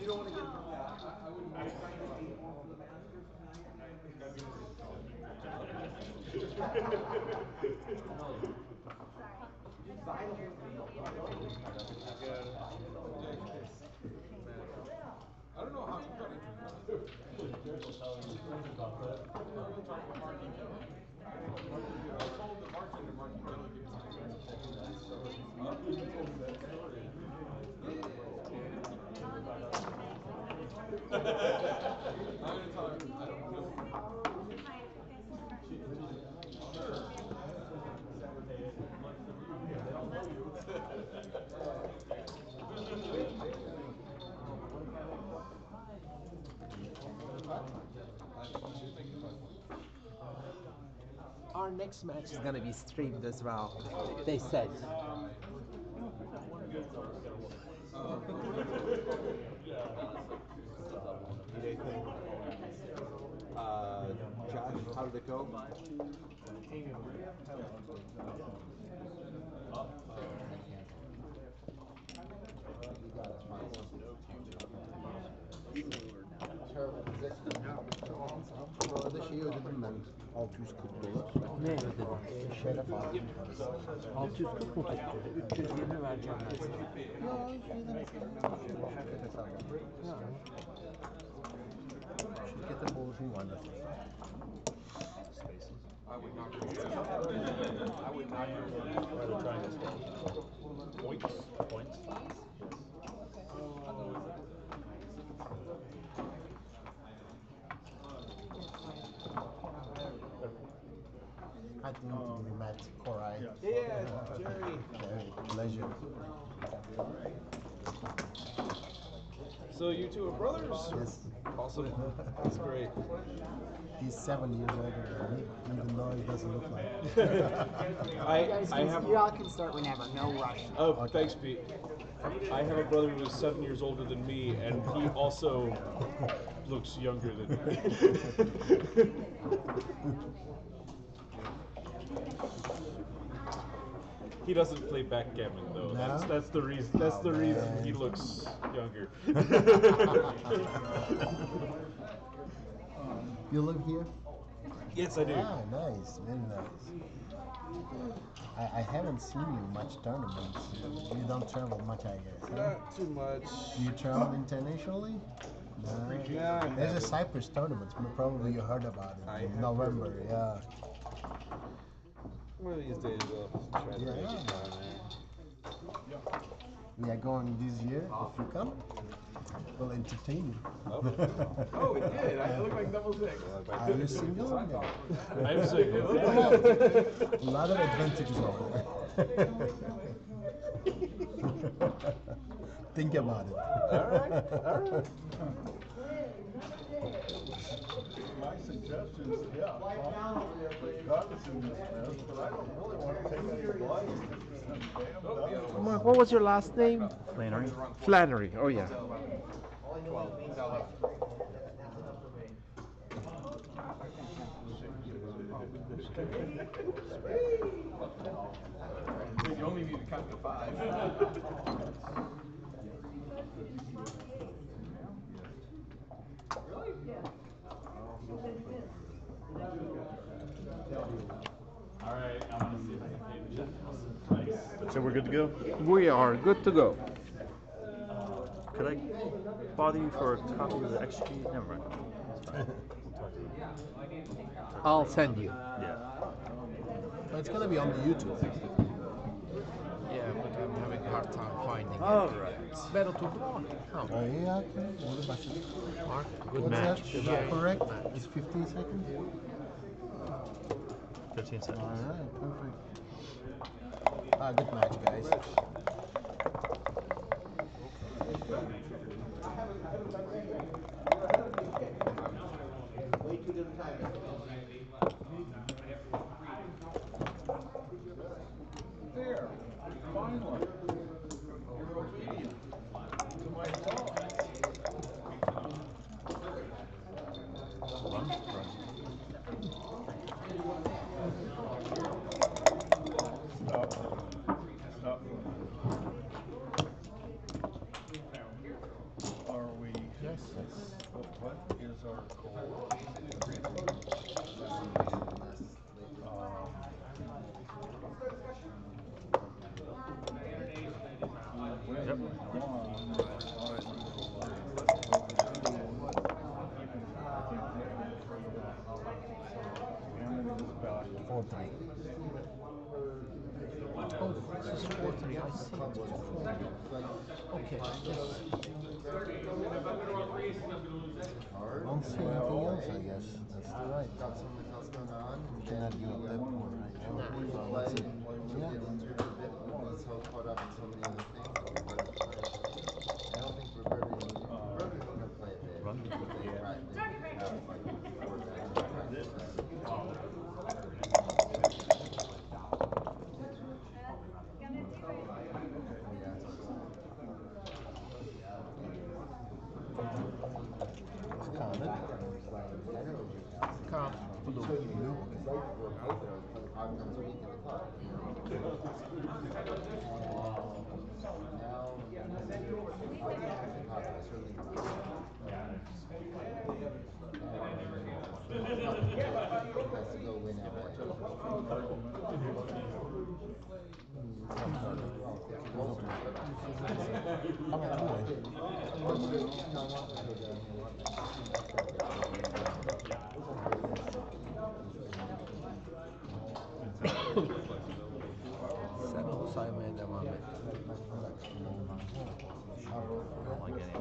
You don't want to get. I wouldn't mind trying to get more for the Masters tonight. Just buy the whole field. I don't know how you got into I told the bartender Marky Jello give me I'm gonna tell her I don't know. Our next match is gonna be streamed as well. They said. Josh, how did it go? terrible position. Sonra da şeyi ödedim ben. 640 dolar. Ne ödedin? Şeref abi. 640 mu tuttu? 320 vereceğim ben sana. Şirket hesabı. Şirketin borcum vardı. I would not go Points. I think we met Koray. Yeah, Gerry. Pleasure. So you two are brothers? Yes. Awesome. That's great. He's 7 years older than me, even though he doesn't look like it. I have. You all can start whenever, no rush. Oh, okay. Thanks, Pete. I have a brother who is 7 years older than me, and he also looks younger than me. He doesn't play backgammon though. No? That's the reason. That's the reason he looks younger. You live here? Yes, I do. Ah, nice, very nice. I haven't seen you much tournaments. You don't travel much, I guess. Huh? Not too much. Do you travel internationally? No. There's a Cyprus tournament. Probably you heard about it in November. Yeah. One of these days I'll try to make it down there. We are going this year. If you come, we'll entertain you. Oh, it did. I look like double six. Are you single? I'm single. A lot of advantages over there. Think about it. All right. My suggestion is, yeah, Cognizant in this mess, but I don't really want to take any advice. What was your last name? Flannery. Flannery. Oh yeah. You only need to count to 5. Alright, I'm gonna see if I can get So we're good to go? We are good to go. Could I bother you for a copy of the extra key? Never mind. It's fine. I'll send you. Yeah. But it's gonna be on the YouTube. Yeah, but I'm having a hard time finding it. All right. Better to block it. Come. Yeah, Mark, good What's match. that? Is that correct? It's 15 seconds? 15 seconds. Alright, perfect. Good match, guys. Way too different time. There, finally. You're obedient to my thoughts. Stop. Are we? Yes. What is our goal? Oh, this is 4-3. I see. Okay. Don't see anything else, I guess. That's the right. Got something else going on. Cannot give up that poor right now. So that's it. Yeah. So caught up in so many other things. I don't think Roberto's going to play a bit. Run. Calm. Saymaya devam et. Ama gene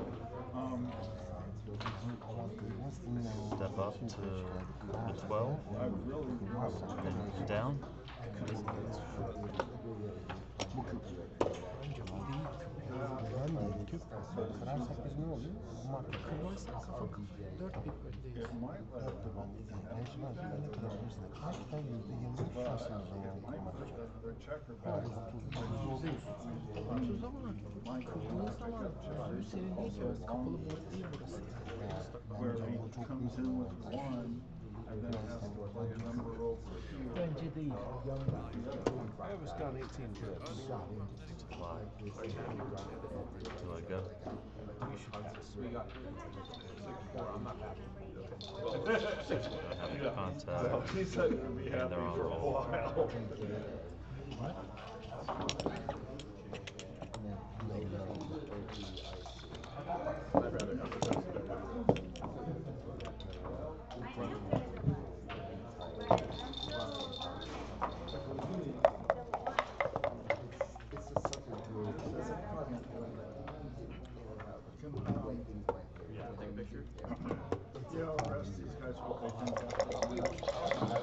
step up to the 12 and down. Kırarsak biz ne oluyor? Ama kırmazsak kafa 4 bit öndeyiz. Ne kadar hızlı? Kaçta %20 şansımız yani kırmak için. Yani 30 zaman kırdığın zaman senin değil ki kapalı board değil burası. Bence bu çok bence değil. I was down 18 trips. Do I go? Having contact, and they're on roll. What? Yeah, I'll ask these guys what they think after.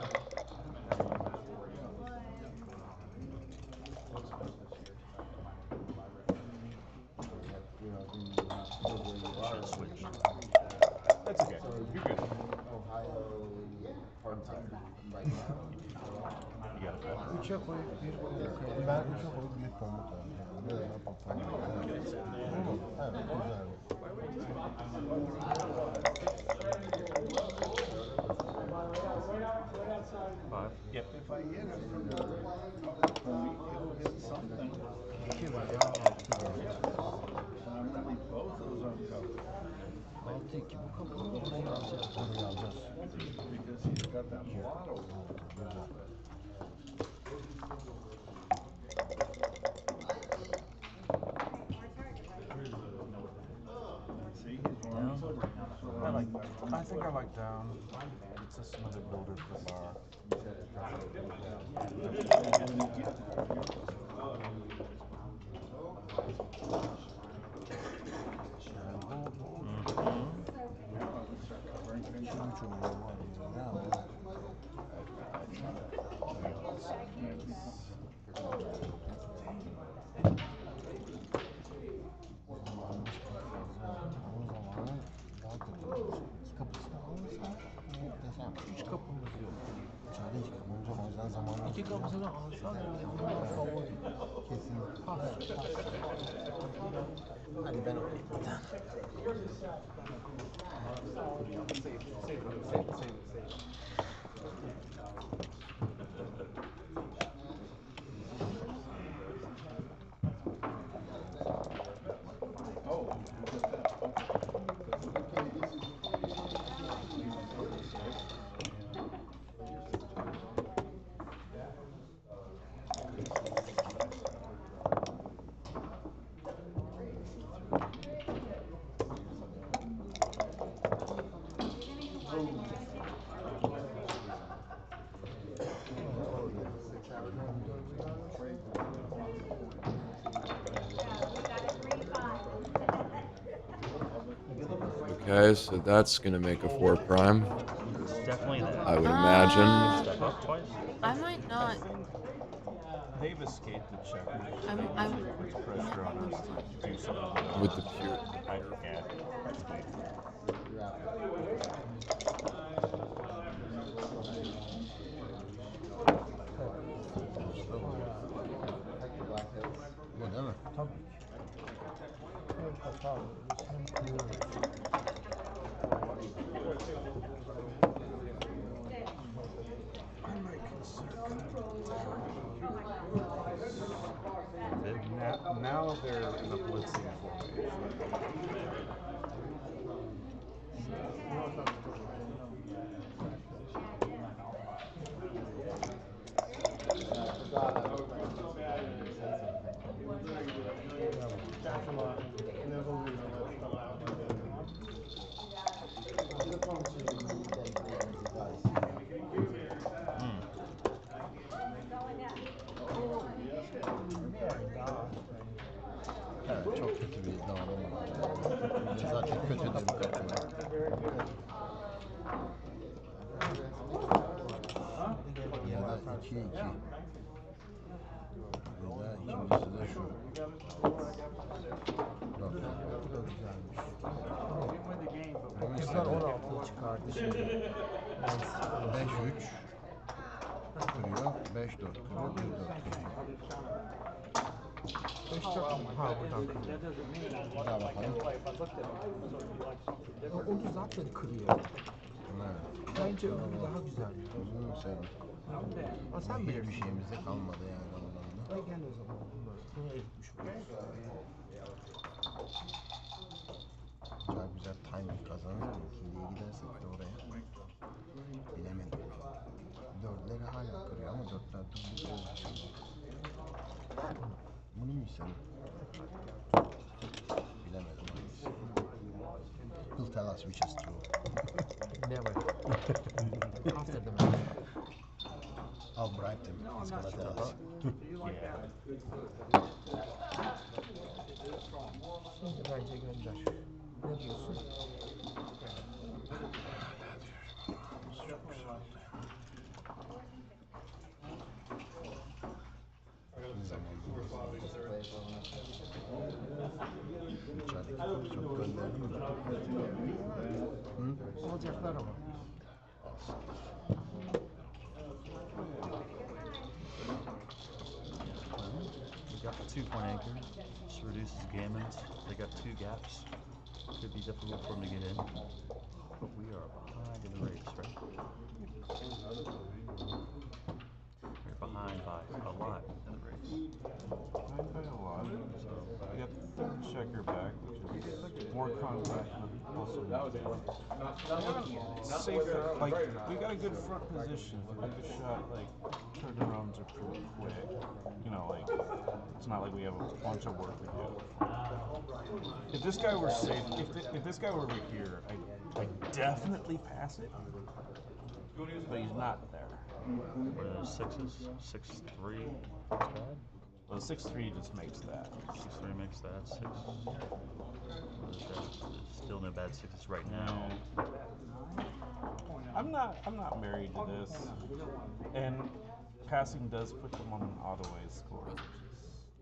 That's okay. You're good. Ohio part-time right now. You got it. 3'e koyup 1 koyup ben 3'e koyup 1 koymak lazım. Böyle yapalım. Evet, güzel. Five. Yep. If I hit it, he'll hit something. And I'm going to leave both of those uncovered. 6-2 bu kapıyı oraya alacağız. Oraya alacağız. Because he's got that blot over there. See, he's going I think I like down. It's just another builder for the bar. Hiç kapımız yok. İki kapısını alsan Hadi ben okuyayım. Okay, so that's gonna make a 4 prime. Definitely that. I would imagine. Step up twice. I might not. They've escaped the checkers. I'm Puts pressure on us to do something With the pure. Yeah. Bu değil mi? Tabii. Now they're in a blitzing formation. Evet, çok kötü bir dağılım var. Zaten kötü de bir kaçıyor. Ya da 2-2. Ya da ikincisi de şu. 4 güzelmiş. Kızlar 16'ya çıkardı şimdi. 5-3 kırıyor, 5-4 kırıyor, 1-4 kırıyor. 5-4 ha buradan kırıyor. Bir daha bakalım. Onu zaten kırıyor. Evet. Bence öbürü daha güzel. Uzun sevdim. Ama sen Hiçbir bilirsin. şeyimizde kalmadı yani ondan da. Gel o zaman. Bunu eritmiş oluruz. Çok güzel timing kazanır mı? İkiliye gidersek de oraya. Bilemedim. Dörtleri hala kırıyor ama dörtler durdukça bunu mu istedim? Bilemedim hangisi. He'll tell us which is true. Never. After the match. I'll bribe him. He's gonna tell us. Şimdi bence gönder. Ne diyorsun? İçerideki çok gönderdim mi? Hı? Olacaklar ama. We got the 2-point anchor. Just reduces gammons. They got 2 gaps. Could be difficult for them to get in. But we are behind in the race, right? We're behind by a lot in the race. by a lot. You got the third checker back, which is more contact and also safer. Like, we got a good front position. If we make a shot, like, turnarounds are pretty quick. You know, like, it's not like we have a bunch of work to do. If this guy were safe, if this guy were over here, I'd definitely pass it. But he's not there. What are those sixes? 6-3. That's bad. Well, 6-3 just makes that. 6-3 makes that. 6. What is that? Still no bad sixes right now. I'm not married to this, and passing does put them on an auto-way score,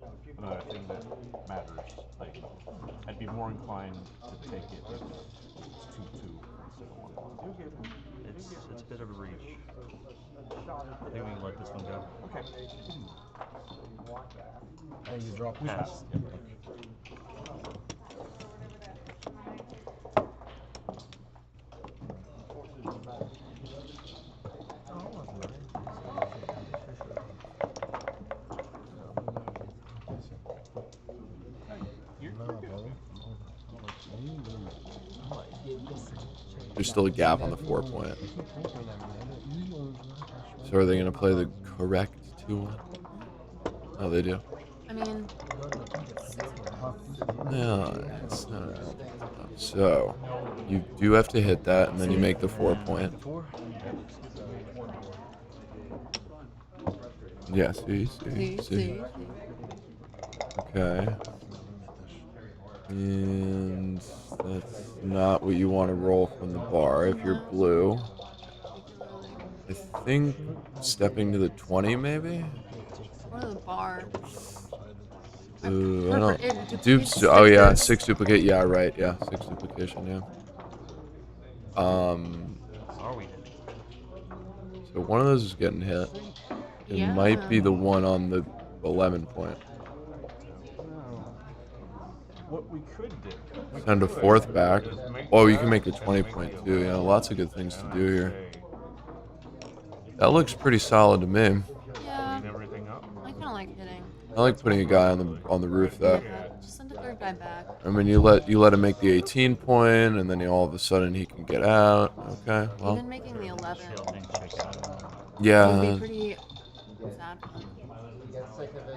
which is another thing that matters. Like, I'd be more inclined to take it if it's 2-2 instead of 1-1. It's a bit of a reach. I think we can let this one go. Okay. And you drop pass. There's still a gap on the 4 point. So are they going to play the correct 2-1? Oh, they do. I mean, No, it's not. So you do have to hit that, and then you make the 4 point. Yeah, see. Okay. And that's not what you want to roll from the bar if you're blue. I think stepping to the 20 maybe? Or the bar. I don't. Dupes. Oh yeah, 6 duplicate. Yeah, right. Yeah, 6 duplication. Yeah. So one of those is getting hit. It might be the one on the 11 point. What we could do. Send a 4th back. Oh, you can make the 20 point too. Yeah, lots of good things to do here. That looks pretty solid to me. Yeah. I kind of like hitting. I like putting a guy on the roof though. Yeah, just send a third guy back. I mean, you let him make the 18 point, and then all of a sudden he can get out. Okay, well. Even making the 11. Yeah. Would be pretty sad.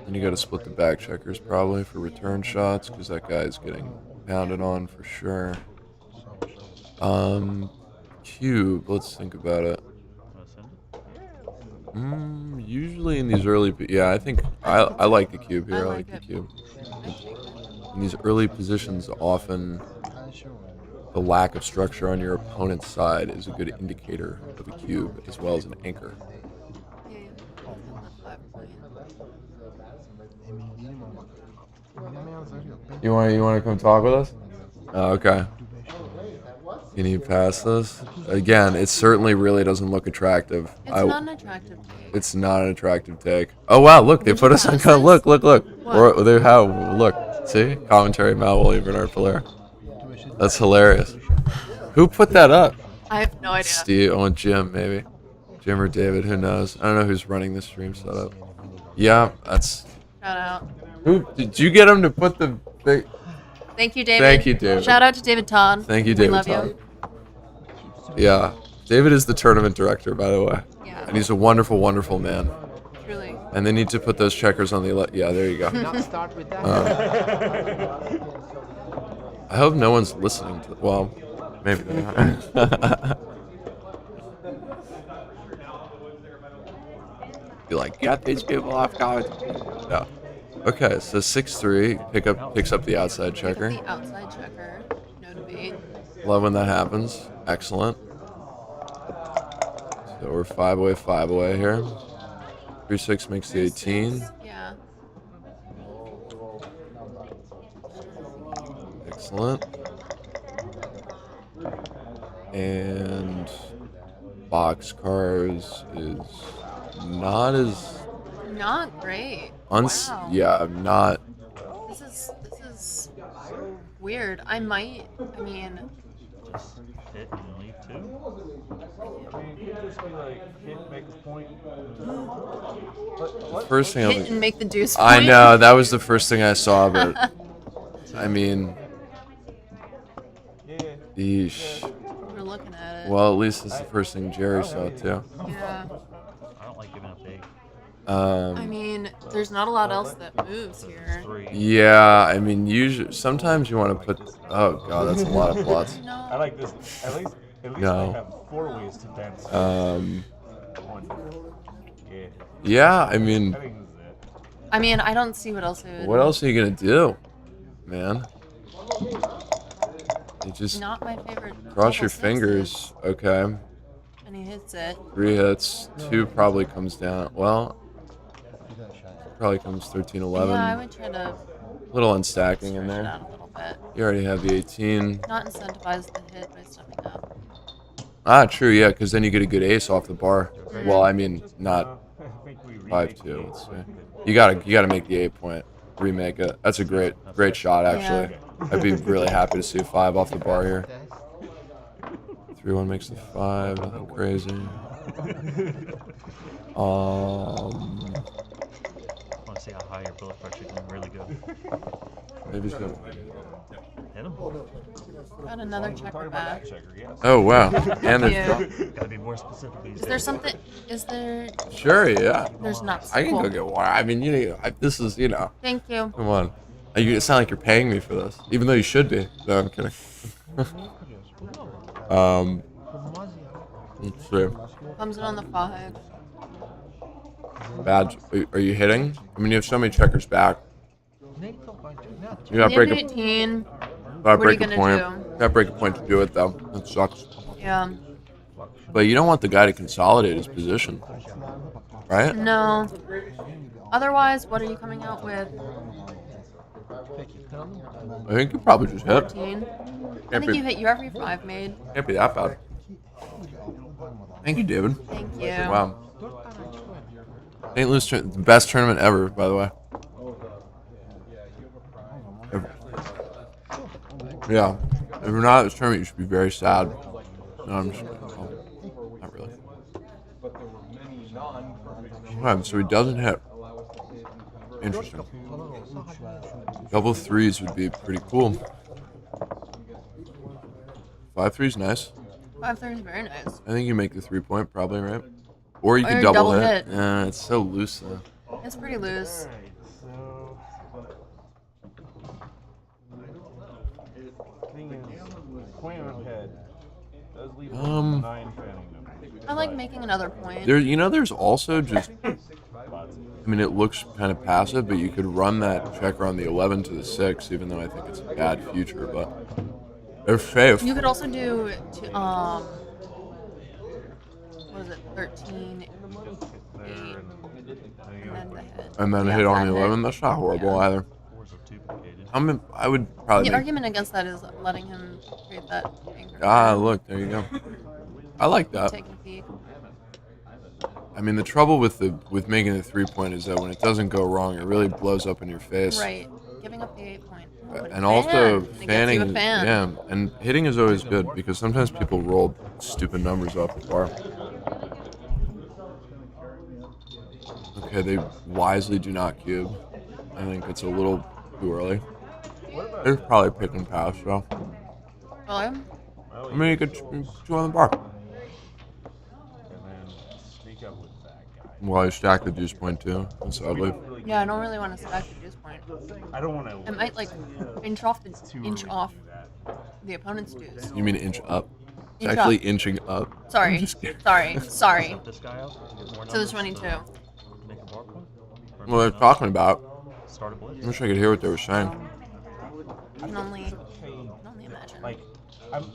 And you got to split the back checkers probably for return shots because that guy's getting pounded on for sure. Cube. Let's think about it. Usually in these early, yeah, I think I like the cube here. I like the cube. In these early positions, often the lack of structure on your opponent's side is a good indicator of a cube as well as an anchor. You want to come talk with us? Oh, okay. Can you pass this? Again, it certainly really doesn't look attractive. It's not an attractive take. It's not an attractive take. Oh wow! Look, they put us on. Look! Or they have look. See, commentary Matt William Bernard Polaire. That's hilarious. Who put that up? I have no idea. Steve, oh, Jim maybe, Jim or David. Who knows? I don't know who's running the stream setup. Yeah, that's. Shout out. Who did you get him to put the big? Thank you, David. Thank you, David. Shout out to David Ton. Thank you, David. We love Ton. you. Yeah, David is the tournament director, by the way. Yeah. And he's a wonderful, wonderful man. Truly. And they need to put those checkers on the yeah, there you go. Not start with that. I hope no one's listening to. Well, maybe they are. Be like, get these people off college. No. Okay, so 6-3 picks up the outside checker. The outside checker. No debate. Love when that happens. Excellent. So we're 5 away here. 3-6 makes the 18. Yeah. Excellent. And boxcars is not great. Wow. Yeah, This is so weird. I mean, Just hit and leave too. I mean, it could just be like hit, make a point. The first thing Hit and make the deuce I point. know, that was the first thing I saw, but I mean, yeesh. We're looking at it. Well, at least it's the first thing Gerry saw too. Yeah. I don't like giving up big. I mean, there's not a lot else that moves here. Yeah, I mean, usually sometimes you want to put. Oh god, that's a lot of plots. I like this. At least No. I have 4 ways to dance. Um. One. Yeah. Yeah, I mean, I think this is it. I mean, I don't see what else it would. what else are you gonna do, man? You just Not my favorite. cross double your sixes. fingers. Okay. And he hits it. 3 hits. 2 probably comes down. Well, probably comes 13, 11. Yeah, I would try to. Little unstacking in stretch it there. out a little bit. You already have the 18. Not incentivize the hit by stepping up. Ah, true, yeah, because then you get a good ace off the bar. Well, I mean, not 5-2. Let's see. You gotta make the 8 point. Remake it. That's a great shot, actually. I'd be really happy to see a 5 off the bar here. 3-1 makes the 5. Nothing crazy. I want to see how high your bullet pressure can really go. Maybe so. Hit him. Got another checker back. Oh wow! And Yeah. there's Gotta be more specific these Is there something? Is there? sure, yeah. There's not. I can Cool. go get water. I mean, this is, Thank you. Come on. It sound like you're paying me for this, even though you should be. No, I'm kidding. Let's see. Comes in on the 5. Bad. Are you hitting? I mean, you have so many checkers back. You gotta break a 18. Gotta What are break you a gonna point. do? Gotta break a point to do it, though. That sucks. Yeah. But you don't want the guy to consolidate his position, right? No. Otherwise, what are you coming out with? I think you probably just hit. 14. I Can't think be- you hit your every 5 made. Can't be that bad. Thank you, David. Thank you. Wow. St. Louis, the best tournament ever, by the way. Yeah. If you're not at this tournament, you should be very sad. No, I'm just kidding. Oh, not really. Okay, so he doesn't hit. Interesting. Double 3s would be pretty cool. 5-3 is nice. 5-3 is very nice. I think you make the 3 point probably, right? Or you Or could double double hit. hit. Yeah, it's so loose though. It's pretty loose. Thing is, point on head does leave 9 fanning them. I like making another point. There's also just, I mean, it looks kind of passive, but you could run that checker on the 11 to the 6, even though I think it's a bad future, but they're safe. You could also do, what is it, 13, 8, And then hit on the 11. That's not horrible either. I would probably. The make- argument against that is letting him create that anchor. Ah, look, there you go. I like that. Taking a peek. I mean, the trouble with making the 3 point is that when it doesn't go wrong, it really blows up in your face. Right. Giving up the 8 point. Oh, And also fan. It gets you fanning, a fan. yeah, and hitting is always good because sometimes people roll stupid numbers off the bar. Okay, they wisely do not cube. I think it's a little too early. They're probably pick and pass, so. Really? I mean, you could chew on the bar. And then sneak up with that guy. Well, you stack the deuce point too. That's ugly. Yeah, I don't really want to stack the deuce point. I don't want to. It might like inch off the opponent's deuce. You mean inch up? It's Inch actually up. inching up. Sorry. I'm just kidding. Sorry. This guy out, get more To the numbers, 22. Make a bar point. Well, they're talking about. Start a blitz. I wish I could hear what they were saying. I can only imagine. Like,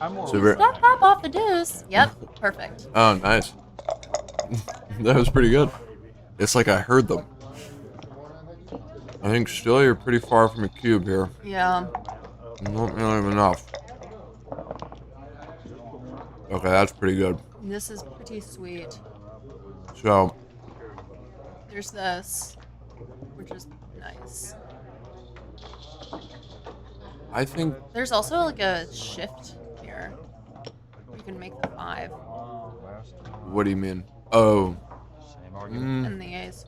I'm more. So we're- Stop, pop off the deuce. Yep, perfect. Oh, nice. That was pretty good. It's like I heard them. I think still you're pretty far from a cube here. Yeah. Not really enough. Okay, that's pretty good. This is pretty sweet. So, There's this, which is nice. I think There's also like a shift here. can make the 5. What do you mean? Oh. And the ace.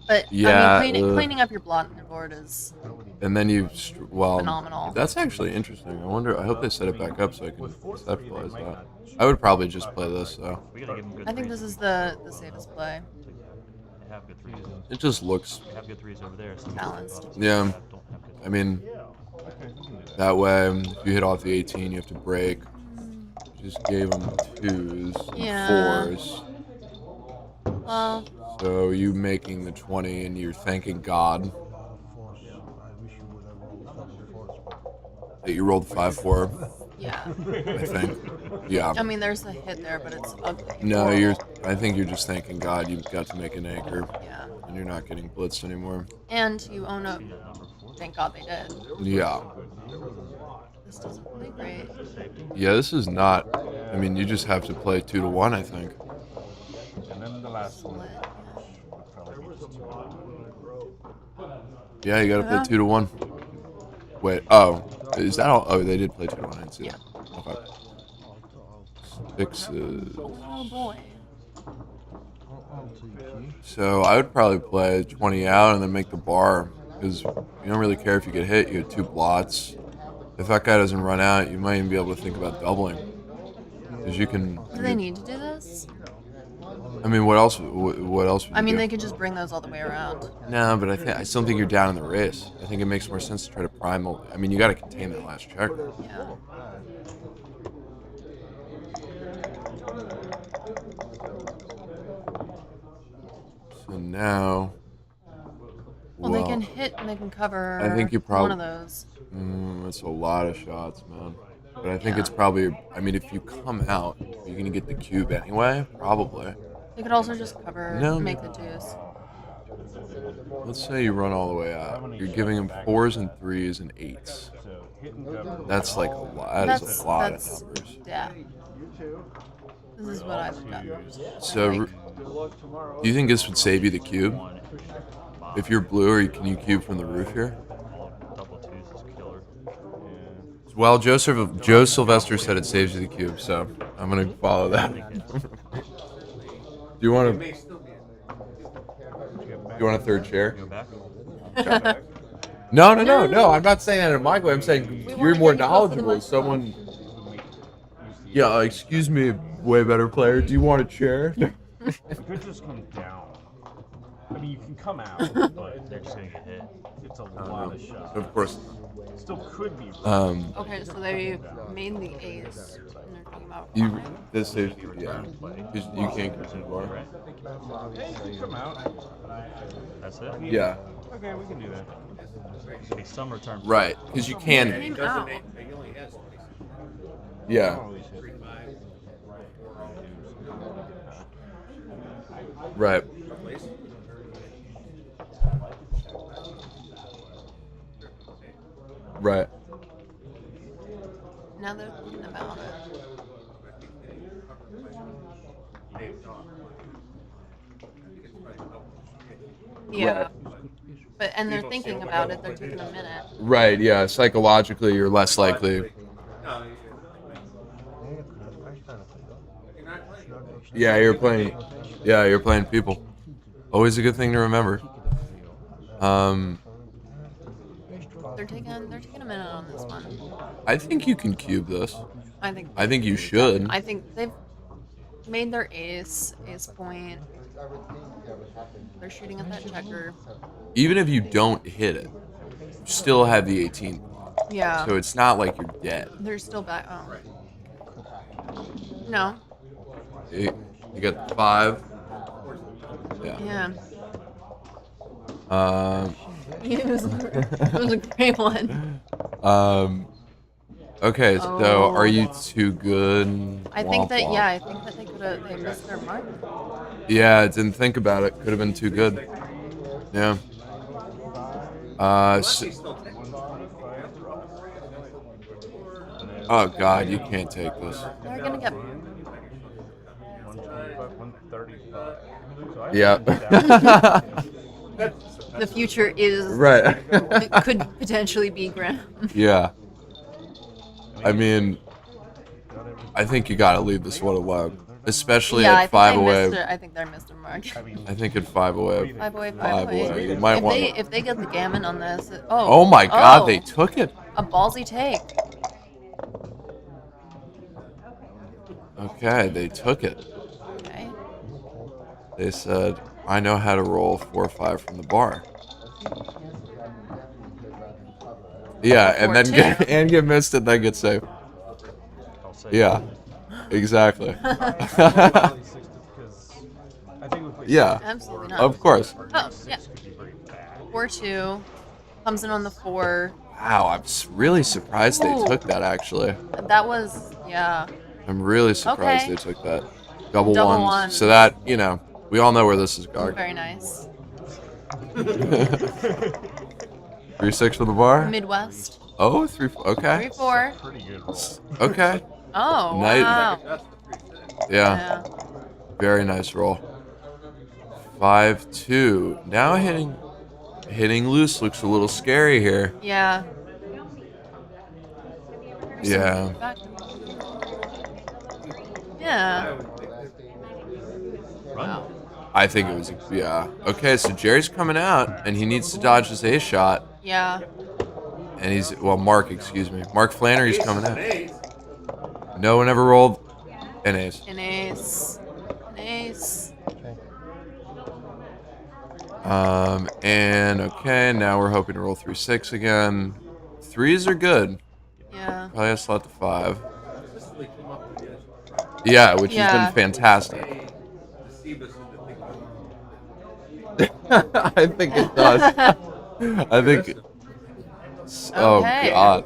But Yeah, I mean, cleaning up your blotting board is. And then well, phenomenal. That's actually interesting. I hope they set it back up so I can conceptualize that. I would probably just play this though. I think this is the safest play. Have good threes. It just looks Have good threes over there. Balanced. Yeah. I mean, that way, if you hit off the 18, you have to break. Just gave them 2s and 4s. Well. So you making the 20 and you're thanking God that you rolled 5-4. Yeah. I think. Yeah. I mean, there's a hit there, but it's ugly. No, I think you're just thanking God you got to make an anchor. Yeah. And you're not getting blitzed anymore. And you own up. Thank God they did. Yeah. This doesn't play great. Yeah, this is not. I mean, you just have to play 2-1, I think. And then the last one. Yeah, you gotta play 2-1. Wait, oh, is that all? Oh, they did play 2-1. I didn't see that. Okay. 6s. Oh boy. So I would probably play 20 out and then make the bar, because you don't really care if you get hit. You have 2 blots. If that guy doesn't run out, you might even be able to think about doubling, because you can. Do they need to do this? I mean, what else? What else? Would I mean, you do? they could just bring those all the way around. No, but I still think you're down in the race. I think it makes more sense to try to primal. I mean, you got to contain that last check. Yeah. So now. Well, they can hit and they can cover. I think you probably one of those. That's a lot of shots, man. But I think it's probably. I mean, if you come out, you're gonna get the cube anyway. Probably. They could also just cover and make the 2s. Let's say you run all the way out. You're giving him 4s and 3s and 8s. That's like a lot. That is a lot of numbers. Yeah. This is what I've done. So, do you think this would save you the cube? If you're blue, or can you cube from the roof here? Well, Joe Sylvester said it saves you the cube, so I'm gonna follow that. Do you want to? You want a third chair? No. I'm not saying that in my way. I'm saying you're more knowledgeable. Someone. Yeah, excuse me, way better player. Do you want a chair? You could just come down. I mean, you can come out, but they're just gonna get hit. It's a lot of shots. Of course. Still could be. Okay, so they made the ace. And they're talking about. This saves you, yeah. You can't consume bar. Yeah, you can come out. That's it? Yeah. Okay, we can do that. It'll be some return. Right, because you can. Yeah. Right. Right. Now they're thinking about it. Yeah. And they're thinking about it. They're taking a minute. Right, yeah. Psychologically, you're less likely. Yeah, you're playing people. Always a good thing to remember. They're taking a minute on this one. I think you can cube this. I think you should. I think they've made their ace point. They're shooting at that checker. Even if you don't hit it, you still have the 18. Yeah. So it's not like you're dead. They're still back. Oh. No. You got the 5. Yeah. It was a great one. Okay, so are you too good? I think that they could have missed their mark. Yeah, I didn't think about it. Could have been too good. Yeah. Oh God, you can't take this. They're gonna get. 135. Yeah. The future is right. It could potentially be grim. Yeah. I mean, I think you got to leave this one alone, especially Yeah, I at think 5 they away. missed it. I think they're Mr. Mark. I think at 5 away. 5 away, 5 5 away. away. You might If want they, to. if they get the gammon on this, Oh my God, they took it. A ballsy take. Okay, they took it. Okay. They said, I know how to roll 4-5 from the bar. Yeah, and then get missed and then get saved. Yeah, exactly. Yeah, Absolutely not. of course. Oh, yeah. 4-2. Comes in on the 4. Wow, I'm really surprised they took that, actually. That was, yeah. I'm really surprised Okay. they took that. Double Double ones. one. So that, you know, we all know where this is going. Very nice. 3-6 for the bar? Midwest. Oh, 3-4. Okay. 3-4. Pretty good. Okay. Oh, Nice. wow. Yeah. Very nice roll. 5-2. Now hitting loose looks a little scary here. Yeah. Yeah. Yeah. Wow. I think it was, yeah. Okay, so Gerry's coming out, and he needs to dodge his ace shot. Yeah. And he's, well, Mark, excuse me. Mark Flannery's coming out. No one ever rolled an ace. An ace. An ace. And okay, now we're hoping to roll 3-6 again. 3s are good. Yeah. Probably a slot to 5. Yeah, which has been fantastic. I think it does. I think. Oh Okay. God.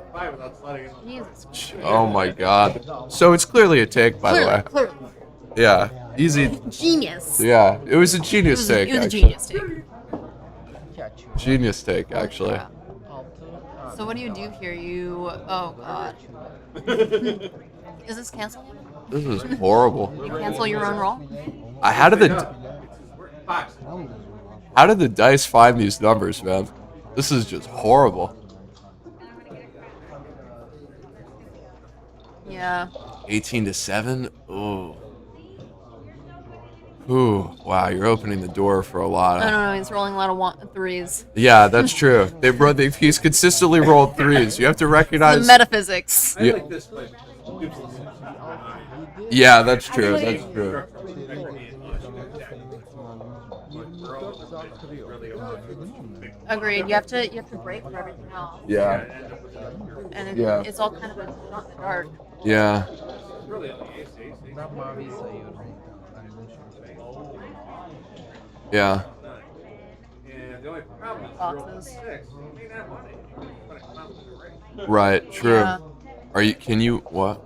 Jesus. Oh my God. So it's clearly a take, by the way. Clearly. Yeah. Easy. Genius. Yeah. It was a genius take. It was a actually. genius take. Genius take, actually. So what do you do here? You. Oh God. Is this canceling? This is horrible. You cancel your own roll? How did the dice find these numbers, man? This is just horrible. Yeah. 18-7. Ooh. Ooh. Wow, you're opening the door for a lot I of. don't know. He's rolling a lot of 3s. Yeah, that's true. He's consistently rolled 3s. You have to recognize The metaphysics. Yeah. Yeah, that's true. That's true. Agreed. You have to break for everything else. Yeah. And Yeah. it's all kind of a shot in the dark. Yeah. Yeah. Boxes. Right. True. Yeah. Are you? Can you? What?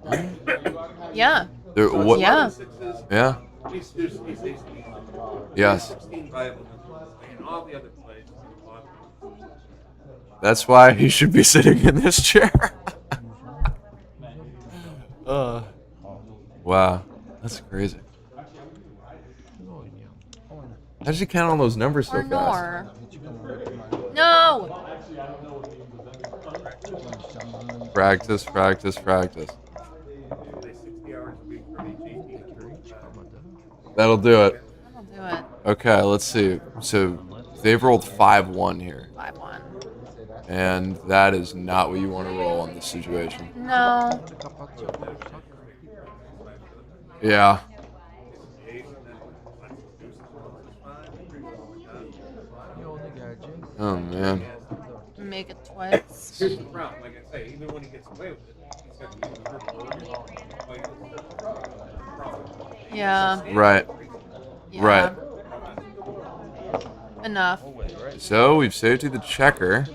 Yeah. There, what? Yeah. Yeah. Yes. That's why he should be sitting in this chair. Wow, that's crazy. How did you count all those numbers so Or fast? nor. No. Practice, practice, practice. That'll do it. That'll do it. Okay, let's see. So they've rolled 5-1 here. 5-1. And that is not what you want to roll on this situation. No. Yeah. Oh man. Make it twice. Here's the problem. Like I say, even when he gets away with it, he's got to use the Yeah. Right. Yeah. Right. Enough. So we've saved you the checker.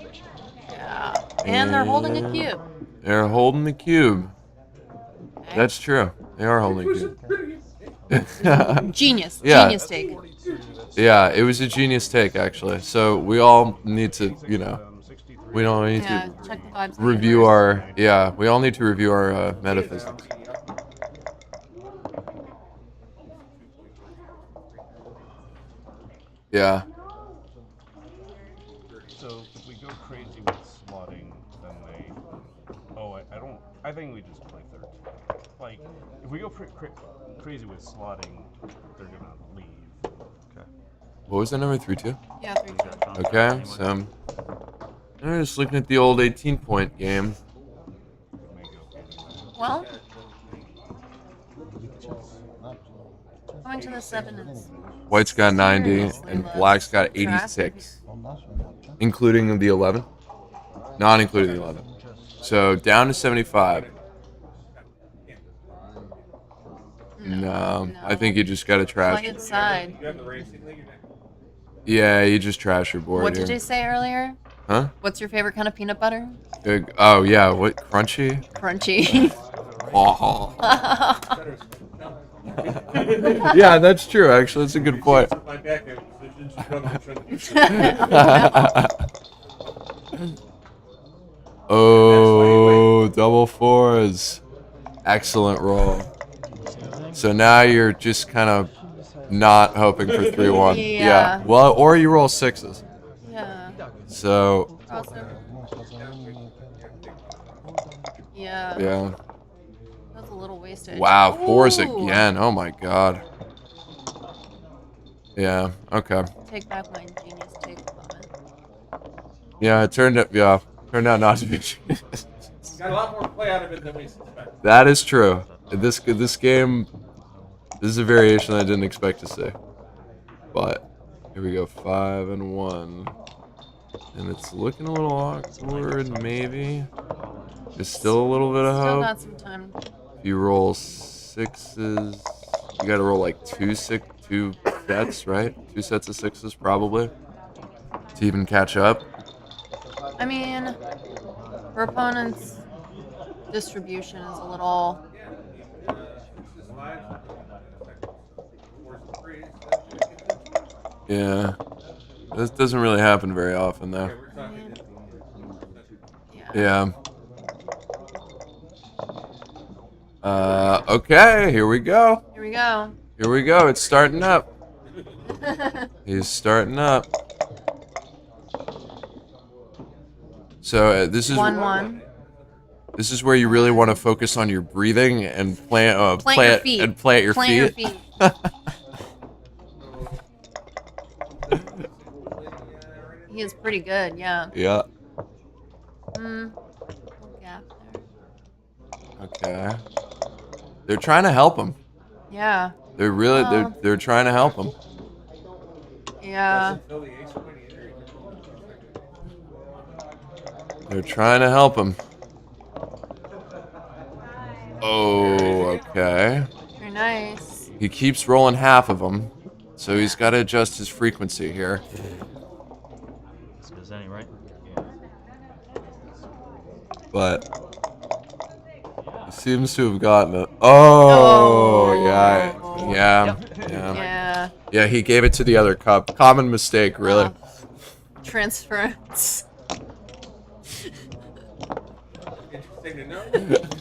Yeah. And they're holding a cube. They're holding the cube. That's true. They are holding a cube. Genius. Yeah. Genius take. Yeah, it was a genius take, actually. So we all need to, you know, we all need Yeah, to check the vibes review our, yeah, we all need to review our metaphysics. Yeah. So if we go crazy with slotting, then they. Oh, I don't. I think we just play 13. Play like, if we go crazy with slotting, they're gonna leave. Okay. What was that number? 3-2? Yeah, 3-2. Okay, so I'm just looking at the old 18-point game. Well, going to the 7 is. White's got 90 and black's got 86, including the 11. Not including the 11. So down to 75. No, I think you just got to trash. Play inside. Yeah, you just trash your board. What did you say earlier? Huh? What's your favorite kind of peanut butter? Oh yeah, what crunchy? Crunchy. Oh. Yeah, that's true. Actually, that's a good point. Oh, double fours. Excellent roll. So now you're just kind of not hoping for 3-1. Yeah. Well, or you roll 6s. Yeah. So. Yeah. Yeah. That's a little wasted. Wow, 4s Ooh. again. Oh my god. Yeah. Okay. Take back my genius take comment. Yeah, it turned out. Yeah, turned out not to be. Got a lot more play out of it than we suspected. That is true. This game. This is a variation I didn't expect to see. But here we go, 5 and 1, and it's looking a little awkward. Maybe. There's still a little bit of Still hope. got some time. If you roll 6s, you got to roll like 2 sets, right? 2 sets of 6s probably to even catch up. I mean, her opponent's distribution is a little. Yeah, this doesn't really happen very often though. Yeah. Okay, here we go. Here we go. Here we go. It's starting up. He's starting up. So this is 1-1. This is where you really want to focus on your breathing and plant your feet. and plant your Plant your feet. feet. He is pretty good, yeah. Yeah. Gap there. Okay. They're trying to help him. Yeah. They're really Well. they're trying to help him. Yeah. They're trying to help him. Oh, okay. Very nice. He keeps rolling half of them, so he's got to adjust his frequency here. Is that right? But he seems to have gotten it. Oh, yeah. Yeah, he gave it to the other cup. Common mistake, really. Transference. Interesting to know.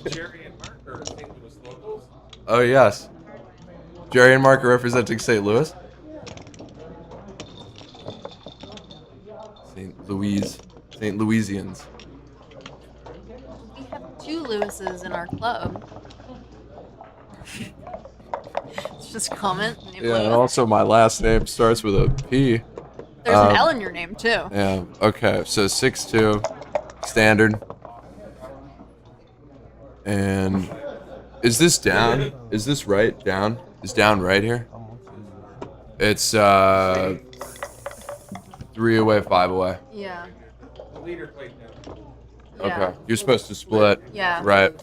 Gerry and Mark are St. Louis locals. Oh, yes. Gerry and Mark are representing St. Louis. St. Louisians. We have 2 Lewises in our club. It's just comment. Yeah, and also my last name starts with a P. There's an L in your name, too. Yeah, okay. So 6'2", standard. And is this down? Is this right? Down? Is down right here? It's 3 away, 5 away. Yeah. The leader played down. Okay. You're supposed to split. Yeah. Right.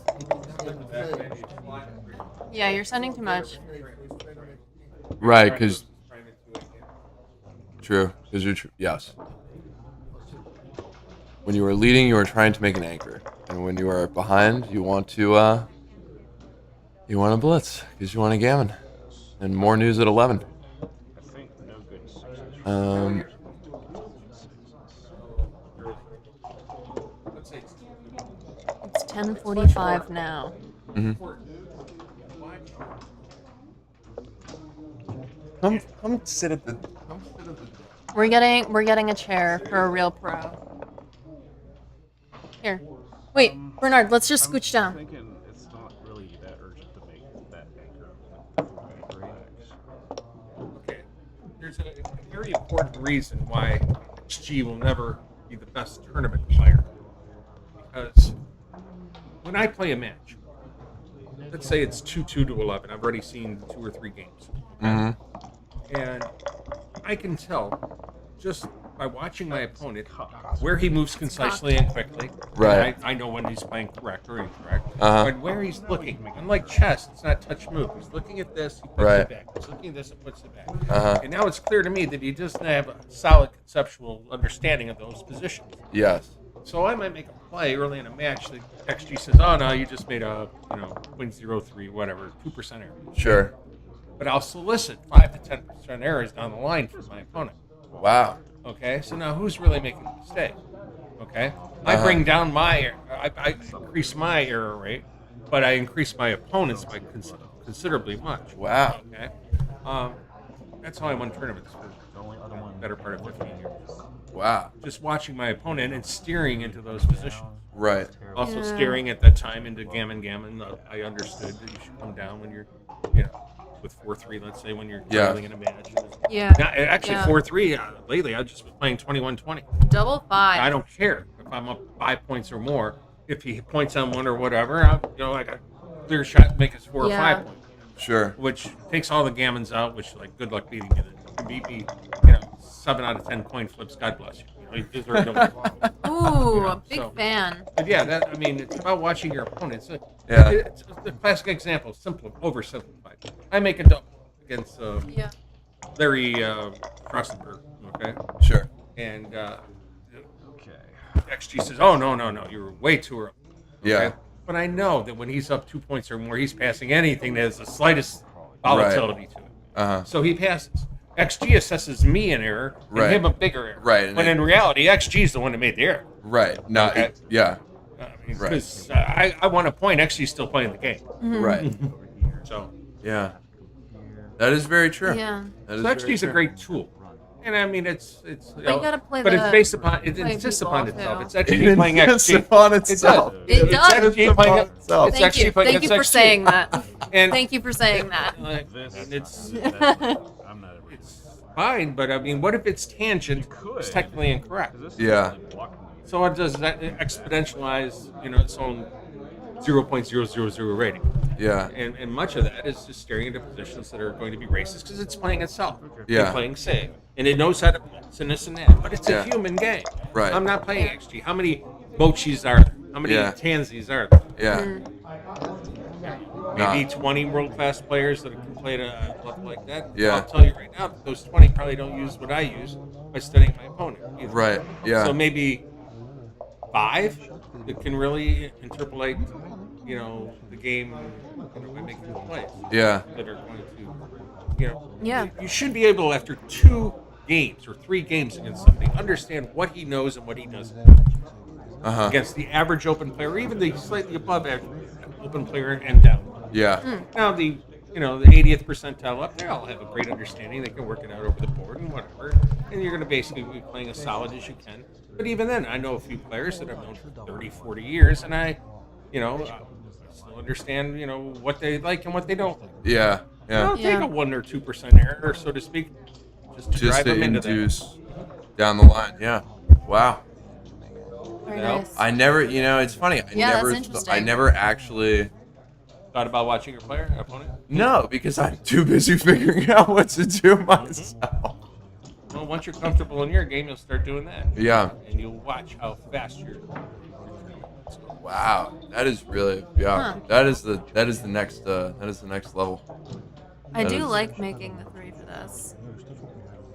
Yeah, you're sending too much. Right, because... True, because you're... Yes. When you are leading, you are trying to make an anchor. And when you are behind, you want to... You want to blitz, because you want a gammon. And more news at 11. It's 10:45 now. Come sit at the... We're getting a chair for a real pro. Here. Wait, Bernard, let's just scooch down. I'm thinking it's not really that urgent to there's a very important reason why XG will never be the best tournament player. Because when I play a match, let's say it's 2-2 to 11. I've already seen 2 or 3 games. And I can tell just by watching my opponent where he moves concisely and quickly. Right. And I know when he's playing correct or incorrect. Uh-huh. But where he's looking. Unlike chess, it's not touch move. He's looking at this, he puts Right. it back. He's looking at this and puts it back. Uh-huh. And now it's clear to me that he doesn't have a solid conceptual understanding of those positions. Yes. So I might make a play early in a match that XG says, oh no, you just made a 0.03, whatever, 2% error. Sure. But I'll solicit 5 to 10% errors down the line from my opponent. Wow. Okay, so now who's really making the mistake? Okay, I bring down my, I increase my error rate, but I increase my opponent's by considerably much. Wow. Okay, that's how I won tournaments for the better part of 15 years. Wow. Just watching my opponent and steering into those positions. Right. Also steering at that time into gammon. I understood that you should come down when you're, with 4-3, let's say, when you're trailing in a match. Yeah. Now, actually, 4-3, lately, I've just been playing 21-20. Double 5. I don't care if I'm up 5 points or more. If he points on one or whatever, I got a clear shot to make us 4 or 5 points. Sure. Which takes all the gammons out, which, good luck beating you. You can beat me, 7 out of 10 coin flips, God bless you. You deserve no Ooh, big fan. But yeah, it's about watching your opponents. It's the classic example, oversimplified. I make a double against Larry Rosenberg, okay? Sure. And XG says, oh, no, you were way too early. Okay? Yeah. But I know that when he's up 2 points or more, he's passing anything that has the slightest volatility to it. Uh-huh. So he passes. XG assesses me an error and him a bigger error. Right. But in reality, XG is the one that made the error. Right. Not. Okay? Yeah. Because I want a point. XG's still playing the game. Right. So. Yeah. That is very true. Yeah. So XG's a great tool. And it's you gotta play but the- it's based upon it play insists people upon too. itself. It's XG playing XG. upon itself. It It's does. XG playing itself. It's Thank XG you. playing Thank you for XG. saying that. And Thank you for saying that. It's fine, but what if its tangent is technically incorrect? Yeah. So it does that exponentialize, its own 0.000 rating. Yeah. And much of that is just staring into positions that are going to be racist because it's playing itself. Yeah. It's playing save. And it knows how to blitz and this and that. But it's a human game. Right. I'm not playing XG. How many Mochis are there? How many Tanseys are there? Yeah. Maybe 20 world-class players that can play at a level like that. Yeah. I'll tell you right now, those 20 probably don't use what I use by studying my opponent. Either. Right, yeah. So maybe 5 that can really interpolate, the game by making the plays. Yeah. That are going to, Yeah. You should be able, after 2 games or 3 games against somebody, understand what he knows and what he doesn't know. Against the average open player, or even the slightly above average open player and down. Yeah. Now the 80th percentile up, they all have a great understanding. They can work it out over the board and whatever. And you're going to basically be playing as solid as you can. But even then, I know a few players that I've known for 30, 40 years, and I still understand, what they like and what they don't like. Yeah. Yeah. I'll take a 1 or 2% error, so to speak, just to drive them into induce down the line. Yeah. Wow. Very nice. I never, it's funny. I never actually thought about watching your opponent. No, because I'm too busy figuring out what to do myself. Well, once you're comfortable in your game, you'll start doing that. Yeah. And you'll watch how fast you're. Wow, that is really that is the next level. I do like making the 3 for this.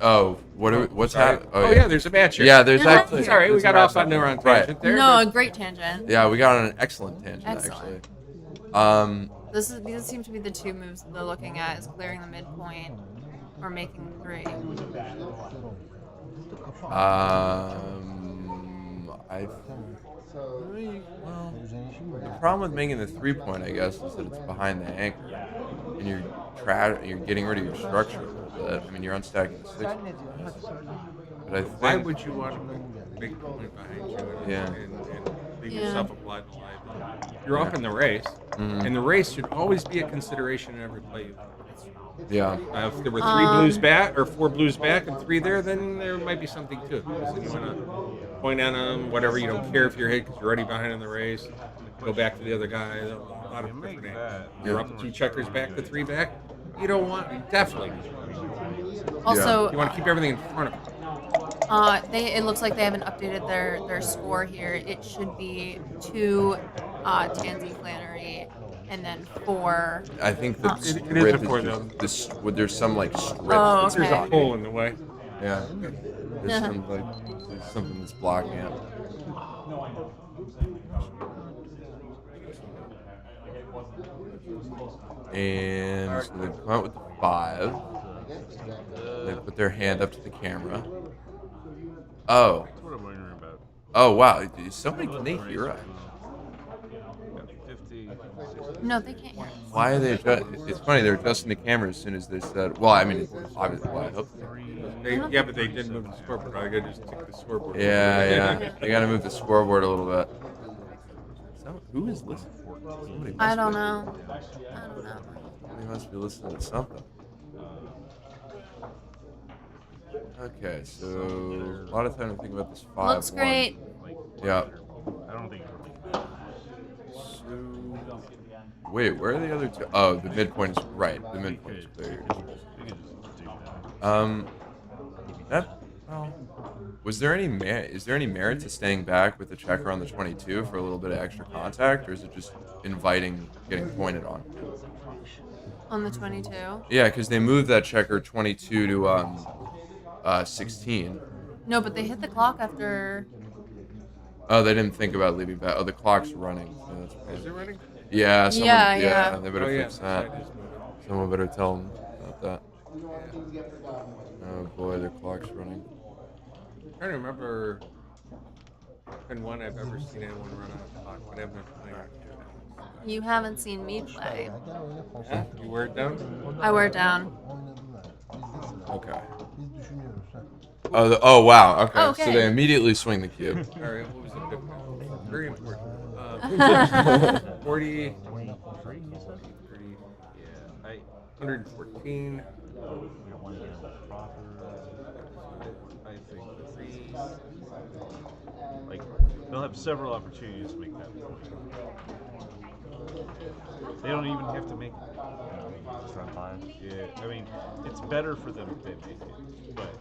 Oh, what's happening? Oh yeah, there's a match here. Yeah, there's actually. Sorry, we got off on the wrong tangent there. No, a great tangent. Yeah, we got on an excellent tangent actually. These seem to be the 2 moves that they're looking at: is clearing the midpoint or making 3. The problem with making the 3-point, I guess, is that it's behind the anchor, and you're getting rid of your structure a little bit. You're unstacking the 6. But I think, why would you want to make a point behind you and leave yourself a blind alive? You're up in the race, and the race should always be a consideration in every play you play. Yeah. If there were 3 blues back or 4 blues back and 3 there, then there might be something to it. Because then you want to point at them, whatever. You don't care if you're hit because you're already behind in the race. Go back to the other guy. A lot of different angles. You're up 2 checkers back to 3 back. You don't want definitely. Also, you want to keep everything in front of them. It looks like they haven't updated their score here. It should be 2 Tansey, Flannery, and then 4. I think the It is strip a 4 is though. just there's some like strip. Oh, There's a hole in the way. Yeah. There's something that's blocking it. And so they come out with the 5. They put their hand up to the camera. Oh. That's what I'm wondering about. Oh wow! Somebody can they hear us? 50. No, they can't hear. Why are they? It's funny. They're adjusting the camera as soon as they said. Well, I mean, it's obviously. Well, I hope. Yeah, but they didn't move the scoreboard. I gotta just tick the scoreboard. Yeah. They got to move the scoreboard a little bit. Who is listening? I don't know. Somebody must be listening to something. Okay, so a lot of time to think about this 5-1. Looks great. Yeah. I don't think. Wait, where are the other 2? Oh, the midpoint is right. The midpoint is clear. Was there any is there any merit to staying back with the checker on the 22 for a little bit of extra contact, or is it just inviting getting pointed on? On the 22. Yeah, because they moved that checker 22 to 16. No, but they hit the clock after. Oh, they didn't think about leaving back. Oh, the clock's running. So that's Is it running? Yeah. Yeah. They better fix that. Someone better tell them about that. Oh boy, their clock's running. I'm trying to remember when one I've ever seen anyone run out of clock, but I haven't played. You haven't seen me play. Yeah, you wear it down? I wear it down. Okay. Oh wow. Okay. Oh, okay. So they immediately swing the cube. All right. What was the 50? Very important. 40. 30. Yeah. 114. I think like they'll have several opportunities to make that point. They don't even have to make it. Just run 5. Yeah, I mean, it's better for them if they make it, but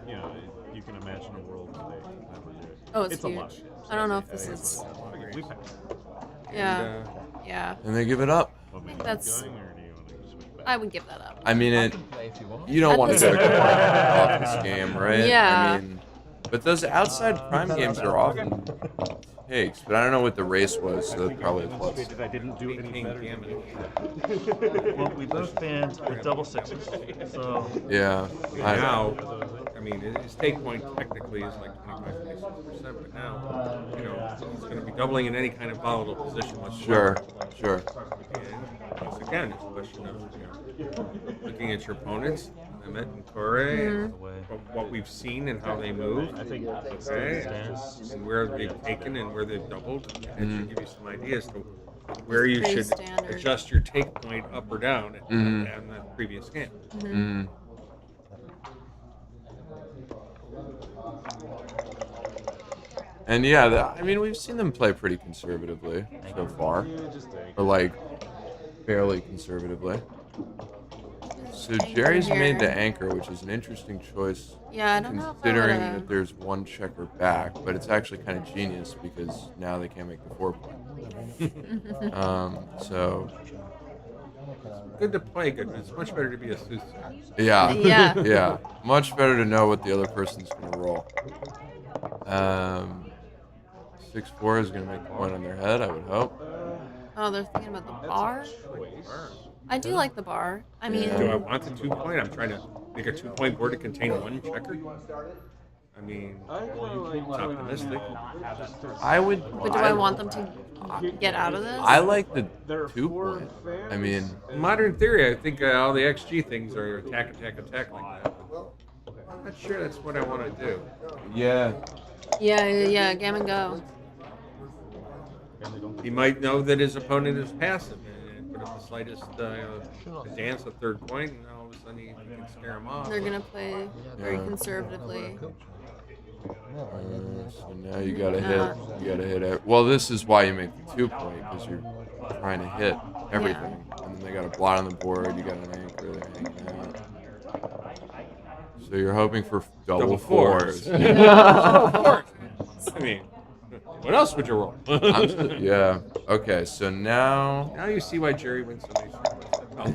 you know, you can imagine a world where they never do it. Oh, it's a huge. lot. I don't know if this is. We passed. Yeah. Yeah. And they give it up. I think that's. I would give that up. I mean, you don't want to get a off this game, right? Yeah. I mean, but those outside prime games are often takes, but I don't know what the race was, so that's probably a plus. I didn't do any better. Well, we both banned with double 6s, so... Yeah. Now, I mean, his take point technically is like 25-26%, but now, you know, he's going to be doubling in any kind of volatile position whatsoever. Sure. And once again, it's a question of, you know, looking at your opponents, Mehmet and Koray, what we've seen and how they move. I think and where they've taken and where they've doubled. And it should give you some ideas to where you should adjust your take point up or down in the previous game. And yeah, I mean, we've seen them play pretty conservatively so far, or like fairly conservatively. So Gerry's made the anchor, which is an interesting choice. Yeah, I don't know if I considering would've- that there's one checker back, but it's actually kind of genius because now they can't make the 4-point. So Good to play good, but it's much better to be a soothsayer. yeah, Yeah. yeah, much better to know what the other person's gonna roll. 6-4 is gonna make the point on their head, I would hope. Oh, they're thinking about the bar? I do like the bar. I mean... Do I want the 2-point? I'm trying to make a 2-point board to contain one checker. I mean, it's optimistic. I would. But do I want them to get out of this? I like the 2-point. I mean, in modern theory, I think all the XG things are attack like that. I'm not sure that's what I want to do. Yeah. Yeah, gammon go. He might know that his opponent is passive, put up the slightest dance at third point, and all of a sudden you can scare them off. They're gonna play very conservatively. So now you gotta hit. You gotta hit it. Well, this is why you make the 2 point, because you're trying to hit everything, and then they got a blot on the board. You got an anchor there hanging out. So you're hoping for double fours. Of course. I mean, what else would you roll? Yeah. Okay. So now. Now you see why Gerry wins so many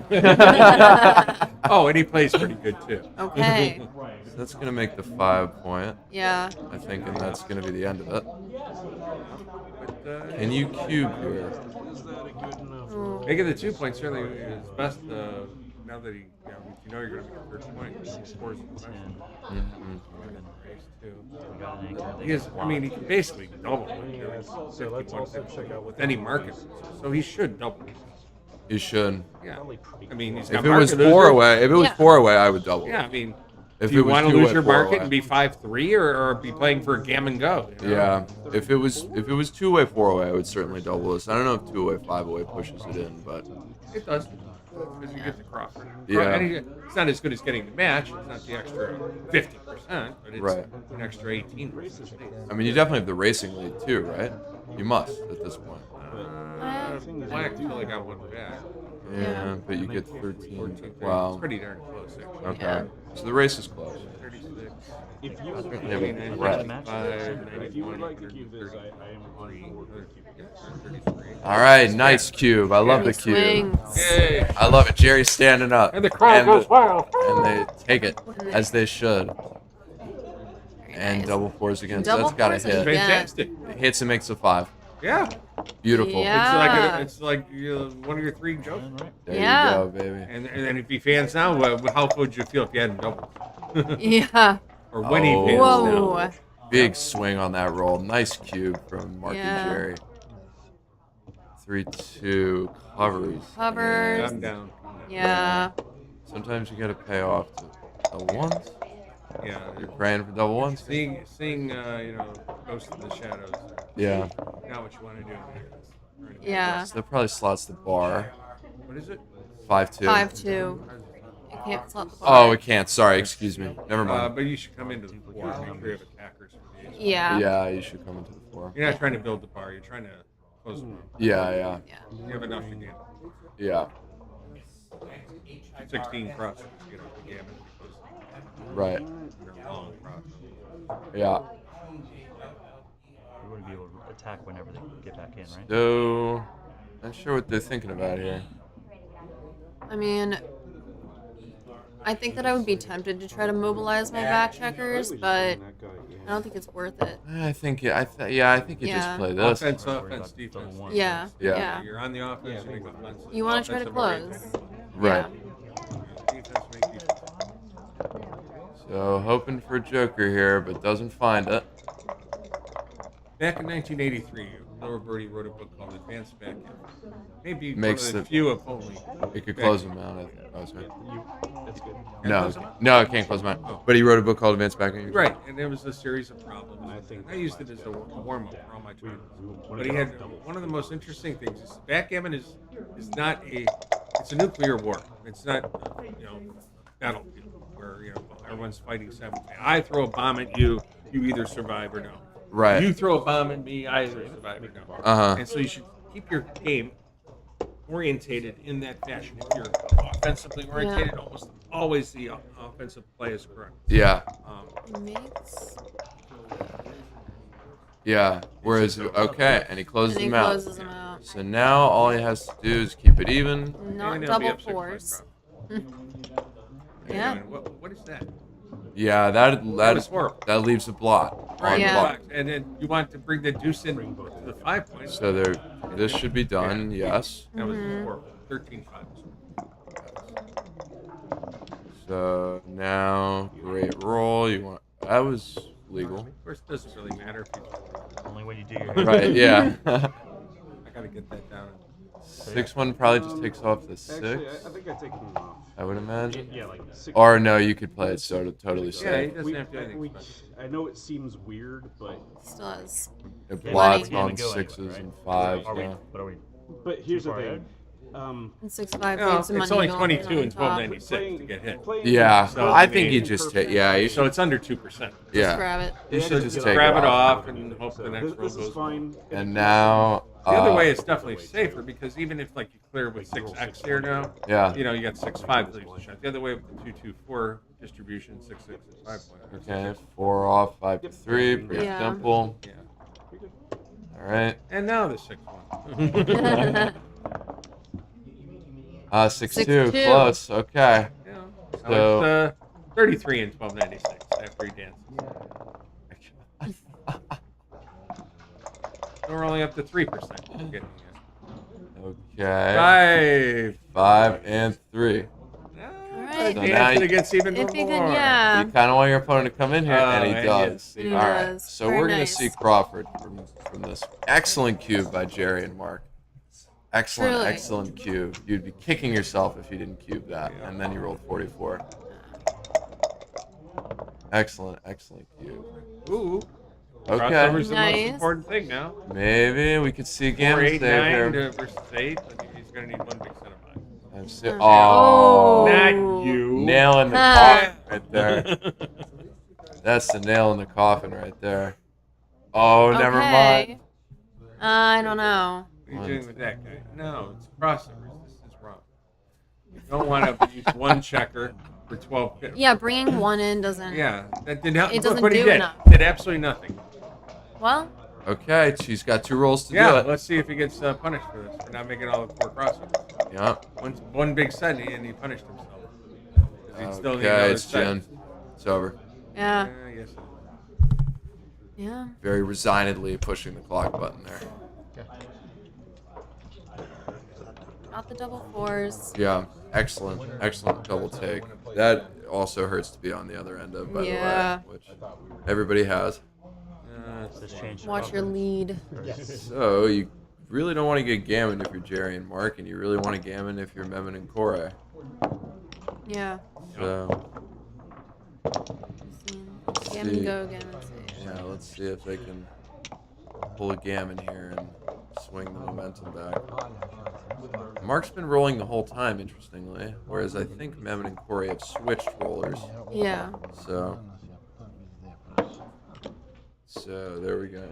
tournaments. Oh, and he plays pretty good too. Okay. So that's gonna make the 5 point. Yeah. I think, and that's gonna be the end of it. Can you cube here? Making the 2 points certainly is best. Now that you know you're going to make a third point, he scores the Because I mean, he can basically double with any market, so he should double. He should. Yeah. I mean, he's if it was 4 away, I would double. Yeah, I mean. If do you want to lose your market away. and be 5-3 or be playing for a gammon go? You know? Yeah. If it was 2 away, 4 away, I would certainly double this. I don't know if 2 away, 5 away pushes it in, but it does. Because you get the Crawford. Yeah. It's not as good as getting the match. It's not the extra 50%, but it's an extra 18%. I mean, you definitely have the racing lead too, right? You must at this point. Black feel like I won back. Yeah, but you get 13. 14, Wow. It's pretty darn close, actually. Okay. Yeah. So the race is close. 36. If you would like to cube this, I am on board. All right, nice cube. I love the cube. Yay. I love it. Jerry's standing up. And the crowd goes wild. And they take it, as they should. And double fours again. So that's got to hit. Fantastic. It hits and makes a 5. Yeah. Beautiful. It's like one of your 3 jokes. There you go, baby. And then if he fans now, how would you feel if you hadn't doubled? Yeah. Or when he fans now. Big swing on that roll. Nice cube from Mark and Gerry. 3-2 covers. Covers. I'm down. Yeah. Sometimes you got to pay off to double ones. Yeah. You're praying for double ones. Seeing Ghost in the Shadows. Yeah. Not what you want to do. Yeah. So that probably slots the bar. What is it? 5-2. 5-2. It can't slot the bar. Oh, it can't. Sorry, excuse me. Never mind. But you should come into the 4. Make sure you have attackers for the ace. Yeah. Yeah, you should come into the 4. You're not trying to build the bar. You're trying to close the bar. Yeah. You have enough to gain. Yeah. 16 crosses to get up the gammon. Right. Long process. Yeah. We want to be able to attack whenever they get back in, right? So, not sure what they're thinking about here. I mean, I think that I would be tempted to try to mobilize my back checkers, but I don't think it's worth it. I think you just play this. Offense, defense. Yeah. You're on the offense, you make offense. You want to try to close. Right. Defense, make defense. So, hoping for a joker here, but doesn't find it. Back in 1983, Lower Birdie wrote a book called Advanced Backgammon. Maybe Makes one of the few of only. It could close him out. That's good. No, it can't close him out. But he wrote a book called Advanced Backgammon. Right, and there was a series of problems. I used it as a warm-up for all my tournaments. But he had one of the most interesting things is backgammon is not it's a nuclear war. It's not battlefield where everyone's fighting simultaneously. I throw a bomb at you, you either survive or no. Right. You throw a bomb at me, I either survive or no. And so you should keep your game orientated in that fashion. If you're offensively orientated, almost always the offensive play is correct. Yeah. Makes. Yeah. Whereas, okay, and he closes And he them out. closes them out. So now all he has to do is keep it even. Not double fours. Yeah. What is that? Yeah, that horrible. That leaves a blot. Right. Yeah. And then you want to bring the deuce in to the 5 points. So this should be done. Yes. That was horrible. 13-5. So now, great roll. That was legal. Of course, it doesn't really matter if you. Only when you do your. Right. Yeah. I gotta get that down. 6-1 probably just takes off the 6. Actually, I think I take him off. I would imagine. Yeah, like 6. Or no, you could play it totally safe. Yeah, he doesn't have to do anything special. I know it seems weird, but Still has. It blots Yeah, on we go 6s anyway, and right? 5s. Are we, Yeah. but are we But here's the far thing. ahead? And 6-5 No, leaves some it's money only going 22 on and top. 12.96 to get hit. Yeah, So, I think you just hit. Yeah, you So should. it's under 2%. Yeah, grab it. You should just take grab it it off. off and hope the next roll goes. fine. And now The other way is definitely safer because even if like you clear with 6x here now, Yeah. you know you got 6-5 leaves a shot. The other way with the 2-2-4 distribution, 6-6 and 5 points. Okay, 4 off, 5 to 3, pretty Yeah. simple. Yeah. All right. And now the 6-1. 6-2, close. Okay. Yeah. So So it's 33 and 12.96 after he dances. So we're only up to 3%. Getting okay. 5 and 3. Alright. So now it gets even If you more. could, yeah. You kind of want your opponent to come in here, and he and does. he All right. does. So Very we're going to nice. see Crawford from this excellent cube by Gerry and Mark. Excellent, Truly. excellent cube. You'd be kicking yourself if you didn't cube that, and then you rolled 44. Excellent, excellent cube. Ooh. Okay. Crossover's the Nice. most important thing now. Maybe we could see a 4, gammon 8, save 9 here. versus 8. I think he's going to need one big set of mine. I've seen- Oh, Not you. nail in the coffin right there. That's the nail in the coffin right there. Oh, never mind. I don't know. What are you doing with that guy? No, it's crossovers. This is wrong. You don't want to use one checker for 12 pips. Yeah, bringing one in doesn't. Yeah, that did not. It doesn't but he do did. enough. Did absolutely nothing. Well, Okay, she's got 2 rolls to do Yeah, it. let's see if he gets punished for this, for not making all the 4 crossovers. Yeah. One big set, and he punished himself. 'Cause he'd still need Okay, another it's set. Jen. It's over. yeah. Yes. Yeah. Very resignedly pushing the clock button there. Not the double 4s. Yeah, excellent, excellent double take. That also hurts to be on the other end of, by Yeah. the way, which everybody has. Watch your lead. So you really don't want to get gammon if you're Gerry and Mark, and you really want to gammon if you're Mehmet and Koray. Yeah. So Gammon see. go, gammon save. Yeah, let's see if they can pull a gammon here and swing the momentum back. Mark's been rolling the whole time, interestingly, whereas I think Mehmet and Koray have switched rollers. Yeah. So there we go.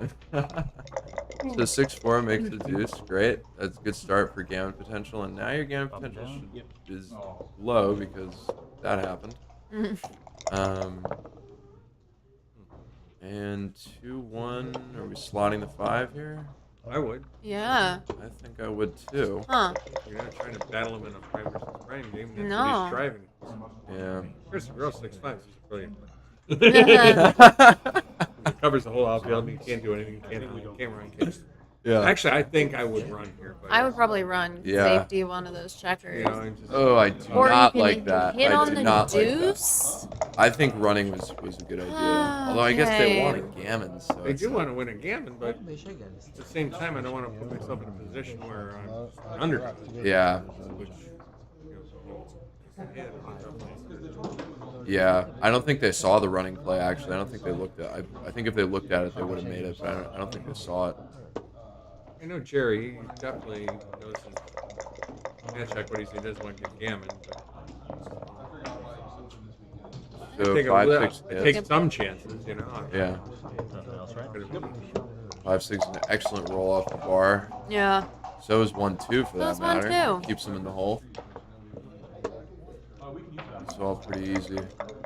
So 6-4 makes a deuce. Great. That's a good start for gammon potential. And now your gammon potential is low because that happened. And 2-1. Are we slotting the 5 here? I would. Yeah. I think I would too. Huh. You're not trying to battle him in a prime versus prime game. That's No. what he's driving. Yeah. Here's the girl 6'5". This is brilliant. It covers the whole outfield, and you can't do anything. You can't run. Yeah. Actually, I think I would run here. But I would probably run Yeah. safety one of those checkers. You know, and just- Oh, I do Or you not can like that. hit I on do the not deuce. like that. I think running was a good idea. Although I guess they Okay. want a gammon, so They it's do want to win a gammon, but at the same time, I don't want to put myself in a position where I'm an underdog. Yeah. Which, Yeah, I don't think they saw the running play. Actually, I don't think they looked at. I think if they looked at it, they would have made it. But I don't think they saw it. I know Gerry, he definitely knows his match equities. He doesn't want to get gammon, but So take 5-6 take some chances, you know. Yeah. 5-6 is an excellent roll off the bar. Yeah. So is 1-2 for that So's matter. 1-2. Keeps them in the hole. It's all pretty easy.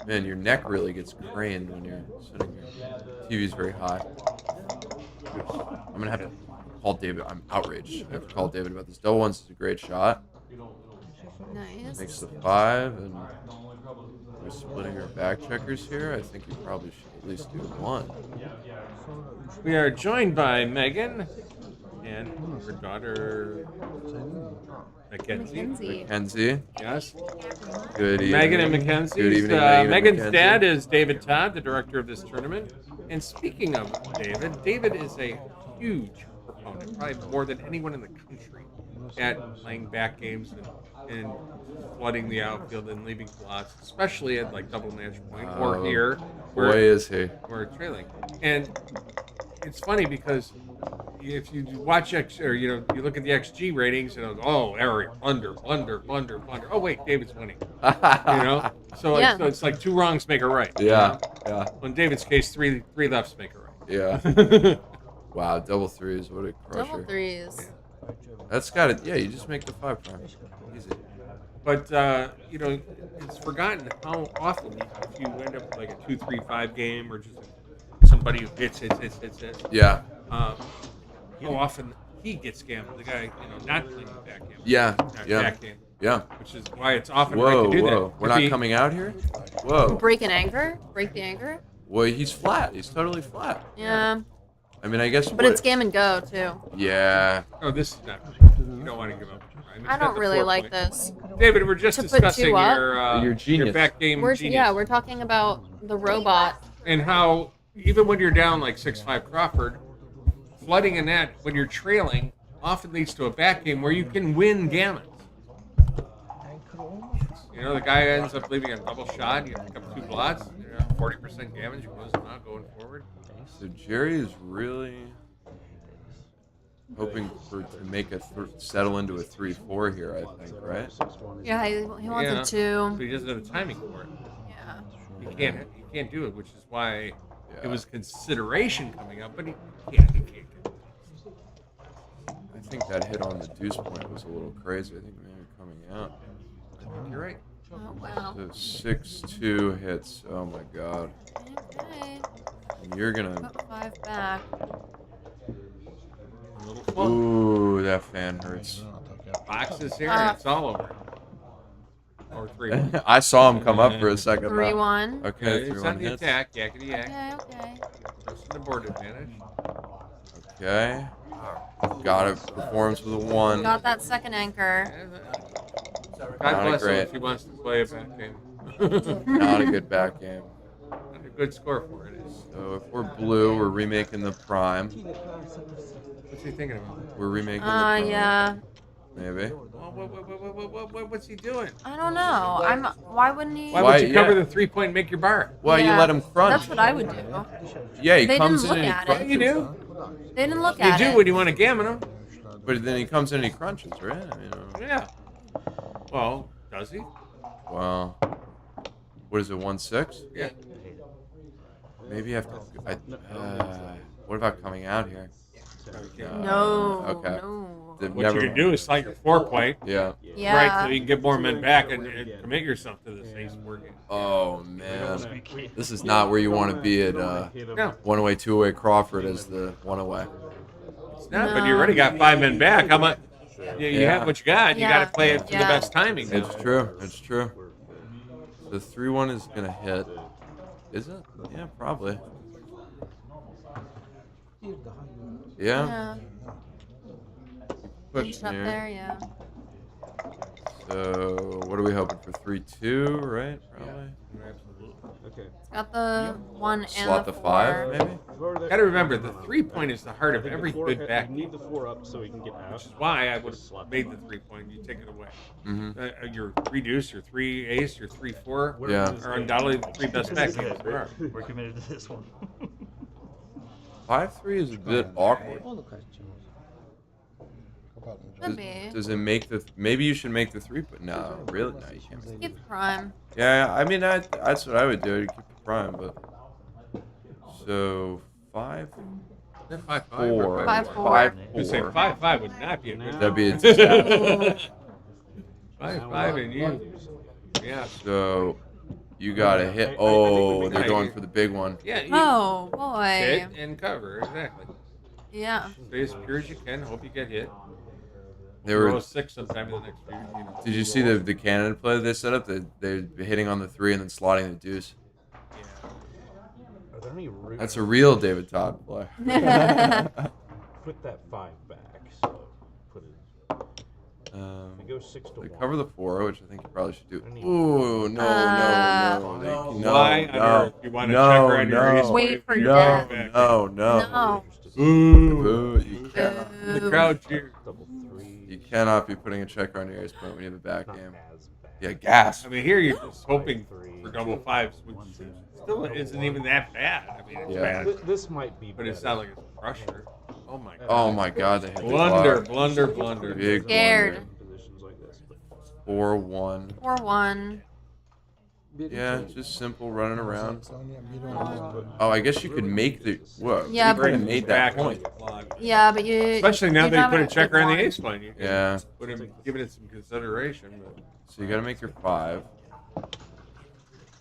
Man, your neck really gets craned when you're sitting here. TV's very high. I'm gonna have to call David. I'm outraged. I have to call David about this. Double ones is a great shot. Nice. Makes the 5, and we're splitting our back checkers here. I think you probably should at least do 1. We are joined by Megan and her daughter Mackenzie. Mackenzie. Yes. Good evening. Megan and Mackenzie. Good evening, Megan and Megan's Mackenzie. dad is David Todd, the director of this tournament. And speaking of David is a huge proponent, probably more than anyone in the country, at playing back games and flooding the outfield and leaving slots, especially at like double match point or here. Boy, is he. We're trailing. And it's funny because if you watch or you look at the XG ratings and error, blunder. Oh wait, David's winning. So it's like 2 wrongs make a right. Yeah. Well, in David's case, three lefts make a right. Yeah. Wow, double threes, what a crusher. Double threes. That's got it. Yeah, you just make the 5 prime. Easy. But it's forgotten how often if you end up with like a 2-3-5 game or just somebody who hits. Yeah. How often he gets scammed? The guy, not playing backgammon. Yeah. Backgammon. Yeah. Which is why it's often right to do that. We're not coming out here? Whoa. Break the anchor? Well, he's flat. He's totally flat. Yeah. I mean, I guess. But it's game and go, too. Yeah. Oh, this is not. You don't want to give up. I don't really like this. David, we're just discussing your genius. Your backgammon genius. Yeah, we're talking about the robot. And how, even when you're down like 6-5 Crawford, flooding in that when you're trailing often leads to a back game where you can win gammons. The guy ends up leaving a double shot, you pick up 2 blots, 40% gammons, you close them out going forward. So Gerry is really hoping to make settle into a 3-4 here, I think, right? Yeah, he wants a 2. But he doesn't have the timing for it. Yeah. He can't do it, which is why it was consideration coming up, but he can't get it. I think that hit on the deuce point was a little crazy. I think maybe coming out. I think you're right. Oh, wow. So 6-2 hits. Oh my god. Okay. And you're gonna put 5 back. Ooh, that fan hurts. Boxes here, and it's all over. Or 3-1. I saw him come up for a second. 3-1. Okay, it's 3-1 on the hits. attack, yakety yak. Okay. That's the board advantage. Okay. Got it. Performs with a 1. Got that second anchor. God bless him if he wants to play a back game. Not a good back game. Not a good score for it. So if we're blue, we're remaking the prime. What's he thinking about? We're remaking the prime. Yeah. Maybe. What's he doing? I don't know. Why wouldn't he? Why would you cover the 3-point and make your bar? Well, you let him crunch. That's what I would do. Yeah, he They comes didn't in look and at he it. You do. They didn't look at it. You do when you want to gammon him. But then he comes in and he crunches, right? I mean, Yeah. Well, does he? Well, what is it, 1-6? Yeah. Maybe after. What about coming out here? No. Okay. No. What you can do is slide your 4-point. Yeah. Yeah. Right, so you can get more men back and commit yourself to this ace-4 game. Oh man, this is not where you want to be at 1-away, 2-away Crawford as the 1-away. It's not, but you already got 5 men back. How much? You have what you got. You got to play it to the best timing. Now. It's true. It's true. The 3-1 is gonna hit. Is it? Yeah, probably. Yeah. Push up there, yeah. So, what are we hoping for? 3-2, right? Probably. Absolutely. Okay. It's got the 1 and Slot the the 4. 5, maybe? Got to remember, the 3-point is the heart of every good back. You need the 4 up so he can get out. Which is why I would have made the 3-point. You take it away. Mm-hmm. Your 3 deuce, your 3 ace, your 3-4 are undoubtedly the 3 best back games there are. We're committed to this one. 5-3 is a bit awkward. Could be. Does it make the? Maybe you should make the 3, but no, really, no, you can't. Make Keep the prime. Yeah, I mean that's what I would do. Keep the prime, but so 5. 5-4. 5-4. You say 5-5 would not be a good. That'd be a disaster. 5-5 and you. Yeah. So you gotta hit. Oh, they're going for the big one. Yeah. You Oh boy. hit and cover exactly. Yeah. Stay as pure as you can. Hope you get hit. They were 6 sometime in the next few. Did you see the cannon play they set up? They're hitting on the 3 and then slotting the deuce. Are there any That's a real David Todd play. Put that 5 back. So put it. It goes 6 to 1. Cover the 4, which I think you probably should do. Ooh, no. Why? No. You want to checker on your ace? Wait for no, death. no. Boo. You cannot. The crowd cheers. You cannot be putting a checker on your ace point when you have a back game. Yeah, gas. I mean, here you're just hoping for double 5s, which still isn't even that bad. I mean, it's bad. This might be But it's not like it's a crusher. Oh my god. Oh my god, they hit the Blunder, clock. blunder, blunder. Big Scared. blunder. 4-1. 4-1. Yeah, just simple running around. Oh, I guess you could make the. Whoa, Yeah, you could have made that point. Yeah, but you. Especially now that you put a checker on the ace. ace line. You Yeah. Put him, giving it some consideration. But. So you got to make your 5.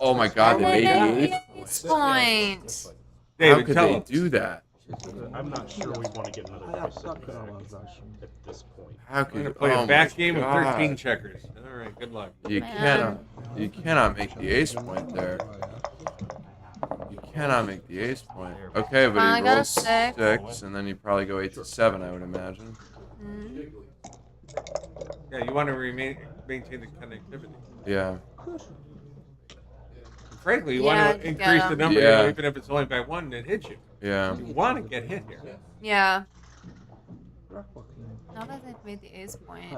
Oh my god, they made the ace point. How David, could tell they him. do that? I'm not sure we want to get another price at this point. How I'm could gonna you play oh a back my game of God. 13 checkers. All right, good luck. You cannot make the ace point there. You cannot make the ace point. Okay, but Finally he got a rolls 6. 6, and then you probably go 8 to 7, I would imagine. Yeah, you want to maintain the connectivity. Yeah. Frankly, you Yeah, want to you increase gotta- the number, Yeah. even if it's only by 1 that hits you. Yeah. You want to get hit here. Yeah. Now that they've made the ace point.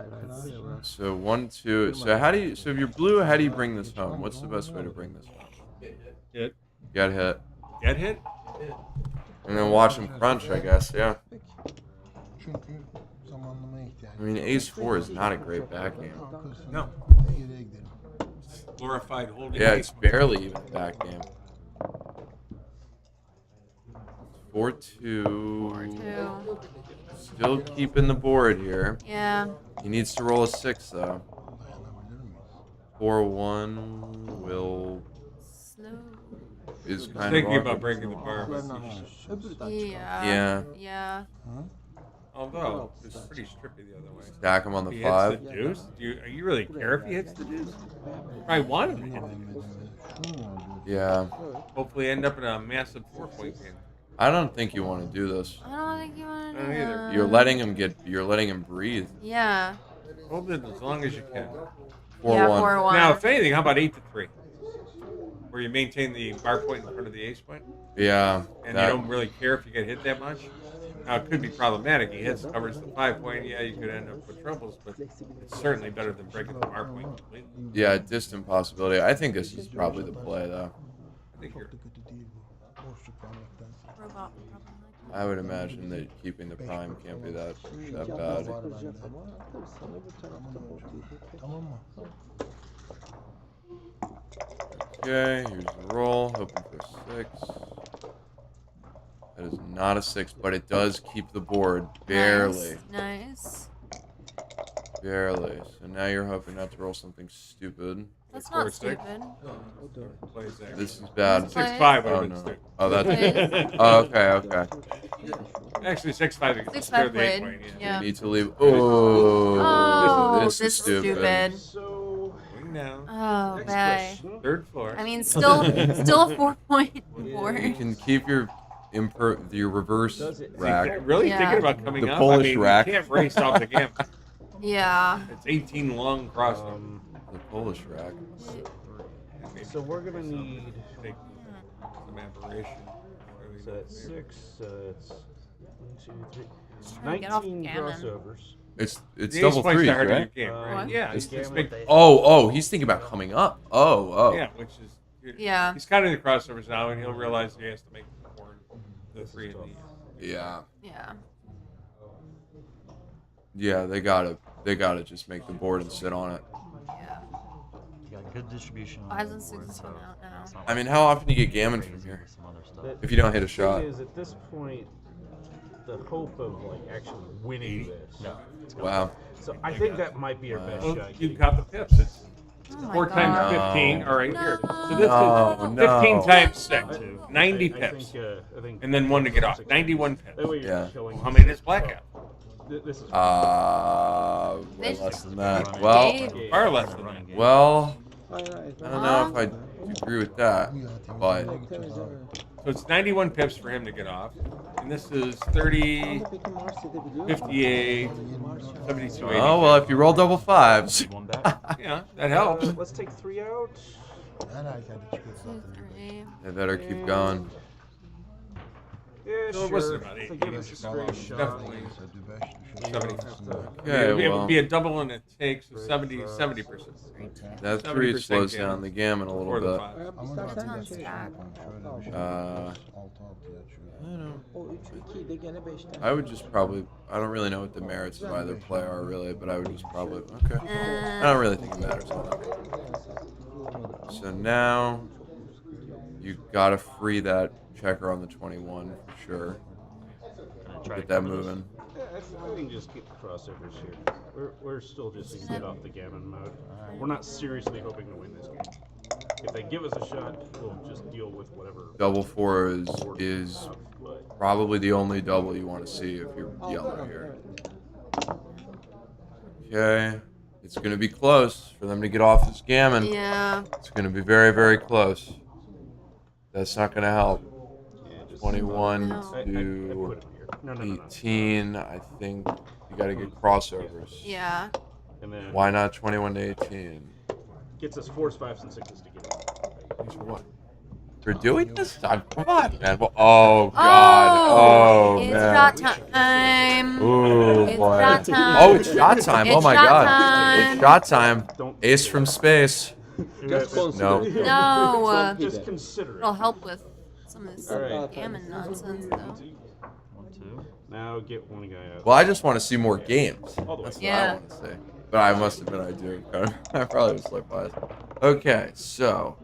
So 1, 2. So how do you? So if you're blue, how do you bring this home? What's the best way to bring this home? Hit. Get hit. Get hit? And then watch him crunch, I guess. Yeah. Çünkü zamanlamaya ihtiyacı. I mean, ace 4 is not a great back game. No. Geriye gidelim. Glorified holding. Yeah, it's barely even a back game. 4-2. Still keeping the board here. Yeah. He needs to roll a 6 though. 4-1 will is kind Thinking of about breaking the bar. Yeah. Yeah. Yeah. Although it's pretty strippy the other way. Stack him on the If he 5. hits the deuce, are you really care if he hits the deuce? Probably want him to hit the deuce. Yeah. Hopefully end up in a massive 4-point game. I don't think you want to do this. I don't think you want I to don't do either. that. You're letting him breathe. Yeah. Hold it as long as you can. 4-1. 4-1. Now, if anything, how about 8-3? Where you maintain the bar point in front of the ace point? Yeah. And you don't really care if you get hit that much? Now, it could be problematic. He hits, covers the 5 point. Yeah, you could end up with troubles, but it's certainly better than breaking the bar point completely. Yeah, distant possibility. I think this is probably the play, though. I think you're. I would imagine that keeping the prime can't be that bad. Okay, here's the roll. Hoping for 6. That is not a 6, but it does keep the board barely. Nice. Barely. So now you're hoping not to roll something stupid. That's not stupid. This is bad. 6-5. Oh no. Oh, that's. Oh, okay. Actually, 6-5. 6-5 played. Yeah. You need to leave. Oh, this is stupid. Now. Oh, bad. Third floor. I mean, still a 4-point board. You can keep your reverse rack. Really Yeah. thinking about coming the up? Polish I mean, rack. You can't race off the game. Yeah. It's 18 long crossing. The Polish rack. So we're gonna need some aberration. So that's 6. It's 1, 2, 3. Trying to get off 19 Gammon. crossovers. It's The double ace point's threes, the harder right? game, right? What? Yeah. It's It's big. big. Oh, he's thinking about coming up. Oh. Yeah, which is. Yeah. He's counting the crossovers now, and he'll realize he has to make the 3 in the. Yeah. Yeah. Yeah, they gotta just make the board and sit on it. Yeah. You got good distribution. 5s and 6s come out now. I mean, how often do you get gammon from here? If you don't hit a shot. The thing is, at this point, the hope of like actually winning this. No. Wow. So I think that might be our best Well, shot. you got the pips. It's Oh my 4 times God. 15. All right, here. So this No, is 15 no. times 6. 90 I pips. think And then 1 to get off. 91 pips. That way you're Yeah. killing. How many is blackout? This is Way less than that. Well, Far less than that. well, I don't know if I agree with that, but So it's 91 pips for him to get off. And this is 30, 58, 72, 80. oh well, if you roll double 5s. One back. Yeah, that helps. Let's take 3 out. 2, 3. They better keep going. Yeah, So it sure. wasn't about If 8. they give us a straight shot, Definitely. we 70. Okay, It well. would be a double and a take, so 70%. That 3 70% slows gammon. down the gammon a Or little the bit. 5. O 3-2 de gene 5'ten. I would just probably. I don't really know what the merits of either play are really, but I would just probably. Okay. I don't really think it matters. So now you gotta free that checker on the 21 for sure. Get that moving. Yeah, I think just keep the crossovers here. We're still just in get off the gammon mode. We're not seriously hoping to win this game. If they give us a shot, we'll just deal with whatever. Double 4 is probably the only double you want to see if you're yellow here. Okay. It's going to be close for them to get off this gammon. Yeah. It's going to be very, very close. That's not going to help. 21 to 18. I think you got to get crossovers. Yeah. And then Why not 21 to 18? gets us 4s, 5s, and 6s to get in. Thanks for what? For doing this? Come on, man. Oh, God. Oh, it's man. shot time. Ooh, It's boy. shot time. Oh, it's shot time. It's Oh, my shot God. time. It's shot time. Ace from space. No. No. Just consider it. It'll help with some of this Alright. gammon nonsense, though. 1, 2. Now get one guy out. Well, I just want to see more games. All the way. That's what Yeah. I want to see. But I must admit I do. I probably was like biased. Okay, so.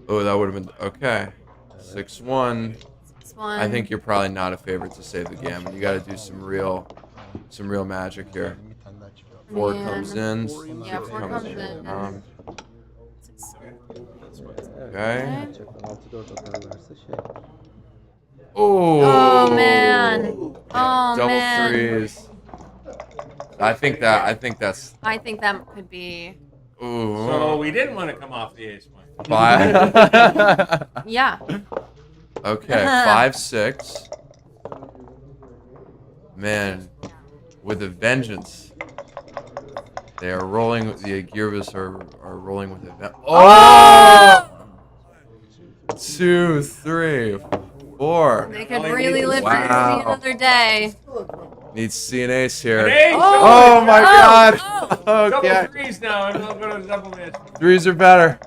Oh, that would have been. Okay. 6-1. 6-1. I think you're probably not a favorite to save the gammon. You got to do some real magic here. 4 Man. comes in. Yeah, 6 4 comes in. Okay. Oh, man. Oh, Double man. 3s. I think that's. I think that could be. Ooh. So we didn't want to come off the ace one. 5. Yeah. Okay, 5-6. Man, with a vengeance. They are rolling. The Agirbas are rolling with a vengeance. Oh! 2, 3, 4. They could really live to see another day. Needs to see an ace here. An ace! Oh my God! Okay. Double 3s now, and we'll go to the double match. 3s are better.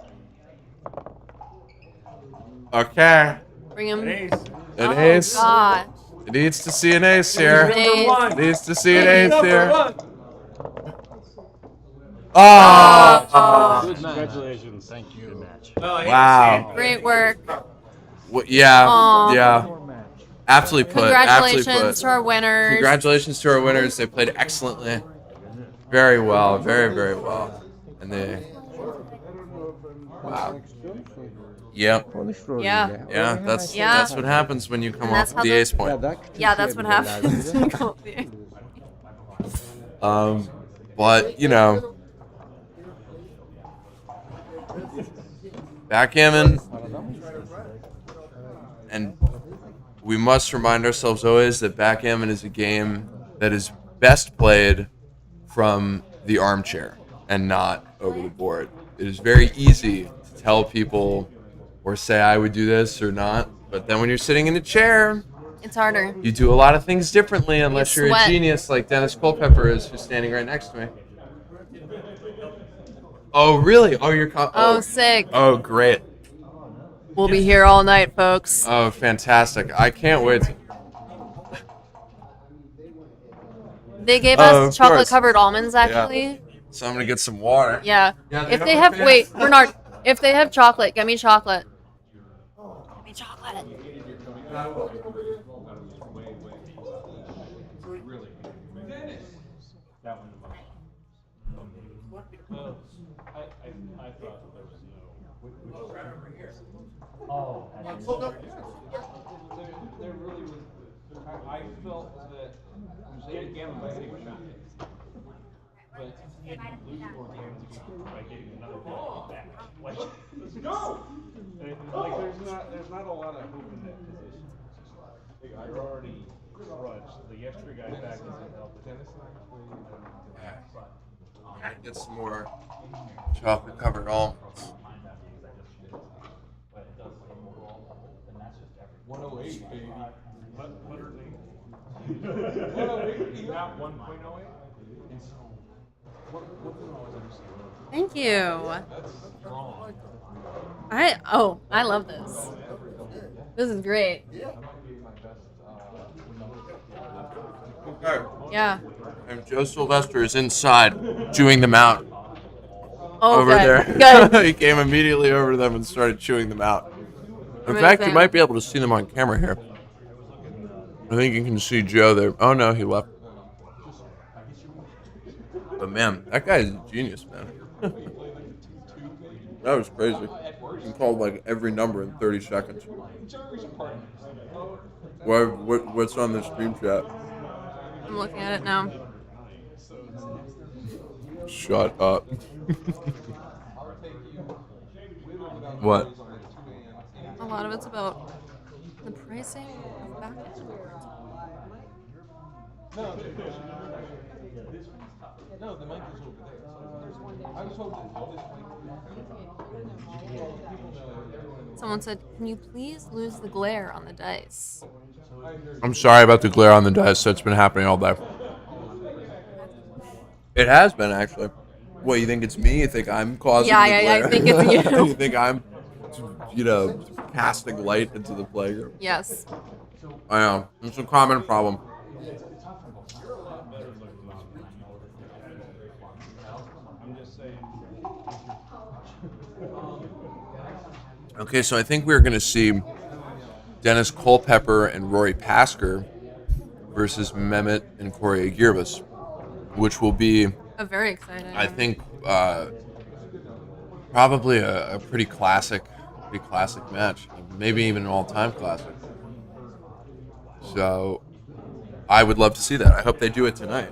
Okay. Bring him. An ace. An ace. God. It needs to see an ace here. Number 1. It needs to see an ace here. Oh! Congratulations. Thank you. Good match. Wow. Great work. Yeah. Aw. Yeah. Absolutely put. Congratulations to our winners. Congratulations to our winners. They played excellently. Very well. Very, very well. And they. Wow. Yep. Yeah. Yeah. That's what happens when you come off the ace point. Yeah, that's what happens. when you come off the ace. But you know, backgammon, and we must remind ourselves always that backgammon is a game that is best played from the armchair and not over the board. It is very easy to tell people or say I would do this or not, but then when you're sitting in a chair, It's harder. you do a lot of things differently unless you're a sweat. genius like Dennis Culpepper is, who's standing right next to me. Oh, really? Oh, you're... Oh, sick. Oh, great. We'll be here all night, folks. Oh, fantastic. I can't wait. They gave Oh, us of course. chocolate-covered almonds, actually. Yeah. So I'm going to get some water. Yeah. Yeah, If they have... Wait, Bernard. If they have chocolate, get me chocolate. Get me chocolate. I thought there was no. There really was. I felt that Gammon by hitting a shot. But lose more games by getting another ball back. Like, let's go! Like, there's not a lot of hope in that position. You're already crushed. The extra guy back doesn't help. Get some more chocolate-covered almonds. 108, baby. Not 1.08. Thank you. I love this. This is great. Okay. Yeah. And Joe Sylvester is inside, chewing them out. Oh, over good. there. Good. He came immediately over to them and started chewing them out. In Amazing. fact, you might be able to see them on camera here. I think you can see Joe there. Oh no, he left. But man, that guy is a genius, man. That was crazy. He called like every number in 30 seconds. What's on the stream chat? I'm looking at it now. Shut up. What? A lot of it's about the pricing of backgammon. No, the mic is over there. I was hoping Someone said, "Can you please lose the glare on the dice?" I'm sorry about the glare on the dice. That's been happening all day. It has been, actually. What, you think it's me? You think I'm causing the glare? I think it's you. You think I'm, casting light into the playground? Yes. I know. It's a common problem. Okay, so I think we're going to see Dennis Culpepper and Rory Pascar versus Mehmet and Koray Agirbas, which will be Very exciting. I think probably a pretty classic match, maybe even an all-time classic. So I would love to see that. I hope they do it tonight.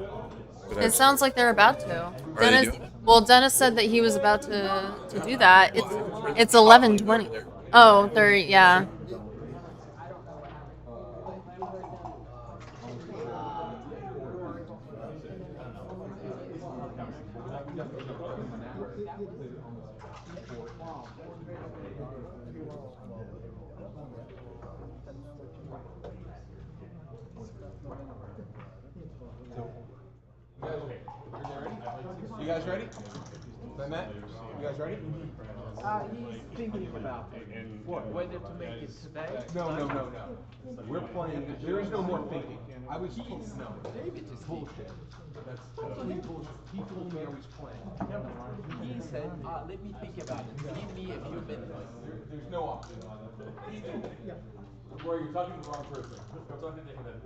It sounds like they're about to. They doing it? Well, Dennis said that he was about to do that. It's 11:20. Oh, yeah. You guys ready? Mehmet, you guys ready? He's thinking about whether to make it today. No. We're playing. There is no more thinking. I was told no. David is Bullshit. That's complete bullshit. He told me I was playing. He said, let me think about it. Give me a few minutes. There's no option. Rory, you're talking to the wrong person. Go talk to David.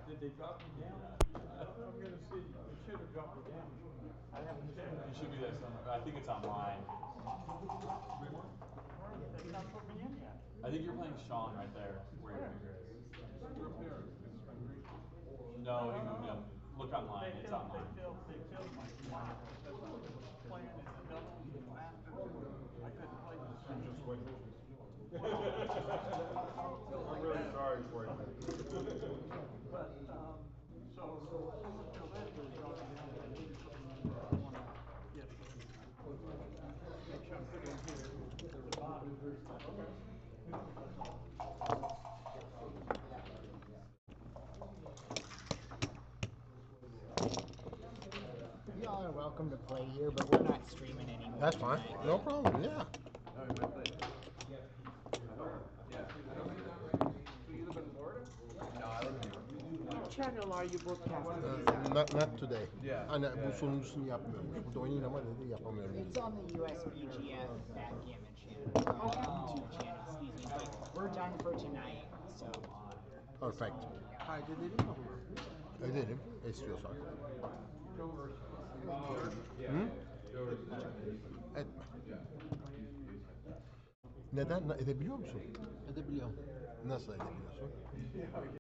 Did they drop me down? I'm gonna see. They should have dropped me down. I haven't checked. You should be there somewhere. I think it's online. They've not put me in yet. I think you're playing Sean right there, where your finger is. No, he moved down Look online. It's online. They killed my plan because I was playing in the doubles after I couldn't play the singles. I'm really sorry for you. But so Culpepper is on the I want to get make sure I'm putting here at the bottom. Y'all are welcome to play here, but we're not streaming anymore. That's fine. No problem. Yeah. What channel are you broadcasting? Not today. Hani bu sonuncusunu yapmıyormuş. Burada oynayın ama dedi yapamıyorum. It's on the USBGF Backgammon channel, YouTube channel, excuse me. But we're done for tonight, so. Perfect. Kaydedelim mi bunu? Edelim istiyorsan. Hı? Etme. Neden? Edebiliyor musun? Edebiliyorum. Nasıl edebiliyorsun?